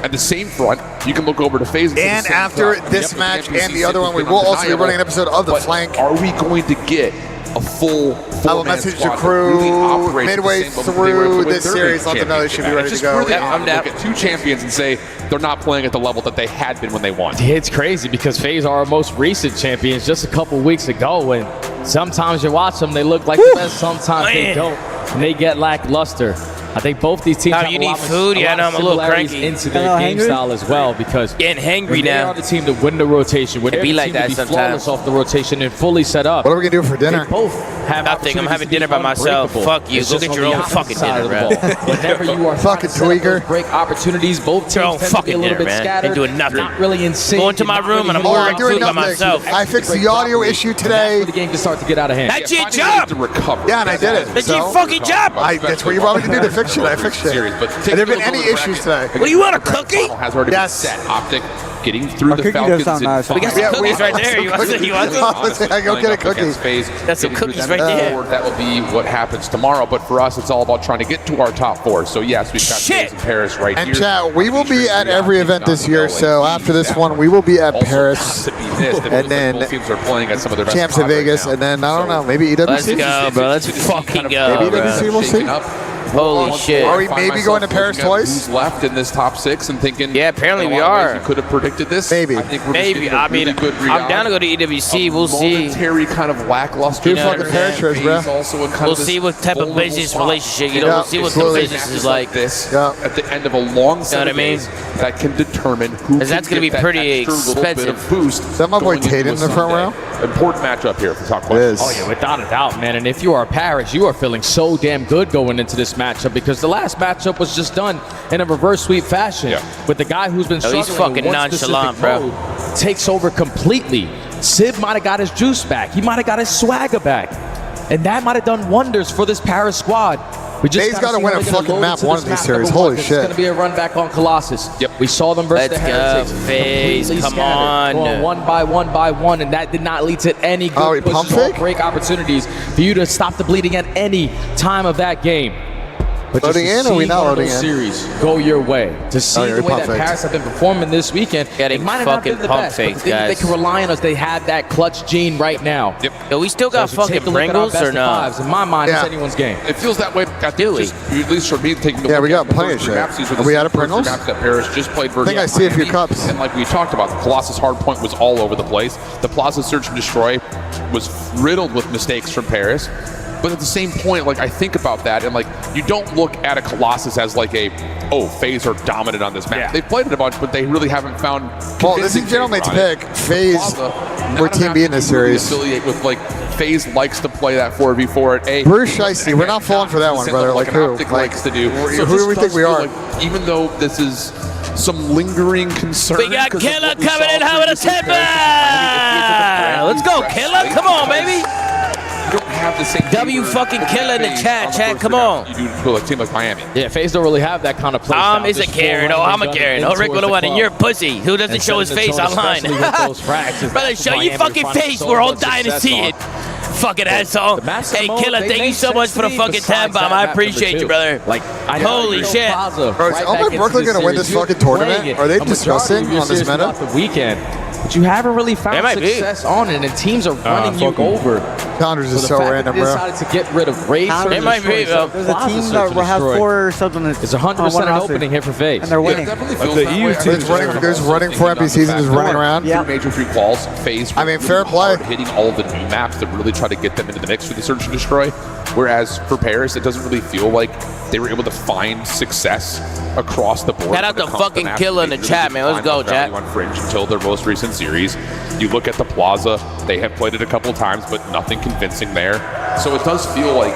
At the same front, you can look over to FAZE. And after this match and the other one, we will also be running an episode of The Flank. Are we going to get a full I will message the crew midway through this series. Let them know they should be ready to go. I'm down. Look at two champions and say they're not playing at the level that they had been when they won. It's crazy because FAZE are our most recent champions just a couple weeks ago, and sometimes you watch them, they look like the best, sometimes they don't, and they get lackluster. I think both these teams have you need food. Yeah, no, I'm a little cranky. Into their game style as well, because getting hangry now. They are the team to win the rotation. It be like that sometimes. Off the rotation and fully set up. What are we gonna do for dinner? They both have nothing. I'm having dinner by myself. Fuck you. Go get your own fucking dinner, bro. Whenever you are fucking tweaker. Break opportunities. Both teams tend to be a little bit scattered. Ain't doing nothing. Not really in sync. Going to my room and I'm ordering food by myself. I fixed the audio issue today. The game can start to get out of hand. That's your job. Yeah, and I did it. That's your fucking job. That's what you want me to do to fix it. I fixed it. Have there been any issues today? What do you want, a cookie? Has already been set. Optic getting through the Falcons. We got some cookies right there. You want some? I go get a cookie. That's some cookies right there. That will be what happens tomorrow. But for us, it's all about trying to get to our top four. So yes, we've got FAZE in Paris right here. And chat, we will be at every event this year. So after this one, we will be at Paris. And then both teams are playing at some of their best Champs in Vegas. And then I don't know, maybe EWC. Let's go, bro. Let's fucking go. Maybe EWC. We'll see. Holy shit. Are we maybe going to Paris twice? Who's left in this top six and thinking, yeah, apparently we are. You could have predicted this. Maybe. I think we're maybe. I mean, I'm down to go to EWC. We'll see. Momentary kind of lackluster. Fucking Paris trips, bro. We'll see what type of business relationship. You know, we'll see what the business is like. This at the end of a long set of days that can determine who. That's going to be pretty expensive. Boost. Is that my boy Tate in the front row? Important matchup here for top questions. Oh yeah, without a doubt, man. And if you are Paris, you are feeling so damn good going into this matchup, because the last matchup was just done in a reverse sweep fashion with the guy who's been struggling. He's fucking nonchalant, bro. Takes over completely. Sid might have got his juice back. He might have got his swagger back, and that might have done wonders for this Paris squad. We just got to win a fucking map one of these series. Holy shit. It's going to be a run back on Colossus. Yep. We saw them versus the Heretics. FAZE, come on. Going one by one, and that did not lead to any good pushes or break opportunities for you to stop the bleeding at any time of that game. But loading in, or are we not loading in? Series go your way. To see the way that Paris have been performing this weekend, getting fucking pump fakes, guys. They can rely on us. They have that clutch gene right now. Yep. Yo, we still got fucking Pringles or no? In my mind, it's anyone's game. It feels that way. At least for me, taking the we got plenty of shit. Are we out of Pringles? Maps that Paris just played. I think I see a few cups. And like we talked about, the Colossus hardpoint was all over the place. The Plaza Search and Destroy was riddled with mistakes from Paris. But at the same point, like, I think about that, and like, you don't look at a Colossus as like a, FAZE are dominant on this map. Yeah. They've played it a bunch, but they really haven't found. Well, this is gentleman's pick. FAZE, we're Team B in this series. Affiliate with like FAZE likes to play that 4v4 at A. Bruce Shiesty, we're not falling for that one, brother. Like who? Optic likes to do. Who do we think we are? Like, even though this is some lingering concern. We got Killer coming in high with a temper. Let's go, Killer. Come on, baby. You don't have the same W fucking Killer in the chat, come on. You do to a team like Miami. Yeah, FAZE don't really have that kind of play. Is a Karen. I'm a Karen. Rick Willowat, and you're a pussy who doesn't show his face online. Brother, show your fucking face. We're all dying to see it. Fucking asshole. Hey, Killer, thank you so much for the fucking time bomb. I appreciate you, brother. Like, holy shit. Bro, is Elmer Brooklyn going to win this fucking tournament? Are they discussing on this meta? The weekend. But you haven't really found success on it, and teams are running you over. Founders is so random, bro. They decided to get rid of Racer. It might be, though. There's a team that will have 4 subs on this. It's 100% an opening here for FAZE. And they're winning. There's running 4 NPCs and just running around. Yeah. Major free quals, FAZE. I mean, fair play. Hitting all the new maps that really try to get them into the mix for the Search and Destroy. Whereas for Paris, it doesn't really feel like they were able to find success across the board. Shout out the fucking Killer in the chat, man. Let's go, chat. On Fringe until their most recent series. You look at the Plaza, they have played it a couple times, but nothing convincing there. So it does feel like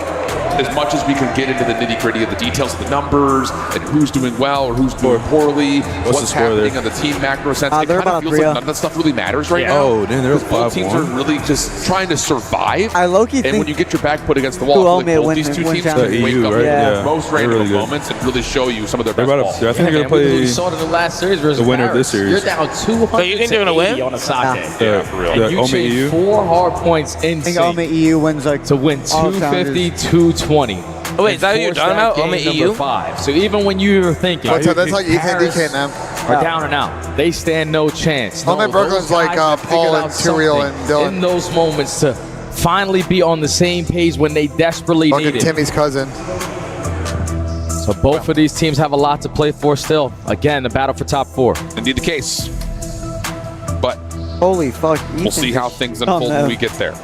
as much as we can get into the nitty-gritty of the details of the numbers and who's doing well or who's doing poorly, what's happening on the team macro sense, it kind of feels like none of that stuff really matters right now. Oh, damn, there's both teams are really just trying to survive. I low-key and think when you get your back put against the wall, like both these two teams can wake up in most random moments and really show you some of their best ball. I think they're going to play We saw it in the last series versus the winner of this series. You're down 200 So you think they're going to win? on a socket. Yeah, for real. And you changed 4 hard points in I think Oma EU wins like to win 250, 220. Oh, wait, is that what you're talking about? Oma EU? 5. So even when you were thinking, That's like Paris DK now. are down and out, they stand no chance. Homemade Brooklyn's like Paul and Tyriel and Dylan. In those moments to finally be on the same page when they desperately need it. Timmy's cousin. So both of these teams have a lot to play for still. Again, the battle for top 4. Indeed the case. But holy fuck. We'll see how things unfold when we get there.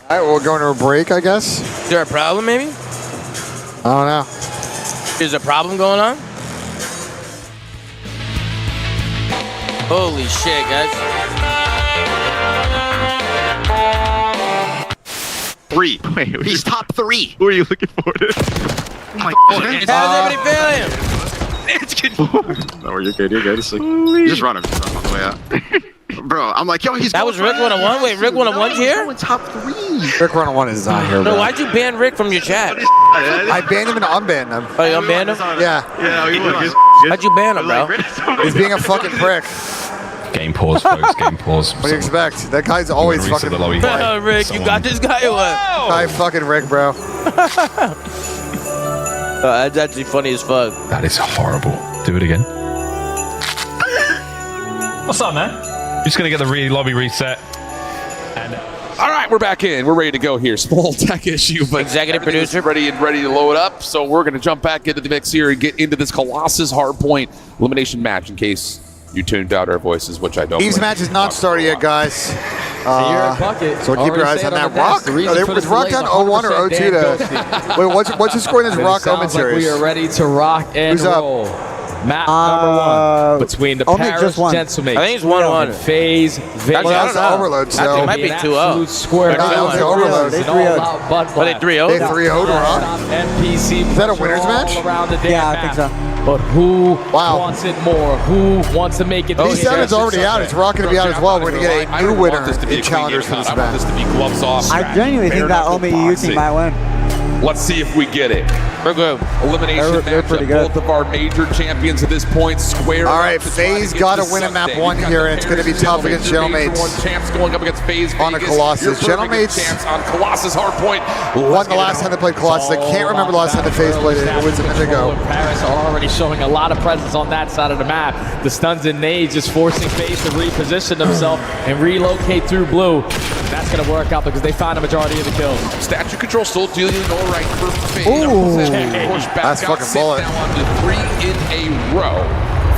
All right, we're going to a break, I guess. Is there a problem, maybe? I don't know. There's a problem going on? Holy shit, guys. 3. Wait, he's top 3. Who are you looking for? Oh my god. How's everybody feeling? It's good. No, you're good. You're good. Just, just run him. Just run him on the way out. Bro, I'm like, yo, he's That was Rick 101? Wait, Rick 101's here? Top 3. Rick 101 is not here, No, bro. why'd you ban Rick from your chat? I banned him and unbanned him. Oh, you unbanned him? Yeah. Yeah, he was. How'd you ban him, bro? He's being a fucking prick. Game pause, folks. Game pause. What do you expect? That guy's always fucking... Oh, Rick, you got this guy or what? I fucking Rick, bro. That's actually funny as fuck. That is horrible. Do it again. What's up, man? I'm just gonna get the lobby reset. And all right, we're back in. We're ready to go here. Small tech issue, but executive producer ready to load up. So we're gonna jump back into the mix here and get into this Colossus hardpoint elimination match. In case you tuned out our voices, which I don't. Thieves match is not started yet, guys. So keep your eyes on that rock. Is rock down 0-1 or 0-2 to? Wait, what's the score in this rock Omen series? We are ready to rock and Who's up? roll. Map number 1 between the Paris Gentlemen. I think it's 1-1. FAZE. Well, that's the overload, so. It might be 2-0. Square. That was the overload. They 3-0. Are they 3-0? They 3-0 to rock. NPC. Is that a winner's match? Yeah, I think so. But who wants it more? Who wants to make it? B7's already out. It's Rock going to be out as well. We're going to get a new winner in challengers for this I want event. this to be gloves off. I genuinely think that Oma EU team might win. Let's see if we get it. We're good. Elimination They're matchup. pretty good. Both of our major champions at this point square. All right, up to try to FAZE get got to to win a map Sunday. 1 We've got here, the and it's going to be Paris tough against Major Major Gentlemen. One champs going up against FAZE On a Vegas. Colossus. Your perfect Gentlemen champs on Colossus Hardpoint. won the last time they played Colossus. I can't remember the last time the FAZE played it. It was a minute ago. Paris are already showing a lot of presence on that side of the map. The stuns and nades just forcing FAZE to reposition themselves and relocate through blue. That's going to work out because they found a majority of the kills. Statue control still dealing all right for FAZE. Ooh. That's fucking bullet. Now on to 3 in a row.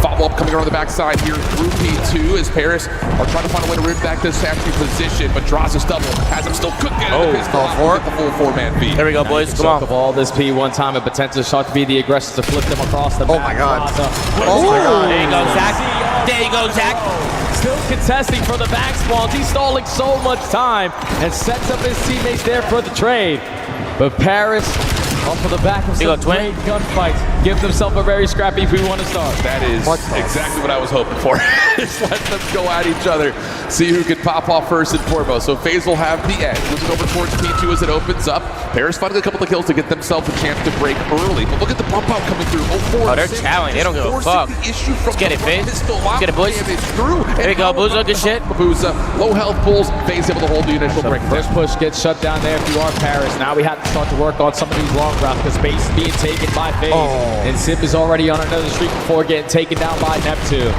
Follow-up coming around the backside here through P2 as Paris are trying to find a way to rip back this Statue position, but draws his double, has him still cooking. Oh, call for it. The full 4-man feed. Here we go, boys. Come on. Of all this P one time, a potential shot to be the aggressor to flip them across the map. Oh my God. Oh my God. There you go, Zach. There you go, Zach. Still contesting for the back spawns. He's stalling so much time and sets up his teammates there for the trade. But Paris, off of the back of some great gunfights, give themselves a very scrappy P1 to start. That is exactly what I was hoping for. Just let them go at each other, see who can pop off first and foremost. So FAZE will have the edge. Moving over towards P2 as it opens up. Paris finding a couple of kills to get themselves a chance to break early. But look at the bump out coming through. Oh, they're challenging. They don't give a fuck. Let's get it, FAZE. Let's get it, boys. There we go, Booza. Good shit. Booza, low health pulls. FAZE able to hold the initial break. First push gets shut down there if you are Paris. Now we have to start to work on some of these long routes because base is being taken by FAZE. And Zip is already on another streak before getting taken down by Neptune.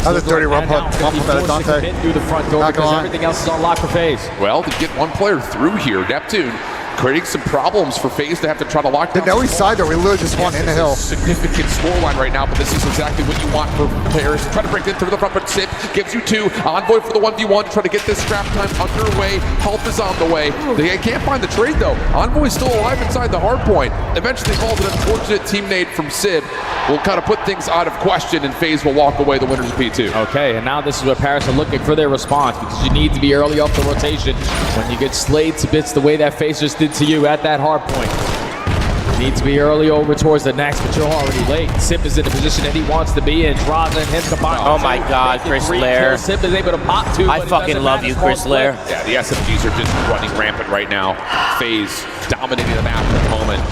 That was a dirty run pump by Dante. Through the front door because everything else is on lock for FAZE. Well, to get one player through here, Neptune creating some problems for FaZe to have to try to lock down. No, he's side though. We literally just won in the hill. Significant scoreline right now, but this is exactly what you want for Paris. Try to break in through the front, but Sip gives you 2. Envoy for the 1v1 to try to get this scrap time underway. Help is on the way. They can't find the trade though. Envoy's still alive inside the hard point. Eventually falls an unfortunate teammate from Sib. Will kind of put things out of question, and FaZe will walk away the winners of P2. Okay, and now this is where Paris are looking for their response, because you need to be early off the rotation when you get slayed to bits the way that FaZe just did to you at that hard point. You need to be early over towards the next, but you're already late. Sip is in the position that he wants to be in. Draza and him combined. Oh my God, Chris Lair. Sip is able to pop 2. I fucking love you, Chris Lair. Yeah, the SMGs are just running rampant right now. FaZe dominating the map at the moment.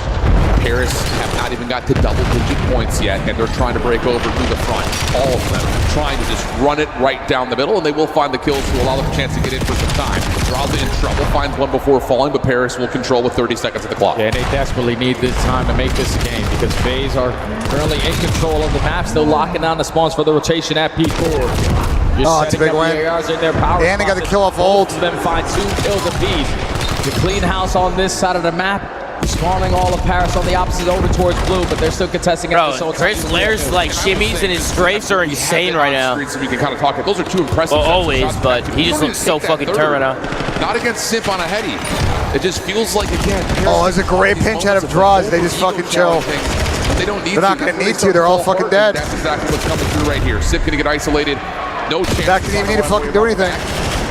Paris have not even got to double-digit points yet, and they're trying to break over through the front. All of them trying to just run it right down the middle, and they will find the kills to allow them a chance to get in for some time. Draza in trouble, finds one before falling, but Paris will control with 30 seconds of the clock. Yeah, and they desperately need this time to make this a game, because FaZe are currently in control of the map, still locking down the spawns for the rotation at P4. It's a big win. And they got the kill off ult. Both of them find 2 kills apiece. The clean house on this side of the map. Spawning all of Paris on the opposite over towards blue, but they're still contesting. Bro, Chris Lair's like shimmies and his strafes are insane right now. So we can kind of talk. Those are 2 impressive. Well, always, but he just looks so fucking turn right now. Not against Simp on a heady. It just feels like, again. Oh, there's a great pinch out of draws. They just fucking chill. They don't need They're not going to need to. They're all fucking dead. That's exactly what's coming through right here. Simp going to get isolated. No chance. That didn't even need to fucking do anything.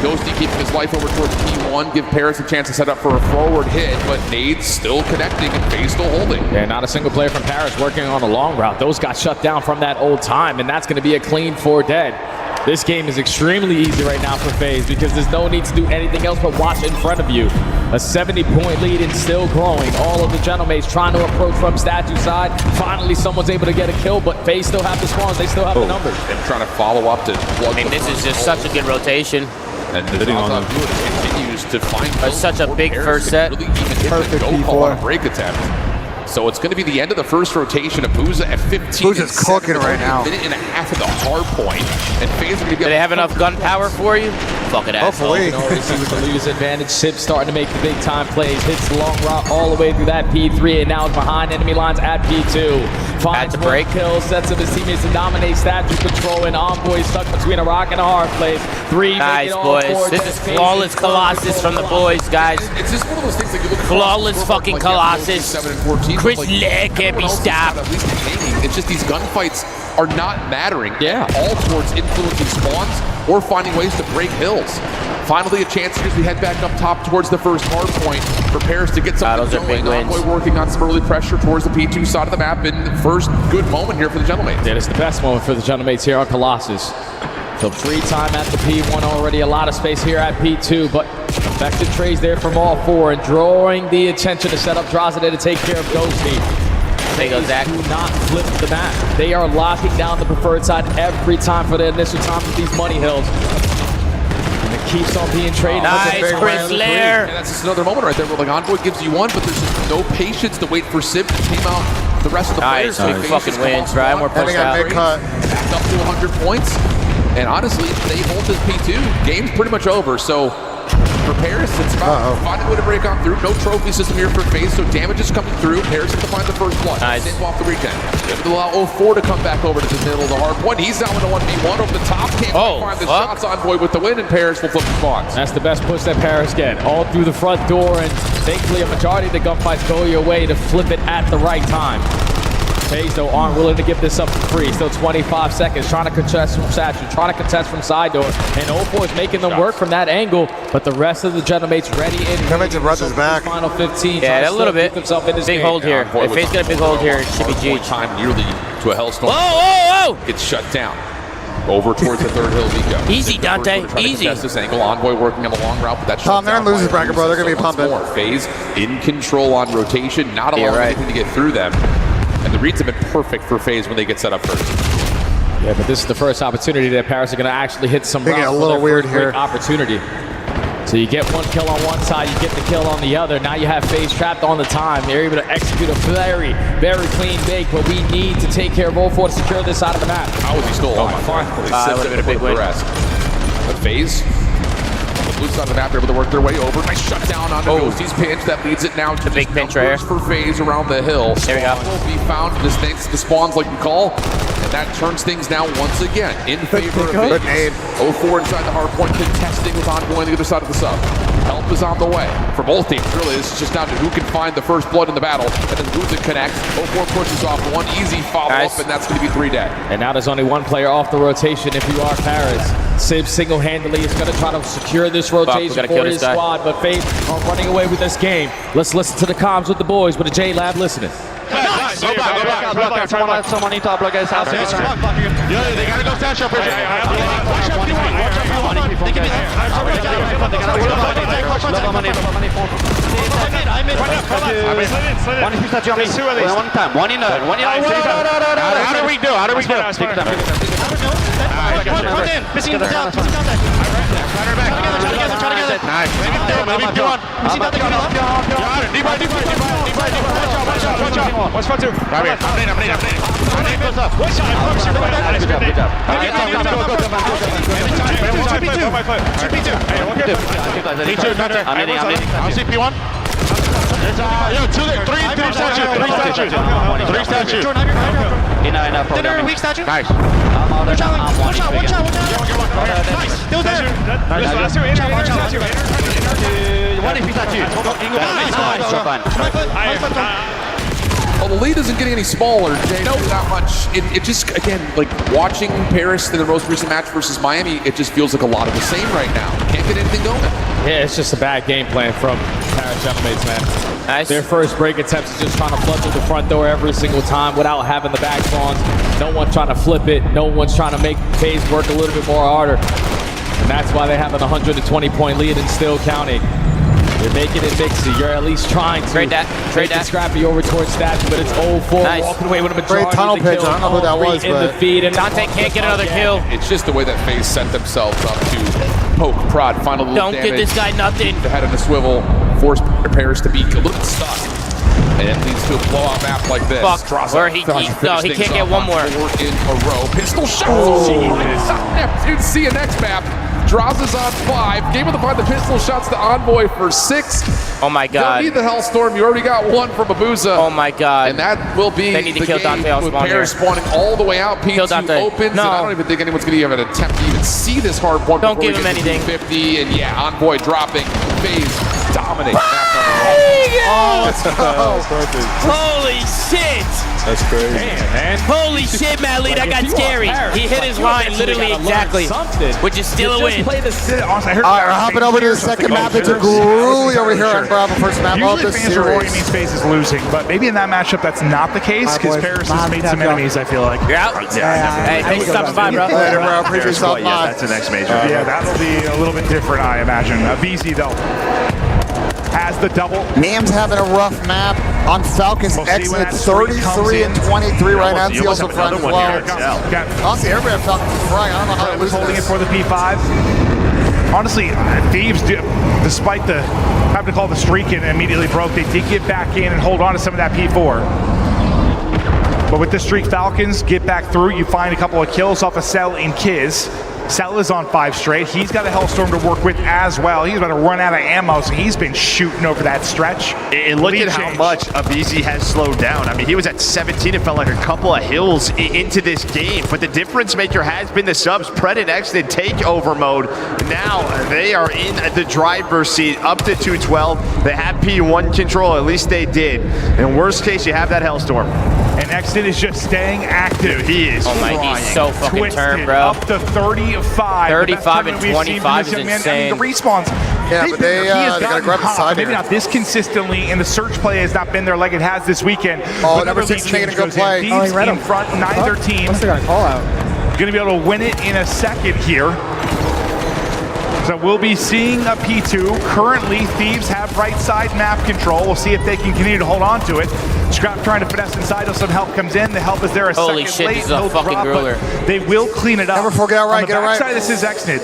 Ghosty keeping his life over towards P1, give Paris a chance to set up for a forward hit, but Nade's still connecting and FaZe still holding. Yeah, not a single player from Paris working on a long route. Those got shut down from that old time, and that's going to be a clean 4 dead. This game is extremely easy right now for FaZe, because there's no need to do anything else but watch in front of you. A 70-point lead and still growing. All of the gentlemates trying to approach from statue side. Finally, someone's able to get a kill, but FaZe still have the spawns. They still have the numbers. And trying to follow up to plug. I mean, this is just such a good rotation. And the continues to find such a big first set. Really perfect call on a break attempt. So it's going to be the end of the first rotation. abezy at 15. Abezy's cooking right now. A minute and a half at the hard point. And FaZe are going to get. Do they have enough gunpowder for you? Fucking asshole. Hopefully. With the leader's advantage, Sip starting to make the big time plays. Hits the long route all the way through that P3, and now is behind enemy lines at P2. Finds to break kills, sets up his teammates to dominate statue control, and Envoy stuck between a rock and a hard place. 3. Nice, boys. This is flawless Colossus from the boys, guys. It's just one of those things that you look flawless fucking Colossus. Chris Lair can't be stopped. It's just these gunfights are not mattering all towards influencing spawns or finding ways to break hills. Finally, a chance here as we head back up top towards the first hard point for Paris to get something going. Envoy working on some early pressure towards the P2 side of the map, and the first good moment here for the gentlemates. Yeah, it's the best moment for the gentlemates here on Colossus. So 3 time at the P1 already, a lot of space here at P2, but effective trades there from all 4 and drawing the attention to set up Draza to take care of Ghosty. They do not flip the map. They are locking down the preferred side every time for the initial time with these money hills. And it keeps on being traded. Nice, Chris Lair. Yeah, that's just another moment right there where like Envoy gives you 1, but there's just no patience to wait for Sib to team out the rest of the players. Nice, fucking wins, right? More and they got big cut. Back up to 100 points. And honestly, if they hold this P2, game's pretty much over. So for Paris, it's about finding a way to break on through. No trophy system here for FaZe, so damage is coming through. Paris has to find the first blood. Nice. Save off the weekend. They have to allow 04 to come back over to the middle of the hard point. He's now in a 1v1 over the top. Can't find the shots. Envoy with the win, and Paris will flip the spawns. That's the best push that Paris get. All through the front door, and thankfully a majority of the gunfights go your way to flip it at the right time. FaZe, though, aren't willing to give this up for free. Still 25 seconds, trying to contest from statue, trying to contest from side door, and 04 is making them work from that angle, but the rest of the gentlemates ready in. Runs back. Final 15. Yeah, a little bit. Big hold here. If FaZe got a big hold here, it should be G. Time nearly to a hellstorm. Whoa! Gets shut down. Over towards the third hill, Nico. Easy, Dante. Easy. This angle. Envoy working on the long route, but that's Tom, they're gonna lose this bracket, bro. They're gonna be pumping. FaZe in control on rotation, not allowing anything to get through them. And the reads have been perfect for FaZe when they get set up first. Yeah, but this is the first opportunity that Paris are going to actually hit some rounds. A little weird here. Opportunity. So you get 1 kill on one side, you get the kill on the other. Now you have FaZe trapped on the time. They're able to execute a very, very clean bake, but we need to take care of 04 to secure this side of the map. How was he still alive? That would have been a big win. But FaZe blue side of the map, able to work their way over. Nice shutdown on Rosie's pinch. That leads it now to the big pinch right here for FAZE around the hill. There we go. Will be found. This thanks to the spawns like we call. And that turns things now once again in favor of FAZE. 0-4 inside the hard point, contesting with Envoy on the other side of the sub. Help is on the way for both teams. Really, this is just down to who can find the first blood in the battle. And then Luza connects. 0-4 pushes off one easy follow-up, and that's going to be 3 dead. And now there's only one player off the rotation if you are Paris. Sib single-handedly is going to try to secure this rotation for his squad, but FAZE are running away with this game. Let's listen to the comms with the boys with the J-Lab listening. Nice. Go back. Someone need to block his house. They gotta go stand up. One in. How do we do? Missing the top. Nice. Watch for two. I'm in. Close up. Good job. I'll see P1. There's 3 statues. Weak statue. Nice. Watch out. Nice. Still there. One HP statue. Well, the lead isn't getting any smaller, Jay. No, not much. It just, again, like watching Paris in the most recent match versus Miami, it just feels like a lot of the same right now. Can't get anything going. Yeah, it's just a bad game plan from Paris Gentleman's, man. Nice. Their first break attempts is just trying to flood through the front door every single time without having the back spawns. No one's trying to flip it. No one's trying to make FAZE work a little bit more harder. And that's why they have an 120-point lead and still counting. You're making it mixy. You're at least trying to trade that Scrappy over towards Statue, but it's 0-4. Nice. Walking away with a majority great tunnel pitch. I don't know who that was, in but the feed, and Dante can't get another kill. It's just the way that FAZE set themselves up to poke, prod, final little damage. Don't give this guy nothing. The head in the swivel, force Paris to be a little stuck. And it leads to a blowout map like this. Fuck, where he can't get one more. 4 in a row. Pistol shot. Dude, see a next map. Draws is on 5. Game of the 5. The pistol shots to Envoy for 6. Oh my god. Don't need the Hellstorm. You already got 1 from Abuza. Oh my god. And that will be they need to the kill game Dante with Paris spawning all the way out. P2 opens. And I don't even think anyone's going to even attempt to even see this hard point. Don't give him anything. 50. And yeah, Envoy dropping. FAZE dominating. Oh, let's go. Holy shit. That's crazy. Damn, man. Holy shit, Matt Lee, that got scary. He hit his line literally exactly, which is still a win. All right, we're hopping over to the second map. It's a grueling over here on Bravo, first map of the series. Usually fans means FAZE is losing, but maybe in that matchup that's not the case because Paris has made some enemies, I feel like. Yeah. Hey, thanks for stopping by, bro. Later, bro. Appreciate you stopping by. That's the next major. Yeah, that'll be a little bit different, I imagine. abezy, though, has the double. Nam's having a rough map on Falcons. Exit 33 and 23 right now. He also front as well. Honestly, everybody at Falcons is frying. I don't know how they're losing holding this. it for the P5. Honestly, Thieves, despite having to call the streak in and immediately broke, they did get back in and hold on to some of that P4. But with the streak, Falcons get back through. You find a couple of kills off of Cell and Kiz. Cell is on 5 straight. He's got a Hellstorm to work with as well. He's about to run out of ammo, so he's been shooting over that stretch. And look at how much abezy has slowed down. I mean, he was at 17. It felt like a couple of hills into this game. But the difference maker has been the subs. Pred and X did takeover mode. Now they are in the driver's seat up to 212. They have P1 control. At least they did. In worst case, you have that Hellstorm. And Exton is just staying active. Dude, he is he's so fucking turned, bro. Up to 35. 35 and 25 is insane. The respawns. Yeah, but they gotta grab the side maybe here. not this consistently, and the search play has not been there like it has this weekend. Oh, number 6 making a good play. Thieves in front, neither team. What's gonna call out? Going to be able to win it in a second here. So we'll be seeing a P2. Currently, Thieves have right side map control. We'll see if they can continue to hold on to it. Scrap trying to finesse inside till some help comes in. The help is there a Holy second shit, late. this is a fucking grueler. They will clean it up. Never forget, right, get it right. This is Xnid.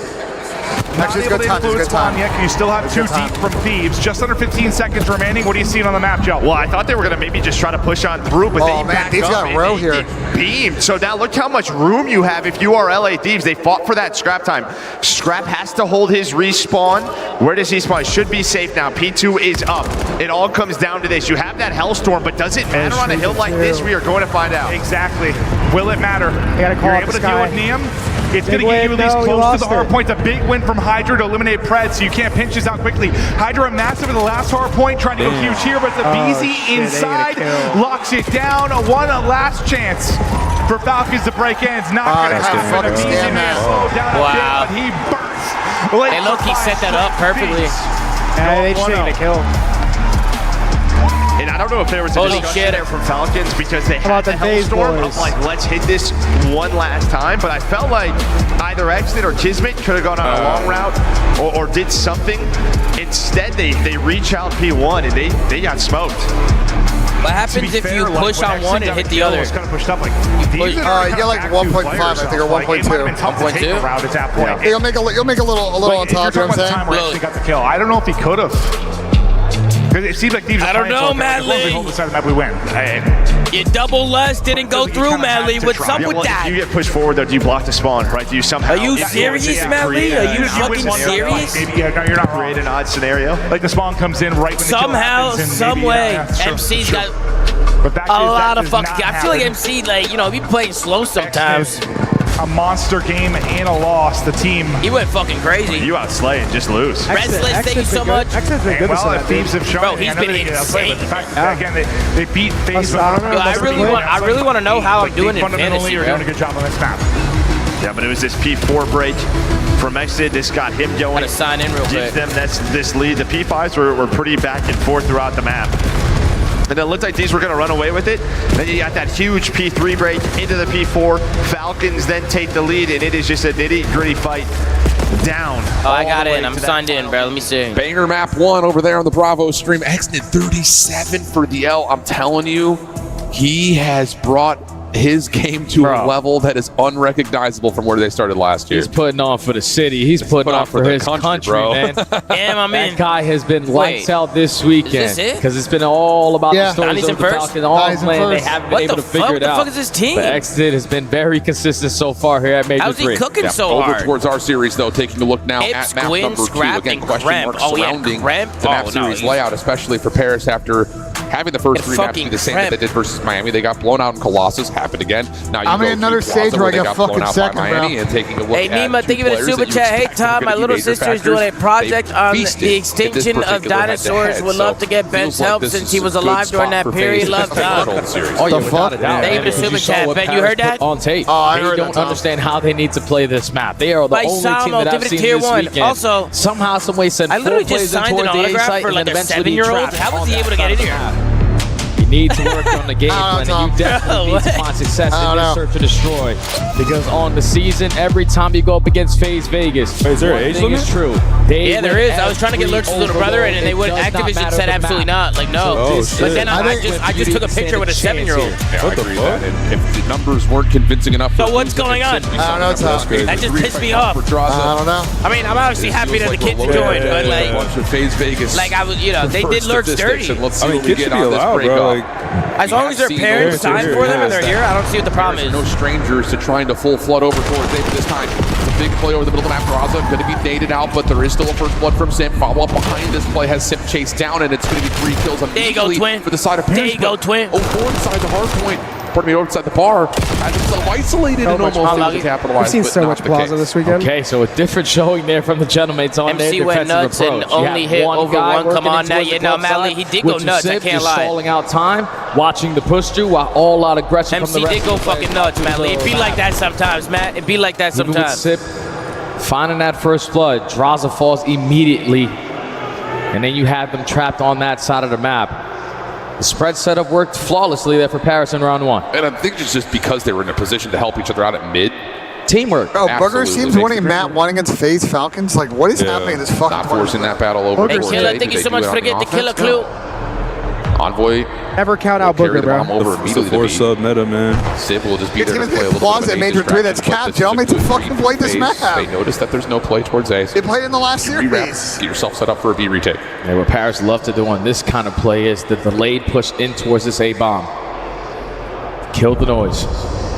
Not able to influence spawn yet. You still have 2 deep from Thieves. Just under 15 seconds remaining. What are you seeing on the map, Joe? Well, I thought they were going to maybe just try to push on through, but they backed Thieves up. got ROW here. Beamed. So now look how much room you have if you are LA Thieves. They fought for that scrap time. Scrap has to hold his respawn. Where does he spawn? Should be safe now. P2 is up. It all comes down to this. You have that Hellstorm, but does it matter on a hill like this? We are going to find out. Exactly. Will it matter? You're able to deal with Neum. It's going to get you at least close to the hard point. It's a big win from Hydra to eliminate Pred, so you can't pinch this out quickly. Hydra massive at the last hard point, trying to go huge here, but the abezy inside locks it down. One last chance for Falcons to break in. It's not going to happen. abezy may slow down a bit, but he bursts. They low-key set that up perfectly. They just need to kill. And I don't know if there was a discussion there from Falcons because they had the Hellstorm. I'm like, let's hit this one last time. But I felt like either Exit or Kismet could have gone on a long route or did something. Instead, they reach out P1 and they got smoked. What happens if you push on one and hit the other? Kind of pushed up like you get like 1.5, I think, or 1.2. 1.2? At that point. Yeah, you'll make a little on top. You know what I'm saying? Got the kill. I don't know if he could have. Because it seems like Thieves I don't know, Madly. Hold the side of the map, we win. You double less, didn't go through, Madly. What's up with that? You get pushed forward, though. Do you block the spawn, right? Do you somehow... Are you serious, Madly? Are you fucking serious? Maybe you're not create an odd scenario. Like the spawn comes in right when somehow, some way, MC's got a lot of fucking... I feel like MC, like, you know, he playing slow sometimes. A monster game and a loss. The team. He went fucking crazy. You outslay and just lose. Restless, thank you so much. Well, if Thieves have shown, bro, he's been insane. Again, they beat FAZE. I really want to know how I'm doing in fantasy. You're doing a good job on this map. Yeah, but it was this P4 break from Exit. This got him going. Gotta sign in real quick. Gives them this lead. The P5s were pretty back and forth throughout the map. And it looked like these were going to run away with it. Then you got that huge P3 break into the P4. Falcons then take the lead, and it is just a nitty-gritty fight down. Oh, I got in. I'm signed in, bro. Let me see. Banger map 1 over there on the Bravo stream. Exit 37 for the L. I'm telling you, he has brought his game to a level that is unrecognizable from where they started last year. He's putting on for the city. He's putting on for his country, man. Damn, I'm in. That guy has been lights out this weekend. Because it's been all about the stories of the Falcons. All playing, they haven't been able to figure it out. What the fuck is this team? But Exit has been very consistent so far here at Major 3. How's he cooking so Over hard? towards our series, though, taking a look now at map number 2. Again, question marks surrounding the map series layout, especially for Paris after having the first 3 maps be the same that they did versus Miami. They got blown out in Colossus. Happened again. Now I'm in another stage where I got fucking second, bro. And taking a look hey, Nima, thank you for the super chat. Hey, Tom, my little sister is doing a project on the extinction of dinosaurs. Would love to get Ben's help since he was alive during that period. Love, Tom. Oh, yeah, without a doubt. Thank you for the super chat. Ben, you heard that? On tape. They don't understand how they need to play this map. They are the only team that I've seen this weekend. Also, somehow, some way, send I literally just signed an autograph for like a 7-year-old. How was he able to get in here? Need to work on the game plan, and you definitely need to find success in this search to destroy. Because on the season, every time you go up against FaZe Vegas, is there age limit? Is true. Yeah, there is. I was trying to get Lurch's little brother in, and they wouldn't. Activision said absolutely not. Like, no. But then I just took a picture with a 7-year-old. Yeah, what the fuck? If the numbers weren't convincing enough. So what's going on? I don't know. That just pissed me off. I don't know. I mean, I'm obviously happy that the kids joined, but like, FaZe Vegas. Like I was, you know, they did Lurch dirty. Let's see what we get on this break. As long as their parents sign for them and they're here, I don't see what the problem is. No strangers to trying to full flood over towards David this time. It's a big play over the middle of the map. Graza going to be naded out, but there is still a first blood from Sim. Follow up behind this play has Sim chased down, and it's going to be 3 kills immediately for the side of Paris. There you go, Twin. Oh, inside the hard point. Pardon me, outside the bar. As it's isolated and almost able to capitalize. I've seen so much Plaza this weekend. Okay, so a different showing there from the gentlemen on their MC went nuts and only hit over one. Come on now, no, Mally, he did go nuts. I can't lie. Stalling out time, watching the push through while all out aggression MC from the did go fucking nuts, Mally. It be like that sometimes, Matt. It be like that sometimes. Sip, finding that first blood, Draza falls immediately, and then you have them trapped on that side of the map. The spread setup worked flawlessly there for Paris in round 1. And I think it's just because they were in a position to help each other out at mid. Teamwork. Bro, Burger seems winning map 1 against FaZe Falcons. Like, what is happening in this fucking Not forcing that battle over. Hey, Killer, thank you so much for getting the Killer Clue. Envoy. Never count out Booker, bro. Over immediately to sub meta, man. Sib will just be there to gonna play a be little bit closet of major 3 that's capped. Gentlemen, to fucking play this map. They notice that there's no play towards A. They played in the last series. Get yourself set up for a B retake. Yeah, what Paris love to do on this kind of play is the delayed push in towards this A bomb. Kill the noise.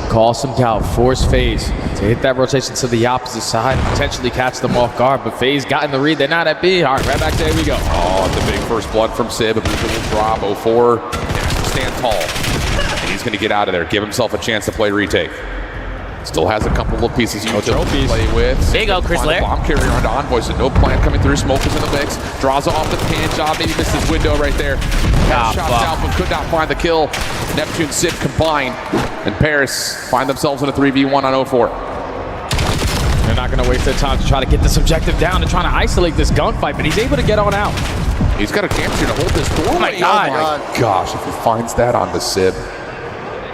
Call some doubt. Force FaZe to hit that rotation to the opposite side. Potentially catch them off guard. But FaZe got in the read. They're not at B. All right, right back there we go. Oh, the big first blood from Sib. abezy will drop. 04 has to stand tall. And he's going to get out of there. Give himself a chance to play retake. Still has a couple of pieces you can play with. There you go, Chris Lair. Bomb carrier onto Envoy, so no plan coming through. Smoke is in the mix. Draws off the pan job. Maybe missed his window right there. Shots out, but could not find the kill. Neptune, Sib combined. And Paris find themselves in a 3v1 on 04. They're not going to waste their time to try to get this objective down and trying to isolate this gunfight, but he's able to get on out. He's got a chance here to hold this door. Oh my God. Oh my gosh, if he finds that on the Sib,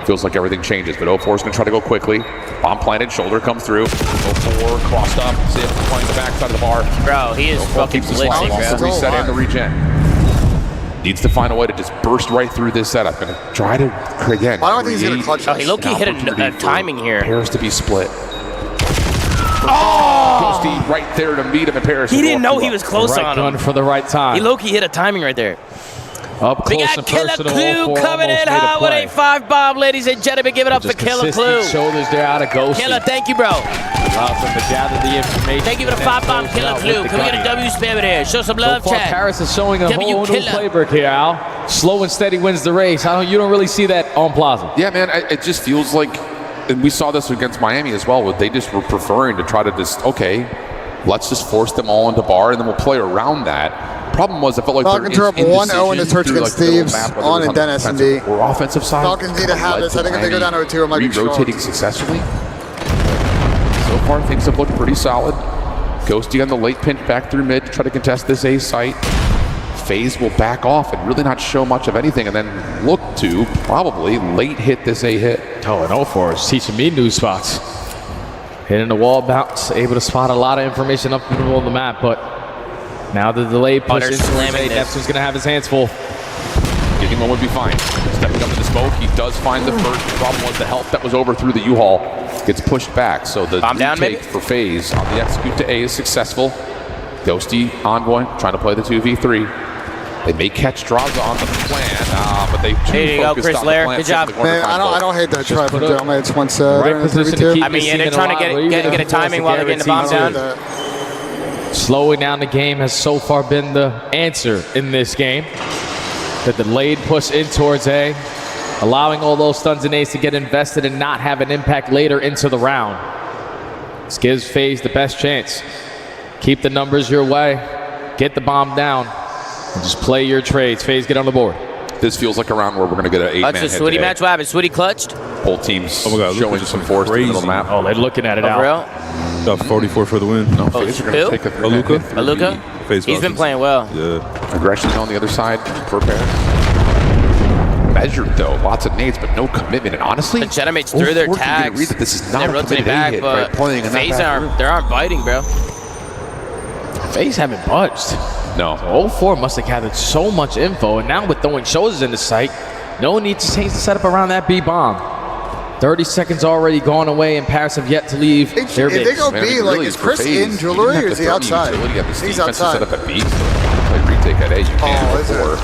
feels like everything changes, but 04 is going to try to go quickly. Bomb planted, shoulder comes through. 04 crossed up, Sib playing the backside of the bar. Bro, he is fucking blitzing, bro. The reset and the regen. Needs to find a way to just burst right through this setup. Going to try to, again, I don't think he's going to clutch. Oh, he low-key hit a timing here. Paris to be split. Oh! Ghosty right there to meet him, and Paris. He didn't know he was close on him. Gun for the right time. He low-key hit a timing right there. Up We close got and Killer personal. Clue coming in hot with a 5 bomb, ladies and gentlemen. Give it up for Killer Clue. Shoulders there out of Ghosty. Killer, thank you, bro. Allows them to gather the information. Thank you for the 5 bomb, Killer Clue. Can we get a W spam in here? Show some love, So far, chat. Paris is showing a W whole new Killer. playbook here, Al. Slow and steady wins the race. You don't really see that on Plaza. Yeah, man, it just feels like, and we saw this against Miami as well, where they just were preferring to try to just, okay, let's just force them all into bar, and then we'll play around that. Problem was, I felt like Falcons are up 1-0 in the search against Thieves on and then S&D. Or offensive side. Falcons need to have this. I think if they go down 0-2, it might be rotating successfully. So far, things have looked pretty solid. Ghosty on the late pinch back through mid to try to contest this A site. FaZe will back off and really not show much of anything, and then look to probably late hit this A hit. Oh, and 04 is teaching me new spots. Hitting the wall bounce, able to spot a lot of information up in the middle of the map, but now the delay push into Neptune's going to have his hands full. Getting one would be fine. Stepping up in the smoke, he does find the first. The problem was the health that was over through the U-Haul gets pushed back. So the retake for FaZe on the execute to A is successful. Ghosty, Envoy, trying to play the 2v3. They may catch Draza on the plan, but they There you go, Chris Lair. Good job. Man, I don't hate that try from gentlemen. It's once they're in the 3v2. I mean, yeah, they're trying to get a timing while they're getting the bomb down. Slowing down the game has so far been the answer in this game. The delayed push in towards A, allowing all those stuns and A's to get invested and not have an impact later into the round. This gives FaZe the best chance. Keep the numbers your way, get the bomb down, and just play your trades. FaZe, get on the board. This feels like a round where we're going to get an 8-man That's a Switty match. What happened? Switty clutched? Both teams showing some force in the middle of the map. Oh, they're looking at it For real? Got 44 for the win. No, FaZe are going to take a ALLUKA. ALLUKA? He's been playing well. Yeah. Aggression on the other side for Paris. Measured though, lots of nades, but no commitment. And honestly, the Genemates through their tags. Read that this is not they're rotating back, hit, but right? Playing in FaZe that they aren't biting, bro. FaZe haven't budged. No. 04 must have gathered so much info, and now with throwing shoulders in the sight, no need to change the setup around that B bomb. 30 seconds already gone away, and Paris have yet to leave their base. If they go B, like, is Chris in jewelry or is he outside? He's outside. Set up at B, so play retake at A. You can't before.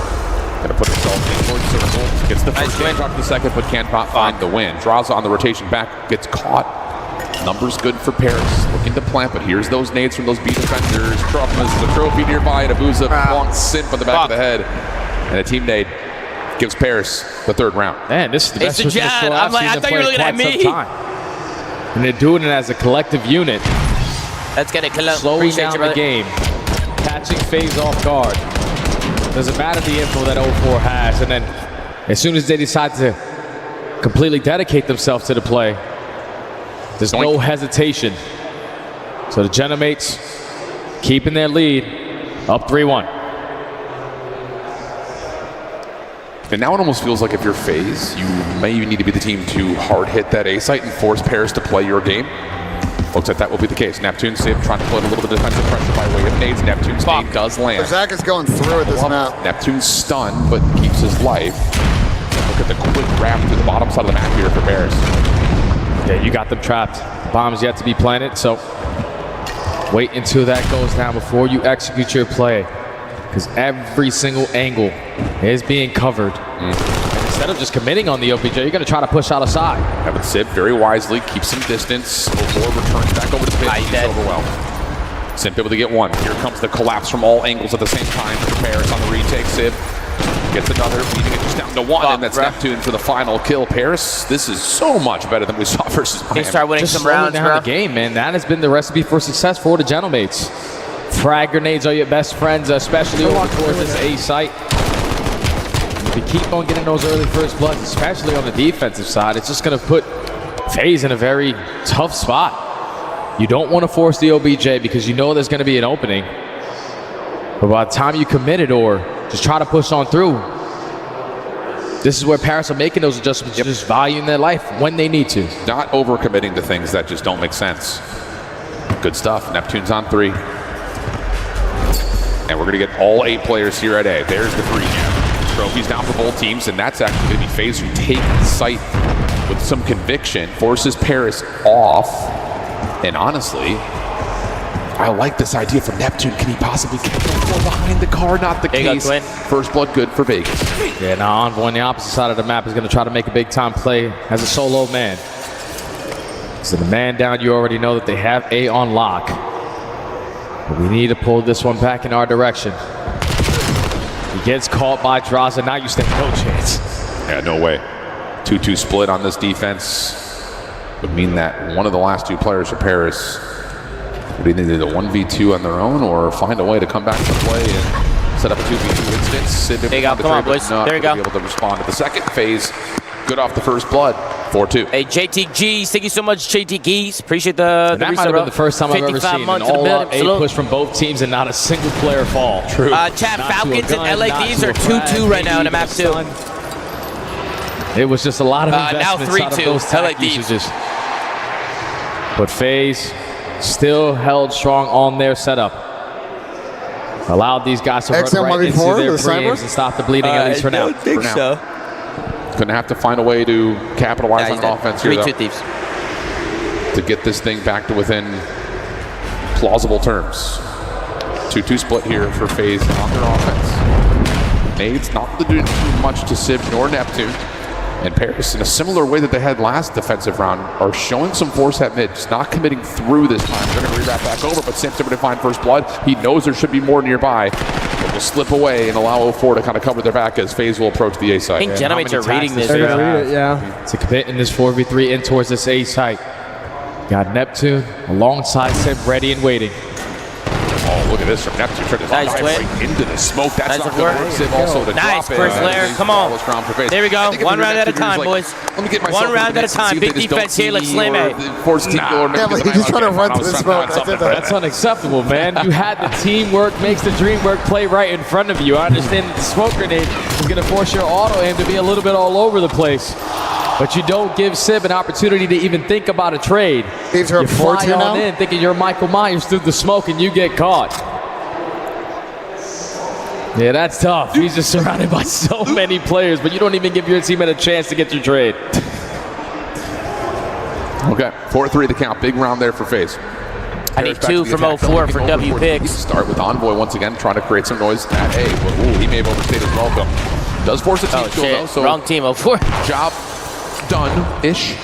Gonna put himself in towards circle. Gets the first win, drop the second, but can't find the win. Draws on the rotation back, gets caught. Numbers good for Paris. Looking to plant, but here's those nades from those B defenders. Truffles, the trophy nearby, and abezy long simp on the back of the head. And a team nade gives Paris the 3rd round. Man, this is the best It's a Jad. I'm like, I thought you were looking at me. And they're doing it as a collective unit. Let's get it, Killer. Slowing down the game. Catching FaZe off guard. Doesn't matter the info that 04 has. And then as soon as they decide to completely dedicate themselves to the play, there's no hesitation. So the Genemates keeping their lead, up 3-1. And now it almost feels like if you're FaZe, you may need to be the team to hard hit that A site and force Paris to play your game. Looks like that will be the case. Neptune Sib trying to put a little bit of defensive pressure by way of nades. Neptune's nade does land. Zach is going through at this map. Neptune's stunned, but keeps his life. Look at the quick wrap through the bottom side of the map here for Paris. Yeah, you got them trapped. The bomb's yet to be planted, so wait until that goes down before you execute your play, because every single angle is being covered. And instead of just committing on the OPJ, you're going to try to push out a side. Having Sib very wisely keeps some distance before returns back over to Pit. He's overwhelmed. Sib able to get one. Here comes the collapse from all angles at the same time for Paris on the retake. Sib gets another, leading it just down to one, and that's Neptune for the final kill. Paris, this is so much better than we saw versus Miami. They start winning some rounds, down the game, man. That has been the recipe for success for the Gentlemates. Frag grenades are your best friends, especially over towards this A site. If you keep on getting those early first bloods, especially on the defensive side, it's just going to put FaZe in a very tough spot. You don't want to force the OBJ because you know there's going to be an opening. But by the time you commit it or just try to push on through, this is where Paris are making those adjustments, just valuing their life when they need to. Not overcommitting to things that just don't make sense. Good stuff. Neptune's on 3. And we're going to get all 8 players here at A. There's the 3 trophies down for both teams, and that's actually going to be FaZe who take the site with some conviction, forces Paris off. And honestly, I like this idea for Neptune. Can he possibly get the floor behind the car? Not the case. First blood good for Vegas. Yeah, now Envoy on the opposite side of the map is going to try to make a big time play as a solo man. So the man down, you already know that they have A on lock. But we need to pull this one back in our direction. He gets caught by Draza. Now you stand no chance. Yeah, no way. 2-2 split on this defense would mean that one of the last 2 players for Paris would either do the 1v2 on their own or find a way to come back to play and set up a 2v2 instance. There you go. Come on, boys. There you go. Be able to respond to the second phase. Good off the first blood. 4-2. Hey, JT Geese, thank you so much, JT Geese. Appreciate the that might have been the first time I've ever seen an all-out A push from both teams and not a single player fall. True. Chat, Falcons and LA Thieves are 2-2 right now in the map 2. It was just a lot of investments now 3-2. out of those tag usages. But FaZe still held strong on their setup. Allowed these guys to run right into their pre-aims and stop the bleeding, at least for now. I don't think so. Going to have to find a way to capitalize on offense here, 3-2 Thieves. To get this thing back to within plausible terms. 2-2 split here for FaZe on their offense. Nades not doing too much to Sib nor Neptune. And Paris, in a similar way that they had last defensive round, are showing some force at mid, just not committing through this time. They're going to re-wrap back over, but Sim's able to find first blood. He knows there should be more nearby, but will slip away and allow 04 to kind of cover their back as FaZe will approach the A site. I think Gentlemates are reading this. To commit in this 4v3 in towards this A site. Got Neptune alongside Sim ready and waiting. Oh, look at this from Neptune. Nice right into the smoke. That's not going to work. Sim also to nice drop first it. layer. Come on. There we go. One round at a time, boys. Let me get myself one round at a time. Big defense here. Let's slam it. He's trying to run to the smoke. That's unacceptable, man. You had the teamwork makes the dream work play right in front of you. I understand that the smoke grenade is going to force your auto aim to be a little bit all over the place. But you don't give Sib an opportunity to even think about a trade. You fly on in thinking you're Michael Myers through the smoke and you get caught. Yeah, that's tough. He's just surrounded by so many players, but you don't even give your teammate a chance to get your trade. Okay, 4-3 the count. Big round there for FaZe. I need 2 from 04 for W picks. Start with Envoy once again, trying to create some noise at A. But, ooh, he may have overstayed his welcome. Does force a team kill, though. So wrong team, 04. Job done-ish.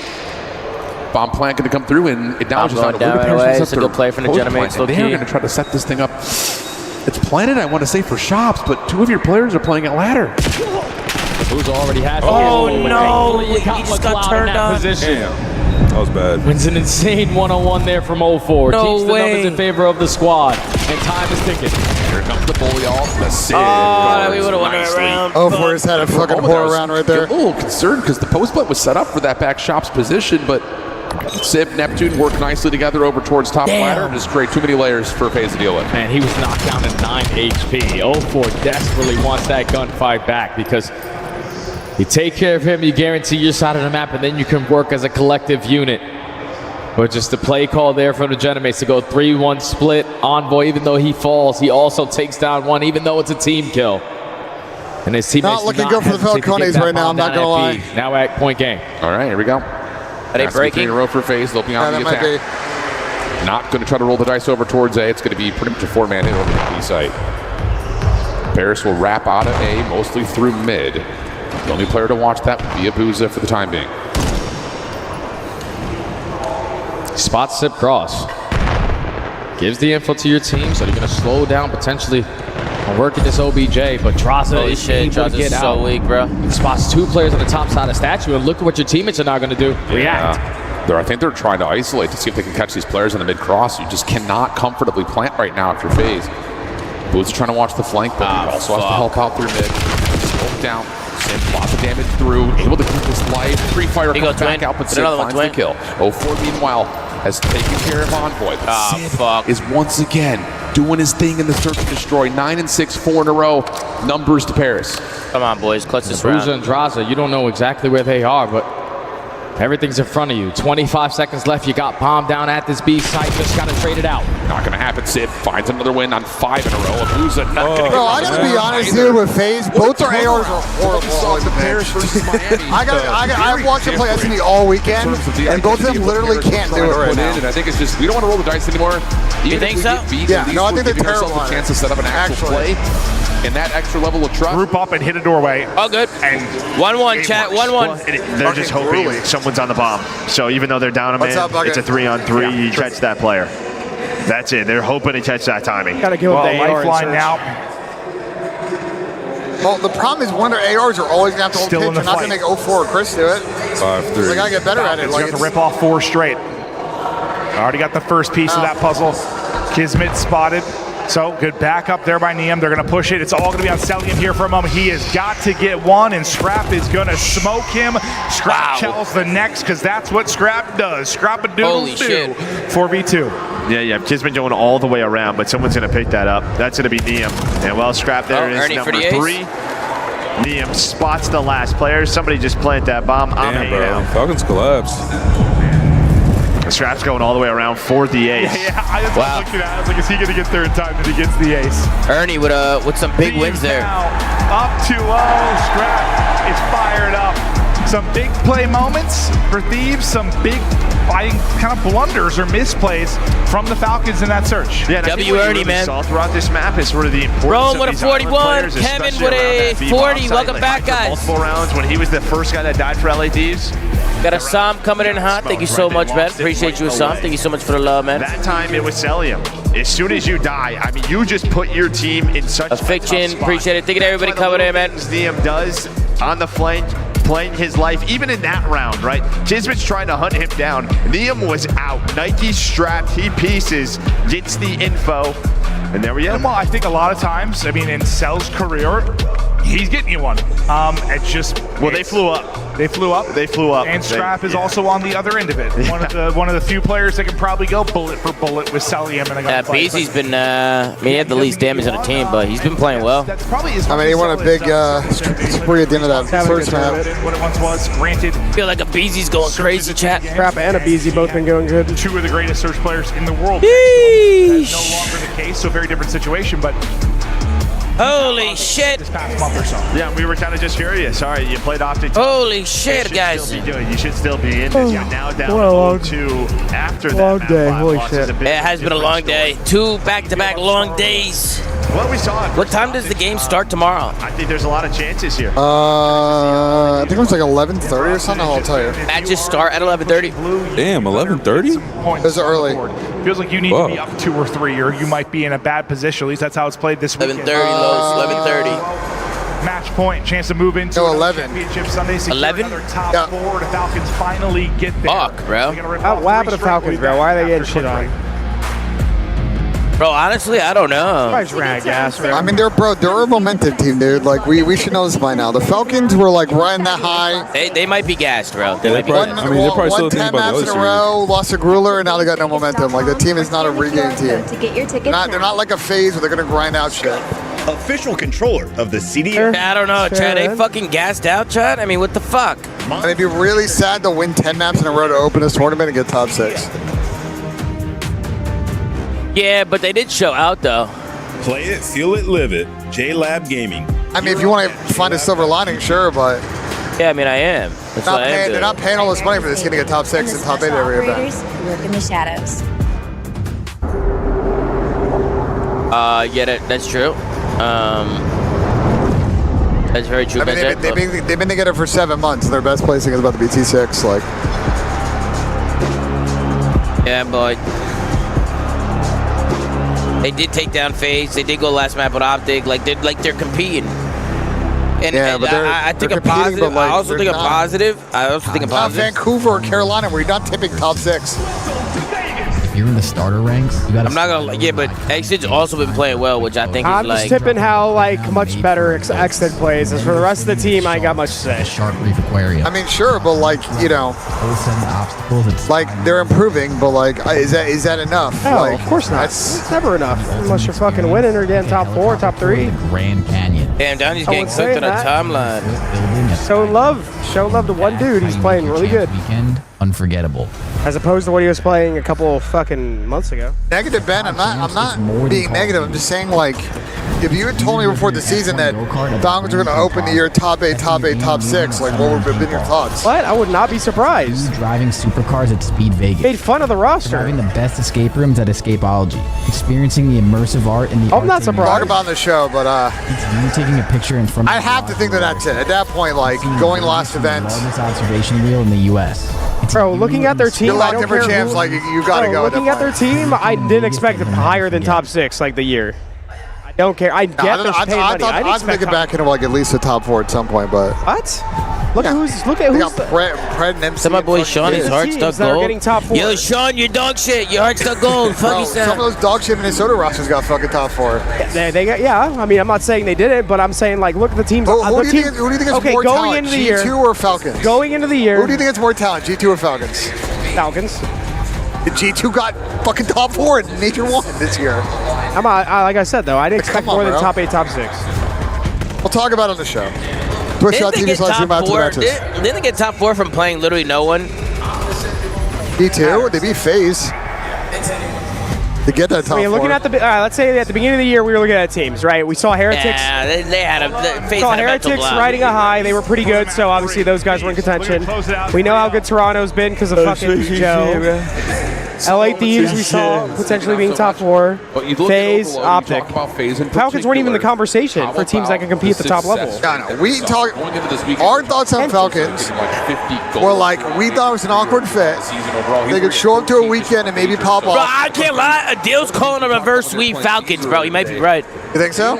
Bomb plant going to come through, and it now just down right away. It's a good play from the Gentlemates. They're going to try to set this thing up. It's planted, I want to say, for shops, but 2 of your players are playing at ladder. Who's already had? Oh no! He just got turned on. That was bad. Wins an insane one-on-one there from 04. No Keeps the way. numbers in favor of the squad, and time is ticking. Here comes the bully off. The Sid. Oh, we would have won that round. 04 has had a fucking horror round right there. A little concerned because the post butt was set up for that back shop's position, but Sib, Neptune work nicely together over towards top ladder and just create too many layers for FaZe to deal with. Man, he was knocked down to 9 HP. 04 desperately wants that gunfight back because you take care of him, you guarantee your side of the map, and then you can work as a collective unit. But just the play call there from the Genomates to go 3-1 split. Envoy, even though he falls, he also takes down one, even though it's a team kill. And his teammates not looking good for the Falcons right now, I'm not gonna lie. Now at point game. All right, here we go. Are they breaking? In a row for FaZe, they'll be on the attack. Not going to try to roll the dice over towards A. It's going to be pretty much a 4-man hit over the B site. Paris will wrap out of A, mostly through mid. The only player to watch that would be abezy for the time being. Spot sip cross. Gives the info to your team, so they're going to slow down potentially on working this OBJ, but Draza is able to get out. So weak, bro. He spots 2 players on the top side of the statue, and look at what your teammates are now going to do. React. I think they're trying to isolate to see if they can catch these players in the mid-cross. You just cannot comfortably plant right now after FaZe. Boots are trying to watch the flank, but he also has to help out through mid. Smoke down. Lots of damage through. Able to keep his life. Pre-fire comes back out, but Sid finds the kill. 0-4, meanwhile, has taken care of Envoy. Sid is once again doing his thing in the search and destroy. 9 and 6, 4 in a row. Numbers to Paris. Come on, boys. Clutch this round. abezy and Draza, you don't know exactly where they are, but everything's in front of you. 25 seconds left. You got bomb down at this B site. Just got to trade it out. Not going to happen. Sid finds another win on 5 in a row. abezy not going to Bro, I got to be honest here with FaZe. Both their ARs are horrible. I've watched them play SME all weekend, and both of them literally can't do it right now. And I think it's just, we don't want to roll the dice anymore. You think so? Yeah, no, I think they're terrible. A chance to set up an actual play. And that extra level of trust. Group up and hit a doorway. Oh, good. And 1-1, chat. 1-1. They're just hoping someone's on the bomb. So even though they're down a man, it's a 3-on-3. You catch that player. That's it. They're hoping to catch that timing. Gotta give them the lifeline now. Well, the problem is one of their ARs are always going to have to hold pitch. They're not going to make 0-4 or Chris do it. 5-3. They got to get better at it. You have to rip off 4 straight. Already got the first piece of that puzzle. Kismet spotted. So good backup there by Neum. They're going to push it. It's all going to be on cellium here for a moment. He has got to get one, and Scrap is going to smoke him. Scrap tells the next, because that's what Scrap does. Scrap-a-doodle-doo. 4v2. Yeah. Kismet going all the way around, but someone's going to pick that up. That's going to be Neum. And well, Scrap there is Ernie number 3. Neum spots the last player. Somebody just planted that bomb. I'm hanging out. Falcons collapsed. Scrap's going all the way around for the ace. I was looking at it. I was like, is he going to get there in time that he gets the ace? Ernie with some big wins there. Up 2-0. Scrap is fired up. Some big play moments for Thieves. Some big kind of blunders or misplays from the Falcons in that search. Yeah, W Ernie, man. Throughout this map is sort of the importance Rome of with a 41. Kevin with a 40. Welcome back, guys. Multiple rounds when he was the first guy that died for LA Thieves. Got a Sam coming in hot. Thank you so much, man. Appreciate you, Sam. Thank you so much for the love, man. That time it was cellium. As soon as you die, I mean, you just put your team in such a fiction. Appreciate it. Thank you to everybody coming in, man. Neum does on the flank, playing his life, even in that round, right? Kismet's trying to hunt him down. Neum was out. Nike strapped. He pieces, gets the info, and there we go. Well, I think a lot of times, I mean, in Cell's career, he's getting you one. It's just they flew up. They flew up. And Scrap is also on the other end of it. One of the few players that can probably go bullet for bullet with cellium. Beezy's been, he had the least damage on the team, but he's been playing well. That's probably he won a big spree at the end of that first map. What it once was, granted. I feel like abezy's going crazy, chat. Scrap and abezy both been going good. 2 of the greatest search players in the world. That's no longer the case, so very different situation, but holy shit. This past month or so. Yeah, we were kind of just curious. All right, you played Optic. Holy shit, guys. You should still be in this. You're now down 0-2 after that. Long day. Holy shit. It has been a long day. 2 back-to-back long days. Well, we saw it. What time does the game start tomorrow? I think there's a lot of chances here. I think it was like 11:30 or something. I'll tell you. Matches start at 11:30. Damn, 11:30? It was early. Feels like you need to be up 2 or 3, or you might be in a bad position. At least that's how it's played this weekend. 11:30, Lowe's. 11:30. Match point, chance to move into 11. Championship Sunday. 11? Another top 4. The Falcons finally get there. Fuck, bro. What happened to Falcons, bro? Why are they getting shit on? Bro, honestly, I don't know. I mean, they're a momentum team, dude. Like we should know this by now. The Falcons were like riding that high. They might be gassed, bro. They might be won 10 maps in a row, lost a grueler, and now they got no momentum. Like the team is not a reggae team. They're not like a FaZe where they're gonna grind out shit. Official controller of the CDL. I don't know, Chad. They fucking gassed out, Chad. I mean, what the fuck? And it'd be really sad to win 10 maps in a row to open this tournament and get top 6. Yeah, but they did show out though. Play it, feel it, live it. J-Lab Gaming. I mean, if you want to find a silver lining, sure, but... Yeah, I mean, I am. That's what I am doing. They're not paying all this money for this, getting a top 6 and top 8 every event. Work in the shadows. Yeah, that's true. That's very true. I mean, they've been together for 7 months, and their best placing is about to be T6. Like, yeah, but they did take down FAZE. They did go last map with Optic. Like they're competing. And, yeah, but I think a positive. Like, I also think a positive. I also think a positive. Vancouver or Carolina, where you're not tipping top 6. If you're in the starter ranks, you gotta. I'm not gonna. Yeah, but Exit's also been playing well, which I think I'm is just like. tipping how much better Exit plays. As for the rest of the team, I ain't got much to say. Shark Reef Aquarium. I mean, sure, but like obstacles. Like they're improving, but like, is that enough? No, like, of course not. It's never enough unless you're fucking winning or getting top 4, top 3. Grand Canyon. Damn, Downey's getting cooked on a timeline. Show love to one dude. He's playing really good. Weekend unforgettable. As opposed to what he was playing a couple fucking months ago. Negative, Ben. I'm not being negative. I'm just saying, like, if you had told me before the season that Falcons were going to open the year top 8, top 6, like, what would have been your thoughts? What? I would not be surprised. Driving supercars at Speed Vegas. Made fun of the roster. Driving the best escape rooms at Escapeology. Experiencing the immersive art in the. I'm not surprised. Talk about the show, but you taking a picture in front. I have to think that that's it. At that point, like going last event. Largest observation wheel in the U.S. Bro, looking at their team, I don't different care champs. who, Like you got to go. Looking at their team, I didn't expect it higher than top 6 like the year. I don't care. I get they're paying money. I'd make it back into like at least a top 4 at some point, but what? Look at who's Pred and MC. Some of my boy Sean, his heart stuck gold. Yo, Sean, you're dog shit. Your heart stuck gold. Fuck you, some of those dog shit Minnesota rosters got fucking top 4. They got, yeah. I mean, I'm not saying they did it, but I'm saying like, look at the teams. Who do you think is more talent, G2 or Falcons? Going into the year, who do you think is more talent, G2 or Falcons? Falcons. The G2 got fucking top 4 in Major 1 this year. Like I said though, I didn't expect more than top 8, top 6. We'll talk about it on the show. Didn't they get top 4 from playing literally no one? D2, they beat FAZE. To get that top 4. I mean, looking at the let's say at the beginning of the year we were looking at teams, right? We saw Heretics. Yeah, they had a FAZE saw had a Heretics mental riding a high. They were pretty good, so obviously those guys were in contention. We know how good Toronto's been because of fucking Joe. LA Thieves we saw potentially being top 4. FAZE, Optic. Falcons weren't even in the conversation for teams that can compete at the top level. No, we talk. Our thoughts on Falcons were like we thought it was an awkward fit. They could show up to a weekend and maybe pop off. Bro, I can't lie. Adil's calling a reverse sweep Falcons, bro. He might be right. You think so?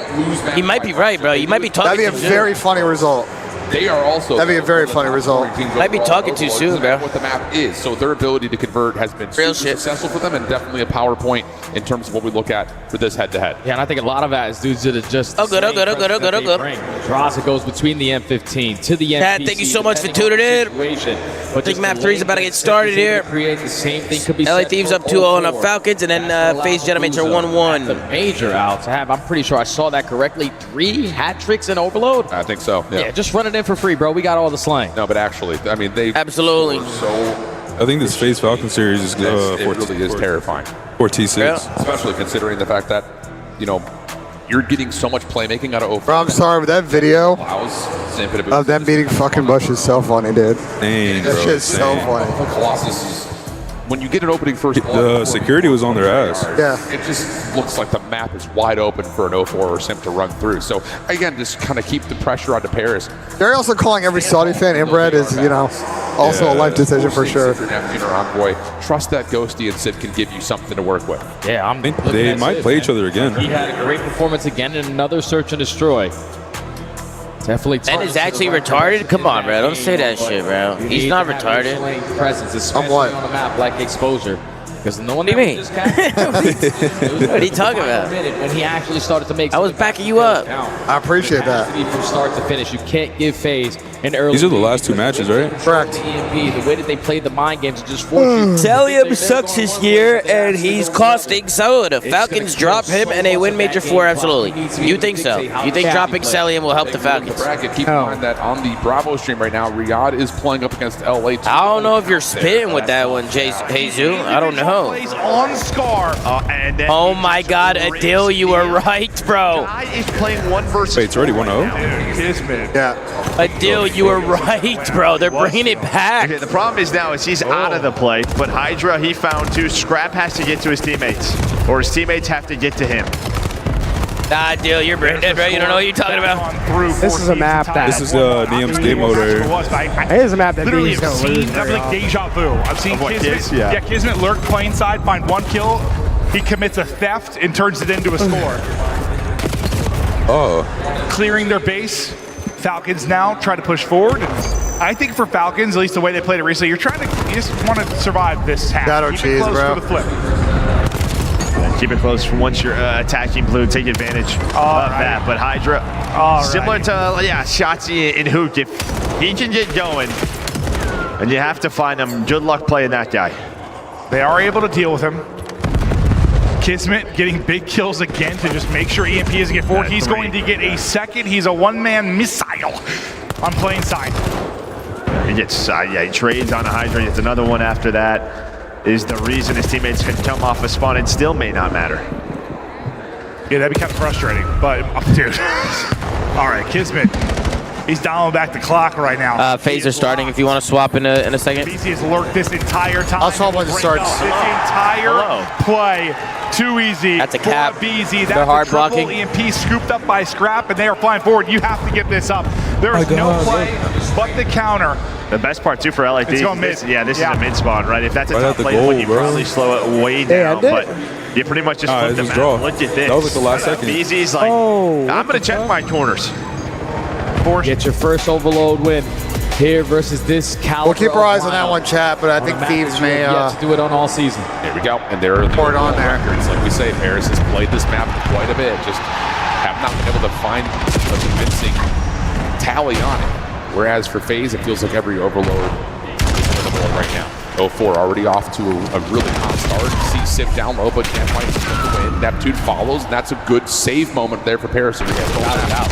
He might be right, bro. You might be talking. That'd be a very funny result. They are also. That'd be a very funny result. Might be talking too soon, bro. What the map is, so their ability to convert has been super successful for them, and definitely a power point in terms of what we look at for this head-to-head. Yeah, and I think a lot of that is due to just. Oh, good. Draws it goes between the M15 to the Pat, MPC. thank you so much for tuning in. But think map 3 is about to get started here. Create the same thing. Could be LA Thieves up 2-0 on the Falcons, and then FAZE Gentlemen are 1-1. The major out to have. I'm pretty sure I saw that correctly. 3 hat tricks in Overload. I think so. Yeah, just run it in for free, bro. We got all the slang. No, but actually, I mean, they absolutely. I think this FAZE Falcon series is it really is terrifying. For T6, especially considering the fact that you're getting so much playmaking out of O4. Bro, I'm sorry, but that video of them beating fucking Bush is so funny, dude. That shit's so funny. Colossus is, when you get an opening first, the security was on their ass. Yeah. It just looks like the map is wide open for an 0-4 or Simp to run through. So again, just kind of keep the pressure onto Paris. They're also calling every Saudi fan inbred is, also a life decision for sure. If you're Neptune or Envoy, trust that Ghosty and Sid can give you something to work with. Yeah, I think they might play each other again. He had a great performance again in another search and destroy. Definitely. Ben is actually retarded? Come on, bro. Don't say that shit, bro. He's not retarded. Presence, especially on the map like Exposure. Because no one even just what are you talking about? When he actually started to make, I was backing you up. I appreciate that. From start to finish, you can't give FaZe an early. These are the last 2 matches, right? Correct. EMP, the way that they played the mind games and just forced you. Cellium sucks this year, and he's costing so. The Falcons drop him, and they win Major 4. Absolutely. You think so? You think dropping Cellium will help the Falcons? Keep in mind that on the Bravo stream right now, Riyadh is playing up against LA. I don't know if you're spitting with that one, Jesus. I don't know. On Scar. And then oh my God, Adil, you were right, bro. Guy is playing 1 versus. Wait, it's already 1-0? Yeah. Adil, you were right, bro. They're bringing it back. Okay, the problem is now is he's out of the play, but Hydra, he found 2. Scrap has to get to his teammates, or his teammates have to get to him. Nah, Adil, you're brain dead, bro. You don't know what you're talking about. This is a map that. This is DM's game mode right here. It is a map that Literally, B's I've don't seen lose that very like deja vu. I've seen Kismet. Yeah, Kismet lurk plane side, find 1 kill. He commits a theft and turns it into a score. Oh. Clearing their base. Falcons now try to push forward. I think for Falcons, at least the way they played it recently, you just want to survive this half. Shadow Keep cheese, it close bro. for the flip. Keep it close from once you're attacking blue, take advantage of that. But Hydra, similar to SHOTZZY and Huke, if he can get going, and you have to find him, good luck playing that guy. They are able to deal with him. Kismet getting big kills again to just make sure EMP doesn't get forward. He's going to get a second. He's a 1-man missile on plane side. He gets, he trades on a Hydra, gets another one after that. Is the reason his teammates can come off a spawn and still may not matter. Yeah, that'd be kind of frustrating, but dude. All right, Kismet. He's dialing back the clock right now. FaZe are starting if you want to swap in a second. abezy has lurked this entire time. I'll swap when it starts. This entire play. Too easy. That's a cap. abezy. They're hard triple blocking. EMP scooped up by Scrap, and they are flying forward. You have to give this up. There is no play but the counter. The best part too for LA Thieves, this is a mid spawn, right? If that's a top play, you probably slow it way down, but you pretty much just flip the map. Look at this. That was like the last second. abezy's like, I'm gonna check my corners. Get your first overload win here versus this caliber. We'll keep our eyes on that one, chat, but I think Thieves may to do it on all season. There we go. And there are the on there. records. Like we say, Paris has played this map quite a bit. Just have not been able to find a convincing tally on it. Whereas for FaZe, it feels like every overload is winnable right now. 0-4 already off to a really hot start. See Sip down low, but can't quite split the win. Neptune follows, and that's a good save moment there for Paris to get that out.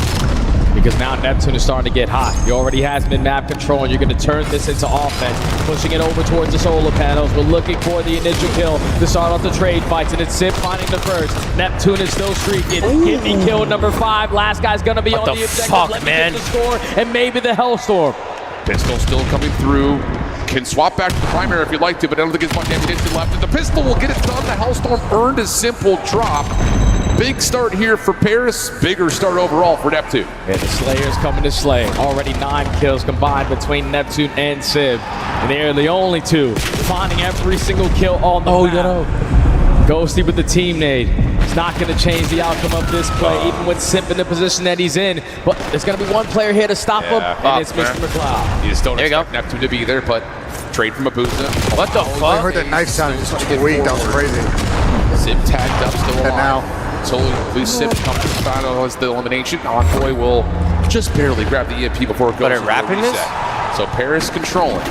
Because now Neptune is starting to get hot. He already has mid-map control, and you're going to turn this into offense, pushing it over towards the solar panels. We're looking for the initial kill to start off the trade fights, and it's Sip finding the first. Neptune is still streaking. Give me kill number 5. Last guy's going to be on the objective. Let me get the score, and maybe the Hellstorm. Pistol still coming through. Can swap back to the primary if you'd like to, but I don't think there's much ammunition left. And the pistol will get it done. The Hellstorm earned a simple drop. Big start here for Paris. Bigger start overall for Neptune. Yeah, the Slayer's coming to slay. Already 9 kills combined between Neptune and Civ. And they're the only 2 finding every single kill on the map. Ghosty with the team nade. It's not going to change the outcome of this play, even with Simp in the position that he's in. But there's going to be one player here to stop him, and it's Mr. McLeod. You just don't expect Neptune to be there, but trade from abezy. What the fuck? I heard that knife sound just tweaked. That was crazy. Sip tagged up, still alive. And now. Until Sip comes to finalize the elimination, Envoy will just barely grab the EMP before it goes. But wrapping this? So Paris controlling.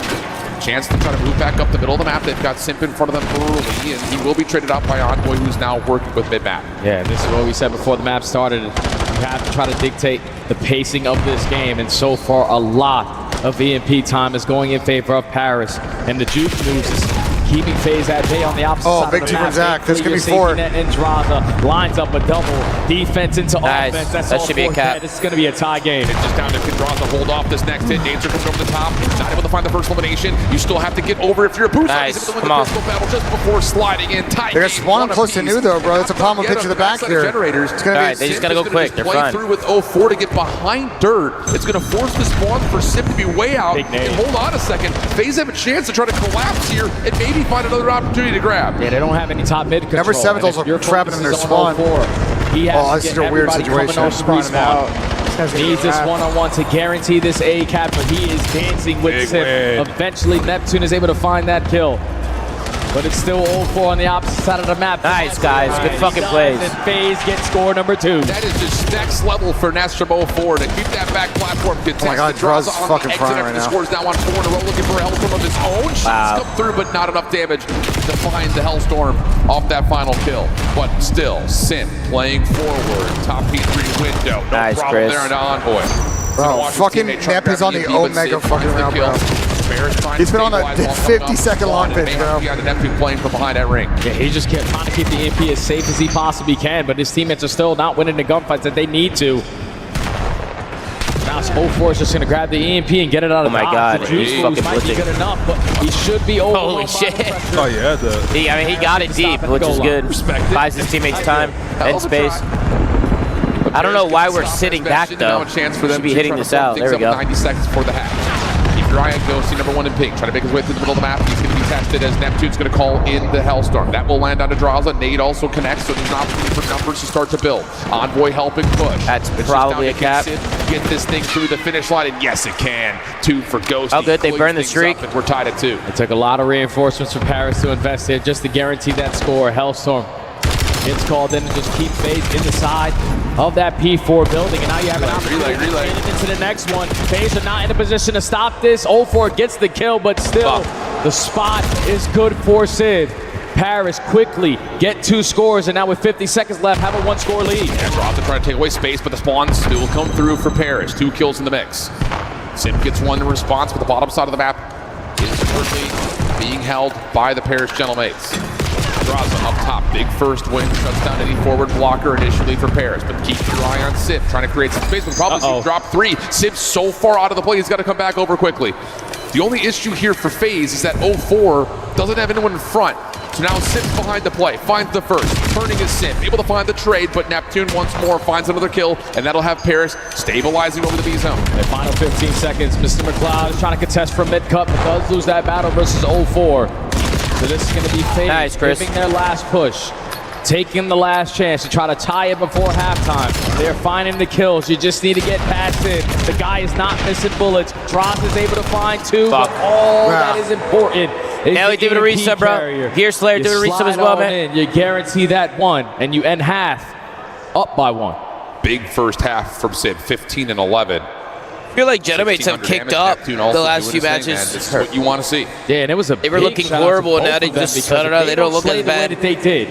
Chance to try to move back up the middle of the map. They've got Simp in front of them early, and he will be traded out by Envoy, who's now working with mid-map. Yeah, this is what we said before the map started. You have to try to dictate the pacing of this game, and so far a lot of EMP time is going in favor of Paris. And the Juke news is keeping FaZe at bay on the opposite side big of the team map. Zach. This could be 4. And Draza lines up a double defense into offense. That's that all should be a cap. This is going to be a tie game. It's just down to Draza hold off this next hit. Danger comes over the top. He's not able to find the first elimination. You still have to get over if you're a boost. Nice. He's able to win the pistol battle just before sliding in. Tie They're spawning close to new though, bro. That's a problem with pitch to the back here. It's gonna be. They just gotta go quick. They're fine. Through with 0-4 to get behind dirt. It's gonna force the spawn for Sip to be way out. And hold on a second. FaZe have a chance to try to collapse here and maybe find another opportunity to grab. Yeah, they don't have any top mid control. Number 7's also trapping in their spawn. He has this is a weird situation. Needs this one-on-one to guarantee this A cap, but he is dancing with Sip. Eventually, Neptune is able to find that kill. but it's still 0-4 on the opposite side of the map. Nice, guys. Good fucking plays. And FaZe gets score number 2. That is just next level for Nestrum 04 to keep that back platform contested. Oh my God, Draws Draw's on fucking the exit frying after right the now. scores now on 4 in a row, looking for a Hellstorm of his own. She's come through, but not enough damage to find the Hellstorm off that final kill. But still, Sim playing forward. Top P3 window. No Nice, problem Chris. there in Envoy. Bro, fucking Nep is on the Omega fucking round, bro. He's been on a 50-second long pitch, bro. Neptune playing from behind that ring. Yeah, he just kept trying to keep the EMP as safe as he possibly can, but his teammates are still not winning the gunfights that they need to. Now 04 is just going to grab the EMP and get it out of Oh my God, the juice he's boost fucking might be blitzing. good enough, but he should be over. Holy shit. Oh yeah, I mean, he got it deep, which is good. Buys his teammates time and space. I don't know why we're sitting back, though. Should be hitting this out. There we go. 90 seconds for the half. Keep your eye on Ghosty, number 1 in pink. Trying to make his way through the middle of the map. He's going to be tested as Neptune's going to call in the Hellstorm. That will land onto Draza. Nade also connects, so there's an opportunity for numbers to start to build. Envoy helping push. That's It's probably a just down cap. to Get this thing through the finish line, and yes, it can. 2 for Ghosty. Oh, good. They burned the streak. And we're tied at 2. It took a lot of reinforcements for Paris to invest here just to guarantee that score. Hellstorm gets called in to just keep FaZe in the side of that P4 building, and now you have an opportunity to get it into the next one. FaZe are not in a position to stop this. 04 gets the kill, but still, the spot is good for Sid. Paris quickly get 2 scores, and now with 50 seconds left, have a 1-score lead. And Draza trying to take away space, but the spawns still come through for Paris. 2 kills in the mix. Sim gets 1 in response, but the bottom side of the map is currently being held by the Paris Gentlemates. Draza up top, big first win, shuts down any forward blocker initially for Paris, but keep your eye on Sib, trying to create some space, but the problem is he dropped 3. Sib's so far out of the play, he's got to come back over quickly. The only issue here for FaZe is that 04 doesn't have anyone in front, so now Sib's behind the play, finds the first, turning his Sim, able to find the trade, but Neptune once more finds another kill, and that'll have Paris stabilizing over the B zone. The final 15 seconds, Mr. McLeod is trying to contest from mid-cut, but does lose that battle versus 04. So this is going to be FaZe giving their last push, taking the last chance to try to tie it before halftime. They're finding the kills. You just need to get past it. The guy is not missing bullets. Droz is able to find 2, but all that is important is now we give it a reset, bro. Gear Slayer, do a reset as well, man. You guarantee that 1, and you end half up by 1. Big first half from Sid, 15 and 11. I feel like Gentlemates have kicked up the last few matches. This is what you want to see. Yeah, and it was a They were looking horrible, and now they just, I don't know, they don't look as bad. They did.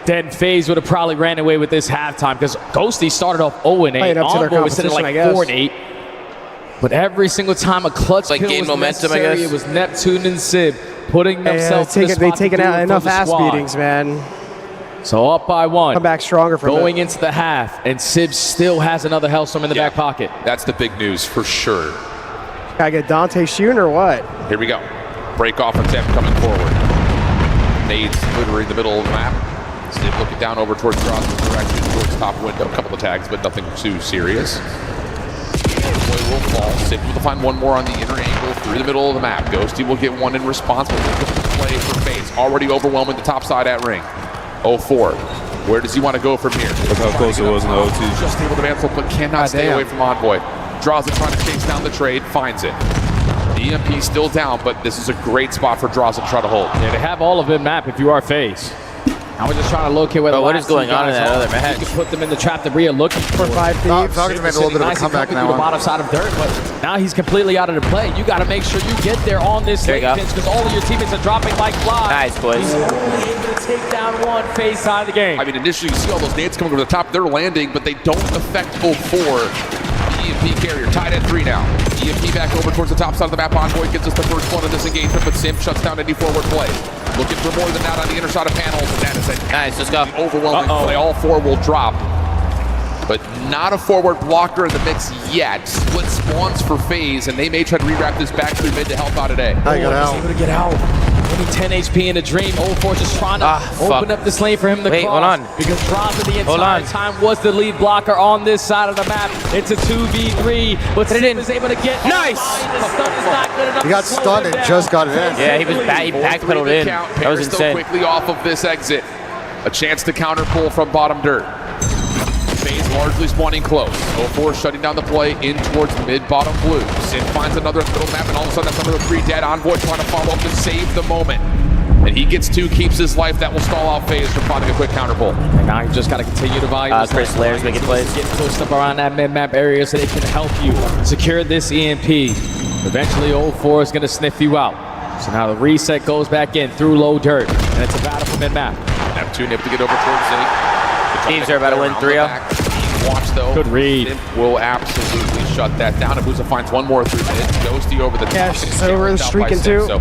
Then FaZe would have probably ran away with this halftime because Ghosty started off 0-8. Envoy was sitting like 4-8. But every single time a clutch kill gain was momentum, I necessary, guess. it was Neptune and Sib putting themselves in the spot They've taken to do out it for enough the ass squad. beatings, man. So up by 1. Come back stronger from going into the half, and Sib still has another Hellstorm in the back pocket. That's the big news for sure. Gotta get Dante shooting or what? Here we go. Break off attempt coming forward. Nades literally in the middle of the map. Sib looking down over towards Droz's direction, towards top window. A couple of tags, but nothing too serious. Boy will fall. Sib will find 1 more on the inner angle through the middle of the map. Ghosty will get 1 in response, but look at the play for FaZe. Already overwhelming the top side at ring. 04. Where does he want to go from here? Look how close it was in the OT. Just able to mantle, but cannot stay away from Envoy. Draza trying to chase down the trade, finds it. The EMP still down, but this is a great spot for Draza to try to hold. Yeah, they have all of it map if you are FaZe. Now we're just trying to locate where the what last is going two on in guys that are. other match? You can put them in the trap that we are looking for. 5 Thieves. Falcons made a little bit of a comeback now. The bottom side of dirt, but now he's completely out of the play. You got to make sure you get there on this late pinch because all of your teammates are dropping like flies. Nice, boys. He's only able to take down 1 FaZe side of the game. I mean, initially you see all those nades coming over the top. They're landing, but they don't affect 04. EMP carrier tied at 3 now. EMP back over towards the top side of the map. Envoy gets us the first one of this engagement, but Sim shuts down any forward play. Looking for more than that on the inner side of panels, and that is an nice. Let's go. Overwhelming play. All 4 will drop, but not a forward blocker in the mix yet. Split spawns for FaZe, and they may try to rewrap this back through mid to help out today. He's able to get out. Only 10 HP in a dream. 04 just trying to open up this lane for him to cross. Hold on. Because Draza the entire time was the lead blocker on this side of the map. It's a 2v3, but Sim is able to get nice. The stun is not good enough. He got stunned and just got it in. Yeah, he backpedaled in. That was insane. Quickly off of this exit. A chance to counter pull from bottom dirt. FaZe largely spawning close. 04 shutting down the play in towards mid-bottom blue. Sim finds another middle map, and all of a sudden that's another 3 dead. Envoy trying to follow up to save the moment. And he gets 2, keeps his life. That will stall out FaZe from finding a quick counter pull. And now you just got to continue to value this. Chris Laird's making plays. Get pushed up around that mid-map area so they can help you secure this EMP. Eventually, 0-4 is going to sniff you out. So now the reset goes back in through low dirt, and it's a battle for mid-map. Neptune able to get over towards Zig. Teams are about to win 3-0. Watch though. Good read. Simp will absolutely shut that down. Abuza finds one more through mid. Ghosty over the top. Yeah, she's over the streaking too. So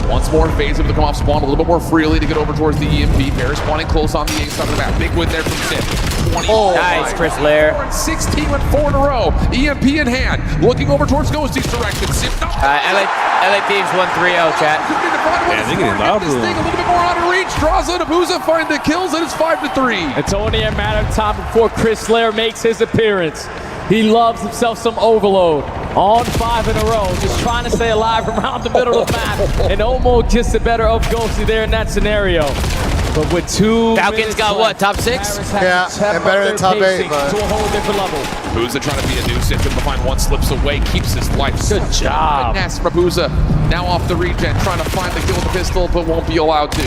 once more FaZe able to come off spawn a little bit more freely to get over towards the EMP. Paris spawning close on the A side of the map. Big win there from Simp. 20. Nice, Chris Laird. 16 with 4 in a row. EMP in hand. Looking over towards Ghosty's direction. Simp not. LA Thieves won 3-0, chat. Yeah, they getting loud. This thing a little bit more out of reach. Draws it. Abuza find the kills, and it's 5-3. It's only a matter of time before Chris Laird makes his appearance. He loves himself some overload. On 5 in a row, just trying to stay alive around the middle of the map, and almost gets the better of Ghosty there in that scenario. But with 2 Falcons got what, top 6? Yeah, and better than top 8. But to a whole different level. Abuza trying to be a nuisance, and behind one slips away, keeps his life. Good job. Finesse from Abuza, now off the regen, trying to find the kill with the pistol, but won't be allowed to.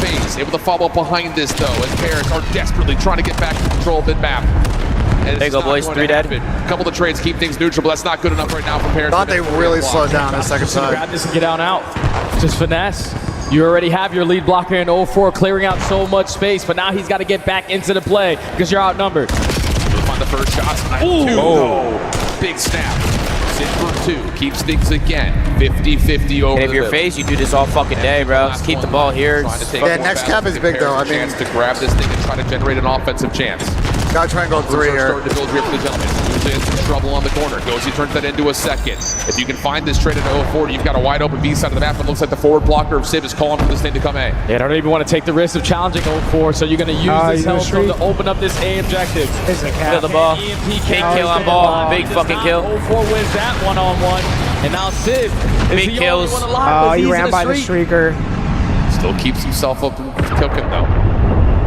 FaZe able to follow up behind this though, as Paris are desperately trying to get back to control of mid-map. There you go, boys. 3 dead. A couple of trades keep things neutral, but that's not good enough right now for Paris. thought they really slowed down the second Grab side. this and get out. Just finesse. You already have your lead blocker in 0-4 clearing out so much space, but now he's got to get back into the play because you're outnumbered. We'll find the first shots. 2. Big snap. Sit for 2. Keeps things again. 50-50 over. And if you're FaZe, you do this all fucking day, bro. Just keep the ball here. Yeah, next cap is big though. I mean, chance to grab this thing and try to generate an offensive chance. gotta try and go 3 here. Starting to build here for the gentleman. Usually in some trouble on the corner. Ghosty turns that into a second. If you can find this trade at 0-4, you've got a wide open B side of the map. It looks like the forward blocker of Civ is calling for this thing to come A. They don't even want to take the risk of challenging 0-4, so you're going to use this hellstorm to open up this A objective. Kill the ball. Big kill on ball. Big fucking kill. 0-4 wins that one-on-one. And now Civ is big the kills. only one alive. Oh, he ran by the streaker. Still keeps himself up and cooking though.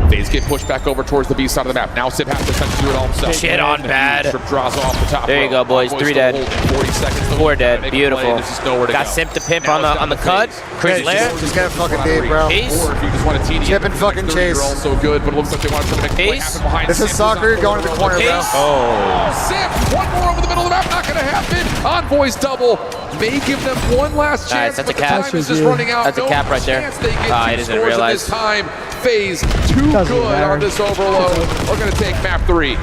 FaZe get pushed back over towards the B side of the map. Now Civ has to do it all himself. Shit on bad. Trip draws off the top. There you go, boys. 3 dead. 40 seconds. 4 dead. Beautiful. Got go. Simp to pimp on the cut. Chris Laird. Just get a fucking deep, bro. Peace. Or if you just want to TD. Chip and fucking chase. You're also good, but it looks like they want to make a happen behind. This is soccer going to the corner, bro. Oh, Simp. One more over the middle of the map. Not going to happen. Envoys double. May give them one last chance. Nice, that's a but the cap. time is just running out. That's a cap right there. I didn't realize. This time, FaZe too good on this overload. We're going to take map 3.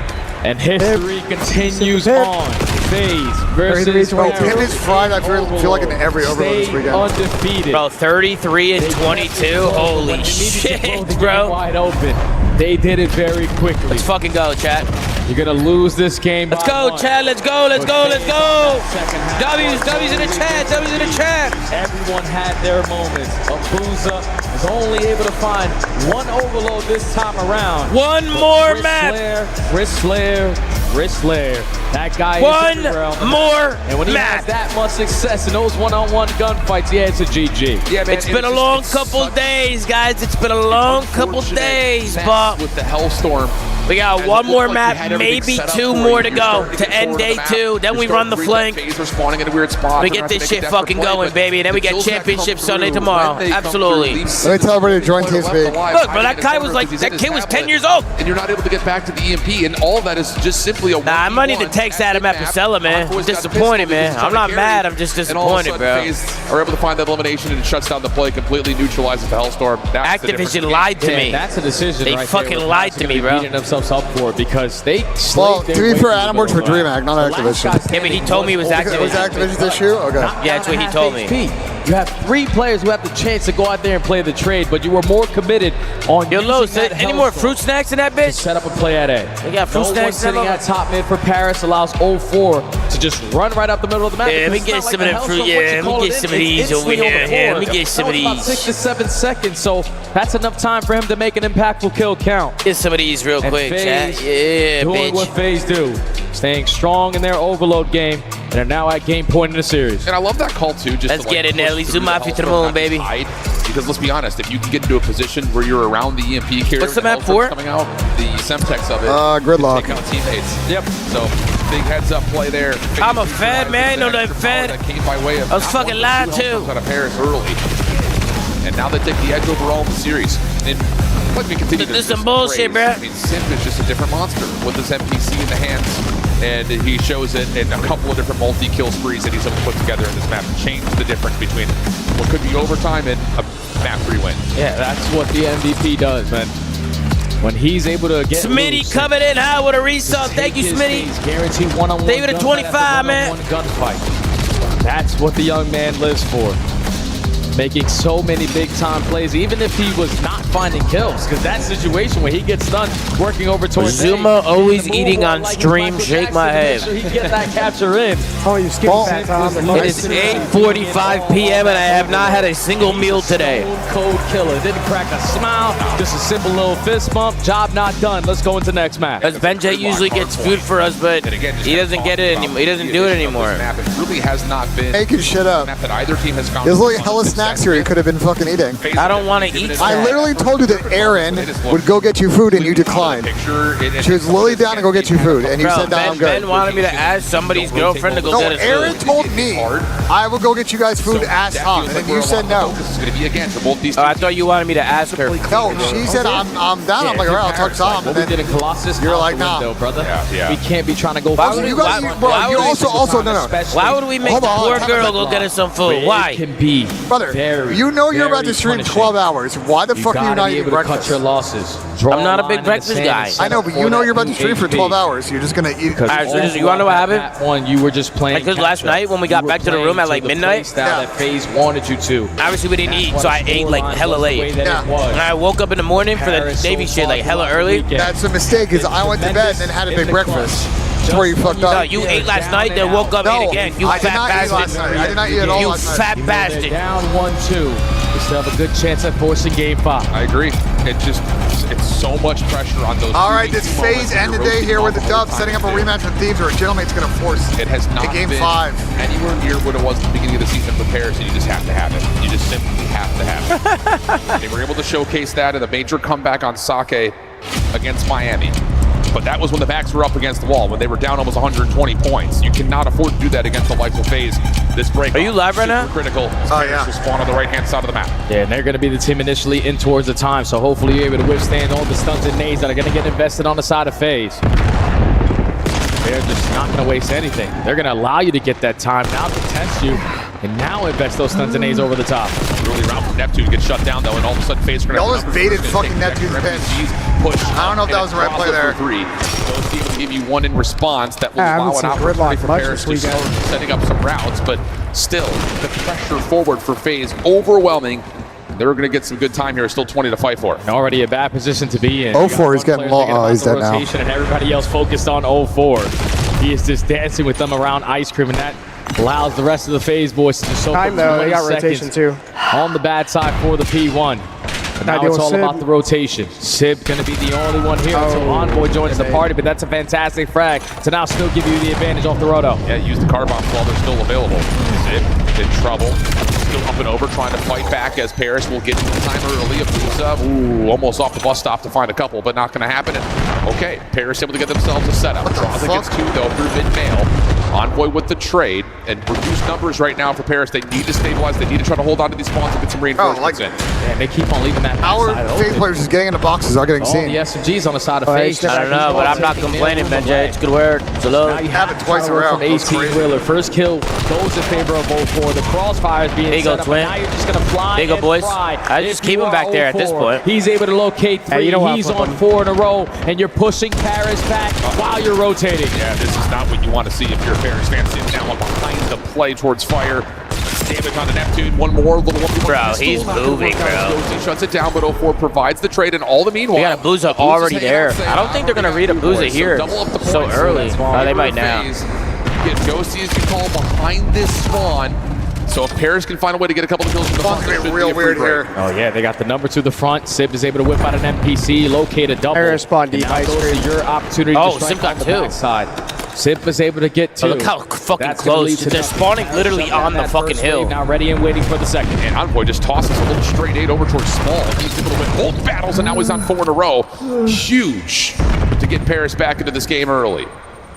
And history continues on. FaZe versus Bro, Pim is fried. I feel like in every overload this weekend. Undefeated. Bro, 33 and 22. Holy shit, bro. Wide open. They did it very quickly. Let's fucking go, chat. You're gonna lose this game. Let's go, chat. Let's go. Let's go. Let's go. W's in the chat. W's in the chat. Everyone had their moments. Abuza was only able to find one overload this time around. One more map. Wrist flare. That guy one is in the realm. More and when he has that much success in those one-on-one gunfights, yeah, it's a GG. Yeah, man, it's been a long couple days, guys. It's been a long couple days, but with the Hellstorm. We got one more map, maybe 2 more to go to end day 2. Then we run the flank. We're spawning in a weird spot. We get this shit fucking going, baby. And then we get championship Sunday tomorrow. Absolutely. Let me tell everybody to join TeamSpeak. Look, bro, that guy was like, that kid was 10 years old. And you're not able to get back to the EMP, and all of that is just simply a 1v1. Nah, I might need to text Adam Apicella, man. I'm disappointed, man. I'm not mad. I'm just disappointed, bro. FaZe are able to find that elimination, and it shuts down the play, completely neutralizes the Hellstorm. Activision lied to me. That's a decision. They fucking lied to me, bro. Beating themselves up for it because they. Well, to be fair, Adam works for DreamHack, not Activision. Yeah, but he told me it was Activision. It was Activision's issue? Okay. Yeah, that's what he told me. You have 3 players who have the chance to go out there and play the trade, but you were more committed on Yo, Los, any more fruit snacks in that bitch? Set up a play at A. We got fruit snacks sitting at top mid for Paris allows 0-4 to just run right up the middle of the map. Yeah, let me get some of them fruit. Yeah, let me get some of these over here. Yeah, let me get some of these. About 6 to 7 seconds, so that's enough time for him to make an impactful kill count. Get some of these real quick, chat. Yeah, doing what FaZe do, staying strong in their overload game, and are now at game point in the series. And I love that call too. Just let's get it, Nelly. Zoom out to the moon, baby. Because let's be honest, if you can get into a position where you're around the EMP carrier, what's the map for? Coming out, the Semtex of it. Gridlock. Take out teammates. Yep. So big heads up play there. I'm a Fed, man. I know that Fed. That came by way of I was fucking lied to. Out of Paris early. And now they take the edge overall in the series. And let me continue to This is some bullshit, bro. I mean, Simp is just a different monster with his NPC in the hands. And he shows it in a couple of different multi-kill sprees that he's able to put together in this map to change the difference between what could be overtime and a map 3 win. Yeah, that's what the MVP does, man. When he's able to get Smitty coming in high with a resub. Thank you, Smitty. Guaranteed one-on-one. David at 25, man. Gunfight. That's what the young man lives for. Making so many big-time plays, even if he was not finding kills, because that situation where he gets done working over towards Zuma always eating on stream. Shake my head. So he get that capture in. Oh, you skipped that, Tom. It is 8:45 p.m. and I have not had a single meal today. Cold killer. Didn't crack a smile. Just a simple little fist bump. Job not done. Let's go into next match. Because Benjay usually gets food for us, but he doesn't get it anymore. He doesn't do it anymore. It really has not been making shit up. That either team has found. There's like hella snacks here you could have been fucking eating. I don't want to eat. I literally told you that Aaron would go get you food and you declined. She was literally down to go get you food and you said, "No, I'm good." Ben wanted me to ask somebody's girlfriend to go get us food. Aaron told me I will go get you guys food. Ask Tom, and then you said no. This is going to be again for both these. I thought you wanted me to ask her. No, she said I'm down. I'm like, all right, I'll talk to Tom. What we did in Colossus, you're like, nah, brother. Yeah. We can't be trying to go. Why You also no. Why would we make the poor girl go get us some food? Why? It can be, brother. You know you're about to stream 12 hours. Why the fuck are you not eating breakfast? Cut your losses. I'm not a big breakfast guy. I know, but you know you're about to stream for 12 hours. You're just gonna eat. You want to know what happened? One, you were just playing. Because last night when we got back to the room at like midnight, that FaZe wanted you to. Obviously we didn't eat, so I ate like hella late. And I woke up in the morning for the Navy shit like hella early. That's a mistake, because I went to bed and then had a big breakfast. That's where you fucked up. No, you ate last night, then woke up and ate again. You fat bastard. I did not eat at all You last night. fat bastard. Down 1-2. We still have a good chance at forcing game 5. I agree. It's so much pressure on those. All right, this FaZe end the day here with the dub, setting up a rematch with Thieves, or a gentleman's going to force it has not game been 5 anywhere near what it was at the beginning of the season for Paris, and you just have to have it. You just simply have to have it. They were able to showcase that in the major comeback on Sake against Miami. But that was when the backs were up against the wall, when they were down almost 120 points. You cannot afford to do that against the likes of FaZe. This break. Are you live right now? Critical. Oh, yeah. Will spawn on the right-hand side of the map. Yeah, and they're going to be the team initially in towards the time, so hopefully you're able to withstand all the stunts and nades that are going to get invested on the side of FaZe. They're just not going to waste anything. They're going to allow you to get that time now to test you, and now invest those stunts and nades over the top. Early round from Neptune gets shut down, though, and all of a sudden FaZe are going to... Y'all just baited fucking Neptune's pin. I don't know if that was the right play there. Those teams will give you one in response that will allow an opportunity for Paris to start setting up some routes, but still, the pressure forward for FaZe overwhelming. They're going to get some good time here. Still 20 to fight for. And already a bad position to be in. 04 is getting low. Oh, he's dead now. And everybody else focused on 04. He is just dancing with them around ice cream, and that allows the rest of the FaZe boys to just soak time though. They got rotation too. On the bad side for the P1. But now it's all about the rotation. Sib going to be the only one here until Envoy joins the party, but that's a fantastic frag to now still give you the advantage off the roto. Yeah, use the car bombs while they're still available. Sib in trouble. Still up and over, trying to fight back as Paris will get the timer early. Ooh, almost off the bus stop to find a couple, but not going to happen. And, okay, Paris able to get themselves a setup. Draws against 2, though, through mid-mail. Envoy with the trade, and reduced numbers right now for Paris. They need to stabilize. They need to try to hold on to these spawns and get some reinforcements in. And they keep on leaving that Our FaZe players just getting into boxes are getting all seen. The SMGs on the side of FaZe. I don't know, but I'm not complaining, Benjay. It's good work. Salute. Now you have it twice around. From AP Wheeler. First kill goes in favor of 04. The crossfire is being set up. Now you're just going to fly. There you go, boys. I just keep him back there at this point. He's able to locate 3. He's on 4 in a row, and you're pushing Paris back while you're rotating. Yeah, this is not what you want to see if you're a Paris fan. Sitting down behind the play towards fire. Damage on the Neptune. One more little one. Bro, he's moving, bro. He shuts it down, but 04 provides the trade, and all the meanwhile. We got a Booza already there. I don't think they're going to read a Booza here so early. They might now. Get Ghosty, as you call, behind this spawn. So if Paris can find a way to get a couple of kills from the front, it's real weird here. Oh yeah, they got the number to the front. Sib is able to whip out an NPC, locate a double. Paris spawn deep ice cream. Your opportunity to Sib got 2. Sib was able to get 2. Oh, look how fucking close. They're spawning literally on the fucking hill. Now ready and waiting for the second. And Envoy just tosses a little straight 8 over towards Small. He's able to win both battles, and now he's on 4 in a row. Huge to get Paris back into this game early.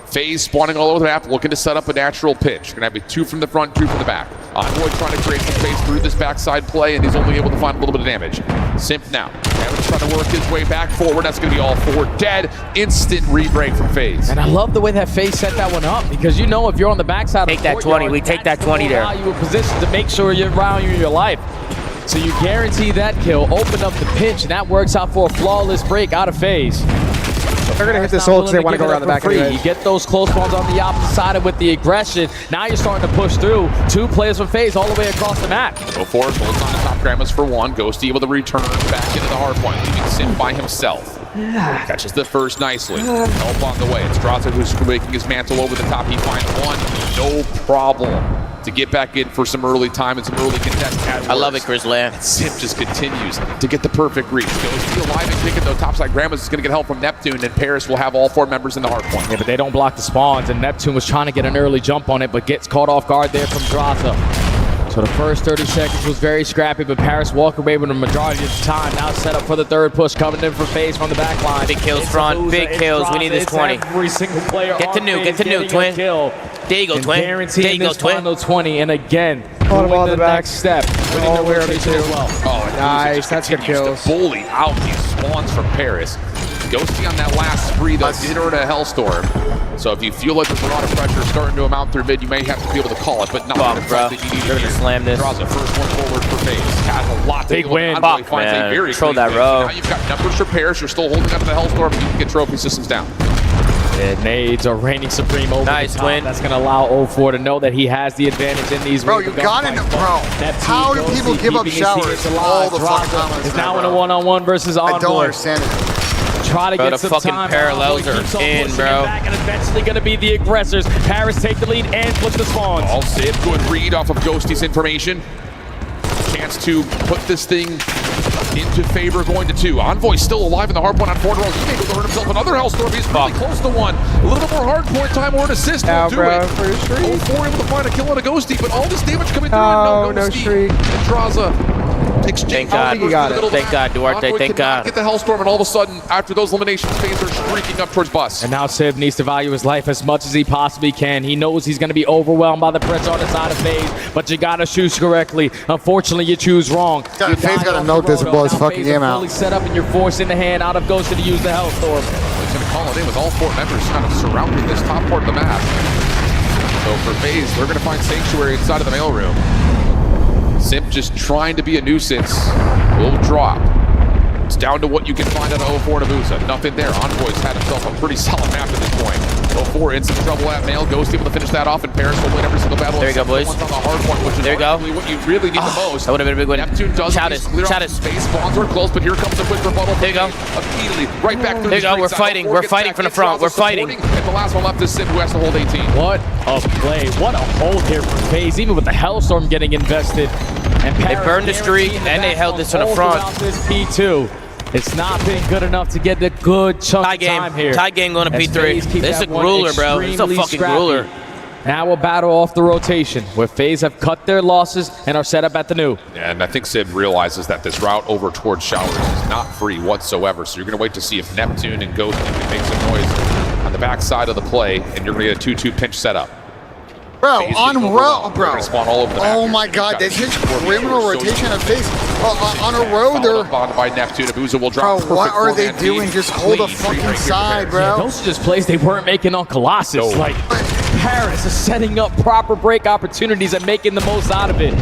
FaZe spawning all over the map, looking to set up a natural pitch. Gonna have 2 from the front, 2 from the back. Envoy trying to create some space through this backside play, and he's only able to find a little bit of damage. Simp now. Kevin's trying to work his way back forward. That's going to be all 4 dead. Instant re-break from FAZE. And I love the way that FAZE set that one up, because you know if you're on the backside Take of the that 20. We take that 20 there. You position to make sure you're valuing your life. So you guarantee that kill, open up the pinch, and that works out for a flawless break out of FAZE. They're going to hit this ult because they want to go around the back anyway. You get those close ones on the opposite side and with the aggression. Now you're starting to push through. 2 players from FAZE all the way across the map. Go for it. Bullets on the top Grandmas for 1. Ghosty able to return back into the hard point, leaving Simp by himself. Catches the first nicely. Help on the way. It's SHOTZZY who's making his mantle over the top. He finds 1. No problem to get back in for some early time and some early contest. I love it, Grizzly. Simp just continues to get the perfect reach. Ghosty alive and kicking, though. Topside Grandma's is going to get help from Neptune, and Paris will have all 4 members in the hard point. Yeah, but they don't block the spawns, and Neptune was trying to get an early jump on it, but gets caught off guard there from SHOTZZY. So the first 30 seconds was very scrappy, but Paris walked away with the majority of the time. Now set up for the 3rd push, coming in for FAZE from the back line. Big kills front, big kills. We need this 20. Every single player get the nuke, Twin. There you go, Twin. Guaranteeing this final 20, and again, on the next step. All where they do. Oh, nice, that's good kills. Bully out these spawns from Paris. Ghosty on that last spree, though, did her to Hellstorm. So if you feel like there's a lot of pressure starting to amount through mid, you may have to be able to call it, but not the fact that you need to slam this. Draws the first one forward for FAZE. Has a lot to big win. Fuck, man. Control that row. Now you've got numbers for Paris. You're still holding up to the Hellstorm, and you can get trophy systems down. And nades are reigning supreme over nice the top. Win. That's going to allow 0-4 to know that he has the advantage in these. Bro, you got it, bro. How do people give up showers all the fucking time? It's now in a 1-on-1 versus Envoy. I don't understand it. Try to bro, get some fucking time. Parallels are in, bro. Back and eventually going to be the aggressors. Paris take the lead and flip the spawns. All Sid, good read off of Ghosty's information. Chance to put this thing into favor, going to 2. Envoy still alive in the hard point on 4 in a row. He's able to hurt himself another Hellstorm. He's really close to 1. A little bit more hard point time or an assist will do it. 0-4 able to find a kill on a Ghosty, but all this damage coming through. Oh, no streak. And Draza exchange. Thank God. Thank God, Duarte. Thank God. Get the Hellstorm, and all of a sudden, after those eliminations, FAZE are streaking up towards Bus. And now Civ needs to value his life as much as he possibly can. He knows he's going to be overwhelmed by the pressure on the side of FAZE, but you got to choose correctly. Unfortunately, you choose wrong. FAZE got to note this and blow his fucking game out. Fully set up, and you're forcing the hand out of Ghosty to use the Hellstorm. He's going to call it in with all 4 members kind of surrounding this top part of the map. So for FAZE, they're going to find Sanctuary inside of the mailroom. Simp just trying to be a nuisance. Will drop. It's down to what you can find out of 0-4 Nabusa. Nothing there. Envoy's had himself a pretty solid map at this point. 0-4 in some trouble at mail. Ghost able to finish that off, and Paris will win every single battle. There you go, boys. On the hard point, which is arguably what you really need the most. That would have been a big win. Neptune does clear off space. Spawns are close, but here comes a quick rebuttal. There you go. Immediately, right back through. There you go. We're fighting. We're fighting from the front. We're fighting. And the last one left is Sim, who has to hold 18. What a play. What a hold here for FAZE, even with the Hellstorm getting invested. And they burned the streak, and they held this to the front. This P2. It's not been good enough to get the good chunk of time here. Tie game going to P3. This is a grueler, bro. It's a fucking grueler. Now a battle off the rotation, where FAZE have cut their losses and are set up at the new. And I think Sid realizes that this route over towards Showers is not free whatsoever. So you're going to wait to see if Neptune and Ghost can make some noise on the backside of the play, and you're going to get a 2-2 pinch setup. Bro, on row, bro. All over the oh my God, that's just criminal rotation of FAZE. On a row, they're by Neptune. Abuza will drop. Bro, what are they doing? Just hold a fucking side, bro. Yeah, those are just plays they weren't making on Colossus. No. Like Paris is setting up proper break opportunities and making the most out of it.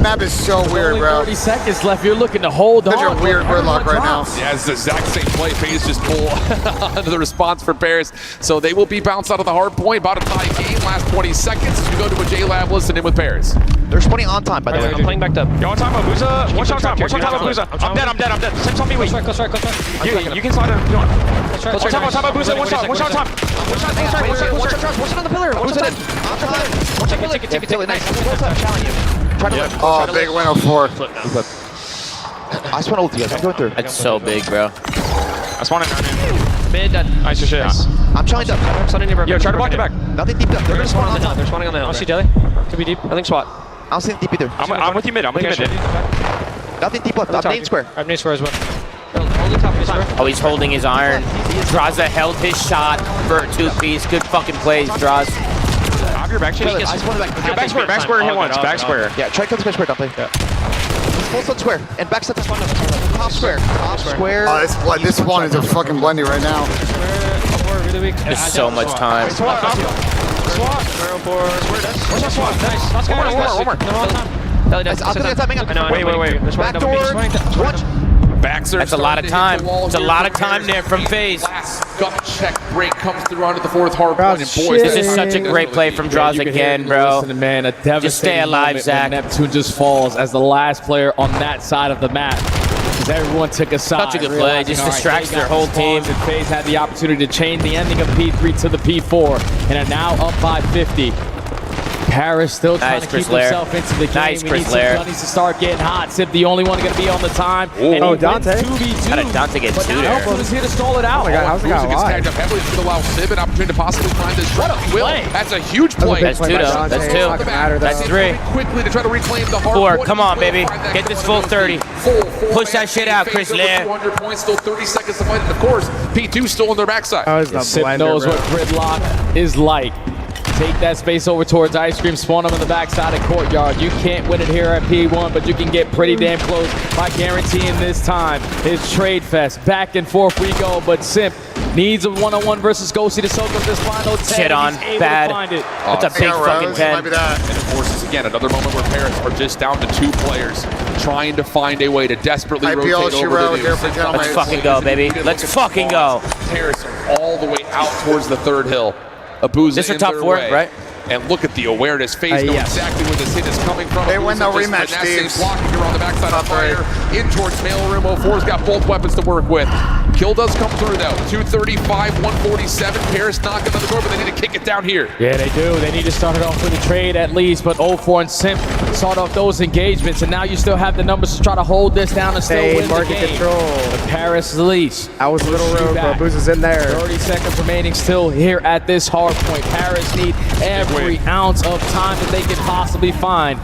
Map is so weird, bro. 30 seconds left. You're looking to hold on. Such a weird gridlock right now. Yeah, it's the exact same play. FAZE just pull under the response for Paris. So they will be bounced out of the hard point. About a tie game. Last 20 seconds as we go to a J-Lab listen in with Paris. There's 20 on time, by the way. I'm playing backed up. Yo, on time, Abuza. One shot time. One shot time, Abuza. I'm dead. Sim's on me, wait. Close right. You can slide him. On time, Abuza. One shot time. One shot on the pillar. Abuza dead. One shot, take it. Nice. Challenge you. Oh, big win of 4. I just want to ult you guys. I'm going through. That's so big, bro. I just want to Mid done. Nice shit. I'm challenged up. Yo, try to block it back. Nothing deep up. There's one on the hill. There's one on the hill. I don't see Jelly. Could be deep. I think SWAT. I don't see deep either. I'm with you mid. Nothing deep left. I'm main square. I'm main square as well. Hold the top of square. Oh, he's holding his iron. Draza held his shot for a 2-piece. Good fucking plays, Draz. your back shit. Back square, back square, hit once. Back square. Yeah, try to cut the square, Dante. Yeah. Full set square, and back set this one. Top square. Top square. Oh, this one is a fucking blendy right now. There's so much time. SWAT. Watch that SWAT. Nice. One more. Wait. Back door. Watch. That's a lot of time. It's a lot of time there from FaZe. Last gut check break comes through onto the fourth hard point. And boys, this is such a great play from Draws again, bro. Listen, man, a devastating just stay alive, moment Zach. when Neptune just falls as the last player on that side of the map. Because everyone took a side. Such a good play. Just distracts their whole team. And FaZe had the opportunity to change the ending of P3 to the P4 and are now up by 50. Paris still trying to keep himself into the game. Nice, we need some bunnies to start getting hot. Sip the only one going to be on the time. And oh, Dante. 2v2. How did Dante get 2 there? Elbow is here to stall it out. Oh my God, how's it got gets tagged up heavily. It's going to allow Sib an opportunity to possibly find this. What a play. That's a huge play. That's 2 though. That's 2. That's 3. Quickly to try to reclaim the hard 4. point. Come on, baby. Get this full 30. Push that shit out, Chris Lair. 200 points, still 30 seconds to fight. And of course, P2 still on their backside. Sip knows what gridlock is like. Take that space over towards Ice Cream, spawn him on the backside of Courtyard. You can't win it here at P1, but you can get pretty damn close by guaranteeing this time. It's Trade Fest. Back and forth we go, but Simp needs a one-on-one versus Ghosty to soak up this final 10. Shit on. Bad. That's a big fucking 10. And of course, again, another moment where Paris are just down to 2 players trying to find a way to desperately rotate over the news. Let's fucking go, baby. Let's fucking go. Paris are all the way out towards the 3rd hill. Abuza This is in top their 4, way. right? And look at the awareness. FaZe know exactly where this hit is coming from. They win the Abuza just rematch, finessing, Thieves. blocking here on the backside of fire. In towards mailroom. 04's got both weapons to work with. Kill does come through though. 235, 147. Paris knocking on the door, but they need to kick it down here. Yeah, they do. They need to start it off with a trade at least, but 04 and Simp start off those engagements, and now you still have the numbers to try to hold this down and still win the game. Control. But Paris least. I was a little rogue, but Booz is in there. 30 seconds remaining still here at this hard point. Paris need every ounce of time that they can possibly find.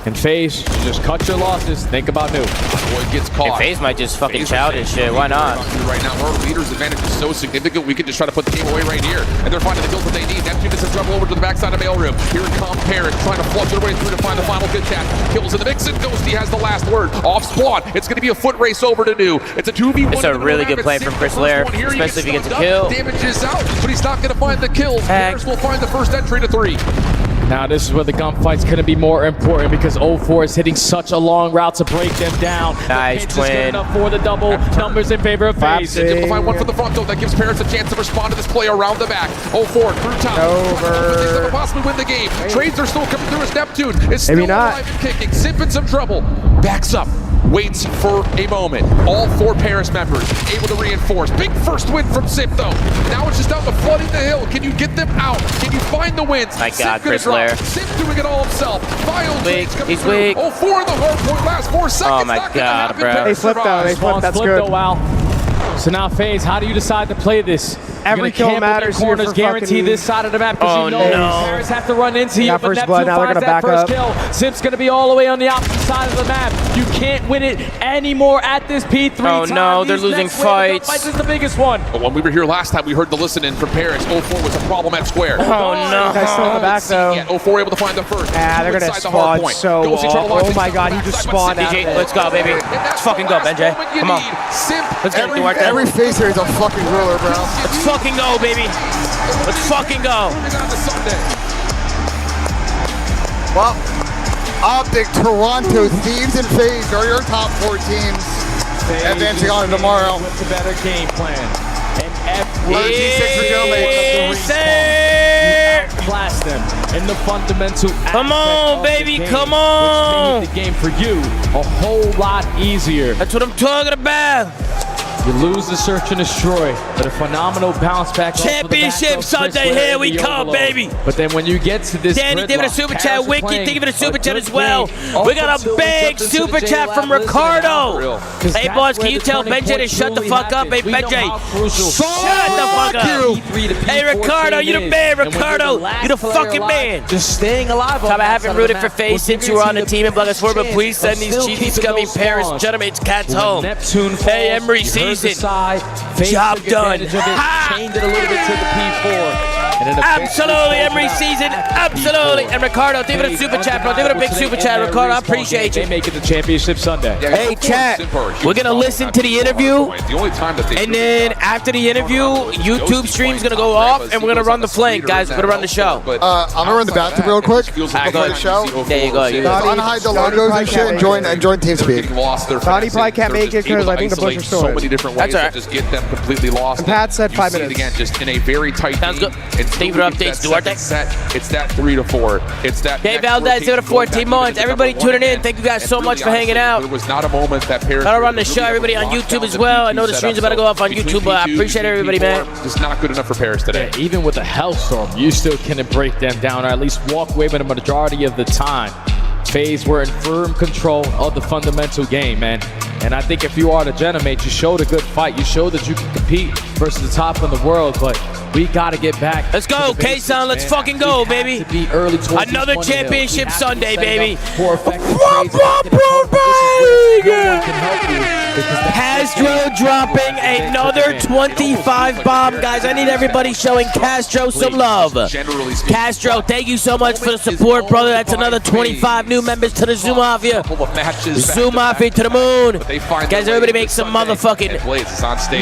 And FaZe, just cut your losses. Think about new. Boy gets caught. And FaZe might just fucking chow this shit. Why not? Right now, our leader's advantage is so significant. We can just try to put the game away right here. And they're finding the kills that they need. Neptune is in trouble over to the backside of mailroom. Here comes Paris trying to flush their way through to find the final good tap. Kills in the mix, and Ghosty has the last word. Off spawn. It's going to be a foot race over to new. It's a 2v1. It's a really good play from Chris Lair, especially if he gets a kill. Damage is out, but he's not going to find the kills. Paris will find the first entry to 3. Now this is where the gunfight's going to be more important because 04 is hitting such a long route to break them down. Nice twin. Good enough for the double. Numbers in favor of FaZe. Able to find one for the front though. That gives Paris a chance to respond to this play around the back. 04 through top. Over. Possibly win the game. Trades are still coming through as Neptune is still alive and kicking. Simp in some trouble. Backs up. Waits for a moment. All 4 Paris members able to reinforce. Big first win from Simp though. Now it's just down to flooding the hill. Can you get them out? Can you find the wins? My God, Chris Lair. Simp doing it all himself. He's weak. 04 in the hard point last 4 seconds. Oh my God, bro. They flipped though. They flipped. That's good. Though, Al. So now FaZe, how do you decide to play this? Every kill matters here corners, for guarantee this side of the map because you know Paris have to run into you, but first Neptune blood, now they're finds gonna that back first kill. Simp's going to be all the way on the opposite side of the map. You can't win it anymore at this P3 time. Oh no, they're losing fights. Fight is the biggest one. But when we were here last time, we heard the listen-in from Paris. 04 was a problem at square. Oh no. Guys still in the back though. Yeah, 04 able to find the first. Ah, they're going to spawn so well. Oh my God, he just spawned out. DJ, let's go, baby. Let's fucking go, Benjay. Come on. Let's get it, Duarte. Every FaZe here is a fucking ruler, bro. Let's fucking go, baby. Let's fucking go. Well, Optic, Toronto, Thieves, and FaZe are your top 4 teams advancing on tomorrow. With the better game plan. And class them in the fundamental come on, baby, game, come on. which made the game for you a whole lot easier. That's what I'm talking about. You lose the search and destroy, but a phenomenal bounce back. Championship Sunday, here we come, baby. But then when you get to this, Danny, give it a super chat. Wiki, give it a super chat as well. We got a big super chat from Ricardo. Hey, boss, can you tell Benjay to shut the fuck up? Hey, Benjay, shut the fuck up. Hey, Ricardo, you the man, Ricardo. You the fucking man. Just staying alive. Top, I haven't rooted for FaZe since you were on the team in Black Ops 4, but please send these cheesy scummy Paris Gentlemen's cats home. Hey, Emery season. Job done. Changed it a little bit to the P4. Absolutely, every season. Absolutely. And Ricardo, give it a super chat, bro. Give it a big super chat, Ricardo. I appreciate you. They make it the championship Sunday. Hey, chat. We're going to listen to the interview. And then after the interview, YouTube stream's going to go off, and we're going to run the flank, guys. We're going to run the show. I'm going to run the bathroom real quick before the show. There you go. Unhide the logos and shit and join TeamSpeak. Donnie probably can't make it because I think the Bush are still so many different ways that just get them completely lost. And Pat said 5 minutes. Again, just in a very tight Sounds good. Steve updates, Duarte. It's that 3 to 4. It's that Dave Valdez, 0 to 14 months. Everybody tuning in. Thank you guys so much for hanging out. There was not a moment that Paris. Gotta run the show. Everybody on YouTube as well. I know the stream's about to go off on YouTube, but I appreciate everybody, man. Just not good enough for Paris today. Yeah, even with a hellstorm, you still can break them down, or at least walk away with a majority of the time. FaZe were in firm control of the fundamental game, man. And I think if you are the Genomate, you showed a good fight. You showed that you can compete versus the top in the world, but we got to get back. Let's go, K-Son. Let's fucking go, baby. Another championship Sunday, baby. Castro dropping another 25 bomb. Guys, I need everybody showing Castro some love. Castro, thank you so much for the support, brother. That's another 25 new members to the Zoo Mafia. Zoo Mafia to the moon. Guys, everybody make some motherfucking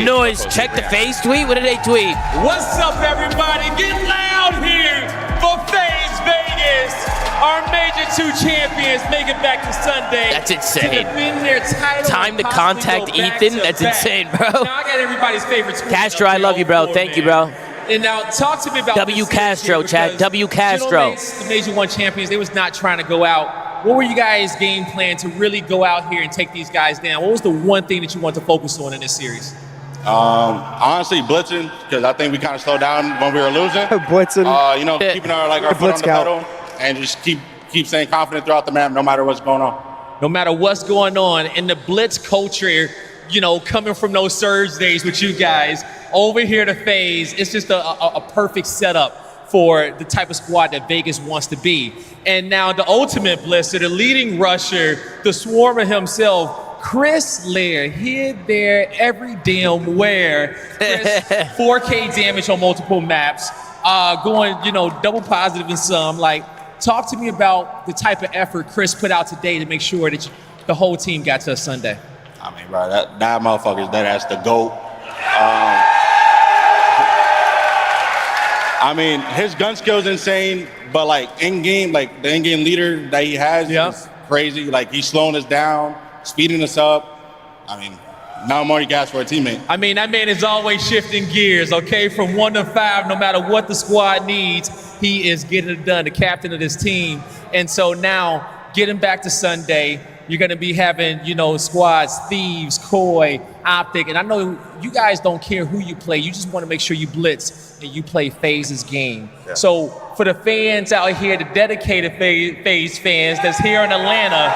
noise. Check the FaZe tweet. What did they tweet? What's up, everybody? Get loud here for FaZe Vegas. Our Major 2 champions make it back to Sunday. That's insane. To defend their title. Time to contact Ethan. That's insane, bro. Now I got everybody's favorite squad. Castro, I love you, bro. Thank you, bro. And now talk to me about W Castro, Chad. W Castro. The Major 1 champions, they was not trying to go out. What were you guys' game plan to really go out here and take these guys down? What was the one thing that you want to focus on in this series? Honestly, blitzing, because I think we kind of slowed down when we were losing. Blitzing. You know, keeping our foot on the pedal and just keep staying confident throughout the map, no matter what's going on. No matter what's going on, and the blitz culture, you know, coming from those surge days with you guys over here to FaZe, it's just a perfect setup for the type of squad that Vegas wants to be. And now the ultimate blitzer, the leading rusher, the swarmer himself, Chris Lair, here, there, every damn where. Chris, 4K damage on multiple maps, going, you know, double positive in some. Like, talk to me about the type of effort Chris put out today to make sure that the whole team got to a Sunday. I mean, bro, that motherfucker's that's the GOAT. I mean, his gun skill's insane, but like in-game, like the in-game leader that he has is crazy. Like, he's slowing us down, speeding us up. I mean, now more you gas for a teammate. I mean, that man is always shifting gears, okay? From 1 to 5, no matter what the squad needs, he is getting it done, the captain of this team. And so now, getting back to Sunday, you're going to be having, you know, squads, Thieves, Koi, Optic. And I know you guys don't care who you play. You just want to make sure you blitz and you play FaZe's game. Yeah. So for the fans out here, the dedicated FaZe fans that's here in Atlanta,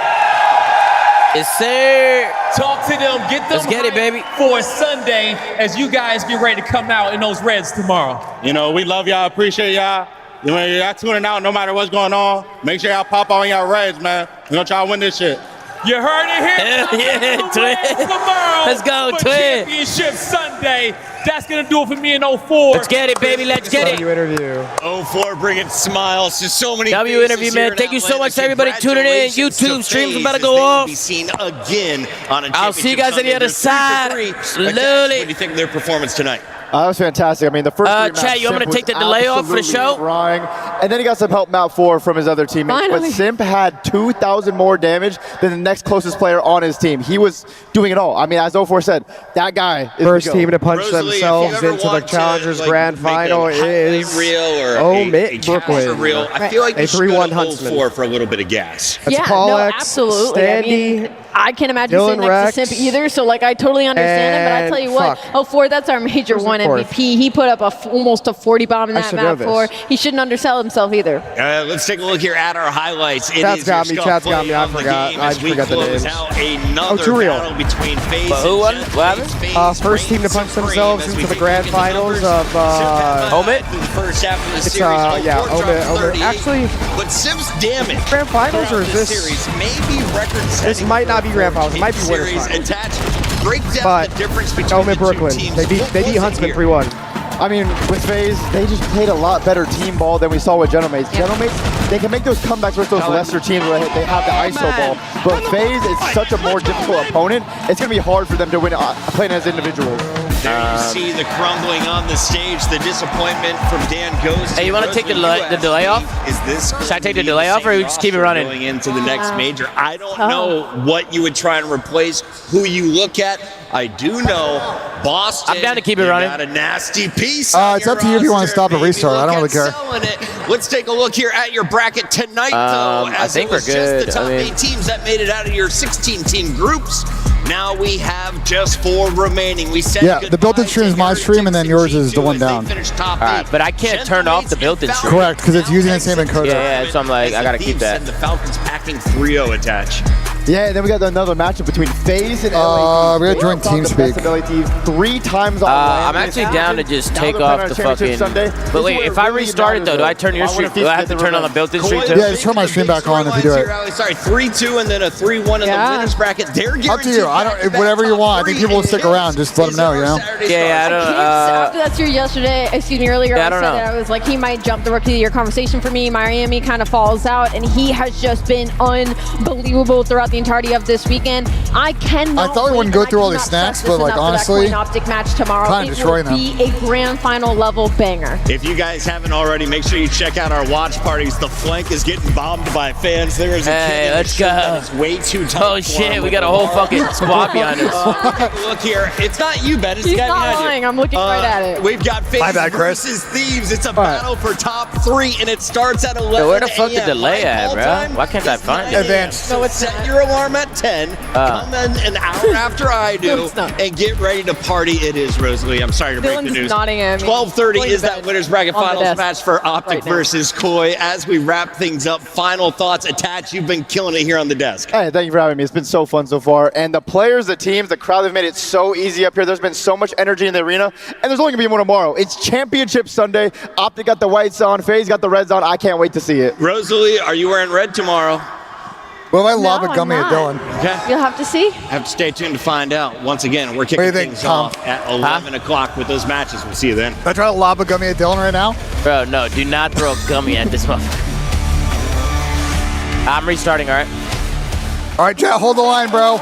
yes, sir. Talk to them. Get them. Let's get it, baby. For Sunday as you guys get ready to come out in those Reds tomorrow. You know, we love y'all. Appreciate y'all. When y'all tuning out, no matter what's going on, make sure y'all pop on y'all Reds, man. We're going to try to win this shit. You heard it here. Yeah, Twin. Let's go, Twin. Championship Sunday. That's going to do it for me in 04. Let's get it, baby. Let's get it. W interview. 04 bringing smiles to so many W interview, man. Thank you so much to everybody tuning in. YouTube streams about to go off. Be seen again on a I'll see you guys on the other side. Slowly. What do you think of their performance tonight? That was fantastic. I mean, the first Chad, you want me to take the delay off for the show? Drawing. And then he got some help map 4 from his other teammates. Finally. But Simp had 2,000 more damage than the next closest player on his team. He was doing it all. I mean, as 04 said, that guy is first team to punch themselves into the Challengers Grand Final is Omit Brooklyn. I feel like a 3-1 Huntsman. 04 for a little bit of gas. Yeah, no, absolutely. Standy, I mean, I can't imagine Dylan sitting next to Simp either, so like I totally understand it, but I tell you what, 04, that's our Major 1 MVP. He put up almost a 40 bomb in that map 4. He shouldn't undersell himself either. Let's take a look here at our highlights. Chad's got me, I forgot. I forgot the names. Another between FaZe. Who won? What happened? First team to punch themselves into the Grand Finals of Omit. First half of the series. Yeah, Omit. Actually, but Sim's damage. Grand Finals or is this series maybe record-setting? This might not be Grand Finals. It might be Winners Finals. Break down the difference between Omit Brooklyn. They beat Huntsman 3-1. I mean, with FaZe, they just played a lot better team ball than we saw with Gentlemates. Gentlemates, they can make those comebacks with those lesser teams where they have the ISO ball. But FaZe is such a more difficult opponent. It's going to be hard for them to win playing as individuals. There you see the crumbling on the stage, the disappointment from Dan Ghost. Hey, you want to take the delay off? Is this? Should I take the delay off, or we just keep it running? Going into the next major, I don't know what you would try and replace. Who you look at, I do know. Boston. I'm down to keep it running. Got a nasty piece. It's up to you if you want to stop and restart. I don't really care. Let's take a look here at your bracket tonight, though. I think we're good. Just the top 8 teams that made it out of your 16-team groups. Now we have just 4 remaining. We said the built-in stream is my stream, and then yours is the one down. All right, but I can't turn off the built-in stream. Correct, because it's using the same encoder. Yeah, so I'm like, I gotta keep that. The Falcons packing 3-0 attach. Yeah, and then we got another matchup between FaZe and LA. We gotta join TeamSpeak. 3 times on I'm actually down to just take off the fucking. But wait, if I restart it though, do I turn your stream? Do I have to turn on the built-in stream too? Yeah, just turn my stream back on if you do it. Sorry, 3-2 and then a 3-1 in the winners bracket. They're up to you. I don't. Whatever you want. I think people will stick around. Just let them know. You know. Yeah, I don't. After that series yesterday, excuse me, earlier, I said that I was like, he might jump the Rookie of the Year conversation for me. Miami kind of falls out, and he has just been unbelievable throughout the entirety of this weekend. I cannot. I thought we wouldn't go through all these snacks, but like honestly, Optic match tomorrow. Kind of destroying them. It will be a grand final level banger. If you guys haven't already, make sure you check out our watch parties. The flank is getting bombed by fans. There is a kid let's go. It's way too tight. Oh shit, we got a whole fucking squad behind us. Take a look here. It's not you, Ben. It's the He's guy not behind lying. you. I'm looking right at it. We've got FaZe versus Thieves. It's a battle for top 3, and it starts at 11 Yo, where the fuck the a.m. delay at, bro? Why can't I find it? Advanced. So set your alarm at 10. Come in an hour after I do, and get ready to party. It is Rosalie. I'm sorry to break the news. 12:30 is that winners bracket finals match for Optic versus Koi. As we wrap things up, final thoughts. Attach, you've been killing it here on the desk. Hey, thank you for having me. It's been so fun so far. And the players, the teams, the crowd have made it so easy up here. There's been so much energy in the arena. And there's only going to be one tomorrow. It's Championship Sunday. Optic got the whites on. FaZe got the reds on. I can't wait to see it. Rosalie, are you wearing red tomorrow? Well, I love a gummy at Dylan. Okay. You'll have to see. Have to stay tuned to find out. Once again, we're kicking things off at 11 o'clock with those matches. We'll see you then. Can I try to lob a gummy at Dylan right now? Bro, no, do not throw a gummy at this motherfucker. I'm restarting, all right? All right, chat, hold the line, bro.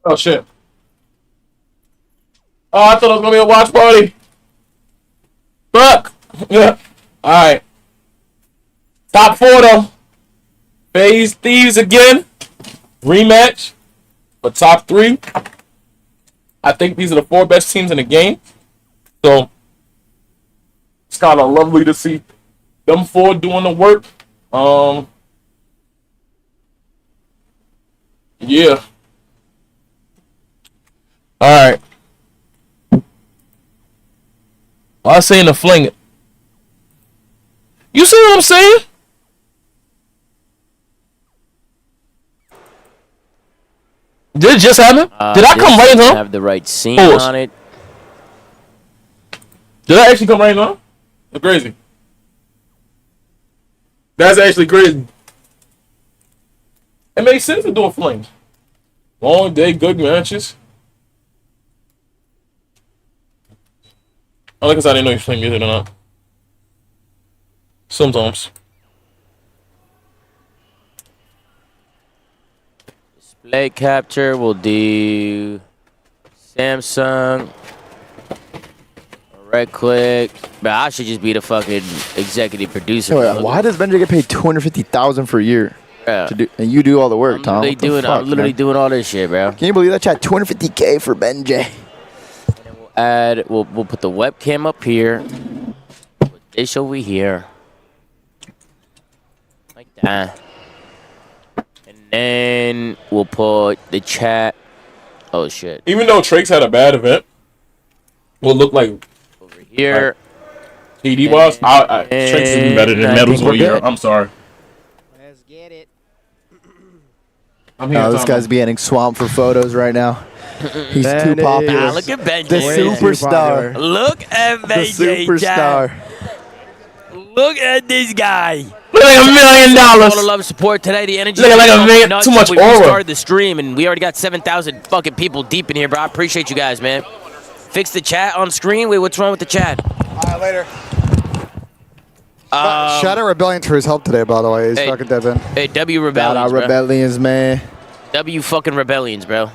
Oh, shit. Oh, I thought it was going to be a watch party. Fuck. Yeah. All right. Top 4, though. FaZe Thieves again. Rematch. But top 3. I think these are the 4 best teams in the game. So, it's kind of lovely to see them 4 doing the work. Yeah. All right. I was saying to fling it. You see what I'm saying? Did it just happen? Did I come right on? Have the right scene on it. Did I actually come right on? That's crazy. That's actually crazy. It makes sense to do a fling. Long day, good matches. I like I didn't know you playing music or not. Sometimes. Display capture, we'll do Samsung. Right click. But I should just be the fucking executive producer. Why does Benji get paid $250,000 for a year? Yeah. To do, and you do all the work, Tom. I'm literally doing all this shit, bro. Can you believe that, chat? $250K for Benji. We'll put the webcam up here. Put this over here. Like that. And then we'll put the chat. Oh shit. Even though Trake's had a bad event, will look like over here. TD boss. Trake's is better than Medals all year. I'm sorry. Let's get it. I'm here. This guy's getting swamped for photos right now. He's too popular. Look at Benji. The superstar. Look at Benji. The superstar. Look at this guy. Look like $1 million. All the love and support today. The energy. Look like $1 million. Too much we aura. started the stream and we already got 7,000 fucking people deep in here, bro. I appreciate you guys, man. Fix the chat on screen. Wait, what's wrong with the chat? Later. Shout out Rebellion for his help today, by the way. He's fucking Devin. Hey, W Rebellions, Shout out Rebellions, man. W fucking Rebellions, bro.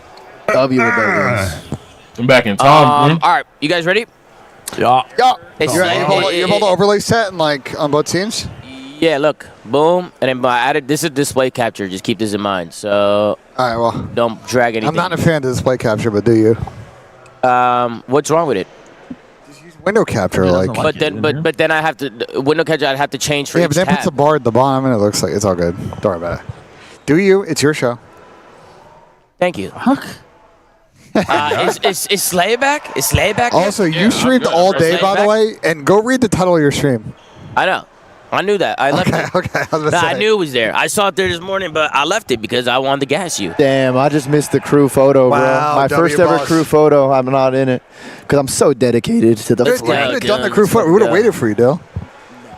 W Rebellions. I'm back in time. All right, you guys ready? Yeah. It's You have all the overlay set and like on both teams? Yeah, look. Boom. And then I added, this is display capture. Just keep this in mind. So, all right, well. Don't drag anything. I'm not a fan of display capture, but do you? What's wrong with it? Window capture, like. But then I have to, window capture, I'd have to change for yeah, each but then tab. puts a bar at the bottom and it looks like it's all good. Don't worry about it. Do you? It's your show. Thank you. Is Slay back? Is Slay back? Also, you streamed all day, by the way, and go read the title of your stream. I know. I knew that. I left it. Okay, I knew it was there. I saw it there this morning, but I left it because I wanted to gas you. Damn, I just missed the crew photo, bro. My first ever crew photo. I'm not in it because I'm so dedicated to the If you would have done the crew photo, we would have waited for you, Dill.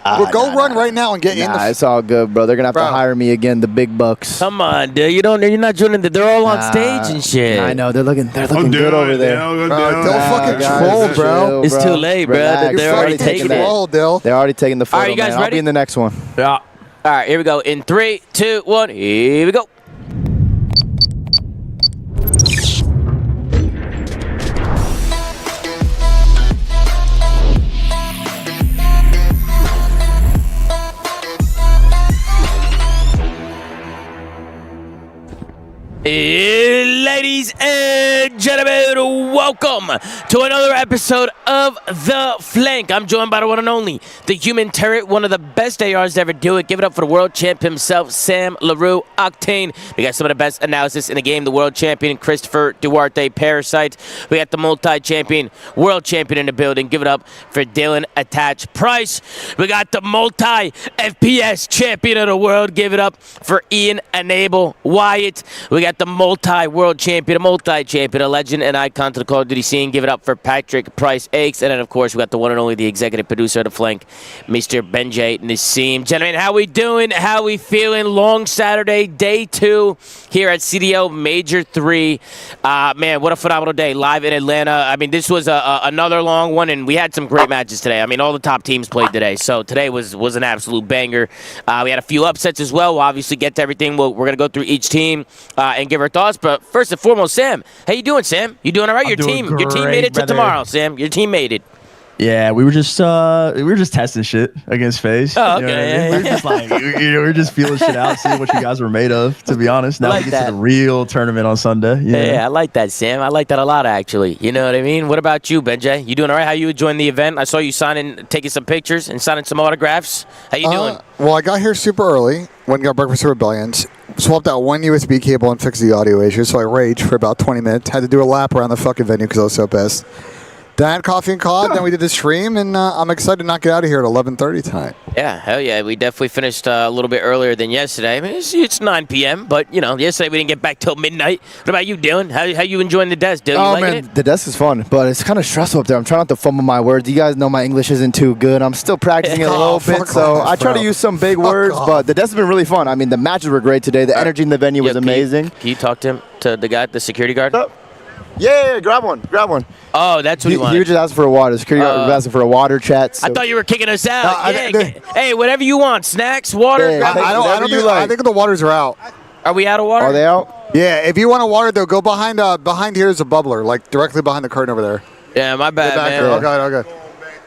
Well, go run right now and get in the. It's all good, bro. They're gonna have to hire me again. The big bucks. Come on, dude. You're not joining it. They're all on stage and shit. I know. They're looking good over there. Don't fucking troll, bro. It's too late, bro. They're already taking it. They're already taking the photo. All right, you guys man. ready? I'll be in the next one. Yeah. All right, here we go. In 3, 2, 1. Here we go. Ladies and gentlemen, welcome to another episode of The Flank. I'm joined by the one and only, the human turret, one of the best ARs to ever do it. Give it up for the world champ himself, Sam LaRue Octane. We got some of the best analysis in the game, the world champion, Christopher Duarte Parasite. We got the multi-champion, world champion in the building. Give it up for Dylan Attach Price. We got the multi-FPS champion of the world. Give it up for Ian Enable Wyatt. We got the multi-world champion, a multi-champion, a legend and icon to the Call of Duty scene. Give it up for Patrick Price Aches. And then, of course, we got the one and only, the executive producer of The Flank, Mr. Benji Nassim. Gentlemen, how we doing? How we feeling? Long Saturday, day 2 here at CDL Major 3. Man, what a phenomenal day live in Atlanta. I mean, this was another long one, and we had some great matches today. I'm mean, all the top teams played today. So today was an absolute banger. We had a few upsets as well. We'll obviously get to everything. We're going to go through each team and give our thoughts. But first and foremost, Sam, how you doing, Sam? You doing all right? Your team made it to tomorrow, Sam. Your team made it. Yeah, we were just testing shit against FAZE. Oh, you know okay. what I mean? We're just like we were just feeling shit out, seeing what you guys were made of. To be honest, now we get to the real tournament on Sunday. Yeah, I like that, Sam. I like that a lot, actually. You know what I mean? What about you, Benjay? You doing all right? How you enjoying the event? I saw you taking some pictures and signing some autographs. How you doing? Well, I got here super early. Went and got breakfast for Rebellions. Swapped out one USB cable and fixed the audio issue. So I raged for about 20 minutes. Had to do a lap around the fucking venue because I was so pissed. Then I had coffee and cod, then we did the stream, and I'm excited to not get out of here at 11:30 tonight. Yeah, hell yeah. We definitely finished a little bit earlier than yesterday. I mean, it's 9 p.m., but, you know, yesterday we didn't get back till midnight. What about you, Dylan? How you enjoying the desk, Dylan? Oh, You liking man, the desk is fun, but it's kind of stressful up there. I'm trying not to fumble my words. You guys know my English isn't too good. I'm still practicing it a little bit, so I try to use some big words, but the desk has been really fun. I mean, the matches were great today. The energy in the venue was amazing. Can you talk to the guy, the security guard? Yeah, grab one. Oh, that's what he wanted. He was just asking for a water. Security guard was asking for a water chat. So. I thought you were kicking us out. Hey, whatever you want. Snacks, water. I think the waters are out. Are we out of water? Are they out? Yeah, if you want a water, though, go behind here is a bubbler, like directly behind the curtain over there. Yeah, my bad, man. Okay.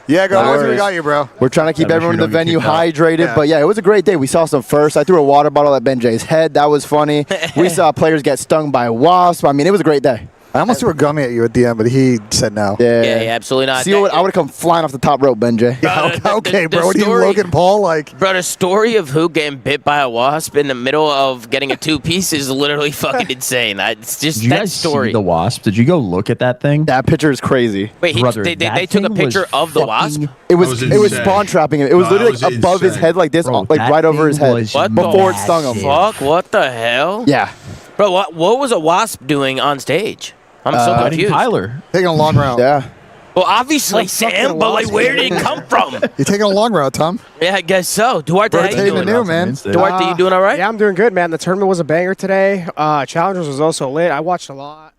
Yeah, go. We got you, bro. We're trying to keep everyone in the venue hydrated, but yeah, it was a great day. We saw some first. I threw a water bottle at Benjay's head. That was funny. We saw players get stung by wasps. I mean, it was a great day. I almost threw a gummy at you at the end, but he said no. Yeah, absolutely not. See, I would have come flying off the top rope, Benjay. Okay, bro. What are you, Logan Paul? Like, bro, the story of who getting bit by a wasp in the middle of getting a two-piece is literally fucking insane. It's just Did you that guys story. see the wasp? Did you go look at that thing? That picture is crazy. Wait, they took a picture of the wasp? It was spawn trapping him. It was literally like above his head like this, like right over his head before it stung him. Fuck, what the hell? Yeah. Bro, what was a wasp doing on stage? I'm so confused. Tyler. Taking a long route. Yeah. Well, obviously, Sam, but like, where did it come from? You're taking a long route, Tom. Yeah, I guess so. Duarte, how you doing? Man. Duarte, you doing all right? Yeah, I'm doing good, man. The tournament was a banger today. Challengers was also lit. I watched a lot.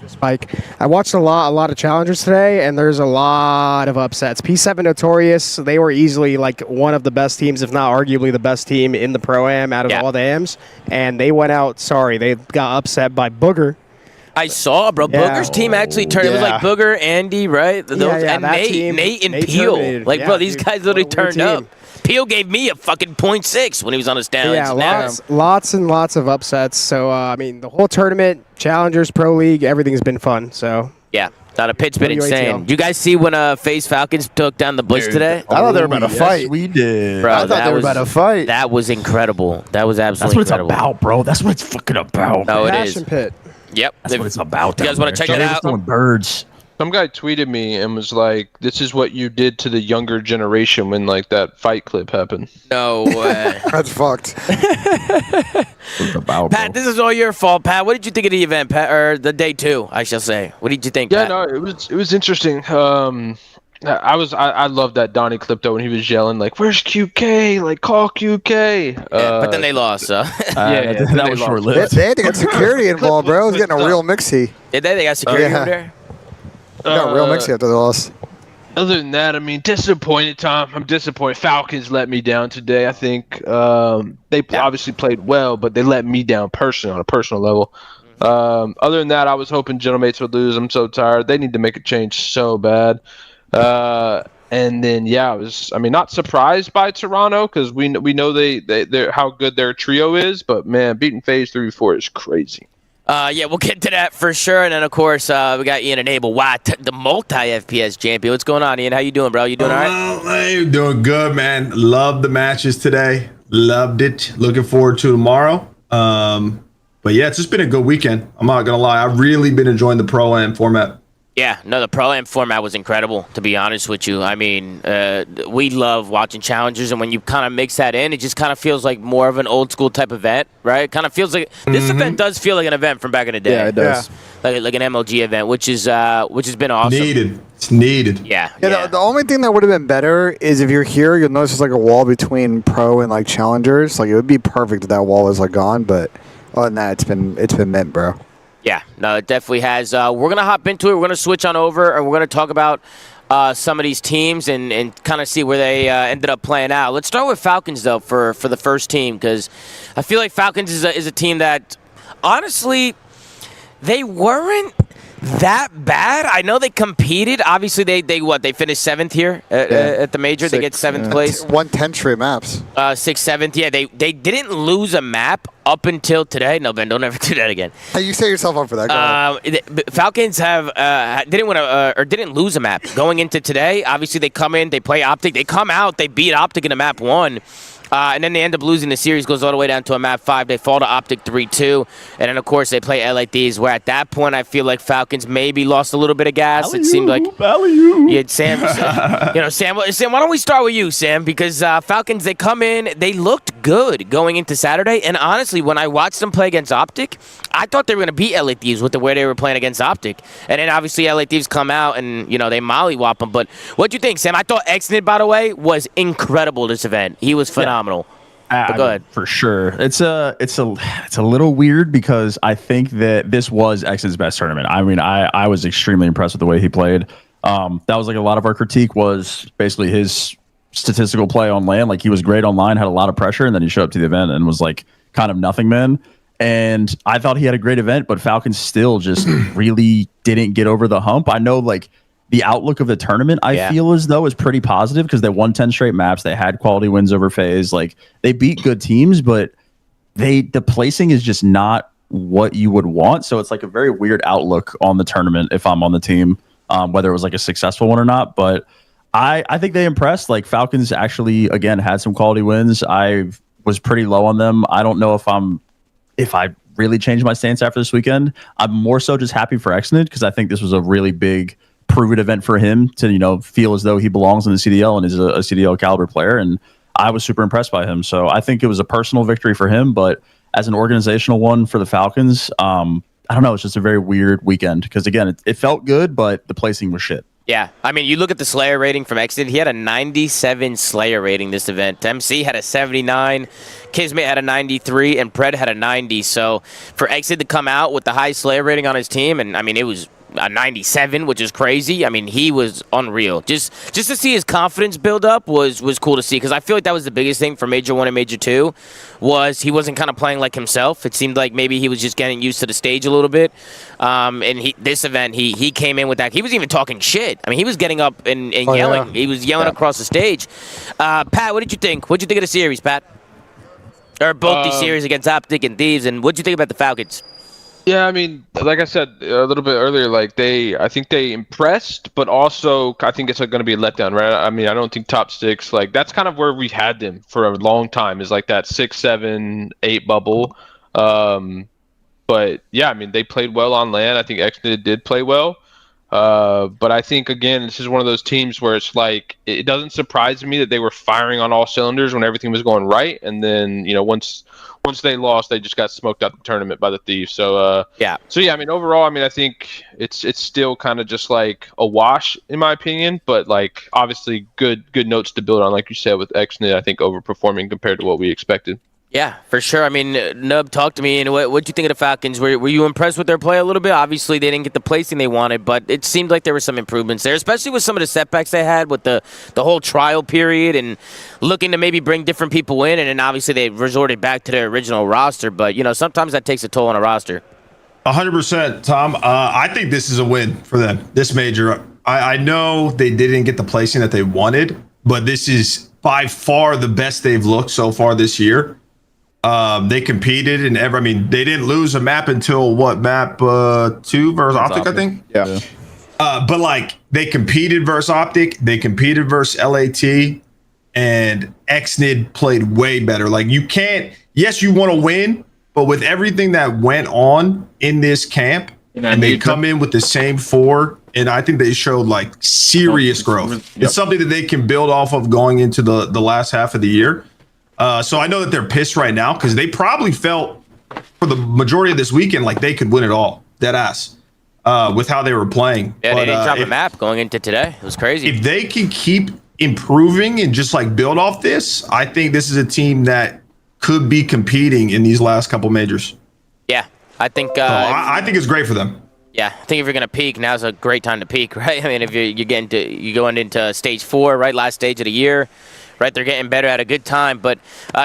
Spike. I watched a lot of challengers today, and there's a lot of upsets. P7 Notorious, they were easily like one of the best teams, if not arguably the best team in the Pro-Am out of all the AMs, and they went out, they got upset by Booger. I saw, bro. Yeah. Booger's team actually turned. It was like Booger, Andy, right? And Nate and Peel. Like, bro, these guys literally turned up. Peel gave me a fucking 0.6 when he was on his down. Yeah, lots and lots of upsets. So, I mean, the whole tournament, Challengers, Pro League, everything's been fun. So yeah, the pit's been insane. Did you guys see when FaZe Falcons took down the Blitz today? I thought they were about to fight. We did. Bro, I thought they were about to fight. That was incredible. That was absolutely incredible. That's what it's about, bro. That's what it's fucking about. No, it is. Passion Pit. Yep. That's what it's about. You guys want to check it out? Birds. Some guy tweeted me and was like, "This is what you did to the younger generation when like that fight clip happened." No way. That's fucked. Pat, this is all your fault, Pat. What did you think of the event, Pat, or the day 2, I shall say? What did you think? Yeah, Pat? no, it was interesting. I love that Donnie clip though when he was yelling like, "Where's QK? Like call QK." But then they lost. So that was short lived. They had to get security involved, bro. It was getting a real mixy. Did they? They got security over there? Got real mixy after the loss. Other than that, I mean, disappointed, Tom. I'm disappointed. Falcons let me down today. I think they obviously played well, but they let me down personally on a personal level. Other than that, I was hoping Gentlemates would lose. I'm so tired. They need to make a change so bad. And then I was not surprised by Toronto because we know they're how good their trio is, but man, beating FaZe 3v4 is crazy. Yeah, we'll get to that for sure. And then, of course, we got Ian and Abel Watt, the multi-FPS champion. What's going on, Ian? How you doing, bro? You doing all right? I'm doing good, man. Loved the matches today. Loved it. Looking forward to tomorrow. But yeah, it's just been a good weekend. I'm not going to lie. I've really been enjoying the Pro-Am format. Yeah, no, the Pro-Am format was incredible, to be honest with you. I mean, we love watching challengers, and when you kind of mix that in, it just kind of feels like more of an old-school type event, right? It kind of feels like this event does feel like an event from back in the day. Yeah, it does. Like an MLG event, which has been awesome. It's needed. Yeah. The only thing that would have been better is if you're here, you'll notice there's like a wall between pro and like challengers. Like it would be perfect if that wall was like gone, but other than that, it's been mint, bro. Yeah, no, it definitely has. We're going to hop into it. We're going to switch on over, and we're going to talk about some of these teams and kind of see where they ended up playing out. Let's start with Falcons, though, for the first team, because I feel like Falcons is a team that, honestly, they weren't that bad. I know they competed. Obviously, they finished 7th here at the major. They get 7th place. 110 straight maps. 6th, 7th. Yeah, they didn't lose a map up until today. No, Ben, don't ever do that again. Hey, you set yourself up for that. Falcons didn't lose a map going into today. Obviously, they come in, they play Optic, they come out, they beat Optic in a map 1. And then they end up losing the series, goes all the way down to a map 5. They fall to Optic 3-2. And then, of course, they play LA Thieves, where at that point I feel like Falcons maybe lost a little bit of gas. It seemed like... Yeah, Sam, Sam, why don't we start with you, Sam? Because Falcons, they come in, they looked good going into Saturday. And honestly, when I watched them play against Optic, I thought they were going to beat LA Thieves with the way they were playing against Optic. And then, obviously, LA Thieves come out and, they mollywop them. But what do you think, Sam? I thought Xnid, by the way, was incredible this event. He was phenomenal. But go ahead. For sure. It's a little weird because I think that this was X's best tournament. I mean, I was extremely impressed with the way he played. That was like a lot of our critique was basically his statistical play on LAN. Like he was great online, had a lot of pressure, and then he showed up to the event and was like kind of nothing man. And I thought he had a great event, but Falcons still just really didn't get over the hump. I know like the outlook of the tournament, I feel as though is pretty positive because they won 10 straight maps. They had quality wins over FaZe. Like they beat good teams, but the placing is just not what you would want. So it's like a very weird outlook on the tournament if I'm on the team, whether it was like a successful one or not. But I think they impressed. Like Falcons actually, again, had some quality wins. I was pretty low on them. I don't know if I really changed my stance after this weekend. I'm more so just happy for Xnid because I think this was a really big prove-it event for him to, feel as though he belongs in the CDL and is a CDL caliber player. And I was super impressed by him. So I think it was a personal victory for him, but as an organizational one for the Falcons, I don't know. It's just a very weird weekend because, again, it felt good, but the placing was shit. Yeah, I mean, you look at the Slayer rating from Xnid. He had a 97 Slayer rating this event. MC had a 79, Kismet had a 93, and Pred had a 90. So for Xnid to come out with the high Slayer rating on his team, and I mean, it was a 97, which is crazy. I mean, he was unreal. Just to see his confidence build up was cool to see because I feel like that was the biggest thing for Major 1 and Major 2 was he wasn't kind of playing like himself. It seemed like maybe he was just getting used to the stage a little bit. And this event, he came in with that. He was even talking shit. I mean, he was getting up and yelling. Yeah. He was yelling across the stage. Pat, what did you think? What did you think of the series, Pat? Or both these series against Optic and Thieves, and what did you think about the Falcons? Yeah, I mean, like I said a little bit earlier, like I think they impressed, but also I think it's going to be a letdown, right? I mean, I don't think top 6, like that's kind of where we've had them for a long time is like that 6, 7, 8 bubble. But yeah, I mean, they played well on LAN. I think Xnid did play well. But I think, again, this is one of those teams where it's like, it doesn't surprise me that they were firing on all cylinders when everything was going right. And then, once they lost, they just got smoked out the tournament by the Thieves. So yeah, I mean, overall, I mean, I think it's still kind of just like a wash in my opinion, but like obviously good notes to build on, like you said with Xnid, I think overperforming compared to what we expected. Yeah, for sure. I mean, Nub, talk to me. And what'd you think of the Falcons? Were you impressed with their play a little bit? Obviously, they didn't get the placing they wanted, but it seemed like there were some improvements there, especially with some of the setbacks they had with the whole trial period and looking to maybe bring different people in. And then obviously they resorted back to their original roster. But, sometimes that takes a toll on a roster. 100%, Tom. I think this is a win for them, this major. I know they didn't get the placing that they wanted, but this is by far the best they've looked so far this year. They competed in I mean, they didn't lose a map until map 2 versus Optic, I think. Yeah. But like they competed versus Optic, they competed versus LAT, and Xnid played way better. Like you want to win, but with everything that went on in this camp, and they come in with the same 4, and I think they showed like serious growth. It's something that they can build off of going into the last half of the year. So I know that they're pissed right now because they probably felt for the majority of this weekend like they could win it all, dead ass, with how they were playing. Yeah, they didn't drop a map going into today. It was crazy. If they can keep improving and just like build off this, I think this is a team that could be competing in these last couple majors. Yeah, I think. I think it's great for them. Yeah, I think if you're gonna peak, now's a great time to peak, right? I mean, if you're going into stage 4, right, last stage of the year, right? They're getting better at a good time. But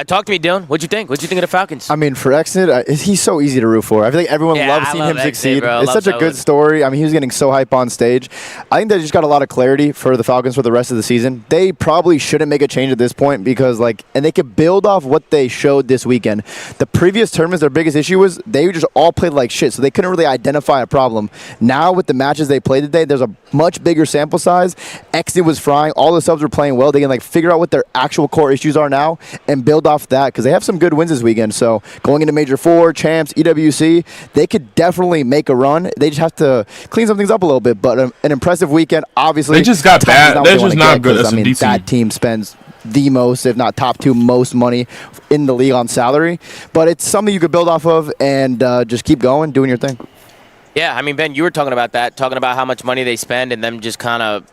talk to me, Dylan. What'd you think? What'd you think of the Falcons? I mean, for Exnid, he's so easy to root for. I feel like everyone loves seeing him succeed. It's such a good story. I mean, he was getting so hype on stage. I think they just got a lot of clarity for the Falcons for the rest of the season. They probably shouldn't make a change at this point because, and they could build off what they showed this weekend. The previous tournaments, their biggest issue was they just all played like shit, so they couldn't really identify a problem. Now, with the matches they played today, there's a much bigger sample size. Exnid was frying. All the subs were playing well. They can figure out what their actual core issues are now and build off that because they have some good wins this weekend. So going into Major 4, Champs, EWC, they could definitely make a run. They just have to clean some things up a little bit. But an impressive weekend, obviously. They just got bad. They're just not good. I mean, that team spends the most, if not top 2 most money in the league on salary. But it's something you could build off of and just keep going, doing your thing. Yeah, I mean, Ben, you were talking about that, talking about how much money they spend and them just kind of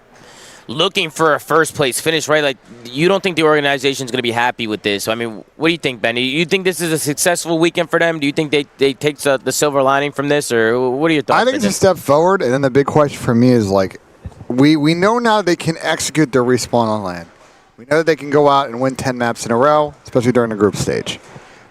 looking for a first-place finish, right? Like, you don't think the organization's going to be happy with this. So, I mean, what do you think, Ben? Do you think this is a successful weekend for them? Do you think they take the silver lining from this, or what are your thoughts? I think it's a step forward, and then the big question for me is, we know now they can execute their respawn on land. We know that they can go out and win 10 maps in a row, especially during the group stage.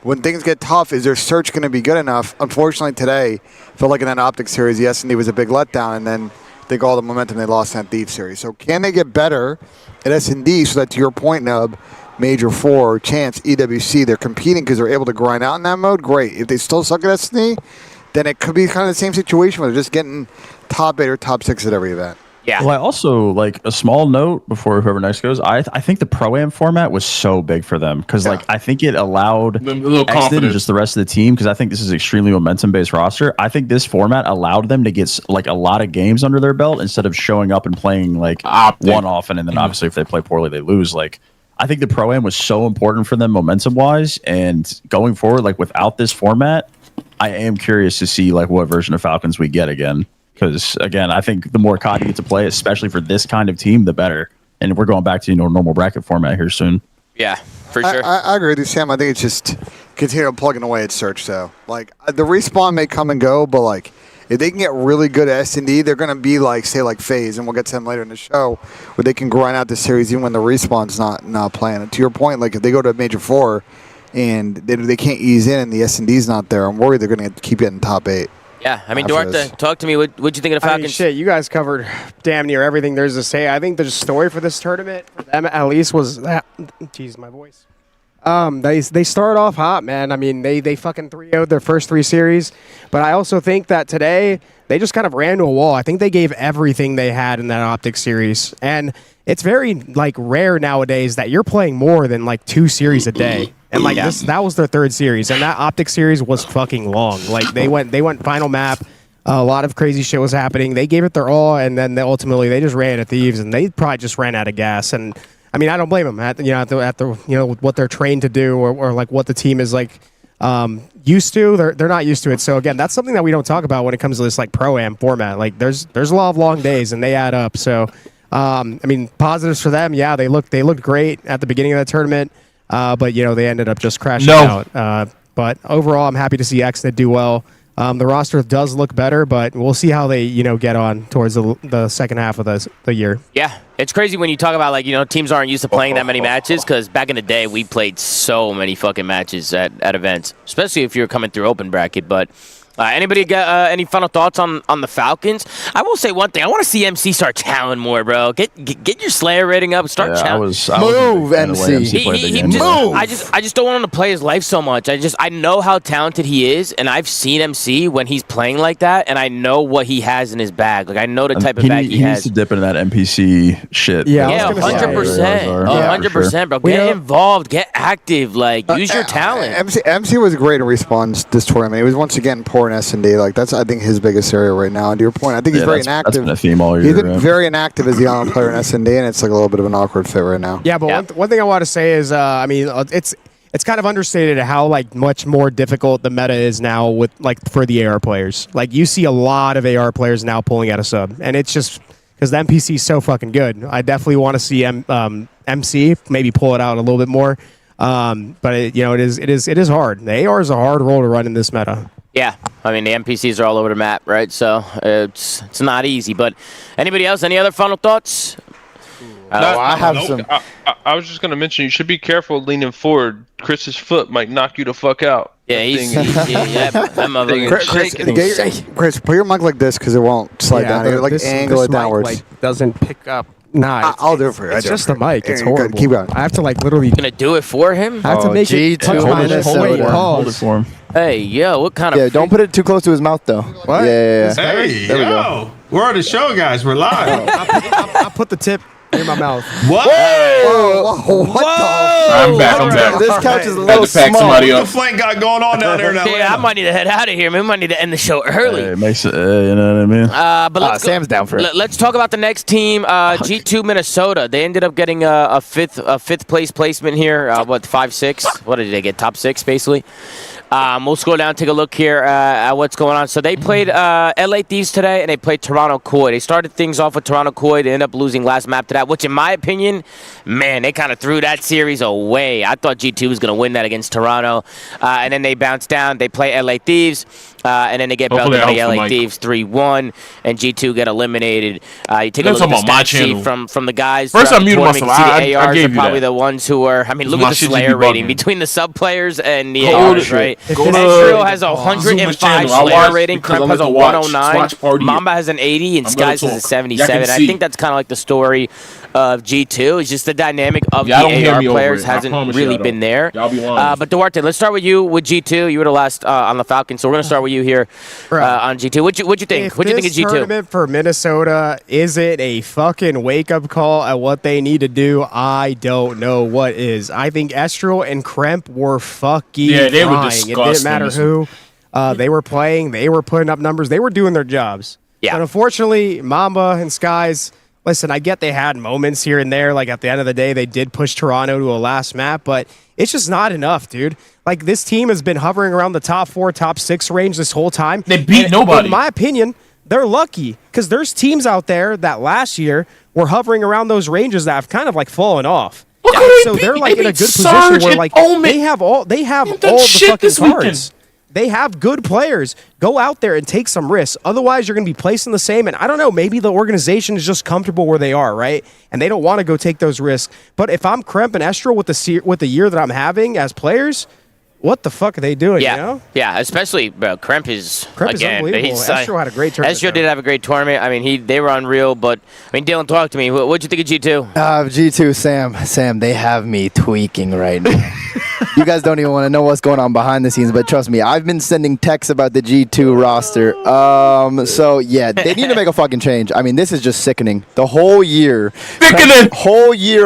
When things get tough, is their search going to be good enough? Unfortunately, today, felt like in that Optic series, the S&D was a big letdown, and then they got all the momentum they lost in that Thieves series. So can they get better at S&D so that, to your point, Nub, Major 4, Champs, EWC, they're competing because they're able to grind out in that mode? Great. If they still suck at S&D, then it could be kind of the same situation where they're just getting top 8 or top 6 at every event. Yeah. Well, I also, a small note before whoever next goes, I think the Pro-Am format was so big for them because, I think it allowed Exnid and just the rest of the team, because I think this is extremely momentum-based roster. I think this format allowed them to get, a lot of games under their belt instead of showing up and playing, one often, and then obviously if they play poorly, they lose. I think the Pro-Am was so important for them momentum-wise, and going forward, without this format, I am curious to see, what version of Falcons we get again. Because, again, I think the more COD you get to play, especially for this kind of team, the better. And we're going back to normal bracket format here soon. Yeah, for sure. I agree with you, Sam. I think it's just continue plugging away at search, though. The respawn may come and go, but, if they can get really good at S&D, they're going to be, say, FaZe, and we'll get to them later in the show, where they can grind out the series even when the respawn's not playing. And to your point, if they go to Major 4 and they can't ease in and the S&D's not there, I'm worried they're going to keep getting top 8. Yeah, I mean, Duarte, talk to me. What'd you think of the Falcons? I mean, shit, you guys covered damn near everything there's to say. I think the story for this tournament, for them at least, was that. Jeez, my voice. They started off hot, man. I mean, they fucking 3-0'd their first 3 series. But I also think that today, they just kind of ran to a wall. I think they gave everything they had in that Optic series. And it's very, rare nowadays that you're playing more than, 2 series a day. And that was their 3rd series, and that Optic series was fucking long. They went final map. A lot of crazy shit was happening. They gave it their all, and then ultimately they just ran at Thieves, and they probably just ran out of gas. And I mean, I don't blame them at what they're trained to do or what the team is used to. They're not used to it. So again, that's something that we don't talk about when it comes to this Pro-Am format. There's a lot of long days, and they add up. So I mean, positives for them. Yeah, they looked great at the beginning of the tournament. But, they ended up just crashing out. But overall, I'm happy to see Exnid do well. The roster does look better, but we'll see how they, get on towards the second half of the year. Yeah, it's crazy when you talk about, teams aren't used to playing that many matches, because back in the day, we played so many fucking matches at events, especially if you're coming through open bracket. But anybody got any final thoughts on the Falcons? I will say one thing. I want to see MC start challenging more, bro. Get your Slayer rating up. Start challenging. Move, MC. Move. I just don't want him to play his life so much. I know how talented he is, and I've seen MC when he's playing like that, and I know what he has in his bag. I know the type of bag he has. He needs to dip into that NPC shit. Yeah, 100%. 100%, bro. Get involved. Get active. Use your talent. MC was great in response this tournament. He was once again poor in S&D. That's, I think, his biggest area right now. And to your point, I think he's very inactive. That's been a theme all year. He's been very inactive as the island player in S&D, and it's a little bit of an awkward fit right now. Yeah, but one thing I want to say is, I mean, it's kind of understated how much more difficult the meta is now with for the AR players. You see a lot of AR players now pulling out a sub, and it's just because the NPC is so fucking good. I definitely want to see MC maybe pull it out a little bit more. But it is hard. The AR is a hard role to run in this meta. Yeah, I mean, the NPCs are all over the map, right? So it's not easy. But anybody else? Any other final thoughts? I have some. I was just going to mention, you should be careful leaning forward. Chris's foot might knock you the fuck out. Yeah, Chris, put your mic like this because it won't slide down. Like angle it downwards. Like, doesn't pick up. Nah, I'll do it for you. It's just the mic. It's horrible. Keep going. I have to like literally. Gonna do it for him? I have to make it touch hold it for him. Hey, yo, what kind of? Yeah, don't put it too close to his mouth though. What? Yeah. Hey, there we go. yo, we're on the show, guys. We're live. I put the tip in my mouth. What? Whoa! What I'm back. This couch is a Had little to pack small. somebody What up. the flank got going on down there now? Yeah, I might need to head out of here, man. We might need to end the show early. It makes it, you know what I mean? But let's Sam's down for it. Let's talk about the next team, G2 Minnesota. They ended up getting a fifth place placement here. 5-6? What did they get? Top 6, basically. We'll scroll down and take a look here at what's going on. So they played LA Thieves today, and they played Toronto Koi. They started things off with Toronto Koi. They ended up losing last map to that, which in my opinion, man, they kind of threw that series away. I thought G2 was going to win that against Toronto. And then they bounced down. They play LA Thieves. And then they get belted by LA Thieves 3-1, and G2 get eliminated. You take a look at the stat sheet from the guys. First, I muted myself. The ARs are probably the ones who are. I mean, look at the Slayer rating between the sub players and the ARs, right? Ezreal has a 105 Slayer rating. Kremp has a 109. Mamba has an 80, and skyz has a 77. I think that's kind of like the story of G2. It's just the dynamic of the AR players hasn't really been there. But Duarte, let's start with you with G2. You were the last on the Falcons, so we're gonna start with you here on G2. What'd you think? What'd you think of G2? Tournament for Minnesota, is it a fucking wake-up call at what they need to do? I don't know what is. I think Ezreal and Kremp were fucking they were trying. disgusting. It didn't matter who they were playing. They were putting up numbers. They were doing their jobs. Yeah. But unfortunately, Mamba and skyz, listen, I get they had moments here and there. Like, at the end of the day, they did push Toronto to a last map, but it's just not enough, dude. Like, this team has been hovering around the top 4, top 6 range this whole time. They beat nobody. In my opinion, they're lucky because there's teams out there that last year were hovering around those ranges that have kind of like fallen off. So they're like in a good position where like they have all the fucking cards. They have good players. Go out there and take some risks. Otherwise, you're going to be placing the same. And I don't know, maybe the organization is just comfortable where they are, right? And they don't want to go take those risks. But if I'm Kremp and Ezreal with the year that I'm having as players, what the fuck are they doing? Yeah, you know? Yeah, especially Kremp is again. Unbelievable. Ezreal had a great tournament. Ezreal did have a great tournament. I mean, they were unreal. But I mean, Dylan, talk to me. What'd you think of G2? G2, Sam, they have me tweaking right now. You guys don't even want to know what's going on behind the scenes, but trust me, I've been sending texts about the G2 roster. So yeah, they need to make a fucking change. I mean, this is just sickening. The whole year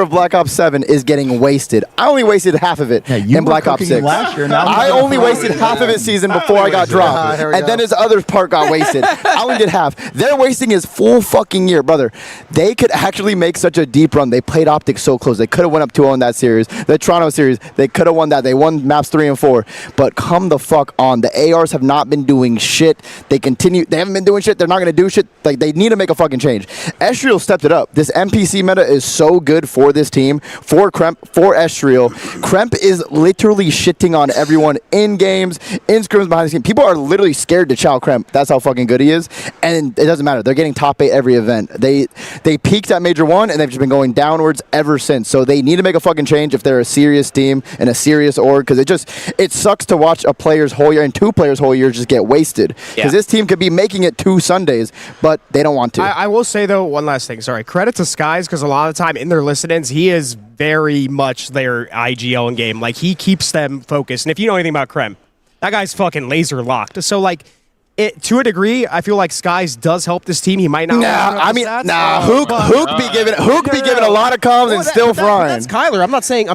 of Black Ops 7 is getting wasted. I only wasted half of it in Black Ops 6. I only wasted half of his season before I got dropped, and then his other part got wasted. I only did half. They're wasting his full fucking year, brother. They could actually make such a deep run. They played Optic so close. They could have went up 2-0 in that series. The Toronto series, they could have won that. They won maps 3 and 4. But come the fuck on. The ARs have not been doing shit. They haven't been doing shit. They're not going to do shit. Like, they need to make a fucking change. Ezreal stepped it up. This NPC meta is so good for this team, for Kremp, for Ezreal. Kremp is literally shitting on everyone in games, in scrims behind the scene. People are literally scared to chow Kremp. That's how fucking good he is. And it doesn't matter. They're getting top 8 every event. They peaked at Major 1, and they've just been going downwards ever since. So they need to make a fucking change if they're a serious team and a serious org, because it sucks to watch a player's whole year and 2 players' whole year just get wasted. Because this team could be making it 2 Sundays, but they don't want to. I will say, though, one last thing. Sorry. Credit to skyz, because a lot of the time in their listen-ins, he is very much their IGL in game. Like, he keeps them focused. And if you know anything about Kremp, that guy's fucking laser locked. So, like, to a degree, I feel like skyz does help this team. He might not. Huke be giving a lot of comms and still frying. That's Kyler. I'm not saying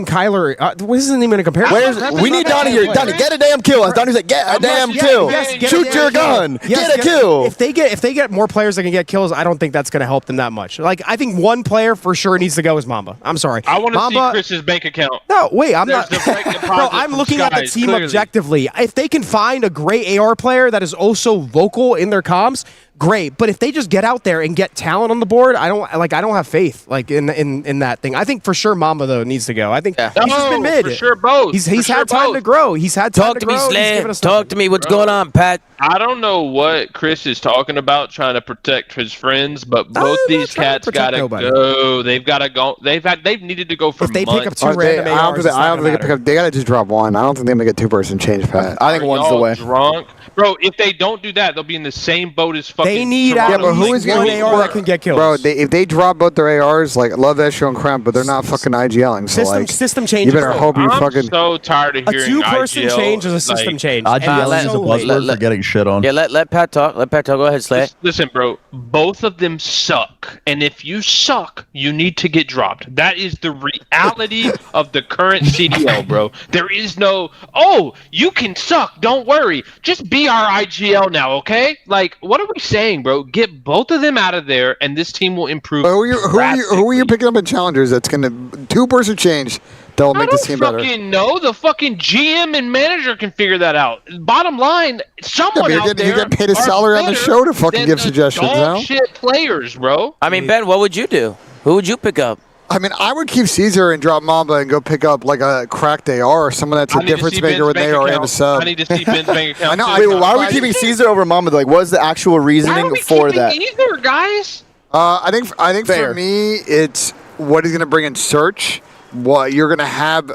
Kyler. This isn't even a comparison. We need Donnie here. Donnie, get a damn kill. As Donnie said, get a damn kill. Shoot your gun. Get a kill. If they get more players that can get kills, I don't think that's going to help them that much. Like, I think one player for sure needs to go is Mamba. I'm sorry. I want to see Chris's bank account. No, wait. I'm not. Bro, I'm looking at the team objectively. If they can find a great AR player that is also vocal in their comms, great. But if they just get out there and get talent on the board, I don't have faith in that thing. I think for sure Mamba though needs to go. I think he's just been mid. For sure both. He's had time to grow. He's had time to grow. Talk to me, Slay. Talk to me. What's going on, Pat? I don't know what Chris is talking about trying to protect his friends, but both these cats gotta go. They've gotta go. They've needed to go for months. Pick up 2 random ARs, I don't think they pick up. They gotta just drop one. I don't think they make a 2-person change, Pat. I think one's the way. Drunk, bro. If they don't do that, they'll be in the same boat as fucking. They need but who is one AR that can get kills, bro? If they drop both their ARs, like love Esho and Kremp, but they're not fucking IGLing. So system changes. You better hope you fucking. I'm so tired of hearing a 2-person change is a system change. IGLing is a buzzword for getting shit on. Yeah, let Pat talk. Let Pat talk. Go ahead, Slay. Listen, bro. Both of them suck, and if you suck, you need to get dropped. That is the reality of the current CDL, bro. There is no, oh, you can suck. Don't worry. Just be our IGL now, okay? Like, what are we saying, bro? Get both of them out of there, and this team will improve. Who are you picking up in challengers? That's gonna 2-person change. That will make this team better. I don't fucking know. The fucking GM and manager can figure that out. Bottom line, someone out there. You get paid a salary on the show to fucking give suggestions, dog shit players, bro. I mean, Ben, what would you do? Who would you pick up? I mean, I would keep Caesar and drop Mamba and go pick up like a cracked AR or someone that's a difference maker with an AR and a sub. I need to see Ben's bank account. I know. Wait, why are we keeping Caesar over Mamba? Like, what is the actual reasoning for that? Either, guys. I think for me, it's what he's gonna bring in search. What you're gonna have.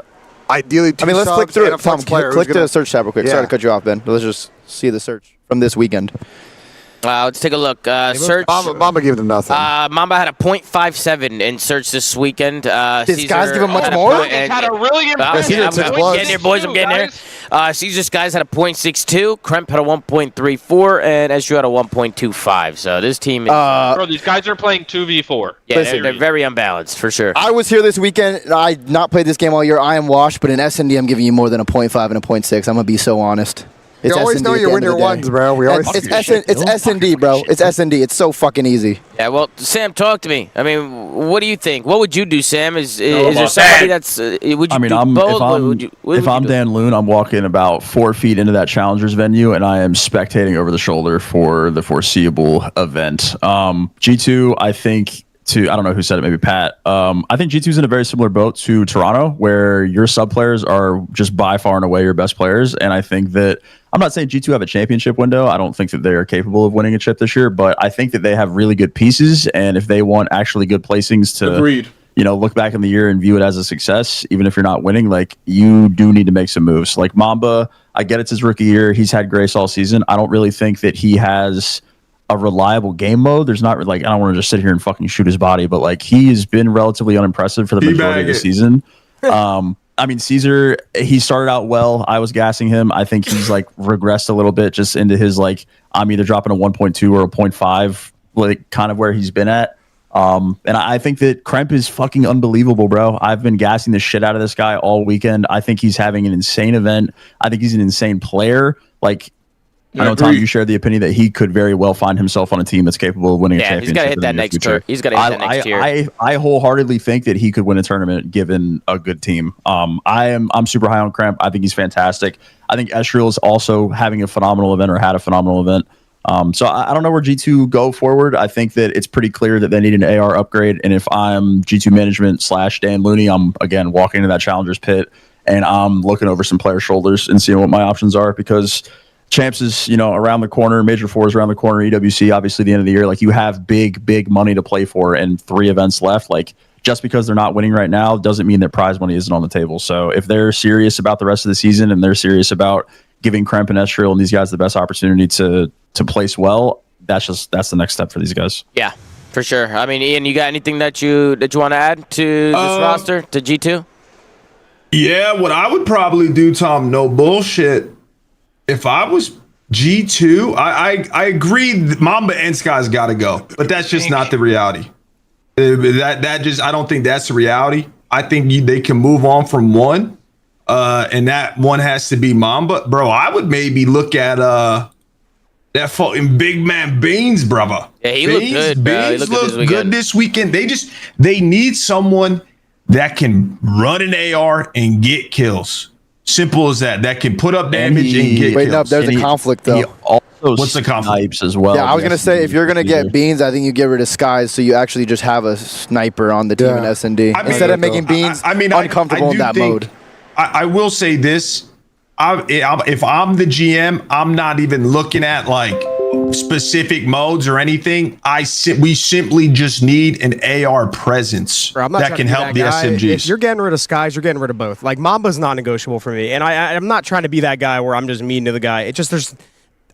Ideally, let's click through it. Tom, click to the search tab real quick. Sorry to cut you off, Ben. Let's just see the search from this weekend. Let's take a look. Search. Mamba gave them nothing. Mamba had a .57 in search this weekend. These guys give him much more? Had a really impressive. I'm getting there, boys. I'm getting there. Caesar Skyz had a .62. Kremp had a 1.34, and SU had a 1.25. So this team is. Bro, these guys are playing 2v4. Yeah, they're very unbalanced for sure. I was here this weekend. I not played this game all year. I am washed, but in S&D, I'm giving you more than a .5 and a .6. I'm gonna be so honest. You always know you win your ones, bro. It's S&D, bro. It's S&D. It's so fucking easy. Yeah, well, Sam, talk to me. I mean, what do you think? What would you do, Sam? Is there somebody that's... would you do both? If I'm Dan Loon, I'm walking about 4 feet into that Challengers venue, and I am spectating over the shoulder for the foreseeable event. G2, I think... I don't know who said it, maybe Pat. I think G2's in a very similar boat to Toronto, where your sub players are just by far and away your best players. And I think that I'm not saying G2 have a championship window. I don't think that they are capable of winning a chip this year, but I think that they have really good pieces. And if they want actually good placings to look back in the year and view it as a success, even if you're not winning, like you do need to make some moves. Like Mamba, I get it's his rookie year. He's had grace all season. I don't really think that he has a reliable game mode. There's not like, I don't want to just sit here and fucking shoot his body, but like he has been relatively unimpressive for the majority of the season. I mean, Caesar, he started out well. I was gassing him. I think he's like regressed a little bit just into his like, I'm either dropping a 1.2 or a 0.5, like kind of where he's been at. And I think that Kremp is fucking unbelievable, bro. I've been gassing the shit out of this guy all weekend. I think he's having an insane event. I think he's an insane player. Like, I know, Tom, you share the opinion that he could very well find himself on a team that's capable of winning a championship. He's got to hit that next year. He's got to hit that next year. I wholeheartedly think that he could win a tournament given a good team. I'm super high on Kremp. I think he's fantastic. I think Esriel is also having a phenomenal event or had a phenomenal event. So I don't know where G2 go forward. I think that it's pretty clear that they need an AR upgrade. And if I'm G2 management / Dan Looney, I'm, again, walking into that Challengers pit and I'm looking over some player shoulders and seeing what my options are because Champs is, around the corner. Major 4 is around the corner. EWC, obviously, the end of the year. Like, you have big money to play for and 3 events left. Like, just because they're not winning right now doesn't mean that prize money isn't on the table. So if they're serious about the rest of the season and they're serious about giving Kremp and Esriel and these guys the best opportunity to place well, that's the next step for these guys. Yeah, for sure. I mean, Ian, you got anything that you want to add to this roster, to G2? Yeah, what I would probably do, Tom, no bullshit. If I was G2, I agree that Mamba and Sky's got to go, but that's just not the reality. I don't think that's the reality. I think they can move on from one, and that one has to be Mamba. Bro, I would maybe look at that fucking big man Beans, brother. Yeah, he looked good, bro. Beans looked good this weekend. They need someone that can run an AR and get kills. Simple as that. That can put up damage and get kills. Wait, no, there's a conflict, though. What's the conflict? Snipes as well. Yeah, I was gonna say if you're gonna get beans, I think you get rid of skyz, so you actually just have a sniper on the team in S&D instead of making beans uncomfortable in that mode. I will say this: if I'm the GM, I'm not even looking at like specific modes or anything. We simply just need an AR presence that can help the SMGs. If you're getting rid of skyz, you're getting rid of both. Like Mamba's non-negotiable for me, and I'm not trying to be that guy where I'm just mean to the guy. It just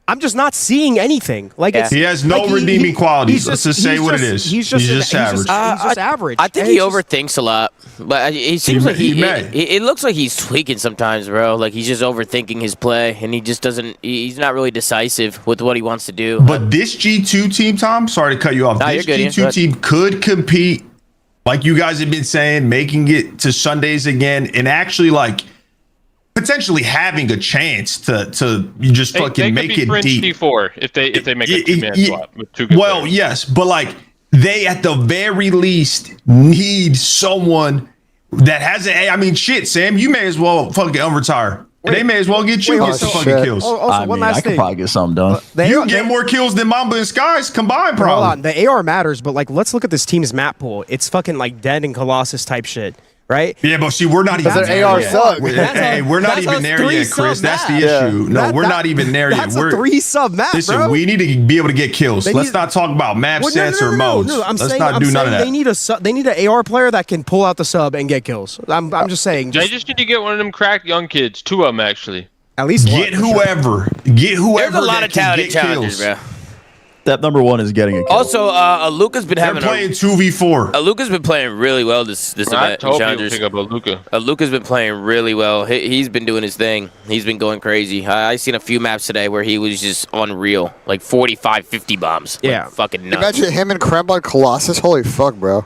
I'm just not seeing anything. Like he has no redeeming qualities. Let's just say what it is. He's just average. He's just average. I think he overthinks a lot, but it seems like it looks like he's tweaking sometimes, bro. Like he's just overthinking his play, and he just doesn't. He's not really decisive with what he wants to do. But this G2 team, Tom, sorry to cut you off. No, this G2 team could compete, like you guys have been saying, making it to Sundays again, and actually like potentially having a chance to just fucking make it deep. T4 if they make a two-man swap with two good players. Yes, but like they at the very least need someone that has a. I mean, shit, Sam, you may as well fucking unretire. They may as well get you some fucking kills. Also, one last thing. I could probably get something done. You get more kills than Mamba and skyz combined, probably. Hold on, the AR matters, but like, let's look at this team's map pool. It's fucking like Dead and Colossus type shit. Right? Yeah, but see, we're not even there AR yet. sub. Hey, we're not even there yet, Chris. That's the issue. No, we're not even there yet. That's a 3-sub map, listen, bro. we need to be able to get kills. Let's not talk about map sets or modes. Let's not do none of that. They need an AR player that can pull out the sub and get kills. I'm just saying. They just need to get one of them cracked young kids. 2 of them, actually. At least get whoever. Get whoever. There's a lot of talented challengers, bro. Step number 1 is getting a kill. Also, ALLUKA's been having playing 2v4. ALLUKA's been playing really well this event. ALLUKA's been playing really well. He's been doing his thing. He's been going crazy. I seen a few maps today where he was just unreal, like 45, 50 bombs. Yeah, like, fucking nuts. Imagine him and Kremb on Colossus. Holy fuck, bro.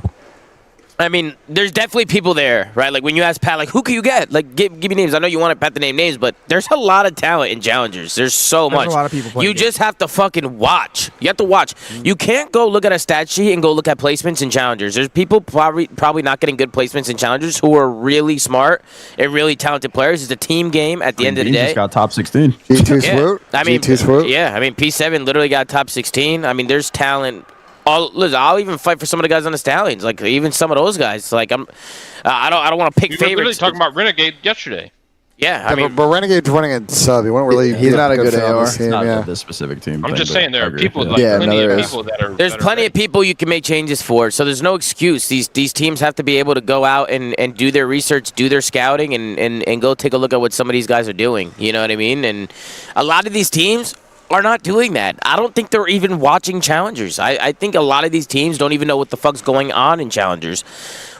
I mean, there's definitely people there, right? Like when you ask Pat, like, who can you get? Like, give me names. I know you want Pat to name names, but there's a lot of talent in challengers. There's so much. A lot of people playing you just have to fucking watch. You have to watch. You can't go look at a stat sheet and go look at placements in challengers. There's people probably not getting good placements in challengers who are really smart and really talented players. It's a team game at the end of the day. Just got top 16. G2 swoop. I mean, G2 swoop. yeah. I mean, P7 literally got top 16. I mean, there's talent. Listen, I'll even fight for some of the guys on the Stallions, like even some of those guys. Like I don't want to pick favorites. We were really talking about Renegade yesterday. Yeah, I mean, but Renegade's running a sub. He won't really. He's not a good AR. Not this specific team. I'm just saying there are people like plenty of people that are. There's plenty of people you can make changes for, so there's no excuse. These teams have to be able to go out and do their research, do their scouting, and go take a look at what some of these guys are doing. You know what I mean? And a lot of these teams are not doing that. I don't think they're even watching challengers. I think a lot of these teams don't even know what the fuck's going on in challengers,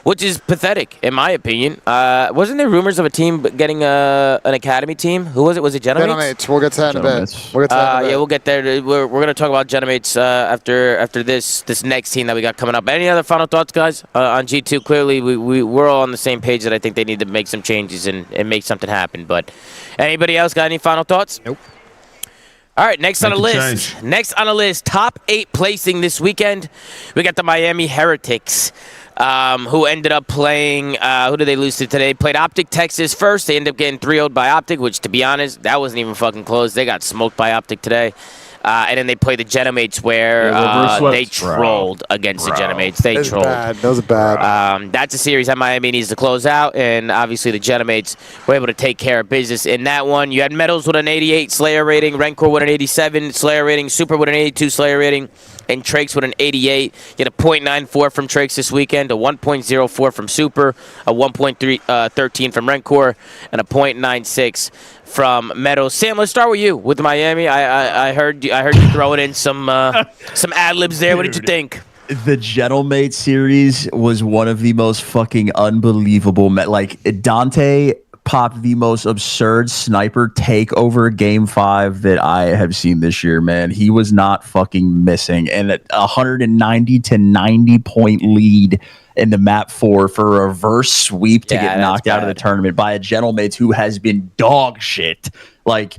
which is pathetic in my opinion. Wasn't there rumors of a team getting an academy team? Who was it? Was it Genomates? We'll get to that in a bit. Yeah, we'll get there. We're gonna talk about Genomates after this next team that we got coming up. Any other final thoughts, guys, on G2? Clearly, we're all on the same page that I think they need to make some changes and make something happen. But anybody else got any final thoughts? Nope. All right, next on the list. Next on the list, top 8 placing this weekend. We got the Miami Heretics, who ended up playing, who did they lose to today? Played Optic Texas first. They ended up getting 3-0'd by Optic, which, to be honest, that wasn't even fucking close. They got smoked by Optic today. And then they played the Genomates where they trolled against the Genomates. They trolled. Those are bad. That's a series that Miami needs to close out, and obviously the Genomates were able to take care of business in that one. You had Metals with an 88 Slayer rating, Rancor with an 87 Slayer rating, Super with an 82 Slayer rating, and Trakes with an 88. You had a .94 from Trakes this weekend, a 1.04 from Super, a 1.13 from Rancor, and a .96 from Meadows. Sam, let's start with you with Miami. I heard you throwing in some ad libs there. What did you think? The Gentlemate series was one of the most fucking unbelievable. Like Dante popped the most absurd sniper takeover game 5 that I have seen this year, man. He was not fucking missing, and a 190 to 90 point lead in the map 4 for a reverse sweep to get knocked out of the tournament by a Gentlemate who has been dog shit. Like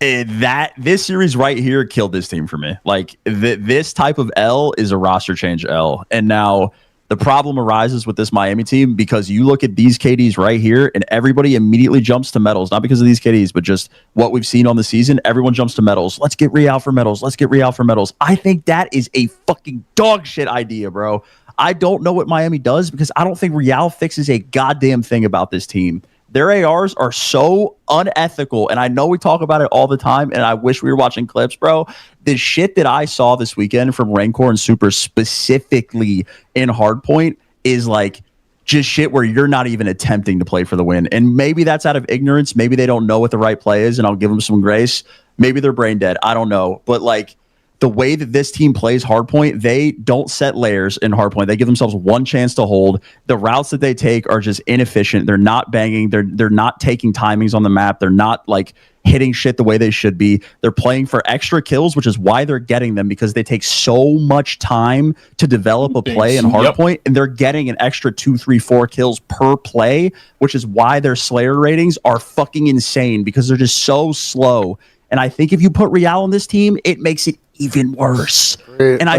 this series right here killed this team for me. Like this type of L is a roster change L, and now The problem arises with this Miami team because you look at these KDs right here and everybody immediately jumps to medals, not because of these KDs, but just what we've seen on the season. Everyone jumps to medals. Let's get Real for medals. Let's get Real for medals. I think that is a fucking dog shit idea, bro. I don't know what Miami does because I don't think Real fixes a goddamn thing about this team. Their ARs are so unethical, and I know we talk about it all the time, and I wish we were watching clips, bro. The shit that I saw this weekend from Rancor and Super, specifically in Hardpoint, is like just shit where you're not even attempting to play for the win. And maybe that's out of ignorance. Maybe they don't know what the right play is, and I'll give them some grace. Maybe they're brain dead. I don't know. But like, the way that this team plays Hardpoint, they don't set layers in Hardpoint. They give themselves one chance to hold. The routes that they take are just inefficient. They're not banging. They're not taking timings on the map. They're not like hitting shit the way they should be. They're playing for extra kills, which is why they're getting them, because they take so much time to develop a play in Hardpoint, and they're getting an extra 2, 3, 4 kills per play, which is why their Slayer ratings are fucking insane, because they're just so slow. And I think if you put Real on this team, it makes it even worse. And their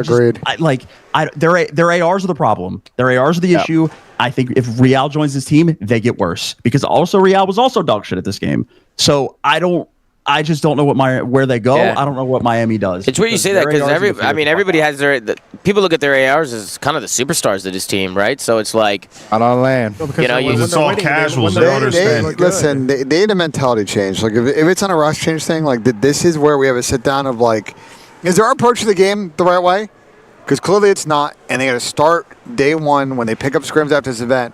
ARs are the problem. Their ARs are the issue. I think if Real joins this team, they get worse, because also Real was also dog shit at this game. So I just don't know where they go. I don't know what Miami does. It's weird you say that, because everybody has people look at their ARs as kind of the superstars of this team, right? So it's like out on land. You know, it's all casuals. Listen, they need a mentality change. Like if it's on a rush change thing, like this is where we have a sit down of like, is our approach to the game the right way? Because clearly it's not, and they got to start day one when they pick up scrims after this event,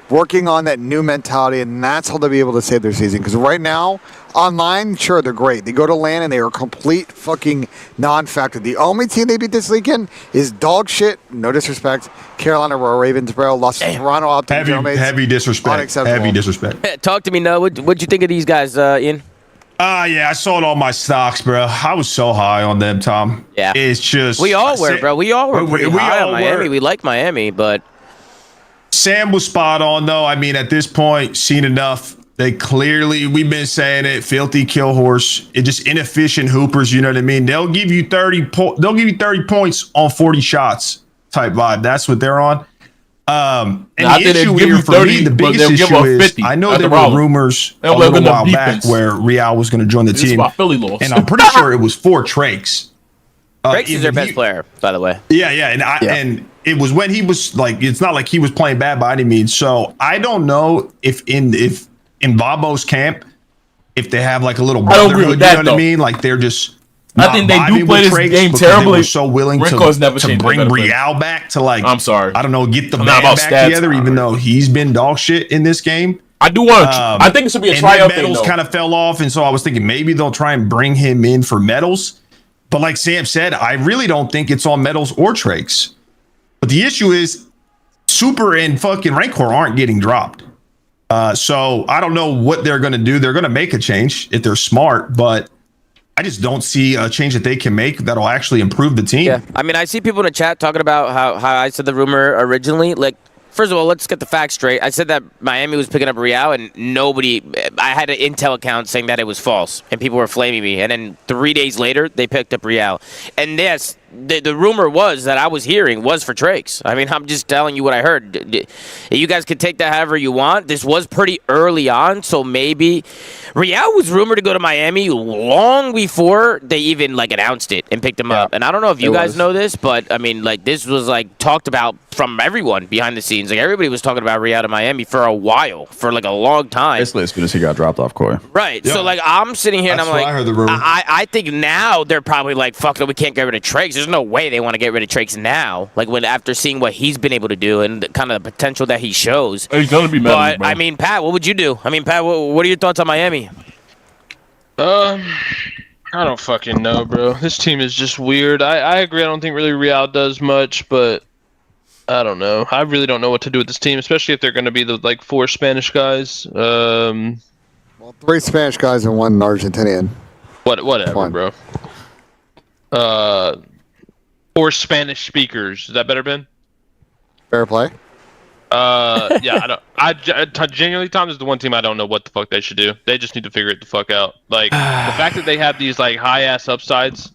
working on that new mentality, and that's how they'll be able to save their season. Because right now, online, sure, they're great. They go to LAN, and they are complete fucking non-factor. The only team they beat this weekend is dog shit, no disrespect, Carolina Royal Ravens, bro. Lost to Toronto Optic. Heavy disrespect. Heavy disrespect. Talk to me, Noah. What'd you think of these guys, Ian? Yeah, I sold all my stocks, bro. I was so high on them, Tom. Yeah. It's just... We all were, bro. We all were pretty high on Miami. We like Miami, but... Sam was spot on, though. I mean, at this point, seen enough. They clearly, we've been saying it, filthy kill horse. It just inefficient hoopers, you know what I mean? They'll give you 30 points on 40 shots type vibe. That's what they're on. And the issue here for me, the biggest issue is, I know there were rumors a little while back where Real was going to join the team. And I'm pretty sure it was for Trakes. Trakes is their best player, by the way. Yeah. And it was when he was like, it's not like he was playing bad by any means. So I don't know if in Vabo's camp, if they have like a little brotherhood, you know what I mean? Like they're just... I think they do play this game terribly. They were so willing to bring Real back to like, I'm sorry, I don't know, get the band back together, even though he's been dog shit in this game. I do want to. I think it should be a tryout thing. Medals kind of fell off, and so I was thinking maybe they'll try and bring him in for medals. But like Sam said, I really don't think it's on medals or Trakes. But the issue is, Super and fucking Rancor aren't getting dropped. So I don't know what they're going to do. They're going to make a change if they're smart, but I just don't see a change that they can make that'll actually improve the team. Yeah, I mean, I see people in the chat talking about how I said the rumor originally. Like, first of all, let's get the facts straight. I said that Miami was picking up Real, and I had an intel account saying that it was false, and people were flaming me. And then 3 days later, they picked up Real. And yes, the rumor was that I was hearing was for Trakes. I mean, I'm just telling you what I heard. You guys can take that however you want. This was pretty early on, so maybe Real was rumored to go to Miami long before they even like announced it and picked him up. And I don't know if you guys know this, but I mean, like this was like talked about from everyone behind the scenes. Like everybody was talking about Real to Miami for a while, for like a long time. Basically, as soon as he got dropped off Koi. Right. Yeah. So like I'm sitting here and I'm like, I heard the rumor. I think now they're probably like, fuck it, we can't get rid of Trakes. There's no way they want to get rid of Trakes now. Like after seeing what he's been able to do and the kind of the potential that he shows. He's gonna be mad. But I mean, Pat, what would you do? I mean, Pat, what are your thoughts on Miami? I don't fucking know, bro. This team is just weird. I agree. I don't think really Real does much, but I don't know. I really don't know what to do with this team, especially if they're going to be the like 4 Spanish guys. Well, 3 Spanish guys and 1 Argentinian. Whatever, bro. 4 Spanish speakers. Is that better, Ben? Fair play. Yeah, genuinely, Tom, is the one team I don't know what the fuck they should do. They just need to figure it the fuck out. Like the fact that they have these like high ass upsides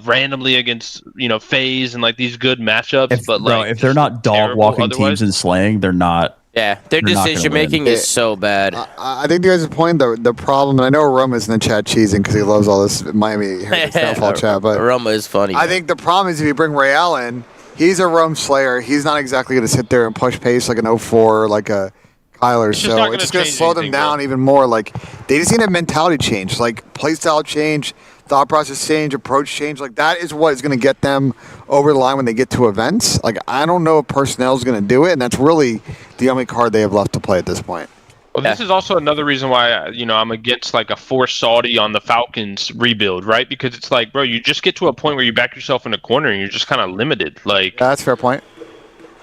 randomly against FaZe and like these good matchups. But like, if they're not dog walking teams and slaying, they're not. Yeah, their decision making is so bad. I think you guys are pointing the problem, and I know Roma's in the chat cheesing because he loves all this Miami Snowfall chat, but Roma is funny. I think the problem is if you bring Real in, he's a roam slayer. He's not exactly going to sit there and push pace like an 04, like a Kyler. So it's just going to slow them down even more. Like they just need a mentality change, like play style change, thought process change, approach change. Like that is what is going to get them over the line when they get to events. Like I don't know if personnel is going to do it, and that's really the only card they have left to play at this point. Well, this is also another reason why I'm against like a forced Saudi on the Falcons rebuild, right? Because it's like, bro, you just get to a point where you back yourself in a corner and you're just kind of limited. Like that's a fair point.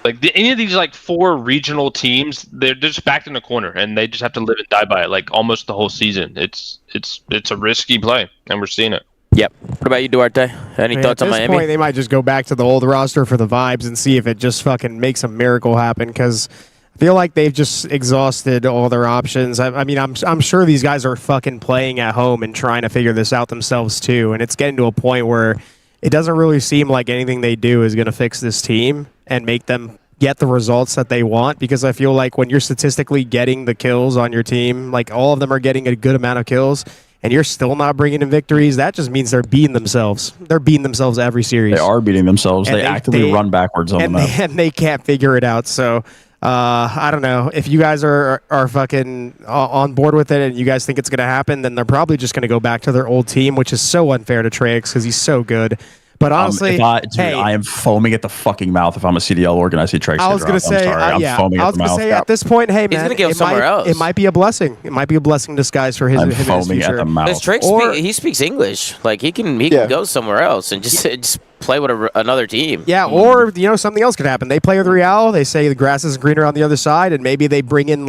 Like any of these like 4 regional teams, they're just backed in a corner and they just have to live and die by it like almost the whole season. It's a risky play, and we're seeing it. Yep. What about you, Duarte? Any thoughts on Miami? At this point, they might just go back to the old roster for the vibes and see if it just fucking makes a miracle happen, because I feel like they've just exhausted all their options. I mean, I'm sure these guys are fucking playing at home and trying to figure this out themselves too, and it's getting to a point where it doesn't really seem like anything they do is going to fix this team and make them get the results that they want, because I feel like when you're statistically getting the kills on your team, like all of them are getting a good amount of kills, and you're still not bringing in victories, that just means they're beating themselves. They're beating themselves every series. They are beating themselves. They actively run backwards on the map. And they can't figure it out. So I don't know. If you guys are fucking on board with it and you guys think it's going to happen, then they're probably just going to go back to their old team, which is so unfair to Trix because he's so good. But honestly, I am foaming at the fucking mouth if I'm a CDL organized Trix. I was going to say, I'm foaming at the mouth. At this point, hey, man, he's going to go somewhere else. It might be a blessing. It might be a blessing disguised for his future. I'm foaming at the mouth. Does Trix he speaks English. Like he can go somewhere else and just play with another team. Yeah, or something else could happen. They play with Real. They say the grass is greener on the other side, and maybe they bring in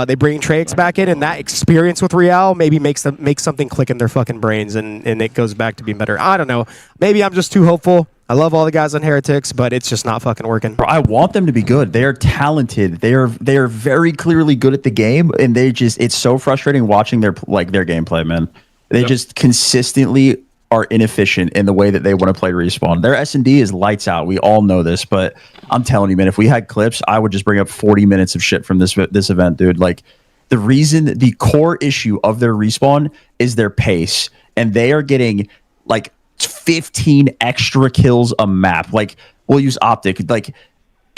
they bring Trix back in, and that experience with Real maybe makes something click in their fucking brains, and it goes back to being better. I don't know. Maybe I'm just too hopeful. I love all the guys on Heretics, but it's just not fucking working. Bro, I want them to be good. They are talented. They are very clearly good at the game, and it's so frustrating watching their gameplay, man. They just consistently are inefficient in the way that they want to play Respawn. Their S&D is lights out. We all know this, but I'm telling you, man, if we had clips, I would just bring up 40 minutes of shit from this event, dude. Like, the core issue of their Respawn is their pace, and they are getting, 15 extra kills a map. Like, we'll use Optic. Like,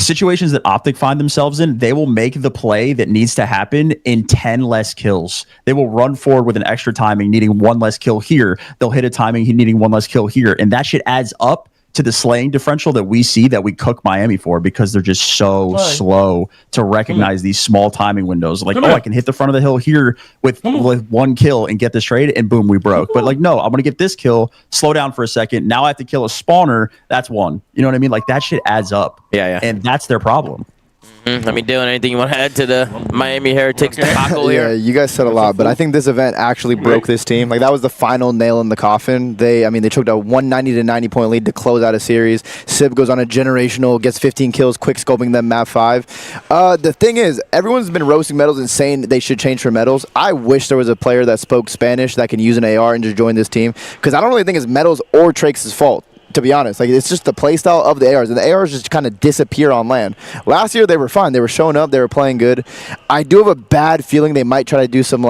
situations that Optic find themselves in, they will make the play that needs to happen in 10 less kills. They will run forward with an extra timing, needing 1 less kill here. They'll hit a timing, needing 1 less kill here. And that shit adds up to the slaying differential that we see that we cook Miami for, because they're just so slow to recognize these small timing windows. Like, I can hit the front of the hill here with 1 kill and get this trade, and boom, we broke. But no, I'm going to get this kill, slow down for a second. Now I have to kill a spawner. That's 1. You know what I mean? Like, that shit adds up. Yeah. And that's their problem. I mean, Dylan, anything you want to add to the Miami Heretics debacle here? Yeah, you guys said a lot, but I think this event actually broke this team. Like, that was the final nail in the coffin. They choked a 190 to 90 point lead to close out a series. Sib goes on a generational, gets 15 kills, quick scoping them map 5. The thing is, everyone's been roasting medals and saying they should change for medals. I wish there was a player that spoke Spanish that can use an AR and just join this team, because I don't really think it's medals or Trix's fault, to be honest. Like, it's just the playstyle of the ARs, and the ARs just kind of disappear on land. Last year, they were fine. They were showing up. They were playing good. I do have a bad feeling they might try to do some,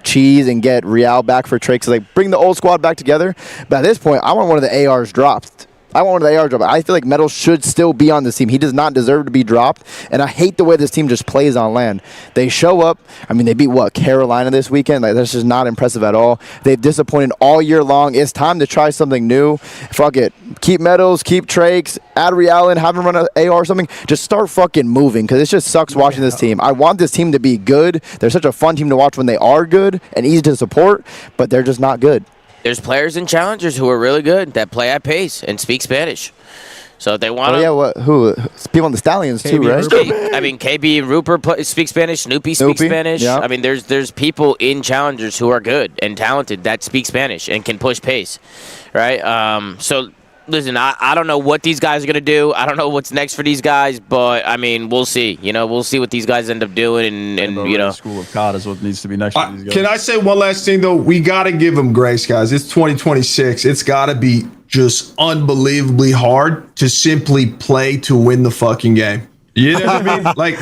cheese and get Real back for Trix. Bring the old squad back together. But at this point, I want one of the ARs dropped. I feel like Metals should still be on this team. He does not deserve to be dropped, and I hate the way this team just plays on land. They show up. I mean, they beat, Carolina this weekend? That's just not impressive at all. They've disappointed all year long. It's time to try something new. Fuck it. Keep Metals, keep Trix, add Real in, have him run an AR or something. Just start fucking moving, because it just sucks watching this team. I want this team to be good. They're such a fun team to watch when they are good and easy to support, but they're just not good. There's players and challengers who are really good that play at pace and speak Spanish. So if they want who? People on the Stallions too, right? I mean, KB and Rupert speak Spanish. Snoopy speaks Spanish. Yeah. I mean, there's people in challengers who are good and talented that speak Spanish and can push pace, right? So listen, I don't know what these guys are going to do. I don't know what's next for these guys, but, I mean, we'll see. You know, we'll see what these guys end up doing, and you know. School of COD is what needs to be next for these guys. Can I say one last thing, though? We got to give them grace, guys. It's 2026. It's got to be just unbelievably hard to simply play to win the fucking game. You know what I mean? Like,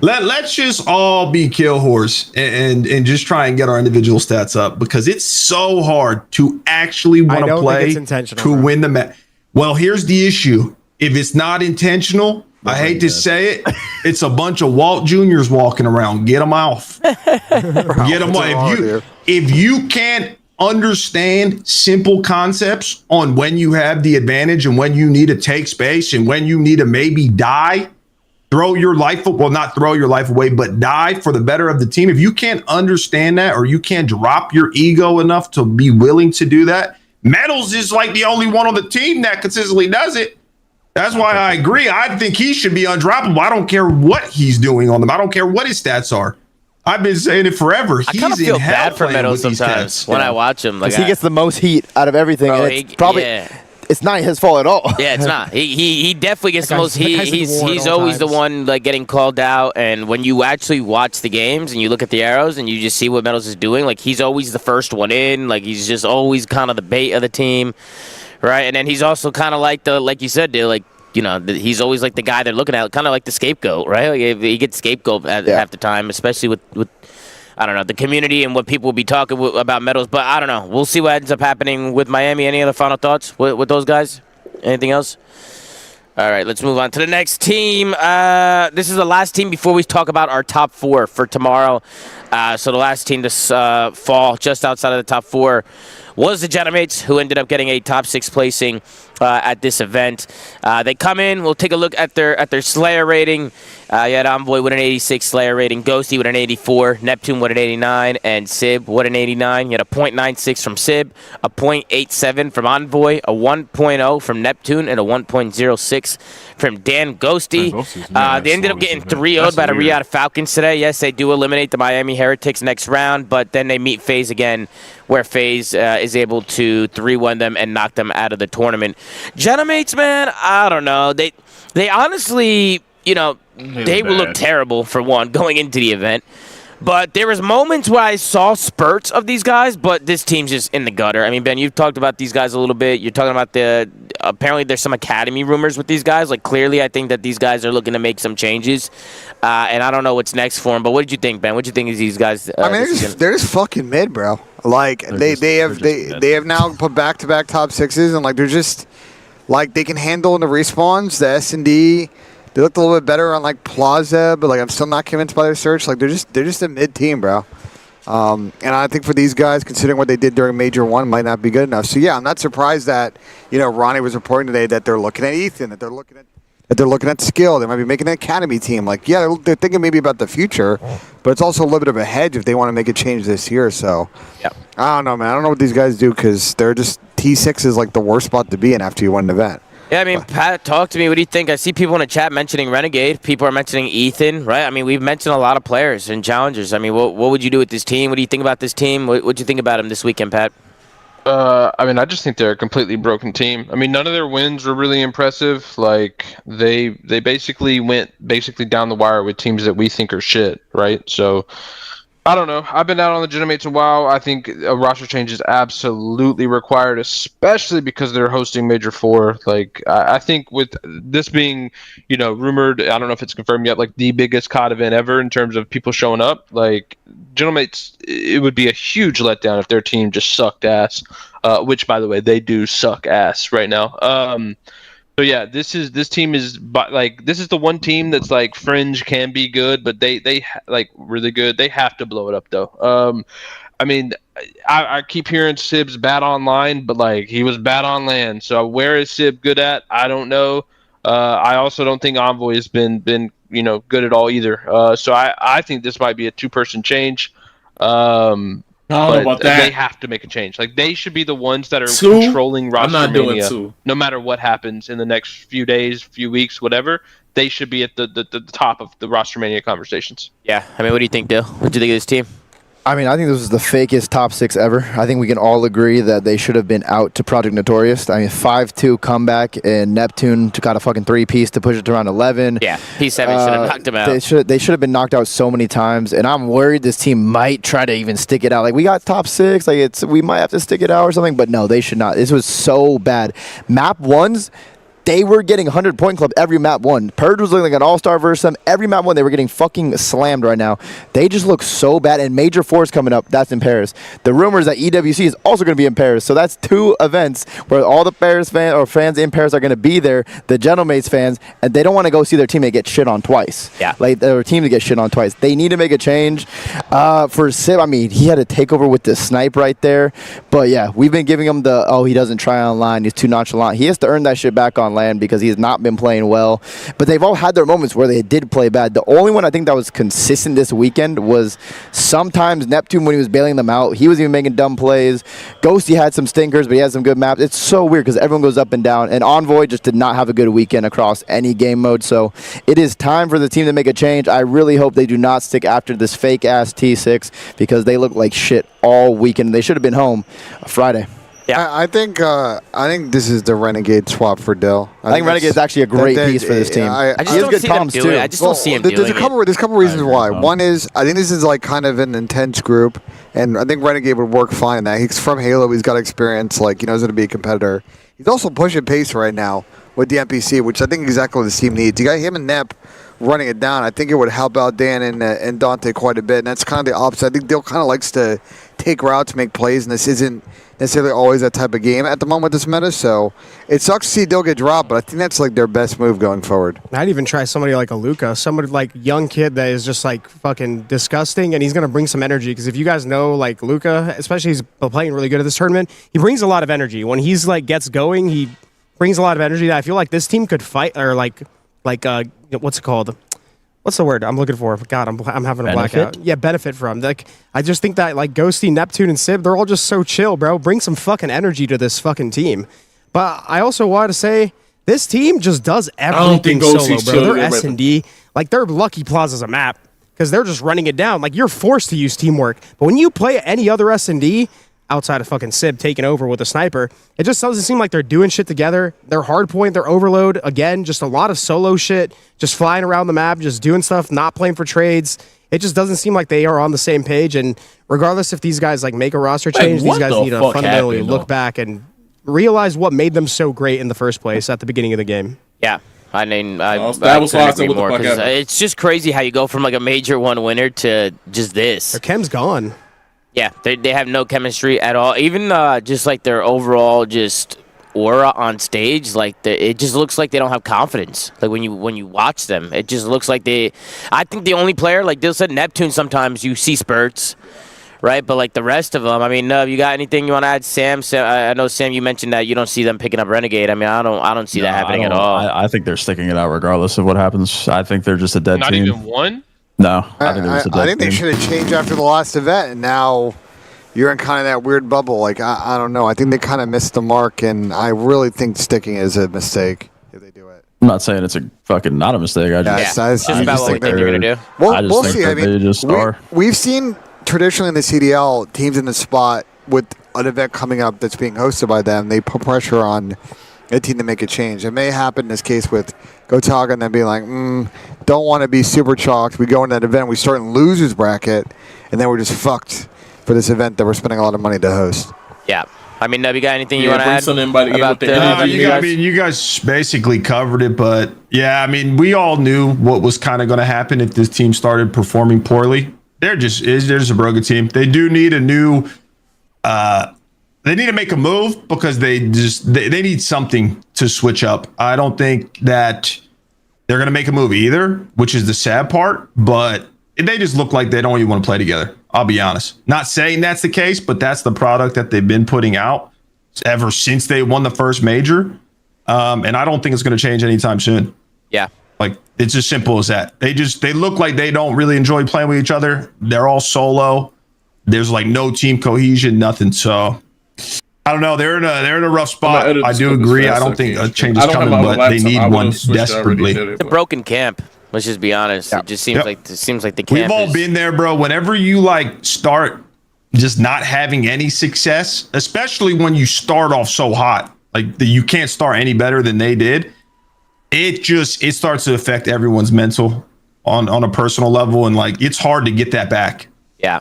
let's just all be kill whores and just try and get our individual stats up, because it's so hard to actually want to play to win the match. Well, here's the issue. If it's not intentional, I hate to say it, it's a bunch of Walt Juniors walking around. Get them off. Get them off. If you can't understand simple concepts on when you have the advantage and when you need to take space and when you need to maybe die, throw your life, well, not throw your life away, but die for the better of the team. If you can't understand that, or you can't drop your ego enough to be willing to do that, Metals is like the only one on the team that consistently does it. That's why I agree. I think he should be undroppable. I don't care what he's doing on them. I don't care what his stats are. I've been saying it forever. I kind of feel bad for Metals sometimes when I watch him. Like, he gets the most heat out of everything. Bro, and it's probably it's not his fault at all. Yeah, it's not. He definitely gets the most heat. He's always the one like getting called out. And when you actually watch the games and you look at the arrows and you just see what Metals is doing, like he's always the first one in. Like he's just always kind of the bait of the team, right? And then he's also kind of like like you said, dude, like, you know, he's always like the guy they're looking at, kind of like the scapegoat, right? Like he gets scapegoat half the time, especially with I don't know, the community and what people will be talking about Metals. But I don't know. We'll see what ends up happening with Miami. Any other final thoughts with those guys? Anything else? All right, let's move on to the next team. This is the last team before we talk about our top four for tomorrow. So the last team to fall just outside of the top four was the Genomates, who ended up getting a top 6 placing at this event. They come in. We'll take a look at their Slayer rating. You had Envoy with an 86 Slayer rating, Ghosty with an 84, Neptune with an 89, and Sib with an 89. You had a .96 from Sib, a .87 from Envoy, a 1.0 from Neptune, and a 1.06 from Dan Ghosty. They ended up getting 3-0'd by the Riyadh Falcons today. Yes, they do eliminate the Miami Heretics next round, but then they meet FaZe again, where FaZe is able to 3-1 them and knock them out of the tournament. Genomates, man, I don't know. They honestly, you know, they will look terrible for one going into the event. But there was moments where I saw spurts of these guys, but this team's just in the gutter. I mean, Ben, you've talked about these guys a little bit. You're talking about apparently there's some academy rumors with these guys. Like, clearly I think that these guys are looking to make some changes. And I don't know what's next for them. But what did you think, Ben? What did you think of these guys? I mean, they're just fucking mid, bro. Like, they have now put back-to-back top 6s, and like they're just like they can handle the respawns, the S&D. They looked a little bit better on like Plaza, but like I'm still not convinced by their search. Like they're just a mid team, bro. And I think for these guys, considering what they did during Major 1, might not be good enough. So yeah, I'm not surprised that, you know, Ronnie was reporting today that they're looking at Ethan, that they're looking at skill. They might be making an academy team. Like, yeah, they're thinking maybe about the future, but it's also a little bit of a hedge if they want to make a change this year. So yeah, I don't know, man. I don't know what these guys do, because they're just T6 is like the worst spot to be in after you win an event. Yeah, I mean, Pat, talk to me. What do you think? I see people in the chat mentioning Renegade. People are mentioning Ethan, right? I mean, we've mentioned a lot of players and challengers. I mean, what would you do with this team? What do you think about this team? What do you think about him this weekend, Pat? I mean, I just think they're a completely broken team. I mean, none of their wins were really impressive. Like, they basically went down the wire with teams that we think are shit, right? So, I don't know. I've been out on the Genomates a while. I think a roster change is absolutely required, especially because they're hosting Major 4. Like, I think with this being, you know, rumored, I don't know if it's confirmed yet, like the biggest COD event ever in terms of people showing up, like, Genomates, it would be a huge letdown if their team just sucked ass, which, by the way, they do suck ass right now. So yeah, this team is like, this is the one team that's like fringe can be good, but they like really good. They have to blow it up though. I mean, I keep hearing Sib's bad online, but like he was bad on land. So where is Sib good at? I don't know. I also don't think Envoy has been you know good at all either. So I think this might be a 2-person change. I don't know about that. They have to make a change. Like, they should be the ones that are controlling ROSTERMANIA. I'm not doing 2. No matter what happens in the next few days, few weeks, whatever, they should be at the top of the ROSTERMANIA conversations. Yeah. I mean, what do you think, Dill? What do you think of this team? I mean, I think this was the fakest top 6 ever. I think we can all agree that they should have been out to Project Notorious. I mean, 5-2 comeback, and Neptune got a fucking 3-piece to push it to round 11. Yeah, P7 should have knocked him out. They should have been knocked out so many times, and I'm worried this team might try to even stick it out. Like, we got top 6, like we might have to stick it out or something, but no, they should not. This was so bad. Map 1s, they were getting 100-point club every map 1. Purge was looking like an all-star versus them. Every map 1, they were getting fucking slammed right now. They just look so bad. And Major 4 is coming up. That's in Paris. The rumors that EWC is also going to be in Paris. So that's 2 events where all the Paris fans in Paris are going to be there. The Gentlemates fans, and they don't want to go see their teammate get shit on twice. Yeah. Like their team to get shit on twice. They need to make a change. For Sib, I mean, he had a takeover with the snipe right there. But yeah, we've been giving him the, he doesn't try online. He's too nonchalant. He has to earn that shit back on land because he has not been playing well. But they've all had their moments where they did play bad. The only one I think that was consistent this weekend was sometimes Neptune when he was bailing them out. He was even making dumb plays. Ghosty had some stinkers, but he had some good maps. It's so weird because everyone goes up and down. And Envoy just did not have a good weekend across any game mode. So it is time for the team to make a change. I really hope they do not stick after this fake-ass T6 because they look like shit all weekend. They should have been home Friday. Yeah, I think this is the Renegade swap for Dill. I think Renegade is actually a great piece for this team. I just don't see them doing it. I just don't see him doing it. There's a couple reasons why. One is I think this is like kind of an intense group, and I think Renegade would work fine in that. He's from Halo. He's got experience. Like, he knows how to be a competitor. He's also pushing pace right now with the NPC, which I think exactly what this team needs. You got him and Nep running it down. I think it would help out Dan and Dante quite a bit, and that's kind of the opposite. I think Dill kind of likes to take routes, make plays, and this isn't necessarily always that type of game at the moment with this meta, so it sucks to see Dill get dropped, but I think that's like their best move going forward. I'd even try somebody like ALLUKA, somebody like young kid that is just like fucking disgusting, and he's going to bring some energy, because if you guys know like ALLUKA, especially he's playing really good at this tournament, he brings a lot of energy. When he's like gets going, he brings a lot of energy that I feel like this team could fight, or like what's it called? What's the word I'm looking for? God, I'm having a blackout. Yeah, benefit from. Like, I just think that like Ghosty, Neptune, and Sib, they're all just so chill, bro. Bring some fucking energy to this fucking team. But I also wanted to say this team just does everything solo, bro. They're S&D. Like, they're Lucky Plaza's a map because they're just running it down. Like, you're forced to use teamwork. But when you play any other S&D outside of fucking Sib taking over with a sniper, it just doesn't seem like they're doing shit together. They're hardpoint, they're overload. Again, just a lot of solo shit, just flying around the map, just doing stuff, not playing for trades. It just doesn't seem like they are on the same page. And regardless if these guys like make a roster change, these guys need to fundamentally look back and realize what made them so great in the first place at the beginning of the game. Yeah. I mean, it's just crazy how you go from like a Major 1 winner to just this. Their chem's gone. Yeah, they have no chemistry at all. Even just like their overall just aura on stage, like it just looks like they don't have confidence. Like when you watch them, it just looks like they. I think the only player, like Dill said, Neptune. Sometimes you see spurts, right? But like the rest of them, I mean, you got anything you want to add, Sam? I know Sam, you mentioned that you don't see them picking up Renegade. I mean, I don't see that happening at all. I think they're sticking it out regardless of what happens. I think they're just a dead team. Not even one. No, I think they should have changed after the last event, and now you're in kind of that weird bubble. Like, I don't know. I think they kind of missed the mark, and I really think sticking is a mistake if they do it. I'm not saying it's a fucking not a mistake. I just, it's just about what we think you're gonna do. We'll see. I mean, we've seen traditionally in the CDL teams in the spot with an event coming up that's being hosted by them. They put pressure on a team to make a change. It may happen in this case with Gotaga and then being like, don't want to be super chalked. We go into that event, we start in losers bracket, and then we're just fucked for this event that we're spending a lot of money to host. Yeah. I mean, you got anything you want to add about you guys basically covered it, but yeah, I mean, we all knew what was kind of going to happen if this team started performing poorly. They're just a broken team. They do need a new they need to make a move because they need something to switch up. I don't think that they're going to make a move either, which is the sad part, but they just look like they don't even want to play together. I'll be honest. Not saying that's the case, but that's the product that they've been putting out ever since they won the first major. And I don't think it's going to change anytime soon. Yeah. Like, it's as simple as that. They look like they don't really enjoy playing with each other. They're all solo. There's like no team cohesion, nothing. So I don't know. They're in a rough spot. I do agree. I don't think a change is coming, but they need one desperately. It's a broken camp. Let's just be honest. It just seems like the camp. We've all been there, bro. Whenever you like start just not having any success, especially when you start off so hot, like you can't start any better than they did. It starts to affect everyone's mental on a personal level, and like it's hard to get that back. Yeah.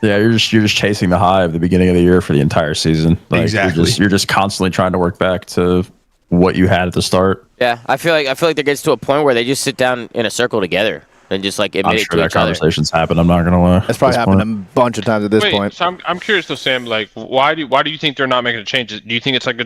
Yeah, you're just chasing the high of the beginning of the year for the entire season. Like, exactly. You're just constantly trying to work back to what you had at the start. Yeah, I feel like there gets to a point where they just sit down in a circle together and just like admit I'm it sure to that each other. conversations happen. I'm not gonna lie. That's probably happened a bunch of times at this point. So I'm curious though, Sam. Like, why do you think they're not making a change? Do you think it's like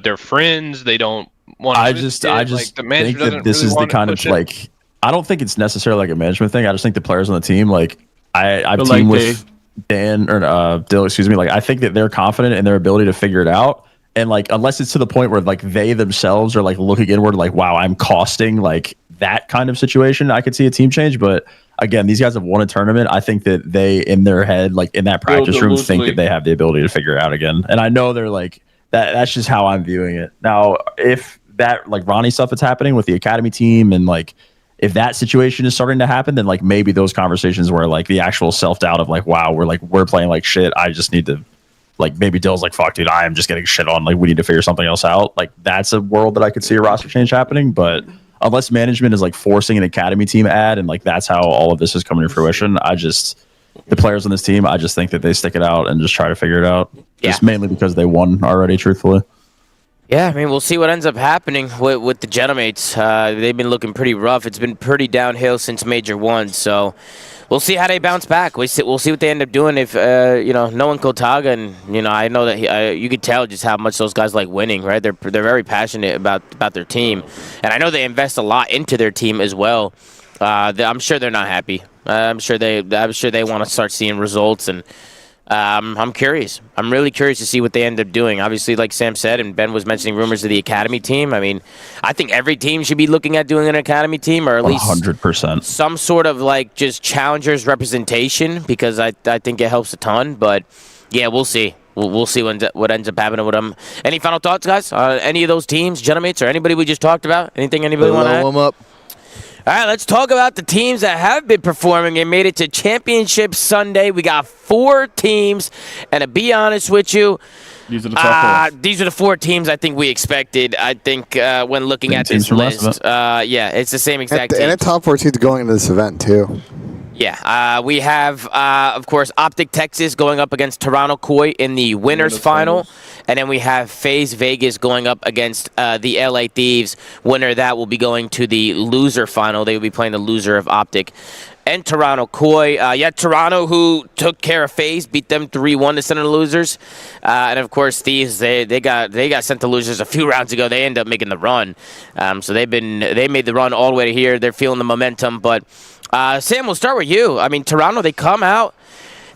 they're friends? They don't want to. I just think that this is the kind of like. I don't think it's necessarily like a management thing. I just think the players on the team, like I've teamed with Dan or Dill, excuse me. Like I think that they're confident in their ability to figure it out. And like, unless it's to the point where like they themselves are like looking inward, like, wow, I'm costing like that kind of situation, I could see a team change. But again, these guys have won a tournament. I think that they, in their head, like in that practice room, think that they have the ability to figure it out again. And I know they're like, that's just how I'm viewing it. Now, if that like Ronnie stuff that's happening with the academy team and like, if that situation is starting to happen, then like maybe those conversations where like the actual self-doubt of like, wow, we're playing like shit. I just need to, like, maybe Dill's like, fuck, dude, I am just getting shit on. Like, we need to figure something else out. Like, that's a world that I could see a roster change happening. But unless management is like forcing an academy team ad and like that's how all of this is coming to fruition, the players on this team, I just think that they stick it out and just try to figure it out. Just mainly because they won already, truthfully. Yeah, I mean, we'll see what ends up happening with the Genomates. They've been looking pretty rough. It's been pretty downhill since Major 1, so we'll see how they bounce back. We'll see what they end up doing if, knowing Kotaga, and, I know that you could tell just how much those guys like winning, right? They're very passionate about their team, and I know they invest a lot into their team as well. I'm sure they're not happy. I'm sure they want to start seeing results, and I'm curious. I'm really curious to see what they end up doing. Obviously, like Sam said, and Ben was mentioning rumors of the academy team. I mean, I think every team should be looking at doing an academy team, or at least 100%. Some sort of like just challengers representation, because I think it helps a ton. But yeah, we'll see. We'll see what ends up happening with them. Any final thoughts, guys? Any of those teams, Genomates, or anybody we just talked about? Anything anybody want to add? Blow them up. All right, let's talk about the teams that have been performing and made it to Championship Sunday. We got 4 teams, and to be honest with you, these are the top 4. These are the 4 teams I think we expected. I think when looking at this list, it's the same exact team. And a top 4 teams going into this event, too. Yeah, we have, of course, Optic Texas going up against Toronto Koi in the winners final. And then we have FAZE Vegas going up against the LA Thieves. Winner of that will be going to the loser final. They will be playing the loser of Optic and Toronto Koi. Toronto, who took care of FAZE, beat them 3-1 to send the losers. And of course, Thieves, they got sent to losers a few rounds ago. They ended up making the run. So they made the run all the way to here. They're feeling the momentum. But Sam, we'll start with you. I mean, Toronto, they come out.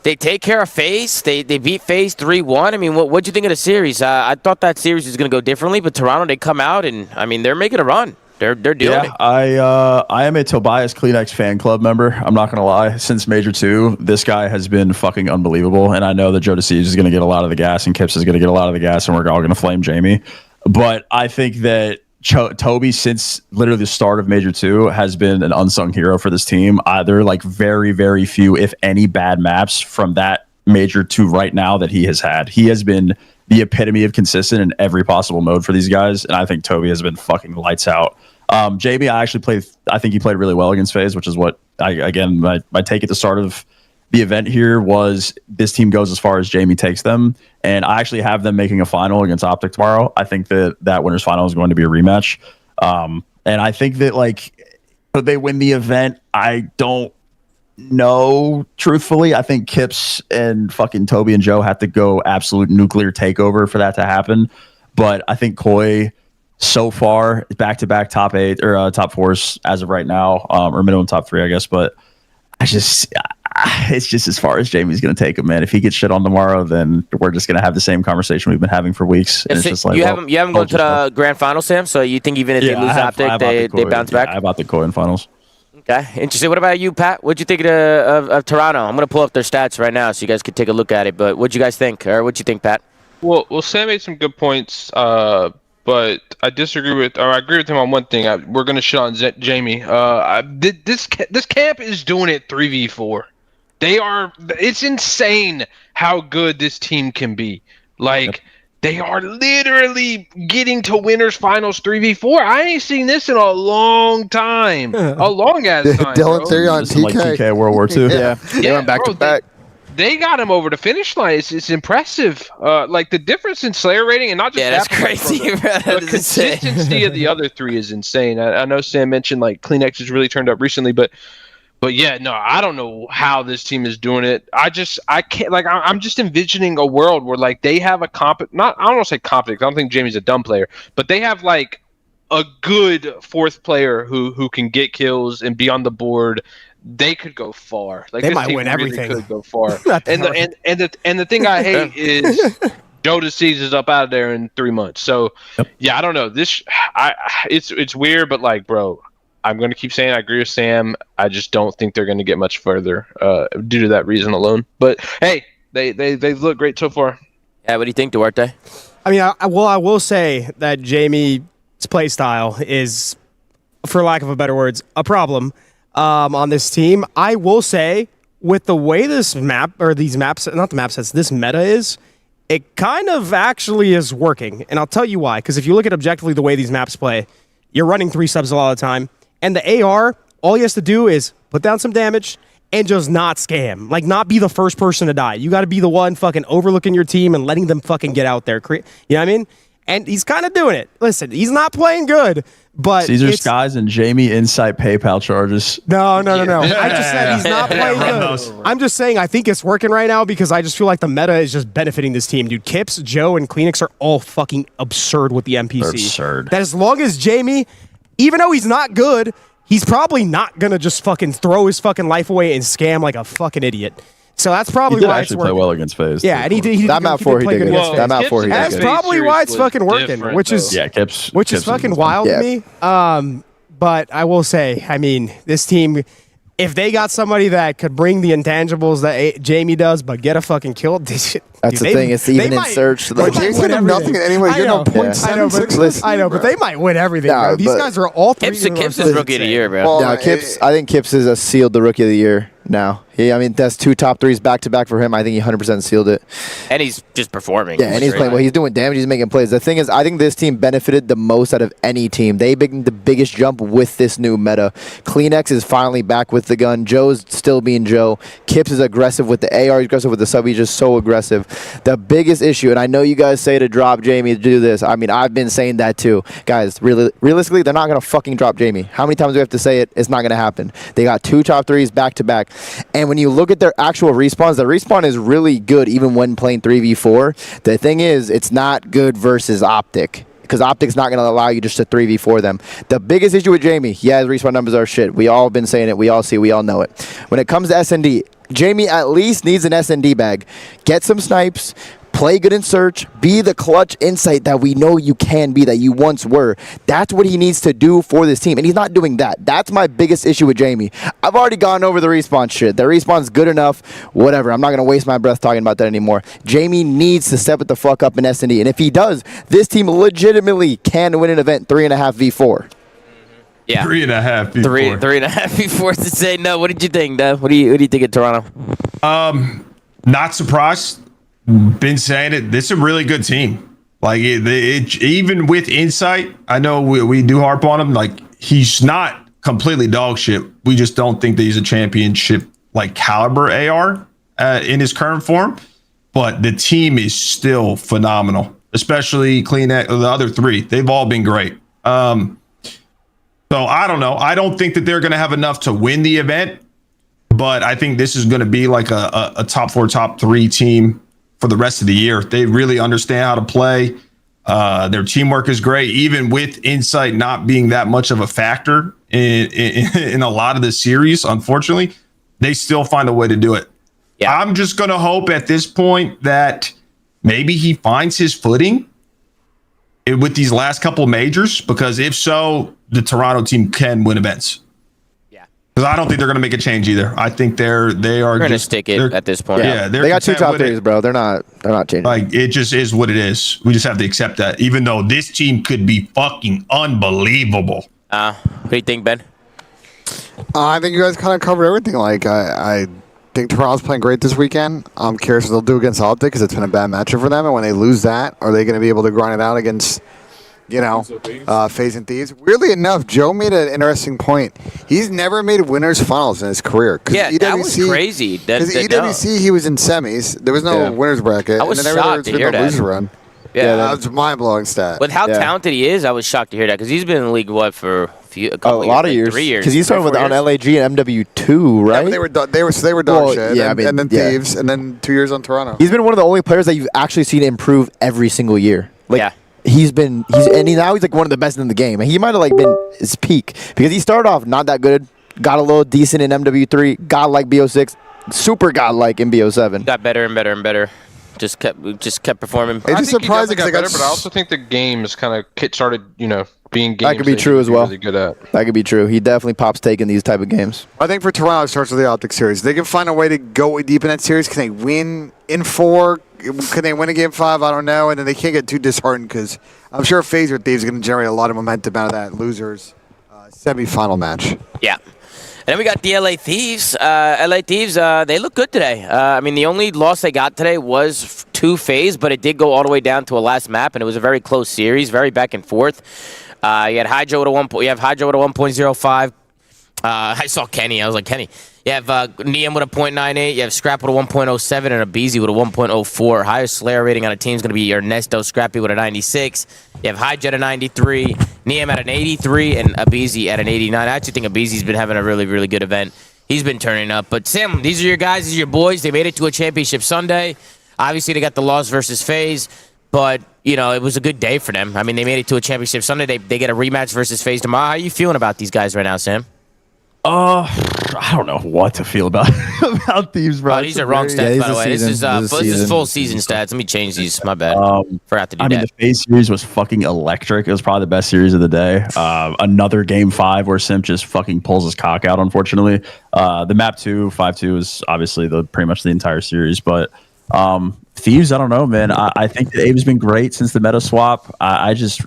They take care of FAZE. They beat FAZE 3-1. I mean, what'd you think of the series? I thought that series was going to go differently, but Toronto, they come out, and, I mean, they're making a run. They're doing it. I am a Tobias Kleenex fan club member. I'm not going to lie. Since Major 2, this guy has been fucking unbelievable, and I know that Joe DeCeves is going to get a lot of the gas, and Kips is going to get a lot of the gas, and we're all going to flame Jamie. But I think that Toby, since literally the start of Major 2, has been an unsung hero for this team. There are like very, very few, if any, bad maps from that Major 2 right now that he has had. He has been the epitome of consistent in every possible mode for these guys, and I think Toby has been fucking lights out. JB, I think he played really well against FaZe, which is what, my take at the start of the event here was this team goes as far as Jamie takes them, and I actually have them making a final against Optic tomorrow. I think that winners final is going to be a rematch, and I think that like could they win the event? I don't know, truthfully. I think Kips and fucking Toby and Joe have to go absolute nuclear takeover for that to happen, but I think Koi so far back-to-back top 8 or top 4s as of right now, or minimum top 3, I guess, but it's just as far as Jamie's going to take him, man. If he gets shit on tomorrow, then we're just going to have the same conversation we've been having for weeks. And it's just like, you haven't gone to the grand final, Sam? So you think even if they lose Optic, they bounce back? I bought the Koi in finals. Okay, interesting. What about you, Pat? What'd you think of Toronto? I'm going to pull up their stats right now so you guys could take a look at it. But what'd you guys think? Or what'd you think, Pat? Well, Sam made some good points. but I disagree with, or I agree with him on one thing. We're gonna shit on Jamie. This camp is doing it 3v4. It's insane how good this team can be. Like, they are literally getting to winners finals 3v4. I ain't seen this in a long time. A long ass time. Dylan Theory on TK. Like TK World War II. Yeah. They went back to back. They got him over the finish line. It's impressive. Like the difference in Slayer rating, and not just that's crazy. The consistency of the other three is insane. I know Sam mentioned like Kleenex has really turned up recently, but yeah, no, I don't know how this team is doing it. I can't, like, I'm just envisioning a world where like they have a I don't want to say competent. I don't think Jamie's a dumb player, but they have like a good fourth player who can get kills and be on the board. They could go far. Like, they might win everything. Could go far. and the thing I hate is Joe Disease is up out of there in 3 months. So yeah, I don't know. It's weird, but like, bro, I'm going to keep saying I agree with Sam. I just don't think they're going to get much further due to that reason alone. But hey, they look great so far. Yeah, what do you think, Duarte? I mean, I will say that Jamie's play style is, for lack of a better words, a problem on this team. I will say, with the way this map, or these maps, not the map sets, this meta is, it kind of actually is working. And I'll tell you why. Because if you look at objectively the way these maps play, you're running 3 subs a lot of the time. And the AR, all he has to do is put down some damage and just not scam. Like, not be the first person to die. You got to be the one fucking overlooking your team and letting them fucking get out there. You know what I mean? And he's kind of doing it. Listen, he's not playing good, but Caesar Skyz and Jamie Insight PayPal charges. No. I just said he's not playing good. I'm just saying I think it's working right now because I just feel like the meta is just benefiting this team, dude. Kips, Joe, and Kleenex are all fucking absurd with the NPC. They're absurd. That as long as Jamie, even though he's not good, he's probably not gonna just fucking throw his fucking life away and scam like a fucking idiot. So that's probably why it's working. He did actually play well against FaZe. Yeah, and he did. That map 4 he did good. That map 4 he did good. That's probably why it's fucking working, which is fucking wild to me. But I will say, I mean, this team, if they got somebody that could bring the intangibles that Jamie does, but get a fucking kill, that's the thing. It's even in search. But Jason have nothing anyway. You know, 0.76. I know, but they might win everything. Bro. These guys are all three. Kips is rookie of the year, bro. Well, Kips. I think Kips is sealed the rookie of the year now. I mean, that's 2 top 3s back to back for him. I think he 100% sealed it. And he's just performing. Yeah, and he's playing well. He's doing damage. He's making plays. The thing is, I think this team benefited the most out of any team. They made the biggest jump with this new meta. Kleenex is finally back with the gun. Joe's still being Joe. Kips is aggressive with the AR. He's aggressive with the sub. He's just so aggressive. The biggest issue, and I know you guys say to drop Jamie to do this. I mean, I've been saying that too. Guys, realistically, they're not going to fucking drop Jamie. How many times do we have to say it? It's not going to happen. They got 2 top 3s back to back. And when you look at their actual respawns, the respawn is really good even when playing 3v4. The thing is, it's not good versus Optic, because Optic's not going to allow you just to 3v4 them. The biggest issue with Jamie, yeah, his respawn numbers are shit. We all been saying it. We all see it. We all know it. When it comes to S&D, Jamie at least needs an S&D bag. Get some snipes. Play good in search. Be the clutch insight that we know you can be, that you once were. That's what he needs to do for this team, and he's not doing that. That's my biggest issue with Jamie. I've already gone over the respawn shit. The respawn's good enough. Whatever. I'm not going to waste my breath talking about that anymore. Jamie needs to step it the fuck up in S&D, and if he does, this team legitimately can win an event 3.5 v4. Yeah, 3.5 v4. 3.5 v4 to say no. What did you think, Dev? What do you think of Toronto? Not surprised. Been saying it. This is a really good team. Like even with insight, I know we do harp on him. Like, he's not completely dog shit. We just don't think that he's a championship like caliber AR in his current form. But the team is still phenomenal, especially Kleenex. The other 3, they've all been great. So I don't know. I don't think that they're going to have enough to win the event, but I think this is going to be like a top 4, top 3 team for the rest of the year. They really understand how to play. Their teamwork is great, even with insight not being that much of a factor in a lot of the series. Unfortunately, they still find a way to do it. Yeah. I'm just going to hope at this point that maybe he finds his footing with these last couple of majors, because if so, the Toronto team can win events. Because I don't think they're going to make a change either. I think they are going to stick it at this point. Yeah, they got 2 top 3s, bro. They're not changing. Like, it just is what it is. We just have to accept that, even though this team could be fucking unbelievable. What do you think, Ben? I think you guys kind of covered everything. Like, I think Toronto's playing great this weekend. I'm curious what they'll do against Optic because it's been a bad matchup for them. And when they lose that, are they going to be able to grind it out against, FAZE and Thieves? Weirdly enough, Joe made an interesting point. He's never made winners finals in his career. Yeah, that was crazy. Because EWC, he was in semis. There was no winners bracket. I was shocked to hear that. Loser run. Yeah, that was a mind-blowing stat. With how talented he is, I was shocked to hear that because he's been in the league, for a lot of years, 3 years. Because he started on LAG and MW2, right? Yeah, they were dog shit. Yeah, and then Thieves, and then 2 years on Toronto. He's been one of the only players that you've actually seen improve every single year. Like, he's now he's like one of the best in the game. And he might have like been his peak because he started off not that good, got a little decent in MW3, got like BO6, super godlike in BO7. Got better and better and better. Just kept performing. It's just surprising because better, but I also think the game is kind of started, being games that could be true as well. Really good at. That could be true. He definitely pops taking these type of games. I think for Toronto, it starts with the Optic series. They can find a way to go deep in that series. Can they win in 4? Can they win a game 5? I don't know. And then they can't get too disheartened because I'm sure FaZe or Thieves is going to generate a lot of momentum out of that losers semi-final match. Yeah. And then we got the LA Thieves. LA Thieves, they look good today. I mean, the only loss they got today was to FaZe, but it did go all the way down to a last map, and it was a very close series, very back and forth. You had Hydra with a 1.05. I saw Kenny. I was like, Kenny. You have Neum with a 0.98. You have Scrap with a 1.07 and abezy with a 1.04. Highest Slayer rating on a team is going to be Ernesto Scrappy with a 96. You have Hydra at a 93, Neum at an 83, and abezy at an 89. I actually think abezy's been having a really, really good event. He's been turning up. But, Sam, these are your guys. These are your boys. They made it to a championship Sunday. Obviously, they got the loss versus FaZe. But, it was a good day for them. I mean, they made it to a championship Sunday. They get a rematch versus FaZe tomorrow. How are you feeling about these guys right now, Sam? I don't know what to feel about Thieves, bro. These are wrong stats, by the way. This is full season stats. Let me change these. My bad. Forgot to do that. I mean, the FaZe series was fucking electric. It was probably the best series of the day. Another game 5 where Simp just fucking pulls his cock out, unfortunately. The map 2, 5-2 is obviously pretty much the entire series, but Thieves, I don't know, man. I think that Abe's been great since the meta swap. I just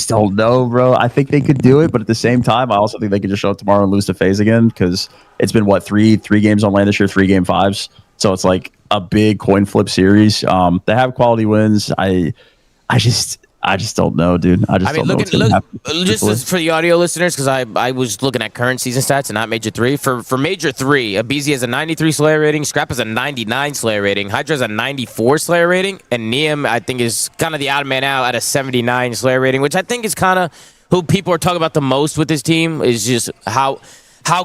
don't know, bro. I think they could do it, but at the same time, I also think they could just show up tomorrow and lose to FaZe again because it's been three games on land this year, 3 game 5s. So it's like a big coin flip series. They have quality wins. I just don't know, dude. I mean, look just for the audio listeners, because I was looking at current season stats and not Major 3. For Major 3, abezy has a 93 Slayer rating, Scrap has a 99 Slayer rating, Hydra has a 94 Slayer rating, and Neum, I think, is kind of the odd man out at a 79 Slayer rating, which I think is kind of who people are talking about the most with this team, is just how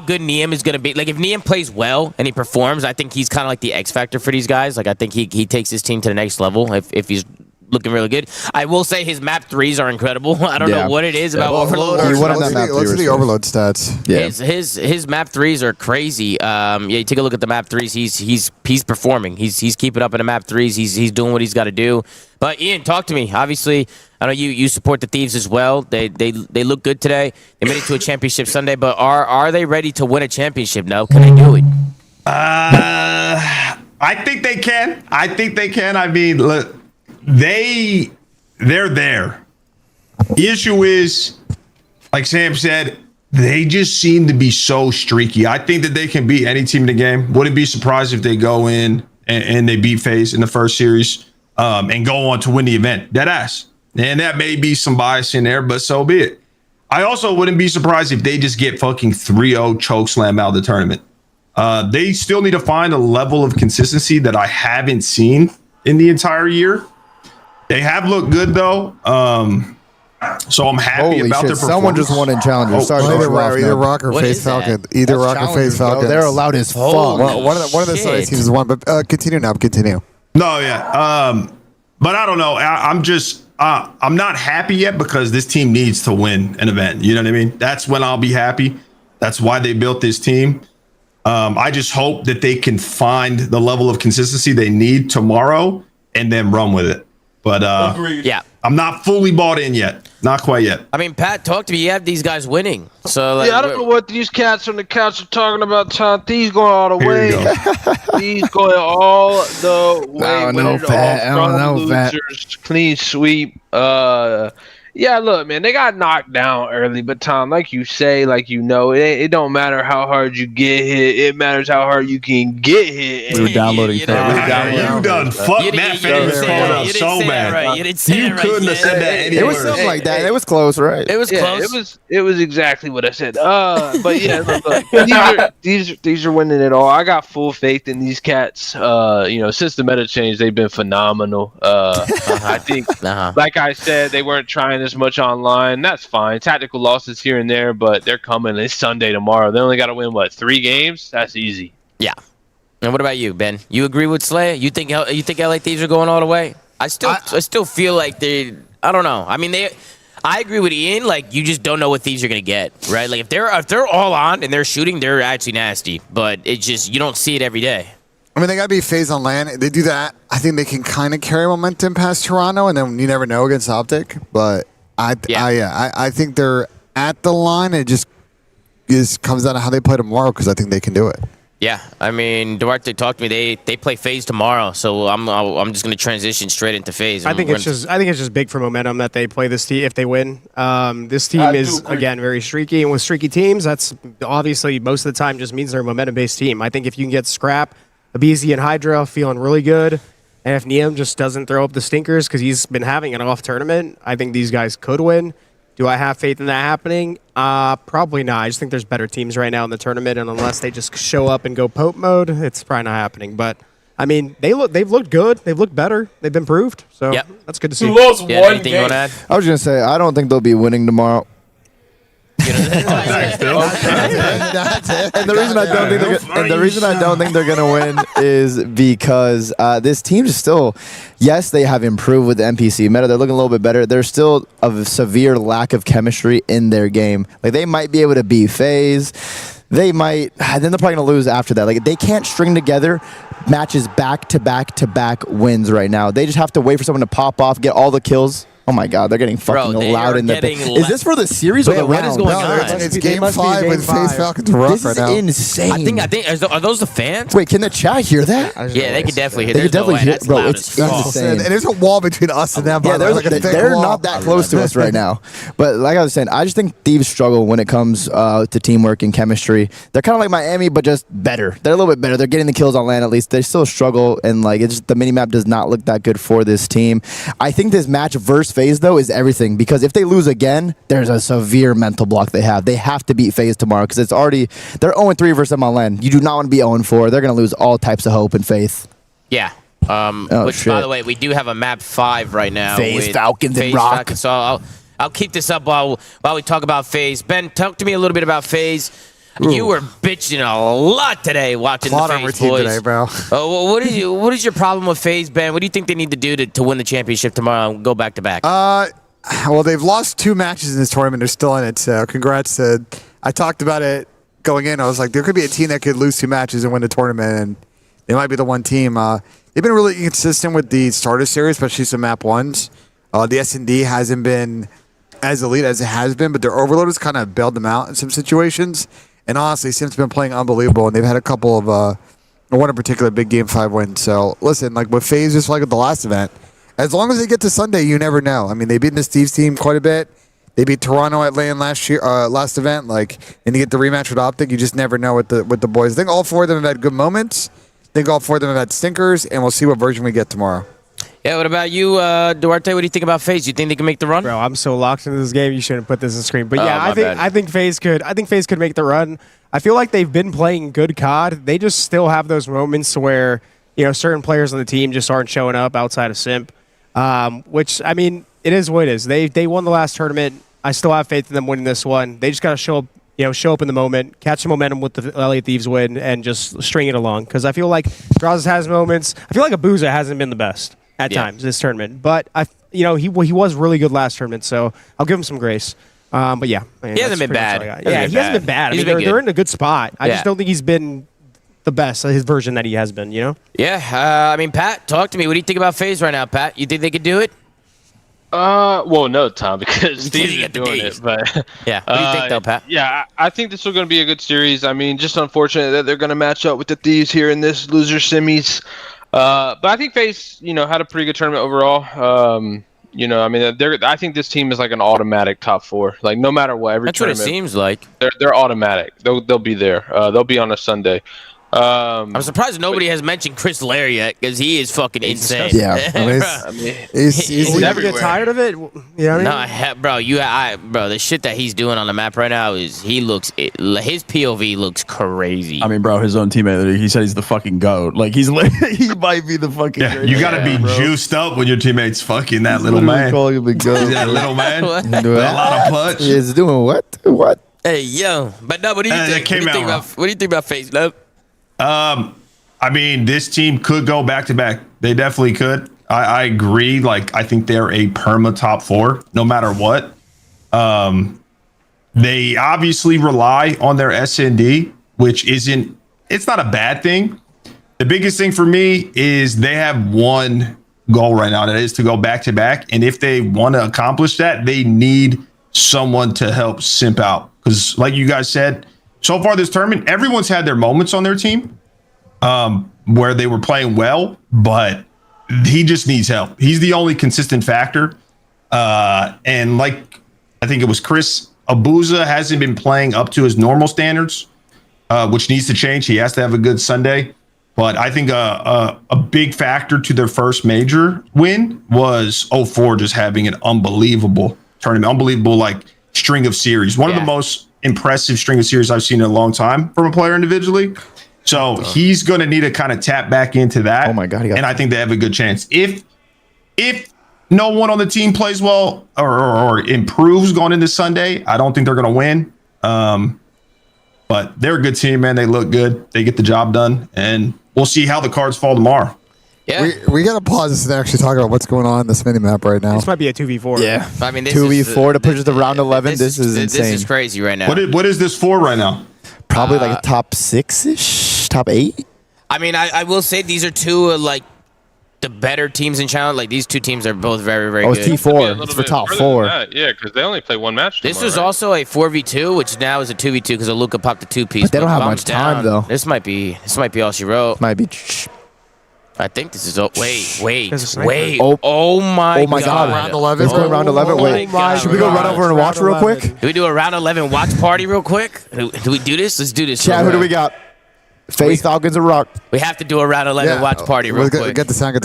good Neum is going to be. Like, if Neum plays well and he performs, I think he's kind of like the X factor for these guys. Like, I think he takes his team to the next level if he's looking really good. I will say his map 3s are incredible. I don't know what it is about Overload. Let's see the Overload stats. Yeah. His map 3s are crazy. You take a look at the map 3s. He's performing. He's keeping up in the map 3s. He's doing what he's got to do. But Ian, talk to me. Obviously, I know you support the Thieves as well. They look good today. They made it to a championship Sunday. But are they ready to win a championship now? Can they do it? I think they can. I mean, look. They're there. The issue is, like Sam said, they just seem to be so streaky. I think that they can beat any team in the game. Wouldn't be surprised if they go in and they beat FaZe in the first series and go on to win the event. Deadass. And that may be some bias in there, but so be it. I also wouldn't be surprised if they just get fucking 3-0 chokeslam out of the tournament. They still need to find a level of consistency that I haven't seen in the entire year. They have looked good though, so I'm happy about their performance. Someone just won in Challengers. Either Rock or FaZe Falcon. Either Rock or FaZe Falcon. They're allowed as fuck. One of the side teams won, but continue now. Continue. No, yeah, but I don't know. I'm not happy yet because this team needs to win an event. You know what I mean? That's when I'll be happy. That's why they built this team. I just hope that they can find the level of consistency they need tomorrow and then run with it. But yeah, I'm not fully bought in yet. Not quite yet. I mean, Pat, talk to me. You have these guys winning. So like, yeah, I don't know what these cats on the couch are talking about, Tom. These going all the way. These going all the way. I don't know, Pat. I don't know, Pat. Clean sweep. Yeah, look, man, they got knocked down early, but Tom, like you say, like it don't matter how hard you get hit. It matters how hard you can get hit. We were downloading. You done fucked that famous phone up so bad. Right. You didn't say You couldn't have said that anywhere. It was something like that. It was close, right? It was close. It was exactly what I said. But yeah, look, these are winning it all. I got full faith in these cats. Since the meta change, they've been phenomenal. I think, like I said, they weren't trying as much online. That's fine. Tactical losses here and there, but they're coming. It's Sunday tomorrow. They only got to win 3 games? That's easy. Yeah. And what about you, Ben? You agree with Slay? You think LA Thieves are going all the way? I still feel like they. I don't know. I mean, I agree with Ian. Like, you just don't know what Thieves are gonna get, right? Like, if they're all on and they're shooting, they're actually nasty. But it's just you don't see it every day. I mean, they got to be FAZE on land. They do that. I think they can kind of carry momentum past Toronto, and then you never know against Optic. But I think they're at the line. It just comes down to how they play tomorrow because I think they can do it. Yeah, I mean, Duarte talked to me. They play FAZE tomorrow, so I'm just gonna transition straight into FAZE. I think it's just big for momentum that they play this team if they win. This team is again very streaky, and with streaky teams, that's obviously most of the time just means they're a momentum-based team. I think if you can get Scrap, abezy, and Hydra feeling really good, and if Neum just doesn't throw up the stinkers because he's been having an off tournament, I think these guys could win. Do I have faith in that happening? Probably not. I just think there's better teams right now in the tournament, and unless they just show up and go Pope mode, it's probably not happening. But I mean, they've looked good. They've looked better. They've been improved. So that's good to see. Anything you want to add? I was gonna say I don't think they'll be winning tomorrow. That's it. And the reason I don't think they're gonna win is because this team is still, yes, they have improved with the NPC meta. They're looking a little bit better. There's still a severe lack of chemistry in their game. Like, they might be able to beat FAZE. They might. Then they're probably gonna lose after that. Like, they can't string together matches back to back to back wins right now. They just have to wait for someone to pop off, get all the kills. Oh my God, they're getting fucking loud in the. Is this for the series or the round? What is going on? It's game 5 with FAZE Falcons rough right now. This is insane. I think are those the fans? Wait, can the chat hear that? Yeah, they can definitely hear. They can definitely hear, bro. It's insane. And there's a wall between us and them. Yeah, they're not that close to us right now. But like I was saying, I just think Thieves struggle when it comes to teamwork and chemistry. They're kind of like Miami, but just better. They're a little bit better. They're getting the kills on land at least. They still struggle, and like it's just, the minimap does not look that good for this team. I think this match versus FAZE though is everything. Because if they lose again, there's a severe mental block they have. They have to beat FAZE tomorrow because they're 0-3 versus them on land. You do not want to be 0-4. They're going to lose all types of hope and faith. Yeah. Which, by the way, we do have a map 5 right now. FAZE Falcons and Rock. Falcons. So I'll keep this up while we talk about FAZE. Ben, talk to me a little bit about FAZE. You were bitching a lot today watching the FAZE boys. Today, bro. What is your problem with FAZE, Ben? What do you think they need to do to win the championship tomorrow and go back to back? Well, they've lost 2 matches in this tournament. They're still in it, so congrats. I talked about it going in. I was like, there could be a team that could lose 2 matches and win the tournament, and they might be the one team. They've been really inconsistent with the starter series, especially some map 1s. The S&D hasn't been as elite as it has been, but their overloaders kind of bailed them out in some situations. And honestly, Sim's been playing unbelievable, and they've had a couple of, one in particular, big game 5 wins. So, listen, like with FAZE, just like with the last event, as long as they get to Sunday, you never know. I mean, they beat the Thieves team quite a bit. They beat Toronto at LAN last event. Like, and you get the rematch with Optic, you just never know with the boys. I think all 4 of them have had good moments. I think all 4 of them have had stinkers, and we'll see what version we get tomorrow. Yeah, what about you, Duarte? What do you think about FAZE? You think they can make the run? Bro, I'm so locked into this game. You shouldn't put this on screen. But yeah, I think FAZE could make the run. I feel like they've been playing good COD. They just still have those moments where certain players on the team just aren't showing up outside of Simp. Which, I mean, it is what it is. They won the last tournament. I still have faith in them winning this one. They just got to show up in the moment, catch the momentum with the LA Thieves win, and just string it along. Because I feel like GRAU has moments. I feel like abezy hasn't been the best at times this tournament, but he was really good last tournament, so I'll give him some grace. But yeah, he hasn't been bad. He hasn't been bad. I mean, they're in a good spot. I just don't think he's been the best, his version that he has been, you know? Yeah, I mean, Pat, talk to me. What do you think about FaZe right now, Pat? You think they could do it? Well, no, Tom, because Thieves are doing it. But yeah, what do you think, though, Pat? Yeah, I think this is going to be a good series. I mean, just unfortunate that they're going to match up with the Thieves here in this loser semis. But I think FaZe, had a pretty good tournament overall. I mean, I think this team is like an automatic top 4. Like no matter what, every That's what it tournament, seems like. They're automatic. They'll be there. They'll be on a Sunday. I'm surprised nobody has mentioned Chris Lair yet, because he is fucking insane. Yeah, he's never get tired of it. You know what I mean? Bro, the shit that he's doing on the map right now is his POV looks crazy. I mean, bro, his own teammate, he said he's the fucking GOAT. Like he might be the fucking. Yeah, you gotta be juiced up when your teammate's fucking that little man. Call you the GOAT. That little man. What? A lot of punch. He's doing what? What? Hey, yo, but no, what do you think? What do you think about FaZe? No. I mean, this team could go back to back. They definitely could. I agree. Like, I think they're a perma top 4, no matter what. They obviously rely on their SND, which it's not a bad thing. The biggest thing for me is they have one goal right now, that is to go back to back. And if they want to accomplish that, they need someone to help simp out. Because like you guys said, so far this tournament, everyone's had their moments on their team where they were playing well, but he just needs help. He's the only consistent factor. And like, I think it was Chris, abezy hasn't been playing up to his normal standards, which needs to change. He has to have a good Sunday. But I think a big factor to their first major win was 04 just having an unbelievable tournament, unbelievable like string of series. One of the most impressive string of series I've seen in a long time from a player individually. So he's going to need to kind of tap back into that. Oh my God. And I think they have a good chance. If no one on the team plays well or improves going into Sunday, I don't think they're going to win. But they're a good team, man. They look good. They get the job done. And we'll see how the cards fall tomorrow. Yeah. We got to pause this and actually talk about what's going on in this mini map right now. This might be a 2v4. Yeah. I mean, 2v4 to push it to round 11. This is insane. This is crazy right now. What is this for right now? Probably like a top 6-ish, top 8. I mean, I will say these are two like the better teams in challenge. Like these two teams are both very, very good. It's T4. It's for top 4. Yeah, because they only play one match. This was also a 4v2, which now is a 2v2 because ALLUKA popped a 2-piece. But they don't have much time though. This might be all she wrote. Might be. I think this is. Wait. Oh my God. Round 11. It's going round 11. Wait. Should we go run over and watch real quick? Do we do a round 11 watch party real quick? Do we do this? Let's do this. Chat, who do we got? FaZe, Falcons, or Rock? We have to do a round 11 watch party real quick. Get the sound.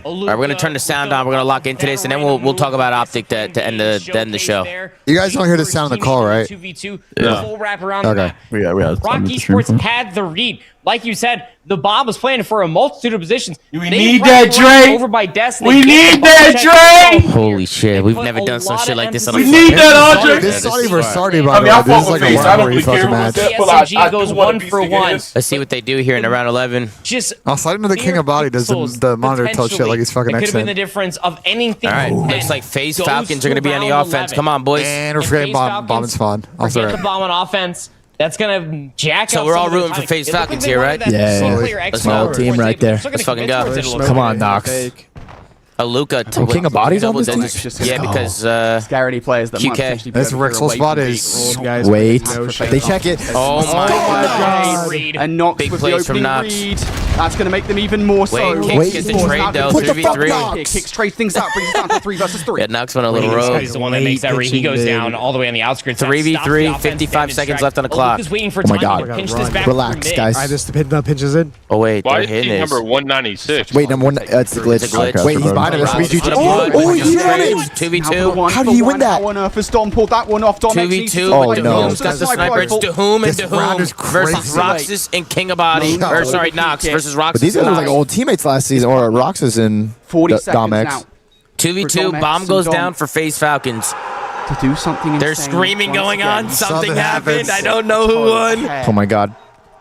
All right, we're going to turn the sound on. We're going to lock into this, and then we'll talk about Optic to end the show. You guys don't hear the sound in the call, right? 2v2, the full wrap around the map. Yeah. Rock Esports had the read. Like you said, the bomb was planted for a multitude of positions. We need that Dre. Over by Destiny. We need that Dre. Holy shit, we've never done some shit like this on the We need that Andre. This is Saudi versus Saudi, by the way. This is like a rivalry fucking match. SMG goes 1 for 1. Let's see what they do here in the round 11. Just I know the King of Body does the monitor tell shit like he's fucking It could have been the excellent. difference of anything. All right, looks like FaZe Falcons are going to be on the offense. Come on, boys. And we're forgetting bomb and spawn. Forget the bomb on offense. That's going to jack So up we're all some of the rooting for time. FaZe It looked Falcons like they here, wanted right? that Yeah. single-player Let's X-Power go. Team right there. Let's fucking go. Come on, Nox. ALLUKA. King of Bodies on this team? Yeah, because Scaredy players that QK. This Rixel's spot is. Wait. They check it. Oh my God. And Nox Big with plays the from opening Nox. read. That's going to make them even more so. Kicks gets the trade though. 3v3. Kicks trade things out, brings it down to 3 versus 3. Yeah, Nox went a little rogue. He's the one that makes that read. He goes down all the way on the outskirts. 3v3, 55 seconds left on the clock. Oh my God. Relax, guys. I just pinches in. Oh wait, Why they're is he hitting number 196? Wait, number 1. It's the glitch. It's a glitch. Wait, he's behind us. Oh, he got it. 2v2. How did he win that? How on earth has Dom pulled that one off? Dom 2v2. Oh, no. Doom's got the sniper. It's Doom and Doom versus Roxas and King of Body. Or sorry, Nox versus Roxas. But these guys were like old teammates last season, or Roxas and 40 seconds Domex. now. 2v2. Bomb goes down for FaZe Falcons. To do something There's insane screaming once going again. on. Something happened. I don't know who won. Oh my God.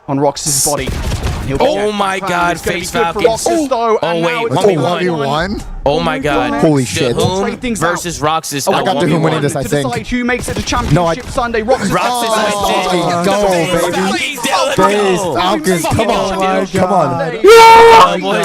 On Rox's body. Oh my God, FaZe Falcons. Oh wait, 1v1. Oh my God. Holy shit. Whom versus Roxas. I got Whom winning this, I To think. decide who makes it to championship Sunday. Roxas. Go, baby. FaZe, Falcons, come on. Come on.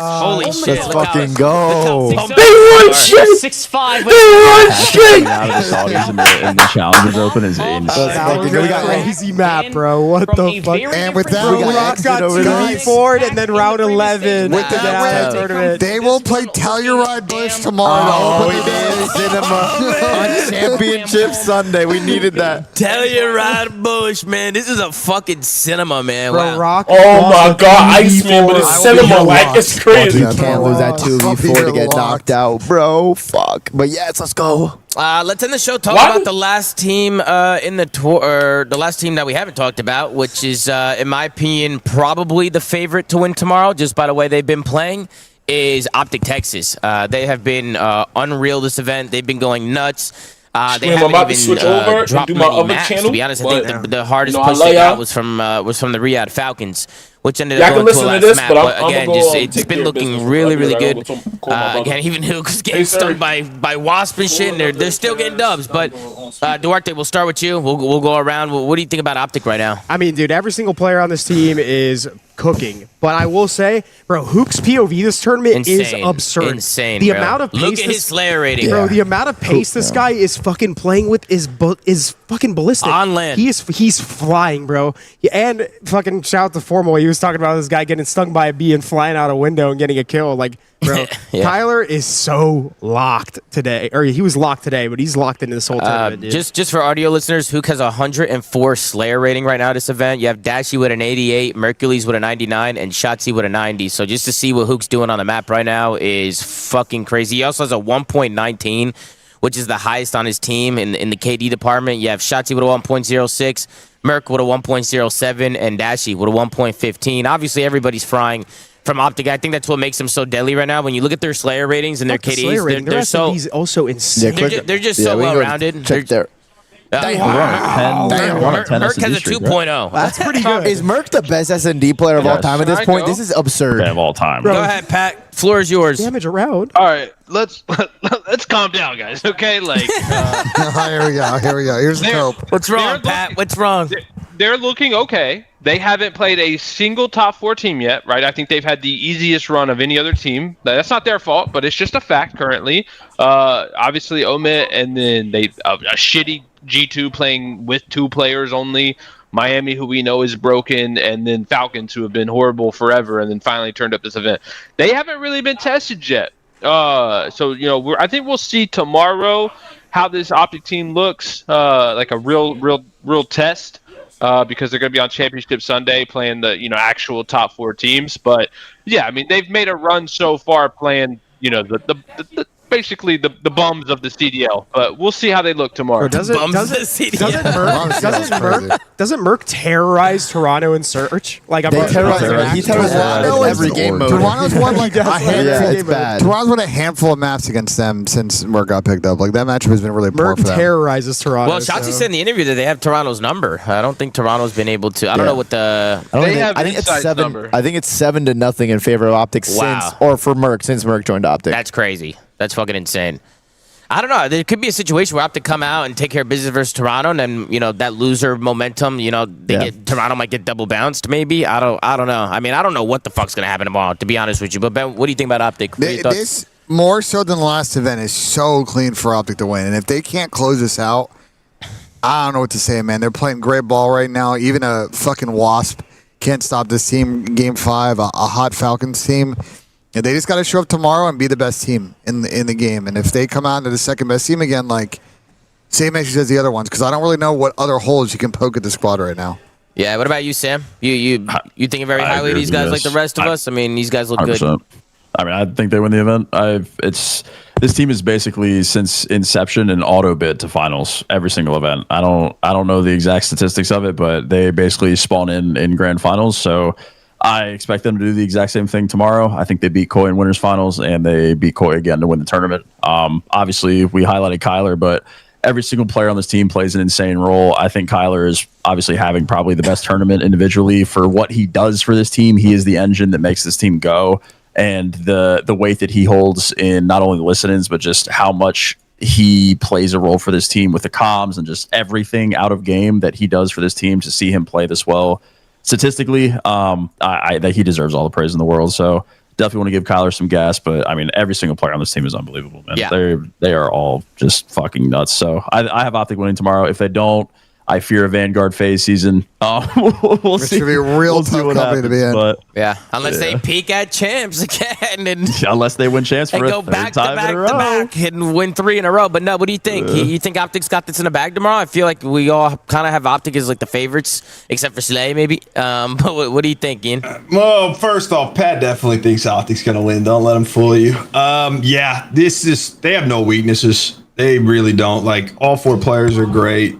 Holy shit. Let's fucking go. They run shit. 6'5". They run shit. Out of the Saudis and the challenges open is insane. We got crazy map, bro. What the fuck? And with that, Rock got 2v4'd and then round 11. With that tournament. they will play Telluride Bush tomorrow. We did cinema on Championship Sunday. We needed that. Telluride Bush, man. This is a fucking cinema, man. Bro, Rock. Oh my God, Iceman, but it's cinema like it's crazy. You can't lose that 2v4 to get knocked out, bro. Fuck. But yes, let's go. Let's end the show talking about the last team in the tour, or the last team that we haven't talked about, which is, in my opinion, probably the favorite to win tomorrow, just by the way they've been playing, is Optic Texas. They have been unreal this event. They've been going nuts. They haven't even dropped many maps, to be honest. I think the hardest push they got was from the Riyadh Falcons, which ended up going to a last map. But again, it's been looking really, really good. Again, even Huke's getting stung by wasp and shit, and they're still getting dubs. But Duarte, we'll start with you. We'll go around. What do you think about Optic right now? I mean, dude, every single player on this team is cooking. But I will say, bro, Huke's POV this tournament is absurd. Insane, the bro. amount of pace Look at his Slayer rating. Bro, the amount of pace this guy is fucking playing with is fucking ballistic. On land. He's flying, bro. And fucking shout out to Formal. He was talking about this guy getting stung by a bee and flying out a window and getting a kill. Like, bro, Tyler is so locked today. Or he was locked today, but he's locked into this whole tournament, dude. Just for audio listeners, Huke has a 104 Slayer rating right now this event. You have Dashy with an 88, Mercules with a 99, and SHOTZZY with a 90. So just to see what Huke's doing on the map right now is fucking crazy. He also has a 1.19, which is the highest on his team in the KD department. You have SHOTZZY with a 1.06, Merc with a 1.07, and Dashy with a 1.15. Obviously, everybody's frying from Optic. I think that's what makes them so deadly right now. When you look at their Slayer ratings and their KDs, they're so... He's also insane. They're just so well-rounded. Check there. Merc has a 2.0. That's pretty good. Is Merc the best S&D player of all time at this point? This is absurd. Of all time. Go ahead, Pat. Floor is yours. Damage around. All right, let's calm down, guys. Okay, like. Here we go. Here's the cope. What's wrong, Pat? What's wrong? They're looking okay. They haven't played a single top 4 team yet, right? I think they've had the easiest run of any other team. That's not their fault, but it's just a fact currently. Obviously, Omit, and then a shitty G2 playing with 2 players only. Miami, who we know is broken, and then Falcons, who have been horrible forever, and then finally turned up this event. They haven't really been tested yet. So, you know, I think we'll see tomorrow how this Optic team looks, like a real test. Because they're going to be on Championship Sunday playing the, you know, actual top 4 teams. But yeah, I mean, they've made a run so far playing, you know, the basically the bums of the CDL. But we'll see how they look tomorrow. Doesn't Merc terrorize Toronto in search? Like, he terrorized every game mode. Toronto's won like a handful of maps against them since Merc got picked up. Like, that matchup has been really poor for them. Merc terrorizes Toronto. Well, SHOTZZY said in the interview that they have Toronto's number. I don't think Toronto's been able to. I don't know what the. I think it's 7. I think it's 7-0 in favor of Optic since Merc joined Optic. That's crazy. That's fucking insane. I don't know. There could be a situation where Optic come out and take care of business versus Toronto, and then, you know, that loser momentum, you know, Toronto might get double bounced. Maybe I don't know. I mean, I don't know what the fuck's gonna happen tomorrow, to be honest with you. But Ben, what do you think about Optic? This more so than the last event is so clean for Optic to win, and if they can't close this out, I don't know what to say, man. They're playing great ball right now. Even a fucking Wasp can't stop this team. Game 5, a hot Falcons team. And they just got to show up tomorrow and be the best team in the game. And if they come out into the second best team again, like, same message as the other ones, because I don't really know what other holes you can poke at the squad right now. Yeah. What about you, Sam? You thinking very highly of these guys like the rest of us? I mean, these guys look 100%. Good. I mean, I think they win the event. This team is basically since inception an auto bid to finals every single event. I don't know the exact statistics of it, but they basically spawn in grand finals. So I expect them to do the exact same thing tomorrow. I think they beat Koi in winners finals, and they beat Koi again to win the tournament. Obviously, we highlighted Kyler, but every single player on this team plays an insane role. I think Kyler is obviously having probably the best tournament individually for what he does for this team. He is the engine that makes this team go. and the weight that he holds in not only the listen-ins, but just how much he plays a role for this team with the comms and just everything out of game that he does for this team. To see him play this well statistically, that he deserves all the praise in the world. So definitely want to give Kyler some gas, but I mean, every single player on this team is unbelievable, man. Yeah. They are all just fucking nuts. So I have Optic winning tomorrow. If they don't, I fear a Vanguard phase season. We'll see. It's gonna be a real tough company to be in. But yeah, unless they peak at champs again, and unless they win champs for and go back to back and win 3 in a row. But no, what do you think? You think Optic's got this in the bag tomorrow? I feel like we all kind of have Optic as like the favorites, except for Slay maybe. But what do you think, Ian? Well, first off, Pat definitely thinks Optic's gonna win. Don't let him fool you. Yeah, they have no weaknesses. They really don't. Like, all 4 players are great.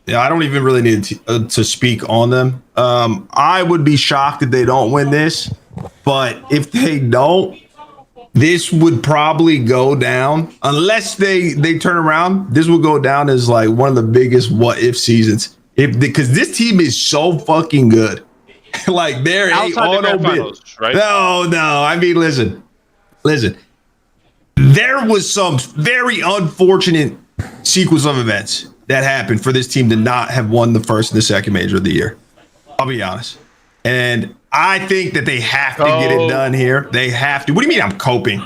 Yeah, I don't even really need to speak on them. I would be shocked if they don't win this, but if they don't, this would probably go down unless they turn around. This will go down as like one of the biggest what if seasons, because this team is so fucking good. Like, they're outside the grand finals, right? No. I mean, listen. There was some very unfortunate sequence of events that happened for this team to not have won the first and the second major of the year. I'll be honest. And I think that they have to get it done here. They have to. What do you mean I'm coping?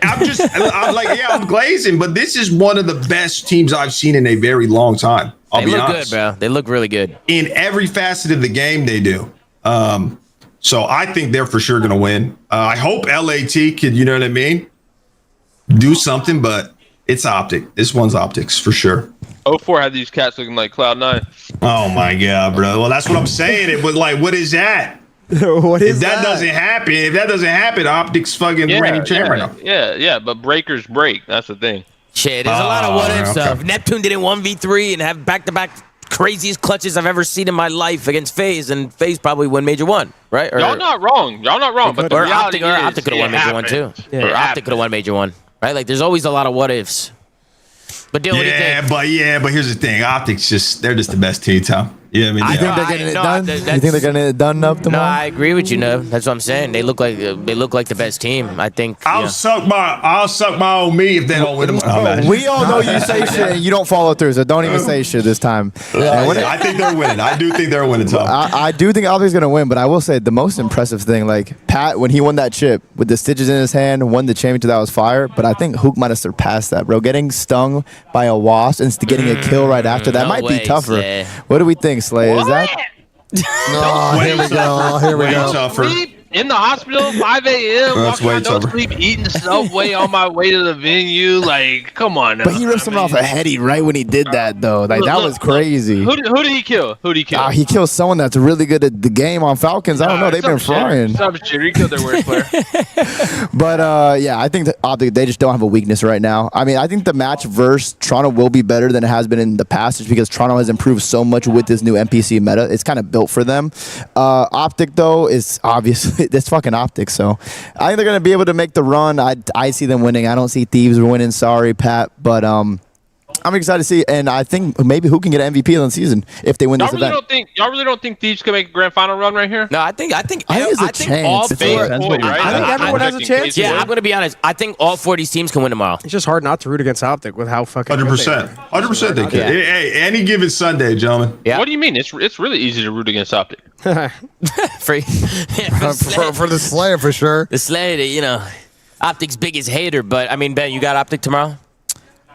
I'm like, yeah, I'm glazing, but this is one of the best teams I've seen in a very long time. I'll be honest. They look good, bro. They look really good. In every facet of the game, they do. So I think they're for sure going to win. I hope LAT could, you know what I mean, do something, but it's Optic. This one's Optics for sure. 04 had these cats looking like Cloud9. Oh my God, bro. Well, that's what I'm saying. It was like, what is that? If that doesn't happen, Optic's fucking reigning champ right now. Yeah, but breakers break. That's the thing. Shit, there's a lot of what if stuff. Neptune did it 1v3 and have back-to-back craziest clutches I've ever seen in my life against FAZE, and FAZE probably won Major 1, right? Y'all not wrong. But the reality Optic could have won Major 1 too. Or Optic could have won Major 1, right? Like, there's always a lot of what ifs. But Dylan, what do you think? But here's the thing. Optics they're just the best team, Tom. Yeah, I mean, you think they're getting it done? You think they're getting it done up tomorrow? No, I agree with you. No, that's what I'm saying. They look like the best team. I think. I'll suck my old me if they don't win tomorrow. We all know you say shit and you don't follow through, so don't even say shit this time. I think they're winning. I do think they're winning, Tom. I do think Optic's gonna win, but I will say the most impressive thing, like Pat, when he won that chip with the stitches in his hand, won the championship, that was fire. But I think Huke might have surpassed that, bro. Getting stung by a wasp and getting a kill right after that might be tougher. Slay. What do we think, Slay? Is that? No, here we go. Tougher. In the hospital, 5 a.m., walking around, no sleep, eating Subway on my way to the venue. Like, come on now. But he ripped someone off a heady right when he did that, though. Like, that was crazy. Who did he kill? He killed someone that's really good at the game on Falcons. I don't know. They've been flying. He killed their worst player. But, yeah, I think that Optic, they just don't have a weakness right now. I mean, I think the match versus Toronto will be better than it has been in the past, just because Toronto has improved so much with this new NPC meta. It's kind of built for them. Optic, though, is obviously... It's fucking Optic, so I think they're gonna be able to make the run. I see them winning. I don't see Thieves winning. Sorry, Pat, but I'm excited to see, and I think maybe who can get an MVP on the season if they win this event. Y'all really don't think Thieves can make a grand final run right here? No, I think there's a chance. All four. I think everyone has a chance. Yeah, I'm gonna be honest. I think all 4 of these teams can win tomorrow. It's just hard not to root against Optic with how fucking 100% they can. Hey, any given Sunday, gentlemen. Yeah. What do you mean? It's really easy to root against Optic. Free. for the Slayer, for sure. The Slayer, Optic's biggest hater. But I mean, Ben, you got Optic tomorrow?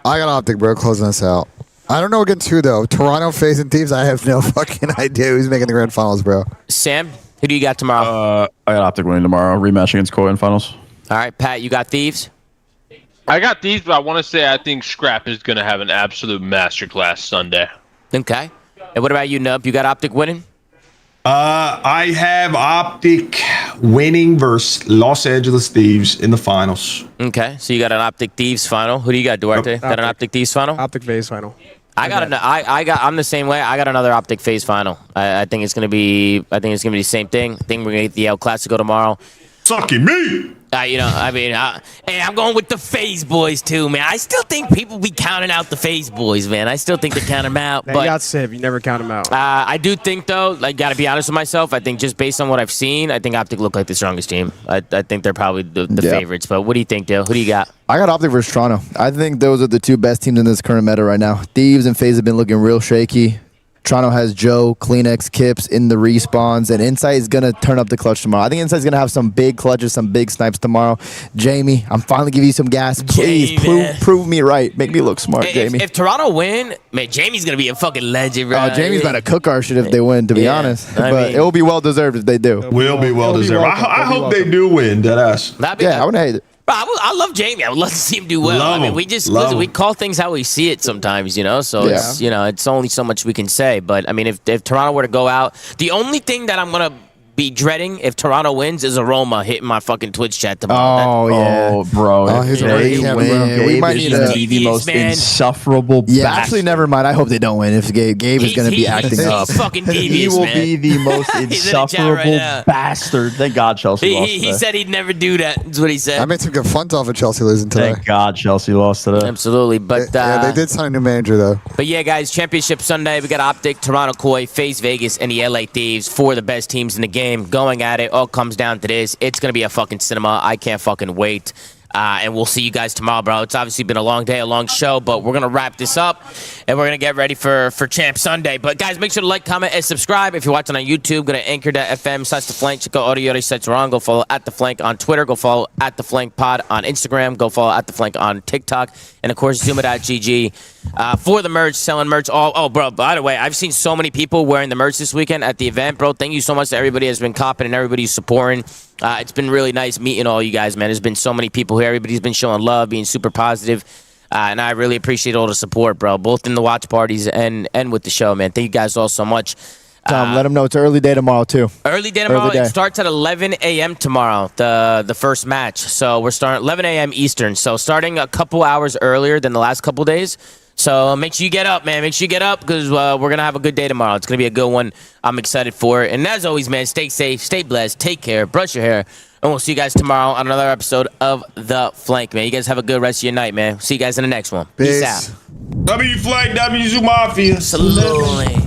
I got Optic, bro, closing us out. I don't know against who, though. Toronto, FAZE, and Thieves, I have no fucking idea who's making the grand finals, bro. Sam, who do you got tomorrow? I got Optic winning tomorrow. Rematch against Koi in finals. All right, Pat, you got Thieves? I got Thieves, but I want to say I think Scrap is going to have an absolute masterclass Sunday. Okay. And what about you, Nub? You got Optic winning? I have Optic winning versus Los Angeles Thieves in the finals. Okay, so you got an Optic Thieves final. Who do you got, Duarte? Got an Optic Thieves final? Optic FAZE final. I'm the same way. I got another Optic FAZE final. I think it's gonna be the same thing. I think we're gonna get the El Clasico tomorrow. Sucky me. You know, I mean, hey, I'm going with the FAZE boys too, man. I still think people be counting out the FAZE boys, man. I still think they count them out. They but got Civ. You never count them out. I do think, though, like, gotta be honest with myself. I think just based on what I've seen, I think Optic look like the strongest team. I think they're probably the favorites. But what do you think, Dale? Who do you got? I got Optic versus Toronto. I think those are the two best teams in this current meta right now. Thieves and FAZE have been looking real shaky. Toronto has Joe, Kleenex, Kips in the respawns, and Insight is going to turn up the clutch tomorrow. I think Insight's going to have some big clutches, some big snipes tomorrow. Jamie, I'm finally giving you some gas. Please prove me right. Make me look smart, Jamie. If Toronto win, man, Jamie's going to be a fucking legend, bro. Jamie's about to cook our shit if they win, to be honest. But it will be well-deserved if they do. Will be well-deserved. I hope they do win, deadass. Yeah, I wouldn't hate it. Bro, I love Jamie. I would love to see him do well. I mean, we just listen, we call things how we see it sometimes, you know. So it's, you know, it's only so much we can say. But I mean, if Toronto were to go out, the only thing that I'm gonna be dreading if Toronto wins is Aroma hitting my fucking Twitch chat tomorrow. Bro. His rage, we might need the most insufferable bastard. Actually, never mind. I hope they don't win. If Gabe is going to be acting up. He's fucking devious, He will be the most insufferable bastard. Thank God Chelsea lost He said he'd never do that. That's what he said. I made some good fun off of Chelsea losing today. Thank God Chelsea lost today. Absolutely. But they did sign a new manager, though. But yeah, guys, Championship Sunday. We got Optic, Toronto Koi, FAZE Vegas, and the LA Thieves. 4 of the best teams in the game going at it. All comes down to this. It's going to be a fucking cinema. I can't fucking wait. And we'll see you guys tomorrow, bro. It's obviously been a long day, a long show, but we're going to wrap this up, and we're going to get ready for Champ Sunday. But, guys, make sure to like, comment, and subscribe. If you're watching on YouTube, go to anchor.fm/theflank. Check out audio sites wrong. Go follow @theflank on Twitter. Go follow @theflankpod on Instagram. Go follow @theflank on TikTok. And, of course, Zuma.gg for the merch, selling merch. Oh, bro, by the way, I've seen so many people wearing the merch this weekend at the event, bro. Thank you so much to everybody that's been copping and everybody who's supporting. It's been really nice meeting all you guys, man. There's been so many people here. Everybody's been showing love, being super positive. And I really appreciate all the support, bro, both in the watch parties and with the show, man. Thank you guys all so much. Tom, let them know it's an early day tomorrow, too. Early day tomorrow. It starts at 11 a.m. tomorrow, the first match. So we're starting 11 a.m. Eastern. So starting a couple hours earlier than the last couple days. So make sure you get up, man. Make sure you get up because we're going to have a good day tomorrow. It's going to be a good one. I'm excited for it. And as always, man, stay safe, stay blessed, take care, brush your hair. And we'll see you guys tomorrow on another episode of The Flank, man. You guys have a good rest of your night, man. See you guys in the next one. Peace out. W Flank, W Zoo Mafia. Slowly.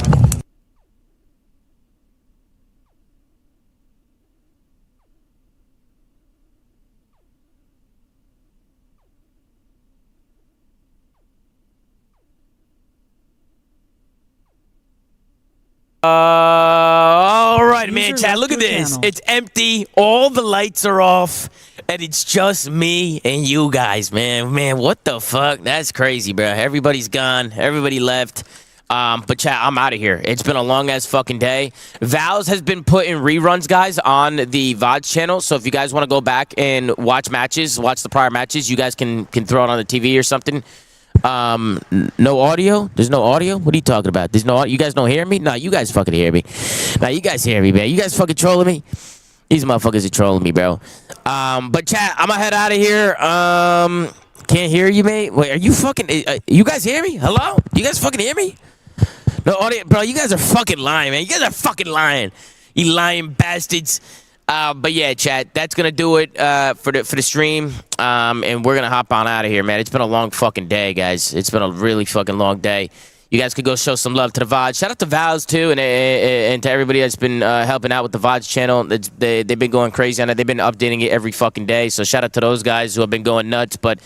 All right, man, chat, look at this. It's empty. All the lights are off, and it's just me and you guys, man. Man, what the fuck? That's crazy, bro. Everybody's gone. Everybody left. But chat, I'm out of here. It's been a long-ass fucking day. Val's has been putting reruns, guys, on the VODs channel. So if you guys want to go back and watch matches, watch the prior matches, you guys can throw it on the TV or something. No audio? There's no audio? What are you talking about? There's no audio? You guys don't hear me? No, you guys fucking hear me. No, you guys hear me, man. You guys fucking trolling me? These motherfuckers are trolling me, bro. But chat, I'm gonna head out of here. Can't hear you, mate. Wait, are you fucking... you guys hear me? Hello? You guys fucking hear me? No audio? Bro, you guys are fucking lying, man. You guys are fucking lying. You lying bastards. But yeah, chat, that's going to do it for the stream. And we're going to hop on out of here, man. It's been a long fucking day, guys. It's been a really fucking long day. You guys could go show some love to the VODs. Shout out to Val's, too, and to everybody that's been helping out with the VODs channel. They've been going crazy on it. They've been updating it every fucking day. So shout out to those guys who have been going nuts. But,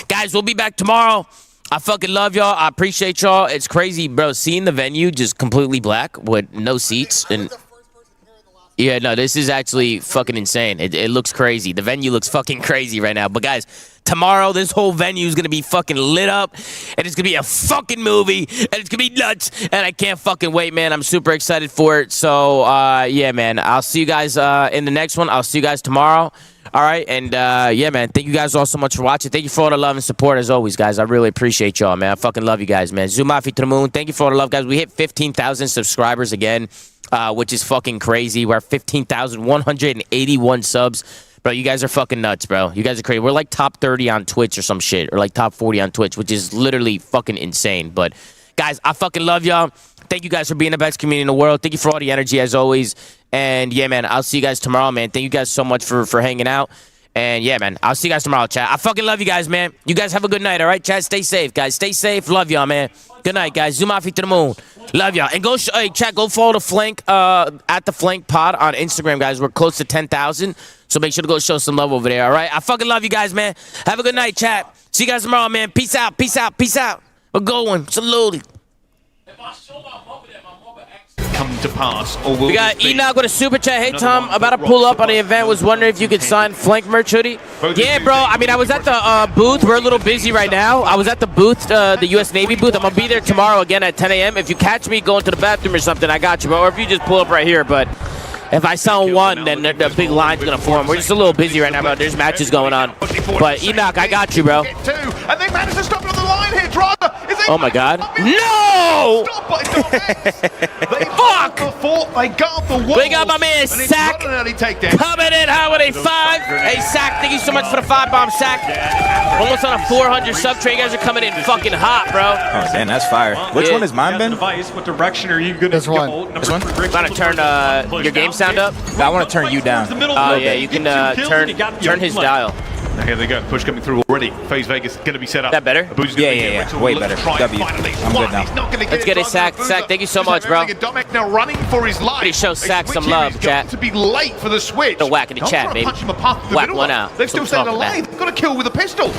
guys, we'll be back tomorrow. I fucking love y'all. I appreciate y'all. It's crazy, bro. Seeing the venue just completely black with no seats and... Yeah, no, this is actually fucking insane. It looks crazy. The venue looks fucking crazy right now. But guys, tomorrow this whole venue is going to be fucking lit up. And it's going to be a fucking movie. And it's going to be nuts. And I can't fucking wait, man. I'm super excited for it. So, yeah, man. I'll see you guys in the next one. I'll see you guys tomorrow. All right. And, yeah, man. Thank you guys all so much for watching. Thank you for all the love and support as always, guys. I really appreciate y'all, man. I fucking love you guys, man. Zumafi to the moon. Thank you for all the love, guys. We hit 15,000 subscribers again. Which is fucking crazy. We're at 15,181 subs. Bro, you guys are fucking nuts, bro. You guys are crazy. We're like top 30 on Twitch or some shit. Or like top 40 on Twitch, which is literally fucking insane. But, guys, I fucking love y'all. Thank you guys for being the best community in the world. Thank you for all the energy, as always. And, yeah, man, I'll see you guys tomorrow, man. Thank you guys so much for hanging out. And yeah, man, I'll see you guys tomorrow, chat. I fucking love you guys, man. You guys have a good night, all right, chat? Stay safe, guys. Stay safe. Love y'all, man. Good night, guys. Zoom off to the moon. Love y'all. And go, hey, chat, go follow the Flank, at the Flank Pod on Instagram, guys. We're close to 10,000. So make sure to go show some love over there, all right? I fucking love you guys, man. Have a good night, chat. See you guys tomorrow, man. Peace out, peace out, peace out. A good one. Salute. Come to pass, or will We got Enoch with a super chat. Hey, Tom, about to pull up on the event. Was wondering if you could sign Flank merch hoodie. Yeah, bro. I mean, I was at the booth. We're a little busy right now. I was at the booth, the U.S. Navy booth. I'm going to be there tomorrow again at 10 a.m. If you catch me going to the bathroom or something, I got you, bro. Or if you just pull up right here. But if I sound one, then the big line's going to form. We're just a little busy right now, bro. There's matches going on. But Enoch, I got you, bro. And they managed to stop it on the line here. Driver. Oh, my God. No! Fuck! They got the wall. We got my man Sack coming in high with a 5. Hey, Sack, thank you so much for the 5-bomb, Sack. Almost on a 400 sub trade. You guys are coming in fucking hot, bro. Oh, man, that's fire. Which one is mine, Ben? What direction are you going to This one. This one? Trying to turn your game sound up? I want to turn you down. Oh, yeah, you can turn his dial. Now here they go. Push coming through already. FaZe Vegas going to be set up. That better? Yeah. Way better. W. I'm good now. Let's get it, Sack. Sack, thank you so much, bro. Now running for his life. Pretty show Sack some love, chat. To be late for the switch. The whack in the chat, baby. Whack one out. They've still stayed alive. Got a kill with a pistol.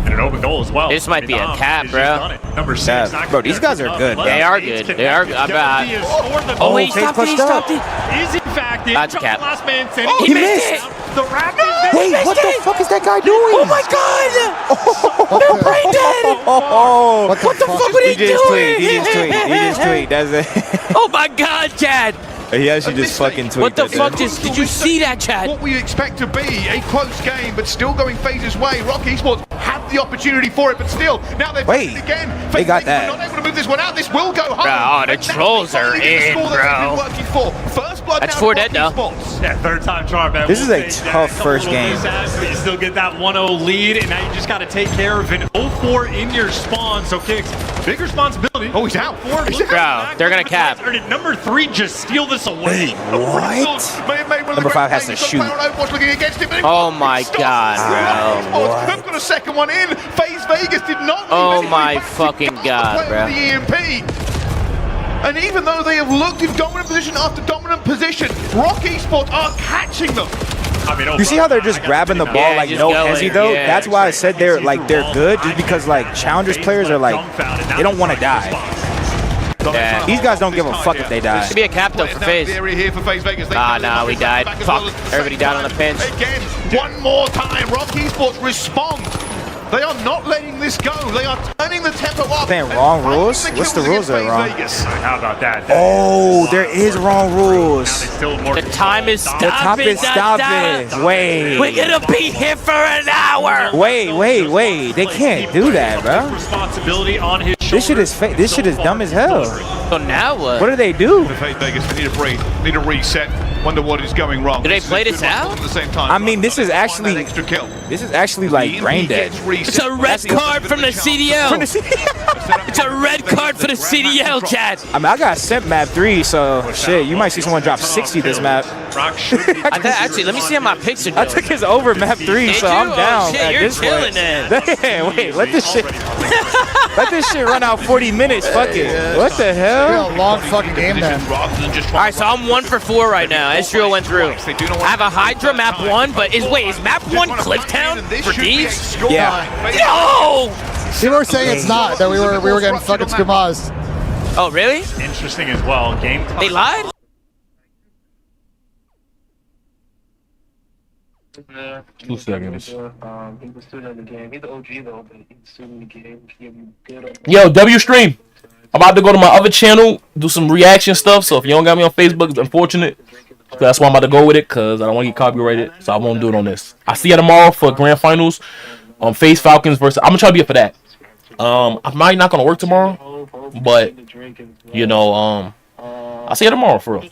An open goal as well. This might be a cap, bro. Number 6. Bro, these guys are good. They are good. They are good. Oh, he stopped it. He stopped it. Is in fact the That's a cap. last man standing. Oh, he missed it. The Raptors. Wait, what the fuck is that guy doing? Oh my God! They're brain dead! What the fuck were they doing? He just tweet. That's it. Oh my God, Chad! He actually just fucking tweeted. What the fuck did you see that, Chad? What we expect to be a close game, but still going FaZe's way. Rock Esports had the opportunity for it, but still, now they've done it again. They got that. Not able to move this one out. This will go home. Bro, the trolls are in, bro. First blood. That's 4 dead, though. Yeah, third time try, man. This is a tough first game. But you still get that 1-0 lead, and now you just got to take care of an 0-4 in your spawn. So Kicks, big responsibility. Oh, he's out. Bro, they're gonna cap. Did number 3 just steal this away? What? Number 5 has to shoot. Oh my God, bro. They've got a second one in. FaZe Vegas did not. Oh my fucking God, bro. The EMP. And even though they have looked in dominant position after dominant position, Rock Esports are catching them. I mean, You see how they're just grabbing the ball like no hezzy though? Yeah. That's why I said they're good, just because like challengers players are like they don't want to die. Yeah. These guys don't give a fuck if they die. Should be a cap though for FaZe. Nah, we died. Fuck. Everybody died on the pinch. Again, one more time, Rock Esports respond. They are not letting this go. They are turning the tempo up. Saying wrong rules? What's the rules that are wrong? How about that? Oh, there is wrong rules. The time is stopping. The time is stopping. Wait. We're gonna be here for an hour. Wait. They can't do that, bro. Responsibility on his This shit is dumb as hell. So now what? What do they do? FaZe Vegas need a break, need a reset. Wonder what is going wrong. Do they play this out? At the same time. I mean, this is actually like brain dead. It's a red card from the CDL. It's a red card for the CDL, Chad. I mean, I got sent map 3, so shit, you might see someone drop 60 this map. Actually, let me see on my picture. I took his over map 3, so I'm down. Shit, you're chilling then. Wait, let this shit run out 40 minutes. Fuck it. What the hell? A long fucking game then. All right, so I'm 1 for 4 right now. Ezreal went through. I have a Hydra map 1, but is map 1 Clifftown for Thieves? Yeah. No! People were saying it's not, that we were getting fucking skumazed. Oh, really? Interesting as well. Game. They lied? 2 seconds. Yo, W stream. I'm about to go to my other channel, do some reaction stuff. So if you don't got me on Facebook, it's unfortunate. That's why I'm about to go with it, because I don't want to get copyrighted. So I won't do it on this. I'll see you tomorrow for grand finals. FaZe Falcons versus. I'm gonna try to be up for that. I might not gonna work tomorrow, but you know, I'll see you tomorrow for real.